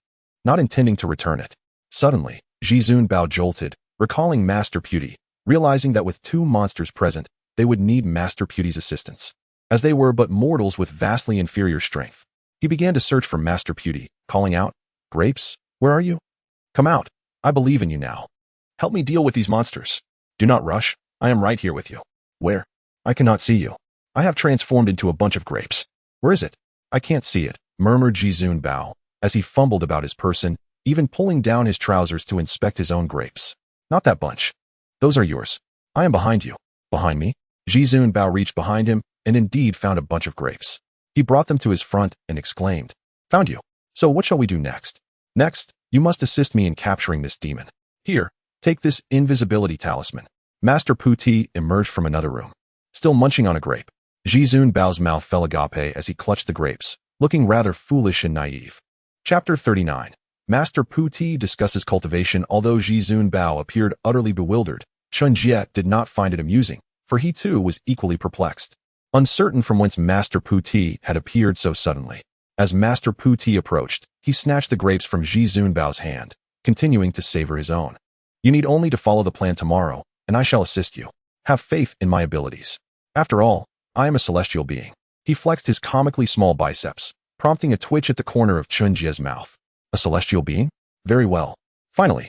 not intending to return it. Suddenly, Jizun Bao jolted, recalling Master Beauty, realizing that with two monsters present, they would need Master Beauty's assistance, as they were but mortals with vastly inferior strength. He began to search for Master Beauty, calling out, "Grapes, where are you? Come out. I believe in you now. Help me deal with these monsters. Do not rush. I am right here with you." "Where? I cannot see you. I have transformed into a bunch of grapes." "Where is it? I can't see it," murmured Jizun Bao, as he fumbled about his person, even pulling down his trousers to inspect his own grapes. "Not that bunch. Those are yours. I am behind you." "Behind me?" Jizun Bao reached behind him and indeed found a bunch of grapes. He brought them to his front and exclaimed, "Found you. So what shall we do next?" "Next, you must assist me in capturing this demon. Here, take this invisibility talisman." Master Puti emerged from another room, still munching on a grape. Jizun Bao's mouth fell agape as he clutched the grapes, looking rather foolish and naive. Chapter 39. Master Puti discusses cultivation. Although Jizun Bao appeared utterly bewildered, Chen Jie did not find it amusing, for he too was equally perplexed, uncertain from whence Master Puti had appeared so suddenly. As Master Puti approached, he snatched the grapes from Jizun Bao's hand, continuing to savor his own. "You need only to follow the plan tomorrow, and I shall assist you. Have faith in my abilities. After all, I am a celestial being. He flexed his comically small biceps, prompting a twitch at the corner of Chen Jie's mouth. A celestial being? Very well. Finally,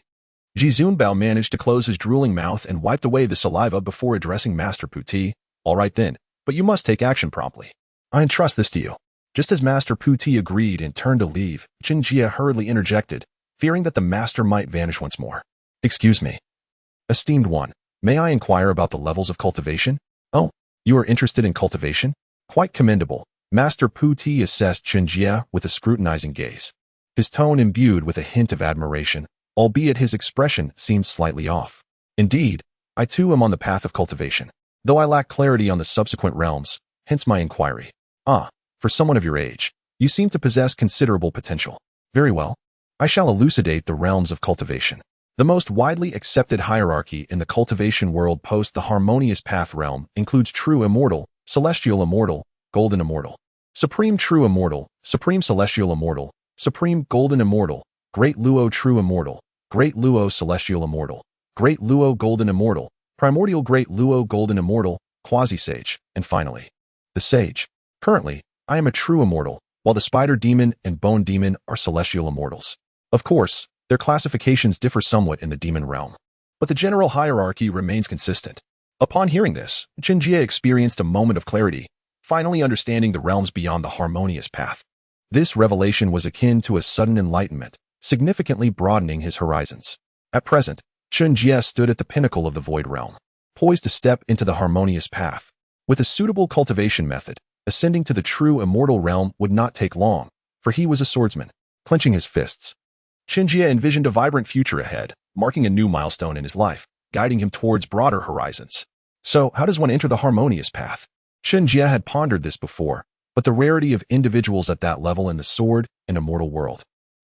Ji Zunbao managed to close his drooling mouth and wiped away the saliva before addressing Master Puti. All right then, but you must take action promptly. I entrust this to you. Just as Master Puti agreed and turned to leave, Chen Jie hurriedly interjected, fearing that the master might vanish once more. Excuse me. Esteemed one, may I inquire about the levels of cultivation? Oh, you are interested in cultivation? Quite commendable. Master Puti assessed Chen Jie with a scrutinizing gaze, his tone imbued with a hint of admiration, albeit his expression seemed slightly off. Indeed, I too am on the path of cultivation, though I lack clarity on the subsequent realms, hence my inquiry. Ah, for someone of your age, you seem to possess considerable potential. Very well. I shall elucidate the realms of cultivation. The most widely accepted hierarchy in the cultivation world post the harmonious path realm includes true immortal, celestial immortal, golden immortal, supreme true immortal, supreme celestial immortal, supreme golden immortal, great luo true immortal, great luo celestial immortal, great luo golden immortal, primordial great luo golden immortal, quasi-sage, and finally, the sage. Currently, I am a true immortal, while the spider demon and bone demon are celestial immortals. Of course, their classifications differ somewhat in the demon realm, but the general hierarchy remains consistent. Upon hearing this, Chen Jie experienced a moment of clarity, finally understanding the realms beyond the harmonious path. This revelation was akin to a sudden enlightenment, significantly broadening his horizons. At present, Chen Jie stood at the pinnacle of the void realm, poised to step into the harmonious path. With a suitable cultivation method, ascending to the true immortal realm would not take long, for he was a swordsman. Clenching his fists, Chen Jie envisioned a vibrant future ahead, marking a new milestone in his life, guiding him towards broader horizons. So, how does one enter the harmonious path? Chen Jie had pondered this before, but the rarity of individuals at that level in the sword and immortal world,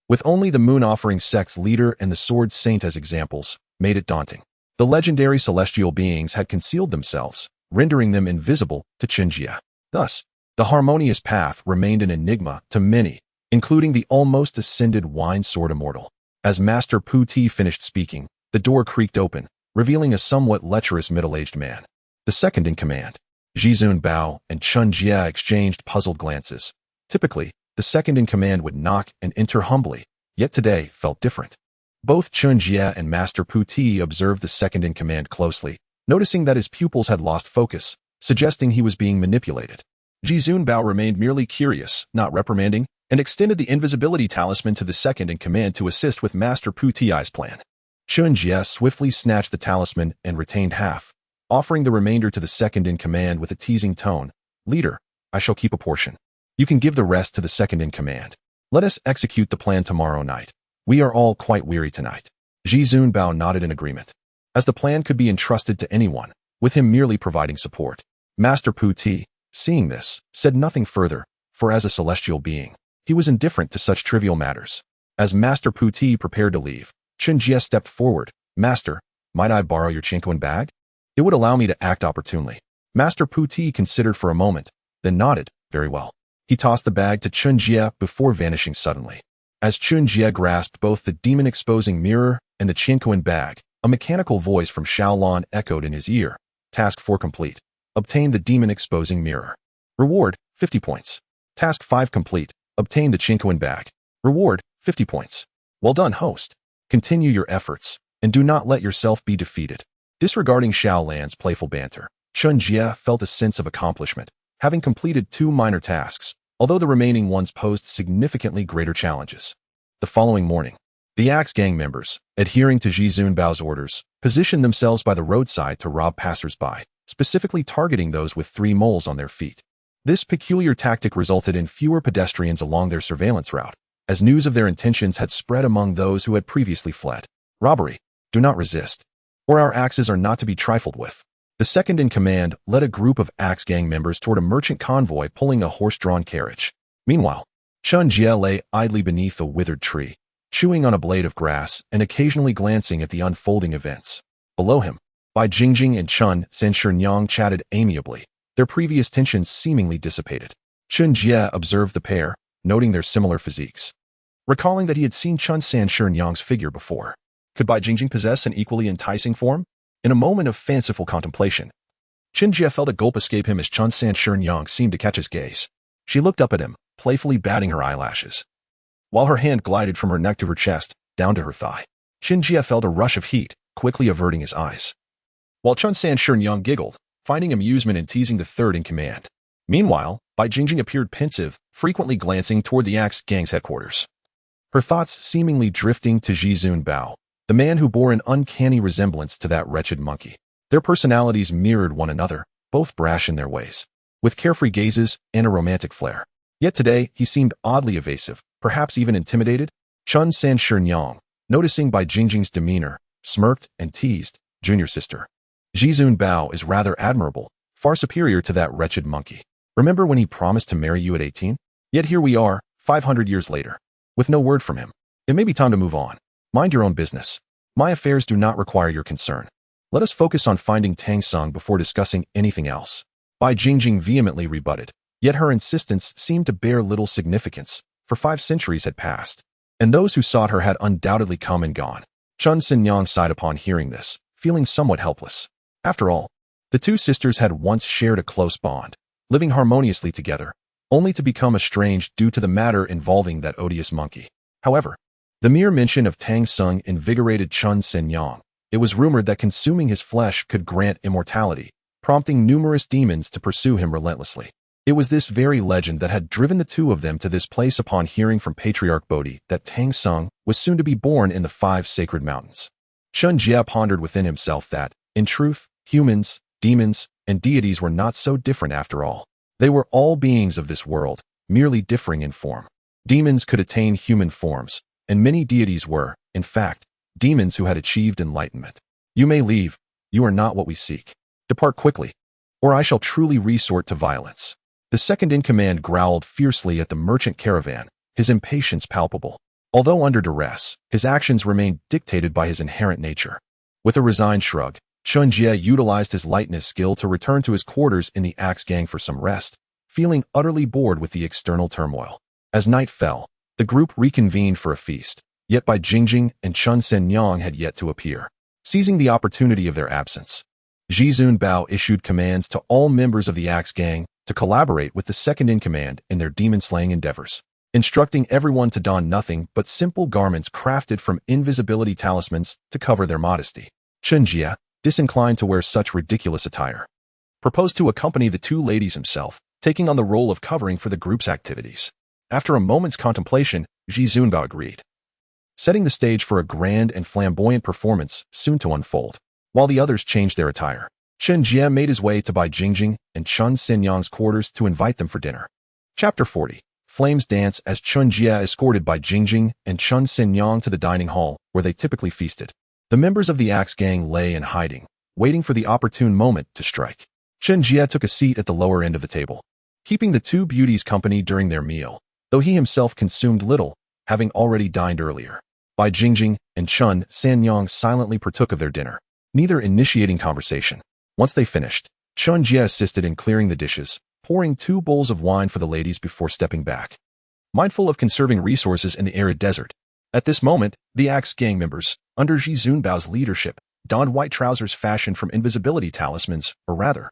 with only the Moon Offering sect's leader and the Sword Saint as examples, made it daunting. The legendary celestial beings had concealed themselves, rendering them invisible to Chen Jie. Thus, the harmonious path remained an enigma to many, including the almost ascended Wine Sword Immortal. As Master Puti finished speaking, the door creaked open, revealing a somewhat lecherous middle-aged man. The second in command, Ji Zunbao and Chen Jie exchanged puzzled glances. Typically, the second in command would knock and enter humbly, yet today felt different. Both Chen Jie and Master Puti observed the second in command closely, noticing that his pupils had lost focus, suggesting he was being manipulated. Ji Zunbao remained merely curious, not reprimanding, and extended the invisibility talisman to the second in command to assist with Master Puti's plan. Chen Jie swiftly snatched the talisman and retained half, offering the remainder to the second in command with a teasing tone. Leader, I shall keep a portion. You can give the rest to the second in command. Let us execute the plan tomorrow night. We are all quite weary tonight. Ji Zunbao nodded in agreement, as the plan could be entrusted to anyone, with him merely providing support. Master Puti, seeing this, said nothing further, for as a celestial being, he was indifferent to such trivial matters. As Master Puti prepared to leave, Chen Jie stepped forward. Master, might I borrow your Chinquan bag? It would allow me to act opportunely. Master Puti considered for a moment, then nodded. Very well. He tossed the bag to Chen Jie before vanishing suddenly. As Chen Jie grasped both the demon-exposing mirror and the Chinquan bag, a mechanical voice from Shaolin echoed in his ear. Task 4 complete. Obtain the demon-exposing mirror. Reward, 50 points. Task 5 complete. Obtain the Chinquan bag. Reward, 50 points. Well done, host. Continue your efforts, and do not let yourself be defeated. Disregarding Shaolin's playful banter, Chen Jie felt a sense of accomplishment, having completed 2 minor tasks, although the remaining ones posed significantly greater challenges. The following morning, the Axe Gang members, adhering to Ji Zunbao's orders, positioned themselves by the roadside to rob passers-by, specifically targeting those with 3 moles on their feet. This peculiar tactic resulted in fewer pedestrians along their surveillance route, as news of their intentions had spread among those who had previously fled. Robbery. Do not resist, or our axes are not to be trifled with. The second in command led a group of Axe Gang members toward a merchant convoy pulling a horse-drawn carriage. Meanwhile, Chen Jie lay idly beneath a withered tree, chewing on a blade of grass and occasionally glancing at the unfolding events. Below him, Bai Jingjing and Chen Sanshurnyang chatted amiably, their previous tensions seemingly dissipated. Chen Jie observed the pair, noting their similar physiques, recalling that he had seen Chen Sanshurnyang's figure before. Could Bai Jingjing possess an equally enticing form? In a moment of fanciful contemplation, Chen Jie felt a gulp escape him as Chen Yang seemed to catch his gaze. She looked up at him, playfully batting her eyelashes, while her hand glided from her neck to her chest, down to her thigh. Chen Jie felt a rush of heat, quickly averting his eyes, while Chen Yang giggled, finding amusement in teasing the third in command. Meanwhile, Bai Jingjing appeared pensive, frequently glancing toward the Axe Gang's headquarters, her thoughts seemingly drifting to Zhizun Bao, the man who bore an uncanny resemblance to that wretched monkey. Their personalities mirrored one another, both brash in their ways, with carefree gazes and a romantic flair. Yet today, he seemed oddly evasive, perhaps even intimidated. Chen Yang, noticing Bai Jingjing's demeanor, smirked and teased, "Junior sister, Zhizun Bao is rather admirable, far superior to that wretched monkey. Remember when he promised to marry you at 18? Yet here we are, 500 years later, with no word from him. It may be time to move on. Mind your own business. My affairs do not require your concern. Let us focus on finding Tang Sung before discussing anything else." Bai Jingjing vehemently rebutted, yet her insistence seemed to bear little significance, for 5 centuries had passed, and those who sought her had undoubtedly come and gone. Chen Yang sighed upon hearing this, feeling somewhat helpless. After all, the two sisters had once shared a close bond, living harmoniously together, only to become estranged due to the matter involving that odious monkey. However, the mere mention of Tang Sung invigorated Chen Yang. It was rumored that consuming his flesh could grant immortality, prompting numerous demons to pursue him relentlessly. It was this very legend that had driven the two of them to this place upon hearing from Patriarch Bodhi that Tang Sung was soon to be born in the 5 sacred mountains. Chen Jie pondered within himself that, in truth, humans, demons, and deities were not so different after all. They were all beings of this world, merely differing in form. Demons could attain human forms, and many deities were, in fact, demons who had achieved enlightenment. "You may leave. You are not what we seek. Depart quickly, or I shall truly resort to violence." The second in command growled fiercely at the merchant caravan, his impatience palpable. Although under duress, his actions remained dictated by his inherent nature. With a resigned shrug, Chen Jie utilized his lightness skill to return to his quarters in the Axe Gang for some rest, feeling utterly bored with the external turmoil. As night fell, the group reconvened for a feast, yet Bai Jingjing and Chen Yang had yet to appear. Seizing the opportunity of their absence, Zhizun Bao issued commands to all members of the Axe Gang to collaborate with the second-in-command in their demon-slaying endeavors, instructing everyone to don nothing but simple garments crafted from invisibility talismans to cover their modesty. Chen Jie, disinclined to wear such ridiculous attire, proposed to accompany the two ladies himself, taking on the role of covering for the group's activities. After a moment's contemplation, Zhizun Bao agreed, setting the stage for a grand and flamboyant performance soon to unfold. While the others changed their attire, Chen Jie made his way to Bai Jingjing and Chen Yang's quarters to invite them for dinner. Chapter 40. Flames dance as Chen Jie escorted Bai Jingjing and Chen Yang to the dining hall, where they typically feasted. The members of the Axe Gang lay in hiding, waiting for the opportune moment to strike. Chen Jie took a seat at the lower end of the table, keeping the two beauties company during their meal, though he himself consumed little, having already dined earlier. Bai Jingjing and Chen Yang silently partook of their dinner, neither initiating conversation. Once they finished, Chen Jie assisted in clearing the dishes, pouring 2 bowls of wine for the ladies before stepping back, mindful of conserving resources in the arid desert. At this moment, the Axe Gang members, under Zhizun Bao's leadership, donned white trousers fashioned from invisibility talismans, or rather,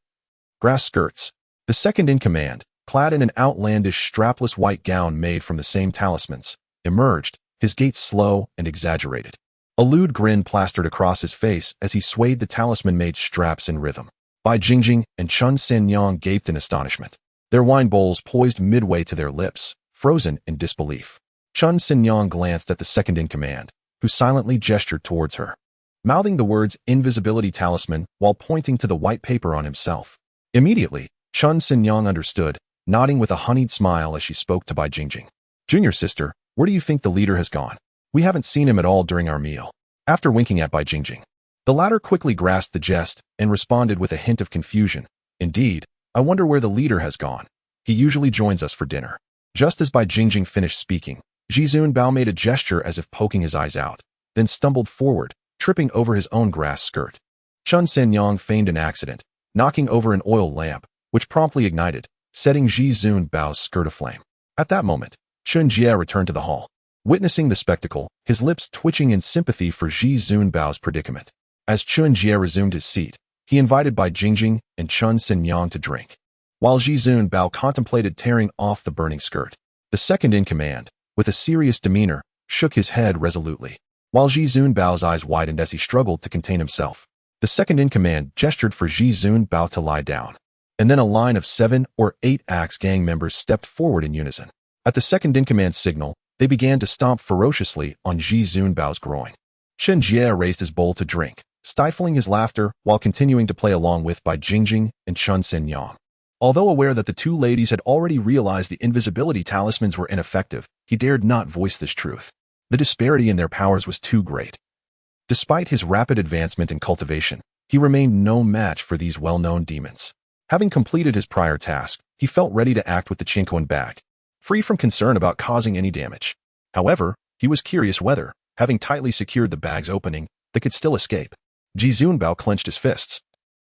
grass skirts. The second-in-command, clad in an outlandish strapless white gown made from the same talismans, emerged, his gait slow and exaggerated. A lewd grin plastered across his face as he swayed the talisman-made straps in rhythm. Bai Jingjing and Chen Yang gaped in astonishment, their wine bowls poised midway to their lips, frozen in disbelief. Chen Yang glanced at the second-in-command, who silently gestured towards her, mouthing the words invisibility talisman while pointing to the white paper on himself. Immediately, Chen Yang understood, nodding with a honeyed smile as she spoke to Bai Jingjing. "Junior sister, where do you think the leader has gone? We haven't seen him at all during our meal." After winking at Bai Jingjing, the latter quickly grasped the jest and responded with a hint of confusion. "Indeed, I wonder where the leader has gone. He usually joins us for dinner." Just as Bai Jingjing finished speaking, Zhizun Bao made a gesture as if poking his eyes out, then stumbled forward, tripping over his own grass skirt. Chen Yang feigned an accident, knocking over an oil lamp, which promptly ignited, setting Zhizun Bao's skirt aflame. At that moment, Chen Jie returned to the hall, witnessing the spectacle, his lips twitching in sympathy for Zhizun Bao's predicament. As Chen Jie resumed his seat, he invited Bai Jingjing and Chen Xinyang to drink. While Zhi Zunbao contemplated tearing off the burning skirt, the second-in-command, with a serious demeanor, shook his head resolutely. While Zhi Zunbao's eyes widened as he struggled to contain himself, the second-in-command gestured for Zhi Zunbao to lie down. And then a line of 7 or 8 Axe gang members stepped forward in unison. At the second-in-command's signal, they began to stomp ferociously on Zhi Zunbao's groin. Chen Jie raised his bowl to drink, stifling his laughter while continuing to play along with Bai Jingjing and Chen Xinyang. Although aware that the two ladies had already realized the invisibility talismans were ineffective, he dared not voice this truth. The disparity in their powers was too great. Despite his rapid advancement in cultivation, he remained no match for these well-known demons. Having completed his prior task, he felt ready to act with the Chinquan bag, free from concern about causing any damage. However, he was curious whether, having tightly secured the bag's opening, they could still escape. Zhi Zunbao clenched his fists,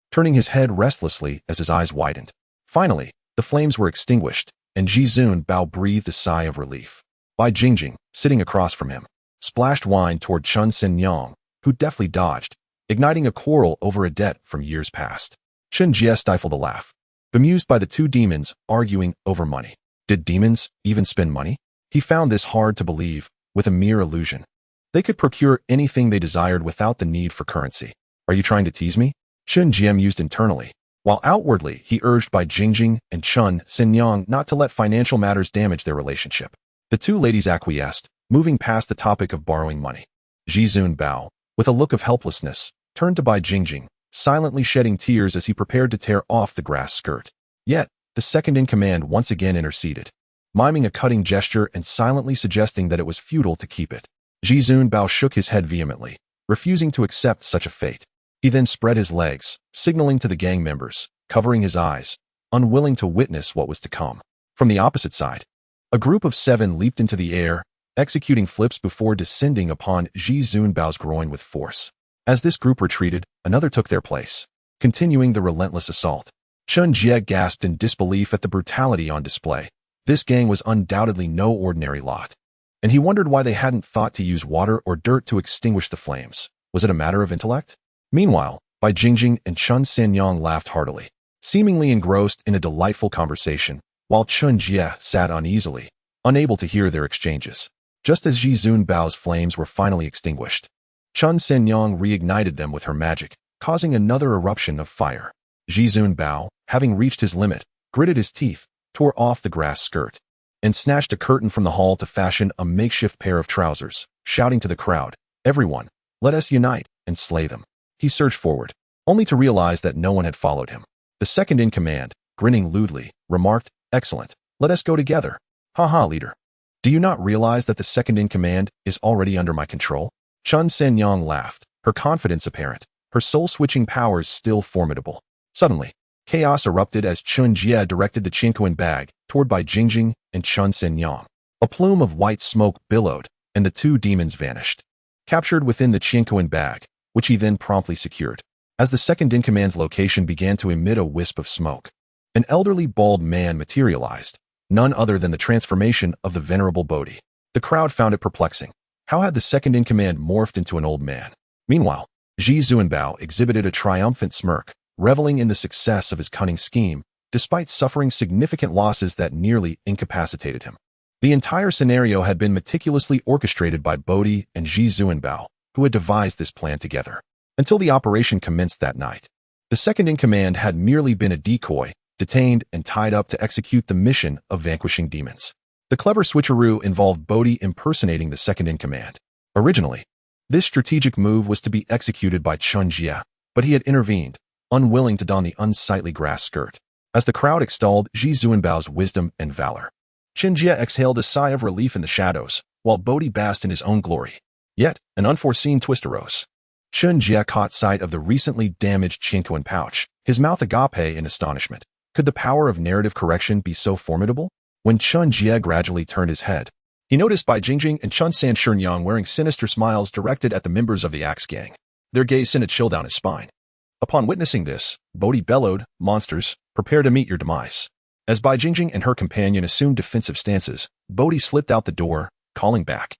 turning his head restlessly as his eyes widened. Finally, the flames were extinguished, and Zhi Zunbao breathed a sigh of relief. Bai Jingjing, sitting across from him, splashed wine toward Chen Xinyang, who deftly dodged, igniting a quarrel over a debt from years past. Chen Jie stifled a laugh, bemused by the two demons arguing over money. Did demons even spend money? He found this hard to believe, with a mere illusion. They could procure anything they desired without the need for currency. Are you trying to tease me? Chen Jie mused internally, while outwardly he urged Bai Jingjing and Chen Xinyang not to let financial matters damage their relationship. The two ladies acquiesced, moving past the topic of borrowing money. Zhi Zunbao, with a look of helplessness, turned to Bai Jingjing, silently shedding tears as he prepared to tear off the grass skirt. Yet, the second-in-command once again interceded, miming a cutting gesture and silently suggesting that it was futile to keep it. Zhi Zunbao shook his head vehemently, refusing to accept such a fate. He then spread his legs, signaling to the gang members, covering his eyes, unwilling to witness what was to come. From the opposite side, a group of 7 leaped into the air, executing flips before descending upon Zhi Zunbao's groin with force. As this group retreated, another took their place, continuing the relentless assault. Chen Jie gasped in disbelief at the brutality on display. This gang was undoubtedly no ordinary lot, and he wondered why they hadn't thought to use water or dirt to extinguish the flames. Was it a matter of intellect? Meanwhile, Bai Jingjing and Chen Xinyang laughed heartily, seemingly engrossed in a delightful conversation, while Chen Jie sat uneasily, unable to hear their exchanges. Just as Zhi Zunbao's flames were finally extinguished, Chen Xinyang reignited them with her magic, causing another eruption of fire. Zhi Zunbao, having reached his limit, gritted his teeth, tore off the grass skirt, and snatched a curtain from the hall to fashion a makeshift pair of trousers, shouting to the crowd, "Everyone, let us unite and slay them." He surged forward, only to realize that no one had followed him. The second-in-command, grinning lewdly, remarked, "Excellent, let us go together." "Ha, leader. Do you not realize that the second-in-command is already under my control?" Chen Xinyang laughed, her confidence apparent, her soul-switching powers still formidable. Suddenly, chaos erupted as Chen Jie directed the Chinquan bag toward Bai Jingjing and Chen Xinyang. A plume of white smoke billowed, and the two demons vanished, captured within the Chinquan bag, which he then promptly secured. As the second-in-command's location began to emit a wisp of smoke, an elderly bald man materialized, none other than the transformation of the venerable Bodhi. The crowd found it perplexing. How had the second-in-command morphed into an old man? Meanwhile, Zhi Zunbao exhibited a triumphant smirk, reveling in the success of his cunning scheme, despite suffering significant losses that nearly incapacitated him. The entire scenario had been meticulously orchestrated by Bodhi and Zhi Zunbao, who had devised this plan together. Until the operation commenced that night, the second-in-command had merely been a decoy, detained and tied up to execute the mission of vanquishing demons. The clever switcheroo involved Bodhi impersonating the second-in-command. Originally, this strategic move was to be executed by Chen Jie, but he had intervened, unwilling to don the unsightly grass skirt. As the crowd extolled Zhi Zunbao's wisdom and valor, Chen Jie exhaled a sigh of relief in the shadows, while Bodhi basked in his own glory. Yet, an unforeseen twist arose. Chen Jie caught sight of the recently damaged Chinquan pouch, his mouth agape in astonishment. Could the power of narrative correction be so formidable? When Chen Jie gradually turned his head, he noticed Bai Jingjing and Chen Xinyang wearing sinister smiles directed at the members of the Axe gang. Their gaze sent a chill down his spine. Upon witnessing this, Bodhi bellowed, "Monsters, prepare to meet your demise." As Bai Jingjing and her companion assumed defensive stances, Bodhi slipped out the door, calling back,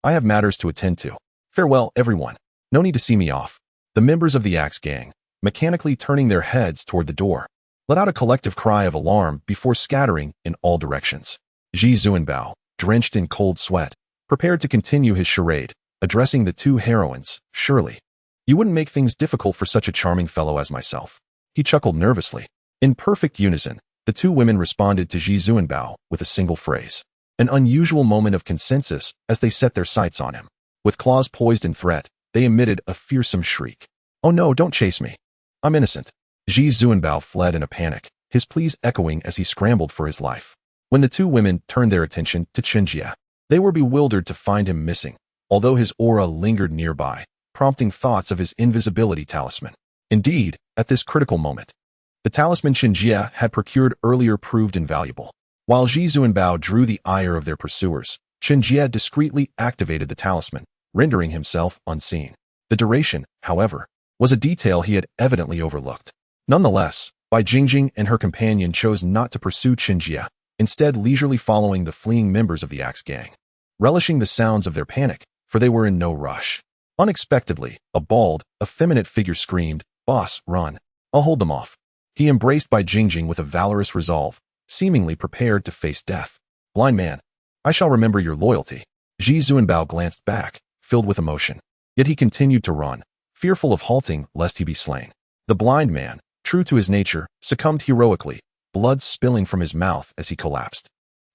"I have matters to attend to. Farewell, everyone. No need to see me off." The members of the Axe gang, mechanically turning their heads toward the door, let out a collective cry of alarm before scattering in all directions. Ji Zuanbao, drenched in cold sweat, prepared to continue his charade, addressing the two heroines. Surely, you wouldn't make things difficult for such a charming fellow as myself. He chuckled nervously. In perfect unison, the two women responded to Ji Zuanbao with a single phrase. An unusual moment of consensus as they set their sights on him. With claws poised in threat, they emitted a fearsome shriek. "Oh no, don't chase me. I'm innocent." Ji Zuanbao fled in a panic, his pleas echoing as he scrambled for his life. When the two women turned their attention to Chen Jie, they were bewildered to find him missing, although his aura lingered nearby, prompting thoughts of his invisibility talisman. Indeed, at this critical moment, the talisman Chen Jie had procured earlier proved invaluable. While Ji Zuanbao drew the ire of their pursuers, Chen Jie discreetly activated the talisman, rendering himself unseen. The duration, however, was a detail he had evidently overlooked. Nonetheless, Bai Jingjing and her companion chose not to pursue Chen Jie, instead leisurely following the fleeing members of the Axe gang, relishing the sounds of their panic, for they were in no rush. Unexpectedly, a bald, effeminate figure screamed, "Boss, run. I'll hold them off." He embraced Bai Jingjing with a valorous resolve, seemingly prepared to face death. "Blind man, I shall remember your loyalty." Ji Zuanbao glanced back, filled with emotion. Yet he continued to run, fearful of halting lest he be slain. The blind man, true to his nature, succumbed heroically, blood spilling from his mouth as he collapsed.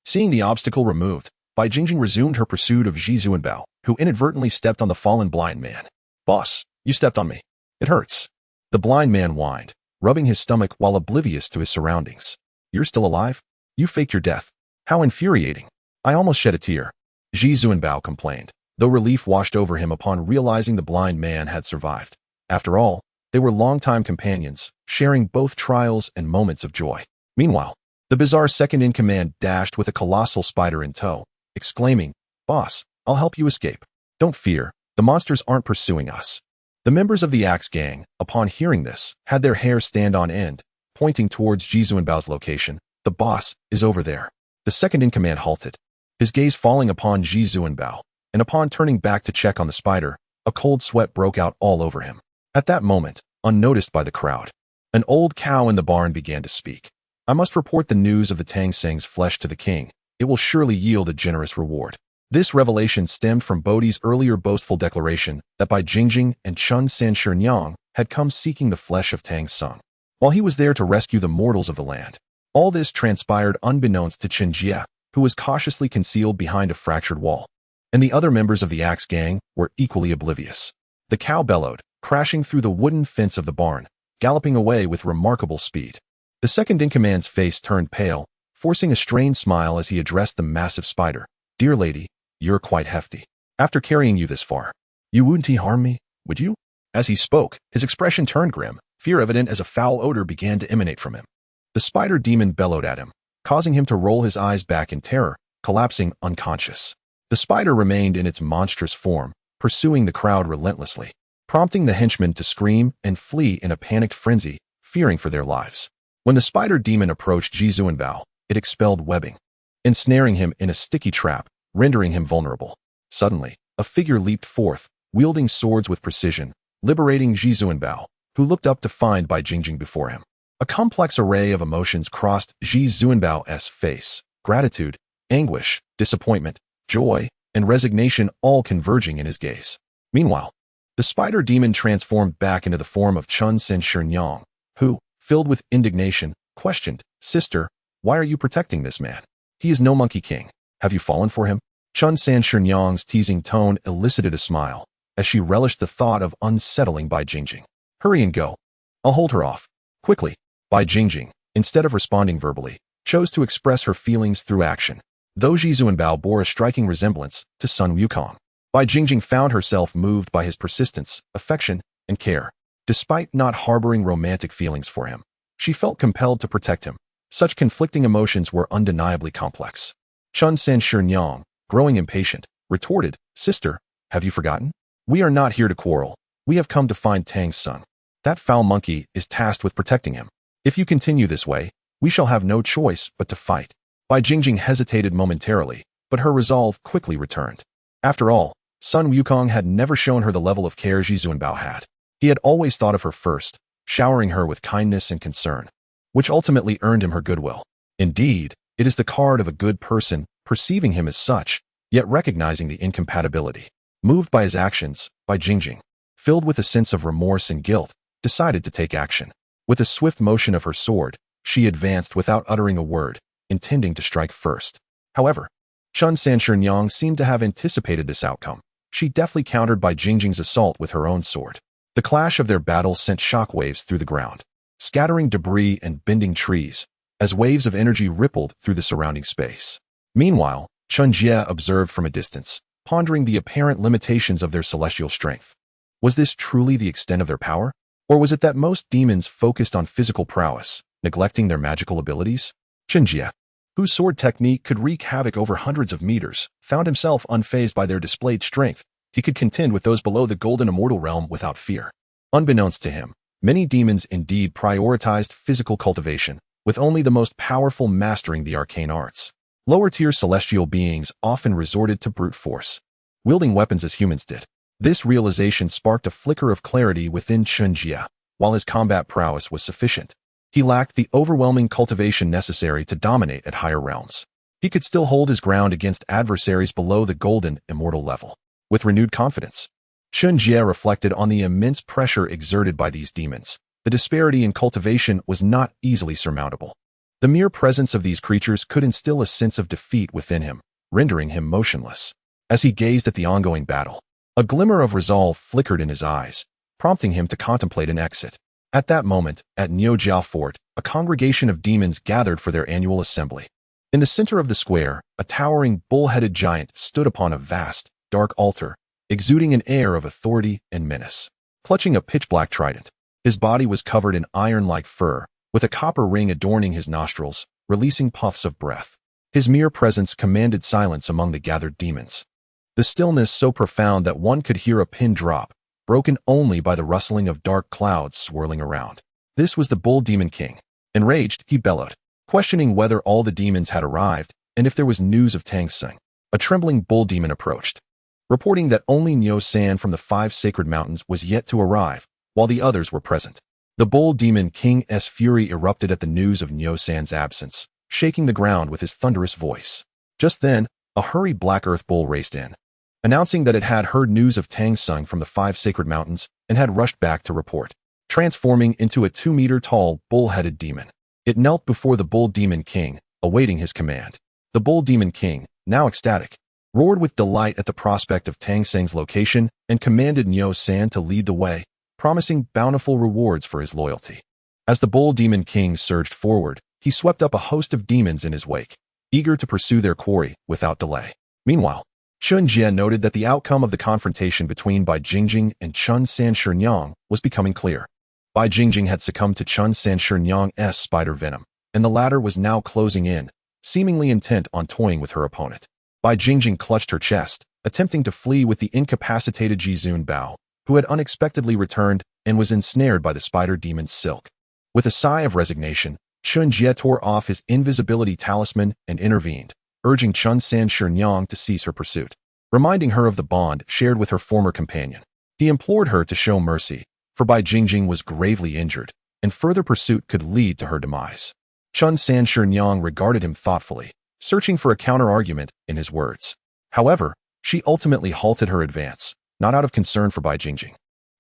Seeing the obstacle removed, Bai Jingjing resumed her pursuit of Ji Zuanbao, who inadvertently stepped on the fallen blind man. "Boss, you stepped on me. It hurts." The blind man whined, rubbing his stomach while oblivious to his surroundings. "You're still alive? You faked your death. How infuriating. I almost shed a tear." Ji Zuanbao complained, though relief washed over him upon realizing the blind man had survived. After all, they were longtime companions, sharing both trials and moments of joy. Meanwhile, the bizarre second-in-command dashed with a colossal spider in tow, exclaiming, "Boss, I'll help you escape. Don't fear, the monsters aren't pursuing us." The members of the Axe gang, upon hearing this, had their hair stand on end, pointing towards Ji Zuanbao's location. "The boss is over there." The second-in-command halted, his gaze falling upon Ji Zuanbao, and upon turning back to check on the spider, a cold sweat broke out all over him. At that moment, unnoticed by the crowd, an old cow in the barn began to speak. "I must report the news of the Tang Seng's flesh to the king. It will surely yield a generous reward." This revelation stemmed from Bodhi's earlier boastful declaration that Bai Jingjing and Chun Sanshirnyang had come seeking the flesh of Tang Seng, while he was there to rescue the mortals of the land. All this transpired unbeknownst to Chen Jie, who was cautiously concealed behind a fractured wall, and the other members of the Axe gang were equally oblivious. The cow bellowed, crashing through the wooden fence of the barn, galloping away with remarkable speed. The second-in-command's face turned pale, forcing a strained smile as he addressed the massive spider. "Dear lady, you're quite hefty. After carrying you this far, you wouldn't harm me, would you?" As he spoke, his expression turned grim, fear evident as a foul odor began to emanate from him. The spider demon bellowed at him, causing him to roll his eyes back in terror, collapsing unconscious. The spider remained in its monstrous form, pursuing the crowd relentlessly, prompting the henchmen to scream and flee in a panicked frenzy, fearing for their lives. When the spider demon approached Ji Zuanbao, it expelled webbing, ensnaring him in a sticky trap, rendering him vulnerable. Suddenly, a figure leaped forth, wielding swords with precision, liberating Ji Zuanbao, who looked up to find Bai Jingjing before him. A complex array of emotions crossed Ji Zuanbao's face: gratitude, anguish, disappointment, joy, and resignation, all converging in his gaze. Meanwhile, the spider demon transformed back into the form of Chun Sanshirnyang, who, filled with indignation, questioned, "Sister, why are you protecting this man? He is no monkey king. Have you fallen for him?" Chun Sanshirnyang's teasing tone elicited a smile, as she relished the thought of unsettling Bai Jingjing. "Hurry and go. I'll hold her off." Quickly, Bai Jingjing, instead of responding verbally, chose to express her feelings through action. Though Ji Zuanbao bore a striking resemblance to Sun Wukong, Bai Jingjing found herself moved by his persistence, affection, and care. Despite not harboring romantic feelings for him, she felt compelled to protect him. Such conflicting emotions were undeniably complex. Chun Sanshirnyang, growing impatient, retorted, "Sister, have you forgotten? We are not here to quarrel. We have come to find Tang Seng. That foul monkey is tasked with protecting him. If you continue this way, we shall have no choice but to fight." Bai Jingjing hesitated momentarily, but her resolve quickly returned. After all, Sun Wukong had never shown her the level of care Ji Zuanbao had. He had always thought of her first, showering her with kindness and concern, which ultimately earned him her goodwill. Indeed, it is the card of a good person, perceiving him as such, yet recognizing the incompatibility. Moved by his actions, Bai Jingjing, filled with a sense of remorse and guilt, decided to take action. With a swift motion of her sword, she advanced without uttering a word, intending to strike first. However, Chen Jie seemed to have anticipated this outcome. She deftly countered Bai Jingjing's assault with her own sword. The clash of their battle sent shockwaves through the ground, scattering debris and bending trees, as waves of energy rippled through the surrounding space. Meanwhile, Chen Jie observed from a distance, pondering the apparent limitations of their celestial strength. Was this truly the extent of their power? Or was it that most demons focused on physical prowess, neglecting their magical abilities? Chen Jie, whose sword technique could wreak havoc over hundreds of meters, found himself unfazed by their displayed strength. He could contend with those below the golden immortal realm without fear. Unbeknownst to him, many demons indeed prioritized physical cultivation, with only the most powerful mastering the arcane arts. Lower-tier celestial beings often resorted to brute force, wielding weapons as humans did. This realization sparked a flicker of clarity within Chen Jie. While his combat prowess was sufficient, he lacked the overwhelming cultivation necessary to dominate at higher realms. He could still hold his ground against adversaries below the golden immortal level. With renewed confidence, Chen Jie reflected on the immense pressure exerted by these demons. The disparity in cultivation was not easily surmountable. The mere presence of these creatures could instill a sense of defeat within him, rendering him motionless. As he gazed at the ongoing battle, a glimmer of resolve flickered in his eyes, prompting him to contemplate an exit. At that moment, at Niujiao Fort, a congregation of demons gathered for their annual assembly. In the center of the square, a towering, bull-headed giant stood upon a vast, dark altar, exuding an air of authority and menace. Clutching a pitch-black trident, his body was covered in iron-like fur, with a copper ring adorning his nostrils, releasing puffs of breath. His mere presence commanded silence among the gathered demons. The stillness so profound that one could hear a pin drop, broken only by the rustling of dark clouds swirling around. This was the Bull Demon King. Enraged, he bellowed, questioning whether all the demons had arrived and if there was news of Tang Seng. A trembling bull demon approached, reporting that only Niu San from the 5 sacred mountains was yet to arrive, while the others were present. The Bull Demon King's fury erupted at the news of Niu San's absence, shaking the ground with his thunderous voice. Just then, a hurried black earth bull raced in, announcing that it had heard news of Tang Seng from the 5 sacred mountains and had rushed back to report. Transforming into a 2-meter-tall, bull-headed demon, it knelt before the Bull Demon King, awaiting his command. The Bull Demon King, now ecstatic, roared with delight at the prospect of Tang Seng's location and commanded Niu San to lead the way, promising bountiful rewards for his loyalty. As the Bull Demon King surged forward, he swept up a host of demons in his wake, eager to pursue their quarry without delay. Meanwhile, Chen Jie noted that the outcome of the confrontation between Bai Jingjing and Chen Sanshirnyang was becoming clear. Bai Jingjing had succumbed to Chen Sanshirnyang's spider venom, and the latter was now closing in, seemingly intent on toying with her opponent. Bai Jingjing clutched her chest, attempting to flee with the incapacitated Jizun Bao, who had unexpectedly returned and was ensnared by the spider demon's silk. With a sigh of resignation, Chen Jie tore off his invisibility talisman and intervened, urging Chen Sanshirnyang to cease her pursuit, reminding her of the bond shared with her former companion. He implored her to show mercy, for Bai Jingjing was gravely injured, and further pursuit could lead to her demise. Chen Sanshirnyang regarded him thoughtfully, searching for a counter-argument in his words. However, she ultimately halted her advance, not out of concern for Bai Jingjing,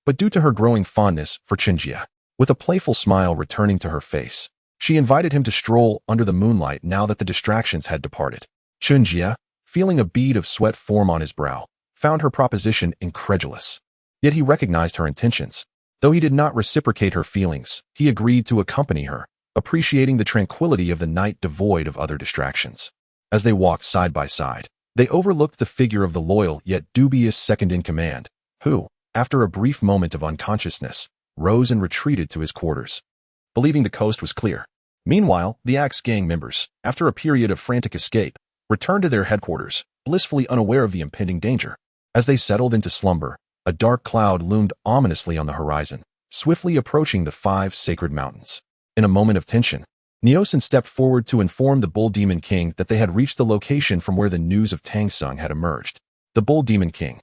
but due to her growing fondness for Chen Jie. With a playful smile returning to her face, she invited him to stroll under the moonlight now that the distractions had departed. Chen Jie, feeling a bead of sweat form on his brow, found her proposition incredulous. Yet he recognized her intentions. Though he did not reciprocate her feelings, he agreed to accompany her, appreciating the tranquility of the night devoid of other distractions. As they walked side by side, they overlooked the figure of the loyal yet dubious second-in-command, who, after a brief moment of unconsciousness, rose and retreated to his quarters, believing the coast was clear. Meanwhile, the Axe Gang members, after a period of frantic escape, returned to their headquarters, blissfully unaware of the impending danger. As they settled into slumber, a dark cloud loomed ominously on the horizon, swiftly approaching the 5 sacred mountains. In a moment of tension, Niu San stepped forward to inform the Bull Demon King that they had reached the location from where the news of Tang Seng had emerged. The Bull Demon King,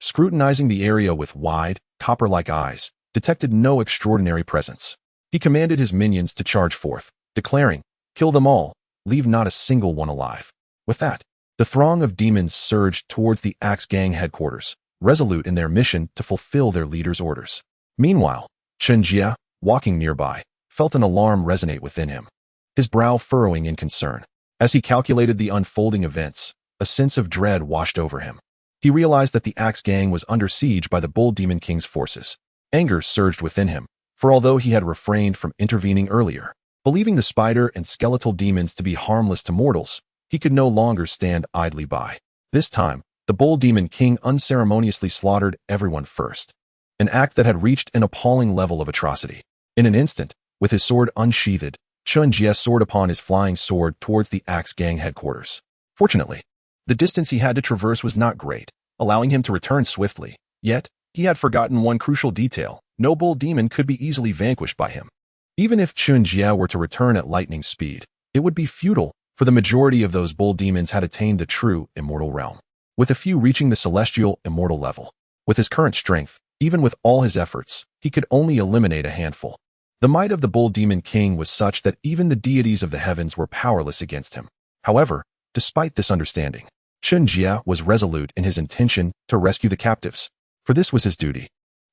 scrutinizing the area with wide, copper-like eyes, detected no extraordinary presence. He commanded his minions to charge forth, declaring, "Kill them all, leave not a single one alive." With that, the throng of demons surged towards the Axe Gang headquarters, resolute in their mission to fulfill their leader's orders. Meanwhile, Chen Jie, walking nearby, felt an alarm resonate within him, his brow furrowing in concern. As he calculated the unfolding events, a sense of dread washed over him. He realized that the Axe Gang was under siege by the Bull Demon King's forces. Anger surged within him, for although he had refrained from intervening earlier, believing the spider and skeletal demons to be harmless to mortals, he could no longer stand idly by. This time, the Bull Demon King unceremoniously slaughtered everyone first, an act that had reached an appalling level of atrocity. In an instant, with his sword unsheathed, Chen Jie soared upon his flying sword towards the Axe Gang headquarters. Fortunately, the distance he had to traverse was not great, allowing him to return swiftly. Yet, he had forgotten one crucial detail: no bull demon could be easily vanquished by him. Even if Chen Jie were to return at lightning speed, it would be futile, for the majority of those bull demons had attained the true immortal realm, with a few reaching the celestial immortal level. With his current strength, even with all his efforts, he could only eliminate a handful. The might of the Bull Demon King was such that even the deities of the heavens were powerless against him. However, despite this understanding, Chen Jie was resolute in his intention to rescue the captives, for this was his duty,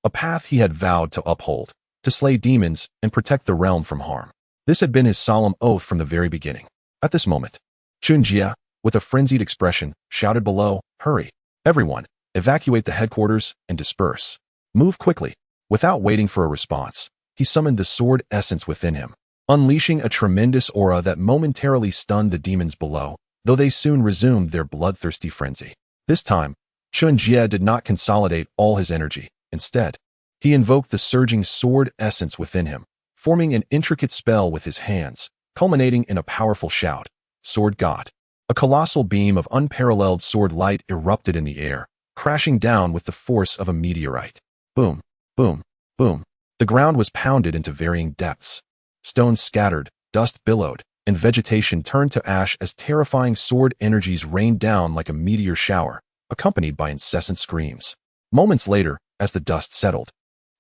a path he had vowed to uphold, to slay demons and protect the realm from harm. This had been his solemn oath from the very beginning. At this moment, Chen Jie, with a frenzied expression, shouted below, "Hurry! Everyone, evacuate the headquarters and disperse. Move quickly." Without waiting for a response, he summoned the sword essence within him, unleashing a tremendous aura that momentarily stunned the demons below, though they soon resumed their bloodthirsty frenzy. This time, Chen Jie did not consolidate all his energy. Instead, he invoked the surging sword essence within him, forming an intricate spell with his hands, culminating in a powerful shout, "Sword God!" A colossal beam of unparalleled sword light erupted in the air, crashing down with the force of a meteorite. Boom, boom, boom. The ground was pounded into varying depths. Stones scattered, dust billowed, and vegetation turned to ash as terrifying sword energies rained down like a meteor shower, accompanied by incessant screams. Moments later, as the dust settled,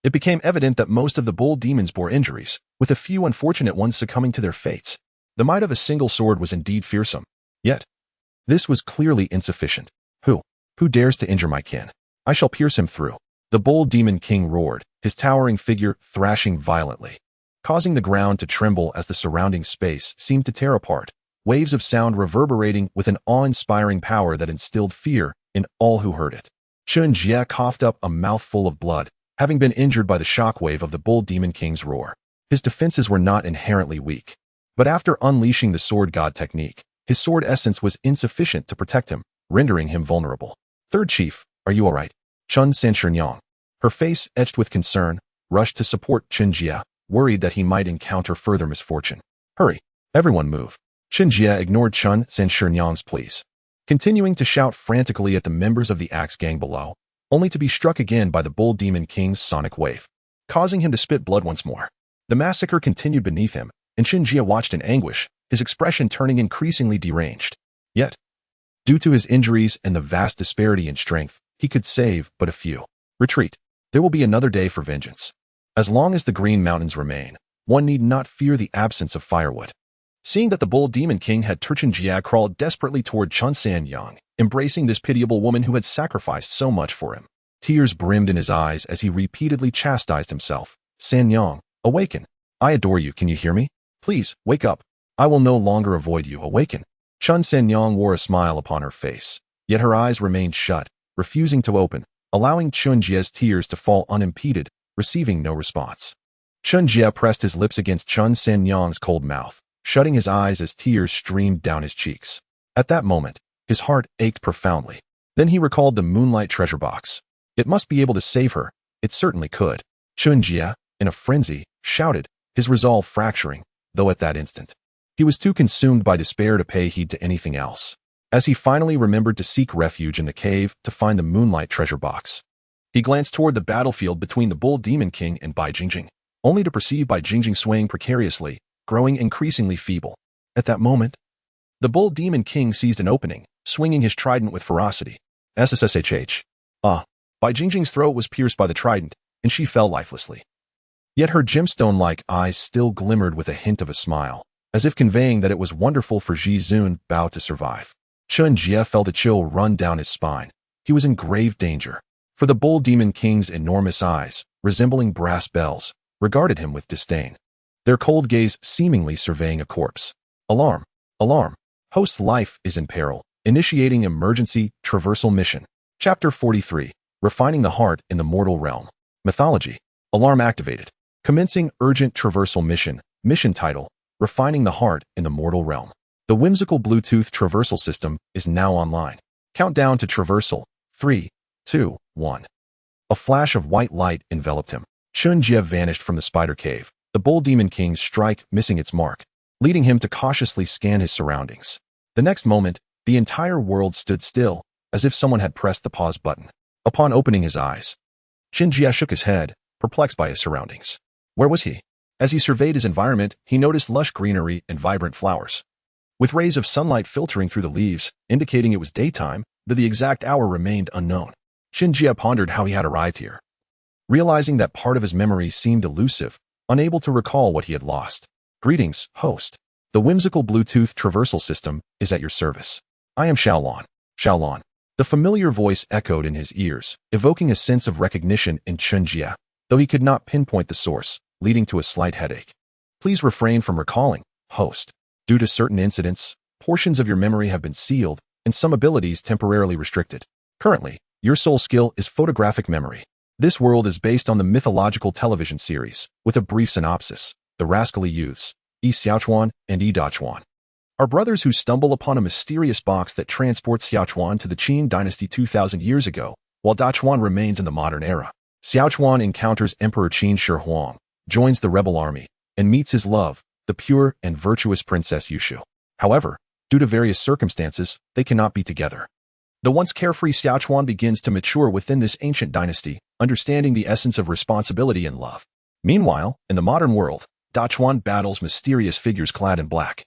it became evident that most of the bull demons bore injuries, with a few unfortunate ones succumbing to their fates. The might of a single sword was indeed fearsome. Yet, this was clearly insufficient. Who dares to injure my kin? I shall pierce him through." The Bull Demon King roared, his towering figure thrashing violently, causing the ground to tremble as the surrounding space seemed to tear apart, waves of sound reverberating with an awe-inspiring power that instilled fear in all who heard it. Chen Jie coughed up a mouthful of blood, having been injured by the shockwave of the Bull Demon King's roar. His defenses were not inherently weak, but after unleashing the Sword God technique, his sword essence was insufficient to protect him, rendering him vulnerable. "Third Chief, are you all right?" Chun Sanshernong, her face etched with concern, rushed to support Chen Jie, worried that he might encounter further misfortune. "Hurry, everyone move." Chen Jie ignored Chun Sanshernong's pleas, continuing to shout frantically at the members of the Axe Gang below, only to be struck again by the Bull Demon King's sonic wave, causing him to spit blood once more. The massacre continued beneath him, and Chen Jie watched in anguish, his expression turning increasingly deranged. Yet, due to his injuries and the vast disparity in strength, he could save but a few. "Retreat. There will be another day for vengeance. As long as the Green Mountains remain, one need not fear the absence of firewood." Seeing that the Bull Demon King had Chen Jie crawled desperately toward Chun Sanyang, embracing this pitiable woman who had sacrificed so much for him. Tears brimmed in his eyes as he repeatedly chastised himself. "Sanyang, awaken. I adore you, can you hear me? Please, wake up. I will no longer avoid you, awaken." Chun Sanyang wore a smile upon her face, yet her eyes remained shut, refusing to open, allowing Chen Jie's tears to fall unimpeded, receiving no response. Chen Jie pressed his lips against Chun Sanyang's cold mouth, shutting his eyes as tears streamed down his cheeks. At that moment, his heart ached profoundly. Then he recalled the moonlight treasure box. It must be able to save her. It certainly could. Chen Jie, in a frenzy, shouted, his resolve fracturing, though at that instant, he was too consumed by despair to pay heed to anything else. As he finally remembered to seek refuge in the cave to find the moonlight treasure box, he glanced toward the battlefield between the Bull Demon King and Bai Jingjing, only to perceive Bai Jingjing swaying precariously, growing increasingly feeble. At that moment, the Bull Demon King seized an opening, swinging his trident with ferocity. SSSHH. Bai Jingjing's throat was pierced by the trident, and she fell lifelessly. Yet her gemstone-like eyes still glimmered with a hint of a smile, as if conveying that it was wonderful for Ji Zun Bao to survive. Chen Jie felt a chill run down his spine. He was in grave danger, for the bull demon king's enormous eyes, resembling brass bells, regarded him with disdain, their cold gaze seemingly surveying a corpse. Alarm! Alarm! Host's life is in peril. Initiating emergency traversal mission. Chapter 43. Refining the heart in the mortal realm. Mythology. Alarm activated. Commencing urgent traversal mission. Mission title: Refining the heart in the mortal realm. The whimsical Bluetooth traversal system is now online. Countdown to traversal. 3, 2, 1. A flash of white light enveloped him. Chen Jie vanished from the spider cave, the bull demon king's strike missing its mark, leading him to cautiously scan his surroundings. The next moment, the entire world stood still, as if someone had pressed the pause button. Upon opening his eyes, Chen Jie shook his head, perplexed by his surroundings. Where was he? As he surveyed his environment, he noticed lush greenery and vibrant flowers, with rays of sunlight filtering through the leaves, indicating it was daytime, though the exact hour remained unknown. Chen Jie pondered how he had arrived here, realizing that part of his memory seemed elusive, unable to recall what he had lost. Greetings, host. The whimsical Bluetooth traversal system is at your service. I am Xiaolon. Xiaolon. The familiar voice echoed in his ears, evoking a sense of recognition in Chen Jie, though he could not pinpoint the source, leading to a slight headache. Please refrain from recalling, host. Due to certain incidents, portions of your memory have been sealed, and some abilities temporarily restricted. Currently, your sole skill is photographic memory. This world is based on the mythological television series, with a brief synopsis. The rascally youths, Yi Xiaochuan and Yi Dachuan, are brothers who stumble upon a mysterious box that transports Xiaochuan to the Qin dynasty 2,000 years ago, while Dachuan remains in the modern era. Xiaochuan encounters Emperor Qin Shi Huang, joins the rebel army, and meets his love, the pure and virtuous Princess Yushu. However, due to various circumstances, they cannot be together. The once carefree Xiaochuan begins to mature within this ancient dynasty, understanding the essence of responsibility and love. Meanwhile, in the modern world, Dachuan battles mysterious figures clad in black,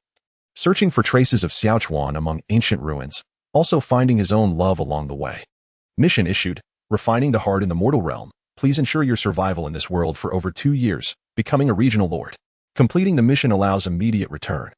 searching for traces of Xiaochuan among ancient ruins, also finding his own love along the way. Mission issued: Refining the heart in the mortal realm. Please ensure your survival in this world for over 2 years, becoming a regional lord. Completing the mission allows immediate return.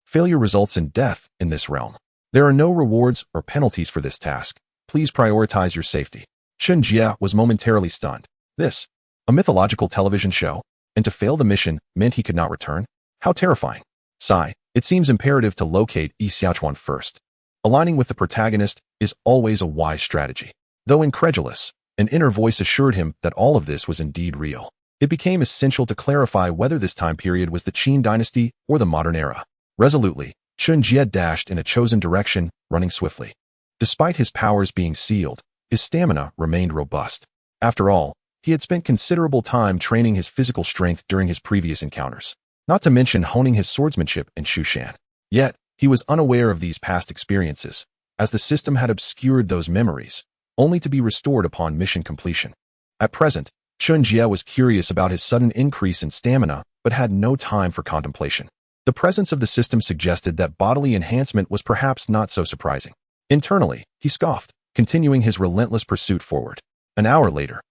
Failure results in death in this realm. There are no rewards or penalties for this task. Please prioritize your safety. Chen Jie was momentarily stunned. This, a mythological television show, and to fail the mission meant he could not return? How terrifying. Sigh, it seems imperative to locate Yi Xiaochuan first. Aligning with the protagonist is always a wise strategy. Though incredulous, an inner voice assured him that all of this was indeed real. It became essential to clarify whether this time period was the Qin dynasty or the modern era. Resolutely, Chen Jie dashed in a chosen direction, running swiftly. Despite his powers being sealed, his stamina remained robust. After all, he had spent considerable time training his physical strength during his previous encounters, not to mention honing his swordsmanship in Shushan. Yet, he was unaware of these past experiences, as the system had obscured those memories, only to be restored upon mission completion. At present, Chen Jie was curious about his sudden increase in stamina, but had no time for contemplation. The presence of the system suggested that bodily enhancement was perhaps not so surprising. Internally, he scoffed, continuing his relentless pursuit forward. An hour later,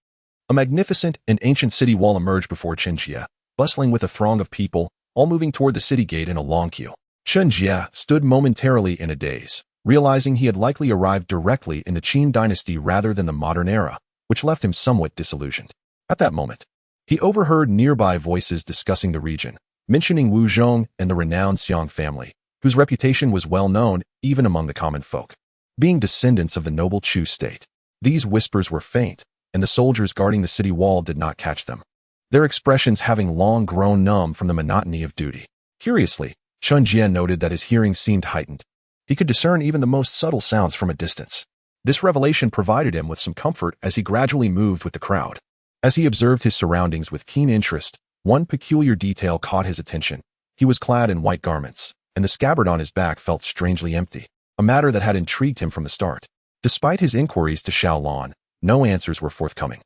a magnificent and ancient city wall emerged before Chen Jie, bustling with a throng of people, all moving toward the city gate in a long queue. Chen Jie stood momentarily in a daze, realizing he had likely arrived directly in the Qin dynasty rather than the modern era, which left him somewhat disillusioned. At that moment, he overheard nearby voices discussing the region, mentioning Wu Zhong and the renowned Xiang family, whose reputation was well known even among the common folk. Being descendants of the noble Chu state, these whispers were faint, and the soldiers guarding the city wall did not catch them, their expressions having long grown numb from the monotony of duty. Curiously, Chen Jie noted that his hearing seemed heightened. He could discern even the most subtle sounds from a distance. This revelation provided him with some comfort as he gradually moved with the crowd. As he observed his surroundings with keen interest, one peculiar detail caught his attention. He was clad in white garments, and the scabbard on his back felt strangely empty, a matter that had intrigued him from the start. Despite his inquiries to Xiaolon, no answers were forthcoming,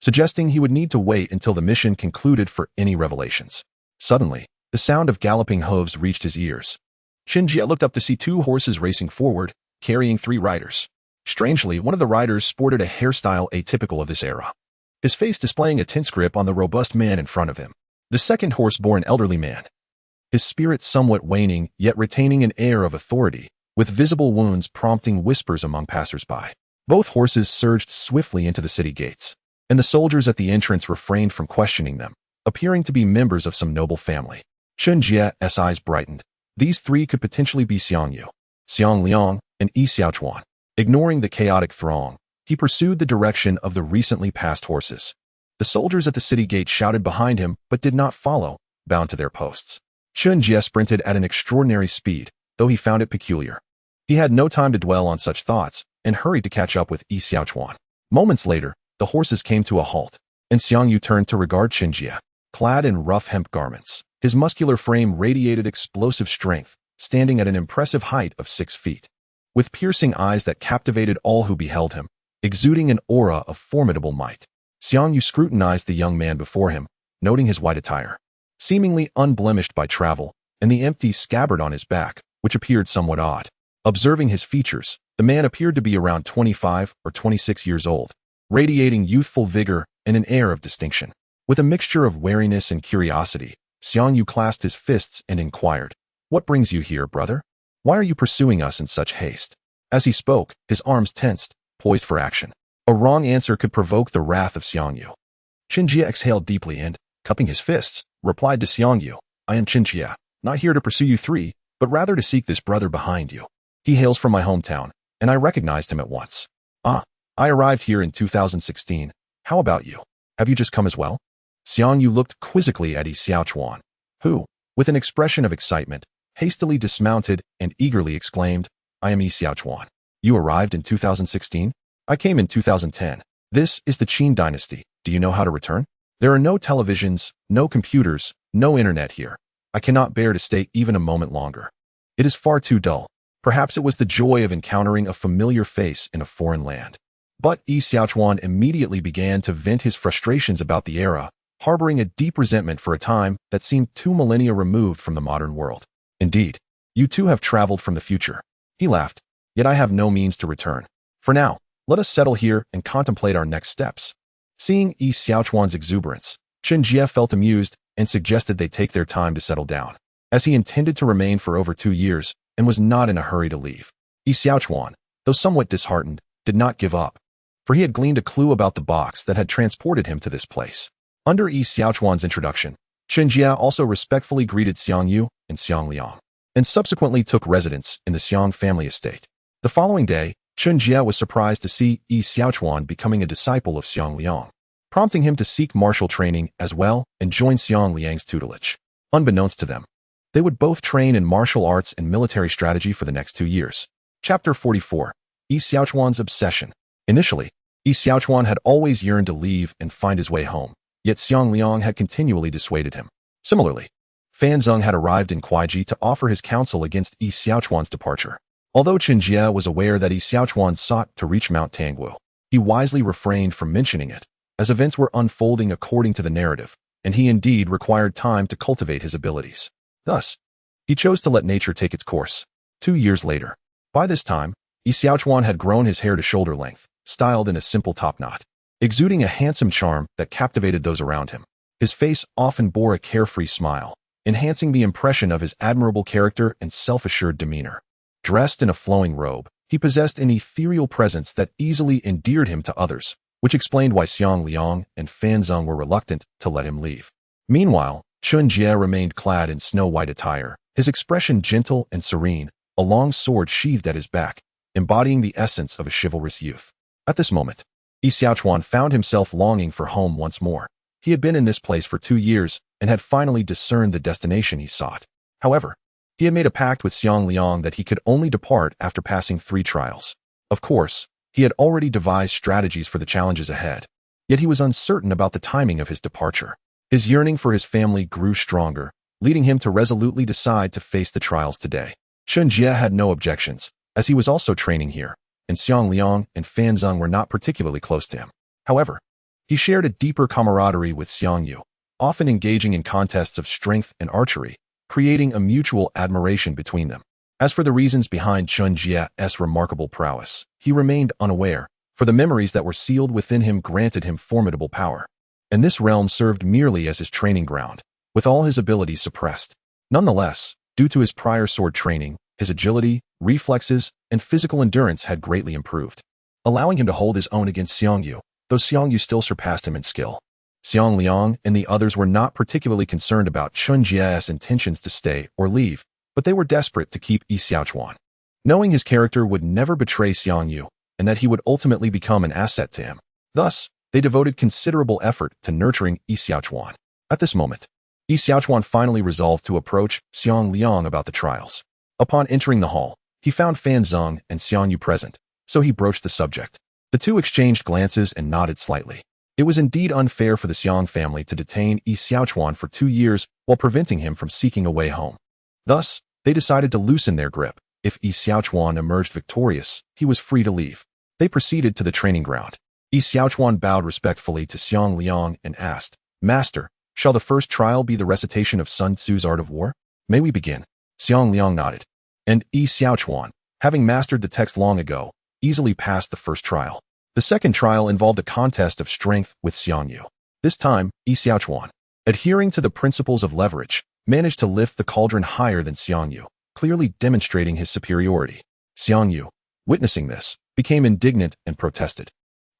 suggesting he would need to wait until the mission concluded for any revelations. Suddenly, the sound of galloping hooves reached his ears. Chen Jie looked up to see 2 horses racing forward, carrying 3 riders. Strangely, one of the riders sported a hairstyle atypical of this era. his face displaying a tense grip on the robust man in front of him. The second horse bore an elderly man, his spirit somewhat waning yet retaining an air of authority, with visible wounds prompting whispers among passers-by. Both horses surged swiftly into the city gates, and the soldiers at the entrance refrained from questioning them, appearing to be members of some noble family. Chen Jie's eyes brightened. These three could potentially be Xiang Yu, Xiang Liang, and Yi Xiaochuan. Ignoring the chaotic throng, he pursued the direction of the recently passed horses. The soldiers at the city gate shouted behind him but did not follow, bound to their posts. Chen Jie sprinted at an extraordinary speed, though he found it peculiar. He had no time to dwell on such thoughts and hurried to catch up with Yi Xiaochuan. Moments later, the horses came to a halt, and Xiang Yu turned to regard Chen Jie. Clad in rough hemp garments, his muscular frame radiated explosive strength, standing at an impressive height of 6 feet. With piercing eyes that captivated all who beheld him, exuding an aura of formidable might, Xiang Yu scrutinized the young man before him, noting his white attire, seemingly unblemished by travel, and the empty scabbard on his back, which appeared somewhat odd. Observing his features, the man appeared to be around 25 or 26 years old, radiating youthful vigor and an air of distinction. With a mixture of wariness and curiosity, Xiang Yu clasped his fists and inquired, "What brings you here, brother? Why are you pursuing us in such haste?" As he spoke, his arms tensed, poised for action. A wrong answer could provoke the wrath of Xiang Yu. Chen Jie exhaled deeply and, cupping his fists, replied to Xiang Yu, "I am Chen Jie, not here to pursue you three, but rather to seek this brother behind you. He hails from my hometown, and I recognized him at once. I arrived here in 2016. How about you? Have you just come as well?" Xiang Yu looked quizzically at Yi Xiaochuan, who, with an expression of excitement, hastily dismounted and eagerly exclaimed, "I am Yi Xiaochuan. You arrived in 2016? I came in 2010. This is the Qin dynasty. Do you know how to return? There are no televisions, no computers, no internet here. I cannot bear to stay even a moment longer. It is far too dull." Perhaps it was the joy of encountering a familiar face in a foreign land. But Yi Xiaochuan immediately began to vent his frustrations about the era, harboring a deep resentment for a time that seemed 2 millennia removed from the modern world. "Indeed, you too have traveled from the future," he laughed, "yet I have no means to return. For now, let us settle here and contemplate our next steps." Seeing Yi Xiaochuan's exuberance, Chen Jie felt amused and suggested they take their time to settle down, as he intended to remain for over 2 years and was not in a hurry to leave. Yi Xiaochuan, though somewhat disheartened, did not give up, for he had gleaned a clue about the box that had transported him to this place. Under Yi Xiaochuan's introduction, Chen Jie also respectfully greeted Xiang Yu and Xiang Liang, and subsequently took residence in the Xiang family estate. The following day, Chen Jie was surprised to see Yi Xiaochuan becoming a disciple of Xiang Liang, prompting him to seek martial training as well and join Xiang Liang's tutelage. Unbeknownst to them, they would both train in martial arts and military strategy for the next 2 years. Chapter 44. Yi Xiaochuan's Obsession. Initially, Yi Xiaochuan had always yearned to leave and find his way home, yet Xiang Liang had continually dissuaded him. Similarly, Fan Zeng had arrived in Kuaiji to offer his counsel against Yi Xiaochuan's departure. Although Chen Jie was aware that Yi Xiaochuan sought to reach Mount Tangguo, he wisely refrained from mentioning it, as events were unfolding according to the narrative, and he indeed required time to cultivate his abilities. Thus, he chose to let nature take its course. 2 years later, by this time, Yi Xiaochuan had grown his hair to shoulder length, styled in a simple top knot, exuding a handsome charm that captivated those around him. His face often bore a carefree smile, enhancing the impression of his admirable character and self-assured demeanor. Dressed in a flowing robe, he possessed an ethereal presence that easily endeared him to others, which explained why Xiang Liang and Fan Zeng were reluctant to let him leave. Meanwhile, Chen Jie remained clad in snow-white attire, his expression gentle and serene, a long sword sheathed at his back, embodying the essence of a chivalrous youth. At this moment, Yi Xiaochuan found himself longing for home once more. He had been in this place for 2 years and had finally discerned the destination he sought. However, he had made a pact with Xiang Liang that he could only depart after passing 3 trials. Of course, he had already devised strategies for the challenges ahead, yet he was uncertain about the timing of his departure. His yearning for his family grew stronger, leading him to resolutely decide to face the trials today. Chen Jie had no objections, as he was also training here, and Xiang Liang and Fan Zeng were not particularly close to him. However, he shared a deeper camaraderie with Xiang Yu, often engaging in contests of strength and archery, creating a mutual admiration between them. As for the reasons behind Chen Jie's remarkable prowess, he remained unaware, for the memories that were sealed within him granted him formidable power. And this realm served merely as his training ground, with all his abilities suppressed. Nonetheless, due to his prior sword training, his agility, reflexes, and physical endurance had greatly improved, allowing him to hold his own against Xiangyu, though Xiangyu still surpassed him in skill. Xiang Liang and the others were not particularly concerned about Chen Jie's intentions to stay or leave, but they were desperate to keep Yi Xiaochuan. Knowing his character would never betray Xiangyu, and that he would ultimately become an asset to him. Thus, they devoted considerable effort to nurturing Yi Xiaochuan. At this moment, Yi Xiaochuan finally resolved to approach Xiang Liang about the trials. Upon entering the hall, he found Fan Zeng and Xiangyu present, so he broached the subject. The two exchanged glances and nodded slightly. It was indeed unfair for the Xiang family to detain Yi Xiaochuan for 2 years while preventing him from seeking a way home. Thus, they decided to loosen their grip. If Yi Xiaochuan emerged victorious, he was free to leave. They proceeded to the training ground. Yi Xiaochuan bowed respectfully to Xiang Liang and asked, "Master, shall the first trial be the recitation of Sun Tzu's Art of War? May we begin?" Xiang Liang nodded. And Yi Xiaochuan, having mastered the text long ago, easily passed the first trial. The second trial involved a contest of strength with Xiangyu. This time, Yi Xiaochuan, adhering to the principles of leverage, managed to lift the cauldron higher than Xiangyu, clearly demonstrating his superiority. Xiangyu, witnessing this, became indignant and protested.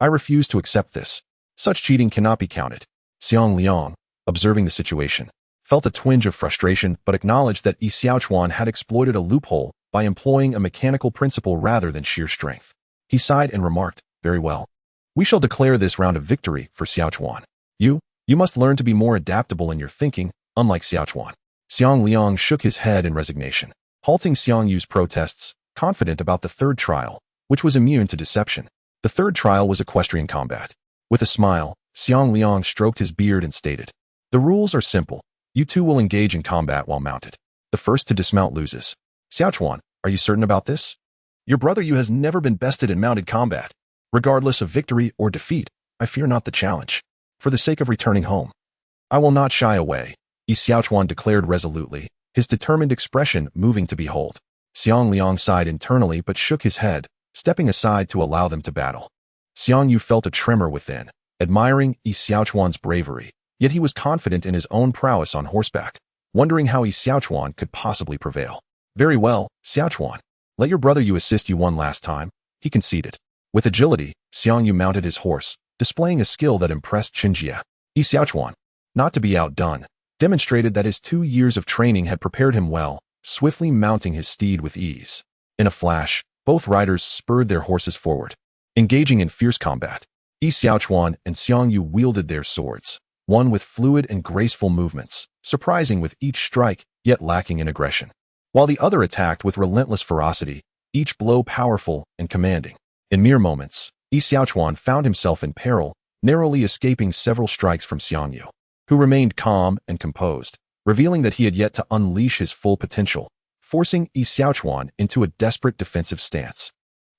"I refuse to accept this. Such cheating cannot be counted." Xiang Liang, observing the situation, felt a twinge of frustration but acknowledged that Yi Xiaochuan had exploited a loophole by employing a mechanical principle rather than sheer strength. He sighed and remarked, "Very well. We shall declare this round a victory for Xiaochuan. You must learn to be more adaptable in your thinking, unlike Xiaochuan." Xiang Liang shook his head in resignation, halting Xiangyu's protests, confident about the third trial, which was immune to deception. The third trial was equestrian combat. With a smile, Xiang Liang stroked his beard and stated, "The rules are simple. You two will engage in combat while mounted. The first to dismount loses." "Xiaochuan, are you certain about this? Your brother Yu has never been bested in mounted combat. Regardless of victory or defeat, I fear not the challenge. For the sake of returning home, I will not shy away," Yi Xiaochuan declared resolutely, his determined expression moving to behold. Xiang Liang sighed internally but shook his head, stepping aside to allow them to battle. Xiangyu felt a tremor within, admiring Yi Xiaochuan's bravery, yet he was confident in his own prowess on horseback, wondering how Yi Xiaochuan could possibly prevail. "Very well, Xiaochuan. Let your brother Yu assist you one last time," he conceded. With agility, Xiangyu mounted his horse, displaying a skill that impressed Chen Jie. Yi Xiaochuan, not to be outdone, demonstrated that his 2 years of training had prepared him well, swiftly mounting his steed with ease. In a flash, both riders spurred their horses forward. Engaging in fierce combat, Yi Xiaochuan and Xiangyu wielded their swords, one with fluid and graceful movements, surprising with each strike, yet lacking in aggression, while the other attacked with relentless ferocity, each blow powerful and commanding. In mere moments, Yi Xiaochuan found himself in peril, narrowly escaping several strikes from Xiangyu, who remained calm and composed, revealing that he had yet to unleash his full potential, forcing Yi Xiaochuan into a desperate defensive stance.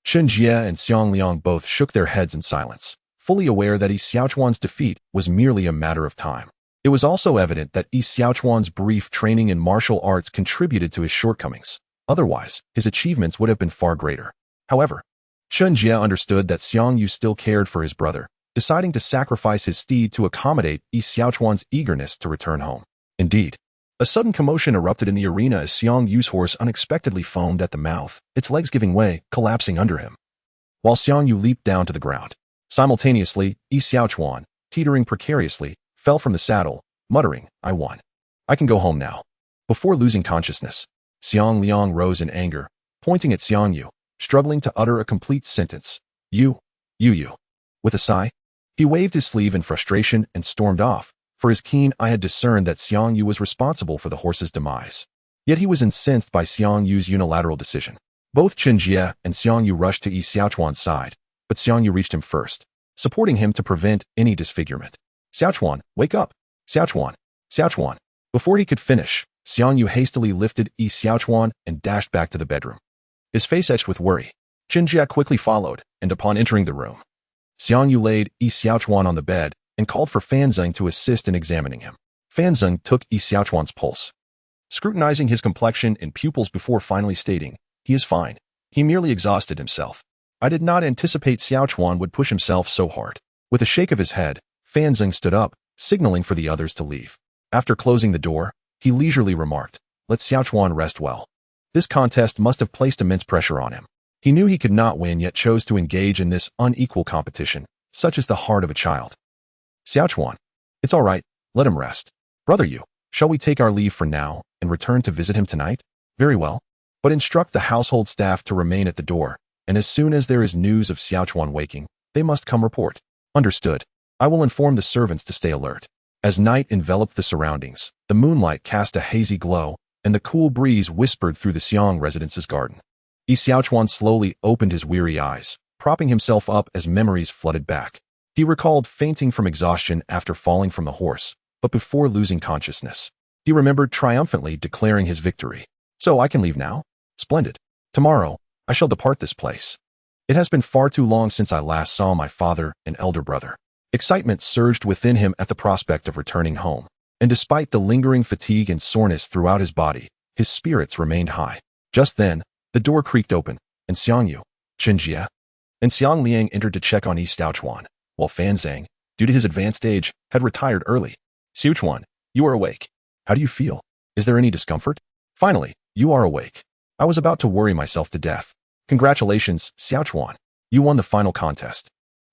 Chen Jie and Xiang Liang both shook their heads in silence, fully aware that Yi Xiaochuan's defeat was merely a matter of time. It was also evident that Yi Xiaochuan's brief training in martial arts contributed to his shortcomings. Otherwise, his achievements would have been far greater. However, Chen Jie understood that Xiangyu still cared for his brother, deciding to sacrifice his steed to accommodate Yi Xiaochuan's eagerness to return home. Indeed, a sudden commotion erupted in the arena as Xiangyu's horse unexpectedly foamed at the mouth, its legs giving way, collapsing under him, while Xiangyu leaped down to the ground. Simultaneously, Yi Xiaochuan, teetering precariously, fell from the saddle, muttering, "I won. I can go home now." Before losing consciousness, Xiang Liang rose in anger, pointing at Xiangyu, struggling to utter a complete sentence. You. With a sigh, he waved his sleeve in frustration and stormed off, for his keen eye had discerned that Xiangyu was responsible for the horse's demise. Yet he was incensed by Xiangyu's unilateral decision. Both Chen Jie and Xiangyu rushed to Yi Xiaochuan's side, but Xiangyu reached him first, supporting him to prevent any disfigurement. "Xiaochuan, wake up! Xiaochuan! Xiaochuan!" Before he could finish, Xiangyu hastily lifted Yi Xiaochuan and dashed back to the bedroom, his face etched with worry. Chen Jie quickly followed, and upon entering the room, Xiangyu laid Yi Xiaochuan on the bed and called for Fan Zeng to assist in examining him. Fan Zeng took Yi Xiaochuan's pulse, scrutinizing his complexion and pupils before finally stating, "He is fine. He merely exhausted himself." I did not anticipate Xiao Chuan would push himself so hard. With a shake of his head, Fan Zeng stood up, signaling for the others to leave. After closing the door, he leisurely remarked, "Let Xiao Chuan rest well." This contest must have placed immense pressure on him. He knew he could not win, yet chose to engage in this unequal competition, such as the heart of a child. "Xiao Chuan, it's all right, let him rest. Brother Yu, shall we take our leave for now and return to visit him tonight?" "Very well. But instruct the household staff to remain at the door, and as soon as there is news of Xiao Chuan waking, they must come report." "Understood. I will inform the servants to stay alert." As night enveloped the surroundings, the moonlight cast a hazy glow, and the cool breeze whispered through the Xiong residence's garden. Xiao Chuan slowly opened his weary eyes, propping himself up as memories flooded back. He recalled fainting from exhaustion after falling from the horse, but before losing consciousness. He remembered triumphantly declaring his victory. "So I can leave now? Splendid. Tomorrow, I shall depart this place. It has been far too long since I last saw my father and elder brother." Excitement surged within him at the prospect of returning home, and despite the lingering fatigue and soreness throughout his body, his spirits remained high. Just then, the door creaked open, and Xiang Yu, Chen Jie, and Xiang Liang entered to check on Xiao Chuan, while Fan Zeng, due to his advanced age, had retired early. "Xiao Chuan, you are awake. How do you feel? Is there any discomfort? Finally, you are awake. I was about to worry myself to death. Congratulations, Xiao Chuan. You won the final contest."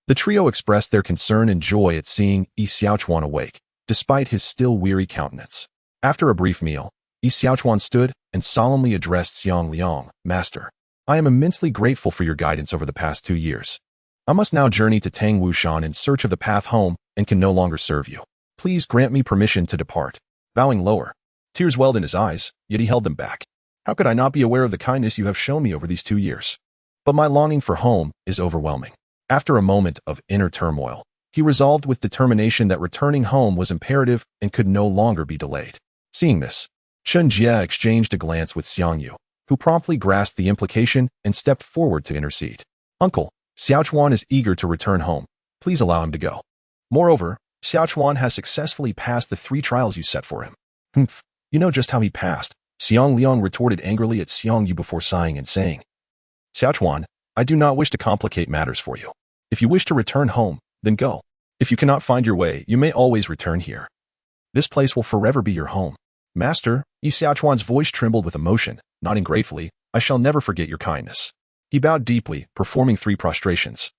The trio expressed their concern and joy at seeing Xiao Chuan awake, despite his still weary countenance. After a brief meal, Xiao Chuan stood and solemnly addressed Xiang Liang, "Master, I am immensely grateful for your guidance over the past 2 years. I must now journey to Tang Wushan in search of the path home and can no longer serve you. Please grant me permission to depart." Bowing lower, tears welled in his eyes, yet he held them back. "How could I not be aware of the kindness you have shown me over these 2 years? But my longing for home is overwhelming." After a moment of inner turmoil, he resolved with determination that returning home was imperative and could no longer be delayed. Seeing this, Chen Jie exchanged a glance with Xiang Yu, who promptly grasped the implication and stepped forward to intercede. "Uncle, Xiao Chuan is eager to return home. Please allow him to go. Moreover, Xiao Chuan has successfully passed the 3 trials you set for him." "Humph, you know just how he passed," Xiang Liang retorted angrily at Xiang Yu before sighing and saying, "Xiao Chuan, I do not wish to complicate matters for you. If you wish to return home, then go. If you cannot find your way, you may always return here. This place will forever be your home." "Master," Xiao Chuan's voice trembled with emotion, nodding gratefully, "I shall never forget your kindness." He bowed deeply, performing 3 prostrations,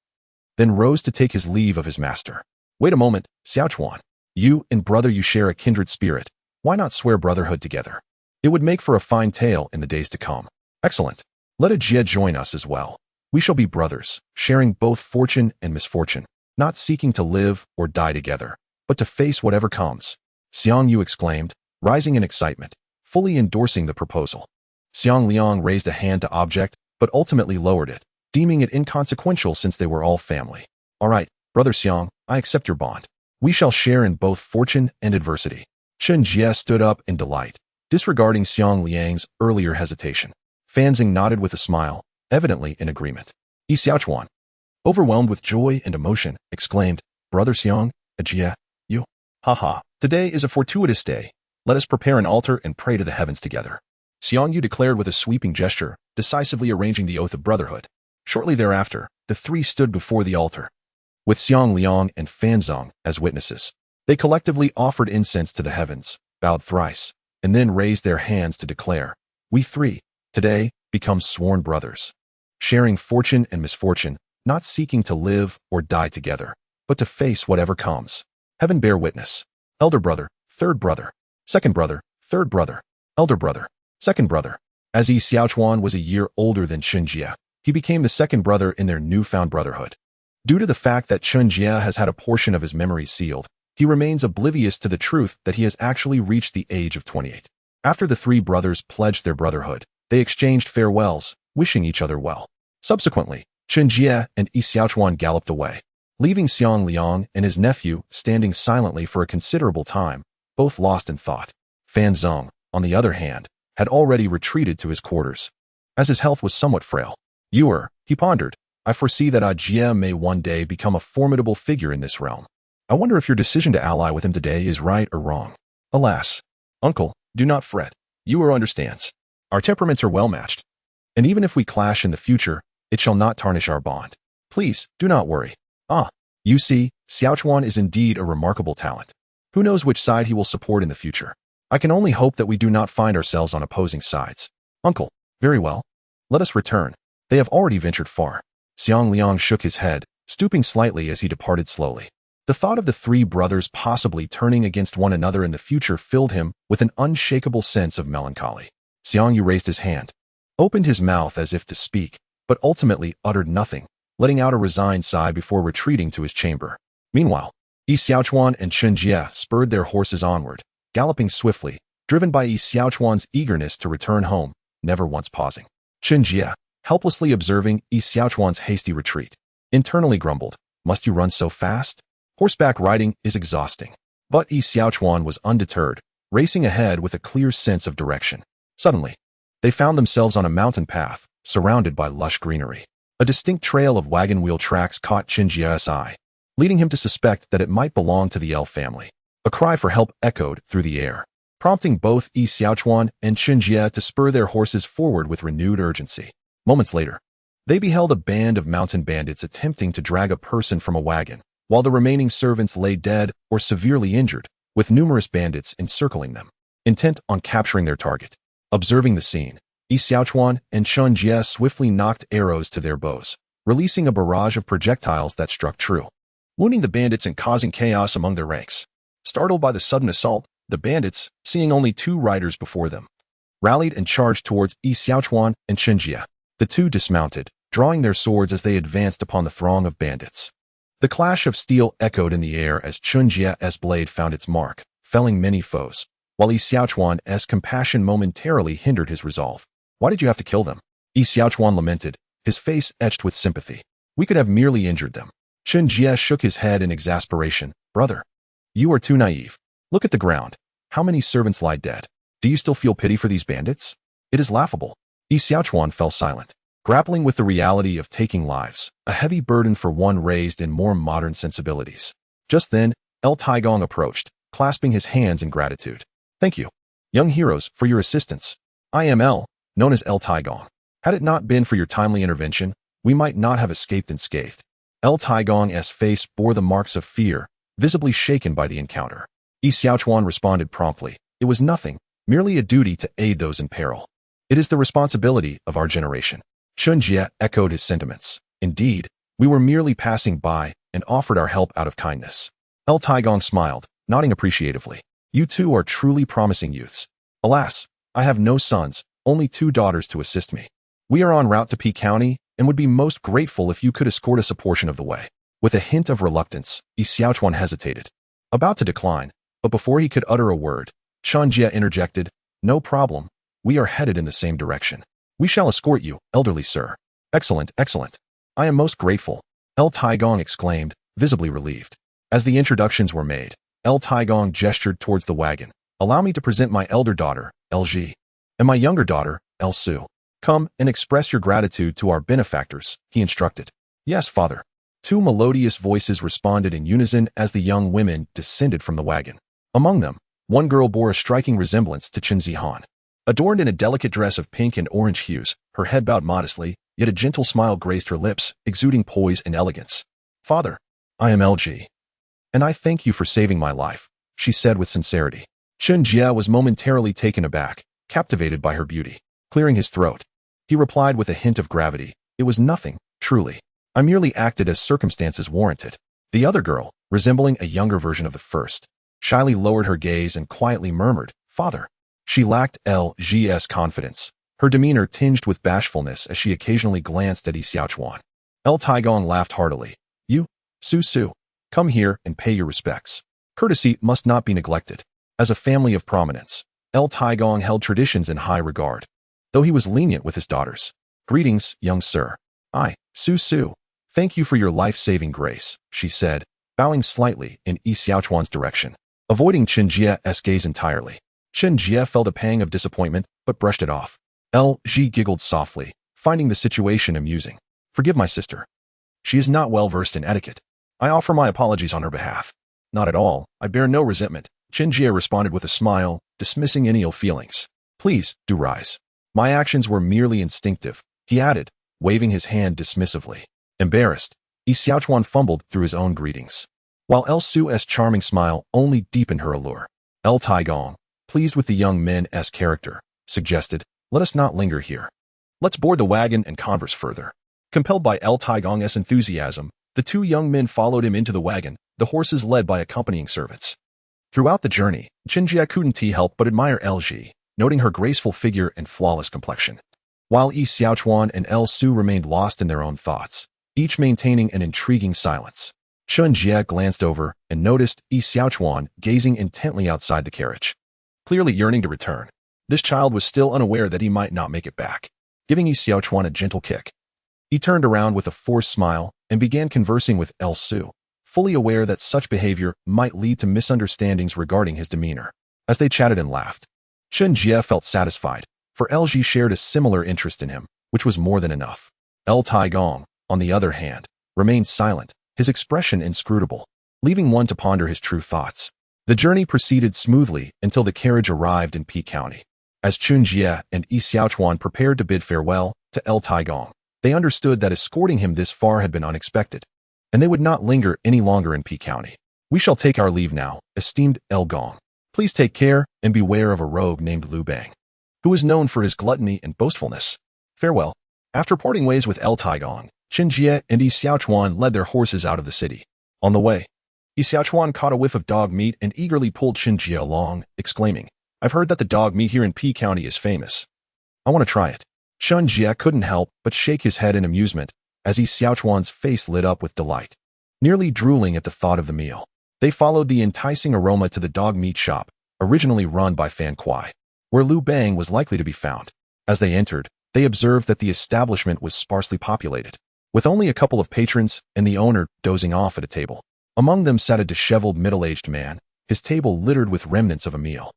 then rose to take his leave of his master. "Wait a moment, Xiao Chuan. You and brother Yu share a kindred spirit. Why not swear brotherhood together? It would make for a fine tale in the days to come." "Excellent. Let a Jie join us as well. We shall be brothers, sharing both fortune and misfortune, not seeking to live or die together, but to face whatever comes," Xiang Yu exclaimed, rising in excitement, fully endorsing the proposal. Xiang Liang raised a hand to object, but ultimately lowered it, deeming it inconsequential since they were all family. "All right, brother Xiang, I accept your bond. We shall share in both fortune and adversity." Chen Jie stood up in delight, disregarding Xiang Liang's earlier hesitation. Fan Zeng nodded with a smile, evidently in agreement. Xiao Chuan, overwhelmed with joy and emotion, exclaimed, "Brother Xiang, Jie, you. Haha, today is a fortuitous day. Let us prepare an altar and pray to the heavens together." Xiang Yu declared with a sweeping gesture, decisively arranging the oath of brotherhood. Shortly thereafter, the 3 stood before the altar, with Xiang Liang and Fan Zeng as witnesses. They collectively offered incense to the heavens, bowed thrice, and then raised their hands to declare, "We 3, today, become sworn brothers, sharing fortune and misfortune, not seeking to live or die together, but to face whatever comes. Heaven bear witness. Elder brother, third brother, second brother, third brother, elder brother, second brother." As Xiao Chuan was a year older than Chen Jie, he became the second brother in their newfound brotherhood. Due to the fact that Chen Jie has had a portion of his memory sealed, he remains oblivious to the truth that he has actually reached the age of 28. After the 3 brothers pledged their brotherhood, they exchanged farewells, wishing each other well. Subsequently, Chen Jie and Xiao Chuan galloped away, leaving Xiang Liang and his nephew standing silently for a considerable time, both lost in thought. Fan Zeng, on the other hand, had already retreated to his quarters, as his health was somewhat frail. He pondered, "I foresee that Jie may one day become a formidable figure in this realm. I wonder if your decision to ally with him today is right or wrong." "Alas, uncle, do not fret. Yu understands. Our temperaments are well matched. And even if we clash in the future, It shall not tarnish our bond. Please, do not worry. Ah, you see, Xiaochuan is indeed a remarkable talent. Who knows which side he will support in the future? I can only hope that we do not find ourselves on opposing sides. Uncle, very well. Let us return. They have already ventured far. Xiang Liang shook his head, stooping slightly as he departed slowly. The thought of the three brothers possibly turning against one another in the future filled him with an unshakable sense of melancholy. Xiang Yu raised his hand, opened his mouth as if to speak, but ultimately uttered nothing, letting out a resigned sigh before retreating to his chamber. Meanwhile, Yi Xiaochuan and Chen Jie spurred their horses onward, galloping swiftly, driven by Yi Xiaochuan's eagerness to return home, never once pausing. Chen Jie, helplessly observing Yi Xiaochuan's hasty retreat, internally grumbled, "Must you run so fast? Horseback riding is exhausting." But Yi Xiaochuan was undeterred, racing ahead with a clear sense of direction. Suddenly, they found themselves on a mountain path, surrounded by lush greenery. A distinct trail of wagon wheel tracks caught Chen Jie's eye, leading him to suspect that it might belong to the elf family. A cry for help echoed through the air, prompting both Yi Xiaochuan and Chen Jie to spur their horses forward with renewed urgency. Moments later, they beheld a band of mountain bandits attempting to drag a person from a wagon, while the remaining servants lay dead or severely injured, with numerous bandits encircling them, intent on capturing their target. Observing the scene, Yi Xiaochuan and Chen Jie swiftly nocked arrows to their bows, releasing a barrage of projectiles that struck true, wounding the bandits and causing chaos among their ranks. Startled by the sudden assault, the bandits, seeing only two riders before them, rallied and charged towards Yi Xiaochuan and Chen Jie. The two dismounted, drawing their swords as they advanced upon the throng of bandits. The clash of steel echoed in the air as Chen Jie's blade found its mark, felling many foes, while Yi Xiaochuan's compassion momentarily hindered his resolve. "Why did you have to kill them?" Yi Xiaochuan lamented, his face etched with sympathy. "We could have merely injured them." Chen Jie shook his head in exasperation. "Brother, you are too naive. Look at the ground. How many servants lie dead? Do you still feel pity for these bandits? It is laughable." Yi Xiaochuan fell silent, grappling with the reality of taking lives, a heavy burden for one raised in more modern sensibilities. Just then, El Taigong approached, clasping his hands in gratitude. "Thank you, young heroes, for your assistance. I am El, known as El Taigong. Had it not been for your timely intervention, we might not have escaped unscathed." El Taigong's face bore the marks of fear, visibly shaken by the encounter. Yi Xiaochuan responded promptly, "It was nothing, merely a duty to aid those in peril. It is the responsibility of our generation." Chen Jie echoed his sentiments. "Indeed, we were merely passing by and offered our help out of kindness." El Taigong smiled, nodding appreciatively. "You two are truly promising youths. Alas, I have no sons, only two daughters to assist me. We are en route to P County and would be most grateful if you could escort us a portion of the way." With a hint of reluctance, Yi Xiaochuan hesitated, about to decline, but before he could utter a word, Chen Jie interjected, "No problem. We are headed in the same direction. We shall escort you, elderly sir." "Excellent, excellent. I am most grateful," El Taigong exclaimed, visibly relieved. As the introductions were made, El Taigong gestured towards the wagon. "Allow me to present my elder daughter, El Ji, and my younger daughter, El Su. Come and express your gratitude to our benefactors," he instructed. "Yes, father." Two melodious voices responded in unison as the young women descended from the wagon. Among them, one girl bore a striking resemblance to Chen Zihan. Adorned in a delicate dress of pink and orange hues, her head bowed modestly, yet a gentle smile graced her lips, exuding poise and elegance. "Father, I am LG, and I thank you for saving my life," she said with sincerity. Chen Jie was momentarily taken aback, captivated by her beauty. Clearing his throat, he replied with a hint of gravity, "It was nothing, truly. I merely acted as circumstances warranted." The other girl, resembling a younger version of the first, shyly lowered her gaze and quietly murmured, "Father." She lacked LG's confidence, her demeanor tinged with bashfulness as she occasionally glanced at Yi Xiaochuan. El Taigong laughed heartily. "You, Su, come here and pay your respects. Courtesy must not be neglected." As a family of prominence, El Taigong held traditions in high regard, though he was lenient with his daughters. "Greetings, young sir. I, Su, thank you for your life-saving grace," she said, bowing slightly in Yi Xiaochuan's direction, avoiding Chen Jie's gaze entirely. Chen Jie felt a pang of disappointment, but brushed it off. LG giggled softly, finding the situation amusing. "Forgive my sister. She is not well versed in etiquette. I offer my apologies on her behalf." "Not at all. I bear no resentment," Chen Jie responded with a smile, dismissing any ill feelings. "Please, do rise. My actions were merely instinctive," he added, waving his hand dismissively. Embarrassed, Yi Xiaochuan fumbled through his own greetings, while El Su's charming smile only deepened her allure. El Taigong, pleased with the young man's character, suggested, "Let us not linger here. Let's board the wagon and converse further." Compelled by El Taigong's enthusiasm, the two young men followed him into the wagon, the horses led by accompanying servants. Throughout the journey, Chen Jie couldn't help but admire LG, noting her graceful figure and flawless complexion. While Yi Xiaochuan and El Su remained lost in their own thoughts, each maintaining an intriguing silence. Chen Jie glanced over and noticed Yi Xiaochuan gazing intently outside the carriage, clearly yearning to return. This child was still unaware that he might not make it back. Giving Yi Xiaochuan a gentle kick, he turned around with a forced smile and began conversing with El Su, fully aware that such behavior might lead to misunderstandings regarding his demeanor. As they chatted and laughed, Chen Jie felt satisfied, for LG shared a similar interest in him, which was more than enough. El Taigong, on the other hand, remained silent, his expression inscrutable, leaving one to ponder his true thoughts. The journey proceeded smoothly until the carriage arrived in P County. As Chen Jie and Yi Xiaochuan prepared to bid farewell to El Taigong, they understood that escorting him this far had been unexpected, and they would not linger any longer in P County. "We shall take our leave now, esteemed El Gong. Please take care and beware of a rogue named Lu Bang, who is known for his gluttony and boastfulness. Farewell." After parting ways with El Taigong, Chen Jie and Yi Xiaochuan led their horses out of the city. On the way, Yi Xiaochuan caught a whiff of dog meat and eagerly pulled Chen Jie along, exclaiming, "I've heard that the dog meat here in P County is famous. I want to try it." Chen Jie couldn't help but shake his head in amusement as Yi Xiaochuan's face lit up with delight, nearly drooling at the thought of the meal. They followed the enticing aroma to the dog meat shop, originally run by Fan Kuai, where Lu Bang was likely to be found. As they entered, they observed that the establishment was sparsely populated, with only a couple of patrons and the owner dozing off at a table. Among them sat a disheveled middle-aged man, his table littered with remnants of a meal.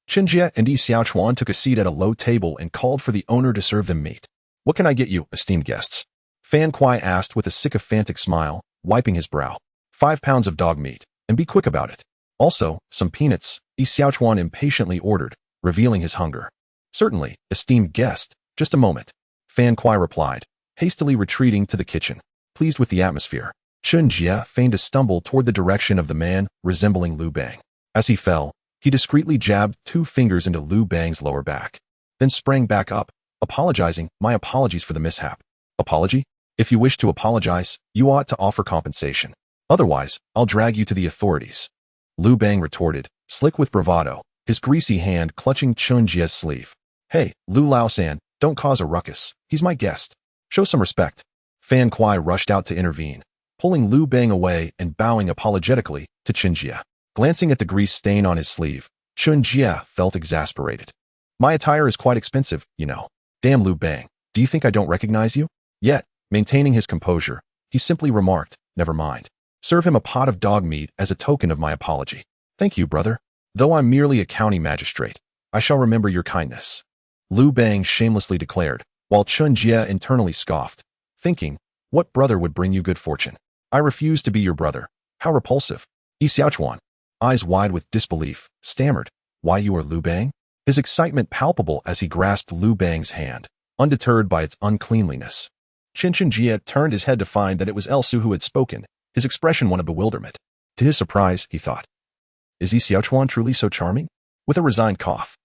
Chen Jie and Yi Xiaochuan took a seat at a low table and called for the owner to serve them meat. "What can I get you, esteemed guests?" Fan Kuai asked with a sycophantic smile, wiping his brow. "5 pounds of dog meat, and be quick about it. Also, some peanuts," Yi Xiaochuan impatiently ordered, revealing his hunger. "Certainly, esteemed guest, just a moment," Fan Kuai replied, hastily retreating to the kitchen. Pleased with the atmosphere, Chen Jie feigned a stumble toward the direction of the man resembling Lu Bang. As he fell, he discreetly jabbed 2 fingers into Lu Bang's lower back, then sprang back up, apologizing, "My apologies for the mishap." "Apology? If you wish to apologize, you ought to offer compensation. Otherwise, I'll drag you to the authorities," Lu Bang retorted, slick with bravado, his greasy hand clutching Chen Jie's sleeve. "Hey, Lu Laosan, don't cause a ruckus. He's my guest. Show some respect." Fan Kuai rushed out to intervene, pulling Lu Bang away and bowing apologetically to Chen Jie. Glancing at the grease stain on his sleeve, Chen Jie felt exasperated. "My attire is quite expensive, you know." "Damn, Lu Bang, do you think I don't recognize you?" Yet, maintaining his composure, he simply remarked, "Never mind. Serve him a pot of dog meat as a token of my apology." "Thank you, brother. Though I'm merely a county magistrate, I shall remember your kindness," Lu Bang shamelessly declared, while Chen Jie internally scoffed, thinking, "What brother would bring you good fortune? I refuse to be your brother. How repulsive." Yi Xiaochuan, eyes wide with disbelief, stammered, "Why, you are Lu Bang?" His excitement palpable as he grasped Lu Bang's hand, undeterred by its uncleanliness. Chen Jie turned his head to find that it was El Su who had spoken, his expression one of bewilderment. To his surprise, he thought, "Is Yi Xiaochuan truly so charming?" With a resigned cough,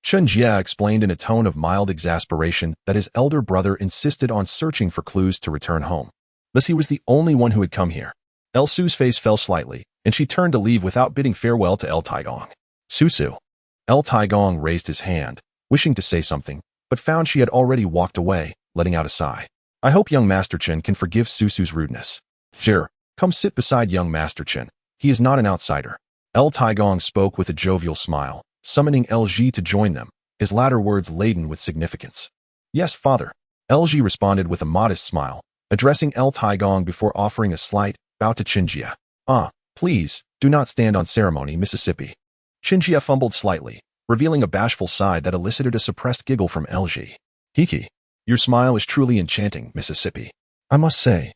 Chen Jie explained in a tone of mild exasperation that his elder brother insisted on searching for clues to return home. Thus he was the only one who had come here. El Su's face fell slightly, and she turned to leave without bidding farewell to El Taigong. "Su. El Taigong raised his hand, wishing to say something, but found she had already walked away, letting out a sigh. "I hope young Master Chen can forgive Su's rudeness." "Sure, come sit beside young Master Chen. He is not an outsider." El Taigong spoke with a jovial smile, summoning LG to join them, his latter words laden with significance. "Yes, father," LG responded with a modest smile, addressing El Taigong before offering a slight bow to Chen Jie. Please, do not stand on ceremony, Mississippi." Chen Jie fumbled slightly, revealing a bashful sigh that elicited a suppressed giggle from LG. "Kiki, your smile is truly enchanting, Mississippi. I must say,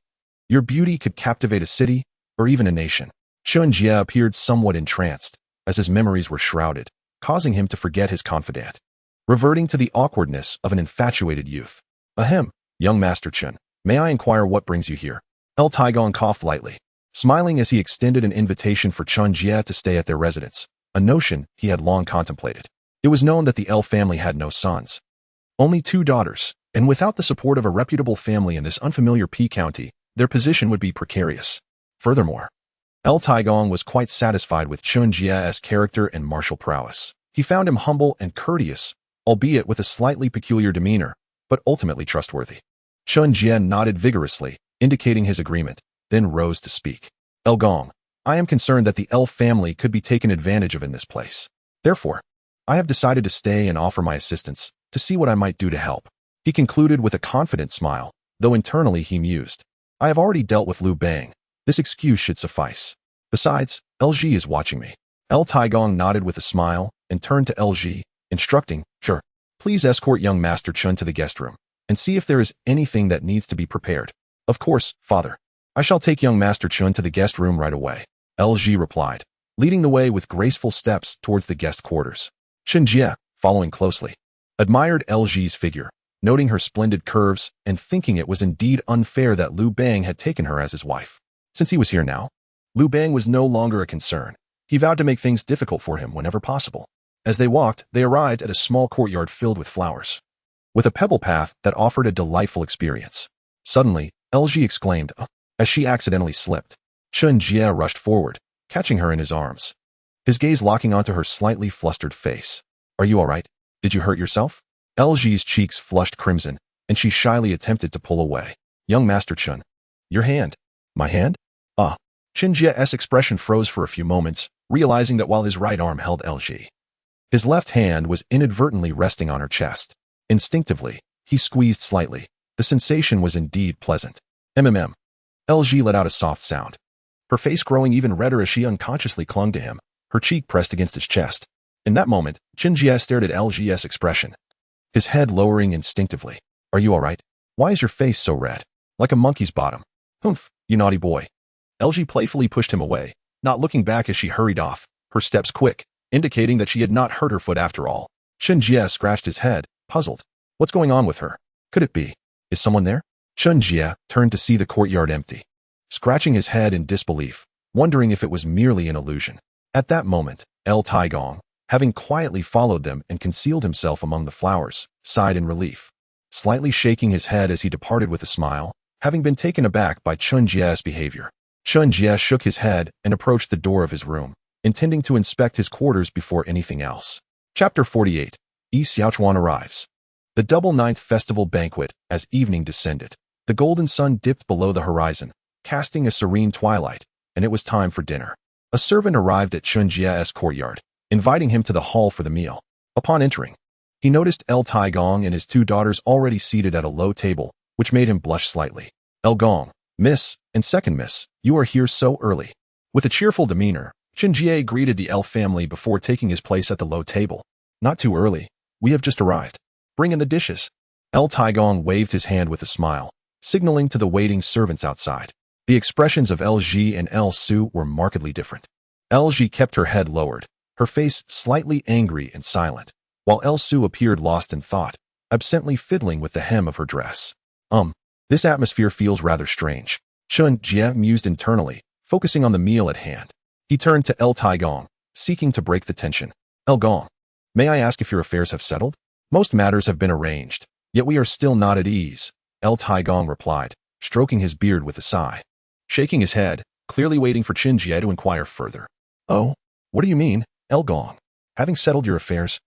your beauty could captivate a city or even a nation." Chen Jie appeared somewhat entranced, as his memories were shrouded, causing him to forget his confidant, reverting to the awkwardness of an infatuated youth. "Ahem, Young Master Chen, may I inquire what brings you here? El Taigong coughed lightly, smiling as he extended an invitation for Chen Jie to stay at their residence, a notion he had long contemplated. It was known that the El family had no sons, only 2 daughters, and without the support of a reputable family in this unfamiliar P county, their position would be precarious. Furthermore, El Taigong was quite satisfied with Chen Jie's character and martial prowess. He found him humble and courteous, albeit with a slightly peculiar demeanor, but ultimately trustworthy. Chen Jie nodded vigorously, indicating his agreement, then rose to speak. El Gong, I am concerned that the El family could be taken advantage of in this place. Therefore, I have decided to stay and offer my assistance, to see what I might do to help. He concluded with a confident smile, though internally he mused. I have already dealt with Liu Bang. This excuse should suffice. Besides, LG is watching me. El Taigong nodded with a smile and turned to LG, instructing, Sure, please escort young Master Chen to the guest room and see if there is anything that needs to be prepared. Of course, father. I shall take young Master Chen to the guest room right away, LG replied, leading the way with graceful steps towards the guest quarters. Chen Jie, following closely, admired LG's figure, noting her splendid curves and thinking it was indeed unfair that Liu Bang had taken her as his wife. Since he was here now, Liu Bang was no longer a concern. He vowed to make things difficult for him whenever possible. As they walked, they arrived at a small courtyard filled with flowers, with a pebble path that offered a delightful experience. Suddenly, LG exclaimed, as she accidentally slipped. Chen Jie rushed forward, catching her in his arms, his gaze locking onto her slightly flustered face. Are you all right? Did you hurt yourself? LG's cheeks flushed crimson, and she shyly attempted to pull away. Young Master Chen. Your hand. My hand? Chen Jie's expression froze for a few moments, realizing that while his right arm held LG, his left hand was inadvertently resting on her chest. Instinctively, he squeezed slightly. The sensation was indeed pleasant. LG let out a soft sound, her face growing even redder as she unconsciously clung to him, her cheek pressed against his chest. In that moment, Chen Jie stared at LG's expression, his head lowering instinctively. Are you all right? Why is your face so red? Like a monkey's bottom. Humph, you naughty boy. LG playfully pushed him away, not looking back as she hurried off, her steps quick, indicating that she had not hurt her foot after all. Chen Jie scratched his head, puzzled. What's going on with her? Could it be? Is someone there? Chen Jie turned to see the courtyard empty, scratching his head in disbelief, wondering if it was merely an illusion. At that moment, El Taigong, having quietly followed them and concealed himself among the flowers, sighed in relief, slightly shaking his head as he departed with a smile, having been taken aback by Chen Jie's behavior. Chen Jie shook his head and approached the door of his room, intending to inspect his quarters before anything else. Chapter 48. Yi Xiaochuan arrives. The double ninth festival banquet, as evening descended. The golden sun dipped below the horizon, casting a serene twilight, and it was time for dinner. A servant arrived at Chen Jie's courtyard, inviting him to the hall for the meal. Upon entering, he noticed El Taigong and his 2 daughters already seated at a low table, which made him blush slightly. El Gong, Miss, and second Miss, you are here so early. With a cheerful demeanor, Chen Jie greeted the El family before taking his place at the low table. Not too early. We have just arrived. Bring in the dishes. El Taigong waved his hand with a smile, signaling to the waiting servants outside. The expressions of LG and El Su were markedly different. LG kept her head lowered, her face slightly angry and silent, while El Su appeared lost in thought, absently fiddling with the hem of her dress. This atmosphere feels rather strange. Chen Jie mused internally, focusing on the meal at hand. He turned to El Taigong, seeking to break the tension. El Gong, may I ask if your affairs have settled? Most matters have been arranged, yet we are still not at ease, El Taigong replied, stroking his beard with a sigh. Shaking his head, clearly waiting for Chen Jie to inquire further. Oh, what do you mean, El Gong? Having settled your affairs?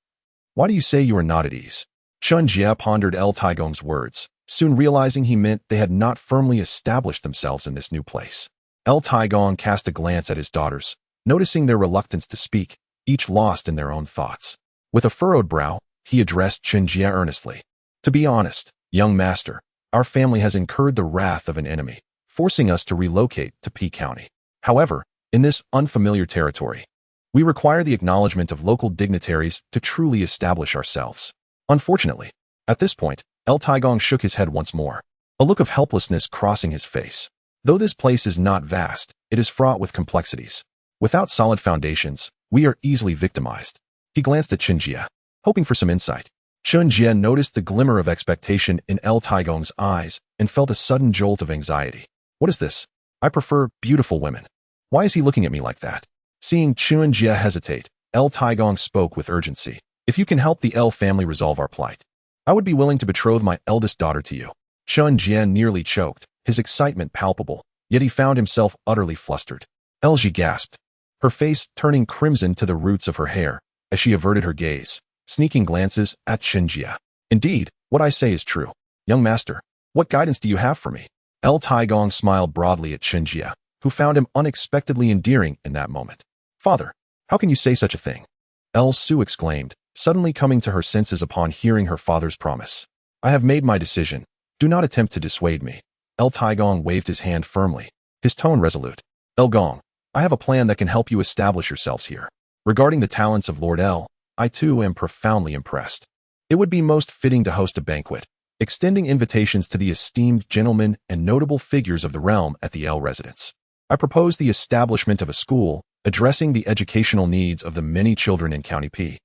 Why do you say you are not at ease? Chen Jie pondered El Taigong's words, soon realizing he meant they had not firmly established themselves in this new place. El Taigong cast a glance at his daughters, noticing their reluctance to speak, each lost in their own thoughts. With a furrowed brow, he addressed Chen Jie earnestly. To be honest, young master, our family has incurred the wrath of an enemy, forcing us to relocate to P County. However, in this unfamiliar territory, we require the acknowledgement of local dignitaries to truly establish ourselves. Unfortunately, at this point, El Taigong shook his head once more, a look of helplessness crossing his face. Though this place is not vast, it is fraught with complexities. Without solid foundations, we are easily victimized. He glanced at Chen Jie, hoping for some insight. Chen Jie noticed the glimmer of expectation in El Taigong's eyes and felt a sudden jolt of anxiety. What is this? I prefer beautiful women. Why is he looking at me like that? Seeing Chen Jie hesitate, El Taigong spoke with urgency. If you can help the El family resolve our plight, I would be willing to betroth my eldest daughter to you. Chen Jie nearly choked, his excitement palpable, yet he found himself utterly flustered. El Jie gasped, her face turning crimson to the roots of her hair, as she averted her gaze, sneaking glances at Chen Jie. Indeed, what I say is true. Young master, what guidance do you have for me? El Taigong smiled broadly at Chen Jie, who found him unexpectedly endearing in that moment. Father, how can you say such a thing? El Su exclaimed, suddenly coming to her senses upon hearing her father's promise. I have made my decision. Do not attempt to dissuade me. El Taigong waved his hand firmly, his tone resolute. El Gong, I have a plan that can help you establish yourselves here. Regarding the talents of Lord El, I too am profoundly impressed. It would be most fitting to host a banquet, extending invitations to the esteemed gentlemen and notable figures of the realm at the El residence. I propose the establishment of a school addressing the educational needs of the many children in County P.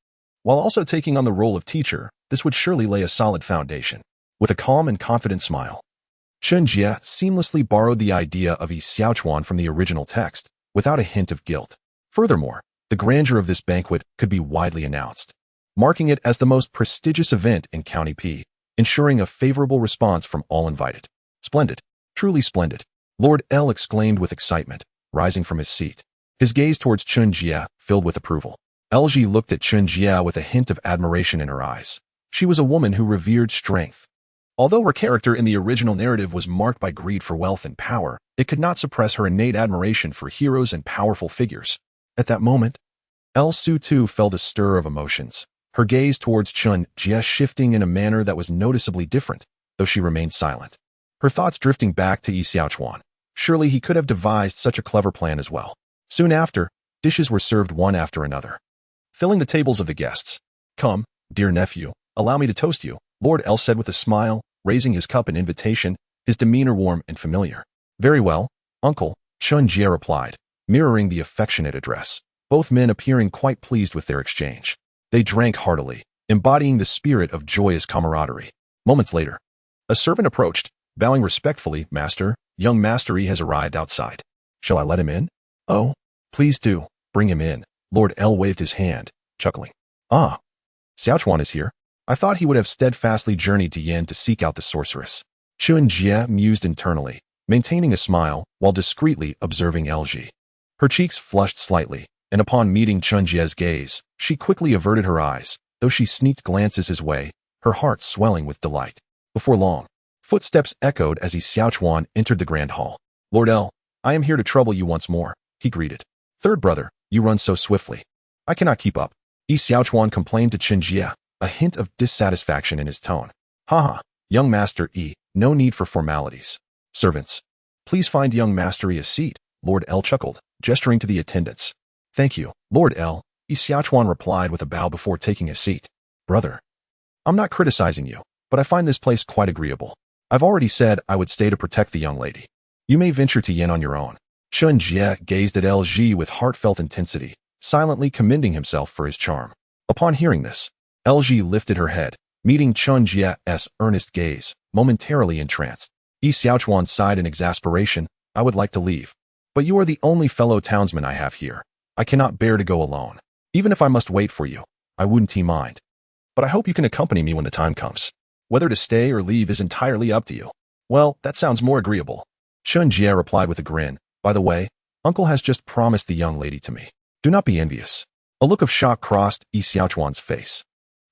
While also taking on the role of teacher, this would surely lay a solid foundation. With a calm and confident smile, Chen Jie seamlessly borrowed the idea of Yi Xiaochuan from the original text, without a hint of guilt. Furthermore, the grandeur of this banquet could be widely announced, marking it as the most prestigious event in County P, ensuring a favorable response from all invited. Splendid, truly splendid, Lord El exclaimed with excitement, rising from his seat. His gaze towards Chen Jie filled with approval. El Jie looked at Chen Jie with a hint of admiration in her eyes. She was a woman who revered strength. Although her character in the original narrative was marked by greed for wealth and power, it could not suppress her innate admiration for heroes and powerful figures. At that moment, El Su too felt a stir of emotions, her gaze towards Chen Jie shifting in a manner that was noticeably different, though she remained silent. Her thoughts drifting back to Yi Xiaochuan. Surely he could have devised such a clever plan as well. Soon after, dishes were served one after another, filling the tables of the guests. Come, dear nephew, allow me to toast you, Lord El said with a smile, raising his cup in invitation, his demeanor warm and familiar. Very well, uncle, Chen Jie replied, mirroring the affectionate address, both men appearing quite pleased with their exchange. They drank heartily, embodying the spirit of joyous camaraderie. Moments later, a servant approached, bowing respectfully. Master, young Master Yi has arrived outside. Shall I let him in? Oh, please do, bring him in. Lord El waved his hand, chuckling. Ah, Xiaochuan is here. I thought he would have steadfastly journeyed to Yan to seek out the sorceress. Chen Jie mused internally, maintaining a smile while discreetly observing El Jie. Her cheeks flushed slightly, and upon meeting Chen Jie's gaze, she quickly averted her eyes, though she sneaked glances his way, her heart swelling with delight. Before long, footsteps echoed as Yi Xiaochuan entered the grand hall. Lord El, I am here to trouble you once more, he greeted. Third brother, you run so swiftly. I cannot keep up. Yi Xiaochuan complained to Chen Jie, a hint of dissatisfaction in his tone. Haha, young Master Yi, no need for formalities. Servants, please find young Master Yi a seat, Lord El chuckled, gesturing to the attendants. Thank you, Lord El, Yi Xiaochuan replied with a bow before taking a seat. Brother, I'm not criticizing you, but I find this place quite agreeable. I've already said I would stay to protect the young lady. You may venture to Yen on your own. Chen Jie gazed at El Jie with heartfelt intensity, silently commending himself for his charm. Upon hearing this, El Jie lifted her head, meeting Chen Jie's earnest gaze, momentarily entranced. Yi Xiaochuan sighed in exasperation. I would like to leave, but you are the only fellow townsman I have here. I cannot bear to go alone. Even if I must wait for you, I wouldn't mind. But I hope you can accompany me when the time comes. Whether to stay or leave is entirely up to you. Well, that sounds more agreeable. Chen Jie replied with a grin. By the way, uncle has just promised the young lady to me. Do not be envious. A look of shock crossed Yi Xiaochuan's face.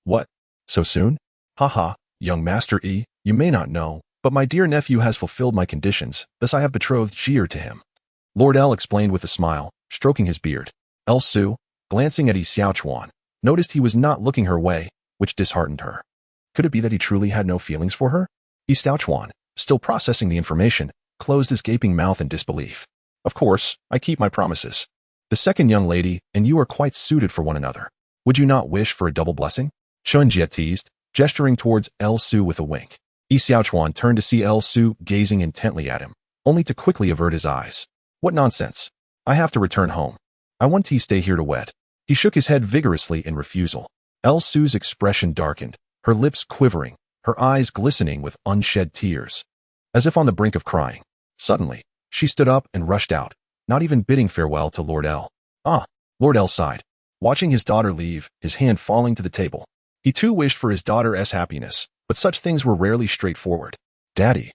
What? So soon? Haha, young Master Yi, you may not know, but my dear nephew has fulfilled my conditions, thus I have betrothed Jie to him. Lord El explained with a smile, stroking his beard. El Su, glancing at Yi Xiaochuan, noticed he was not looking her way, which disheartened her. Could it be that he truly had no feelings for her? Yi Xiaochuan, still processing the information, closed his gaping mouth in disbelief. Of course, I keep my promises. The second young lady and you are quite suited for one another. Would you not wish for a double blessing? Chen Jie teased, gesturing towards El Su with a wink. Yi Xiaochuan turned to see El Su gazing intently at him, only to quickly avert his eyes. What nonsense. I have to return home. I want to stay here to wed. He shook his head vigorously in refusal. El Su's expression darkened, her lips quivering, her eyes glistening with unshed tears, as if on the brink of crying. Suddenly, she stood up and rushed out, not even bidding farewell to Lord L. Ah, Lord L sighed, watching his daughter leave, his hand falling to the table. He too wished for his daughter's happiness, but such things were rarely straightforward. Daddy,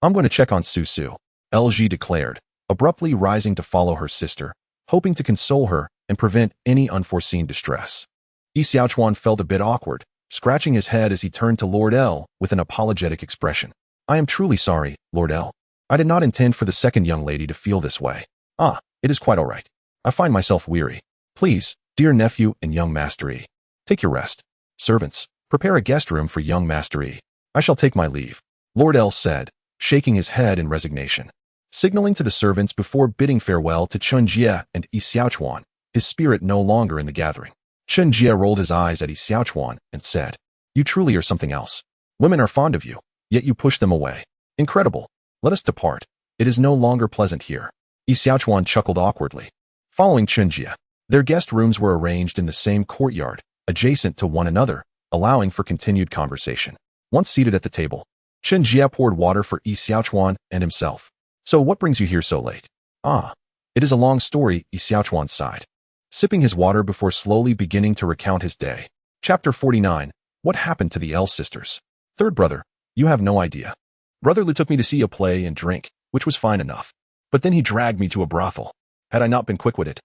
I'm going to check on Su, LG declared, abruptly rising to follow her sister, hoping to console her and prevent any unforeseen distress. Yi Xiaochuan felt a bit awkward, scratching his head as he turned to Lord L with an apologetic expression. I am truly sorry, Lord L. I did not intend for the second young lady to feel this way. Ah, it is quite all right. I find myself weary. Please, dear nephew and young Master Yi, take your rest. Servants, prepare a guest room for young Master Yi. I shall take my leave, Lord L said, shaking his head in resignation. Signaling to the servants before bidding farewell to Chen Jie and Yi Xiaochuan, his spirit no longer in the gathering. Chen Jie rolled his eyes at Yi Xiaochuan and said, You truly are something else. Women are fond of you, yet you push them away. Incredible. Let us depart. It is no longer pleasant here. Yi Xiaochuan chuckled awkwardly. Following Chen Jie, their guest rooms were arranged in the same courtyard, adjacent to one another, allowing for continued conversation. Once seated at the table, Chen Jie poured water for Yi Xiaochuan and himself. So what brings you here so late? Ah, it is a long story, Yi Xiaochuan sighed, sipping his water before slowly beginning to recount his day. Chapter 49. What happened to the L sisters? Third brother, you have no idea. Brother Lu took me to see a play and drink, which was fine enough. But then he dragged me to a brothel. Had I not been quick-witted,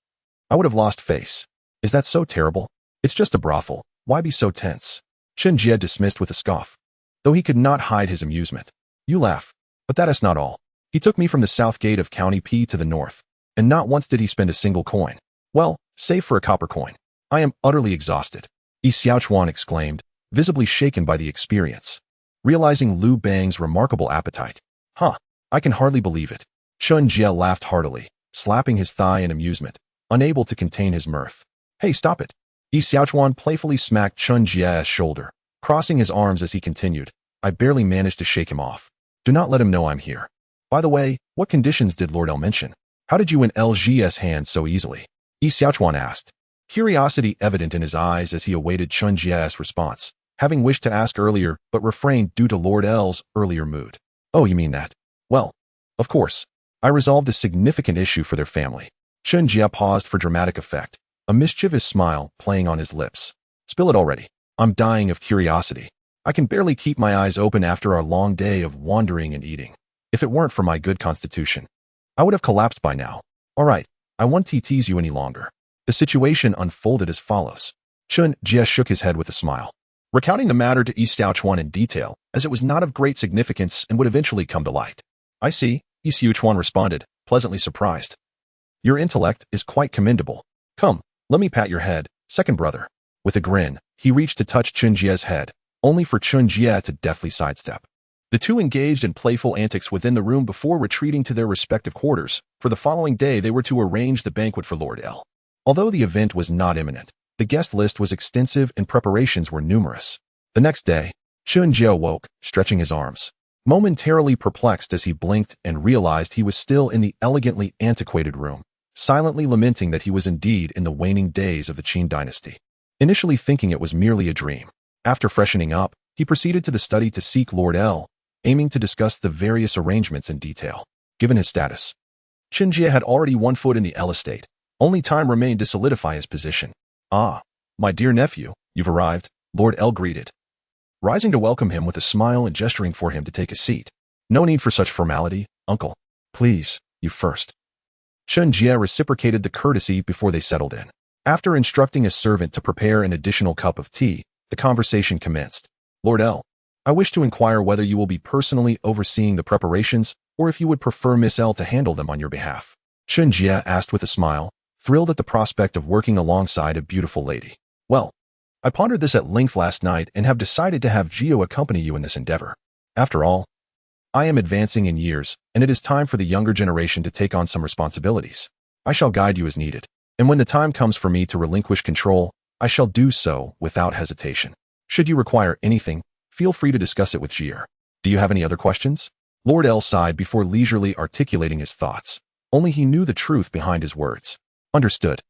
I would have lost face. Is that so terrible? It's just a brothel. Why be so tense? Chen Jie dismissed with a scoff, though he could not hide his amusement. You laugh, but that is not all. He took me from the south gate of County P to the north, and not once did he spend a single coin. Well, save for a copper coin. I am utterly exhausted, Yi Xiaochuan exclaimed, visibly shaken by the experience. Realizing Lu Bang's remarkable appetite. Huh, I can hardly believe it. Chen Jie laughed heartily, slapping his thigh in amusement, unable to contain his mirth. Hey, stop it. Yi Xiaochuan playfully smacked Chen Jie's shoulder, crossing his arms as he continued. I barely managed to shake him off. Do not let him know I'm here. By the way, what conditions did Lord L mention? How did you win LG's hand so easily? Yi Xiaochuan asked, curiosity evident in his eyes as he awaited Chen Jie's response, having wished to ask earlier but refrained due to Lord L's earlier mood. Oh, you mean that? Well, of course. I resolved a significant issue for their family. Chen Jie paused for dramatic effect, a mischievous smile playing on his lips. Spill it already. I'm dying of curiosity. I can barely keep my eyes open after our long day of wandering and eating. If it weren't for my good constitution, I would have collapsed by now. All right, I won't tease you any longer. The situation unfolded as follows. Chen Jie shook his head with a smile, recounting the matter to Yi Xiaochuan in detail, as it was not of great significance and would eventually come to light. I see, Yi Xiaochuan responded, pleasantly surprised. Your intellect is quite commendable. Come, let me pat your head, second brother. With a grin, he reached to touch Chen Jie's head, only for Chen Jie to deftly sidestep. The two engaged in playful antics within the room before retreating to their respective quarters. For the following day, they were to arrange the banquet for Lord L. Although the event was not imminent, the guest list was extensive and preparations were numerous. The next day, Chen Jie woke, stretching his arms, momentarily perplexed as he blinked and realized he was still in the elegantly antiquated room, silently lamenting that he was indeed in the waning days of the Qin dynasty. Initially thinking it was merely a dream, after freshening up, he proceeded to the study to seek Lord L, aiming to discuss the various arrangements in detail. Given his status, Chen Jie had already 1 foot in the L estate. Only time remained to solidify his position. Ah, my dear nephew, you've arrived, Lord L greeted, rising to welcome him with a smile and gesturing for him to take a seat. No need for such formality, uncle. Please, you first. Chen Jie reciprocated the courtesy before they settled in. After instructing a servant to prepare an additional cup of tea, the conversation commenced. Lord L, I wish to inquire whether you will be personally overseeing the preparations or if you would prefer Miss L to handle them on your behalf. Chen Jie asked with a smile, thrilled at the prospect of working alongside a beautiful lady. Well, I pondered this at length last night and have decided to have Gio accompany you in this endeavor. After all, I am advancing in years, and it is time for the younger generation to take on some responsibilities. I shall guide you as needed, and when the time comes for me to relinquish control, I shall do so without hesitation. Should you require anything, feel free to discuss it with Jie. Do you have any other questions? Lord L sighed before leisurely articulating his thoughts. Only he knew the truth behind his words. Understood.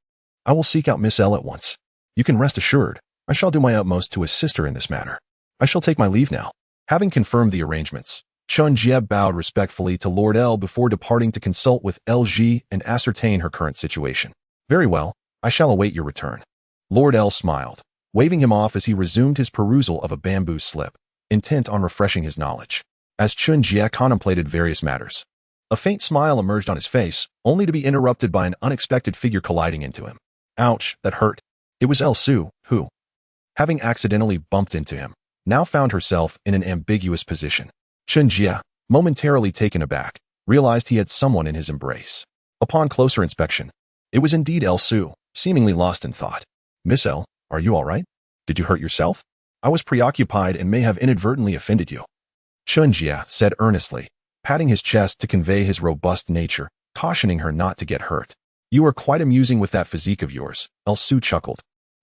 I will seek out Miss L at once. You can rest assured, I shall do my utmost to assist her in this matter. I shall take my leave now. Having confirmed the arrangements, Chen Jie bowed respectfully to Lord L before departing to consult with LG and ascertain her current situation. Very well, I shall await your return. Lord L smiled, waving him off as he resumed his perusal of a bamboo slip, intent on refreshing his knowledge. As Chen Jie contemplated various matters, a faint smile emerged on his face, only to be interrupted by an unexpected figure colliding into him. Ouch, that hurt. It was Su, who, having accidentally bumped into him, now found herself in an ambiguous position. Chen Jie, momentarily taken aback, realized he had someone in his embrace. Upon closer inspection, it was indeed Su, seemingly lost in thought. Miss L, are you all right? Did you hurt yourself? I was preoccupied and may have inadvertently offended you. Chen Jie said earnestly, patting his chest to convey his robust nature, cautioning her not to get hurt. You are quite amusing with that physique of yours, Su chuckled,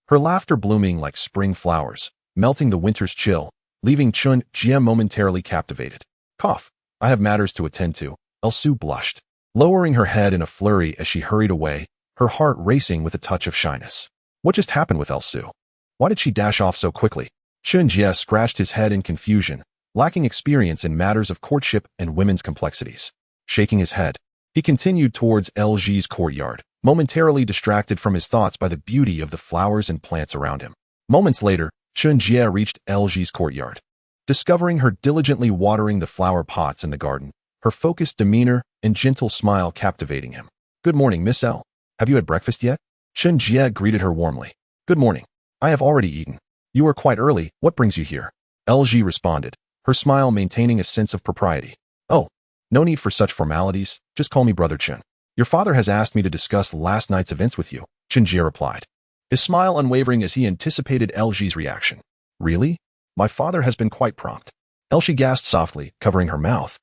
her laughter blooming like spring flowers, melting the winter's chill, leaving Chen Jie momentarily captivated. Cough, I have matters to attend to. Su blushed, lowering her head in a flurry as she hurried away, her heart racing with a touch of shyness. What just happened with Su? Why did she dash off so quickly? Chen Jie scratched his head in confusion, lacking experience in matters of courtship and women's complexities. Shaking his head, he continued towards LG's courtyard, momentarily distracted from his thoughts by the beauty of the flowers and plants around him. Moments later, Chen Jie reached LG's courtyard. Discovering her diligently watering the flower pots in the garden, her focused demeanor and gentle smile captivating him. Good morning, Miss L. Have you had breakfast yet? Chen Jie greeted her warmly. Good morning. I have already eaten. You are quite early. What brings you here? LG responded, her smile maintaining a sense of propriety. Oh, no need for such formalities. Just call me Brother Chen. Your father has asked me to discuss last night's events with you, Chen Jie replied, his smile unwavering as he anticipated LG's reaction. Really? My father has been quite prompt. LG gasped softly, covering her mouth,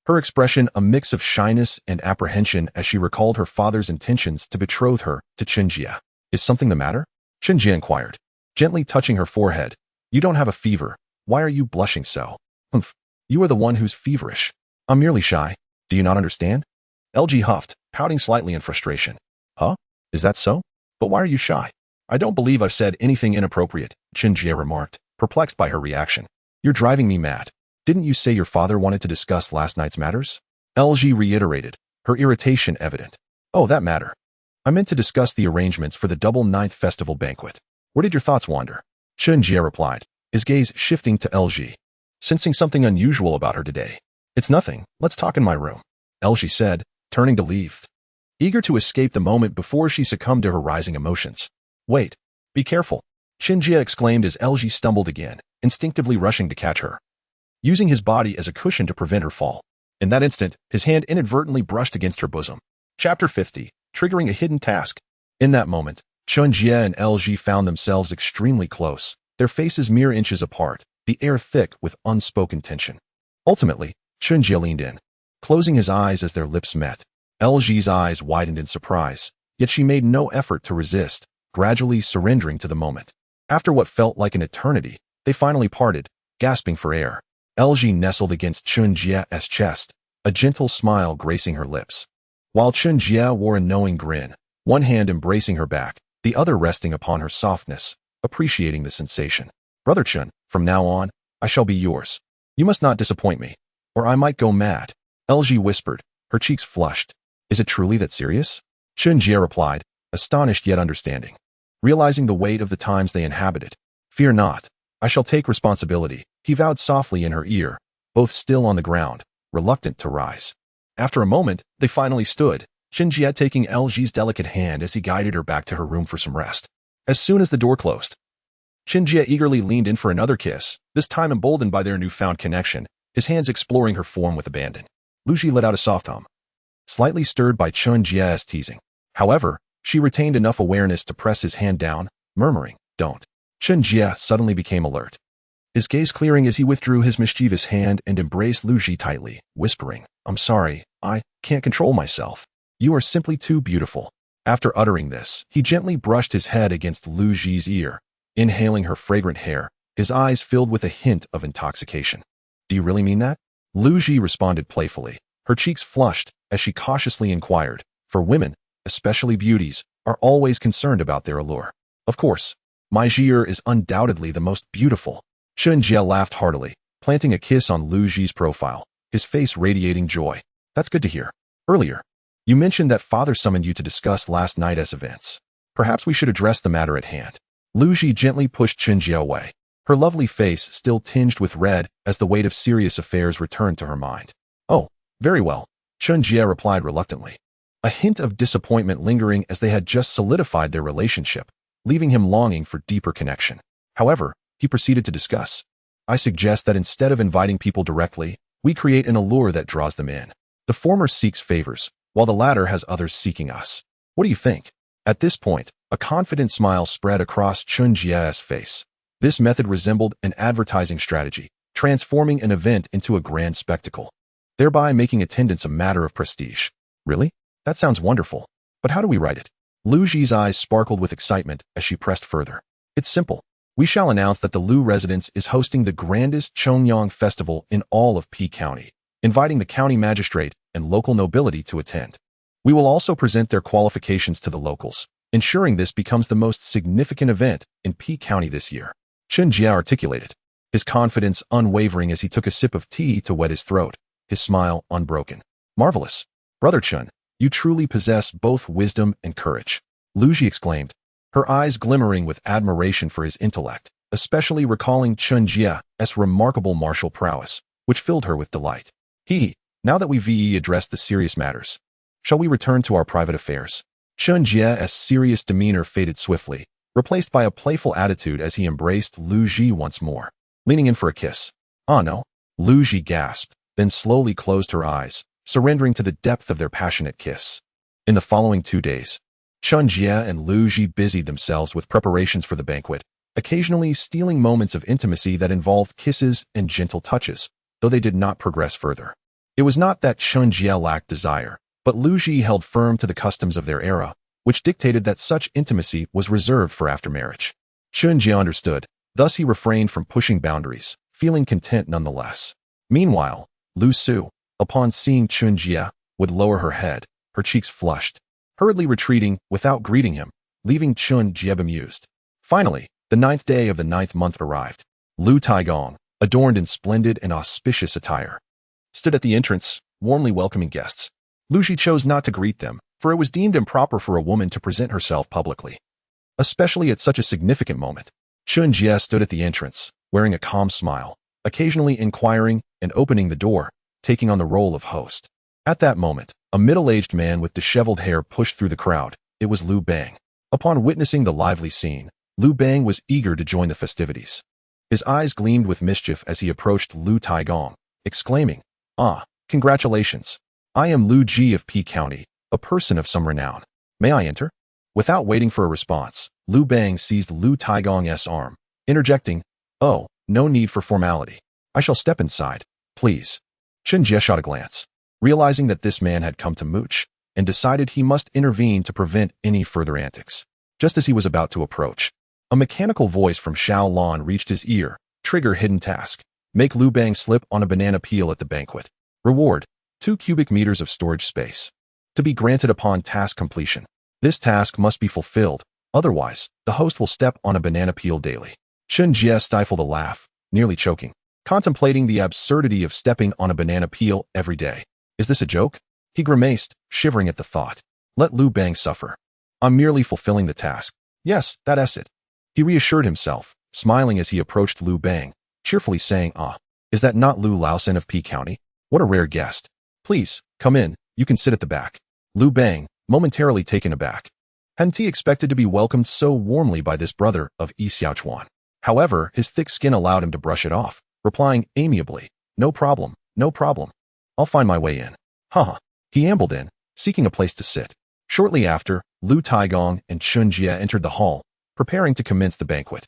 her expression a mix of shyness and apprehension as she recalled her father's intentions to betroth her to Chen Jie. Is something the matter? Chen Jie inquired, gently touching her forehead. You don't have a fever. Why are you blushing so? Humph. You are the one who's feverish. I'm merely shy. Do you not understand? LG huffed, pouting slightly in frustration. Huh? Is that so? But why are you shy? I don't believe I've said anything inappropriate, Chen Jie remarked, perplexed by her reaction. You're driving me mad. Didn't you say your father wanted to discuss last night's matters? LG reiterated, her irritation evident. Oh, that matter. I meant to discuss the arrangements for the double ninth festival banquet. Where did your thoughts wander? Chen Jie replied, his gaze shifting to LG, sensing something unusual about her today. It's nothing. Let's talk in my room, LG said, turning to leave, eager to escape the moment before she succumbed to her rising emotions. Wait. Be careful, Chen Jie exclaimed as LG stumbled again, instinctively rushing to catch her, using his body as a cushion to prevent her fall. In that instant, his hand inadvertently brushed against her bosom. Chapter 50, triggering a hidden task. In that moment, Chen Jie and LG found themselves extremely close, their faces mere inches apart, the air thick with unspoken tension. Ultimately, Chen Jie leaned in, closing his eyes as their lips met. LG's eyes widened in surprise, yet she made no effort to resist, gradually surrendering to the moment. After what felt like an eternity, they finally parted, gasping for air. LG nestled against Chen Jie's chest, a gentle smile gracing her lips, while Chen Jie wore a knowing grin, one hand embracing her back, the other resting upon her softness, appreciating the sensation. Brother Chen, from now on, I shall be yours. You must not disappoint me, or I might go mad, LG whispered, her cheeks flushed. Is it truly that serious? Chen Jie replied, astonished yet understanding, realizing the weight of the times they inhabited. Fear not, I shall take responsibility, he vowed softly in her ear, both still on the ground, reluctant to rise. After a moment, they finally stood, Chen Jie taking LG's delicate hand as he guided her back to her room for some rest. As soon as the door closed, Chen Jie eagerly leaned in for another kiss, this time emboldened by their newfound connection, his hands exploring her form with abandon. Lu Ji let out a soft hum, slightly stirred by Chen Jie's teasing. However, she retained enough awareness to press his hand down, murmuring, "Don't." Chen Jie suddenly became alert, his gaze clearing as he withdrew his mischievous hand and embraced Lu Ji tightly, whispering, "I'm sorry, I can't control myself. You are simply too beautiful." After uttering this, he gently brushed his head against Lu Ji's ear, inhaling her fragrant hair, his eyes filled with a hint of intoxication. "Do you really mean that?" Lu Ji responded playfully, her cheeks flushed as she cautiously inquired, for women, especially beauties, are always concerned about their allure. "Of course, my Jier is undoubtedly the most beautiful." Chen Jie laughed heartily, planting a kiss on Lu Ji's profile, his face radiating joy. That's good to hear. Earlier, you mentioned that father summoned you to discuss last night's events. Perhaps we should address the matter at hand. Lu Ji gently pushed Chen Jie away, her lovely face still tinged with red as the weight of serious affairs returned to her mind. Oh, very well, Chen Jie replied reluctantly, a hint of disappointment lingering as they had just solidified their relationship, leaving him longing for deeper connection. However, he proceeded to discuss. I suggest that instead of inviting people directly, we create an allure that draws them in. The former seeks favors, while the latter has others seeking us. What do you think? At this point, a confident smile spread across Chen Jie's face. This method resembled an advertising strategy, transforming an event into a grand spectacle, thereby making attendance a matter of prestige. Really? That sounds wonderful. But how do we write it? Lu Ji's eyes sparkled with excitement as she pressed further. It's simple. We shall announce that the Lu residence is hosting the grandest Chongyang festival in all of P County, inviting the county magistrate and local nobility to attend. We will also present their qualifications to the locals, ensuring this becomes the most significant event in P County this year. Chen Jie articulated, his confidence unwavering as he took a sip of tea to wet his throat, his smile unbroken. Marvelous. Brother Chen, you truly possess both wisdom and courage. Lu Ji exclaimed, her eyes glimmering with admiration for his intellect, especially recalling Chen Jie's remarkable martial prowess, which filled her with delight. Now that we've addressed the serious matters, shall we return to our private affairs? Chen Jie's serious demeanor faded swiftly, replaced by a playful attitude as he embraced Lu Ji once more, leaning in for a kiss. Ah no, Lu Ji gasped, then slowly closed her eyes, surrendering to the depth of their passionate kiss. In the following 2 days, Chen Jie and Lu Ji busied themselves with preparations for the banquet, occasionally stealing moments of intimacy that involved kisses and gentle touches, though they did not progress further. It was not that Chen Jie lacked desire, but Lu Ji held firm to the customs of their era, which dictated that such intimacy was reserved for after marriage. Chen Jie understood, thus he refrained from pushing boundaries, feeling content nonetheless. Meanwhile, Lu Su, upon seeing Chen Jie, would lower her head, her cheeks flushed, hurriedly retreating without greeting him, leaving Chen Jie bemused. Finally, the 9th day of the 9th month arrived. Lu Taigong, adorned in splendid and auspicious attire, stood at the entrance, warmly welcoming guests. Lu Ji chose not to greet them, for it was deemed improper for a woman to present herself publicly, especially at such a significant moment. Chen Jie stood at the entrance, wearing a calm smile, occasionally inquiring and opening the door, taking on the role of host. At that moment, a middle-aged man with disheveled hair pushed through the crowd. It was Lu Bang. Upon witnessing the lively scene, Lu Bang was eager to join the festivities. His eyes gleamed with mischief as he approached Lu Taigong, exclaiming, "Ah, congratulations. I am Lu Ji of P County, a person of some renown. May I enter?" Without waiting for a response, Lu Bang seized Lu Taigong's arm, interjecting, "Oh, no need for formality. I shall step inside, please." Chen Jie shot a glance, realizing that this man had come to mooch, and decided he must intervene to prevent any further antics. Just as he was about to approach, a mechanical voice from Xiao Lan reached his ear. Trigger hidden task. Make Lu Bang slip on a banana peel at the banquet. Reward: 2 cubic meters of storage space. To be granted upon task completion. This task must be fulfilled, otherwise, the host will step on a banana peel daily. Chen Jie stifled a laugh, nearly choking, contemplating the absurdity of stepping on a banana peel every day. Is this a joke? He grimaced, shivering at the thought. Let Lu Bang suffer. I'm merely fulfilling the task. Yes, that's it. He reassured himself, smiling as he approached Lu Bang, cheerfully saying, "Ah, is that not Lu Laosen of P County? What a rare guest. Please, come in, you can sit at the back." Lu Bang, momentarily taken aback. Hadn't he expected to be welcomed so warmly by this brother of Yi Xiaochuan? However, his thick skin allowed him to brush it off, replying amiably, "No problem, no problem. I'll find my way in." Haha. He ambled in, seeking a place to sit. Shortly after, Lu Taigong and Chen Jie entered the hall, preparing to commence the banquet.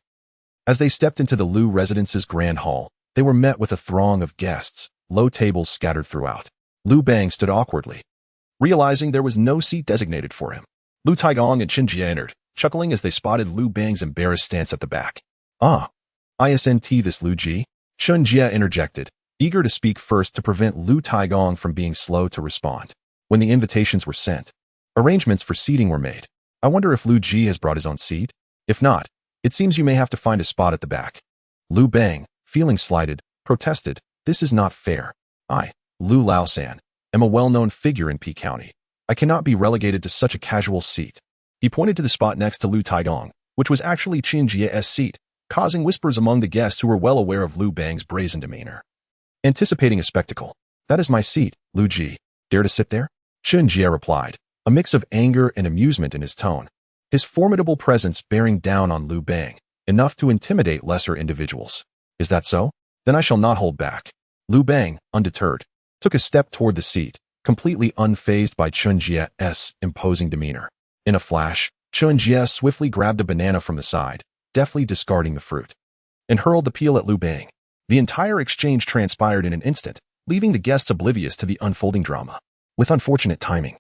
As they stepped into the Lu residence's grand hall, they were met with a throng of guests, low tables scattered throughout. Lu Bang stood awkwardly, realizing there was no seat designated for him. Lu Taigong and Chen Jie entered, chuckling as they spotted Lu Bang's embarrassed stance at the back. "Ah, isn't this Lu Ji?" Chen Jie interjected, eager to speak first to prevent Lu Taigong from being slow to respond. When the invitations were sent, arrangements for seating were made. "I wonder if Lu Ji has brought his own seat? If not, it seems you may have to find a spot at the back." Lu Bang, feeling slighted, protested, "This is not fair. I, Lu Laosan, am a well-known figure in P County. I cannot be relegated to such a casual seat." He pointed to the spot next to Lu Taigong, which was actually Chen Jie's seat, causing whispers among the guests who were well aware of Lu Bang's brazen demeanor. Anticipating a spectacle, "That is my seat, Lu Ji. Dare to sit there?" Chen Jie replied, a mix of anger and amusement in his tone, his formidable presence bearing down on Lu Bang, enough to intimidate lesser individuals. "Is that so? Then I shall not hold back." Lu Bang, undeterred, took a step toward the seat, completely unfazed by Chen Jie's imposing demeanor. In a flash, Chen Jie swiftly grabbed a banana from the side, deftly discarding the fruit, and hurled the peel at Lu Bang. The entire exchange transpired in an instant, leaving the guests oblivious to the unfolding drama. With unfortunate timing,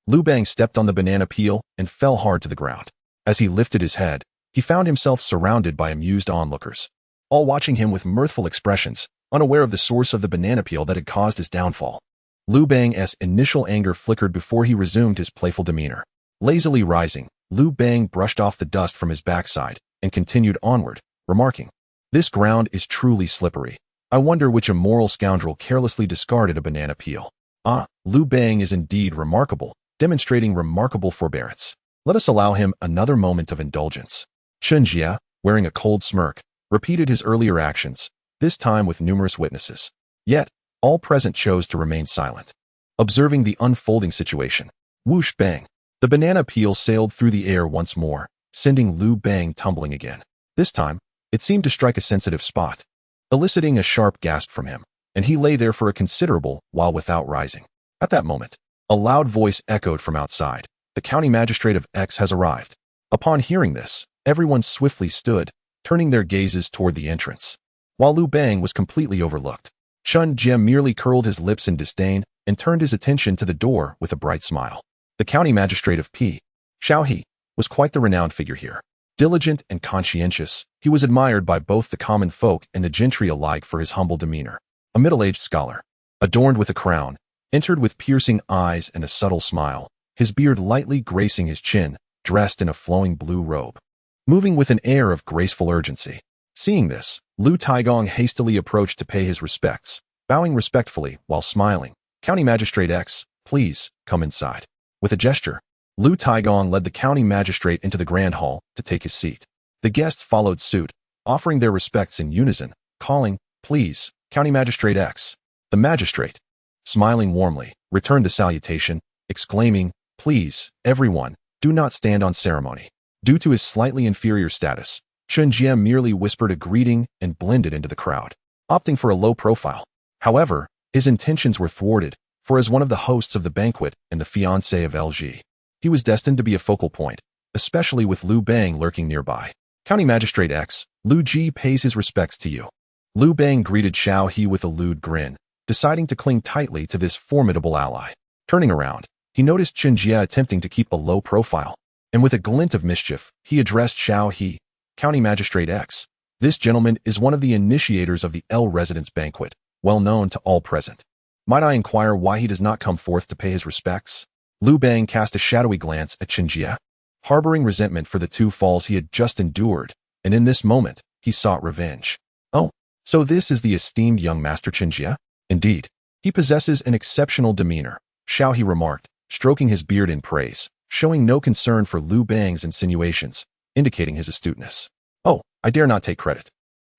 Lu Bang stepped on the banana peel and fell hard to the ground. As he lifted his head, he found himself surrounded by amused onlookers, all watching him with mirthful expressions, unaware of the source of the banana peel that had caused his downfall. Lu Bang's initial anger flickered before he resumed his playful demeanor. Lazily rising, Lu Bang brushed off the dust from his backside and continued onward, remarking, "This ground is truly slippery. I wonder which immoral scoundrel carelessly discarded a banana peel." Ah, Lu Bang is indeed remarkable, demonstrating remarkable forbearance. Let us allow him another moment of indulgence. Chen Jie, wearing a cold smirk, repeated his earlier actions, this time with numerous witnesses. Yet, all present chose to remain silent. Observing the unfolding situation, whoosh bang, the banana peel sailed through the air once more, sending Lu Bang tumbling again. This time, it seemed to strike a sensitive spot, eliciting a sharp gasp from him, and he lay there for a considerable while without rising. At that moment, a loud voice echoed from outside. "The county magistrate of X has arrived." Upon hearing this, everyone swiftly stood, turning their gazes toward the entrance. While Lu Bang was completely overlooked, Chen Jie merely curled his lips in disdain and turned his attention to the door with a bright smile. The county magistrate of P. Shaohe was quite the renowned figure here. Diligent and conscientious, he was admired by both the common folk and the gentry alike for his humble demeanor. A middle-aged scholar, adorned with a crown, entered with piercing eyes and a subtle smile, his beard lightly gracing his chin, dressed in a flowing blue robe, moving with an air of graceful urgency. Seeing this, Lu Taigong hastily approached to pay his respects, bowing respectfully while smiling. "County Magistrate X, please, come inside." With a gesture, Lu Taigong led the county magistrate into the grand hall to take his seat. The guests followed suit, offering their respects in unison, calling, "Please, County Magistrate X." The magistrate, smiling warmly, returned the salutation, exclaiming, "Please, everyone, do not stand on ceremony." Due to his slightly inferior status, Chen Jie merely whispered a greeting and blended into the crowd, opting for a low profile. However, his intentions were thwarted, for as one of the hosts of the banquet and the fiancé of LG, he was destined to be a focal point, especially with Lu Bang lurking nearby. "County Magistrate X, Lu Ji pays his respects to you." Lu Bang greeted Shaohe with a lewd grin, deciding to cling tightly to this formidable ally. Turning around, he noticed Chen Jie attempting to keep a low profile, and with a glint of mischief, he addressed Shaohe, "County Magistrate X, this gentleman is one of the initiators of the L Residence Banquet, well known to all present. Might I inquire why he does not come forth to pay his respects?" Lu Bang cast a shadowy glance at Chen Jie, harboring resentment for the two falls he had just endured, and in this moment, he sought revenge. "Oh, so this is the esteemed young Master Chen Jie? Indeed, he possesses an exceptional demeanor," Shaohe remarked, stroking his beard in praise, showing no concern for Lu Bang's insinuations, indicating his astuteness. "Oh, I dare not take credit.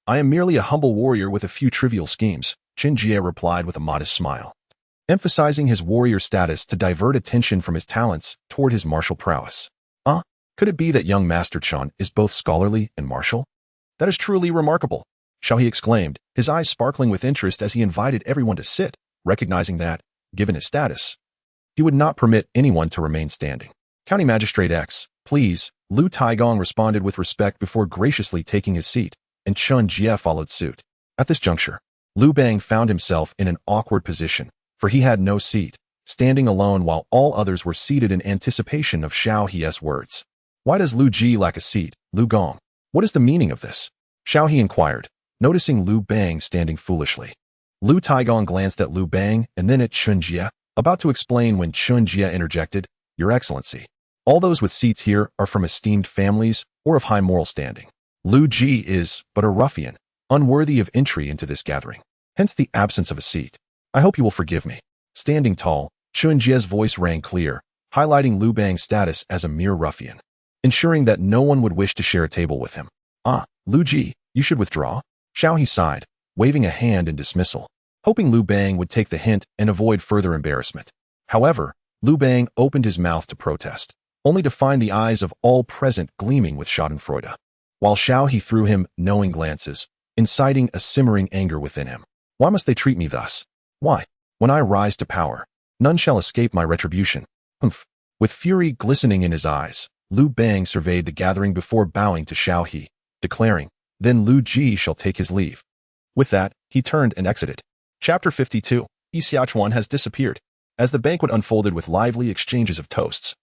I am merely a humble warrior with a few trivial schemes," Chen Jie replied with a modest smile, emphasizing his warrior status to divert attention from his talents toward his martial prowess. Could it be that young Master Chen is both scholarly and martial? That is truly remarkable," Shaohe exclaimed, his eyes sparkling with interest as he invited everyone to sit, recognizing that, given his status, he would not permit anyone to remain standing. "County Magistrate X, please," Lu Taigong responded with respect before graciously taking his seat, and Chen Jie followed suit. At this juncture, Lu Bang found himself in an awkward position, for he had no seat, standing alone while all others were seated in anticipation of Shaohe's words. "Why does Lu Ji lack a seat, Lu Gong? What is the meaning of this?" Shaohe inquired, noticing Lu Bang standing foolishly. Lu Taigong glanced at Lu Bang and then at Chen Jie, about to explain when Chen Jie interjected, "Your Excellency, all those with seats here are from esteemed families or of high moral standing. Lu Ji is but a ruffian, unworthy of entry into this gathering. Hence the absence of a seat. I hope you will forgive me. Standing tall, Chen Jie's voice rang clear, highlighting Lu Bang's status as a mere ruffian, ensuring that no one would wish to share a table with him. Ah, Lu Ji, you should withdraw. Xiao He sighed, waving a hand in dismissal, hoping Lu Bang would take the hint and avoid further embarrassment. However, Lu Bang opened his mouth to protest, only to find the eyes of all present gleaming with schadenfreude. While Xiao He threw him knowing glances, inciting a simmering anger within him. Why must they treat me thus? Why? When I rise to power, none shall escape my retribution. Humph. With fury glistening in his eyes, Lu Bang surveyed the gathering before bowing to Xiao He, declaring, "Then Lu Ji shall take his leave." With that, he turned and exited. Chapter 52. Yi Xiaochuan has disappeared. As the banquet unfolded with lively exchanges of toasts,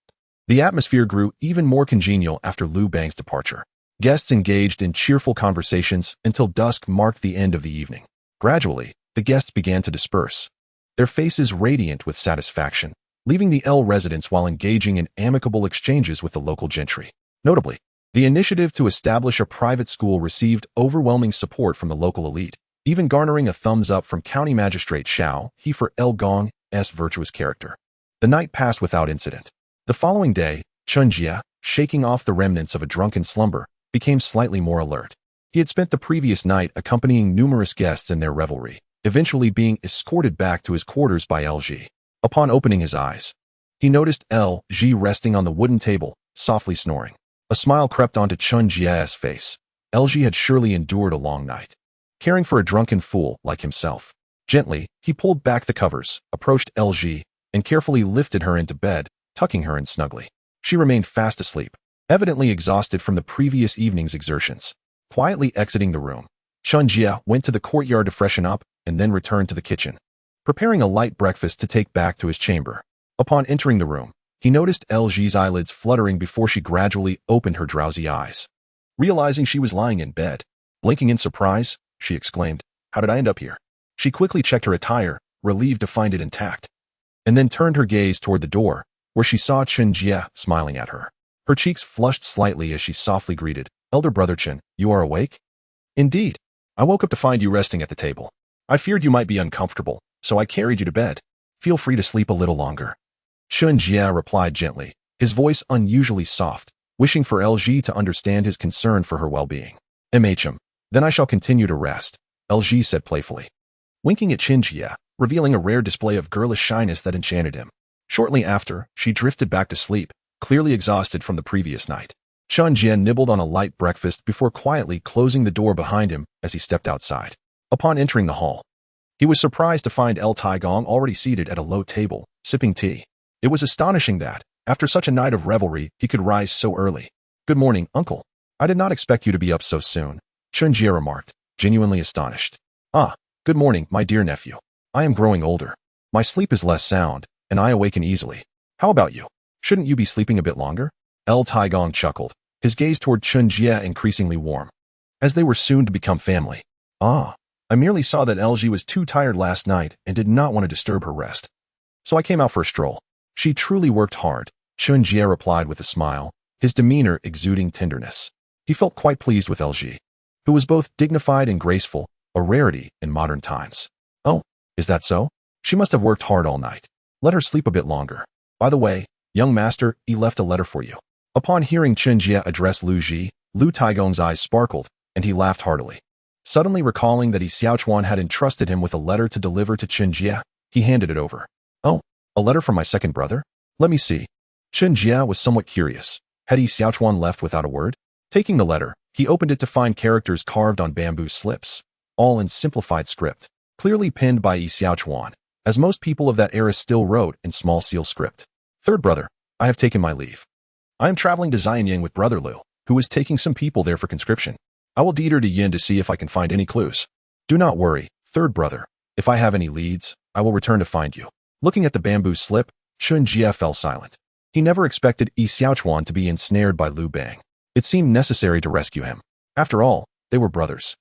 the atmosphere grew even more congenial after Lu Bang's departure. Guests engaged in cheerful conversations until dusk marked the end of the evening. Gradually, the guests began to disperse, their faces radiant with satisfaction, leaving the L residence while engaging in amicable exchanges with the local gentry. Notably, the initiative to establish a private school received overwhelming support from the local elite, even garnering a thumbs up from County Magistrate Xiao He for L Gong's virtuous character. The night passed without incident. The following day, Chen Jie, shaking off the remnants of a drunken slumber, became slightly more alert. He had spent the previous night accompanying numerous guests in their revelry, eventually being escorted back to his quarters by LG. Upon opening his eyes, he noticed LG resting on the wooden table, softly snoring. A smile crept onto Chen Jie's face. LG had surely endured a long night, caring for a drunken fool like himself. Gently, he pulled back the covers, approached LG, and carefully lifted her into bed, tucking her in snugly. She remained fast asleep, evidently exhausted from the previous evening's exertions. Quietly exiting the room, Chen Jie went to the courtyard to freshen up and then returned to the kitchen, preparing a light breakfast to take back to his chamber. Upon entering the room, he noticed LG's eyelids fluttering before she gradually opened her drowsy eyes. Realizing she was lying in bed, blinking in surprise, she exclaimed, "How did I end up here?" She quickly checked her attire, relieved to find it intact, and then turned her gaze toward the door, where she saw Chen Jie smiling at her. Her cheeks flushed slightly as she softly greeted, "Elder brother Chen, you are awake?" "Indeed. I woke up to find you resting at the table. I feared you might be uncomfortable, so I carried you to bed. Feel free to sleep a little longer." Chen Jie replied gently, his voice unusually soft, wishing for LG to understand his concern for her well-being. Then I shall continue to rest," LG said playfully, winking at Chen Jie, revealing a rare display of girlish shyness that enchanted him. Shortly after, she drifted back to sleep, clearly exhausted from the previous night. Chen Jie nibbled on a light breakfast before quietly closing the door behind him as he stepped outside. Upon entering the hall, he was surprised to find El Taigong already seated at a low table, sipping tea. It was astonishing that, after such a night of revelry, he could rise so early. "Good morning, uncle. I did not expect you to be up so soon," Chen Jie remarked, genuinely astonished. "Ah, good morning, my dear nephew. I am growing older. My sleep is less sound, and I awaken easily. How about you? Shouldn't you be sleeping a bit longer?" El Taigong chuckled, his gaze toward Chen Jie increasingly warm, as they were soon to become family. "Ah, I merely saw that LG was too tired last night and did not want to disturb her rest, so I came out for a stroll." "She truly worked hard," Chen Jie replied with a smile, his demeanor exuding tenderness. He felt quite pleased with LG, who was both dignified and graceful, a rarity in modern times. "Oh, is that so? She must have worked hard all night. Let her sleep a bit longer. By the way, young master, he left a letter for you." Upon hearing Chen Jie address Lu Ji, Lu Taigong's eyes sparkled, and he laughed heartily. Suddenly recalling that Yi Xiaochuan had entrusted him with a letter to deliver to Chen Jie, he handed it over. "Oh, a letter from my second brother? Let me see." Chen Jie was somewhat curious. Had Yi Xiaochuan left without a word? Taking the letter, he opened it to find characters carved on bamboo slips, all in simplified script, clearly penned by Yi Xiaochuan, as most people of that era still wrote in small seal script. "Third brother, I have taken my leave. I am traveling to Xianyang with brother Lu, who is taking some people there for conscription. I will deed her to Yin to see if I can find any clues. Do not worry, third brother. If I have any leads, I will return to find you." Looking at the bamboo slip, Chen Jie fell silent. He never expected Yi Xiaochuan to be ensnared by Lu Bang. It seemed necessary to rescue him. After all, they were brothers.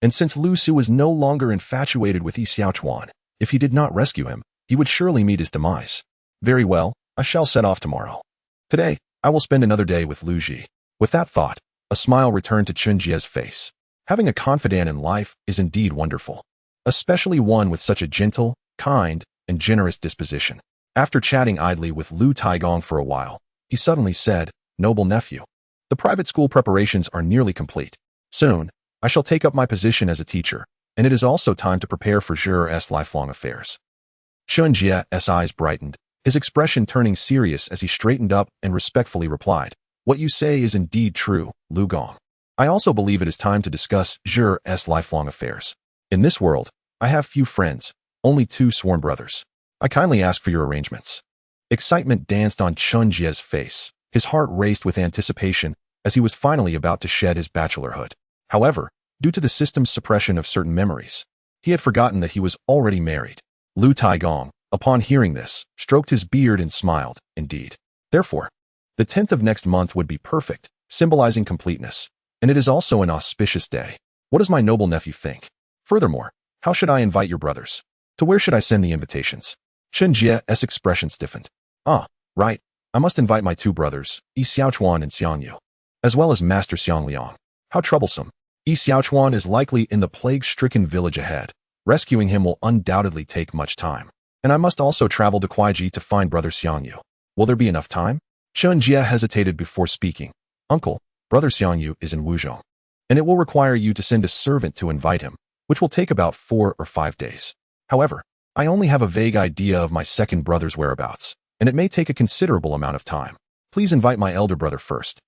And since Lu Su was no longer infatuated with Yi Xiaochuan, if he did not rescue him, he would surely meet his demise. "Very well, I shall set off tomorrow. Today, I will spend another day with Lu Ji." With that thought, a smile returned to Chen Jie's face. Having a confidant in life is indeed wonderful, especially one with such a gentle, kind, and generous disposition. After chatting idly with Lu Taigong for a while, he suddenly said, "Noble nephew, the private school preparations are nearly complete. Soon, I shall take up my position as a teacher, and it is also time to prepare for Zhi's lifelong affairs." Chen Jie's eyes brightened, his expression turning serious as he straightened up and respectfully replied, "What you say is indeed true, Lu Gong. I also believe it is time to discuss Zhi's lifelong affairs. In this world, I have few friends, only 2 sworn brothers. I kindly ask for your arrangements." Excitement danced on Chen Jie's face. His heart raced with anticipation as he was finally about to shed his bachelorhood. However, due to the system's suppression of certain memories, he had forgotten that he was already married. Lu Taigong, upon hearing this, stroked his beard and smiled, "Indeed. Therefore, the 10th of next month would be perfect, symbolizing completeness, and it is also an auspicious day. What does my noble nephew think? Furthermore, how should I invite your brothers? To where should I send the invitations?" Chen Jie's expression stiffened. "Ah, right. I must invite my 2 brothers, Yi Xiaochuan and Xiang Yu, as well as Master Xiang Liang. How troublesome. Yi Xiaochuan is likely in the plague-stricken village ahead. Rescuing him will undoubtedly take much time. And I must also travel to Kuaiji to find brother Xiang Yu. Will there be enough time?" Chen Jie hesitated before speaking. "Uncle, brother Xiang Yu is in Wuzhong, and it will require you to send a servant to invite him, which will take about 4 or 5 days. However, I only have a vague idea of my second brother's whereabouts, and it may take a considerable amount of time. Please invite my elder brother first.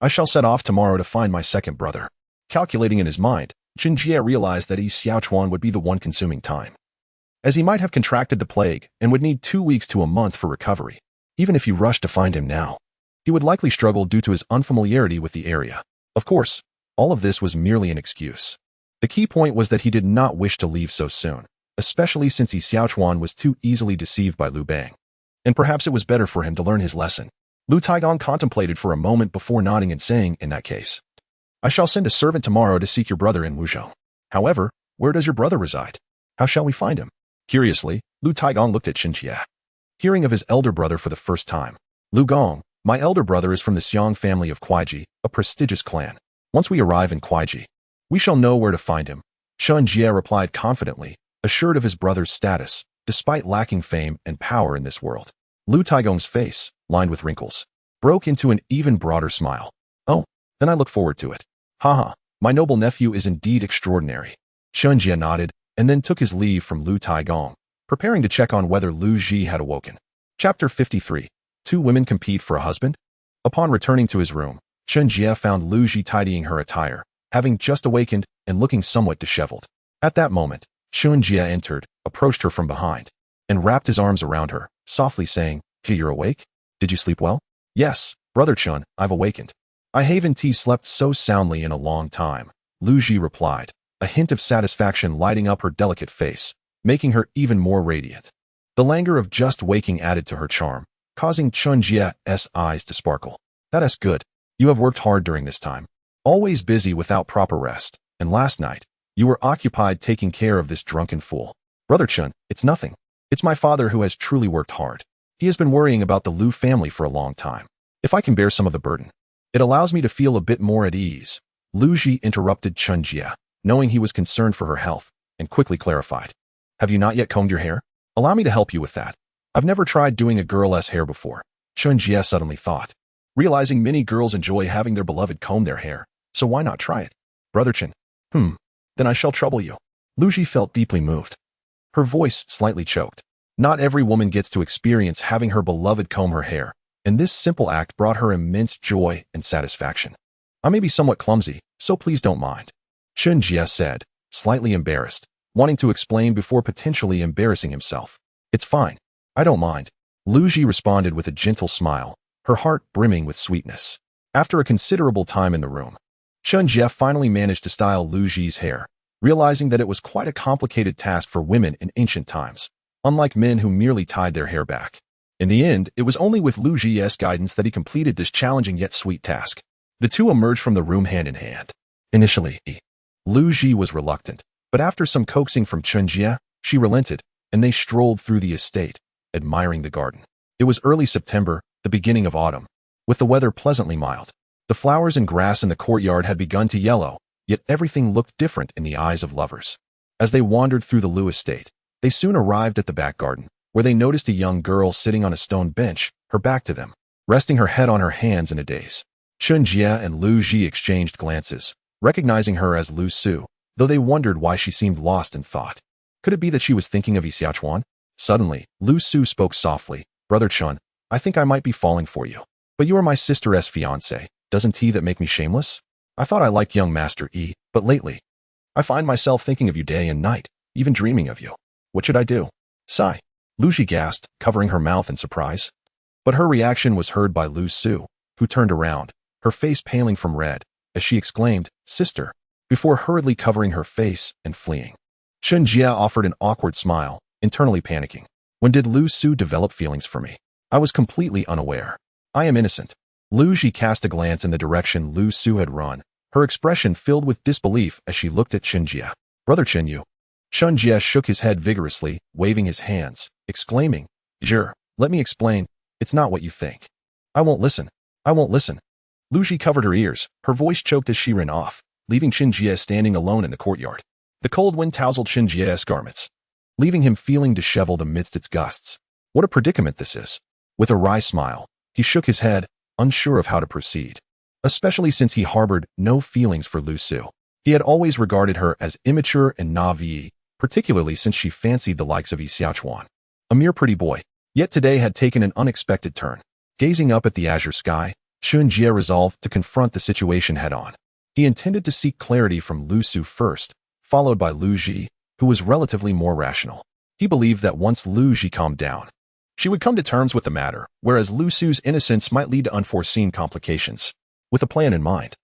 I shall set off tomorrow to find my second brother." Calculating in his mind, Chen Jie realized that Yi Xiaochuan would be the one consuming time, as he might have contracted the plague and would need 2 weeks to a month for recovery. Even if he rushed to find him now, he would likely struggle due to his unfamiliarity with the area. Of course, all of this was merely an excuse. The key point was that he did not wish to leave so soon, especially since Yi Xiaochuan was too easily deceived by Lu Bang. And perhaps it was better for him to learn his lesson. Lu Taigong contemplated for a moment before nodding and saying, "In that case, I shall send a servant tomorrow to seek your brother in Wuzhou. However, where does your brother reside? How shall we find him?" Curiously, Lu Taigong looked at Chen Jie. Hearing of his elder brother for the first time, "Lu Gong, my elder brother is from the Xiang family of Kuaiji, a prestigious clan. Once we arrive in Kuaiji, we shall know where to find him." Chen Jie replied confidently, assured of his brother's status, despite lacking fame and power in this world. Lu Taigong's face, lined with wrinkles, broke into an even broader smile. "Oh, then I look forward to it. Haha, my noble nephew is indeed extraordinary." Chen Jie nodded, and then took his leave from Lu Taigong, preparing to check on whether Lu Ji had awoken. Chapter 53. 2 women compete for a husband? Upon returning to his room, Chen Jie found Lu Ji tidying her attire, having just awakened and looking somewhat disheveled. At that moment, Chen Jie entered, approached her from behind, and wrapped his arms around her, softly saying, "Hey, you're awake? Did you sleep well?" "Yes, brother Chen, I've awakened. I haven't slept so soundly in a long time," Lu Ji replied, a hint of satisfaction lighting up her delicate face, making her even more radiant. The languor of just waking added to her charm, causing Chen Jie's eyes to sparkle. "That's good. You have worked hard during this time, always busy without proper rest, and last night, you were occupied taking care of this drunken fool." "Brother Chen, it's nothing. It's my father who has truly worked hard. He has been worrying about the Lu family for a long time. If I can bear some of the burden, it allows me to feel a bit more at ease." Lu Ji interrupted Chen Jie, knowing he was concerned for her health, and quickly clarified. "Have you not yet combed your hair? Allow me to help you with that. I've never tried doing a girl's hair before." Chen Jie suddenly thought, realizing many girls enjoy having their beloved comb their hair, so why not try it? "Brother Chen, then I shall trouble you." Lu Ji felt deeply moved. Her voice slightly choked. Not every woman gets to experience having her beloved comb her hair, and this simple act brought her immense joy and satisfaction. "I may be somewhat clumsy, so please don't mind," Chen Jie said, slightly embarrassed, wanting to explain before potentially embarrassing himself. "It's fine. I don't mind," Lu Ji responded with a gentle smile, her heart brimming with sweetness. After a considerable time in the room, Chen Jie finally managed to style Lu Ji's hair, realizing that it was quite a complicated task for women in ancient times, unlike men who merely tied their hair back. In the end, it was only with Lu Ji's guidance that he completed this challenging yet sweet task. The two emerged from the room hand in hand. Initially, Lu Ji was reluctant, but after some coaxing from Chen Jie, she relented, and they strolled through the estate, admiring the garden. It was early September, the beginning of autumn, with the weather pleasantly mild. The flowers and grass in the courtyard had begun to yellow, yet everything looked different in the eyes of lovers. As they wandered through the Liu estate, they soon arrived at the back garden, where they noticed a young girl sitting on a stone bench, her back to them, resting her head on her hands in a daze. Chen Jie and Liu Ji exchanged glances, recognizing her as Lu Su, though they wondered why she seemed lost in thought. Could it be that she was thinking of Xiaochuan? Suddenly, Lu Su spoke softly. Brother Chen, I think I might be falling for you. But you are my sister's fiancé. Doesn't he that make me shameless? I thought I liked young Master Yi, but lately, I find myself thinking of you day and night, even dreaming of you. What should I do? Sigh. Lu Ji gasped, covering her mouth in surprise. But her reaction was heard by Lu Su, who turned around, her face paling from red, as she exclaimed, Sister, before hurriedly covering her face and fleeing. Chen Jie offered an awkward smile, internally panicking. When did Lu Su develop feelings for me? I was completely unaware. I am innocent. Lu Ji cast a glance in the direction Lu Su had run, her expression filled with disbelief as she looked at Chen Jie. Brother Chen Yu. Chen Jie shook his head vigorously, waving his hands, exclaiming, Jure, let me explain, it's not what you think. I won't listen. I won't listen. Lu Ji covered her ears, her voice choked as she ran off, leaving Chen Jie standing alone in the courtyard. The cold wind tousled Chen Jie's garments, leaving him feeling disheveled amidst its gusts. What a predicament this is. With a wry smile, he shook his head, unsure of how to proceed, especially since he harbored no feelings for Lu Su. He had always regarded her as immature and naive, particularly since she fancied the likes of Yi Xiaochuan. A mere pretty boy, yet today had taken an unexpected turn. Gazing up at the azure sky, Chen Jie resolved to confront the situation head-on. He intended to seek clarity from Lu Su first, followed by Liu Ji, who was relatively more rational. He believed that once Liu Ji calmed down, she would come to terms with the matter, whereas Lu Su's innocence might lead to unforeseen complications. With a plan in mind,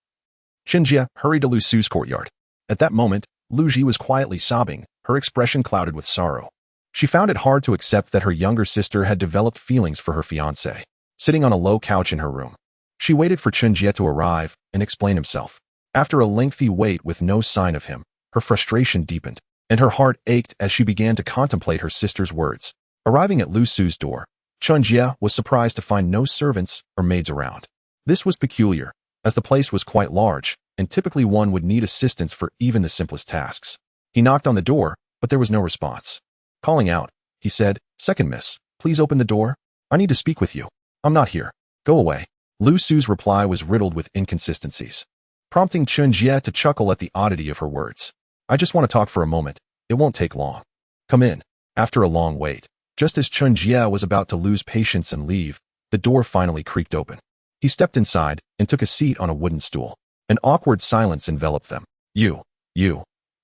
Chen Jie hurried to Lu Su's courtyard. At that moment, Liu Ji was quietly sobbing, her expression clouded with sorrow. She found it hard to accept that her younger sister had developed feelings for her fiancé. Sitting on a low couch in her room, she waited for Chen Jie to arrive and explain himself. After a lengthy wait with no sign of him, her frustration deepened, and her heart ached as she began to contemplate her sister's words. Arriving at Lu Su's door, Chen Jie was surprised to find no servants or maids around. This was peculiar, as the place was quite large, and typically one would need assistance for even the simplest tasks. He knocked on the door, but there was no response. Calling out, he said, Second miss, please open the door. I need to speak with you. I'm not here. Go away. Lu Su's reply was riddled with inconsistencies, prompting Chen Jie to chuckle at the oddity of her words. I just want to talk for a moment. It won't take long. Come in. After a long wait, just as Chen Jie was about to lose patience and leave, the door finally creaked open. He stepped inside and took a seat on a wooden stool. An awkward silence enveloped them. You.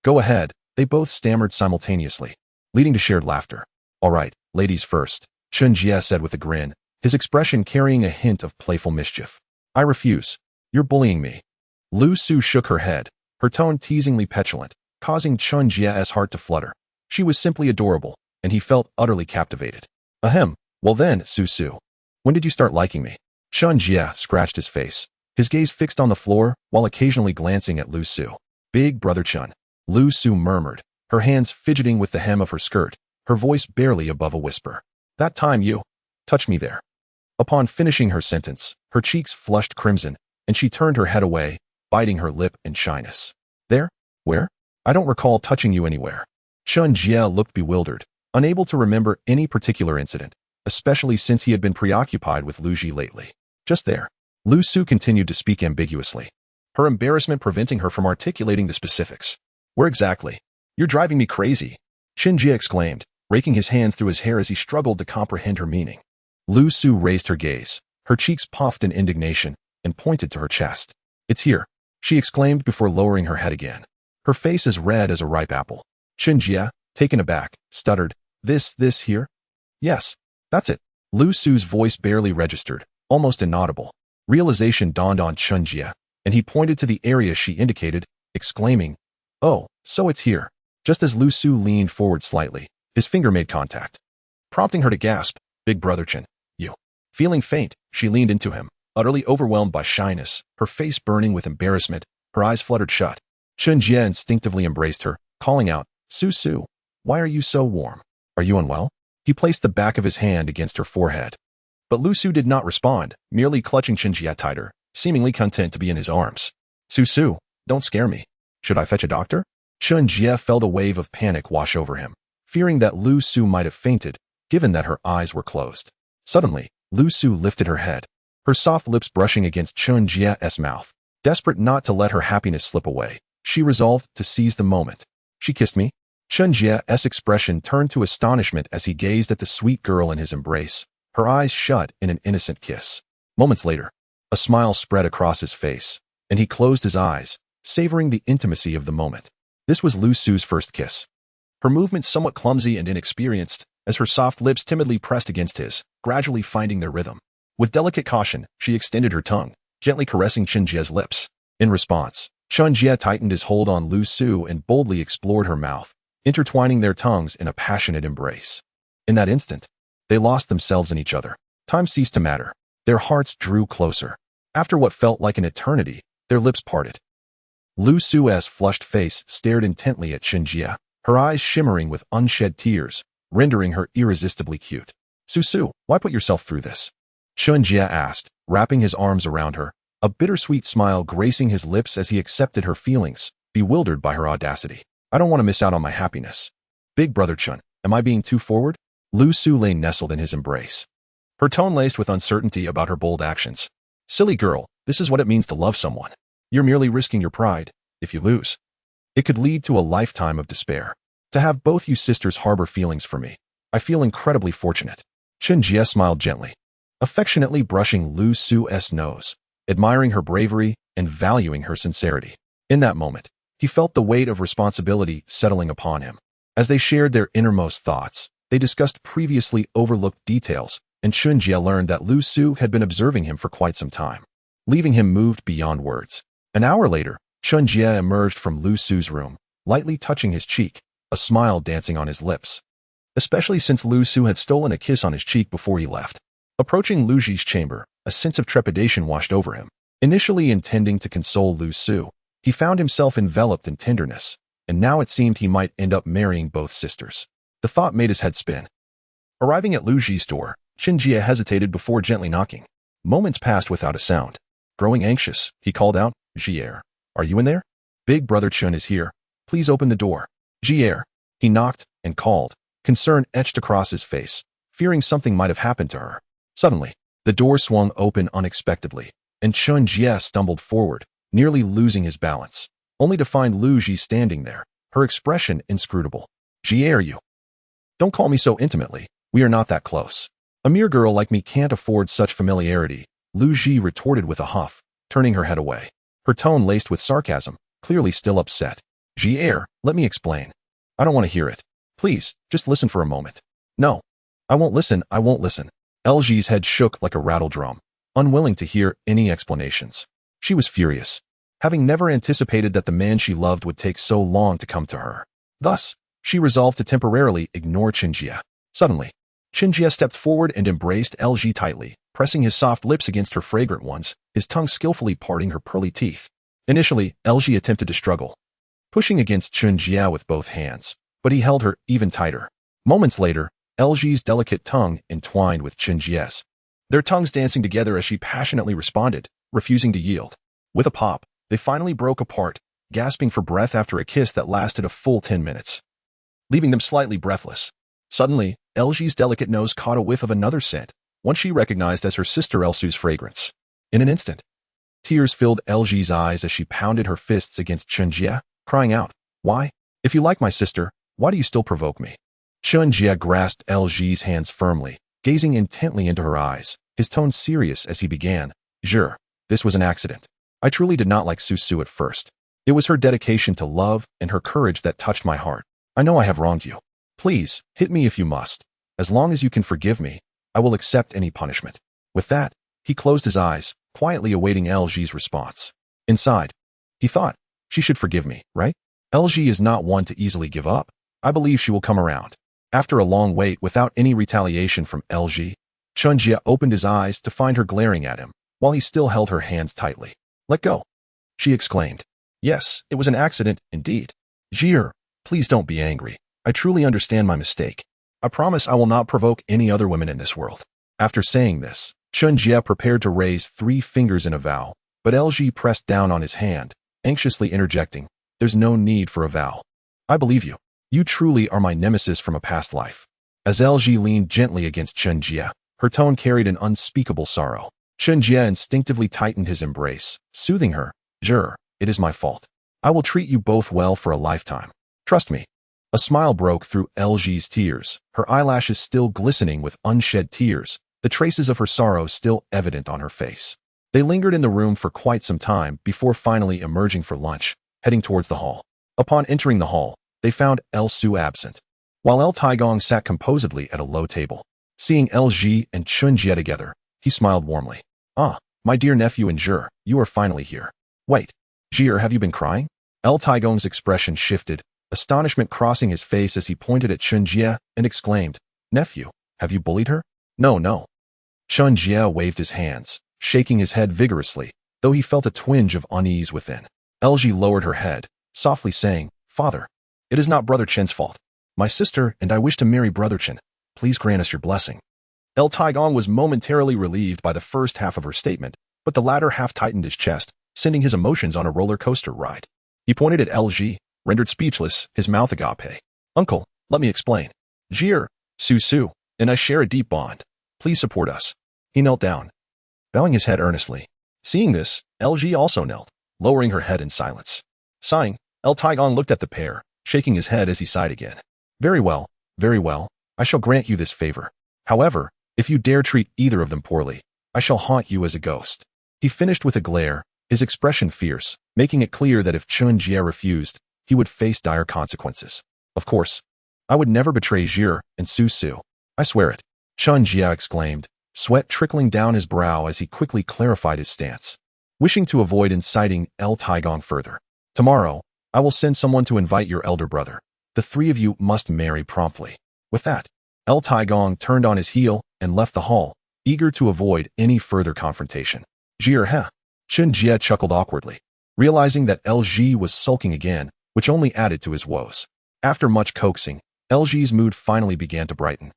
Go ahead, they both stammered simultaneously, leading to shared laughter. All right, ladies first, Chen Jie said with a grin, his expression carrying a hint of playful mischief. I refuse. You're bullying me. Lu Su shook her head, her tone teasingly petulant, causing Chen Jie's heart to flutter. She was simply adorable, and he felt utterly captivated. Ahem, well then, Su, when did you start liking me? Chen Jie scratched his face, his gaze fixed on the floor while occasionally glancing at Lu Su. Big brother Chen, Lu Su murmured, her hands fidgeting with the hem of her skirt, her voice barely above a whisper. That time you touched me there. Upon finishing her sentence, her cheeks flushed crimson, and she turned her head away, biting her lip in shyness. There? Where? I don't recall touching you anywhere. Chen Jie looked bewildered, unable to remember any particular incident, especially since he had been preoccupied with Liu Ji lately. Just there. Lu Su continued to speak ambiguously, her embarrassment preventing her from articulating the specifics. Where exactly? You're driving me crazy, Chen Jie exclaimed, raking his hands through his hair as he struggled to comprehend her meaning. Lu Su raised her gaze, her cheeks puffed in indignation, and pointed to her chest. It's here, she exclaimed before lowering her head again, her face as red as a ripe apple. Chen Jie, taken aback, stuttered, This here? Yes, that's it. Lu Su's voice barely registered, almost inaudible. Realization dawned on Chen Jie, and he pointed to the area she indicated, exclaiming, Oh, so it's here. Just as Lu Su leaned forward slightly, his finger made contact, prompting her to gasp, Big brother Chen, you. Feeling faint, she leaned into him, utterly overwhelmed by shyness, her face burning with embarrassment, her eyes fluttered shut. Chen Jie instinctively embraced her, calling out, Su, why are you so warm? Are you unwell? He placed the back of his hand against her forehead. But Lu Su did not respond, merely clutching Chen Jie tighter, seemingly content to be in his arms. Su, don't scare me. Should I fetch a doctor? Chen Jie felt a wave of panic wash over him, fearing that Lu Su might have fainted, given that her eyes were closed. Suddenly, Lu Su lifted her head, her soft lips brushing against Chen Jie's mouth. Desperate not to let her happiness slip away, she resolved to seize the moment. She kissed me. Chen Jie's expression turned to astonishment as he gazed at the sweet girl in his embrace, her eyes shut in an innocent kiss. Moments later, a smile spread across his face, and he closed his eyes, savoring the intimacy of the moment. This was Lu Su's first kiss. Her movements somewhat clumsy and inexperienced, as her soft lips timidly pressed against his, gradually finding their rhythm. With delicate caution, she extended her tongue, gently caressing Chen Jie's lips. In response, Chen Jie tightened his hold on Lu Su and boldly explored her mouth, intertwining their tongues in a passionate embrace. In that instant, they lost themselves in each other. Time ceased to matter. Their hearts drew closer. After what felt like an eternity, their lips parted. Lu Su's flushed face stared intently at Chen Jie, her eyes shimmering with unshed tears, rendering her irresistibly cute. Su, why put yourself through this? Chen Jie asked, wrapping his arms around her, a bittersweet smile gracing his lips as he accepted her feelings, bewildered by her audacity. I don't want to miss out on my happiness. Big brother Chen, am I being too forward? Lu Su lay nestled in his embrace, her tone laced with uncertainty about her bold actions. Silly girl, this is what it means to love someone. You're merely risking your pride. If you lose, it could lead to a lifetime of despair. To have both you sisters harbor feelings for me, I feel incredibly fortunate. Chen Jie smiled gently, affectionately brushing Lu Su's nose, admiring her bravery and valuing her sincerity. In that moment, he felt the weight of responsibility settling upon him. As they shared their innermost thoughts, they discussed previously overlooked details, and Chen Jie learned that Lu Su had been observing him for quite some time, leaving him moved beyond words. An hour later, Chen Jie emerged from Lu Su's room, lightly touching his cheek, a smile dancing on his lips, especially since Lu Su had stolen a kiss on his cheek before he left. Approaching Lu Ji's chamber, a sense of trepidation washed over him. Initially intending to console Lu Su, he found himself enveloped in tenderness, and now it seemed he might end up marrying both sisters. The thought made his head spin. Arriving at Lu Ji's door, Chen Jie hesitated before gently knocking. Moments passed without a sound. Growing anxious, he called out, Jie, are you in there? Big brother Chen is here. Please open the door. Jie. He knocked and called, concern etched across his face, fearing something might have happened to her. Suddenly, the door swung open unexpectedly, and Chen Jie stumbled forward, nearly losing his balance, only to find Lu Ji standing there, her expression inscrutable. Jie, are you? Don't call me so intimately. We are not that close. A mere girl like me can't afford such familiarity, Lu Ji retorted with a huff, turning her head away, her tone laced with sarcasm, clearly still upset. Jie, let me explain. I don't want to hear it. Please, just listen for a moment. No. I won't listen. LG's head shook like a rattle drum, unwilling to hear any explanations. She was furious, having never anticipated that the man she loved would take so long to come to her. Thus, she resolved to temporarily ignore Chen Jie. Suddenly, Chen Jie stepped forward and embraced LG tightly, pressing his soft lips against her fragrant ones, his tongue skillfully parting her pearly teeth. Initially, LG attempted to struggle, pushing against Chen Jie with both hands, but he held her even tighter. Moments later, LG's delicate tongue entwined with Chen Jie's, their tongues dancing together as she passionately responded, refusing to yield. With a pop, they finally broke apart, gasping for breath after a kiss that lasted a full 10 minutes, leaving them slightly breathless. Suddenly, LG's delicate nose caught a whiff of another scent, one she recognized as her sister Elsu's fragrance. In an instant, tears filled LG's eyes as she pounded her fists against Chen Jie, crying out, Why? If you like my sister, why do you still provoke me? Chen Jie grasped LG's hands firmly, gazing intently into her eyes, his tone serious as he began, Jure, this was an accident. I truly did not like Su at first. It was her dedication to love and her courage that touched my heart. I know I have wronged you. Please, hit me if you must. As long as you can forgive me, I will accept any punishment. With that, he closed his eyes, quietly awaiting LG's response. Inside, he thought, she should forgive me, right? LG is not one to easily give up. I believe she will come around. After a long wait without any retaliation from LG, Chen Jie opened his eyes to find her glaring at him, while he still held her hands tightly. Let go, she exclaimed. Yes, it was an accident, indeed. Jie, please don't be angry. I truly understand my mistake. I promise I will not provoke any other women in this world. After saying this, Chen Jie prepared to raise 3 fingers in a vow, but LG pressed down on his hand, anxiously interjecting, There's no need for a vow. I believe you. You truly are my nemesis from a past life. As LG leaned gently against Chen Jie, her tone carried an unspeakable sorrow. Chen Jie instinctively tightened his embrace, soothing her. Jure, it is my fault. I will treat you both well for a lifetime. Trust me. A smile broke through LG's tears, her eyelashes still glistening with unshed tears, the traces of her sorrow still evident on her face. They lingered in the room for quite some time before finally emerging for lunch, heading towards the hall. Upon entering the hall, they found Su absent, while Taigong sat composedly at a low table. Seeing LG and Chen Jie together, he smiled warmly. Ah, my dear nephew and Jure, you are finally here. Wait, Jie, have you been crying? Taigong's expression shifted, astonishment crossing his face as he pointed at Chen Jie and exclaimed, Nephew, have you bullied her? No. Chen Jie waved his hands, shaking his head vigorously, though he felt a twinge of unease within. LG lowered her head, softly saying, Father, it is not Brother Chen's fault. My sister and I wish to marry Brother Chen. Please grant us your blessing. Taigong was momentarily relieved by the first half of her statement, but the latter half tightened his chest, sending his emotions on a roller coaster ride. He pointed at LG, rendered speechless, his mouth agape. Uncle, let me explain. Jie, Su, and I share a deep bond. Please support us. He knelt down, bowing his head earnestly. Seeing this, LG also knelt, lowering her head in silence. Sighing, Taigong looked at the pair, shaking his head as he sighed again. Very well, I shall grant you this favor. However, if you dare treat either of them poorly, I shall haunt you as a ghost. He finished with a glare, his expression fierce, making it clear that if Chen Jie refused, he would face dire consequences. Of course, I would never betray Jie and Su. I swear it. Chen Jie exclaimed, sweat trickling down his brow as he quickly clarified his stance, wishing to avoid inciting Taigong further. Tomorrow, I will send someone to invite your elder brother. The three of you must marry promptly. With that, Taigong turned on his heel and left the hall, eager to avoid any further confrontation. Jie, Chen Jie chuckled awkwardly, realizing that LG was sulking again, which only added to his woes. After much coaxing, LG's mood finally began to brighten,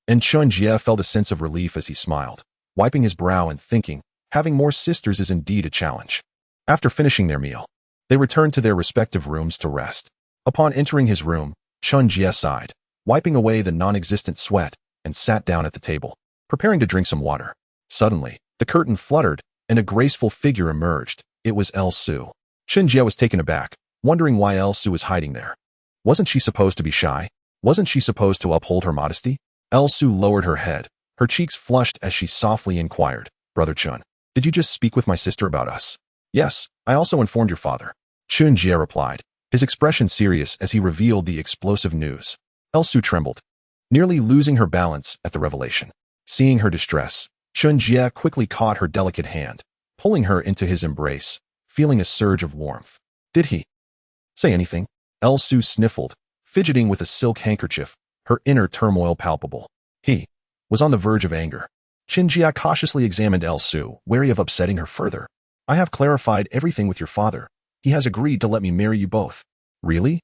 and Chen Jie felt a sense of relief as he smiled, wiping his brow and thinking, having more sisters is indeed a challenge. After finishing their meal, they returned to their respective rooms to rest. Upon entering his room, Chen Jie sighed, wiping away the non-existent sweat, and sat down at the table, preparing to drink some water. Suddenly, the curtain fluttered, and a graceful figure emerged. It was Su. Chen Jie was taken aback, wondering why Su was hiding there. Wasn't she supposed to be shy? Wasn't she supposed to uphold her modesty? Su lowered her head, her cheeks flushed as she softly inquired, Brother Chen, did you just speak with my sister about us? Yes, I also informed your father. Chen Jie replied, his expression serious as he revealed the explosive news. Su trembled, nearly losing her balance at the revelation. Seeing her distress, Chen Jie quickly caught her delicate hand, pulling her into his embrace, feeling a surge of warmth. Did he say anything? Su sniffled, fidgeting with a silk handkerchief, her inner turmoil palpable. He was on the verge of anger. Chen Jie cautiously examined Su, wary of upsetting her further. I have clarified everything with your father. He has agreed to let me marry you both. Really?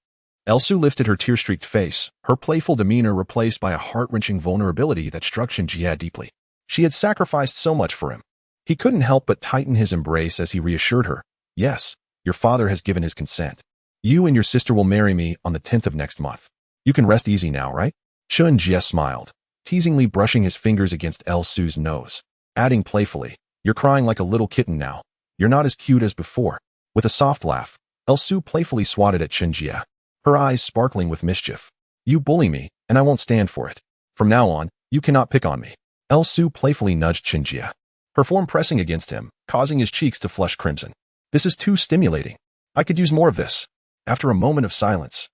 Su lifted her tear-streaked face, her playful demeanor replaced by a heart-wrenching vulnerability that struck Chen Jie deeply. She had sacrificed so much for him. He couldn't help but tighten his embrace as he reassured her. Yes, your father has given his consent. You and your sister will marry me on the 10th of next month. You can rest easy now, right? Chen Jie smiled, teasingly brushing his fingers against Su's nose, adding playfully, you're crying like a little kitten now. You're not as cute as before. With a soft laugh, Su playfully swatted at Chen Jie, her eyes sparkling with mischief. You bully me, and I won't stand for it. From now on, you cannot pick on me. Su playfully nudged Chen Jie, her form pressing against him, causing his cheeks to flush crimson. This is too stimulating. I could use more of this. After a moment of silence,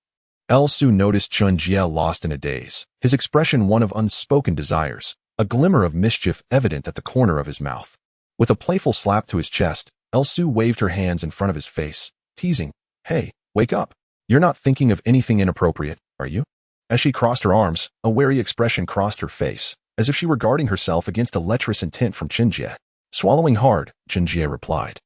Su noticed Chen Jie lost in a daze, his expression one of unspoken desires, a glimmer of mischief evident at the corner of his mouth. With a playful slap to his chest, Su waved her hands in front of his face, teasing, Hey, wake up. You're not thinking of anything inappropriate, are you? As she crossed her arms, a wary expression crossed her face, as if she were guarding herself against a lecherous intent from Chen Jie. Swallowing hard, Chen Jie replied,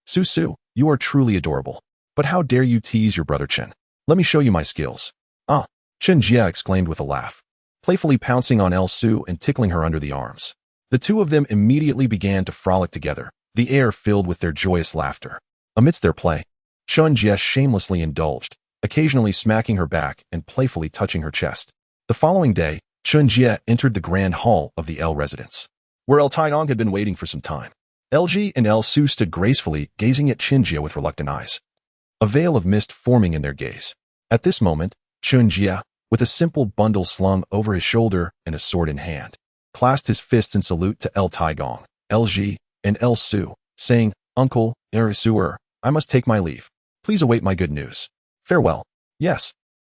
Su, you are truly adorable. But how dare you tease your brother Chen? Let me show you my skills. Ah, Chen Jie exclaimed with a laugh, playfully pouncing on Su and tickling her under the arms. The two of them immediately began to frolic together, the air filled with their joyous laughter. Amidst their play, Chen Jie shamelessly indulged, occasionally smacking her back and playfully touching her chest. The following day, Chen Jie entered the grand hall of the L residence, where El Taidong had been waiting for some time. LG and El Su stood gracefully, gazing at Chen Jie with reluctant eyes, a veil of mist forming in their gaze. At this moment, Chen Jie, with a simple bundle slung over his shoulder and a sword in hand, clasped his fists in salute to El Taidong, LG, and El Su, saying, "Uncle, Suer, I must take my leave. Please await my good news. Farewell." "Yes.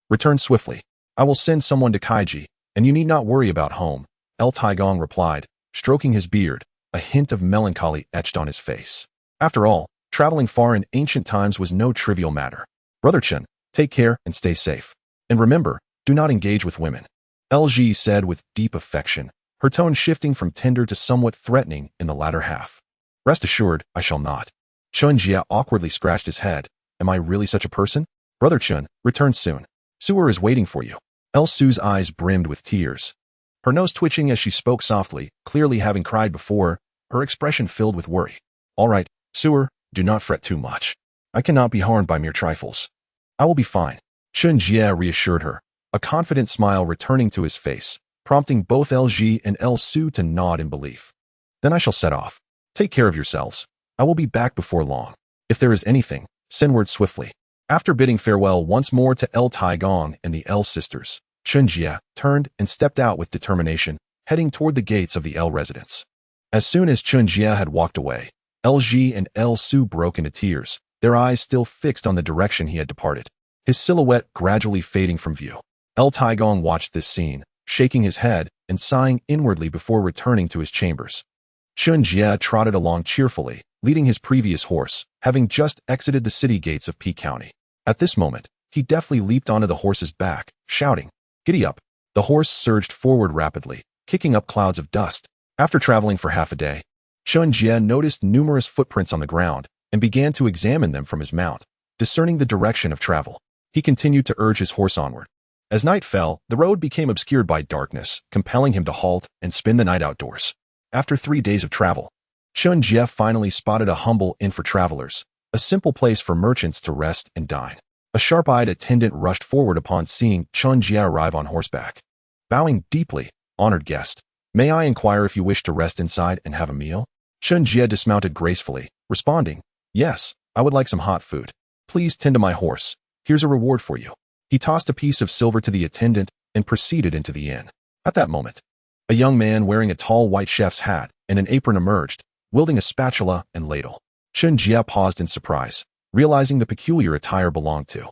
Return swiftly. I will send someone to Kaiji, and you need not worry about home," El Taigong replied, stroking his beard, a hint of melancholy etched on his face. After all, traveling far in ancient times was no trivial matter. "Brother Chen, take care and stay safe. And remember, do not engage with women," LG said with deep affection, her tone shifting from tender to somewhat threatening in the latter half. "Rest assured, I shall not." Chen Jie awkwardly scratched his head. "Am I really such a person?" "Brother Chen, return soon. Suer is waiting for you." El Su's eyes brimmed with tears, her nose twitching as she spoke softly, clearly having cried before, her expression filled with worry. "All right, Suer, do not fret too much. I cannot be harmed by mere trifles. I will be fine." Chen Jie reassured her, a confident smile returning to his face, prompting both LG and El Su to nod in belief. "Then I shall set off. Take care of yourselves. I will be back before long. If there is anything, send word swiftly." After bidding farewell once more to El Taigong and the El sisters, Chen Jie turned and stepped out with determination, heading toward the gates of the El residence. As soon as Chen Jie had walked away, LG and El Su broke into tears, their eyes still fixed on the direction he had departed, his silhouette gradually fading from view. El Taigong watched this scene, shaking his head and sighing inwardly before returning to his chambers. Chen Jie trotted along cheerfully, leading his previous horse, having just exited the city gates of P County. At this moment, he deftly leaped onto the horse's back, shouting, "Giddy up!" The horse surged forward rapidly, kicking up clouds of dust. After traveling for half a day, Chen Jie noticed numerous footprints on the ground and began to examine them from his mount, discerning the direction of travel. He continued to urge his horse onward. As night fell, the road became obscured by darkness, compelling him to halt and spend the night outdoors. After 3 days of travel, Chen Jie finally spotted a humble inn for travelers, a simple place for merchants to rest and dine. A sharp-eyed attendant rushed forward upon seeing Chen Jie arrive on horseback. Bowing deeply, "Honored guest, may I inquire if you wish to rest inside and have a meal?" Chen Jie dismounted gracefully, responding, "Yes, I would like some hot food. Please tend to my horse. Here's a reward for you." He tossed a piece of silver to the attendant and proceeded into the inn. At that moment, a young man wearing a tall white chef's hat and an apron emerged, wielding a spatula and ladle. Chen Jie paused in surprise, realizing the peculiar attire belonged to.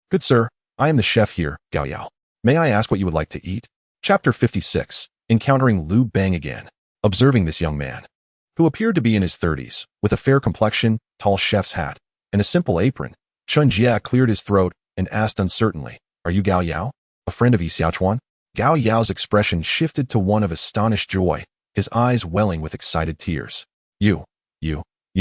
"Good sir, I am the chef here, Gao Yao. May I ask what you would like to eat?" Chapter 56, encountering Liu Bang again. Observing this young man, who appeared to be in his 30s, with a fair complexion, tall chef's hat, and a simple apron, Chen Jie cleared his throat and asked uncertainly, "Are you Gao Yao, a friend of Yi Xiaochuan?" Gao Yao's expression shifted to one of astonished joy, his eyes welling with excited tears. You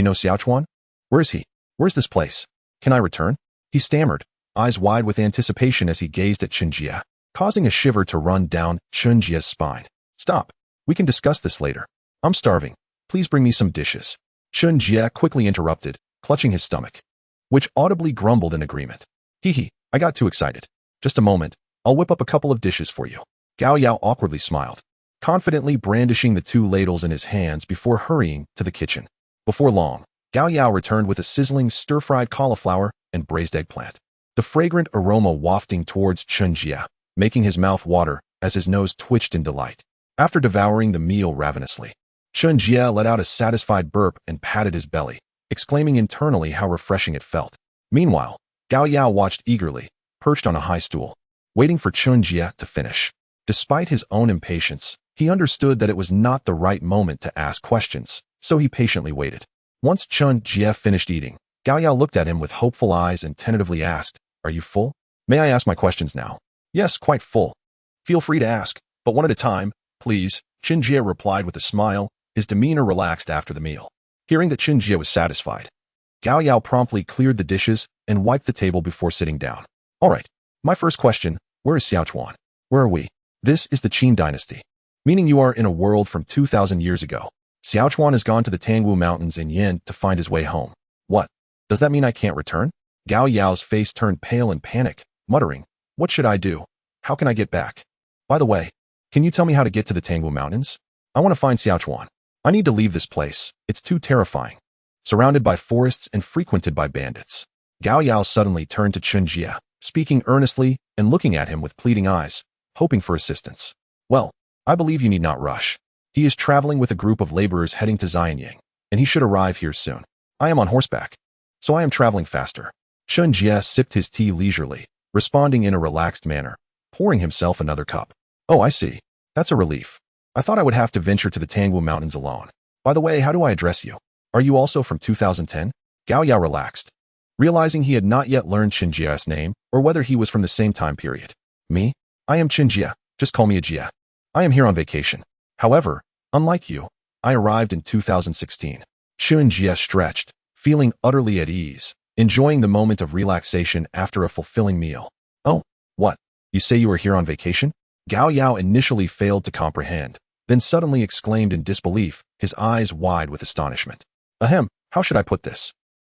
know Xiaochuan? Where is he? Where's this place? Can I return?" He stammered, eyes wide with anticipation as he gazed at Chen Jie, causing a shiver to run down Chen Jie's spine. "Stop. We can discuss this later. I'm starving. Please bring me some dishes." Chen Jie quickly interrupted, clutching his stomach, which audibly grumbled in agreement. "Hee, I got too excited. Just a moment. I'll whip up a couple of dishes for you." Gao Yao awkwardly smiled, confidently brandishing the 2 ladles in his hands before hurrying to the kitchen. Before long, Gao Yao returned with a sizzling stir-fried cauliflower and braised eggplant, the fragrant aroma wafting towards Chen Jie, making his mouth water as his nose twitched in delight. After devouring the meal ravenously, Chen Jie let out a satisfied burp and patted his belly, exclaiming internally how refreshing it felt. Meanwhile, Gao Yao watched eagerly, perched on a high stool, waiting for Chen Jie to finish. Despite his own impatience, he understood that it was not the right moment to ask questions, so he patiently waited. Once Chen Jie finished eating, Gao Yao looked at him with hopeful eyes and tentatively asked, "Are you full? May I ask my questions now?" "Yes, quite full. Feel free to ask, but one at a time, please," Chen Jie replied with a smile, his demeanor relaxed after the meal. Hearing that Chen Jie was satisfied, Gao Yao promptly cleared the dishes and wiped the table before sitting down. "All right, my first question, where is Xiaochuan? Where are we?" "This is the Qin dynasty, meaning you are in a world from 2,000 years ago. Xiaochuan has gone to the Tangwu Mountains in Yin to find his way home." "What? Does that mean I can't return?" Gao Yao's face turned pale in panic, muttering, "What should I do? How can I get back? By the way, can you tell me how to get to the Tangwu Mountains? I want to find Xiaochuan. I need to leave this place. It's too terrifying. Surrounded by forests and frequented by bandits." Gao Yao suddenly turned to Chen Jie, speaking earnestly and looking at him with pleading eyes, hoping for assistance. "Well, I believe you need not rush. He is traveling with a group of laborers heading to Xianyang, and he should arrive here soon. I am on horseback, so I am traveling faster." Chen Jie sipped his tea leisurely, responding in a relaxed manner, pouring himself another cup. "Oh, I see. That's a relief. I thought I would have to venture to the Tangwu Mountains alone. By the way, how do I address you? Are you also from 2010? Gao Yao relaxed, realizing he had not yet learned Chen Jie's name or whether he was from the same time period. "Me? I am Chen Jie. Just call me a Jie. I am here on vacation. However, unlike you, I arrived in 2016. Chen Jie stretched, feeling utterly at ease, enjoying the moment of relaxation after a fulfilling meal. "Oh, what? You say you are here on vacation?" Gao Yao initially failed to comprehend, then suddenly exclaimed in disbelief, his eyes wide with astonishment. "Ahem, how should I put this?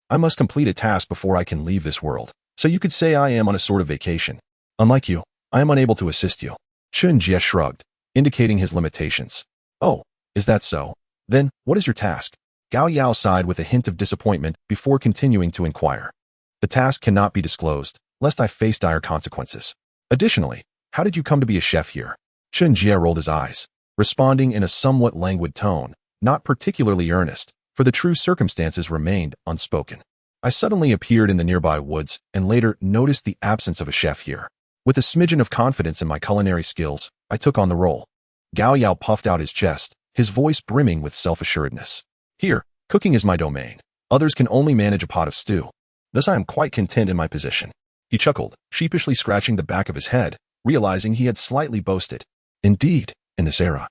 I must complete a task before I can leave this world, so you could say I am on a sort of vacation. Unlike you, I am unable to assist you." Chen Jie shrugged, indicating his limitations. "Oh, is that so? Then, what is your task?" Gao Yao sighed with a hint of disappointment before continuing to inquire. "The task cannot be disclosed, lest I face dire consequences. Additionally, how did you come to be a chef here?" Chen Jie rolled his eyes, responding in a somewhat languid tone, not particularly earnest, for the true circumstances remained unspoken. "I suddenly appeared in the nearby woods and later noticed the absence of a chef here. With a smidgen of confidence in my culinary skills, I took on the role." Gao Yao puffed out his chest, his voice brimming with self-assuredness. "Here, cooking is my domain. Others can only manage a pot of stew. Thus I am quite content in my position." He chuckled, sheepishly scratching the back of his head, realizing he had slightly boasted. Indeed, in this era,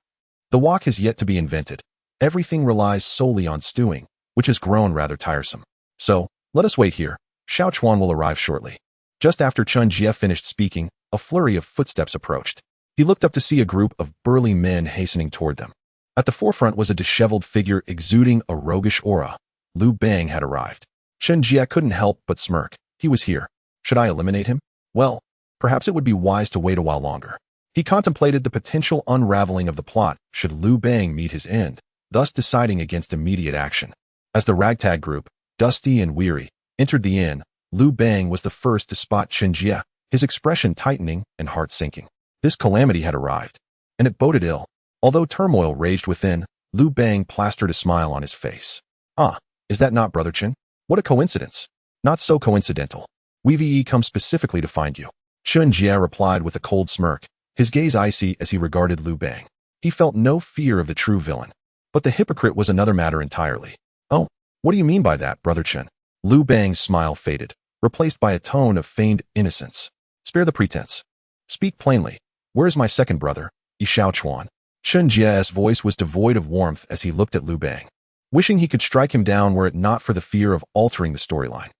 the wok has yet to be invented. Everything relies solely on stewing, which has grown rather tiresome. So, let us wait here. Xiaochuan will arrive shortly. Just after Chen Jie finished speaking, a flurry of footsteps approached. He looked up to see a group of burly men hastening toward them. At the forefront was a disheveled figure exuding a roguish aura. Liu Bang had arrived. Chen Jie couldn't help but smirk. He was here. Should I eliminate him? Well, perhaps it would be wise to wait a while longer. He contemplated the potential unraveling of the plot should Liu Bang meet his end, thus deciding against immediate action. As the ragtag group, dusty and weary, entered the inn, Liu Bang was the first to spot Chen Jie, his expression tightening and heart sinking. This calamity had arrived, and it boded ill. Although turmoil raged within, Liu Bang plastered a smile on his face. "Ah, is that not Brother Chen? What a coincidence." "Not so coincidental. We've come specifically to find you." Chen Jie replied with a cold smirk, his gaze icy as he regarded Liu Bang. He felt no fear of the true villain. But the hypocrite was another matter entirely. "Oh, what do you mean by that, Brother Chen?" Liu Bang's smile faded, replaced by a tone of feigned innocence. "Spare the pretense. Speak plainly. Where is my second brother, Xiaochuan?" Chen Jie's voice was devoid of warmth as he looked at Liu Bang, wishing he could strike him down were it not for the fear of altering the storyline.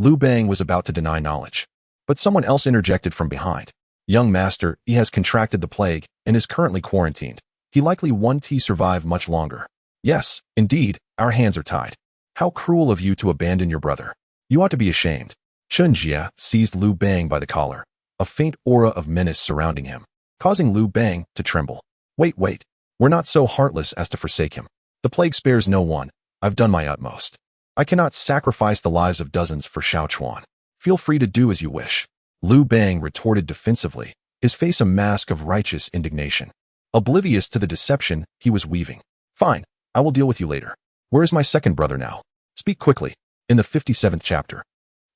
Liu Bang was about to deny knowledge, but someone else interjected from behind. "Young master, he has contracted the plague and is currently quarantined. He likely won't survive much longer." "Yes, indeed, our hands are tied. How cruel of you to abandon your brother. You ought to be ashamed." Chen Jie seized Liu Bang by the collar, a faint aura of menace surrounding him, causing Liu Bang to tremble. Wait, we're not so heartless as to forsake him. The plague spares no one. I've done my utmost. I cannot sacrifice the lives of dozens for Xiaochuan. Feel free to do as you wish." Liu Bang retorted defensively, his face a mask of righteous indignation, oblivious to the deception he was weaving. "Fine, I will deal with you later. Where is my second brother now? Speak quickly." In the 57th chapter,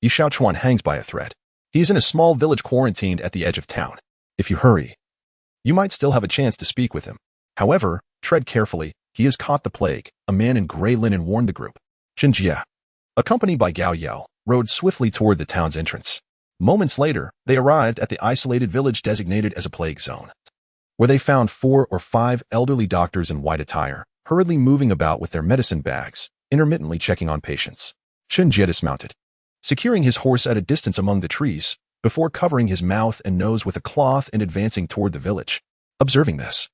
Xiaochuan hangs by a thread. He is in a small village quarantined at the edge of town. If you hurry, you might still have a chance to speak with him. However, tread carefully. He has caught the plague. A man in gray linen warned the group. Chen Jie, accompanied by Gao Yao, rode swiftly toward the town's entrance. Moments later, they arrived at the isolated village designated as a plague zone, where they found 4 or 5 elderly doctors in white attire, hurriedly moving about with their medicine bags, intermittently checking on patients. Chen Jie dismounted, securing his horse at a distance among the trees, before covering his mouth and nose with a cloth and advancing toward the village. Observing this,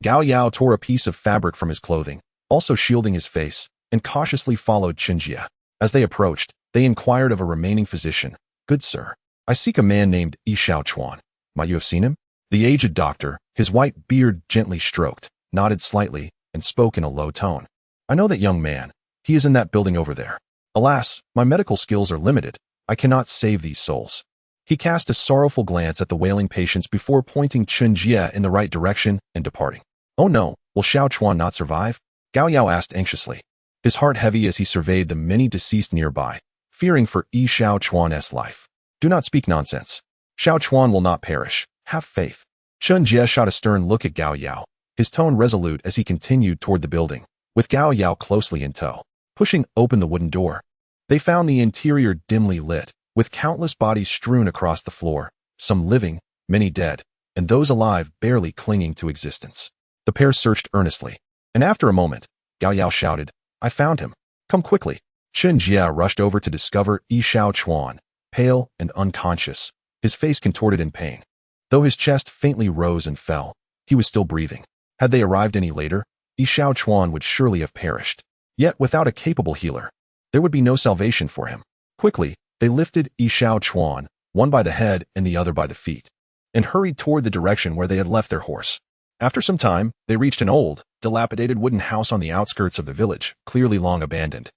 Gao Yao tore a piece of fabric from his clothing, also shielding his face, and cautiously followed Chen Jie. As they approached, They inquired of a remaining physician, "Good sir, I seek a man named Yi Xiaochuan. Might you have seen him?" The aged doctor, his white beard gently stroked, nodded slightly, and spoke in a low tone. "I know that young man. He is in that building over there. Alas, my medical skills are limited. I cannot save these souls." He cast a sorrowful glance at the wailing patients before pointing Chen Jie in the right direction and departing. "Oh no, will Xiaochuan not survive?" Gao Yao asked anxiously, his heart heavy as he surveyed the many deceased nearby, fearing for Yi Xiaochuan's life. "Do not speak nonsense. Xiaochuan will not perish. Have faith." Chen Jie shot a stern look at Gao Yao, his tone resolute as he continued toward the building, with Gao Yao closely in tow. Pushing open the wooden door, they found the interior dimly lit, with countless bodies strewn across the floor, some living, many dead, and those alive barely clinging to existence. The pair searched earnestly, and after a moment, Gao Yao shouted, "I found him. Come quickly." Chen Jie rushed over to discover Yi Xiaochuan, pale and unconscious, his face contorted in pain. Though his chest faintly rose and fell, he was still breathing. Had they arrived any later, Yi Xiaochuan would surely have perished. Yet without a capable healer, there would be no salvation for him. Quickly, they lifted Yi Xiaochuan, one by the head and the other by the feet, and hurried toward the direction where they had left their horse. After some time, they reached an old, dilapidated wooden house on the outskirts of the village, clearly long abandoned,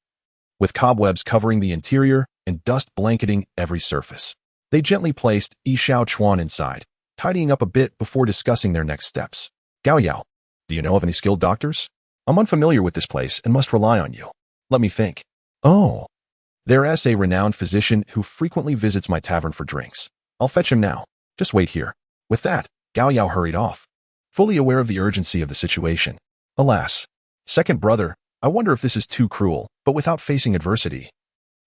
with cobwebs covering the interior and dust blanketing every surface. They gently placed Yi Xiaochuan inside, tidying up a bit before discussing their next steps. "Gao Yao, do you know of any skilled doctors? I'm unfamiliar with this place and must rely on you." "Let me think. Oh, there's a renowned physician who frequently visits my tavern for drinks. I'll fetch him now. Just wait here." With that, Gao Yao hurried off, fully aware of the urgency of the situation. Alas, second brother, I wonder if this is too cruel, but without facing adversity,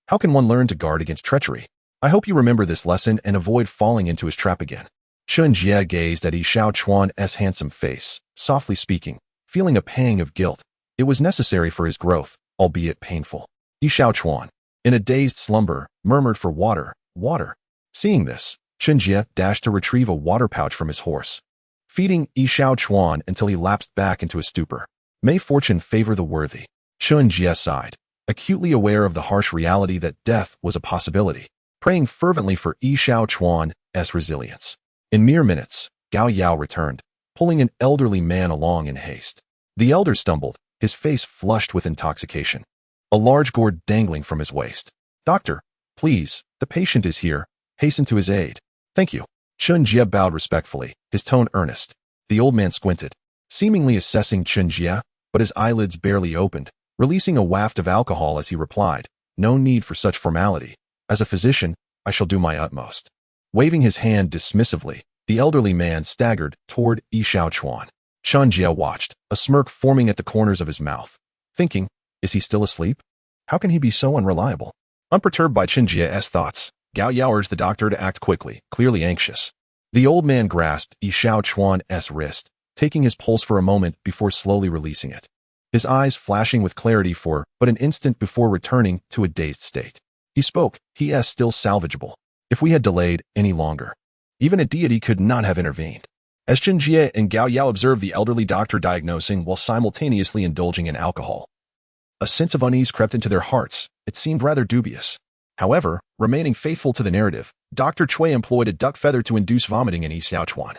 how can one learn to guard against treachery? I hope you remember this lesson and avoid falling into his trap again. Chen Jie gazed at Yi Xiaochuan's handsome face, softly speaking, feeling a pang of guilt. It was necessary for his growth, albeit painful. Yi Xiaochuan, in a dazed slumber, murmured for water, water. Seeing this, Chen Jie dashed to retrieve a water pouch from his horse, feeding Yi Xiaochuan until he lapsed back into a stupor. May fortune favor the worthy. Chen Jie sighed, acutely aware of the harsh reality that death was a possibility, praying fervently for Yi Xiaochuan's resilience. In mere minutes, Gao Yao returned, pulling an elderly man along in haste. The elder stumbled, his face flushed with intoxication, a large gourd dangling from his waist. "Doctor, please, the patient is here. Hasten to his aid." "Thank you." Chen Jie bowed respectfully, his tone earnest. The old man squinted, seemingly assessing Chen Jie, but his eyelids barely opened, releasing a waft of alcohol as he replied, "No need for such formality. As a physician, I shall do my utmost." Waving his hand dismissively, the elderly man staggered toward Yi Xiaochuan. Chen Jie watched, a smirk forming at the corners of his mouth, thinking, is he still asleep? How can he be so unreliable? Unperturbed by Chen Jie's thoughts, Gao Yao urged the doctor to act quickly, clearly anxious. The old man grasped Yi Xiaochuan's wrist, taking his pulse for a moment before slowly releasing it, his eyes flashing with clarity for but an instant before returning to a dazed state. He spoke, "He is still salvageable. If we had delayed any longer, even a deity could not have intervened." As Chen Jie and Gao Yao observed the elderly doctor diagnosing while simultaneously indulging in alcohol, a sense of unease crept into their hearts. It seemed rather dubious. However, remaining faithful to the narrative, Dr. Cui employed a duck feather to induce vomiting in Yi Xiaochuan,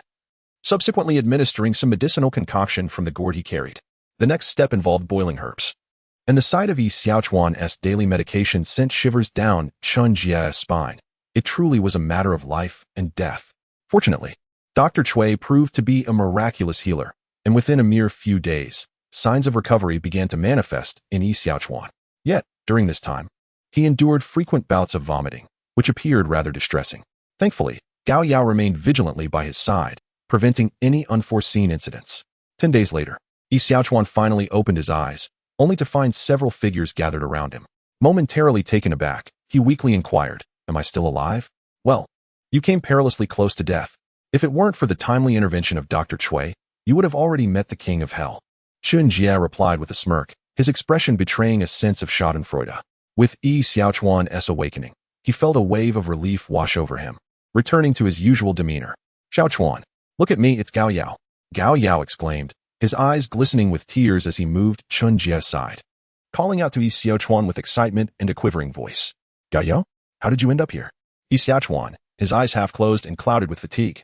subsequently administering some medicinal concoction from the gourd he carried. The next step involved boiling herbs, and the sight of Yi Xiaochuan's daily medication sent shivers down Chen Jie's spine. It truly was a matter of life and death. Fortunately, Dr. Cui proved to be a miraculous healer, and within a mere few days, signs of recovery began to manifest in Yi Xiaochuan. Yet, during this time, he endured frequent bouts of vomiting, which appeared rather distressing. Thankfully, Gao Yao remained vigilantly by his side, preventing any unforeseen incidents. 10 days later, Yi Xiaochuan finally opened his eyes, only to find several figures gathered around him. Momentarily taken aback, he weakly inquired, "Am I still alive?" "Well, you came perilously close to death. If it weren't for the timely intervention of Dr. Cui, you would have already met the king of hell." Chen Jie replied with a smirk, his expression betraying a sense of schadenfreude. With Yi Xiaochuan's awakening, he felt a wave of relief wash over him, returning to his usual demeanor. "Xiaochuan, look at me, it's Gao Yao." Gao Yao exclaimed, his eyes glistening with tears as he moved Chen Jie's side, calling out to Yi Xiaochuan with excitement and a quivering voice. Gao Yao, how did you end up here? Xiaochuan, his eyes half closed and clouded with fatigue,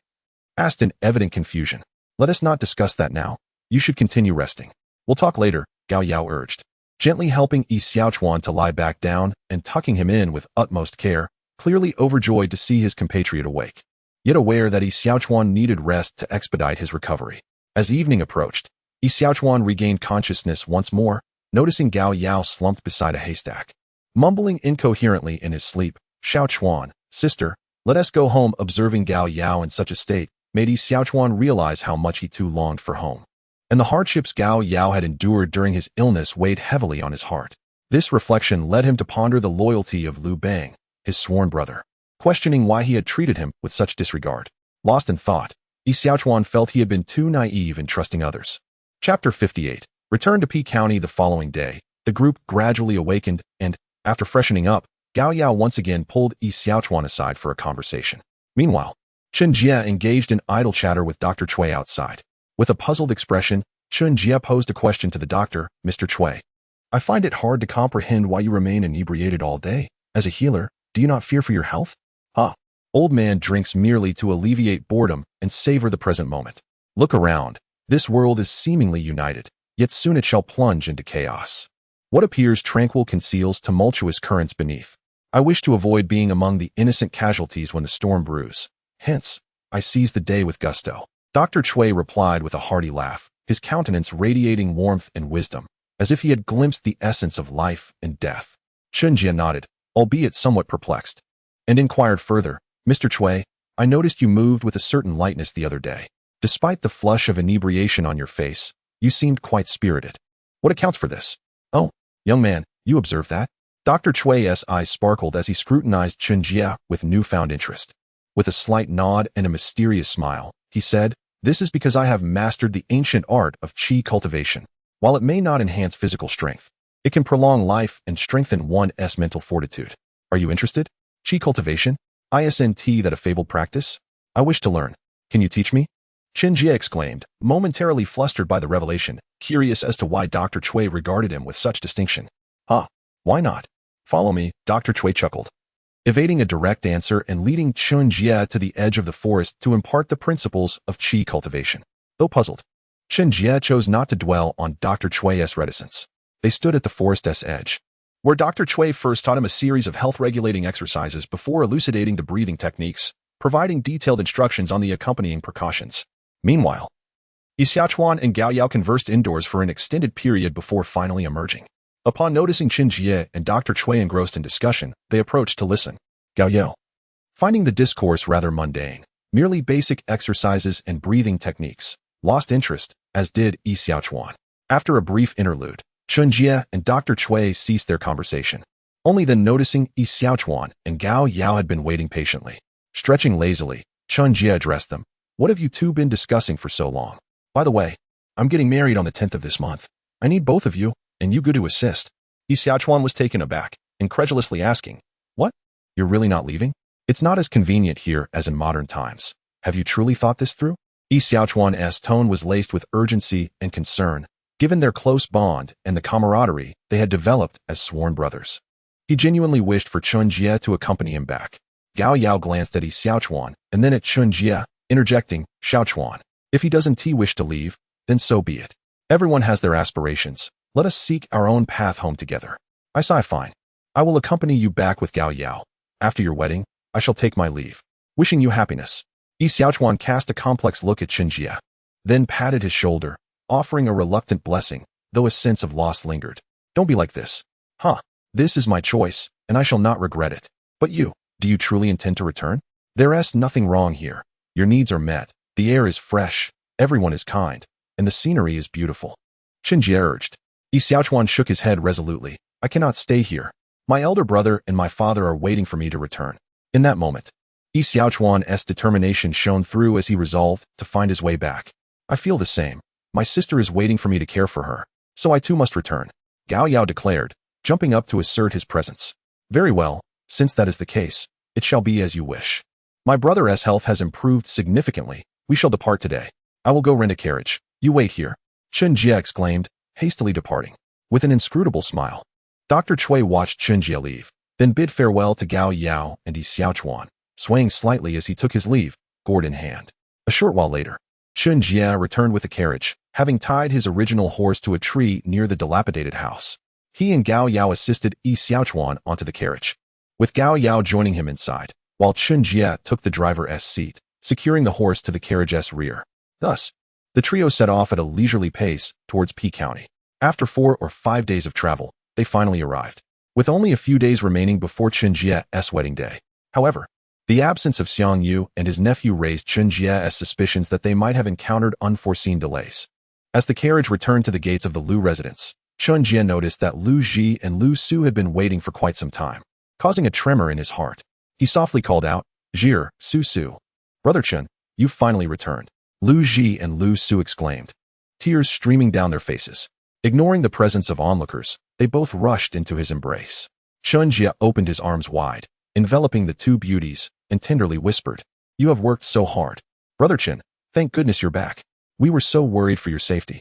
asked in evident confusion. Let us not discuss that now. You should continue resting. We'll talk later, Gao Yao urged, gently helping Xiaochuan to lie back down and tucking him in with utmost care, clearly overjoyed to see his compatriot awake, yet aware that Xiaochuan needed rest to expedite his recovery. As evening approached, Xiaochuan regained consciousness once more, noticing Gao Yao slumped beside a haystack. Mumbling incoherently in his sleep, Xiaochuan, sister, let us go home. Observing Gao Yao in such a state made Xiaochuan realize how much he too longed for home. And the hardships Gao Yao had endured during his illness weighed heavily on his heart. This reflection led him to ponder the loyalty of Liu Bang, his sworn brother, questioning why he had treated him with such disregard. Lost in thought, Xiaochuan felt he had been too naive in trusting others. Chapter 58. Returned to P County the following day, the group gradually awakened and, after freshening up, Gao Yao once again pulled Xiaochuan aside for a conversation. Meanwhile, Chen Jie engaged in idle chatter with Dr. Cui outside. With a puzzled expression, Chen Jie posed a question to the doctor. Mr. Cui, I find it hard to comprehend why you remain inebriated all day. As a healer, do you not fear for your health? Old man drinks merely to alleviate boredom and savor the present moment. Look around. This world is seemingly united, yet soon it shall plunge into chaos. What appears tranquil conceals tumultuous currents beneath. I wish to avoid being among the innocent casualties when the storm brews. Hence, I seize the day with gusto. Dr. Cui replied with a hearty laugh, his countenance radiating warmth and wisdom, as if he had glimpsed the essence of life and death. Chen Jie nodded, albeit somewhat perplexed, and inquired further, Mr. Cui, I noticed you moved with a certain lightness the other day. Despite the flush of inebriation on your face, you seemed quite spirited. What accounts for this? Oh, young man, you observed that? Dr. Cui's eyes sparkled as he scrutinized Chen Jie with newfound interest. With a slight nod and a mysterious smile, he said, This is because I have mastered the ancient art of qi cultivation. While it may not enhance physical strength, it can prolong life and strengthen one's mental fortitude. Are you interested? Qi cultivation? Isn't that a fabled practice? I wish to learn. Can you teach me? Chen Jie exclaimed, momentarily flustered by the revelation, curious as to why Dr. Cui regarded him with such distinction. Why not? Follow me, Dr. Cui chuckled, evading a direct answer and leading Chen Jie to the edge of the forest to impart the principles of qi cultivation. Though puzzled, Chen Jie chose not to dwell on Dr. Cui's reticence. They stood at the forest's edge, where Dr. Cui first taught him a series of health-regulating exercises before elucidating the breathing techniques, providing detailed instructions on the accompanying precautions. Meanwhile, Xiaochuan and Gao Yao conversed indoors for an extended period before finally emerging. Upon noticing Chen Jie and Dr. Cui engrossed in discussion, they approached to listen. Gao Yao, finding the discourse rather mundane, merely basic exercises and breathing techniques, lost interest, as did Xiaochuan. After a brief interlude, Chen Jie and Dr. Cui ceased their conversation. Only then noticing Xiaochuan and Gao Yao had been waiting patiently. Stretching lazily, Chen Jie addressed them. What have you two been discussing for so long? By the way, I'm getting married on the 10th of this month. I need both of you, and you good to assist. Xiaochuan was taken aback, incredulously asking, What? You're really not leaving? It's not as convenient here as in modern times. Have you truly thought this through? Xiaochuan's tone was laced with urgency and concern, given their close bond and the camaraderie they had developed as sworn brothers. He genuinely wished for Chen Jie to accompany him back. Gao Yao glanced at Xiaochuan and then at Chen Jie, interjecting, Xiaochuan, if he doesn't wish to leave, then so be it. Everyone has their aspirations. Let us seek our own path home together. I sigh fine. I will accompany you back with Gao Yao. After your wedding, I shall take my leave. Wishing you happiness. Xiaochuan cast a complex look at Chen Jie, then patted his shoulder, offering a reluctant blessing, though a sense of loss lingered. Don't be like this. This is my choice, and I shall not regret it. But you, do you truly intend to return? There's nothing wrong here. Your needs are met, the air is fresh, everyone is kind, and the scenery is beautiful. Chen Jie urged. Xiaochuan shook his head resolutely. I cannot stay here. My elder brother and my father are waiting for me to return. In that moment, Xiaochuan's determination shone through as he resolved to find his way back. I feel the same. My sister is waiting for me to care for her, so I too must return, Gao Yao declared, jumping up to assert his presence. Very well, since that is the case, it shall be as you wish. My brother's health has improved significantly. We shall depart today. I will go rent a carriage. You wait here, Chen Jie exclaimed, hastily departing. With an inscrutable smile, Dr. Cui watched Chen Jie leave, then bid farewell to Gao Yao and Yi Xiaochuan, swaying slightly as he took his leave, gourd in hand. A short while later, Chen Jie returned with a carriage, having tied his original horse to a tree near the dilapidated house. He and Gao Yao assisted Yi Xiaochuan onto the carriage, with Gao Yao joining him inside, while Chen Jie took the driver's seat, securing the horse to the carriage's rear. Thus, the trio set off at a leisurely pace towards P County. After 4 or 5 days of travel, they finally arrived, with only a few days remaining before Chen Jie's wedding day. However, the absence of Xiang Yu and his nephew raised Chen Jie's suspicions that they might have encountered unforeseen delays. As the carriage returned to the gates of the Lu residence, Chen Jie noticed that Lu Ji and Lu Su had been waiting for quite some time, causing a tremor in his heart. He softly called out, "Jie, Su. Brother Chen, you've finally returned." Lu Ji and Lu Su exclaimed, tears streaming down their faces. Ignoring the presence of onlookers, they both rushed into his embrace. Chen Jie opened his arms wide, enveloping the two beauties, and tenderly whispered, "You have worked so hard. Brother Chen, thank goodness you're back. We were so worried for your safety."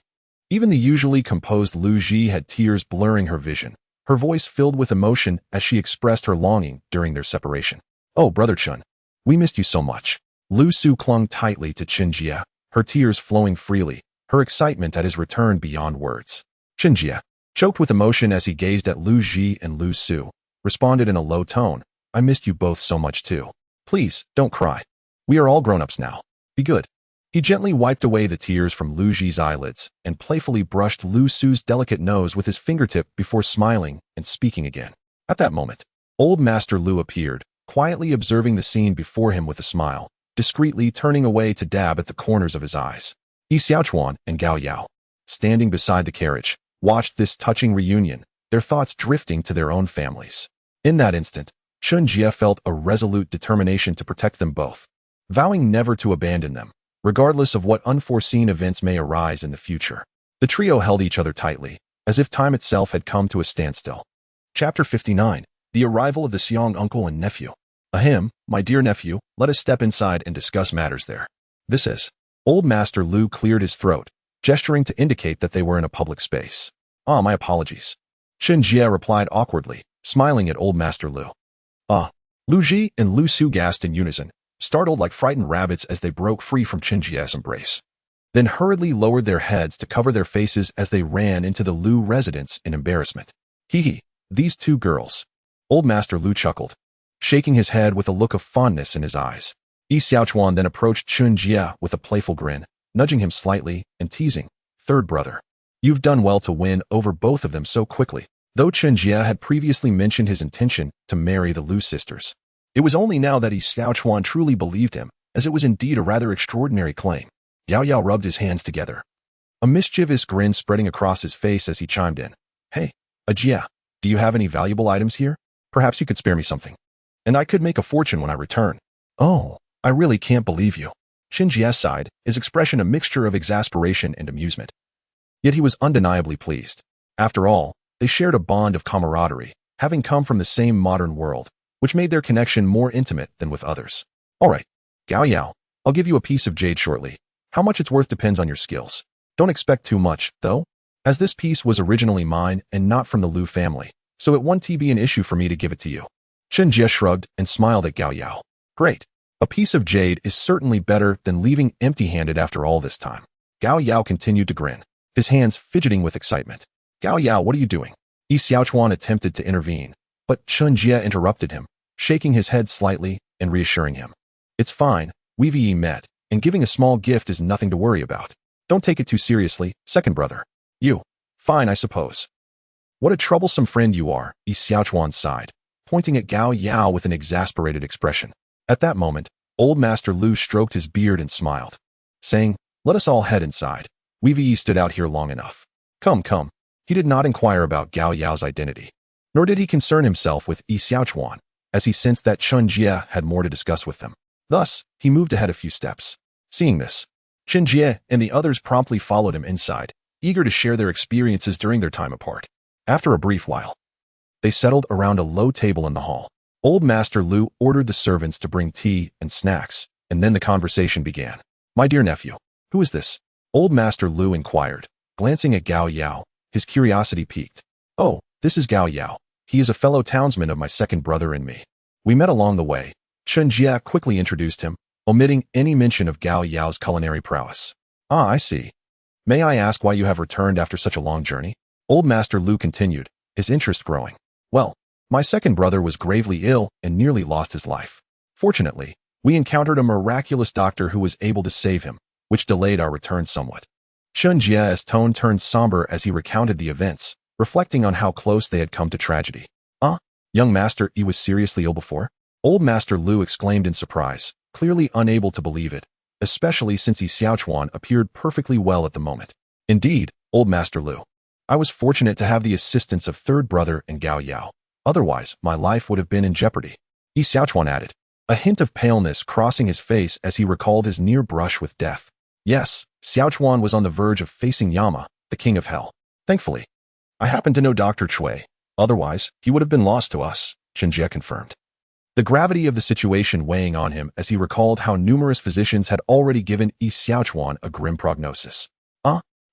Even the usually composed Lu Ji had tears blurring her vision, her voice filled with emotion as she expressed her longing during their separation. "Oh, Brother Chen, we missed you so much." Lu Su clung tightly to Chen Jie, her tears flowing freely, her excitement at his return beyond words. Chen Jie, choked with emotion as he gazed at Lu Ji and Lu Su, responded in a low tone, "I missed you both so much too. Please, don't cry. We are all grown-ups now. Be good." He gently wiped away the tears from Lu Ji's eyelids and playfully brushed Lu Su's delicate nose with his fingertip before smiling and speaking again. At that moment, old Master Lu appeared, quietly observing the scene before him with a smile, discreetly turning away to dab at the corners of his eyes. Yi Xiaochuan and Gao Yao, standing beside the carriage, watched this touching reunion, their thoughts drifting to their own families. In that instant, Chen Jie felt a resolute determination to protect them both, vowing never to abandon them, regardless of what unforeseen events may arise in the future. The trio held each other tightly, as if time itself had come to a standstill. Chapter 59. The Arrival of the Xiang Uncle and Nephew. Ahem, my dear nephew, let us step inside and discuss matters there. This is. Old Master Lu cleared his throat, gesturing to indicate that they were in a public space. "Ah, my apologies." Chen Jie replied awkwardly, smiling at Old Master Lu. "Ah." Lu Ji and Lu Su gasped in unison, startled like frightened rabbits as they broke free from Chen Jie's embrace, then hurriedly lowered their heads to cover their faces as they ran into the Lu residence in embarrassment. "Hee, these two girls." Old Master Lu chuckled, shaking his head with a look of fondness in his eyes. Yi Xiaochuan then approached Chen Jie with a playful grin, nudging him slightly and teasing, "Third brother, you've done well to win over both of them so quickly." Though Chen Jie had previously mentioned his intention to marry the Lu sisters, it was only now that Yi Xiaochuan truly believed him, as it was indeed a rather extraordinary claim. Yao Yao rubbed his hands together, a mischievous grin spreading across his face as he chimed in, "Hey, Jie, do you have any valuable items here? Perhaps you could spare me something, and I could make a fortune when I return." "Oh, I really can't believe you." Chen Jie sighed, his expression a mixture of exasperation and amusement. Yet he was undeniably pleased. After all, they shared a bond of camaraderie, having come from the same modern world, which made their connection more intimate than with others. "All right, Gao Yao, I'll give you a piece of jade shortly. How much it's worth depends on your skills. Don't expect too much, though, as this piece was originally mine and not from the Lu family, so it won't be an issue for me to give it to you." Chen Jie shrugged and smiled at Gao Yao. "Great. A piece of jade is certainly better than leaving empty-handed after all this time." Gao Yao continued to grin, his hands fidgeting with excitement. "Gao Yao, what are you doing?" Yi Xiaochuan attempted to intervene, but Chen Jie interrupted him, shaking his head slightly and reassuring him. "It's fine, we've met, and giving a small gift is nothing to worry about. Don't take it too seriously, second brother. You. Fine, I suppose." "What a troublesome friend you are," Yi Xiaochuan sighed, pointing at Gao Yao with an exasperated expression. At that moment, old Master Lu stroked his beard and smiled, saying, "Let us all head inside. We've stood out here long enough. Come. He did not inquire about Gao Yao's identity, nor did he concern himself with Yi Xiaochuan, as he sensed that Chen Jie had more to discuss with them. Thus, he moved ahead a few steps. Seeing this, Chen Jie and the others promptly followed him inside, eager to share their experiences during their time apart. After a brief while, they settled around a low table in the hall. Old Master Lu ordered the servants to bring tea and snacks, and then the conversation began. "My dear nephew, who is this?" Old Master Lu inquired, glancing at Gao Yao, his curiosity piqued. "Oh, this is Gao Yao. He is a fellow townsman of my second brother and me. We met along the way. Chen Jie quickly introduced him, omitting any mention of Gao Yao's culinary prowess. Ah, I see. May I ask why you have returned after such a long journey? Old Master Lu continued, his interest growing. Well, my second brother was gravely ill and nearly lost his life. Fortunately, we encountered a miraculous doctor who was able to save him, which delayed our return somewhat. Chen Jie's tone turned somber as he recounted the events, reflecting on how close they had come to tragedy. Young Master Yi was seriously ill before? Old Master Lu exclaimed in surprise, clearly unable to believe it, especially since Yi Xiaochuan appeared perfectly well at the moment. Indeed, Old Master Lu. I was fortunate to have the assistance of third brother and Gao Yao. Otherwise, my life would have been in jeopardy. Yi Xiaochuan added, a hint of paleness crossing his face as he recalled his near brush with death. Yes, Xiaochuan was on the verge of facing Yama, the king of hell. Thankfully, I happen to know Dr. Cui. Otherwise, he would have been lost to us, Chen Jie confirmed. The gravity of the situation weighing on him as he recalled how numerous physicians had already given Yi Xiaochuan a grim prognosis.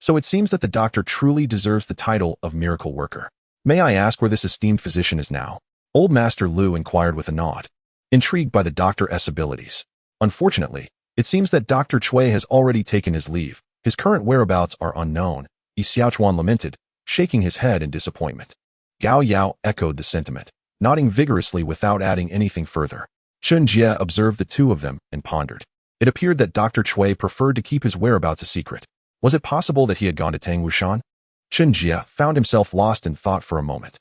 So it seems that the doctor truly deserves the title of miracle worker. May I ask where this esteemed physician is now? Old Master Lu inquired with a nod, intrigued by the doctor's abilities. Unfortunately, it seems that Dr. Cui has already taken his leave. His current whereabouts are unknown, Yi Xiaochuan lamented, shaking his head in disappointment. Gao Yao echoed the sentiment, nodding vigorously without adding anything further. Chen Jie observed the two of them and pondered. It appeared that Dr. Cui preferred to keep his whereabouts a secret. Was it possible that he had gone to Tangwushan? Chen Jie found himself lost in thought for a moment.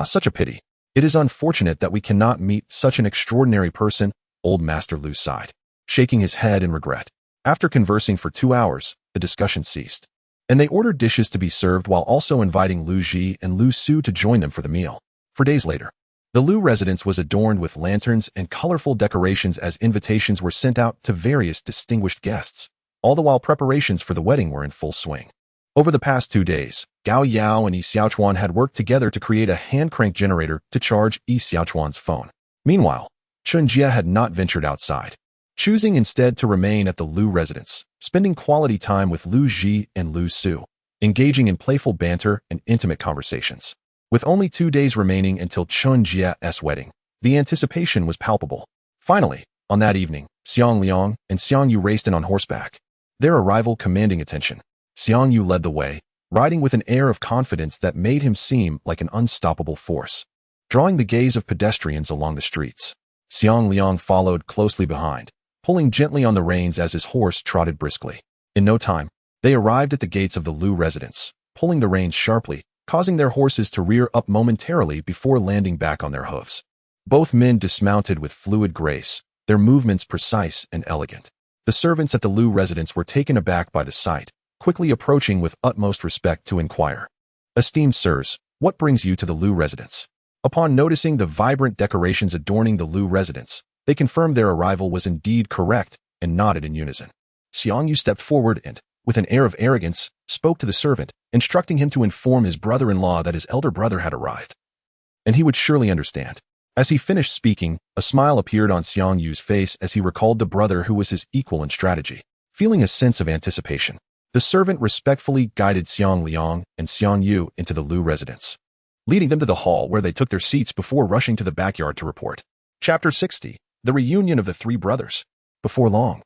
Such a pity. It is unfortunate that we cannot meet such an extraordinary person, Old Master Lu sighed, shaking his head in regret. After conversing for 2 hours, the discussion ceased, and they ordered dishes to be served while also inviting Lu Ji and Lu Su to join them for the meal. 4 days later, the Lu residence was adorned with lanterns and colorful decorations as invitations were sent out to various distinguished guests, all the while preparations for the wedding were in full swing. Over the past 2 days, Gao Yao and Yi Xiaochuan had worked together to create a hand crank generator to charge Yi Xiaochuan's phone. Meanwhile, Chen Jie had not ventured outside, choosing instead to remain at the Lu residence, spending quality time with Lu Ji and Lu Su, engaging in playful banter and intimate conversations. With only 2 days remaining until Chen Jie's wedding, the anticipation was palpable. Finally, on that evening, Xiang Liang and Xiang Yu raced in on horseback, their arrival commanding attention. Xiang Yu led the way, riding with an air of confidence that made him seem like an unstoppable force, drawing the gaze of pedestrians along the streets. Xiang Liang followed closely behind, pulling gently on the reins as his horse trotted briskly. In no time, they arrived at the gates of the Lu residence, pulling the reins sharply, causing their horses to rear up momentarily before landing back on their hooves. Both men dismounted with fluid grace, their movements precise and elegant. The servants at the Lu residence were taken aback by the sight, quickly approaching with utmost respect to inquire, "Esteemed sirs, what brings you to the Lu residence?" Upon noticing the vibrant decorations adorning the Lu residence, they confirmed their arrival was indeed correct and nodded in unison. Xiang Yu stepped forward and, with an air of arrogance, spoke to the servant, instructing him to inform his brother-in-law that his elder brother had arrived, and he would surely understand. As he finished speaking, a smile appeared on Xiang Yu's face as he recalled the brother who was his equal in strategy. Feeling a sense of anticipation, the servant respectfully guided Xiang Liang and Xiang Yu into the Lu residence, leading them to the hall where they took their seats before rushing to the backyard to report. Chapter 60. The Reunion of the Three Brothers. Before long,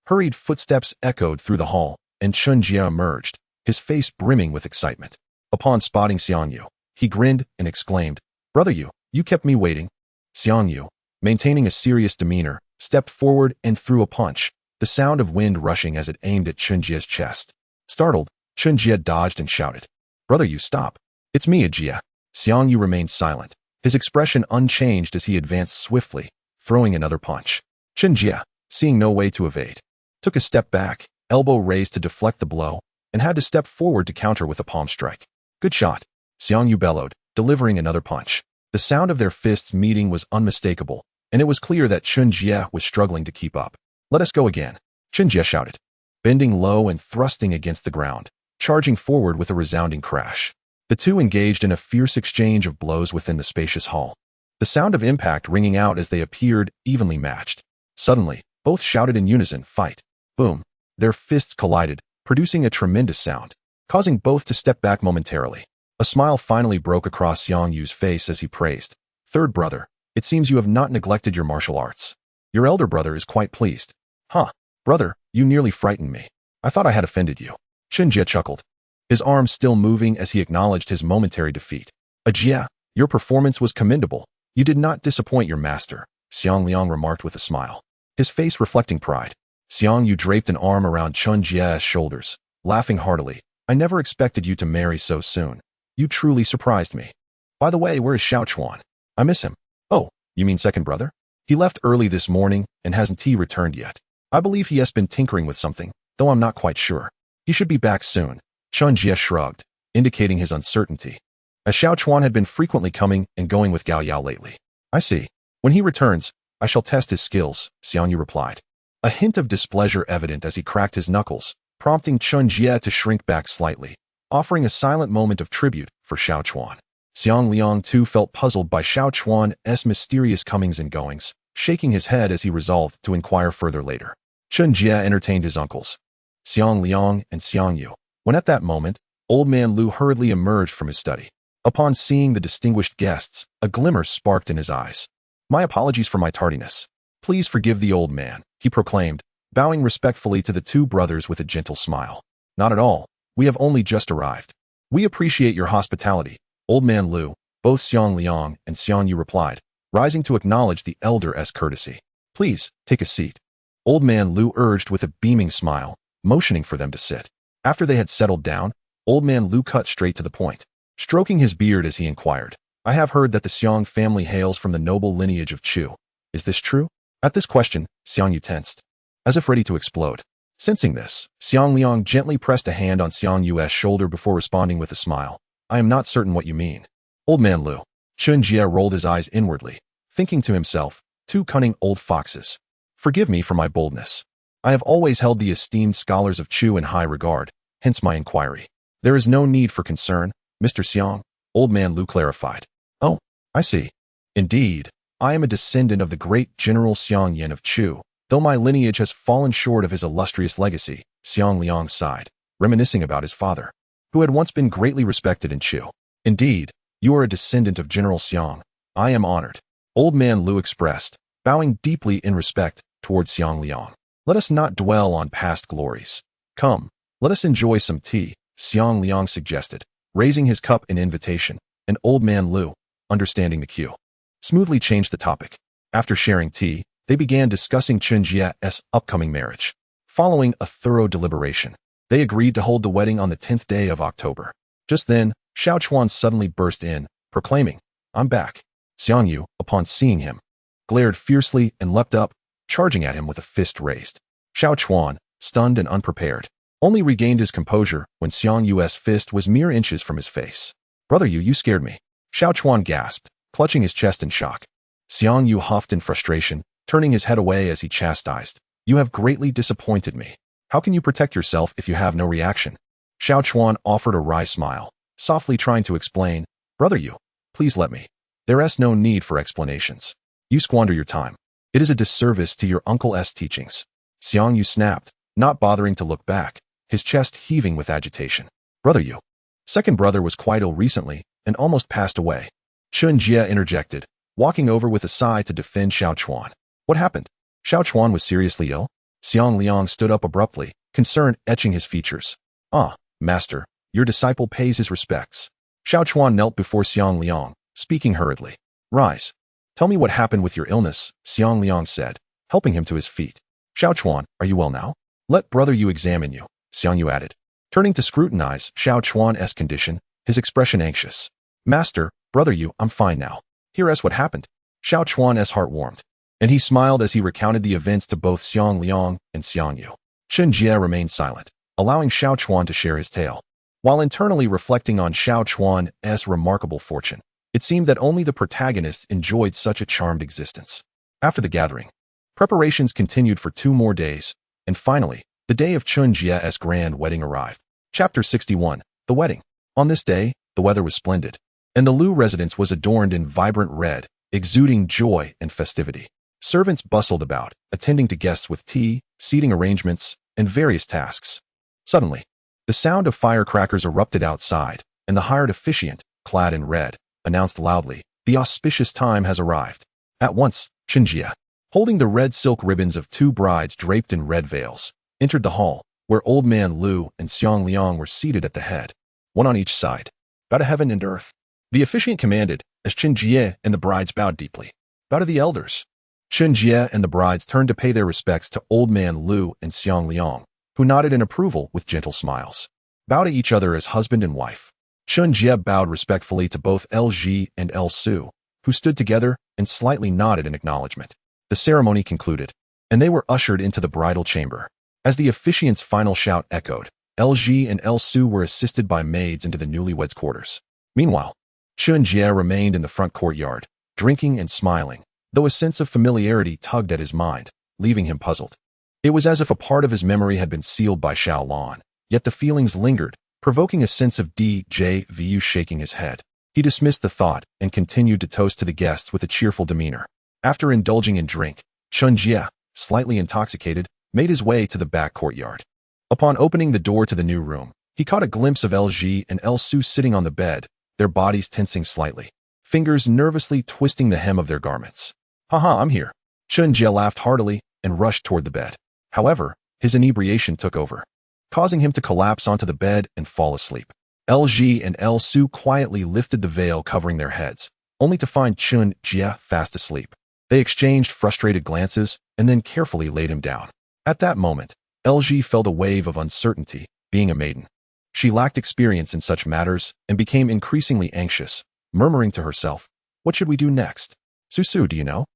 hurried footsteps echoed through the hall, and Chen Jie emerged, his face brimming with excitement. Upon spotting Xiang Yu, he grinned and exclaimed, "Brother Yu, you kept me waiting." Xiang Yu, maintaining a serious demeanor, stepped forward and threw a punch, the sound of wind rushing as it aimed at Chen Jie's chest. Startled, Chen Jie dodged and shouted, "Brother Yu, stop. It's me, Jie." Xiang Yu remained silent, his expression unchanged as he advanced swiftly, throwing another punch. Chen Jie, seeing no way to evade, took a step back, elbow raised to deflect the blow, and had to step forward to counter with a palm strike. "Good shot," Xiang Yu bellowed, delivering another punch. The sound of their fists meeting was unmistakable, and it was clear that Chen Jie was struggling to keep up. "Let us go again," Chen Jie shouted, bending low and thrusting against the ground, charging forward with a resounding crash. The two engaged in a fierce exchange of blows within the spacious hall, the sound of impact ringing out as they appeared evenly matched. Suddenly, both shouted in unison, "Fight!" Boom! Their fists collided, producing a tremendous sound, causing both to step back momentarily. A smile finally broke across Xiang Yu's face as he praised. Third brother, it seems you have not neglected your martial arts. Your elder brother is quite pleased. Huh, brother, you nearly frightened me. I thought I had offended you. Chen Jie chuckled, his arms still moving as he acknowledged his momentary defeat. Jie, your performance was commendable. You did not disappoint your master, Xiang Liang remarked with a smile, his face reflecting pride. Xiang Yu draped an arm around Chen Jie's shoulders, laughing heartily. I never expected you to marry so soon. You truly surprised me. By the way, where is Xiao Chuan? I miss him. Oh, you mean second brother? He left early this morning and hasn't returned yet. I believe he has been tinkering with something, though I'm not quite sure. He should be back soon. Chen Jie shrugged, indicating his uncertainty, as Xiao Chuan had been frequently coming and going with Gao Yao lately. I see. When he returns, I shall test his skills, Xiang Yu replied, a hint of displeasure evident as he cracked his knuckles, prompting Chen Jie to shrink back slightly, offering a silent moment of tribute for Xiao Chuan. Xiang Liang too felt puzzled by Xiao Chuan's mysterious comings and goings, shaking his head as he resolved to inquire further later. Chen Jie entertained his uncles, Xiang Liang and Xiang Yu, when at that moment, old man Lu hurriedly emerged from his study. Upon seeing the distinguished guests, a glimmer sparked in his eyes. My apologies for my tardiness. Please forgive the old man, he proclaimed, bowing respectfully to the two brothers with a gentle smile. Not at all. We have only just arrived. We appreciate your hospitality, old man Lu, both Xiang Liang and Xiang Yu replied, rising to acknowledge the elder's courtesy. Please, take a seat. Old man Lu urged with a beaming smile, motioning for them to sit. After they had settled down, old man Lu cut straight to the point, stroking his beard as he inquired, I have heard that the Xiang family hails from the noble lineage of Chu. Is this true? At this question, Xiang Yu tensed, as if ready to explode. Sensing this, Xiang Liang gently pressed a hand on Xiang Yu's shoulder before responding with a smile. I am not certain what you mean. Old man Lu. Chen Jie rolled his eyes inwardly, thinking to himself, two cunning old foxes. Forgive me for my boldness. I have always held the esteemed scholars of Chu in high regard, hence my inquiry. There is no need for concern, Mr. Xiang, old man Lu clarified. Oh, I see. Indeed, I am a descendant of the great General Xiang Yan of Chu, though my lineage has fallen short of his illustrious legacy, Xiang Liang sighed, reminiscing about his father, who had once been greatly respected in Chu. Indeed, you are a descendant of General Xiang. I am honored. Old man Lu expressed, bowing deeply in respect towards Xiang Liang. Let us not dwell on past glories. Come, let us enjoy some tea, Xiang Liang suggested, raising his cup in invitation, and old man Lu, understanding the cue, smoothly changed the topic. After sharing tea, they began discussing Chen Jie's upcoming marriage. Following a thorough deliberation, they agreed to hold the wedding on the 10th day of October. Just then, Xiao Chuan suddenly burst in, proclaiming, I'm back. Xiang Yu, upon seeing him, glared fiercely and leapt up, charging at him with a fist raised. Xiao Chuan, stunned and unprepared, only regained his composure when Xiang Yu's fist was mere inches from his face. Brother Yu, you scared me. Xiao Chuan gasped, clutching his chest in shock. Xiang Yu huffed in frustration, turning his head away as he chastised. You have greatly disappointed me. How can you protect yourself if you have no reaction? Xiao Chuan offered a wry smile, softly trying to explain. Brother Yu, please let me. There is no need for explanations. You squander your time. It is a disservice to your uncle's teachings. Xiang Yu snapped, not bothering to look back, his chest heaving with agitation. Brother Yu. Second brother was quite ill recently and almost passed away. Chen Jie interjected, walking over with a sigh to defend Xiao Chuan. What happened? Xiao Chuan was seriously ill? Xiang Liang stood up abruptly, concern etching his features. Ah, master, your disciple pays his respects. Xiao Chuan knelt before Xiang Liang, speaking hurriedly. Rise. Tell me what happened with your illness, Xiang Liang said, helping him to his feet. Xiao Chuan, are you well now? Let brother Yu examine you, Xiang Yu added, turning to scrutinize Xiao Chuan's condition, his expression anxious. Master, brother Yu, I'm fine now. Here is what happened. Xiao Chuan's heart warmed, and he smiled as he recounted the events to both Xiang Liang and Xiang Yu. Chen Jie remained silent, allowing Xiao Chuan to share his tale. While internally reflecting on Xiao Chuan's remarkable fortune, it seemed that only the protagonists enjoyed such a charmed existence. After the gathering, preparations continued for 2 more days, and finally, the day of Chen Jie's grand wedding arrived. Chapter 61, The Wedding. On this day, the weather was splendid, and the Lu residence was adorned in vibrant red, exuding joy and festivity. Servants bustled about, attending to guests with tea, seating arrangements, and various tasks. Suddenly, the sound of firecrackers erupted outside, and the hired officiant, clad in red, announced loudly, "The auspicious time has arrived." At once, Chen Jie, holding the red silk ribbons of two brides draped in red veils, entered the hall, where old man Lu and Xiang Liang were seated at the head, one on each side. "Bow to heaven and earth," the officiant commanded, as Chen Jie and the brides bowed deeply. "Bow to the elders." Chen Jie and the brides turned to pay their respects to old man Lu and Xiang Liang, who nodded in approval with gentle smiles. "Bow to each other as husband and wife." Chen Jie bowed respectfully to both Lji and Su, who stood together and slightly nodded in acknowledgement. The ceremony concluded, and they were ushered into the bridal chamber. As the officiant's final shout echoed, Lji and Su were assisted by maids into the newlyweds' quarters. Meanwhile, Chen Jie remained in the front courtyard, drinking and smiling, though a sense of familiarity tugged at his mind, leaving him puzzled. It was as if a part of his memory had been sealed by Xiaolan, yet the feelings lingered, provoking a sense of deja vu. Shaking his head, he dismissed the thought and continued to toast to the guests with a cheerful demeanor. After indulging in drink, Chen Jie, slightly intoxicated, made his way to the back courtyard. Upon opening the door to the new room, he caught a glimpse of Lji and Su sitting on the bed, their bodies tensing slightly, fingers nervously twisting the hem of their garments. "Haha, I'm here." Chen Jie laughed heartily and rushed toward the bed. However, his inebriation took over, causing him to collapse onto the bed and fall asleep. Lji and Su quietly lifted the veil covering their heads, only to find Chen Jie fast asleep. They exchanged frustrated glances and then carefully laid him down. At that moment, Lji felt a wave of uncertainty, being a maiden. She lacked experience in such matters and became increasingly anxious, murmuring to herself, "What should we do next? Su, do you know?"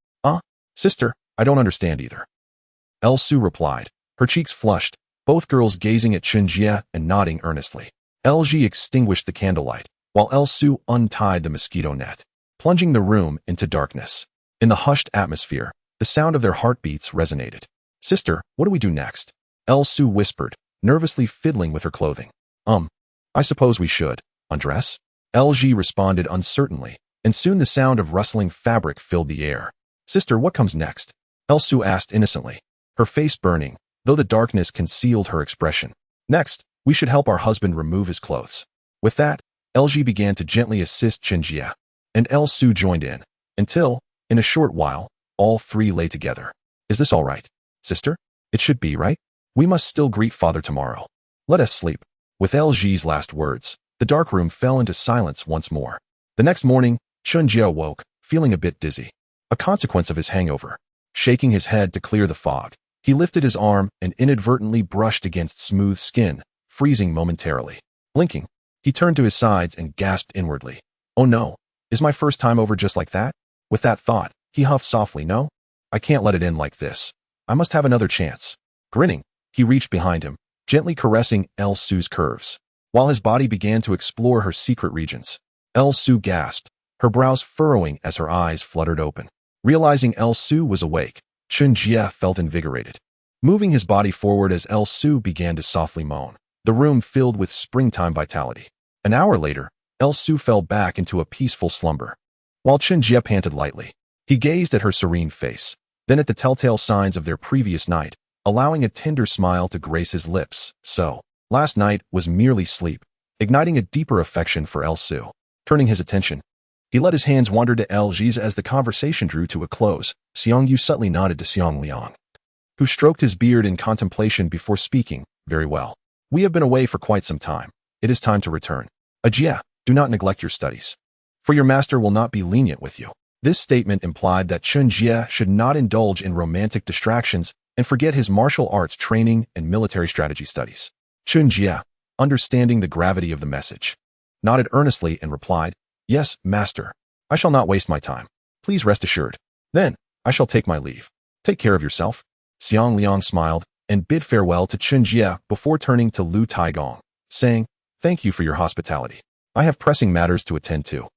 Sister, I don't understand either." Su replied, her cheeks flushed, both girls gazing at Chen Jie and nodding earnestly. Lji extinguished the candlelight, while Su untied the mosquito net, plunging the room into darkness. In the hushed atmosphere, the sound of their heartbeats resonated. "Sister, what do we do next?" Su whispered, nervously fiddling with her clothing. I suppose we should undress?" Lji responded uncertainly, and soon the sound of rustling fabric filled the air. "Sister, what comes next?" Su asked innocently, her face burning, though the darkness concealed her expression. "Next, we should help our husband remove his clothes." With that, Lji began to gently assist Chen Jie, and Su joined in, until, in a short while, all three lay together. "Is this all right, sister? It should be, right? We must still greet father tomorrow. Let us sleep." With Lji's last words, the dark room fell into silence once more. The next morning, Chen Jie awoke, feeling a bit dizzy, a consequence of his hangover. Shaking his head to clear the fog, he lifted his arm and inadvertently brushed against smooth skin, freezing momentarily. Blinking, he turned to his sides and gasped inwardly. "Oh no, is my first time over just like that?" With that thought, he huffed softly. "No, I can't let it end like this. I must have another chance." Grinning, he reached behind him, gently caressing Su's curves, while his body began to explore her secret regions. Su gasped, her brows furrowing as her eyes fluttered open. Realizing Su was awake, Chen Jie felt invigorated. Moving his body forward as Su began to softly moan, the room filled with springtime vitality. An hour later, Su fell back into a peaceful slumber. While Chen Jie panted lightly, he gazed at her serene face, then at the telltale signs of their previous night, allowing a tender smile to grace his lips. So, last night was merely sleep, igniting a deeper affection for Su. Turning his attention, he let his hands wander to Lji's as the conversation drew to a close. Xiang Yu subtly nodded to Xiang Liang, who stroked his beard in contemplation before speaking. "Very well. We have been away for quite some time. It is time to return. Jie, do not neglect your studies, for your master will not be lenient with you." This statement implied that Chen Jie should not indulge in romantic distractions and forget his martial arts training and military strategy studies. Chen Jie, understanding the gravity of the message, nodded earnestly and replied, "Yes, master. I shall not waste my time. Please rest assured. Then, I shall take my leave. Take care of yourself." Xiang Liang smiled and bid farewell to Chen Jie before turning to Lu Taigong, saying, "Thank you for your hospitality. I have pressing matters to attend to,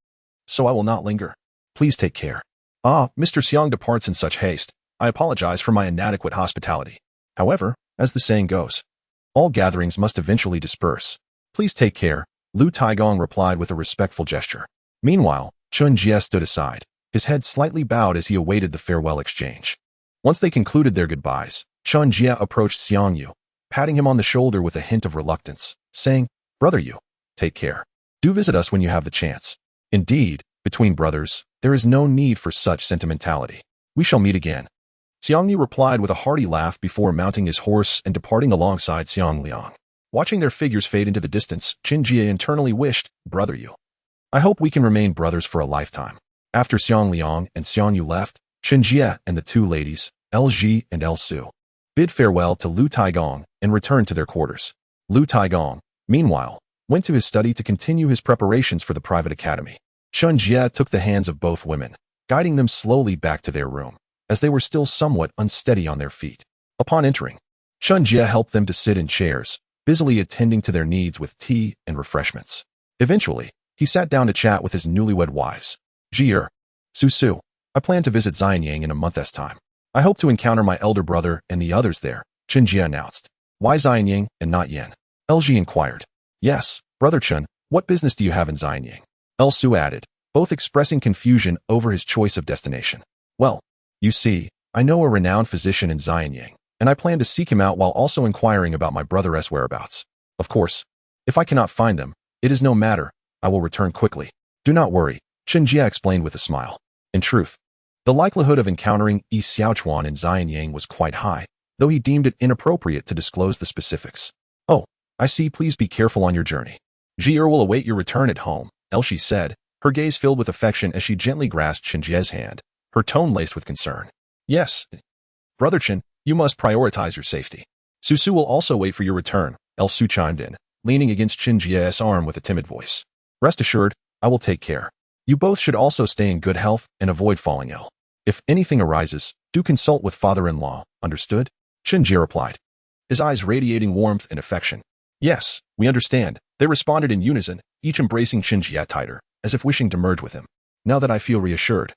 so I will not linger. Please take care." Mr. Xiang departs in such haste. I apologize for my inadequate hospitality. However, as the saying goes, all gatherings must eventually disperse. Please take care, Lu Taigong replied with a respectful gesture. Meanwhile, Chen Jie stood aside, his head slightly bowed as he awaited the farewell exchange. Once they concluded their goodbyes, Chen Jie approached Xiang Yu, patting him on the shoulder with a hint of reluctance, saying, "Brother Yu, take care." Do visit us when you have the chance. Indeed, between brothers, there is no need for such sentimentality. We shall meet again. Xiang Yi replied with a hearty laugh before mounting his horse and departing alongside Xiang Liang. Watching their figures fade into the distance, Chen Jie internally wished, "Brother Yu, I hope we can remain brothers for a lifetime." After Xiang Liang and Xiang Yu left, Chen Jie and the two ladies, Lji and Su, bid farewell to Lu Taigong and returned to their quarters. Lu Taigong, meanwhile, went to his study to continue his preparations for the private academy. Chen Jie took the hands of both women, guiding them slowly back to their room, as they were still somewhat unsteady on their feet. Upon entering, Chen Jie helped them to sit in chairs, busily attending to their needs with tea and refreshments. Eventually, he sat down to chat with his newlywed wives. Jie, Su, I plan to visit Xianyang in a month's time. I hope to encounter my elder brother and the others there, Chen Jie announced. Why Xianyang and not Yen? Lji inquired. Yes, Brother Chen, what business do you have in Xianyang? Su added, both expressing confusion over his choice of destination. Well, you see, I know a renowned physician in Xianyang, and I plan to seek him out while also inquiring about my brother's whereabouts. Of course, if I cannot find them, it is no matter, I will return quickly. Do not worry, Chen Jie explained with a smile. In truth, the likelihood of encountering Yi Xiaochuan in Xianyang was quite high, though he deemed it inappropriate to disclose the specifics. Oh, I see, please be careful on your journey. Jie will await your return at home, Elshi said, her gaze filled with affection as she gently grasped Chen Jie's hand, her tone laced with concern. Yes, Brother Chen, you must prioritize your safety. Su will also wait for your return, Su chimed in, leaning against Chen Jie's arm with a timid voice. Rest assured, I will take care. You both should also stay in good health and avoid falling ill. If anything arises, do consult with father-in-law, understood? Chen Jie replied, his eyes radiating warmth and affection. Yes, we understand, they responded in unison, each embracing Chen Jie tighter, as if wishing to merge with him. Now that I feel reassured,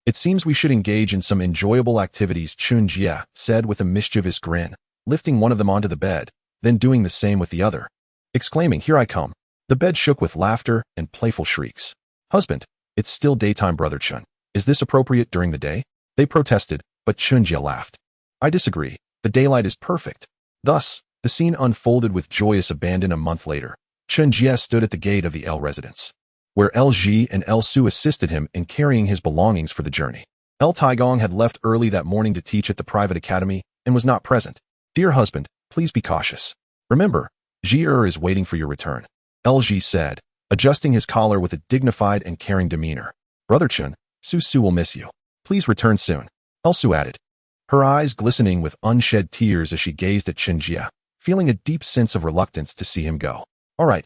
it seems we should engage in some enjoyable activities, Chen Jie said with a mischievous grin, lifting one of them onto the bed, then doing the same with the other, exclaiming, here I come. The bed shook with laughter and playful shrieks. Husband, it's still daytime, Brother Chen. Is this appropriate during the day? They protested, but Chen Jie laughed. I disagree. The daylight is perfect. Thus, the scene unfolded with joyous abandon. A month later, Chen Jie stood at the gate of the L residence, where Lji and Su assisted him in carrying his belongings for the journey. L Taigong had left early that morning to teach at the private academy and was not present. Dear husband, please be cautious. Remember, Jie is waiting for your return, Lji said, adjusting his collar with a dignified and caring demeanor. Brother Chen, Su will miss you. Please return soon, Su added, her eyes glistening with unshed tears as she gazed at Chen Jie, feeling a deep sense of reluctance to see him go. All right,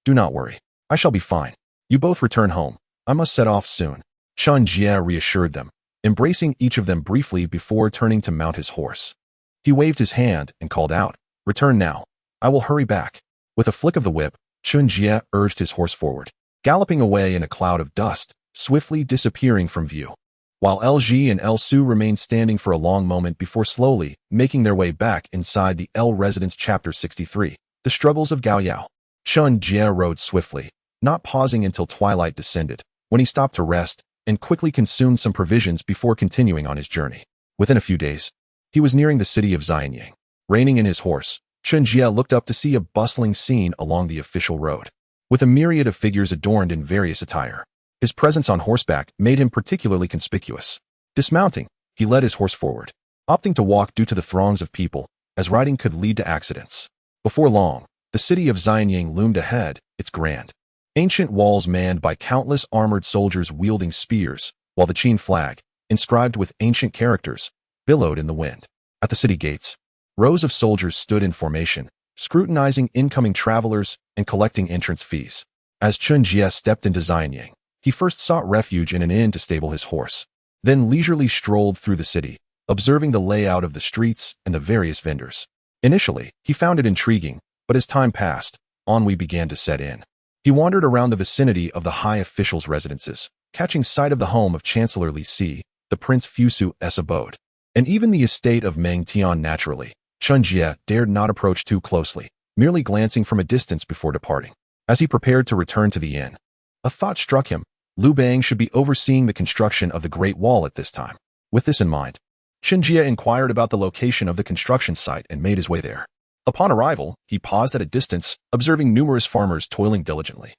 do not worry. I shall be fine. You both return home. I must set off soon. Chen Jie reassured them, embracing each of them briefly before turning to mount his horse. He waved his hand and called out, return now. I will hurry back. With a flick of the whip, Chen Jie urged his horse forward, galloping away in a cloud of dust, swiftly disappearing from view, while Lji and Su remained standing for a long moment before slowly making their way back inside the L residence. Chapter 63, The Struggles of Gaoyao. Chen Jie rode swiftly, not pausing until twilight descended, when he stopped to rest and quickly consumed some provisions before continuing on his journey. Within a few days, he was nearing the city of Xianyang. Reining in his horse, Chen Jie looked up to see a bustling scene along the official road, with a myriad of figures adorned in various attire. His presence on horseback made him particularly conspicuous. Dismounting, he led his horse forward, opting to walk due to the throngs of people, as riding could lead to accidents. Before long, the city of Xianyang loomed ahead, its grand, ancient walls manned by countless armored soldiers wielding spears, while the Qin flag, inscribed with ancient characters, billowed in the wind. At the city gates, rows of soldiers stood in formation, scrutinizing incoming travelers and collecting entrance fees. As Chen Jie stepped into Xianyang, he first sought refuge in an inn to stable his horse, then leisurely strolled through the city, observing the layout of the streets and the various vendors. Initially, he found it intriguing, but as time passed, ennui began to set in. He wandered around the vicinity of the high officials' residences, catching sight of the home of Chancellor Li Si, the Prince Fusu's abode, and even the estate of Meng Tian. Naturally, Chen Jie dared not approach too closely, merely glancing from a distance before departing. As he prepared to return to the inn, a thought struck him. Liu Bang should be overseeing the construction of the Great Wall at this time. With this in mind, Chen Jie inquired about the location of the construction site and made his way there. Upon arrival, he paused at a distance, observing numerous farmers toiling diligently.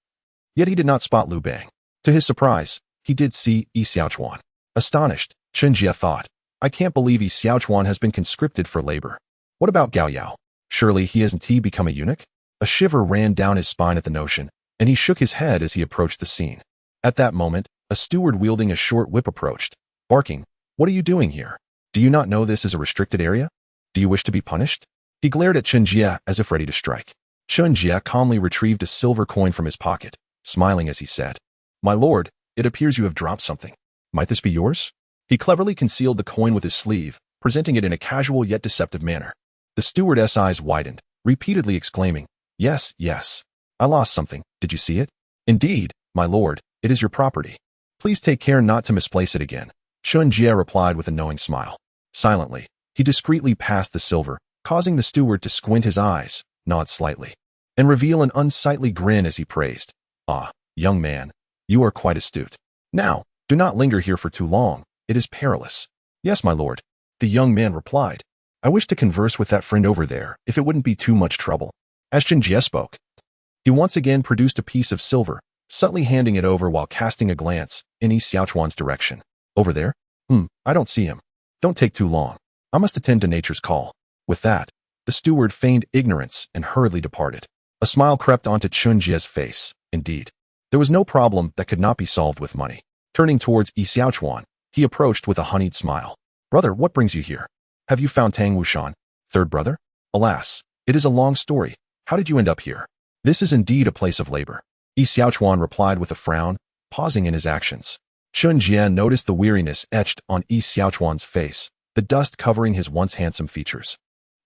Yet he did not spot Liu Bang. To his surprise, he did see Yi Xiaochuan. Astonished, Chen Jie thought, I can't believe Yi Xiaochuan has been conscripted for labor. What about Gao Yao? Surely he hasn't become a eunuch? A shiver ran down his spine at the notion, and he shook his head as he approached the scene. At that moment, a steward wielding a short whip approached, barking, What are you doing here? Do you not know this is a restricted area? Do you wish to be punished? He glared at Chen Jie as if ready to strike. Chen Jie calmly retrieved a silver coin from his pocket, smiling as he said, My lord, it appears you have dropped something. Might this be yours? He cleverly concealed the coin with his sleeve, presenting it in a casual yet deceptive manner. The stewardess' eyes widened, repeatedly exclaiming, Yes, yes. I lost something. Did you see it? Indeed, my lord, it is your property. Please take care not to misplace it again. Chen Jie replied with a knowing smile. Silently, he discreetly passed the silver, causing the steward to squint his eyes, nod slightly, and reveal an unsightly grin as he praised. Ah, young man, you are quite astute. Now, do not linger here for too long. It is perilous. Yes, my lord, the young man replied. I wish to converse with that friend over there, if it wouldn't be too much trouble. As Chen Jie spoke, he once again produced a piece of silver, subtly handing it over while casting a glance in Yi Xiaochuan's direction. Over there? I don't see him. Don't take too long. I must attend to nature's call. With that, the steward feigned ignorance and hurriedly departed. A smile crept onto Chen Jie's face. Indeed, there was no problem that could not be solved with money. Turning towards Yi Xiaochuan, he approached with a honeyed smile. Brother, what brings you here? Have you found Tang Wushan, third brother? Alas, it is a long story. How did you end up here? This is indeed a place of labor. Yi Xiaochuan replied with a frown, pausing in his actions. Chen Jie noticed the weariness etched on Yi Xiaochuan's face, the dust covering his once handsome features,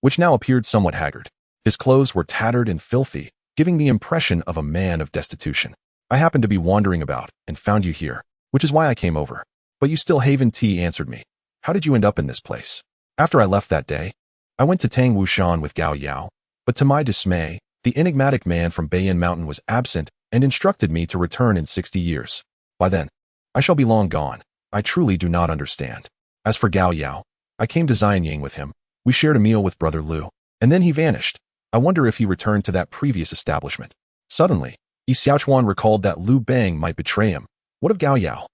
which now appeared somewhat haggard. His clothes were tattered and filthy, giving the impression of a man of destitution. I happened to be wandering about and found you here, which is why I came over. But you still haven't answered me. How did you end up in this place? After I left that day, I went to Tang Wushan with Gao Yao, but to my dismay, the enigmatic man from Beiyin Mountain was absent and instructed me to return in 60 years. By then, I shall be long gone. I truly do not understand. As for Gao Yao, I came to Xianying with him. We shared a meal with Brother Liu, and then he vanished. I wonder if he returned to that previous establishment. Suddenly, Yi Xiaochuan recalled that Liu Bang might betray him. What of Gao Yao?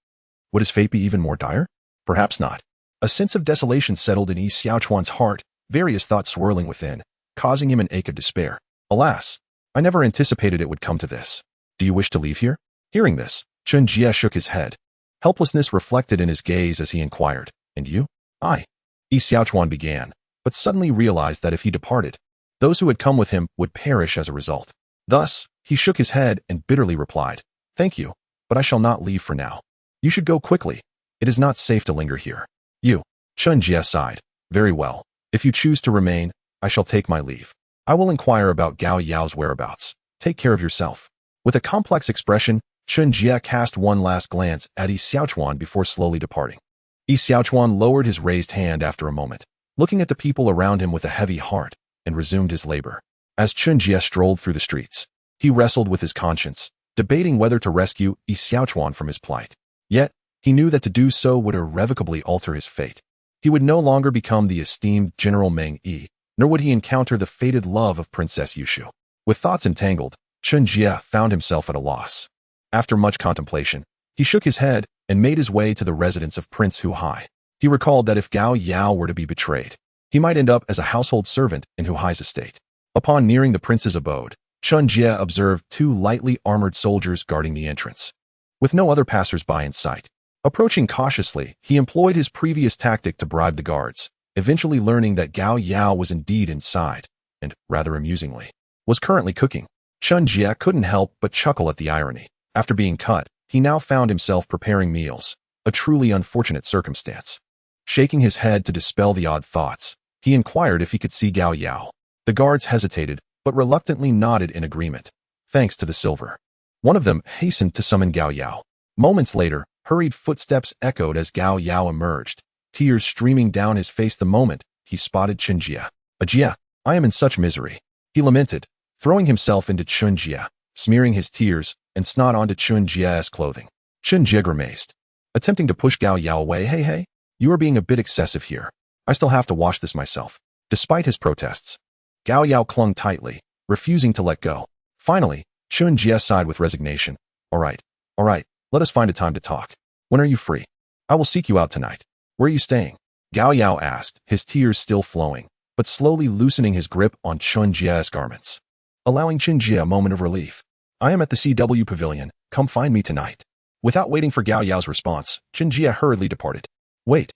Would his fate be even more dire? Perhaps not. A sense of desolation settled in Yi Xiaochuan's heart, various thoughts swirling within, causing him an ache of despair. Alas, I never anticipated it would come to this. Do you wish to leave here? Hearing this, Chen Jie shook his head. Helplessness reflected in his gaze as he inquired, And you? I. Yi Xiaochuan began, but suddenly realized that if he departed, those who had come with him would perish as a result. Thus, he shook his head and bitterly replied, Thank you, but I shall not leave for now. You should go quickly. It is not safe to linger here. You. Chen Jie sighed. Very well. If you choose to remain, I shall take my leave. I will inquire about Gao Yao's whereabouts. Take care of yourself. With a complex expression, Chen Jie cast one last glance at Yi Xiaochuan before slowly departing. Yi Xiaochuan lowered his raised hand after a moment, looking at the people around him with a heavy heart, and resumed his labor. As Chen Jie strolled through the streets, he wrestled with his conscience, debating whether to rescue Yi Xiaochuan from his plight. Yet, he knew that to do so would irrevocably alter his fate. He would no longer become the esteemed General Meng Yi, nor would he encounter the fated love of Princess Yushu. With thoughts entangled, Chen Jie found himself at a loss. After much contemplation, he shook his head and made his way to the residence of Prince Hu Hai. He recalled that if Gao Yao were to be betrayed, he might end up as a household servant in Hu Hai's estate. Upon nearing the prince's abode, Chen Jie observed two lightly armored soldiers guarding the entrance, with no other passers-by in sight. Approaching cautiously, he employed his previous tactic to bribe the guards, eventually learning that Gao Yao was indeed inside, and, rather amusingly, was currently cooking. Chen Jie couldn't help but chuckle at the irony. After being cut, he now found himself preparing meals, a truly unfortunate circumstance. Shaking his head to dispel the odd thoughts, he inquired if he could see Gao Yao. The guards hesitated, but reluctantly nodded in agreement, thanks to the silver. One of them hastened to summon Gao Yao. Moments later, hurried footsteps echoed as Gao Yao emerged, tears streaming down his face the moment he spotted Chen Jie. Jie, I am in such misery, he lamented, throwing himself into Chen Jie, smearing his tears and snot onto Chen Jie's clothing. Chen Jie grimaced, attempting to push Gao Yao away. Hey, you are being a bit excessive here. I still have to wash this myself. Despite his protests, Gao Yao clung tightly, refusing to let go. Finally, Chen Jie sighed with resignation. All right, all right, let us find a time to talk. When are you free? I will seek you out tonight. Where are you staying? Gao Yao asked, his tears still flowing, but slowly loosening his grip on Chen Jie's garments, allowing Chen Jie a moment of relief. I am at the CW Pavilion. Come find me tonight. Without waiting for Gao Yao's response, Chen Jie hurriedly departed. Wait.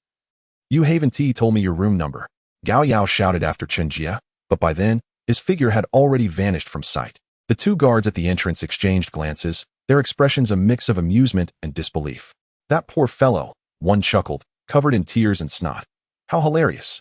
You Haven T told me your room number. Gao Yao shouted after Chen Jie, but by then, his figure had already vanished from sight. The two guards at the entrance exchanged glances, their expressions a mix of amusement and disbelief. That poor fellow, one chuckled, covered in tears and snot. How hilarious.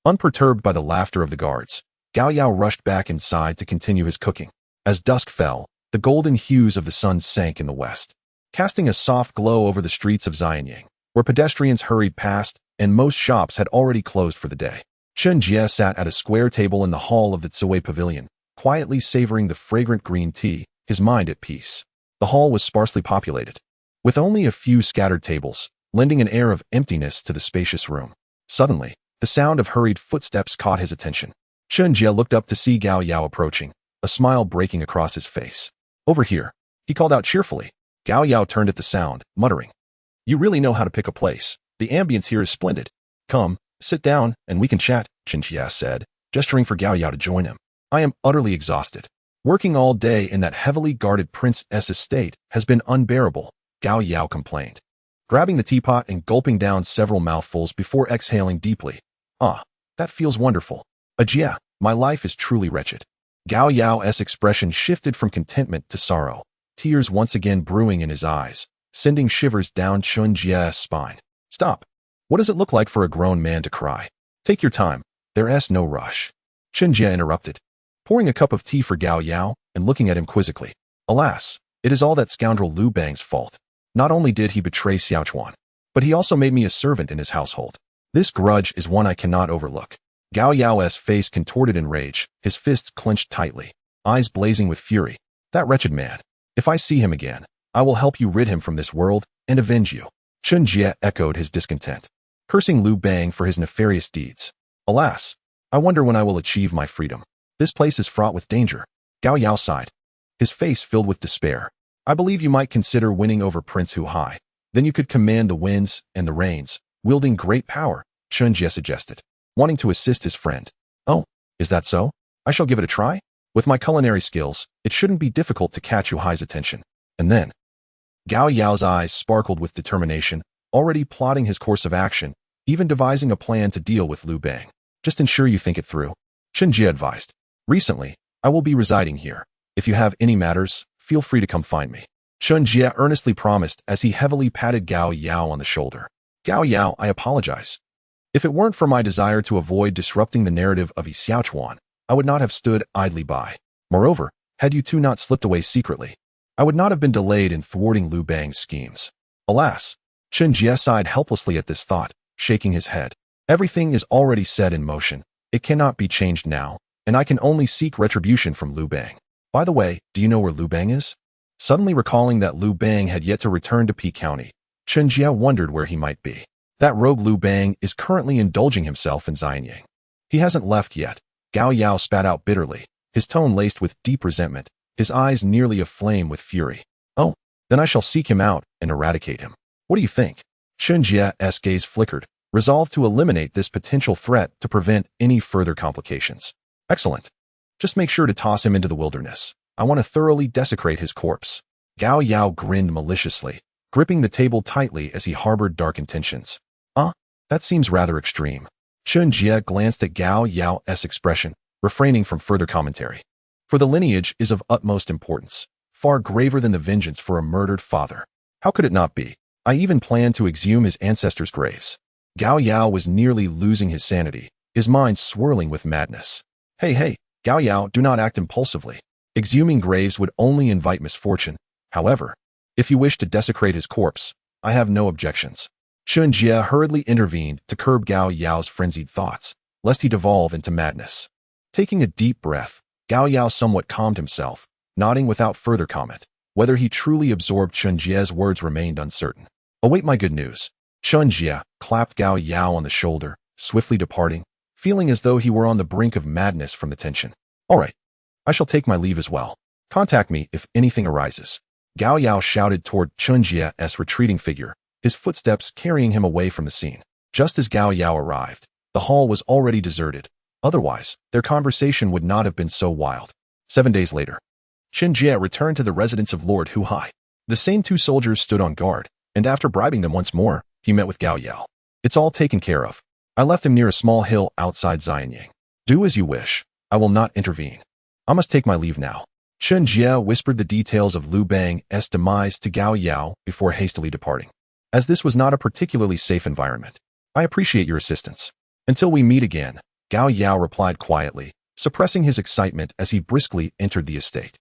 Unperturbed by the laughter of the guards, Gao Yao rushed back inside to continue his cooking. As dusk fell, the golden hues of the sun sank in the west, casting a soft glow over the streets of Xianyang, where pedestrians hurried past and most shops had already closed for the day. Chen Jie sat at a square table in the hall of the Tsui Pavilion, quietly savoring the fragrant green tea, his mind at peace. The hall was sparsely populated, with only a few scattered tables, lending an air of emptiness to the spacious room. Suddenly, the sound of hurried footsteps caught his attention. Chen Jie looked up to see Gao Yao approaching, a smile breaking across his face. Over here, he called out cheerfully. Gao Yao turned at the sound, muttering, You really know how to pick a place. The ambience here is splendid. Come, sit down, and we can chat, Chen Jie said, gesturing for Gao Yao to join him. I am utterly exhausted. Working all day in that heavily guarded prince's estate has been unbearable, Gao Yao complained, grabbing the teapot and gulping down several mouthfuls before exhaling deeply. Ah, that feels wonderful. Ajia, my life is truly wretched. Gao Yao's expression shifted from contentment to sorrow, tears once again brewing in his eyes, sending shivers down Chen Jie's spine. Stop. What does it look like for a grown man to cry? Take your time. There's no rush. Chen Jie interrupted, pouring a cup of tea for Gao Yao and looking at him quizzically. Alas, it is all that scoundrel Lu Bang's fault. Not only did he betray Xiaochuan, but he also made me a servant in his household. This grudge is one I cannot overlook. Gao Yao's face contorted in rage, his fists clenched tightly, eyes blazing with fury. That wretched man. If I see him again, I will help you rid him from this world and avenge you. Chen Jie echoed his discontent, cursing Lu Bang for his nefarious deeds. Alas, I wonder when I will achieve my freedom. This place is fraught with danger. Gao Yao sighed, his face filled with despair. I believe you might consider winning over Prince Hu Hai. Then you could command the winds and the rains, wielding great power, Chen Jie suggested, wanting to assist his friend. Oh, is that so? I shall give it a try. With my culinary skills, it shouldn't be difficult to catch Hu Hai's attention. And then, Gao Yao's eyes sparkled with determination, already plotting his course of action, even devising a plan to deal with Lu Bang. Just ensure you think it through, Chen Jie advised. Recently, I will be residing here. If you have any matters, feel free to come find me. Chen Jie earnestly promised as he heavily patted Gao Yao on the shoulder. Gao Yao, I apologize. If it weren't for my desire to avoid disrupting the narrative of Xiaochuan, I would not have stood idly by. Moreover, had you two not slipped away secretly, I would not have been delayed in thwarting Lu Bang's schemes. Alas, Chen Jie sighed helplessly at this thought, shaking his head. Everything is already set in motion. It cannot be changed now, and I can only seek retribution from Lu Bang. By the way, do you know where Lu Bang is? Suddenly recalling that Lu Bang had yet to return to P County, Chen Jie wondered where he might be. That rogue Lu Bang is currently indulging himself in Xianyang. He hasn't left yet. Gao Yao spat out bitterly, his tone laced with deep resentment, his eyes nearly aflame with fury. Oh, then I shall seek him out and eradicate him. What do you think? Chen Jie's gaze flickered, resolved to eliminate this potential threat to prevent any further complications. Excellent. Just make sure to toss him into the wilderness. I want to thoroughly desecrate his corpse. Gao Yao grinned maliciously, gripping the table tightly as he harbored dark intentions. That seems rather extreme. Chen Jie glanced at Gao Yao's expression, refraining from further commentary. For the lineage is of utmost importance, far graver than the vengeance for a murdered father. How could it not be? I even planned to exhume his ancestors' graves. Gao Yao was nearly losing his sanity, his mind swirling with madness. Hey, Gao Yao, do not act impulsively. Exhuming graves would only invite misfortune. However, if you wish to desecrate his corpse, I have no objections. Chen Jie hurriedly intervened to curb Gao Yao's frenzied thoughts, lest he devolve into madness. Taking a deep breath, Gao Yao somewhat calmed himself, nodding without further comment. Whether he truly absorbed Chen Jie's words remained uncertain. Await my good news. Chen Jie clapped Gao Yao on the shoulder, swiftly departing, feeling as though he were on the brink of madness from the tension. All right, I shall take my leave as well. Contact me if anything arises. Gao Yao shouted toward Chen Jie's retreating figure, his footsteps carrying him away from the scene. Just as Gao Yao arrived, the hall was already deserted. Otherwise, their conversation would not have been so wild. 7 days later, Chen Jie returned to the residence of Lord Hu Hai. The same two soldiers stood on guard, and after bribing them once more, he met with Gao Yao. It's all taken care of. I left him near a small hill outside Xianyang. Do as you wish. I will not intervene. I must take my leave now. Chen Jie whispered the details of Liu Bang's demise to Gao Yao before hastily departing. As this was not a particularly safe environment, I appreciate your assistance. Until we meet again, Gao Yao replied quietly, suppressing his excitement as he briskly entered the estate.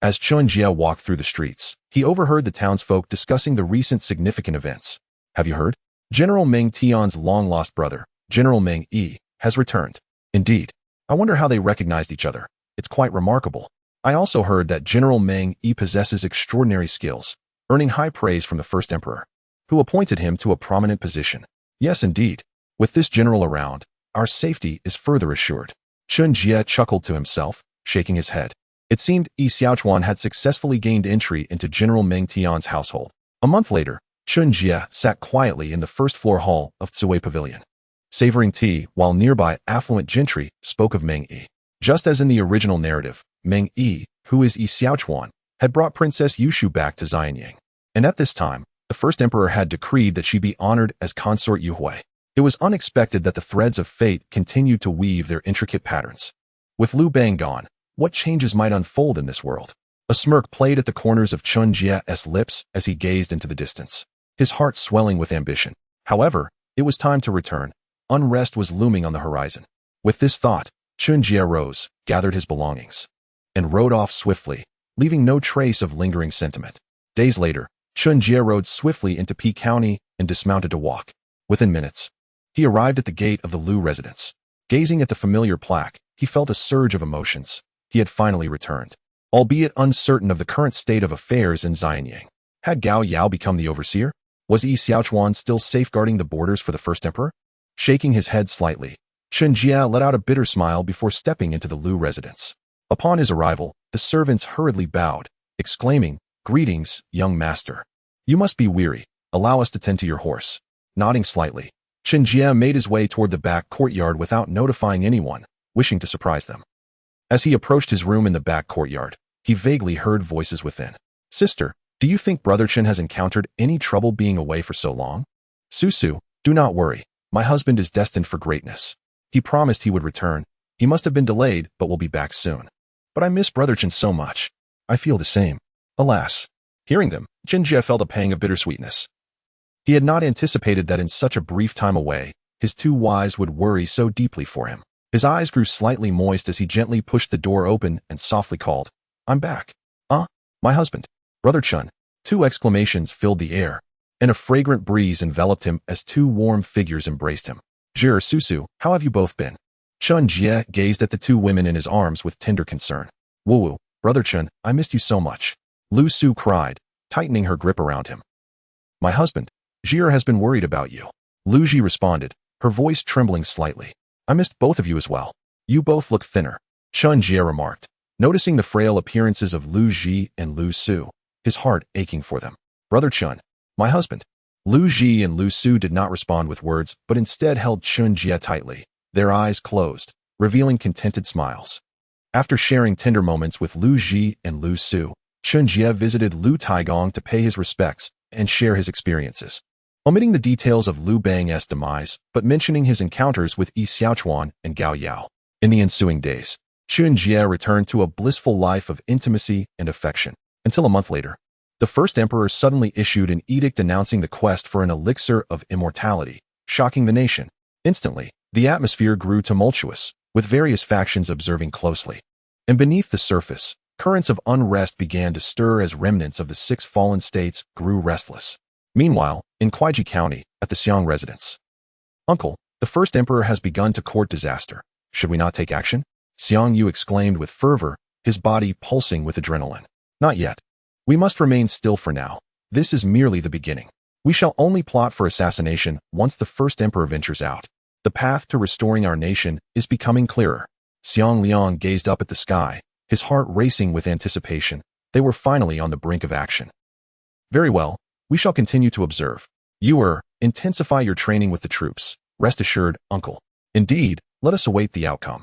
As Chen Jie walked through the streets, he overheard the townsfolk discussing the recent significant events. Have you heard? General Meng Tian's long-lost brother, General Meng Yi, has returned. Indeed. I wonder how they recognized each other. It's quite remarkable. I also heard that General Meng Yi possesses extraordinary skills, earning high praise from the first emperor, who appointed him to a prominent position. Yes, indeed. With this general around, our safety is further assured. Chen Jie chuckled to himself, shaking his head. It seemed Yi Xiaochuan had successfully gained entry into General Meng Tian's household. A month later, Chen Jie sat quietly in the first-floor hall of Tsui Pavilion, savoring tea while nearby affluent gentry spoke of Meng Yi. Just as in the original narrative, Meng Yi, who is Yi Xiaochuan, had brought Princess Yushu back to Xianyang. And at this time, the first emperor had decreed that she be honored as consort Yuhui. It was unexpected that the threads of fate continued to weave their intricate patterns. With Liu Bang gone, what changes might unfold in this world? A smirk played at the corners of Chen Jie's lips as he gazed into the distance, his heart swelling with ambition. However, it was time to return. Unrest was looming on the horizon. With this thought, Chen Jie rose, gathered his belongings, and rode off swiftly, leaving no trace of lingering sentiment. Days later, Chen Jie rode swiftly into P County and dismounted to walk. Within minutes, he arrived at the gate of the Liu residence. Gazing at the familiar plaque, he felt a surge of emotions. He had finally returned, albeit uncertain of the current state of affairs in Xianyang. Had Gao Yao become the overseer? Was Yi Xiaochuan still safeguarding the borders for the first emperor? Shaking his head slightly, Chen Jie let out a bitter smile before stepping into the Liu residence. Upon his arrival, the servants hurriedly bowed, exclaiming, "Greetings, young master. You must be weary. Allow us to tend to your horse." Nodding slightly, Chen Jie made his way toward the back courtyard without notifying anyone, wishing to surprise them. As he approached his room in the back courtyard, he vaguely heard voices within. "Sister, do you think Brother Chen has encountered any trouble being away for so long?" "Susu, do not worry. My husband is destined for greatness. He promised he would return. He must have been delayed, but will be back soon. But I miss Brother Chen so much. I feel the same." Alas. Hearing them, Chen Jie felt a pang of bittersweetness. He had not anticipated that in such a brief time away, his two wives would worry so deeply for him. His eyes grew slightly moist as he gently pushed the door open and softly called, "I'm back. My husband. Brother Chen." Two exclamations filled the air, and a fragrant breeze enveloped him as two warm figures embraced him. "Jie, Susu, how have you both been?" Chen Jie gazed at the two women in his arms with tender concern. "Wu, Brother Chen, I missed you so much," Lu Su cried, tightening her grip around him. "My husband, Jie, has been worried about you," Lu Ji responded, her voice trembling slightly. "I missed both of you as well. You both look thinner," Chen Jie remarked, noticing the frail appearances of Lu Ji and Lu Su, his heart aching for them. "Brother Chen, my husband." Lu Ji and Lu Su did not respond with words, but instead held Chen Jie tightly, their eyes closed, revealing contented smiles. After sharing tender moments with Lu Ji and Lu Su, Chen Jie visited Lu Taigong to pay his respects and share his experiences. Omitting the details of Liu Bang's demise, but mentioning his encounters with Yi Xiaochuan and Gao Yao. In the ensuing days, Chen Jie returned to a blissful life of intimacy and affection, until a month later, the first emperor suddenly issued an edict announcing the quest for an elixir of immortality, shocking the nation. Instantly, the atmosphere grew tumultuous, with various factions observing closely. And beneath the surface, currents of unrest began to stir as remnants of the 6 fallen states grew restless. Meanwhile, in Kuaiji County, at the Xiang residence, "Uncle, the first emperor has begun to court disaster. Should we not take action?" Xiang Yu exclaimed with fervor, his body pulsing with adrenaline. "Not yet. We must remain still for now. This is merely the beginning. We shall only plot for assassination once the first emperor ventures out. The path to restoring our nation is becoming clearer." Xiang Liang gazed up at the sky, his heart racing with anticipation. They were finally on the brink of action. Very well, we shall continue to observe. Intensify your training with the troops. Rest assured, uncle. Indeed, let us await the outcome.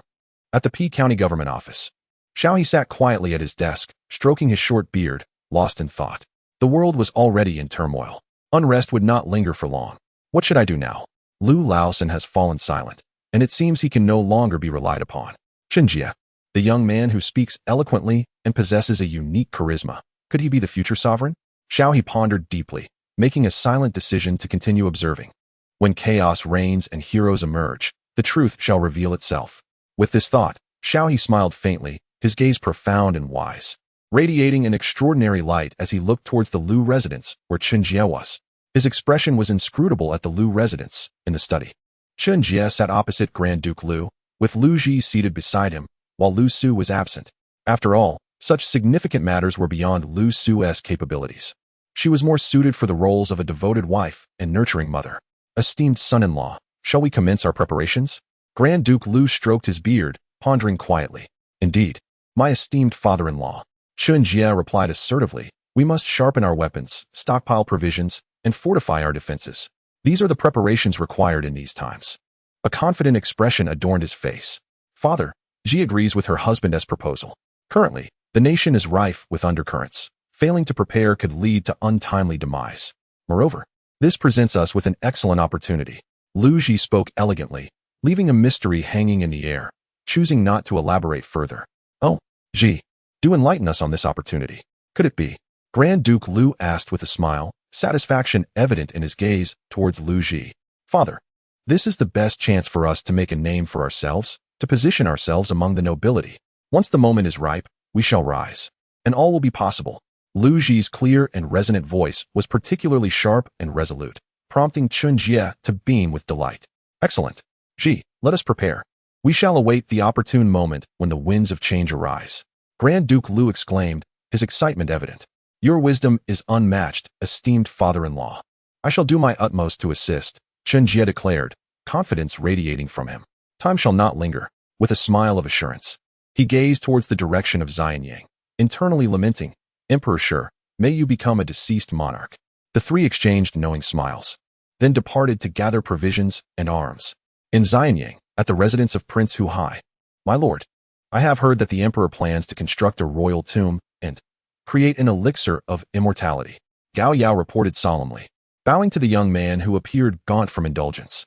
At the P County Government Office, Xiao He sat quietly at his desk, stroking his short beard, lost in thought. The world was already in turmoil. Unrest would not linger for long. What should I do now? Lu Laosan has fallen silent, and it seems he can no longer be relied upon. Chen Jie, the young man who speaks eloquently and possesses a unique charisma. Could he be the future sovereign? Xiao He pondered deeply, making a silent decision to continue observing. When chaos reigns and heroes emerge, the truth shall reveal itself. With this thought, Xiao He smiled faintly, his gaze profound and wise, radiating an extraordinary light as he looked towards the Lu residence where Chen Jie was. His expression was inscrutable at the Lu residence, in the study. Chen Jie sat opposite Grand Duke Lu, with Lu Ji seated beside him, while Lu Su was absent. After all, such significant matters were beyond Lu Su's capabilities. She was more suited for the roles of a devoted wife and nurturing mother. Esteemed son-in-law, shall we commence our preparations? Grand Duke Lu stroked his beard, pondering quietly. Indeed, my esteemed father-in-law. Chen Jie replied assertively, we must sharpen our weapons, stockpile provisions, and fortify our defenses. These are the preparations required in these times. A confident expression adorned his face. Father, Ji agrees with her husband's proposal. Currently, the nation is rife with undercurrents. Failing to prepare could lead to untimely demise. Moreover, this presents us with an excellent opportunity. Lu Ji spoke elegantly, leaving a mystery hanging in the air, choosing not to elaborate further. Oh, Ji, do enlighten us on this opportunity. Could it be? Grand Duke Lu asked with a smile, satisfaction evident in his gaze towards Lu Ji. Father, this is the best chance for us to make a name for ourselves, to position ourselves among the nobility. Once the moment is ripe, we shall rise, and all will be possible. Lu Ji's clear and resonant voice was particularly sharp and resolute, prompting Chen Jie to beam with delight. Excellent. Ji, let us prepare. We shall await the opportune moment when the winds of change arise. Grand Duke Lu exclaimed, his excitement evident. Your wisdom is unmatched, esteemed father-in-law. I shall do my utmost to assist, Chen Jie declared, confidence radiating from him. Time shall not linger. With a smile of assurance, he gazed towards the direction of Xianyang, internally lamenting, Emperor Shi, may you become a deceased monarch. The three exchanged knowing smiles, then departed to gather provisions and arms. In Xianyang, at the residence of Prince Hu Hai. My lord, I have heard that the emperor plans to construct a royal tomb and create an elixir of immortality. Gao Yao reported solemnly, bowing to the young man who appeared gaunt from indulgence.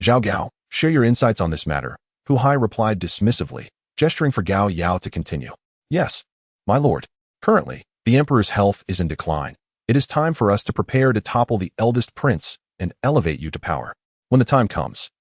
Zhao Gao, share your insights on this matter. Hu Hai replied dismissively, gesturing for Gao Yao to continue. Yes, my lord. Currently, the emperor's health is in decline. It is time for us to prepare to topple the eldest prince and elevate you to power. When the time comes.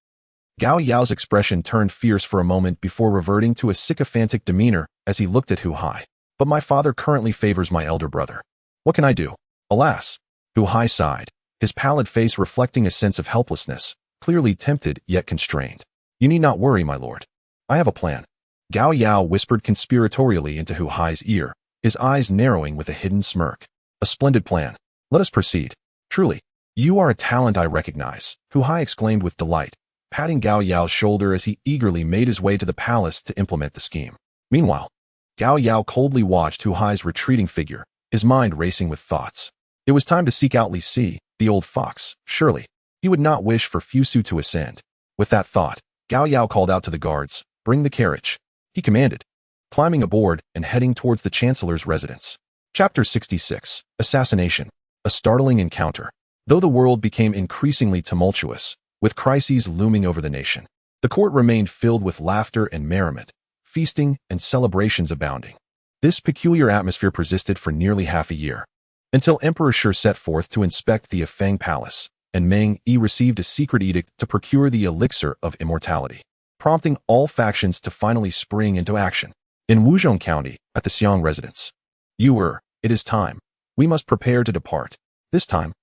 Gao Yao's expression turned fierce for a moment before reverting to a sycophantic demeanor as he looked at Hu Hai. But my father currently favors my elder brother. What can I do? Alas. Hu Hai sighed, his pallid face reflecting a sense of helplessness, clearly tempted yet constrained. You need not worry, my lord. I have a plan. Gao Yao whispered conspiratorially into Hu Hai's ear, his eyes narrowing with a hidden smirk. A splendid plan. Let us proceed. Truly, you are a talent I recognize, Hu Hai exclaimed with delight, patting Gao Yao's shoulder as he eagerly made his way to the palace to implement the scheme. Meanwhile, Gao Yao coldly watched Hu Hai's retreating figure, his mind racing with thoughts. It was time to seek out Li Si, the old fox, surely. He would not wish for Fusu to ascend. With that thought, Gao Yao called out to the guards, bring the carriage. He commanded, climbing aboard and heading towards the chancellor's residence. Chapter 66, Assassination. A startling encounter. Though the world became increasingly tumultuous, with crises looming over the nation, the court remained filled with laughter and merriment, feasting and celebrations abounding. This peculiar atmosphere persisted for nearly half a year, until Emperor Shi set forth to inspect the Afang Palace, and Meng Yi received a secret edict to procure the elixir of immortality, prompting all factions to finally spring into action. In Wuzhong County, at the Xiang residence. It is time. We must prepare to depart. This time,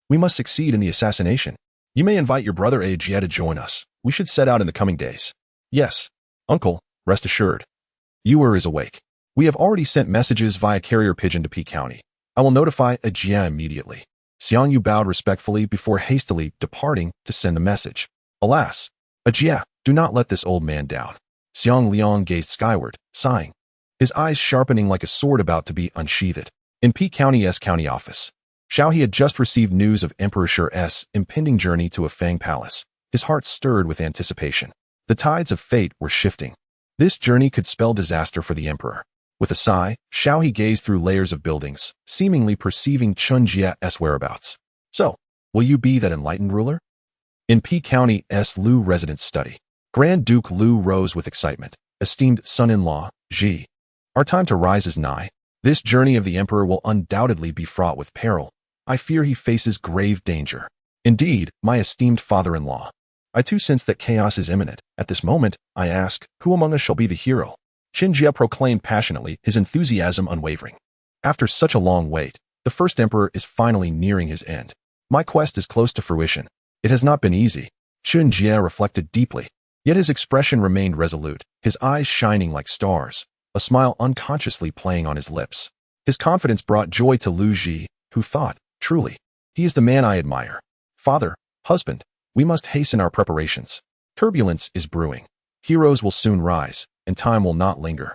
we must succeed in the assassination. You may invite your brother Jie to join us. We should set out in the coming days. Yes, uncle, rest assured. Is awake. We have already sent messages via carrier pigeon to P County. I will notify Jie immediately. Xiang Yu bowed respectfully before hastily departing to send the message. Alas, Jie, do not let this old man down. Xiang Liang gazed skyward, sighing. his eyes sharpening like a sword about to be unsheathed. In P County's county office, Xiao had just received news of Emperor Shi's impending journey to a Fang Palace. His heart stirred with anticipation. The tides of fate were shifting. This journey could spell disaster for the emperor. With a sigh, Xiao gazed through layers of buildings, seemingly perceiving Chen Jie's whereabouts. So, will you be that enlightened ruler? In P County's Lu residence study, Grand Duke Lu rose with excitement. Esteemed son-in-law, Jie, our time to rise is nigh. This journey of the emperor will undoubtedly be fraught with peril. I fear he faces grave danger. Indeed, my esteemed father-in-law, I too sense that chaos is imminent. At this moment, I ask, who among us shall be the hero? Chen Jie proclaimed passionately, his enthusiasm unwavering. After such a long wait, the first emperor is finally nearing his end. My quest is close to fruition. It has not been easy. Chen Jie reflected deeply, yet his expression remained resolute, his eyes shining like stars, a smile unconsciously playing on his lips. His confidence brought joy to Lu Ji, who thought, truly, he is the man I admire. Father, husband, we must hasten our preparations. Turbulence is brewing. Heroes will soon rise, and time will not linger.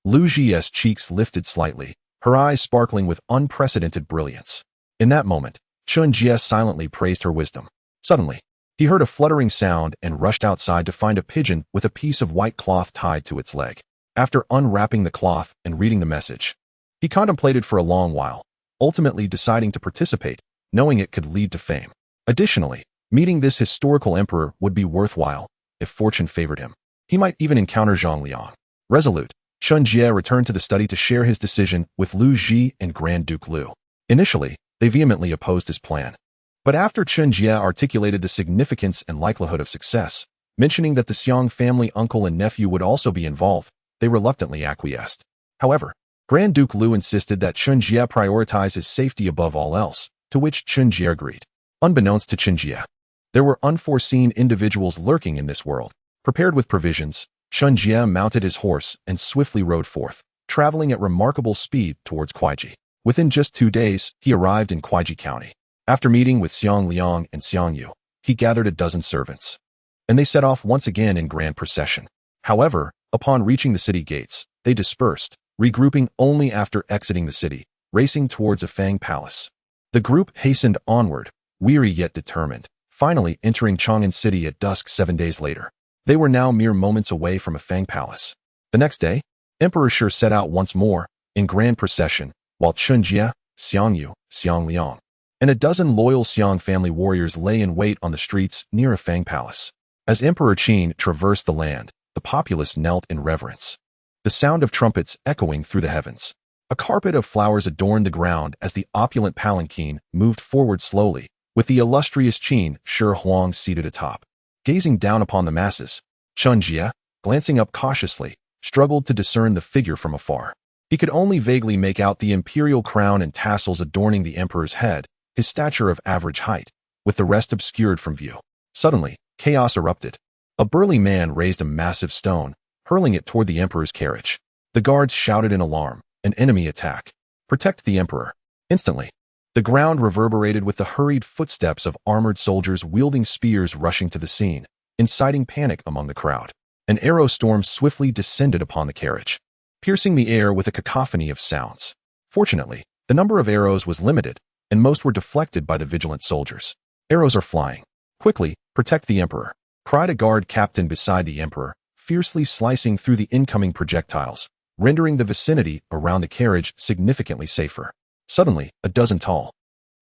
Lu Ji's cheeks lifted slightly, her eyes sparkling with unprecedented brilliance. In that moment, Chen Jie silently praised her wisdom. Suddenly, he heard a fluttering sound and rushed outside to find a pigeon with a piece of white cloth tied to its leg. After unwrapping the cloth and reading the message, he contemplated for a long while, ultimately deciding to participate, knowing it could lead to fame. Additionally, meeting this historical emperor would be worthwhile if fortune favored him. He might even encounter Zhang Liang. Resolute, Chen Jie returned to the study to share his decision with Lu Ji and Grand Duke Lu. Initially, they vehemently opposed his plan. But after Chen Jie articulated the significance and likelihood of success, mentioning that the Xiang family uncle and nephew would also be involved, they reluctantly acquiesced. However, Grand Duke Lu insisted that Chen Jie prioritize his safety above all else, to which Chen Jie agreed. Unbeknownst to Chen Jie, there were unforeseen individuals lurking in this world. Prepared with provisions, Chen Jie mounted his horse and swiftly rode forth, traveling at remarkable speed towards Kuaiji. Within just 2 days, he arrived in Kuaiji County. After meeting with Xiang Liang and Xiang Yu, he gathered a dozen servants, and they set off once again in grand procession. However, upon reaching the city gates, they dispersed, regrouping only after exiting the city, racing towards a Fang Palace. The group hastened onward, weary yet determined, finally entering Chang'an City at dusk 7 days later. They were now mere moments away from a Fang Palace. The next day, Emperor Shi set out once more, in grand procession, while Chen Jie, Xiang Yu, Xiang Liang, and a dozen loyal Xiang family warriors lay in wait on the streets near a Fang Palace. As Emperor Qin traversed the land, the populace knelt in reverence, the sound of trumpets echoing through the heavens. A carpet of flowers adorned the ground as the opulent palanquin moved forward slowly, with the illustrious Qin Shi Huang seated atop. Gazing down upon the masses, Chen Jie, glancing up cautiously, struggled to discern the figure from afar. He could only vaguely make out the imperial crown and tassels adorning the emperor's head, his stature of average height, with the rest obscured from view. Suddenly, chaos erupted. A burly man raised a massive stone, hurling it toward the emperor's carriage. The guards shouted in alarm, an enemy attack. Protect the emperor. Instantly, the ground reverberated with the hurried footsteps of armored soldiers wielding spears rushing to the scene, inciting panic among the crowd. An arrow storm swiftly descended upon the carriage, piercing the air with a cacophony of sounds. Fortunately, the number of arrows was limited, and most were deflected by the vigilant soldiers. Arrows are flying. Quickly, protect the emperor, cried a guard captain beside the emperor, fiercely slicing through the incoming projectiles, rendering the vicinity around the carriage significantly safer. Suddenly, a dozen tall,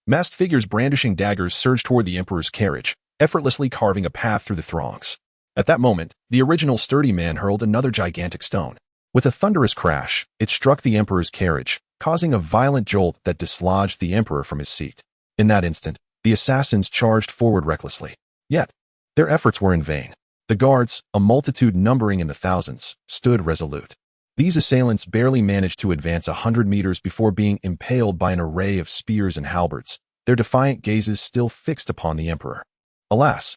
masked figures brandishing daggers surged toward the emperor's carriage, effortlessly carving a path through the throngs. At that moment, the original sturdy man hurled another gigantic stone. With a thunderous crash, it struck the emperor's carriage, causing a violent jolt that dislodged the emperor from his seat. In that instant, the assassins charged forward recklessly. Yet, their efforts were in vain. The guards, a multitude numbering in the thousands, stood resolute. These assailants barely managed to advance 100 meters before being impaled by an array of spears and halberds, their defiant gazes still fixed upon the emperor. Alas!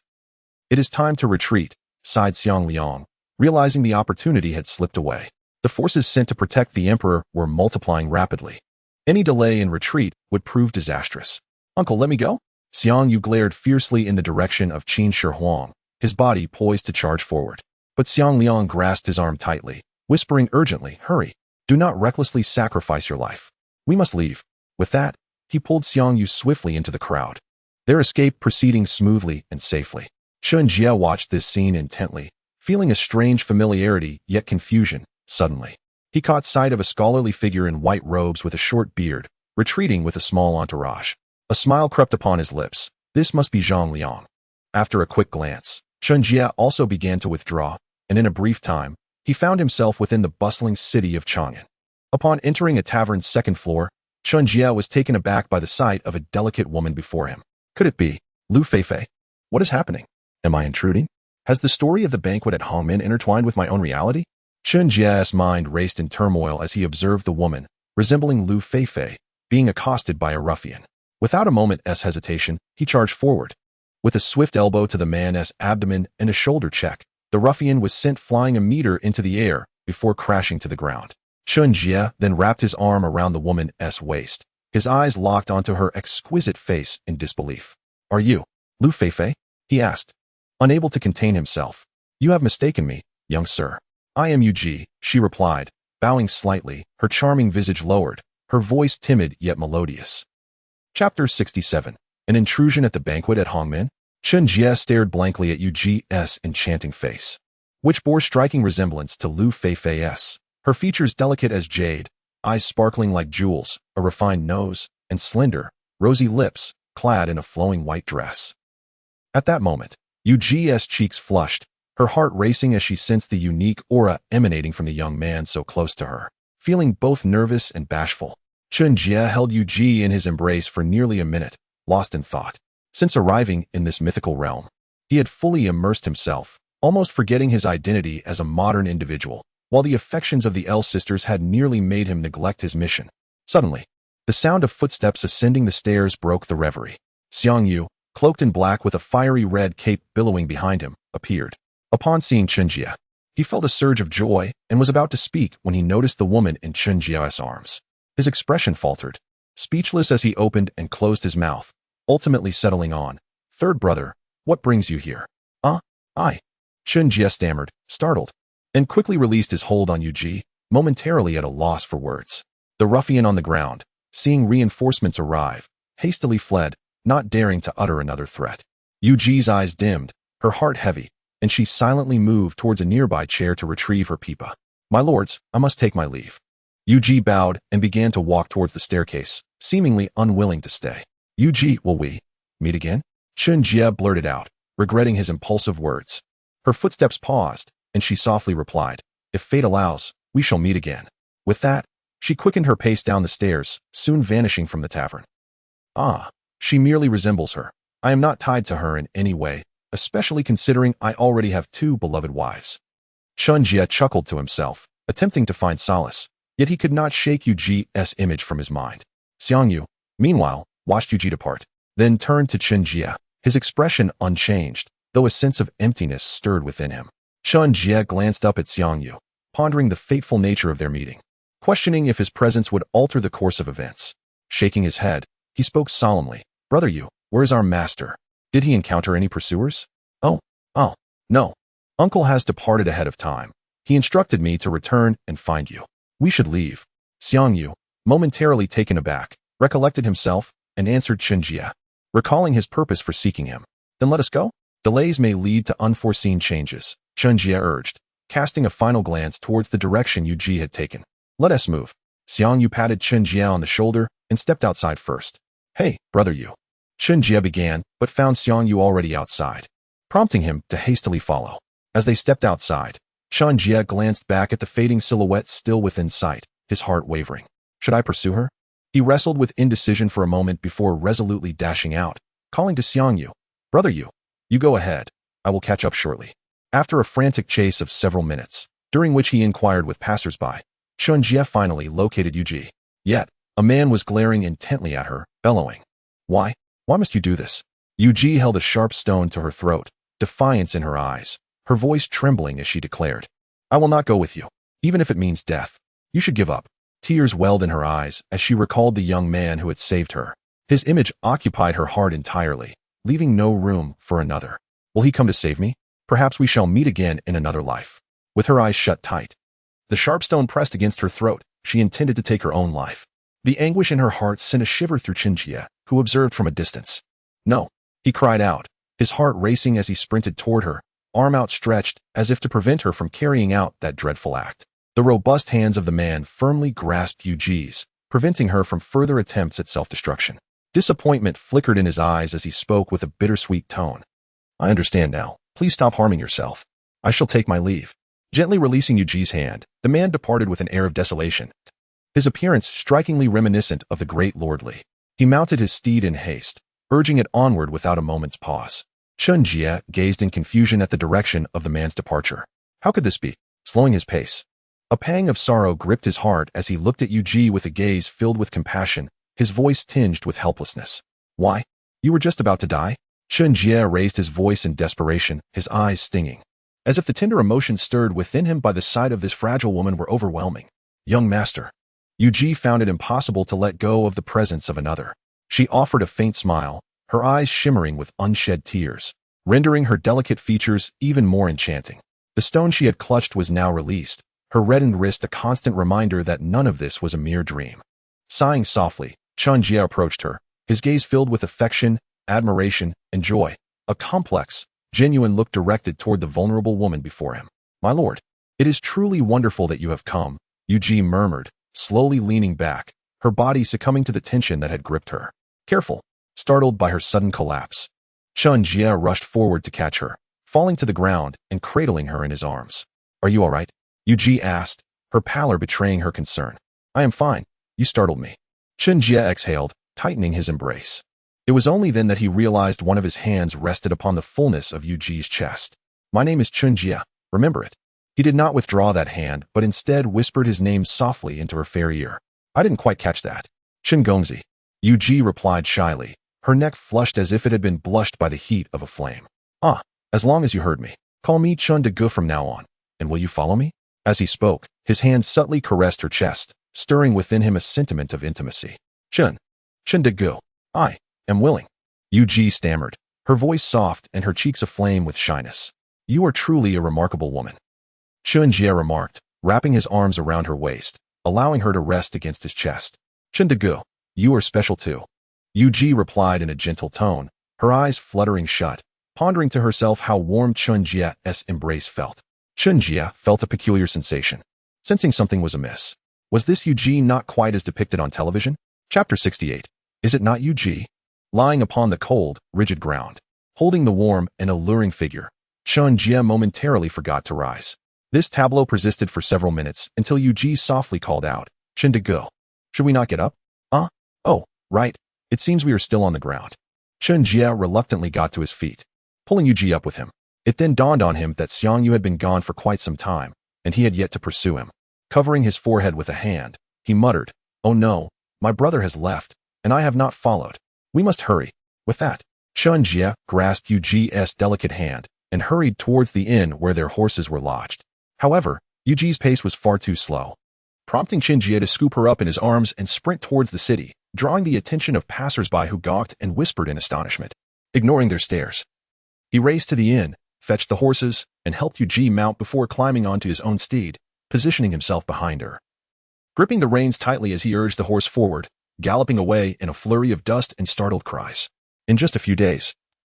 It is time to retreat, sighed Xiang Liang, realizing the opportunity had slipped away. The forces sent to protect the emperor were multiplying rapidly. Any delay in retreat would prove disastrous. Uncle, let me go? Xiang Yu glared fiercely in the direction of Qin Shi Huang, his body poised to charge forward. But Xiang Liang grasped his arm tightly, whispering urgently, hurry. Do not recklessly sacrifice your life. We must leave. With that, he pulled Xiang Yu swiftly into the crowd. Their escape proceeding smoothly and safely. Chen Jie watched this scene intently, feeling a strange familiarity yet confusion. Suddenly, he caught sight of a scholarly figure in white robes with a short beard, retreating with a small entourage. A smile crept upon his lips. This must be Zhang Liang. After a quick glance, Chen Jie also began to withdraw, and in a brief time, he found himself within the bustling city of Chang'an. Upon entering a tavern's second floor, Chen Jie was taken aback by the sight of a delicate woman before him. Could it be Lu Feifei? What is happening? Am I intruding? Has the story of the banquet at Hongmen intertwined with my own reality? Chen Jie's mind raced in turmoil as he observed the woman, resembling Lu Feifei, being accosted by a ruffian. Without a moment's hesitation, he charged forward. With a swift elbow to the man's abdomen and a shoulder check, the ruffian was sent flying a meter into the air before crashing to the ground. Chen Jie then wrapped his arm around the woman's waist. His eyes locked onto her exquisite face in disbelief. Are you Lu Feifei? He asked, unable to contain himself. You have mistaken me, young sir. I am Yu Ji, she replied, bowing slightly, her charming visage lowered, her voice timid yet melodious. Chapter 67. An intrusion at the banquet at Hongmen? Chen Jie stared blankly at Yu Ji's enchanting face, which bore striking resemblance to Lu Feifei's. Her features delicate as jade, eyes sparkling like jewels, a refined nose, and slender, rosy lips, clad in a flowing white dress. At that moment, Yu Ji's cheeks flushed, her heart racing as she sensed the unique aura emanating from the young man so close to her. Feeling both nervous and bashful, Chen Jie held Yu Ji in his embrace for nearly a minute, lost in thought. Since arriving in this mythical realm, he had fully immersed himself, almost forgetting his identity as a modern individual, while the affections of the Elle sisters had nearly made him neglect his mission. Suddenly, the sound of footsteps ascending the stairs broke the reverie. Xiang Yu, cloaked in black with a fiery red cape billowing behind him, appeared. Upon seeing Chen Jie, he felt a surge of joy and was about to speak when he noticed the woman in Chen Jie's arms. His expression faltered, speechless as he opened and closed his mouth, ultimately settling on, "Third brother, what brings you here?" I. Chen Jie stammered, startled, and quickly released his hold on Yu Ji, momentarily at a loss for words. The ruffian on the ground, seeing reinforcements arrive, hastily fled, not daring to utter another threat. Yu Ji's eyes dimmed, her heart heavy, and she silently moved towards a nearby chair to retrieve her pipa. "My lords, I must take my leave." Yu Ji bowed and began to walk towards the staircase, seemingly unwilling to stay. "Yu Ji, will we meet again?" Chen Jie blurted out, regretting his impulsive words. Her footsteps paused, and she softly replied, "If fate allows, we shall meet again." With that, she quickened her pace down the stairs, soon vanishing from the tavern. She merely resembles her. I am not tied to her in any way, especially considering I already have 2 beloved wives. Chen Jie chuckled to himself, attempting to find solace, yet he could not shake Yu Ji's image from his mind. Xiang Yu, meanwhile, watched Yu Ji depart, then turned to Chen Jie, his expression unchanged, though a sense of emptiness stirred within him. Chen Jie glanced up at Xiang Yu, pondering the fateful nature of their meeting, questioning if his presence would alter the course of events. Shaking his head, he spoke solemnly, "Brother Yu, where is our master? Did he encounter any pursuers?" No. Uncle has departed ahead of time. He instructed me to return and find you. We should leave." Xiang Yu, momentarily taken aback, recollected himself and answered Chen Jie, recalling his purpose for seeking him. "Then let us go? Delays may lead to unforeseen changes," Chen Jie urged, casting a final glance towards the direction Yu Ji had taken. "Let us move." Xiang Yu patted Chen Jie on the shoulder and stepped outside first. "Hey, brother Yu." Chen Jie began, but found Xiang Yu already outside, prompting him to hastily follow. As they stepped outside, Chen Jie glanced back at the fading silhouette still within sight, his heart wavering. Should I pursue her? He wrestled with indecision for a moment before resolutely dashing out, calling to Xiang Yu, "Brother Yu, you go ahead. I will catch up shortly." After a frantic chase of several minutes, during which he inquired with passersby, Chen Jie finally located Yu Ji. Yet, a man was glaring intently at her, bellowing, Why must you do this?" Yu Ji held a sharp stone to her throat, defiance in her eyes, her voice trembling as she declared, "I will not go with you, even if it means death. You should give up." Tears welled in her eyes as she recalled the young man who had saved her. His image occupied her heart entirely, leaving no room for another. Will he come to save me? Perhaps we shall meet again in another life. With her eyes shut tight, the sharp stone pressed against her throat, she intended to take her own life. The anguish in her heart sent a shiver through Chen Jie, who observed from a distance. "No," he cried out, his heart racing as he sprinted toward her, arm outstretched as if to prevent her from carrying out that dreadful act. The robust hands of the man firmly grasped Yu Ji's, preventing her from further attempts at self-destruction. Disappointment flickered in his eyes as he spoke with a bittersweet tone. "I understand now. Please stop harming yourself. I shall take my leave." Gently releasing Yu Ji's hand, the man departed with an air of desolation, his appearance strikingly reminiscent of the great Lord Li. He mounted his steed in haste, urging it onward without a moment's pause. Chen Jie gazed in confusion at the direction of the man's departure. How could this be? Slowing his pace. A pang of sorrow gripped his heart as he looked at Yu Ji with a gaze filled with compassion, his voice tinged with helplessness. "Why? You were just about to die?" Chen Jie raised his voice in desperation, his eyes stinging. As if the tender emotions stirred within him by the sight of this fragile woman were overwhelming. "Young master." Yu Ji found it impossible to let go of the presence of another. She offered a faint smile, her eyes shimmering with unshed tears, rendering her delicate features even more enchanting. The stone she had clutched was now released, her reddened wrist a constant reminder that none of this was a mere dream. Sighing softly, Chen Jie approached her, his gaze filled with affection, admiration, and joy, a complex, genuine look directed toward the vulnerable woman before him. "My lord, it is truly wonderful that you have come," Yu Ji murmured, slowly leaning back, her body succumbing to the tension that had gripped her. "Careful," startled by her sudden collapse. Chen Jie rushed forward to catch her, falling to the ground and cradling her in his arms. "Are you all right?" Yu Ji asked, her pallor betraying her concern. "I am fine. You startled me." Chen Jie exhaled, tightening his embrace. It was only then that he realized one of his hands rested upon the fullness of Yu Ji's chest. "My name is Chen Jie, remember it." He did not withdraw that hand, but instead whispered his name softly into her fair ear. "I didn't quite catch that." "Chen Gongzi," Yu Ji replied shyly, her neck flushed as if it had been blushed by the heat of a flame. "Ah, as long as you heard me. Call me Chen Jie from now on. And will you follow me?" As he spoke, his hand subtly caressed her chest, stirring within him a sentiment of intimacy. Chen Jie, I am willing." Yu Ji stammered, her voice soft and her cheeks aflame with shyness. "You are truly a remarkable woman," Chen Jie remarked, wrapping his arms around her waist, allowing her to rest against his chest. "Chen Jie, you are special too," Yu Ji replied in a gentle tone, her eyes fluttering shut, pondering to herself how warm Chen Jie's embrace felt. Chen Jie felt a peculiar sensation, sensing something was amiss. Was this Yu Ji not quite as depicted on television? Chapter 68. Is it not Yu Ji? Lying upon the cold, rigid ground, holding the warm and alluring figure, Chen Jie momentarily forgot to rise. This tableau persisted for several minutes until Yu Ji softly called out, "Chen Jie, should we not get up?" Oh, right. It seems we are still on the ground." Chen Jie reluctantly got to his feet, pulling Yu Ji up with him. It then dawned on him that Xiang Yu had been gone for quite some time, and he had yet to pursue him. Covering his forehead with a hand, he muttered, "Oh no, my brother has left, and I have not followed. We must hurry." With that, Chen Jie grasped Yu Ji's delicate hand and hurried towards the inn where their horses were lodged. However, Yu Ji's pace was far too slow, prompting Chen Jie to scoop her up in his arms and sprint towards the city, drawing the attention of passers-by who gawked and whispered in astonishment. Ignoring their stares, he raced to the inn, fetched the horses, and helped Yu Ji mount before climbing onto his own steed, positioning himself behind her. Gripping the reins tightly as he urged the horse forward, galloping away in a flurry of dust and startled cries. In just a few days,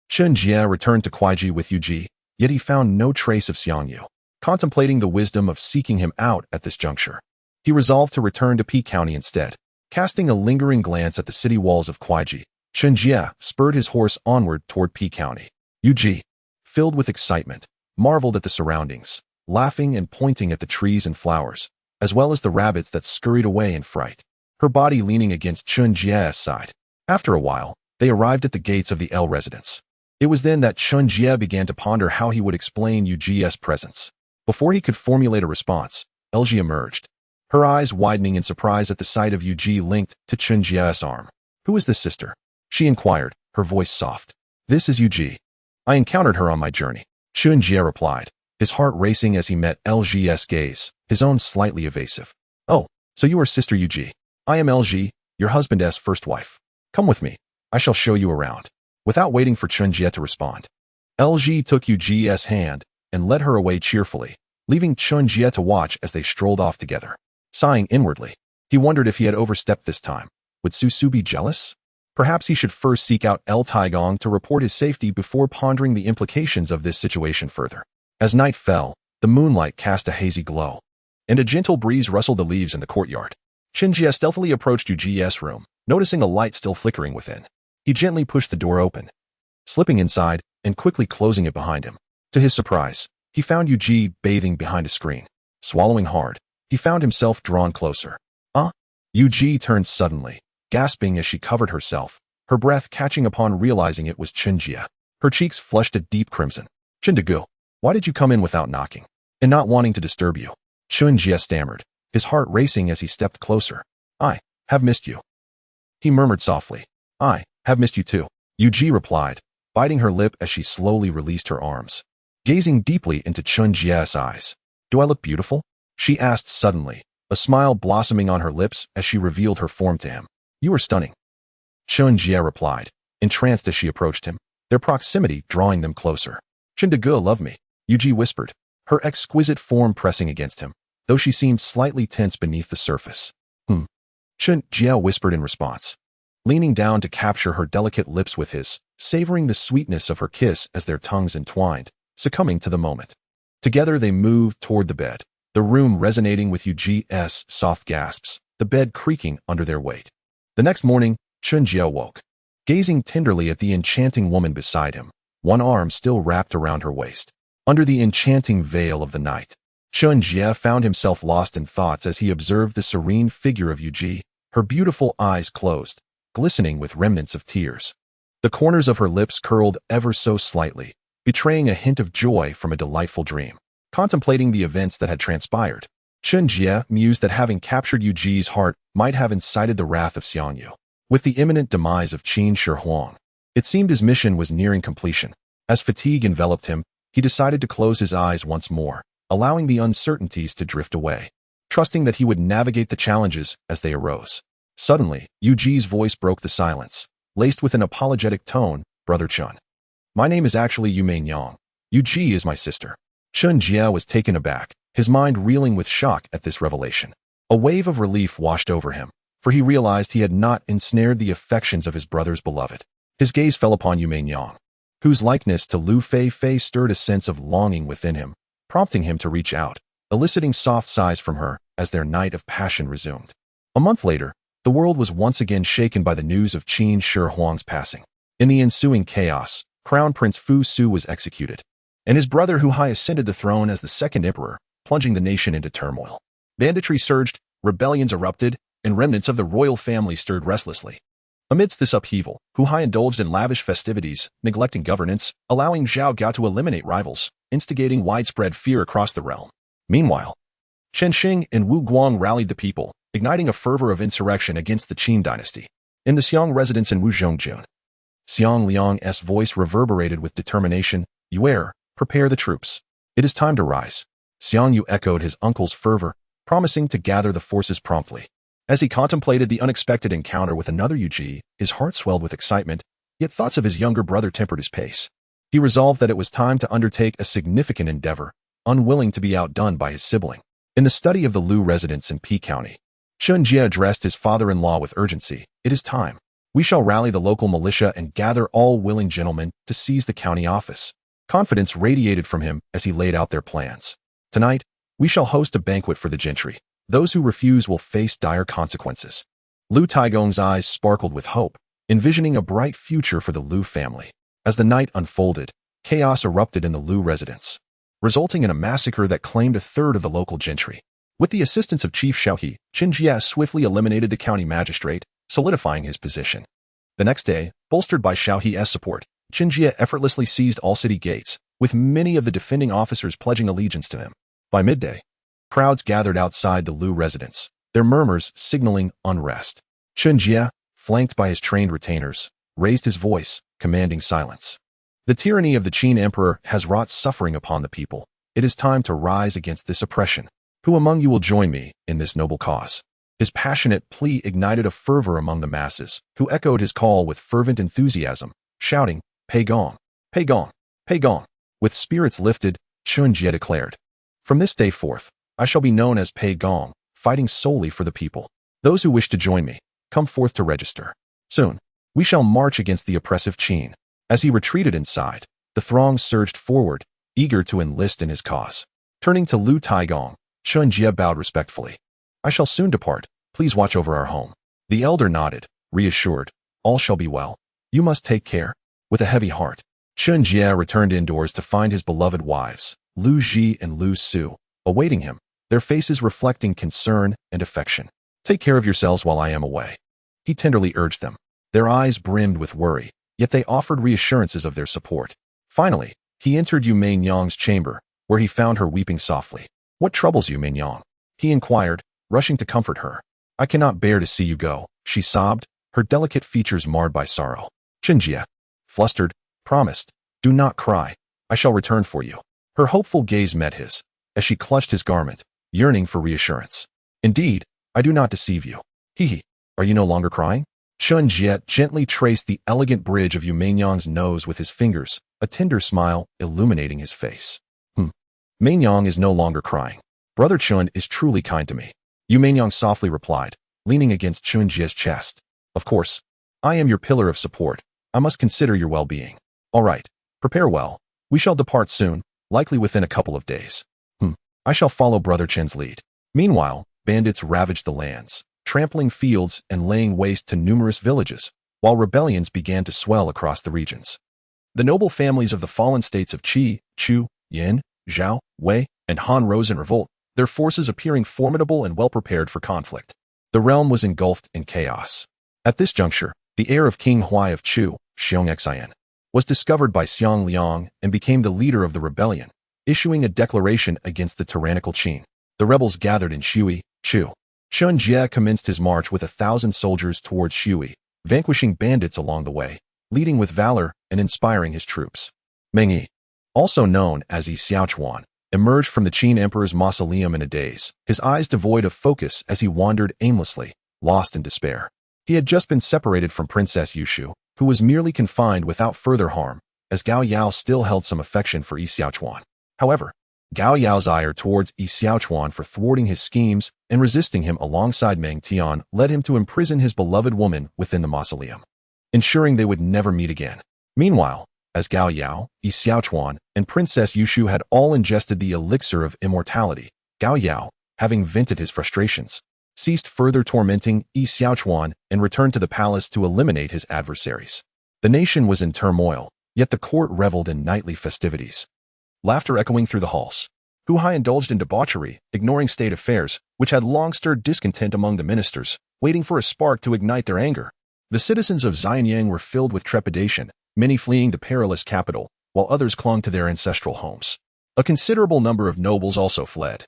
Chen Jie returned to Kuaiji with Yu Ji, yet he found no trace of Xiang Yu. Contemplating the wisdom of seeking him out at this juncture, he resolved to return to P County instead. Casting a lingering glance at the city walls of Kuaiji, Chen Jie spurred his horse onward toward P County. Yu Ji, filled with excitement, marveled at the surroundings, laughing and pointing at the trees and flowers, as well as the rabbits that scurried away in fright, her body leaning against Chen Jie's side. After a while, they arrived at the gates of the L residence. It was then that Chen Jie began to ponder how he would explain Yu Ji's presence. Before he could formulate a response, LG emerged, her eyes widening in surprise at the sight of Yu Ji linked to Chen Jie's arm. "Who is this sister?" she inquired, her voice soft. "This is Yu Ji. I encountered her on my journey," Chen Jie replied, his heart racing as he met LG's gaze, his own slightly evasive. "Oh, so you are Sister Yu Ji. I am LG, your husband's first wife. Come with me. I shall show you around." Without waiting for Chen Jie to respond, LG took Yu Ji's hand and led her away cheerfully, leaving Chen Jie to watch as they strolled off together. Sighing inwardly, he wondered if he had overstepped this time. Would Su Su be jealous? Perhaps he should first seek out El Taigong to report his safety before pondering the implications of this situation further. As night fell, the moonlight cast a hazy glow, and a gentle breeze rustled the leaves in the courtyard. Chen Jie stealthily approached Yu Ji's room, noticing a light still flickering within. He gently pushed the door open, slipping inside and quickly closing it behind him. To his surprise, he found Yu Ji bathing behind a screen. Swallowing hard, he found himself drawn closer. Yu Ji turned suddenly, gasping as she covered herself, her breath catching upon realizing it was Chen Jie. Her cheeks flushed a deep crimson. Chen Jie, why did you come in without knocking? And not wanting to disturb you? Chen Jie stammered, his heart racing as he stepped closer. I have missed you, he murmured softly. I have missed you too, Yu Ji replied, biting her lip as she slowly released her arms. Gazing deeply into Chen Jie's eyes. Do I look beautiful? She asked suddenly, a smile blossoming on her lips as she revealed her form to him. You are stunning, Chen Jie replied, entranced as she approached him, their proximity drawing them closer. Chen Jie love me, Yu Ji whispered, her exquisite form pressing against him, though she seemed slightly tense beneath the surface. Chen Jie whispered in response, leaning down to capture her delicate lips with his, savoring the sweetness of her kiss as their tongues entwined, succumbing to the moment. Together they moved toward the bed, the room resonating with Yu Ji's soft gasps, the bed creaking under their weight. The next morning, Chen Jie woke, gazing tenderly at the enchanting woman beside him, one arm still wrapped around her waist. Under the enchanting veil of the night, Chen Jie found himself lost in thoughts as he observed the serene figure of Yu Ji, her beautiful eyes closed, glistening with remnants of tears. The corners of her lips curled ever so slightly, betraying a hint of joy from a delightful dream. Contemplating the events that had transpired, Chen Jie mused that having captured Yu Ji's heart might have incited the wrath of Xiangyu. With the imminent demise of Qin Shi Huang, it seemed his mission was nearing completion. As fatigue enveloped him, he decided to close his eyes once more, allowing the uncertainties to drift away, trusting that he would navigate the challenges as they arose. Suddenly, Yu Ji's voice broke the silence, laced with an apologetic tone. Brother Chen, my name is actually Yu Mainyang. Yu Ji is my sister. Chen Jie was taken aback, his mind reeling with shock at this revelation. A wave of relief washed over him, for he realized he had not ensnared the affections of his brother's beloved. His gaze fell upon Yu Mainyang, whose likeness to Lu Fei stirred a sense of longing within him, prompting him to reach out, eliciting soft sighs from her as their night of passion resumed. A month later, the world was once again shaken by the news of Qin Shi Huang's passing. In the ensuing chaos, Crown Prince Fu Su was executed, and his brother Hu Hai ascended the throne as the second emperor, plunging the nation into turmoil. Banditry surged, rebellions erupted, and remnants of the royal family stirred restlessly. Amidst this upheaval, Hu Hai indulged in lavish festivities, neglecting governance, allowing Zhao Gao to eliminate rivals, instigating widespread fear across the realm. Meanwhile, Chen Xing and Wu Guang rallied the people, igniting a fervor of insurrection against the Qin dynasty. In the Xiang residence in Wuzhongjun, Xiang Liang's voice reverberated with determination. Yuer, prepare the troops. It is time to rise. Xiang Yu echoed his uncle's fervor, promising to gather the forces promptly. As he contemplated the unexpected encounter with another Yu Ji, his heart swelled with excitement, yet thoughts of his younger brother tempered his pace. He resolved that it was time to undertake a significant endeavor, unwilling to be outdone by his sibling. In the study of the Lu residence in P County, Chen Jie addressed his father-in-law with urgency. It is time. We shall rally the local militia and gather all willing gentlemen to seize the county office. Confidence radiated from him as he laid out their plans. Tonight, we shall host a banquet for the gentry. Those who refuse will face dire consequences. Lu Taigong's eyes sparkled with hope, envisioning a bright future for the Lu family. As the night unfolded, chaos erupted in the Lu residence, resulting in a massacre that claimed a third of the local gentry. With the assistance of Chief Xiaohe, Chen Jie swiftly eliminated the county magistrate, solidifying his position. The next day, bolstered by Xiaohe's support, Chen Jie effortlessly seized all city gates, with many of the defending officers pledging allegiance to him. By midday, crowds gathered outside the Lu residence, their murmurs signaling unrest. Chen Jie, flanked by his trained retainers, raised his voice, commanding silence. The tyranny of the Qin emperor has wrought suffering upon the people. It is time to rise against this oppression. Who among you will join me in this noble cause? His passionate plea ignited a fervor among the masses, who echoed his call with fervent enthusiasm, shouting, Pei Gong! Pei Gong! Pei Gong! With spirits lifted, Chen Jie declared, From this day forth, I shall be known as Pei Gong, fighting solely for the people. Those who wish to join me, come forth to register. Soon, we shall march against the oppressive Qin. As he retreated inside, the throng surged forward, eager to enlist in his cause. Turning to Lu Taigong, Chen Jie bowed respectfully. I shall soon depart. Please watch over our home. The elder nodded, reassured. All shall be well. You must take care. With a heavy heart, Chen Jie returned indoors to find his beloved wives, Lu Ji and Lu Su, awaiting him, their faces reflecting concern and affection. Take care of yourselves while I am away, he tenderly urged them. Their eyes brimmed with worry, yet they offered reassurances of their support. Finally, he entered Yu Mainyang's chamber, where he found her weeping softly. What troubles you, Mainyang? He inquired, rushing to comfort her. I cannot bear to see you go, she sobbed, her delicate features marred by sorrow. Chen Jie, flustered, promised, do not cry, I shall return for you. Her hopeful gaze met his, as she clutched his garment, yearning for reassurance. Indeed, I do not deceive you. Hee, are you no longer crying? Chen Jie gently traced the elegant bridge of Yu Mainyang's nose with his fingers, a tender smile illuminating his face. Mainyang is no longer crying. Brother Chen is truly kind to me. Yu Mainyang softly replied, leaning against Chen Jie's chest. Of course, I am your pillar of support. I must consider your well-being. All right, prepare well. We shall depart soon, likely within a couple of days. I shall follow Brother Chen's lead. Meanwhile, bandits ravaged the lands, trampling fields and laying waste to numerous villages, while rebellions began to swell across the regions. The noble families of the fallen states of Qi, Chu, Yin, Zhao, Wei, and Han rose in revolt, their forces appearing formidable and well-prepared for conflict. The realm was engulfed in chaos. At this juncture, the heir of King Huai of Chu, Xiong Xian, was discovered by Xiong Liang and became the leader of the rebellion, issuing a declaration against the tyrannical Qin. The rebels gathered in Shui, Chu. Chen Jie commenced his march with 1,000 soldiers towards Shui, vanquishing bandits along the way, leading with valor and inspiring his troops. Meng Yi, also known as Yi Xiaochuan, emerged from the Qin emperor's mausoleum in a daze, his eyes devoid of focus as he wandered aimlessly, lost in despair. He had just been separated from Princess Yushu, who was merely confined without further harm, as Gao Yao still held some affection for Yi Xiaochuan. However, Gao Yao's ire towards Yi Xiaochuan for thwarting his schemes and resisting him alongside Meng Tian led him to imprison his beloved woman within the mausoleum, ensuring they would never meet again. Meanwhile, as Gao Yao, Yi Xiaochuan, and Princess Yushu had all ingested the elixir of immortality, Gao Yao, having vented his frustrations, ceased further tormenting Yi Xiaochuan and returned to the palace to eliminate his adversaries. The nation was in turmoil, yet the court reveled in nightly festivities. Laughter echoing through the halls. Hu Hai indulged in debauchery, ignoring state affairs, which had long stirred discontent among the ministers, waiting for a spark to ignite their anger. The citizens of Xianyang were filled with trepidation, many fleeing the perilous capital, while others clung to their ancestral homes. A considerable number of nobles also fled,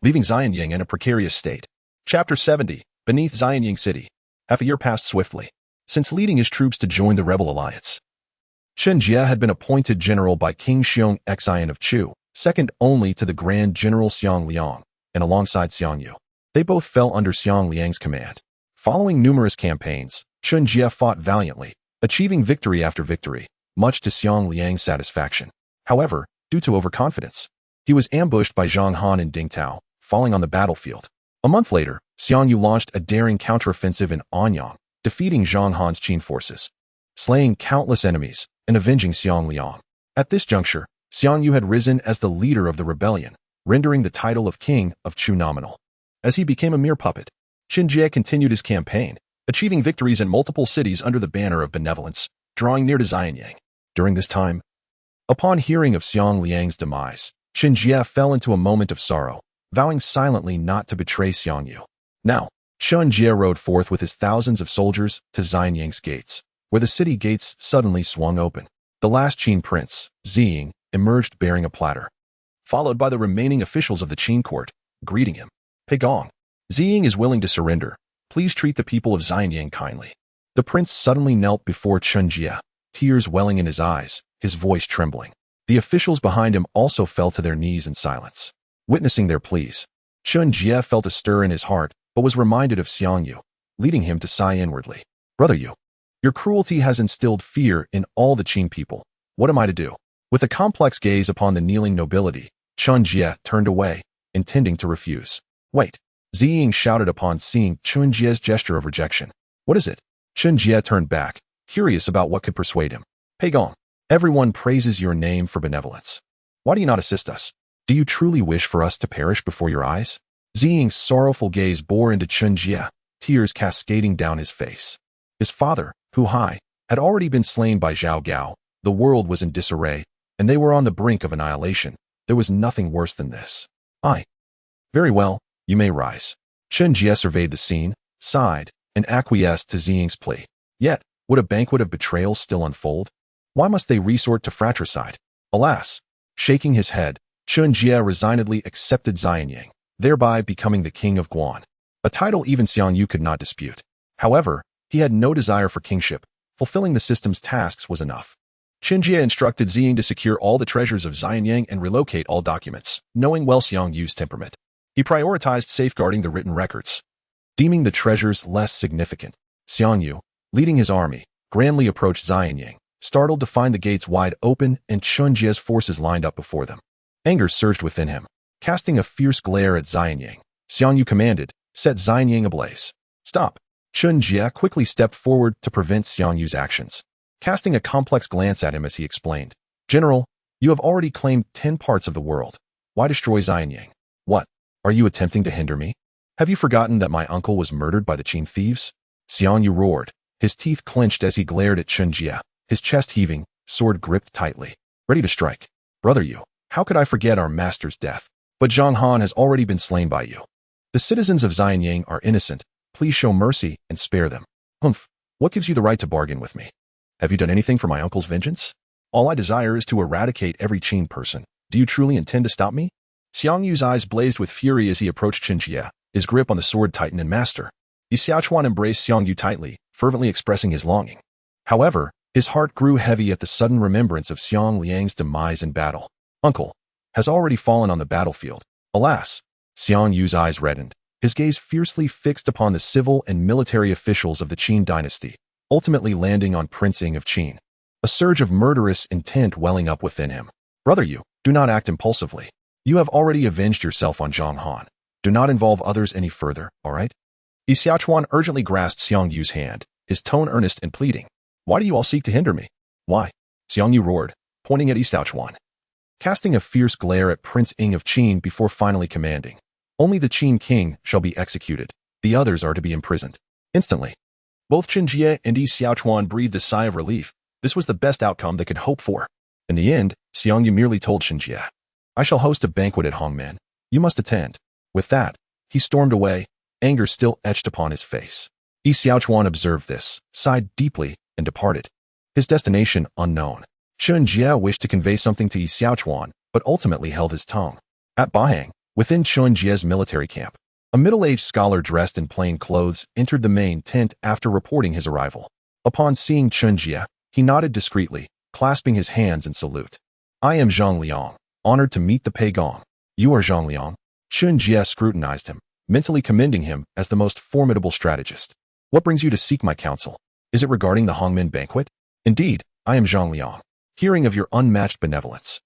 leaving Xianyang in a precarious state. Chapter 70, Beneath Xianyang City. Half a year passed swiftly, since leading his troops to join the rebel alliance. Chen Jie had been appointed general by King Xiong Xian of Chu, second only to the Grand General Xiong Liang, and alongside Xiong Yu. They both fell under Xiong Liang's command. Following numerous campaigns, Chen Jie fought valiantly, achieving victory after victory, much to Xiong Liang's satisfaction. However, due to overconfidence, he was ambushed by Zhang Han and Ding Tao, falling on the battlefield. A month later, Xiong Yu launched a daring counteroffensive in Anyang, defeating Zhang Han's Qin forces, slaying countless enemies, and avenging Xiong Liang. At this juncture, Xiong Yu had risen as the leader of the rebellion, rendering the title of King of Chu nominal. As he became a mere puppet, Chen Jie continued his campaign, achieving victories in multiple cities under the banner of benevolence, drawing near to Xianyang. During this time, upon hearing of Xiong Liang's demise, Chen Jie fell into a moment of sorrow, vowing silently not to betray Xiong Yu. Now, Chen Jie rode forth with his thousands of soldiers to Xianyang's gates, where the city gates suddenly swung open. The last Qin prince, Ziying, emerged bearing a platter, followed by the remaining officials of the Qin court, greeting him. Pegong, Ziying is willing to surrender. Please treat the people of Xianyang kindly. The prince suddenly knelt before Chen Jie, tears welling in his eyes, his voice trembling. The officials behind him also fell to their knees in silence. Witnessing their pleas, Chen Jie felt a stir in his heart, but was reminded of Xiong Yu, leading him to sigh inwardly. Brother Yu, your cruelty has instilled fear in all the Qin people. What am I to do? With a complex gaze upon the kneeling nobility, Chen Jie turned away, intending to refuse. Wait. Ziying shouted upon seeing Chen Jie's gesture of rejection. What is it? Chen Jie turned back, curious about what could persuade him. Pei Gong, everyone praises your name for benevolence. Why do you not assist us? Do you truly wish for us to perish before your eyes? Ziying's sorrowful gaze bore into Chen Jie, tears cascading down his face. His father, Hu Hai, had already been slain by Zhao Gao. The world was in disarray, and they were on the brink of annihilation. There was nothing worse than this. Very well, you may rise. Chen Jie surveyed the scene, sighed, and acquiesced to Ziying's plea. Yet, would a banquet of betrayal still unfold? Why must they resort to fratricide? Alas! Shaking his head, Chen Jie resignedly accepted Xianyang, thereby becoming the king of Guan, a title even Xiang Yu could not dispute. However, he had no desire for kingship. Fulfilling the system's tasks was enough. Chen Jie instructed Ziying to secure all the treasures of Xianyang and relocate all documents, knowing well Xiang Yu's temperament. He prioritized safeguarding the written records, deeming the treasures less significant. Xiang Yu, leading his army, grandly approached Xianyang, startled to find the gates wide open and Chen Jie's forces lined up before them. Anger surged within him. Casting a fierce glare at Xianyang, Xiang Yu commanded, set Xianyang ablaze. Stop! Chen Jie quickly stepped forward to prevent Xiang Yu's actions. Casting a complex glance at him as he explained, General, you have already claimed 10 parts of the world. Why destroy Xianyang? What? Are you attempting to hinder me? Have you forgotten that my uncle was murdered by the Qin thieves? Xiang Yu roared, his teeth clenched as he glared at Chen Jie, his chest heaving, sword gripped tightly, ready to strike. Brother Yu, how could I forget our master's death? But Zhang Han has already been slain by you. The citizens of Xianyang are innocent. Please show mercy and spare them. Humph, what gives you the right to bargain with me? Have you done anything for my uncle's vengeance? All I desire is to eradicate every Qin person. Do you truly intend to stop me? Xiang Yu's eyes blazed with fury as he approached Chen Jie, his grip on the sword tightened and master. Yi Xiaochuan embraced Xiang Yu tightly, fervently expressing his longing. However, his heart grew heavy at the sudden remembrance of Xiang Liang's demise in battle. Uncle has already fallen on the battlefield. Alas! Xiang Yu's eyes reddened, his gaze fiercely fixed upon the civil and military officials of the Qin dynasty, ultimately landing on Prince Ying of Qin. A surge of murderous intent welling up within him. Brother Yu, do not act impulsively. You have already avenged yourself on Zhang Han. Do not involve others any further, all right? Yi Xiaochuan urgently grasped Xiang Yu's hand, his tone earnest and pleading. Why do you all seek to hinder me? Why? Xiang Yu roared, pointing at Yi Xiaochuan, casting a fierce glare at Prince Ying of Qin before finally commanding. Only the Qin king shall be executed. The others are to be imprisoned. Instantly, both Chen Jie and Yi Xiaochuan breathed a sigh of relief. This was the best outcome they could hope for. In the end, Xiang Yu merely told Chen Jie, I shall host a banquet at Hongmen. You must attend. With that, he stormed away, anger still etched upon his face. Yi Xiaochuan observed this, sighed deeply, and departed. His destination unknown. Chen Jie wished to convey something to Yi Xiaochuan, but ultimately held his tongue. At Bahang, within Chen Jie's military camp, a middle-aged scholar dressed in plain clothes entered the main tent after reporting his arrival. Upon seeing Chen Jie, he nodded discreetly, clasping his hands in salute. I am Zhang Liang, honored to meet the Pei Gong. You are Zhang Liang. Chen Jie scrutinized him, mentally commending him as the most formidable strategist. What brings you to seek my counsel? Is it regarding the Hongmen banquet? Indeed, I am Zhang Liang. Hearing of your unmatched benevolence,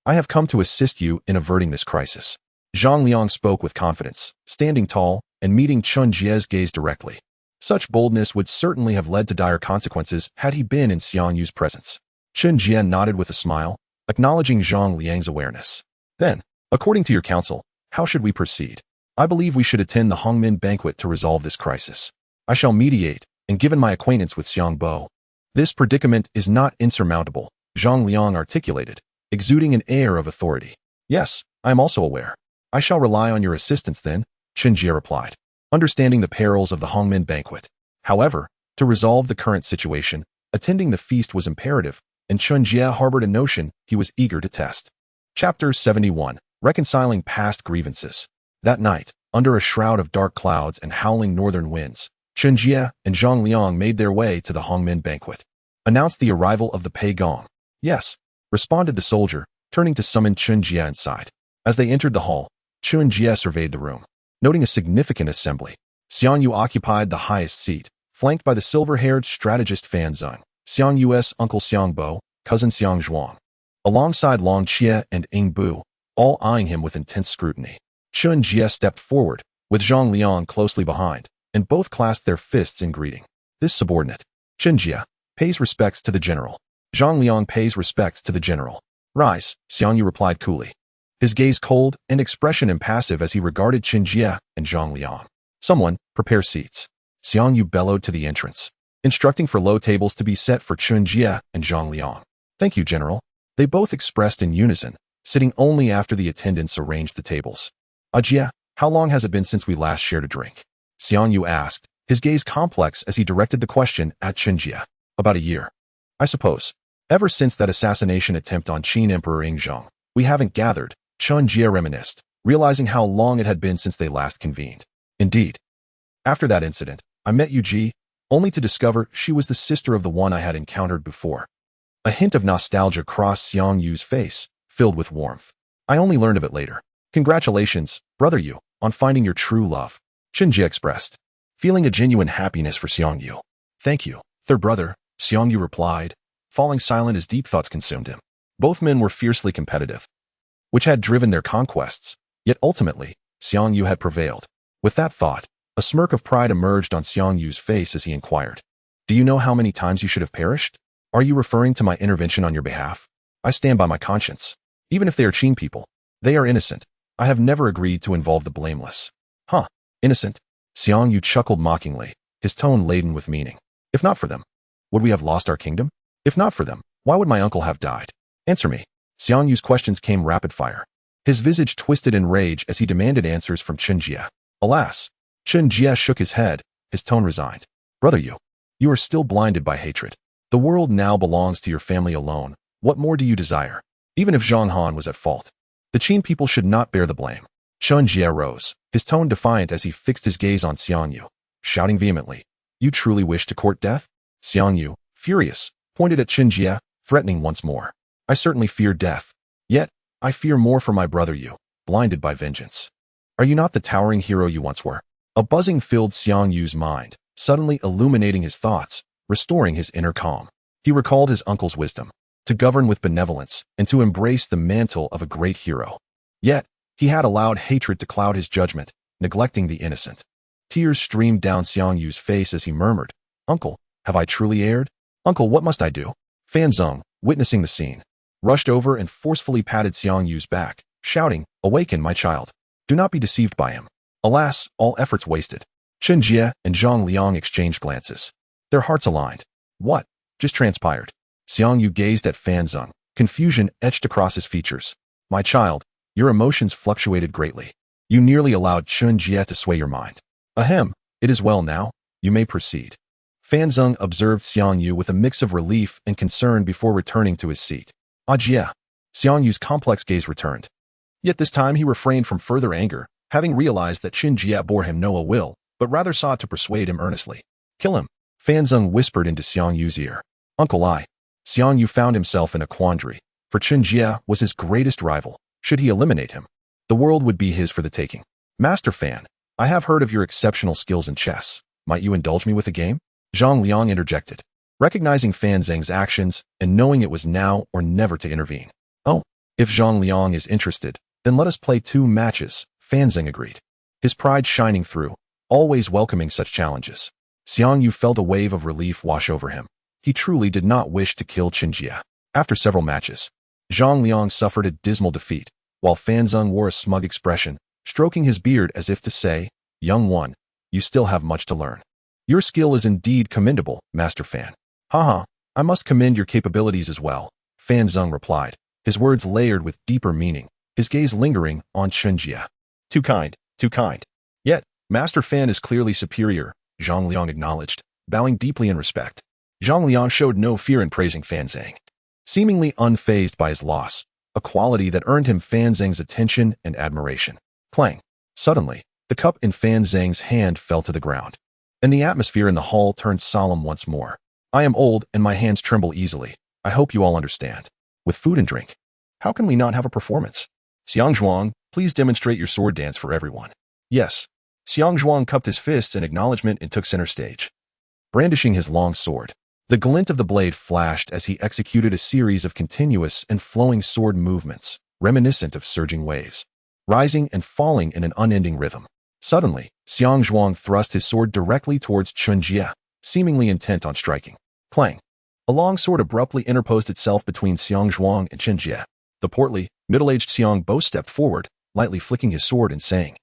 I have come to assist you in averting this crisis. Zhang Liang spoke with confidence, standing tall and meeting Chen Jie's gaze directly. Such boldness would certainly have led to dire consequences had he been in Xiang Yu's presence. Chen Jie nodded with a smile, acknowledging Zhang Liang's awareness. Then, according to your counsel, how should we proceed? I believe we should attend the Hongmen banquet to resolve this crisis. I shall mediate, and given my acquaintance with Xiang Bo, this predicament is not insurmountable, Zhang Liang articulated, exuding an air of authority. Yes, I am also aware. I shall rely on your assistance then, Chen Jie replied, understanding the perils of the Hongmen banquet. However, to resolve the current situation, attending the feast was imperative, and Chen Jie harbored a notion he was eager to test. Chapter 71. Reconciling Past Grievances. That night, under a shroud of dark clouds and howling northern winds, Chen Jie and Zhang Liang made their way to the Hongmen banquet. Announced the arrival of the Pei Gong. Yes, responded the soldier, turning to summon Chen Jie inside. As they entered the hall, Chen Jie surveyed the room, noting a significant assembly. Xiang Yu occupied the highest seat, flanked by the silver-haired strategist Fan Zeng, Xiang Yu's uncle Xiang Bo, cousin Xiang Zhuang, alongside Long Qie and Ying Bu, all eyeing him with intense scrutiny. Chen Jie stepped forward, with Zhang Liang closely behind, and both clasped their fists in greeting. This subordinate, Chen Jie, pays respects to the general. Zhang Liang pays respects to the general. Rise, Xiang Yu replied coolly, his gaze cold and expression impassive as he regarded Chen Jie and Zhang Liang. Someone, prepare seats. Xiang Yu bellowed to the entrance, instructing for low tables to be set for Chen Jie and Zhang Liang. Thank you, General. They both expressed in unison, sitting only after the attendants arranged the tables. Jie, how long has it been since we last shared a drink? Xiang Yu asked, his gaze complex as he directed the question at Chen Jie. About a year. I suppose. Ever since that assassination attempt on Qin Emperor Yingzhong, we haven't gathered, Chen Jie reminisced, realizing how long it had been since they last convened. Indeed. After that incident, I met Yu Ji, only to discover she was the sister of the one I had encountered before. A hint of nostalgia crossed Xiang Yu's face, filled with warmth. I only learned of it later. Congratulations, brother Yu, on finding your true love, Chen Jie expressed, feeling a genuine happiness for Xiang Yu. Thank you, third brother, Xiang Yu replied, falling silent as deep thoughts consumed him. Both men were fiercely competitive, which had driven their conquests, yet ultimately, Xiang Yu had prevailed. With that thought, a smirk of pride emerged on Xiang Yu's face as he inquired, do you know how many times you should have perished? Are you referring to my intervention on your behalf? I stand by my conscience. Even if they are Qin people, they are innocent. I have never agreed to involve the blameless. Huh, innocent? Xiang Yu chuckled mockingly, his tone laden with meaning. If not for them, would we have lost our kingdom? If not for them, why would my uncle have died? Answer me. Xiang Yu's questions came rapid fire. His visage twisted in rage as he demanded answers from Chen Jie. Alas, Chen Jie shook his head, his tone resigned. Brother Yu, you are still blinded by hatred. The world now belongs to your family alone. What more do you desire? Even if Zhang Han was at fault, the Qin people should not bear the blame. Chen Jie rose, his tone defiant as he fixed his gaze on Xiang Yu, shouting vehemently, you truly wish to court death? Xiang Yu, furious, pointed at Chen Jie, threatening once more. I certainly fear death. Yet, I fear more for my brother Yu, blinded by vengeance. Are you not the towering hero you once were? A buzzing filled Xiang Yu's mind, suddenly illuminating his thoughts, restoring his inner calm. He recalled his uncle's wisdom, to govern with benevolence and to embrace the mantle of a great hero. Yet, he had allowed hatred to cloud his judgment, neglecting the innocent. Tears streamed down Xiang Yu's face as he murmured, Uncle, have I truly erred? Uncle, what must I do? Fan Zeng, witnessing the scene, rushed over and forcefully patted Xiang Yu's back, shouting, Awaken, my child. Do not be deceived by him. Alas, all efforts wasted. Chen Jie and Zhang Liang exchanged glances. Their hearts aligned. What just transpired? Xiang Yu gazed at Fan Zeng, confusion etched across his features. My child, your emotions fluctuated greatly. You nearly allowed Chen Jie to sway your mind. Ahem, it is well now. You may proceed. Fan Zeng observed Xiang Yu with a mix of relief and concern before returning to his seat. Jie. Xiang Yu's complex gaze returned. Yet this time he refrained from further anger, having realized that Chen Jie bore him no ill will, but rather sought to persuade him earnestly. Kill him. Fan Zeng whispered into Xiang Yu's ear. Uncle Xiang Yu found himself in a quandary, for Chen Jie was his greatest rival. Should he eliminate him, the world would be his for the taking. Master Fan, I have heard of your exceptional skills in chess. Might you indulge me with a game? Zhang Liang interjected, recognizing Fan Zeng's actions and knowing it was now or never to intervene. Oh, if Zhang Liang is interested, then let us play 2 matches, Fan Zeng agreed, his pride shining through, always welcoming such challenges. Xiang Yu felt a wave of relief wash over him. He truly did not wish to kill Chen Jie. After several matches, Zhang Liang suffered a dismal defeat, while Fan Zeng wore a smug expression, stroking his beard as if to say, Young one, you still have much to learn. Your skill is indeed commendable, Master Fan. Haha, I must commend your capabilities as well, Fan Zeng replied, his words layered with deeper meaning, his gaze lingering on Chen Jie. Too kind, too kind. Yet, Master Fan is clearly superior, Zhang Liang acknowledged, bowing deeply in respect. Zhang Liang showed no fear in praising Fan Zeng, seemingly unfazed by his loss, a quality that earned him Fan Zeng's attention and admiration. Clang. Suddenly, the cup in Fan Zeng's hand fell to the ground, and the atmosphere in the hall turned solemn once more. I am old and my hands tremble easily. I hope you all understand. With food and drink, how can we not have a performance? Xiang Zhuang, please demonstrate your sword dance for everyone. Yes. Xiang Zhuang cupped his fists in acknowledgement and took center stage, brandishing his long sword. The glint of the blade flashed as he executed a series of continuous and flowing sword movements, reminiscent of surging waves, rising and falling in an unending rhythm. Suddenly, Xiang Zhuang thrust his sword directly towards Chen Jie, seemingly intent on striking. Clang! A long sword abruptly interposed itself between Xiang Zhuang and Chen Jie. The portly, middle-aged Xiang Bo stepped forward, lightly flicking his sword and saying,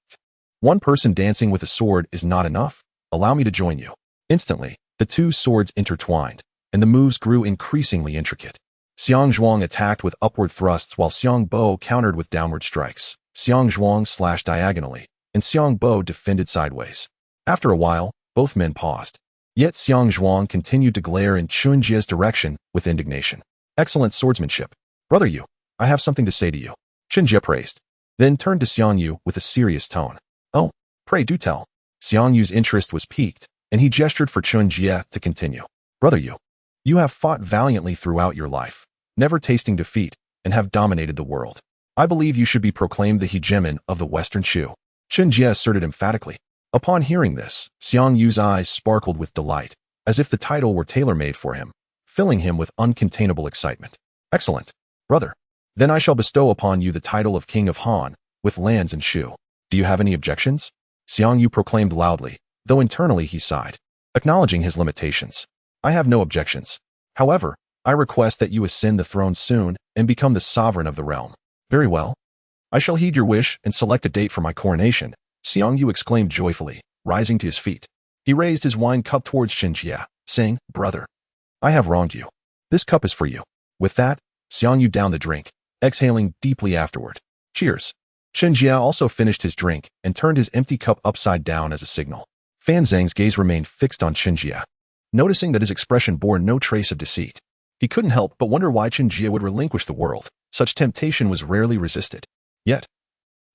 "One person dancing with a sword is not enough. Allow me to join you." Instantly, the two swords intertwined, and the moves grew increasingly intricate. Xiang Zhuang attacked with upward thrusts while Xiang Bo countered with downward strikes. Xiang Zhuang slashed diagonally, and Xiang Bo defended sideways. After a while, both men paused. Yet Xiang Zhuang continued to glare in Chen Jie's direction with indignation. "Excellent swordsmanship. Brother Yu, I have something to say to you," Chen Jie praised, then turned to Xiang Yu with a serious tone. "Oh, pray do tell." Xiang Yu's interest was piqued, and he gestured for Chen Jie to continue. "Brother Yu, you have fought valiantly throughout your life, never tasting defeat, and have dominated the world. I believe you should be proclaimed the hegemon of the Western Shu," Chen Jie asserted emphatically. Upon hearing this, Xiang Yu's eyes sparkled with delight, as if the title were tailor-made for him, filling him with uncontainable excitement. "Excellent, brother. Then I shall bestow upon you the title of King of Han, with lands in Shu. Do you have any objections?" Xiang Yu proclaimed loudly, though internally he sighed, acknowledging his limitations. "I have no objections. However, I request that you ascend the throne soon and become the sovereign of the realm." "Very well. I shall heed your wish and select a date for my coronation," Xiang Yu exclaimed joyfully, rising to his feet. He raised his wine cup towards Chen Jie, saying, "Brother, I have wronged you. This cup is for you." With that, Xiang Yu downed the drink, exhaling deeply afterward. "Cheers." Chen Jie also finished his drink and turned his empty cup upside down as a signal. Fan Zhang's gaze remained fixed on Chen Jie, noticing that his expression bore no trace of deceit. He couldn't help but wonder why Chen Jie would relinquish the world. Such temptation was rarely resisted. Yet,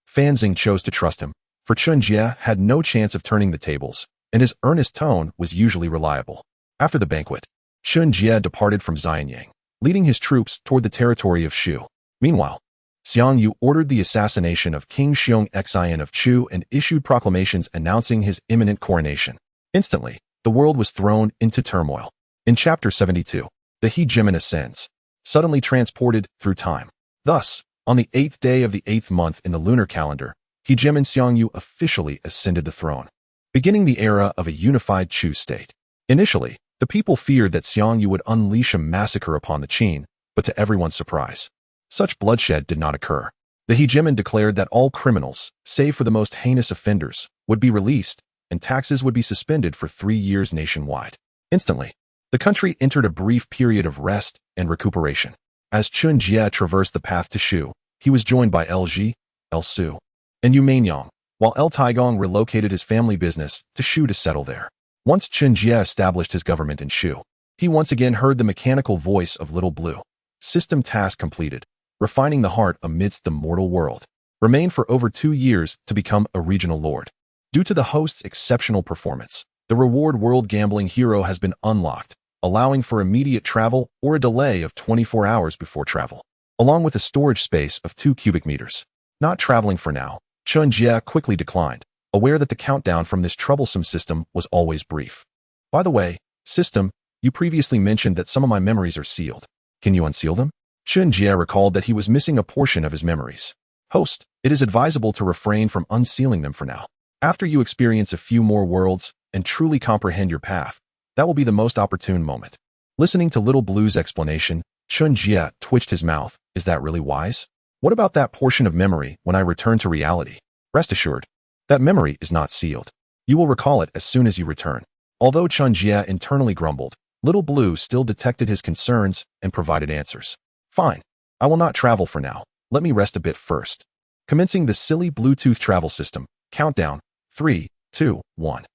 Fan Zhang chose to trust him, for Chen Jie had no chance of turning the tables, and his earnest tone was usually reliable. After the banquet, Chen Jie departed from Xianyang, leading his troops toward the territory of Shu. Meanwhile, Xiang Yu ordered the assassination of King Xiong Xian of Chu and issued proclamations announcing his imminent coronation. Instantly, the world was thrown into turmoil. In Chapter 72, the hegemon ascends, suddenly transported through time. Thus, on the 8th day of the 8th month in the lunar calendar, hegemon Xiang Yu officially ascended the throne, beginning the era of a unified Chu state. Initially, the people feared that Xiang Yu would unleash a massacre upon the Qin, but to everyone's surprise, such bloodshed did not occur. The hegemon declared that all criminals, save for the most heinous offenders, would be released, and taxes would be suspended for 3 years nationwide. Instantly, the country entered a brief period of rest and recuperation. As Chen Jie traversed the path to Shu, he was joined by LG, El Su, and Yu Mainyang, while El Taigong relocated his family business to Shu to settle there. Once Chen Jie established his government in Shu, he once again heard the mechanical voice of Little Blue. System task completed. Refining the heart amidst the mortal world. Remained for over 2 years to become a regional lord. Due to the host's exceptional performance, the reward world gambling hero has been unlocked, allowing for immediate travel or a delay of 24 hours before travel, along with a storage space of 2 cubic meters. Not traveling for now, Chen Jie quickly declined, aware that the countdown from this troublesome system was always brief. "By the way, system, you previously mentioned that some of my memories are sealed. Can you unseal them?" Chen Jie recalled that he was missing a portion of his memories. "Host, it is advisable to refrain from unsealing them for now. After you experience a few more worlds and truly comprehend your path, that will be the most opportune moment." Listening to Little Blue's explanation, Chen Jie twitched his mouth. "Is that really wise? What about that portion of memory when I return to reality?" "Rest assured, that memory is not sealed. You will recall it as soon as you return." Although Chen Jie internally grumbled, Little Blue still detected his concerns and provided answers. "Fine. I will not travel for now. Let me rest a bit first." Commencing the silly Bluetooth travel system. Countdown. 3, 2, 1.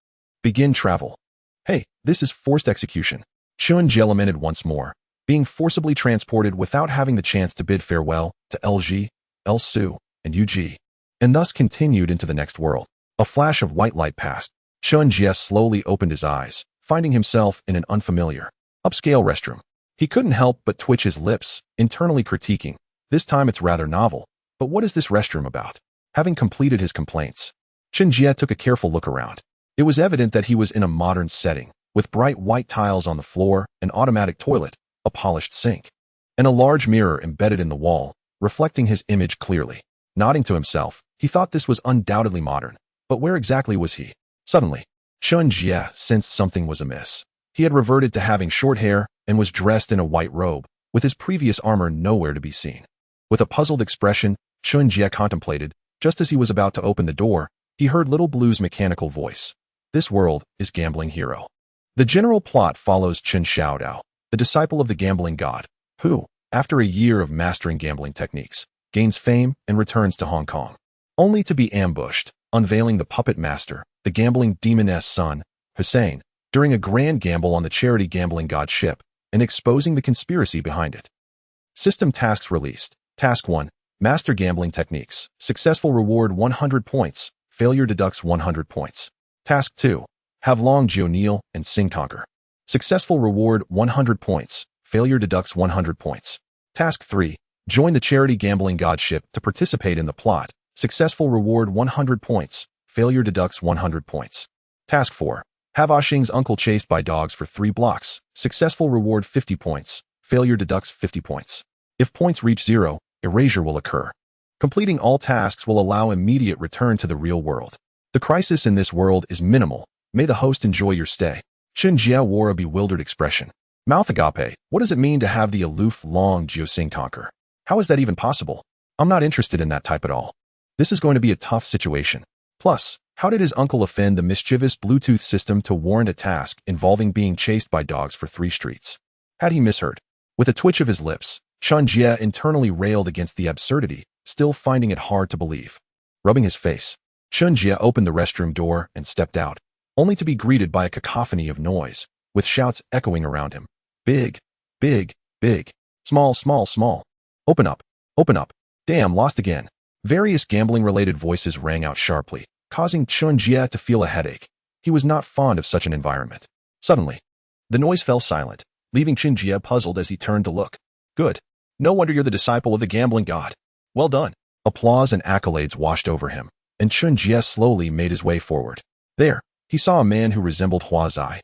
Begin travel. "Hey, this is forced execution." Chen Jie lamented once more, being forcibly transported without having the chance to bid farewell to LG, El Su, and Yu. And thus continued into the next world. A flash of white light passed. Chen Jie slowly opened his eyes, finding himself in an unfamiliar, upscale restroom. He couldn't help but twitch his lips, internally critiquing. This time it's rather novel, but what is this restroom about? Having completed his complaints, Chen Jie took a careful look around. It was evident that he was in a modern setting, with bright white tiles on the floor, an automatic toilet, a polished sink, and a large mirror embedded in the wall, reflecting his image clearly. Nodding to himself, he thought this was undoubtedly modern. But where exactly was he? Suddenly, Chen Jie sensed something was amiss. He had reverted to having short hair and was dressed in a white robe, with his previous armor nowhere to be seen. With a puzzled expression, Chen Jie contemplated. Just as he was about to open the door, he heard Little Blue's mechanical voice. This world is Gambling Hero. The general plot follows Chen Xiaodao, the disciple of the gambling god, who, after a year of mastering gambling techniques, gains fame and returns to Hong Kong, only to be ambushed, unveiling the puppet master, the gambling demoness son, Hussein, during a grand gamble on the charity gambling god ship, and exposing the conspiracy behind it. System tasks released. Task 1. Master gambling techniques. Successful reward 100 points. Failure deducts 100 points. Task 2. Have Long Jio kneel and sing conquer. Successful reward 100 points. Failure deducts 100 points. Task 3. Join the charity gambling god ship to participate in the plot. Successful reward 100 points. Failure deducts 100 points. Task 4. Have Ashing's uncle chased by dogs for 3 blocks. Successful reward 50 points. Failure deducts 50 points. If points reach 0, erasure will occur. Completing all tasks will allow immediate return to the real world. The crisis in this world is minimal. May the host enjoy your stay. Chen Jie wore a bewildered expression. Mouth agape, what does it mean to have the aloof Long Jio sing conquer? How is that even possible? I'm not interested in that type at all. This is going to be a tough situation. Plus, how did his uncle offend the mischievous Bluetooth system to warrant a task involving being chased by dogs for 3 streets? Had he misheard? With a twitch of his lips, Chen Jie internally railed against the absurdity, still finding it hard to believe. Rubbing his face, Chen Jie opened the restroom door and stepped out, only to be greeted by a cacophony of noise, with shouts echoing around him. Big, big, big. Small, small, small. Open up, open up. Damn, lost again. Various gambling-related voices rang out sharply, causing Chen Jie to feel a headache. He was not fond of such an environment. Suddenly, the noise fell silent, leaving Chen Jie puzzled as he turned to look. Good. No wonder you're the disciple of the gambling god. Well done. Applause and accolades washed over him, and Chen Jie slowly made his way forward. There, he saw a man who resembled Hua Zai,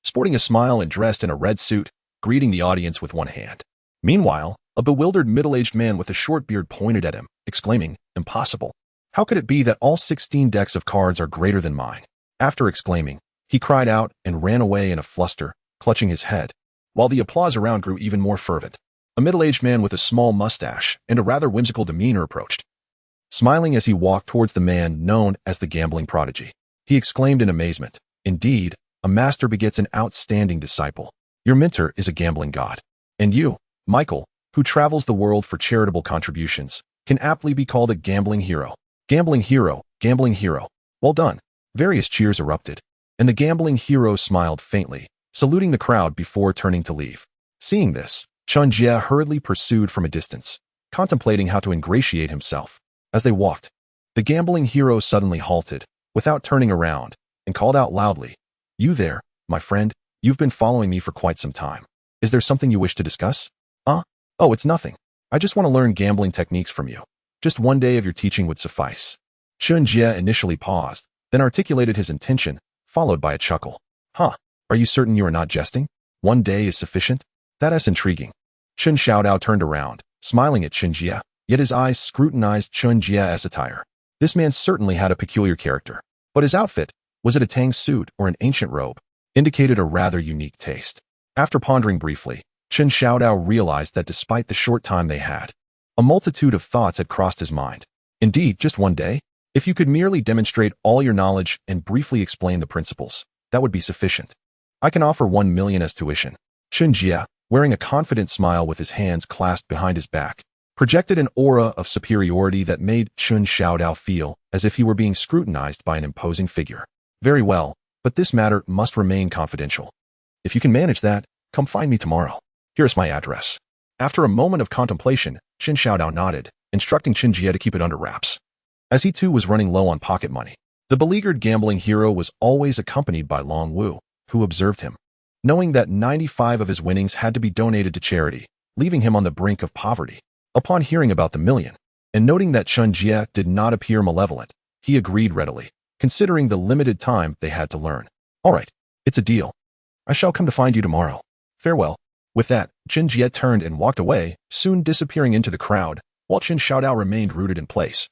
sporting a smile and dressed in a red suit, greeting the audience with one hand. Meanwhile, a bewildered middle-aged man with a short beard pointed at him, exclaiming, "Impossible. How could it be that all 16 decks of cards are greater than mine?" After exclaiming, he cried out and ran away in a fluster, clutching his head, while the applause around grew even more fervent. A middle-aged man with a small mustache and a rather whimsical demeanor approached. Smiling as he walked towards the man known as the gambling prodigy, he exclaimed in amazement, "Indeed, a master begets an outstanding disciple. Your mentor is a gambling god. And you, Michael, who travels the world for charitable contributions, can aptly be called a gambling hero. Gambling hero, gambling hero. Well done." Various cheers erupted, and the gambling hero smiled faintly, saluting the crowd before turning to leave. Seeing this, Chen Jie hurriedly pursued from a distance, contemplating how to ingratiate himself. As they walked, the gambling hero suddenly halted, without turning around, and called out loudly, "You there, my friend, you've been following me for quite some time. Is there something you wish to discuss?" "Oh, it's nothing. I just want to learn gambling techniques from you. Just one day of your teaching would suffice." Chen Jie initially paused, then articulated his intention, followed by a chuckle. "Huh, are you certain you are not jesting? One day is sufficient? That's intriguing." Chen Xiaodao turned around, smiling at Chen Jie, yet his eyes scrutinized Chen Jie's attire. This man certainly had a peculiar character, but his outfit, was it a Tang suit or an ancient robe, indicated a rather unique taste. After pondering briefly, Chen Xiaodao realized that despite the short time they had, a multitude of thoughts had crossed his mind. Indeed, just one day? If you could merely demonstrate all your knowledge and briefly explain the principles, that would be sufficient. I can offer 1 million as tuition. Chen Jie, wearing a confident smile with his hands clasped behind his back, projected an aura of superiority that made Chen Xiaodao feel as if he were being scrutinized by an imposing figure. Very well, but this matter must remain confidential. If you can manage that, come find me tomorrow. Here's my address. After a moment of contemplation, Chen Xiaodao nodded, instructing Chen Jie to keep it under wraps. As he too was running low on pocket money, the beleaguered gambling hero was always accompanied by Long Wu, who observed him. Knowing that 95 of his winnings had to be donated to charity, leaving him on the brink of poverty. Upon hearing about the million, and noting that Chen Jie did not appear malevolent, he agreed readily, considering the limited time they had to learn. "All right, it's a deal. I shall come to find you tomorrow. Farewell." With that, Chen Jie turned and walked away, soon disappearing into the crowd, while Chen Xiaodao remained rooted in place,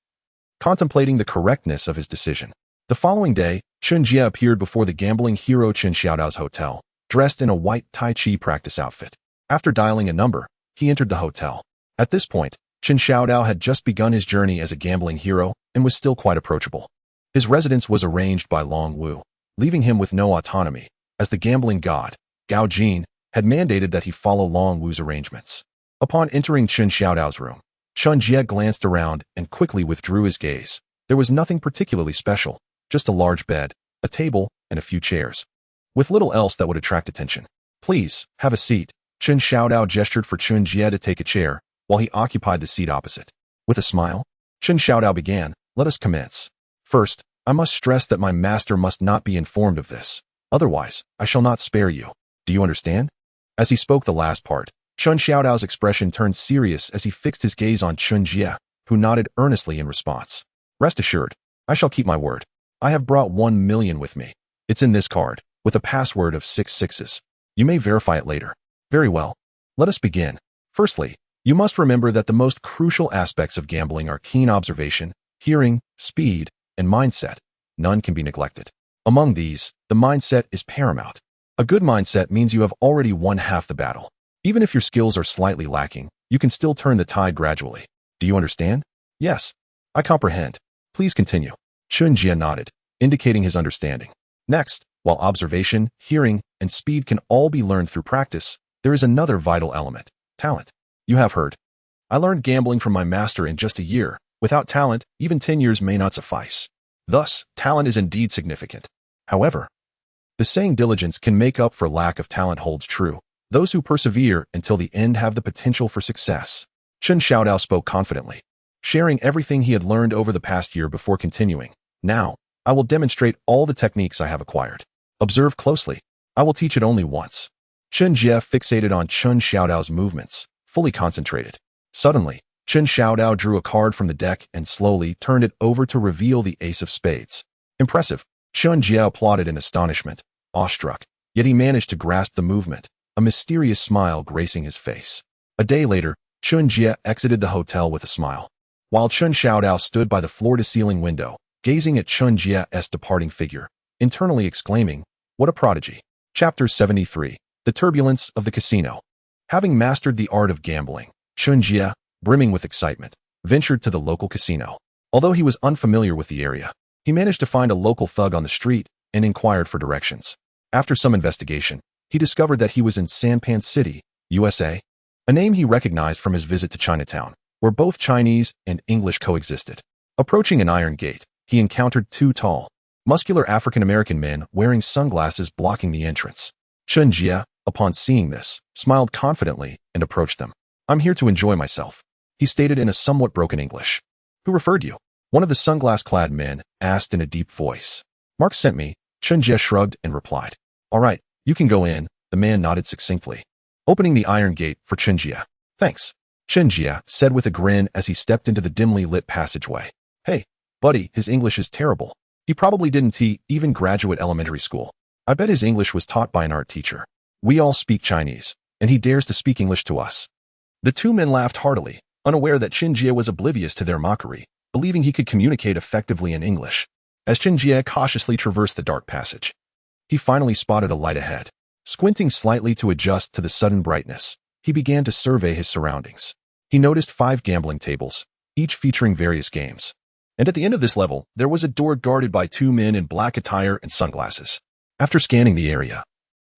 contemplating the correctness of his decision. The following day, Chen Jie appeared before the gambling hero Chen Xiaodao's hotel, dressed in a white Tai Chi practice outfit. After dialing a number, he entered the hotel. At this point, Chen Xiaodao had just begun his journey as a gambling hero and was still quite approachable. His residence was arranged by Long Wu, leaving him with no autonomy, as the gambling god, Gao Jin, had mandated that he follow Long Wu's arrangements. Upon entering Chen Xiaodao's room, Chen Jie glanced around and quickly withdrew his gaze. There was nothing particularly special, just a large bed, a table, and a few chairs, with little else that would attract attention. "Please, have a seat." Chen Xiaodao gestured for Chen Jie to take a chair, while he occupied the seat opposite. With a smile, Chen Xiaodao began, "Let us commence. First, I must stress that my master must not be informed of this. Otherwise, I shall not spare you. Do you understand?" As he spoke the last part, Chen Xiaodao's expression turned serious as he fixed his gaze on Chen Jie, who nodded earnestly in response. "Rest assured, I shall keep my word. I have brought 1 million with me. It's in this card, with a password of 6 sixes. You may verify it later." "Very well. Let us begin. Firstly, you must remember that the most crucial aspects of gambling are keen observation, hearing, speed, and mindset. None can be neglected. Among these, the mindset is paramount. A good mindset means you have already won half the battle. Even if your skills are slightly lacking, you can still turn the tide gradually. Do you understand?" "Yes, I comprehend. Please continue." Chen Jie nodded, indicating his understanding. "Next, while observation, hearing, and speed can all be learned through practice, there is another vital element: talent. You have heard. I learned gambling from my master in just a year. Without talent, even 10 years may not suffice. Thus, talent is indeed significant. However, the saying diligence can make up for lack of talent holds true. Those who persevere until the end have the potential for success." Chen Xiaodao spoke confidently, sharing everything he had learned over the past year before continuing. "Now, I will demonstrate all the techniques I have acquired. Observe closely. I will teach it only once." Chen Jie fixated on Chen Xiaodao's movements, fully concentrated. Suddenly, Chen Xiaodao drew a card from the deck and slowly turned it over to reveal the ace of spades. "Impressive." Chen Jie applauded in astonishment, awestruck, yet he managed to grasp the movement, a mysterious smile gracing his face. A day later, Chen Jie exited the hotel with a smile, while Chen Xiaodao stood by the floor-to-ceiling window, gazing at Chen Jie's departing figure, internally exclaiming, "What a prodigy." Chapter 73. The Turbulence of the Casino. Having mastered the art of gambling, Chen Jie, brimming with excitement, ventured to the local casino. Although he was unfamiliar with the area, he managed to find a local thug on the street and inquired for directions. After some investigation, he discovered that he was in Sanpan City, USA, a name he recognized from his visit to Chinatown, where both Chinese and English coexisted. Approaching an iron gate, he encountered 2 tall, muscular African-American men wearing sunglasses blocking the entrance. Chen Jie, upon seeing this, smiled confidently and approached them. "I'm here to enjoy myself," he stated in a somewhat broken English. "Who referred you?" one of the sunglass-clad men asked in a deep voice. "Mark sent me," Chen Jie shrugged and replied. "All right, you can go in," the man nodded succinctly, opening the iron gate for Chen Jie. "Thanks," Chen Jie said with a grin as he stepped into the dimly lit passageway. "Hey, buddy, his English is terrible. He probably didn't even graduate elementary school. I bet his English was taught by an art teacher. We all speak Chinese, and he dares to speak English to us." The 2 men laughed heartily, unaware that Chen Jie was oblivious to their mockery, believing he could communicate effectively in English. As Chen Jie cautiously traversed the dark passage, he finally spotted a light ahead. Squinting slightly to adjust to the sudden brightness, he began to survey his surroundings. He noticed 5 gambling tables, each featuring various games. And at the end of this level, there was a door guarded by 2 men in black attire and sunglasses. After scanning the area,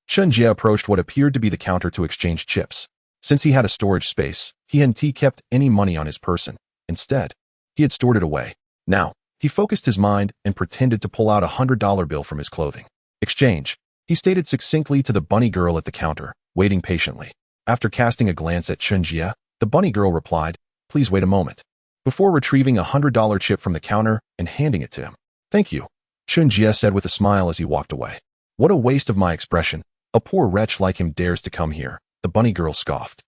Chen Jie approached what appeared to be the counter to exchange chips. Since he had a storage space, he hadn't kept any money on his person. Instead, he had stored it away. Now, he focused his mind and pretended to pull out a $100 bill from his clothing. "Exchange," he stated succinctly to the bunny girl at the counter, waiting patiently. After casting a glance at Chen Jie, the bunny girl replied, "Please wait a moment," before retrieving a $100 chip from the counter and handing it to him. "Thank you," Chen Jie said with a smile as he walked away. "What a waste of my expression. A poor wretch like him dares to come here," the bunny girl scoffed,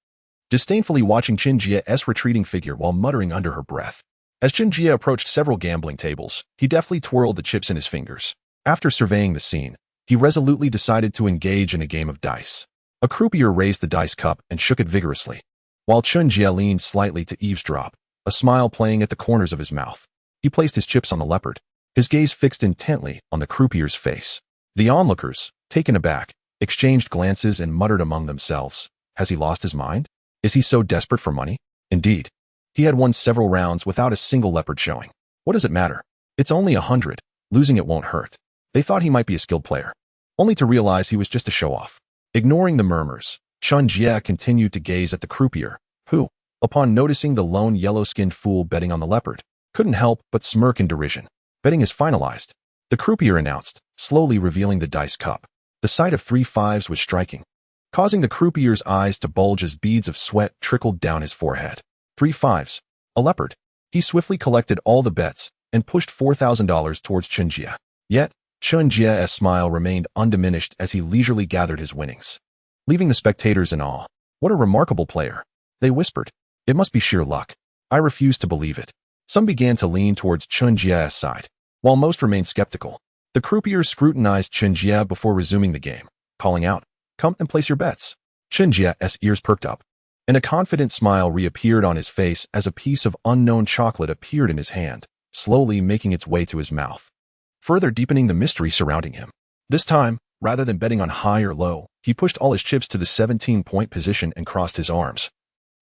disdainfully watching Chen Jie's retreating figure while muttering under her breath. As Chen Jie approached several gambling tables, he deftly twirled the chips in his fingers. After surveying the scene, he resolutely decided to engage in a game of dice. A croupier raised the dice cup and shook it vigorously, while Chen Jie leaned slightly to eavesdrop, a smile playing at the corners of his mouth. He placed his chips on the leopard, his gaze fixed intently on the croupier's face. The onlookers, taken aback, exchanged glances and muttered among themselves. Has he lost his mind? Is he so desperate for money? Indeed. He had won several rounds without a single leopard showing. What does it matter? It's only 100. Losing it won't hurt. They thought he might be a skilled player, only to realize he was just a show-off. Ignoring the murmurs, Chen Jie continued to gaze at the croupier, who, upon noticing the lone yellow-skinned fool betting on the leopard, couldn't help but smirk in derision. Betting is finalized, the croupier announced, slowly revealing the dice cup. The sight of 3 5s was striking, causing the croupier's eyes to bulge as beads of sweat trickled down his forehead. 3 5s. A leopard. He swiftly collected all the bets and pushed $4,000 towards Chen Jie. Yet, Chen Jie's smile remained undiminished as he leisurely gathered his winnings, leaving the spectators in awe. What a remarkable player, they whispered. It must be sheer luck. I refuse to believe it. Some began to lean towards Chen Jie's side, while most remained skeptical. The croupier scrutinized Chen Jie before resuming the game, calling out, "Come and place your bets." Chen Jie's ears perked up, and a confident smile reappeared on his face as a piece of unknown chocolate appeared in his hand, slowly making its way to his mouth, further deepening the mystery surrounding him. This time, rather than betting on high or low, he pushed all his chips to the 17-point position and crossed his arms,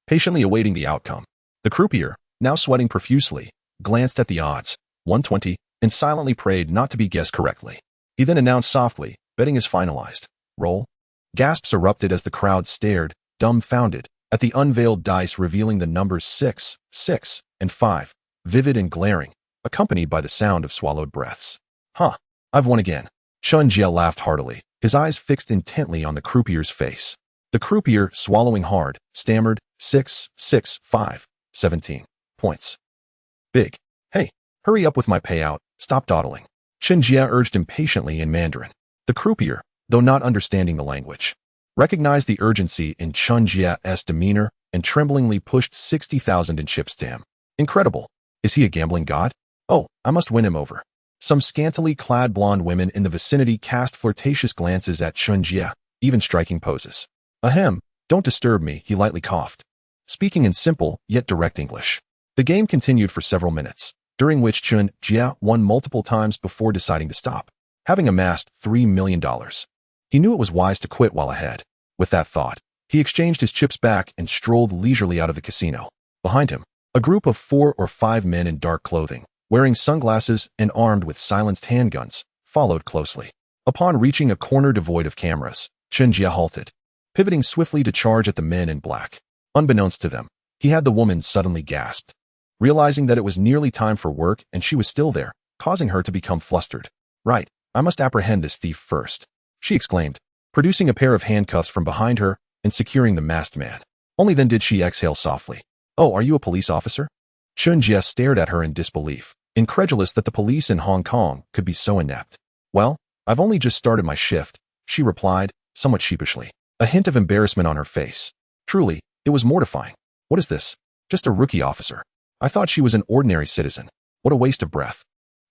patiently awaiting the outcome. The croupier, now sweating profusely, glanced at the odds, 120, and silently prayed not to be guessed correctly. He then announced softly, "Betting is finalized. Roll." Gasps erupted as the crowd stared, dumbfounded, at the unveiled dice revealing the numbers 6, 6, and 5, vivid and glaring, accompanied by the sound of swallowed breaths. "Huh, I've won again." Chen Jie laughed heartily, his eyes fixed intently on the croupier's face. The croupier, swallowing hard, stammered, 6, 6, 5, 17 points. "Big. Hey, hurry up with my payout, stop dawdling." Chen Jie urged impatiently in Mandarin. The croupier, though not understanding the language, recognized the urgency in Chen Jie's demeanor and tremblingly pushed 60,000 in chips to him. Incredible. Is he a gambling god? Oh, I must win him over. Some scantily clad blonde women in the vicinity cast flirtatious glances at Chen Jie, even striking poses. "Ahem, don't disturb me," he lightly coughed, speaking in simple yet direct English. The game continued for several minutes, during which Chen Jie won multiple times before deciding to stop. Having amassed $3 million, he knew it was wise to quit while ahead. With that thought, he exchanged his chips back and strolled leisurely out of the casino. Behind him, a group of 4 or 5 men in dark clothing, wearing sunglasses and armed with silenced handguns, followed closely. Upon reaching a corner devoid of cameras, Chen Jie halted, pivoting swiftly to charge at the men in black. Unbeknownst to them, he had the woman suddenly gasped, realizing that it was nearly time for work and she was still there, causing her to become flustered. "Right, I must apprehend this thief first," she exclaimed, producing a pair of handcuffs from behind her and securing the masked man. Only then did she exhale softly. "Oh, are you a police officer?" Chen Jie stared at her in disbelief, incredulous that the police in Hong Kong could be so inept. "Well, I've only just started my shift," she replied, somewhat sheepishly, a hint of embarrassment on her face. Truly, it was mortifying. What is this? Just a rookie officer. I thought she was an ordinary citizen. What a waste of breath.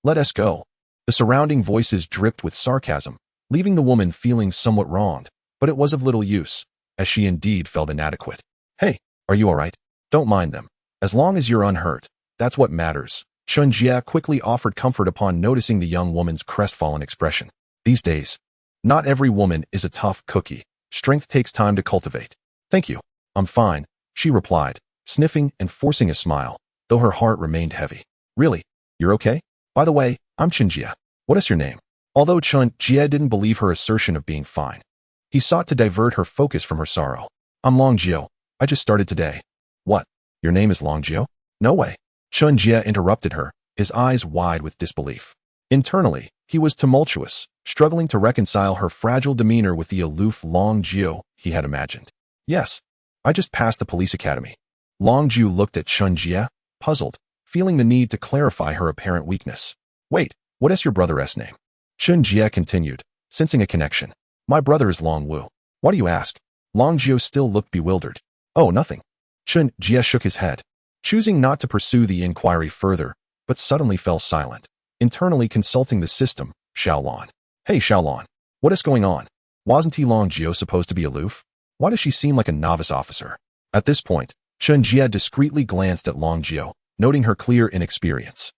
"Let us go." The surrounding voices dripped with sarcasm, leaving the woman feeling somewhat wronged, but it was of little use, as she indeed felt inadequate. "Hey, are you all right? Don't mind them. As long as you're unhurt, that's what matters." Chen Jie quickly offered comfort upon noticing the young woman's crestfallen expression. These days, not every woman is a tough cookie. Strength takes time to cultivate. "Thank you. I'm fine," she replied, sniffing and forcing a smile, though her heart remained heavy. "Really? You're okay? By the way, I'm Chen Jie. What is your name?" Although Chen Jie didn't believe her assertion of being fine, he sought to divert her focus from her sorrow. "I'm Long Jio. I just started today." "What? Your name is Long Jio? No way." Chen Jie interrupted her, his eyes wide with disbelief. Internally, he was tumultuous, struggling to reconcile her fragile demeanor with the aloof Long Jio he had imagined. "Yes, I just passed the police academy." Long Jio looked at Chen Jie, puzzled, feeling the need to clarify her apparent weakness. "Wait, what is your brother's name?" Chen Jie continued, sensing a connection. "My brother is Long Wu." "Why do you ask?" Long Jio still looked bewildered. "Oh, nothing." Chen Jie shook his head, choosing not to pursue the inquiry further, but suddenly fell silent, internally consulting the system. Xiaolon. "Hey Xiaolon, what is going on? Wasn't he Long Jio supposed to be aloof? Why does she seem like a novice officer?" At this point, Chen Jie discreetly glanced at Long Jio, noting her clear inexperience.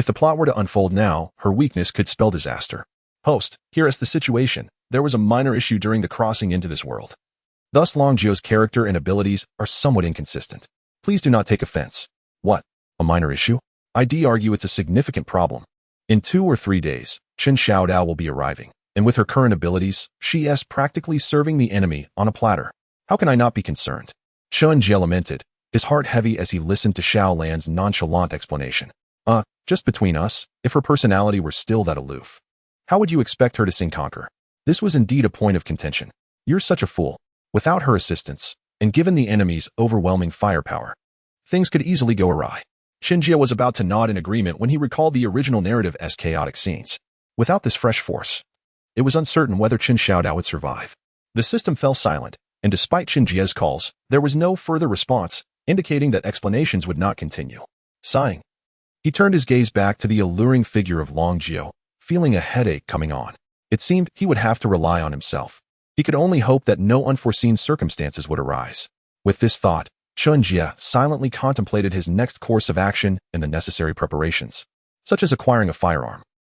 If the plot were to unfold now, her weakness could spell disaster. Host, here is the situation. There was a minor issue during the crossing into this world. Thus, Long Jio's character and abilities are somewhat inconsistent. Please do not take offense. What? A minor issue? I'd argue it's a significant problem. In 2 or 3 days, Chen Xiaodao will be arriving, and with her current abilities, she is practically serving the enemy on a platter. How can I not be concerned? Chen Jie lamented, his heart heavy as he listened to Xiao Lan's nonchalant explanation. Just between us, if her personality were still that aloof, how would you expect her to sing conquer? This was indeed a point of contention. You're such a fool. Without her assistance, and given the enemy's overwhelming firepower, things could easily go awry. Chen Jie was about to nod in agreement when he recalled the original narrative's chaotic scenes. Without this fresh force, it was uncertain whether Chen Xiaodao would survive. The system fell silent, and despite Chen Jie's calls, there was no further response, indicating that explanations would not continue. Sighing, he turned his gaze back to the alluring figure of Long Jio, feeling a headache coming on. It seemed he would have to rely on himself. He could only hope that no unforeseen circumstances would arise. With this thought, Chen Jie silently contemplated his next course of action and the necessary preparations, such as acquiring a firearm.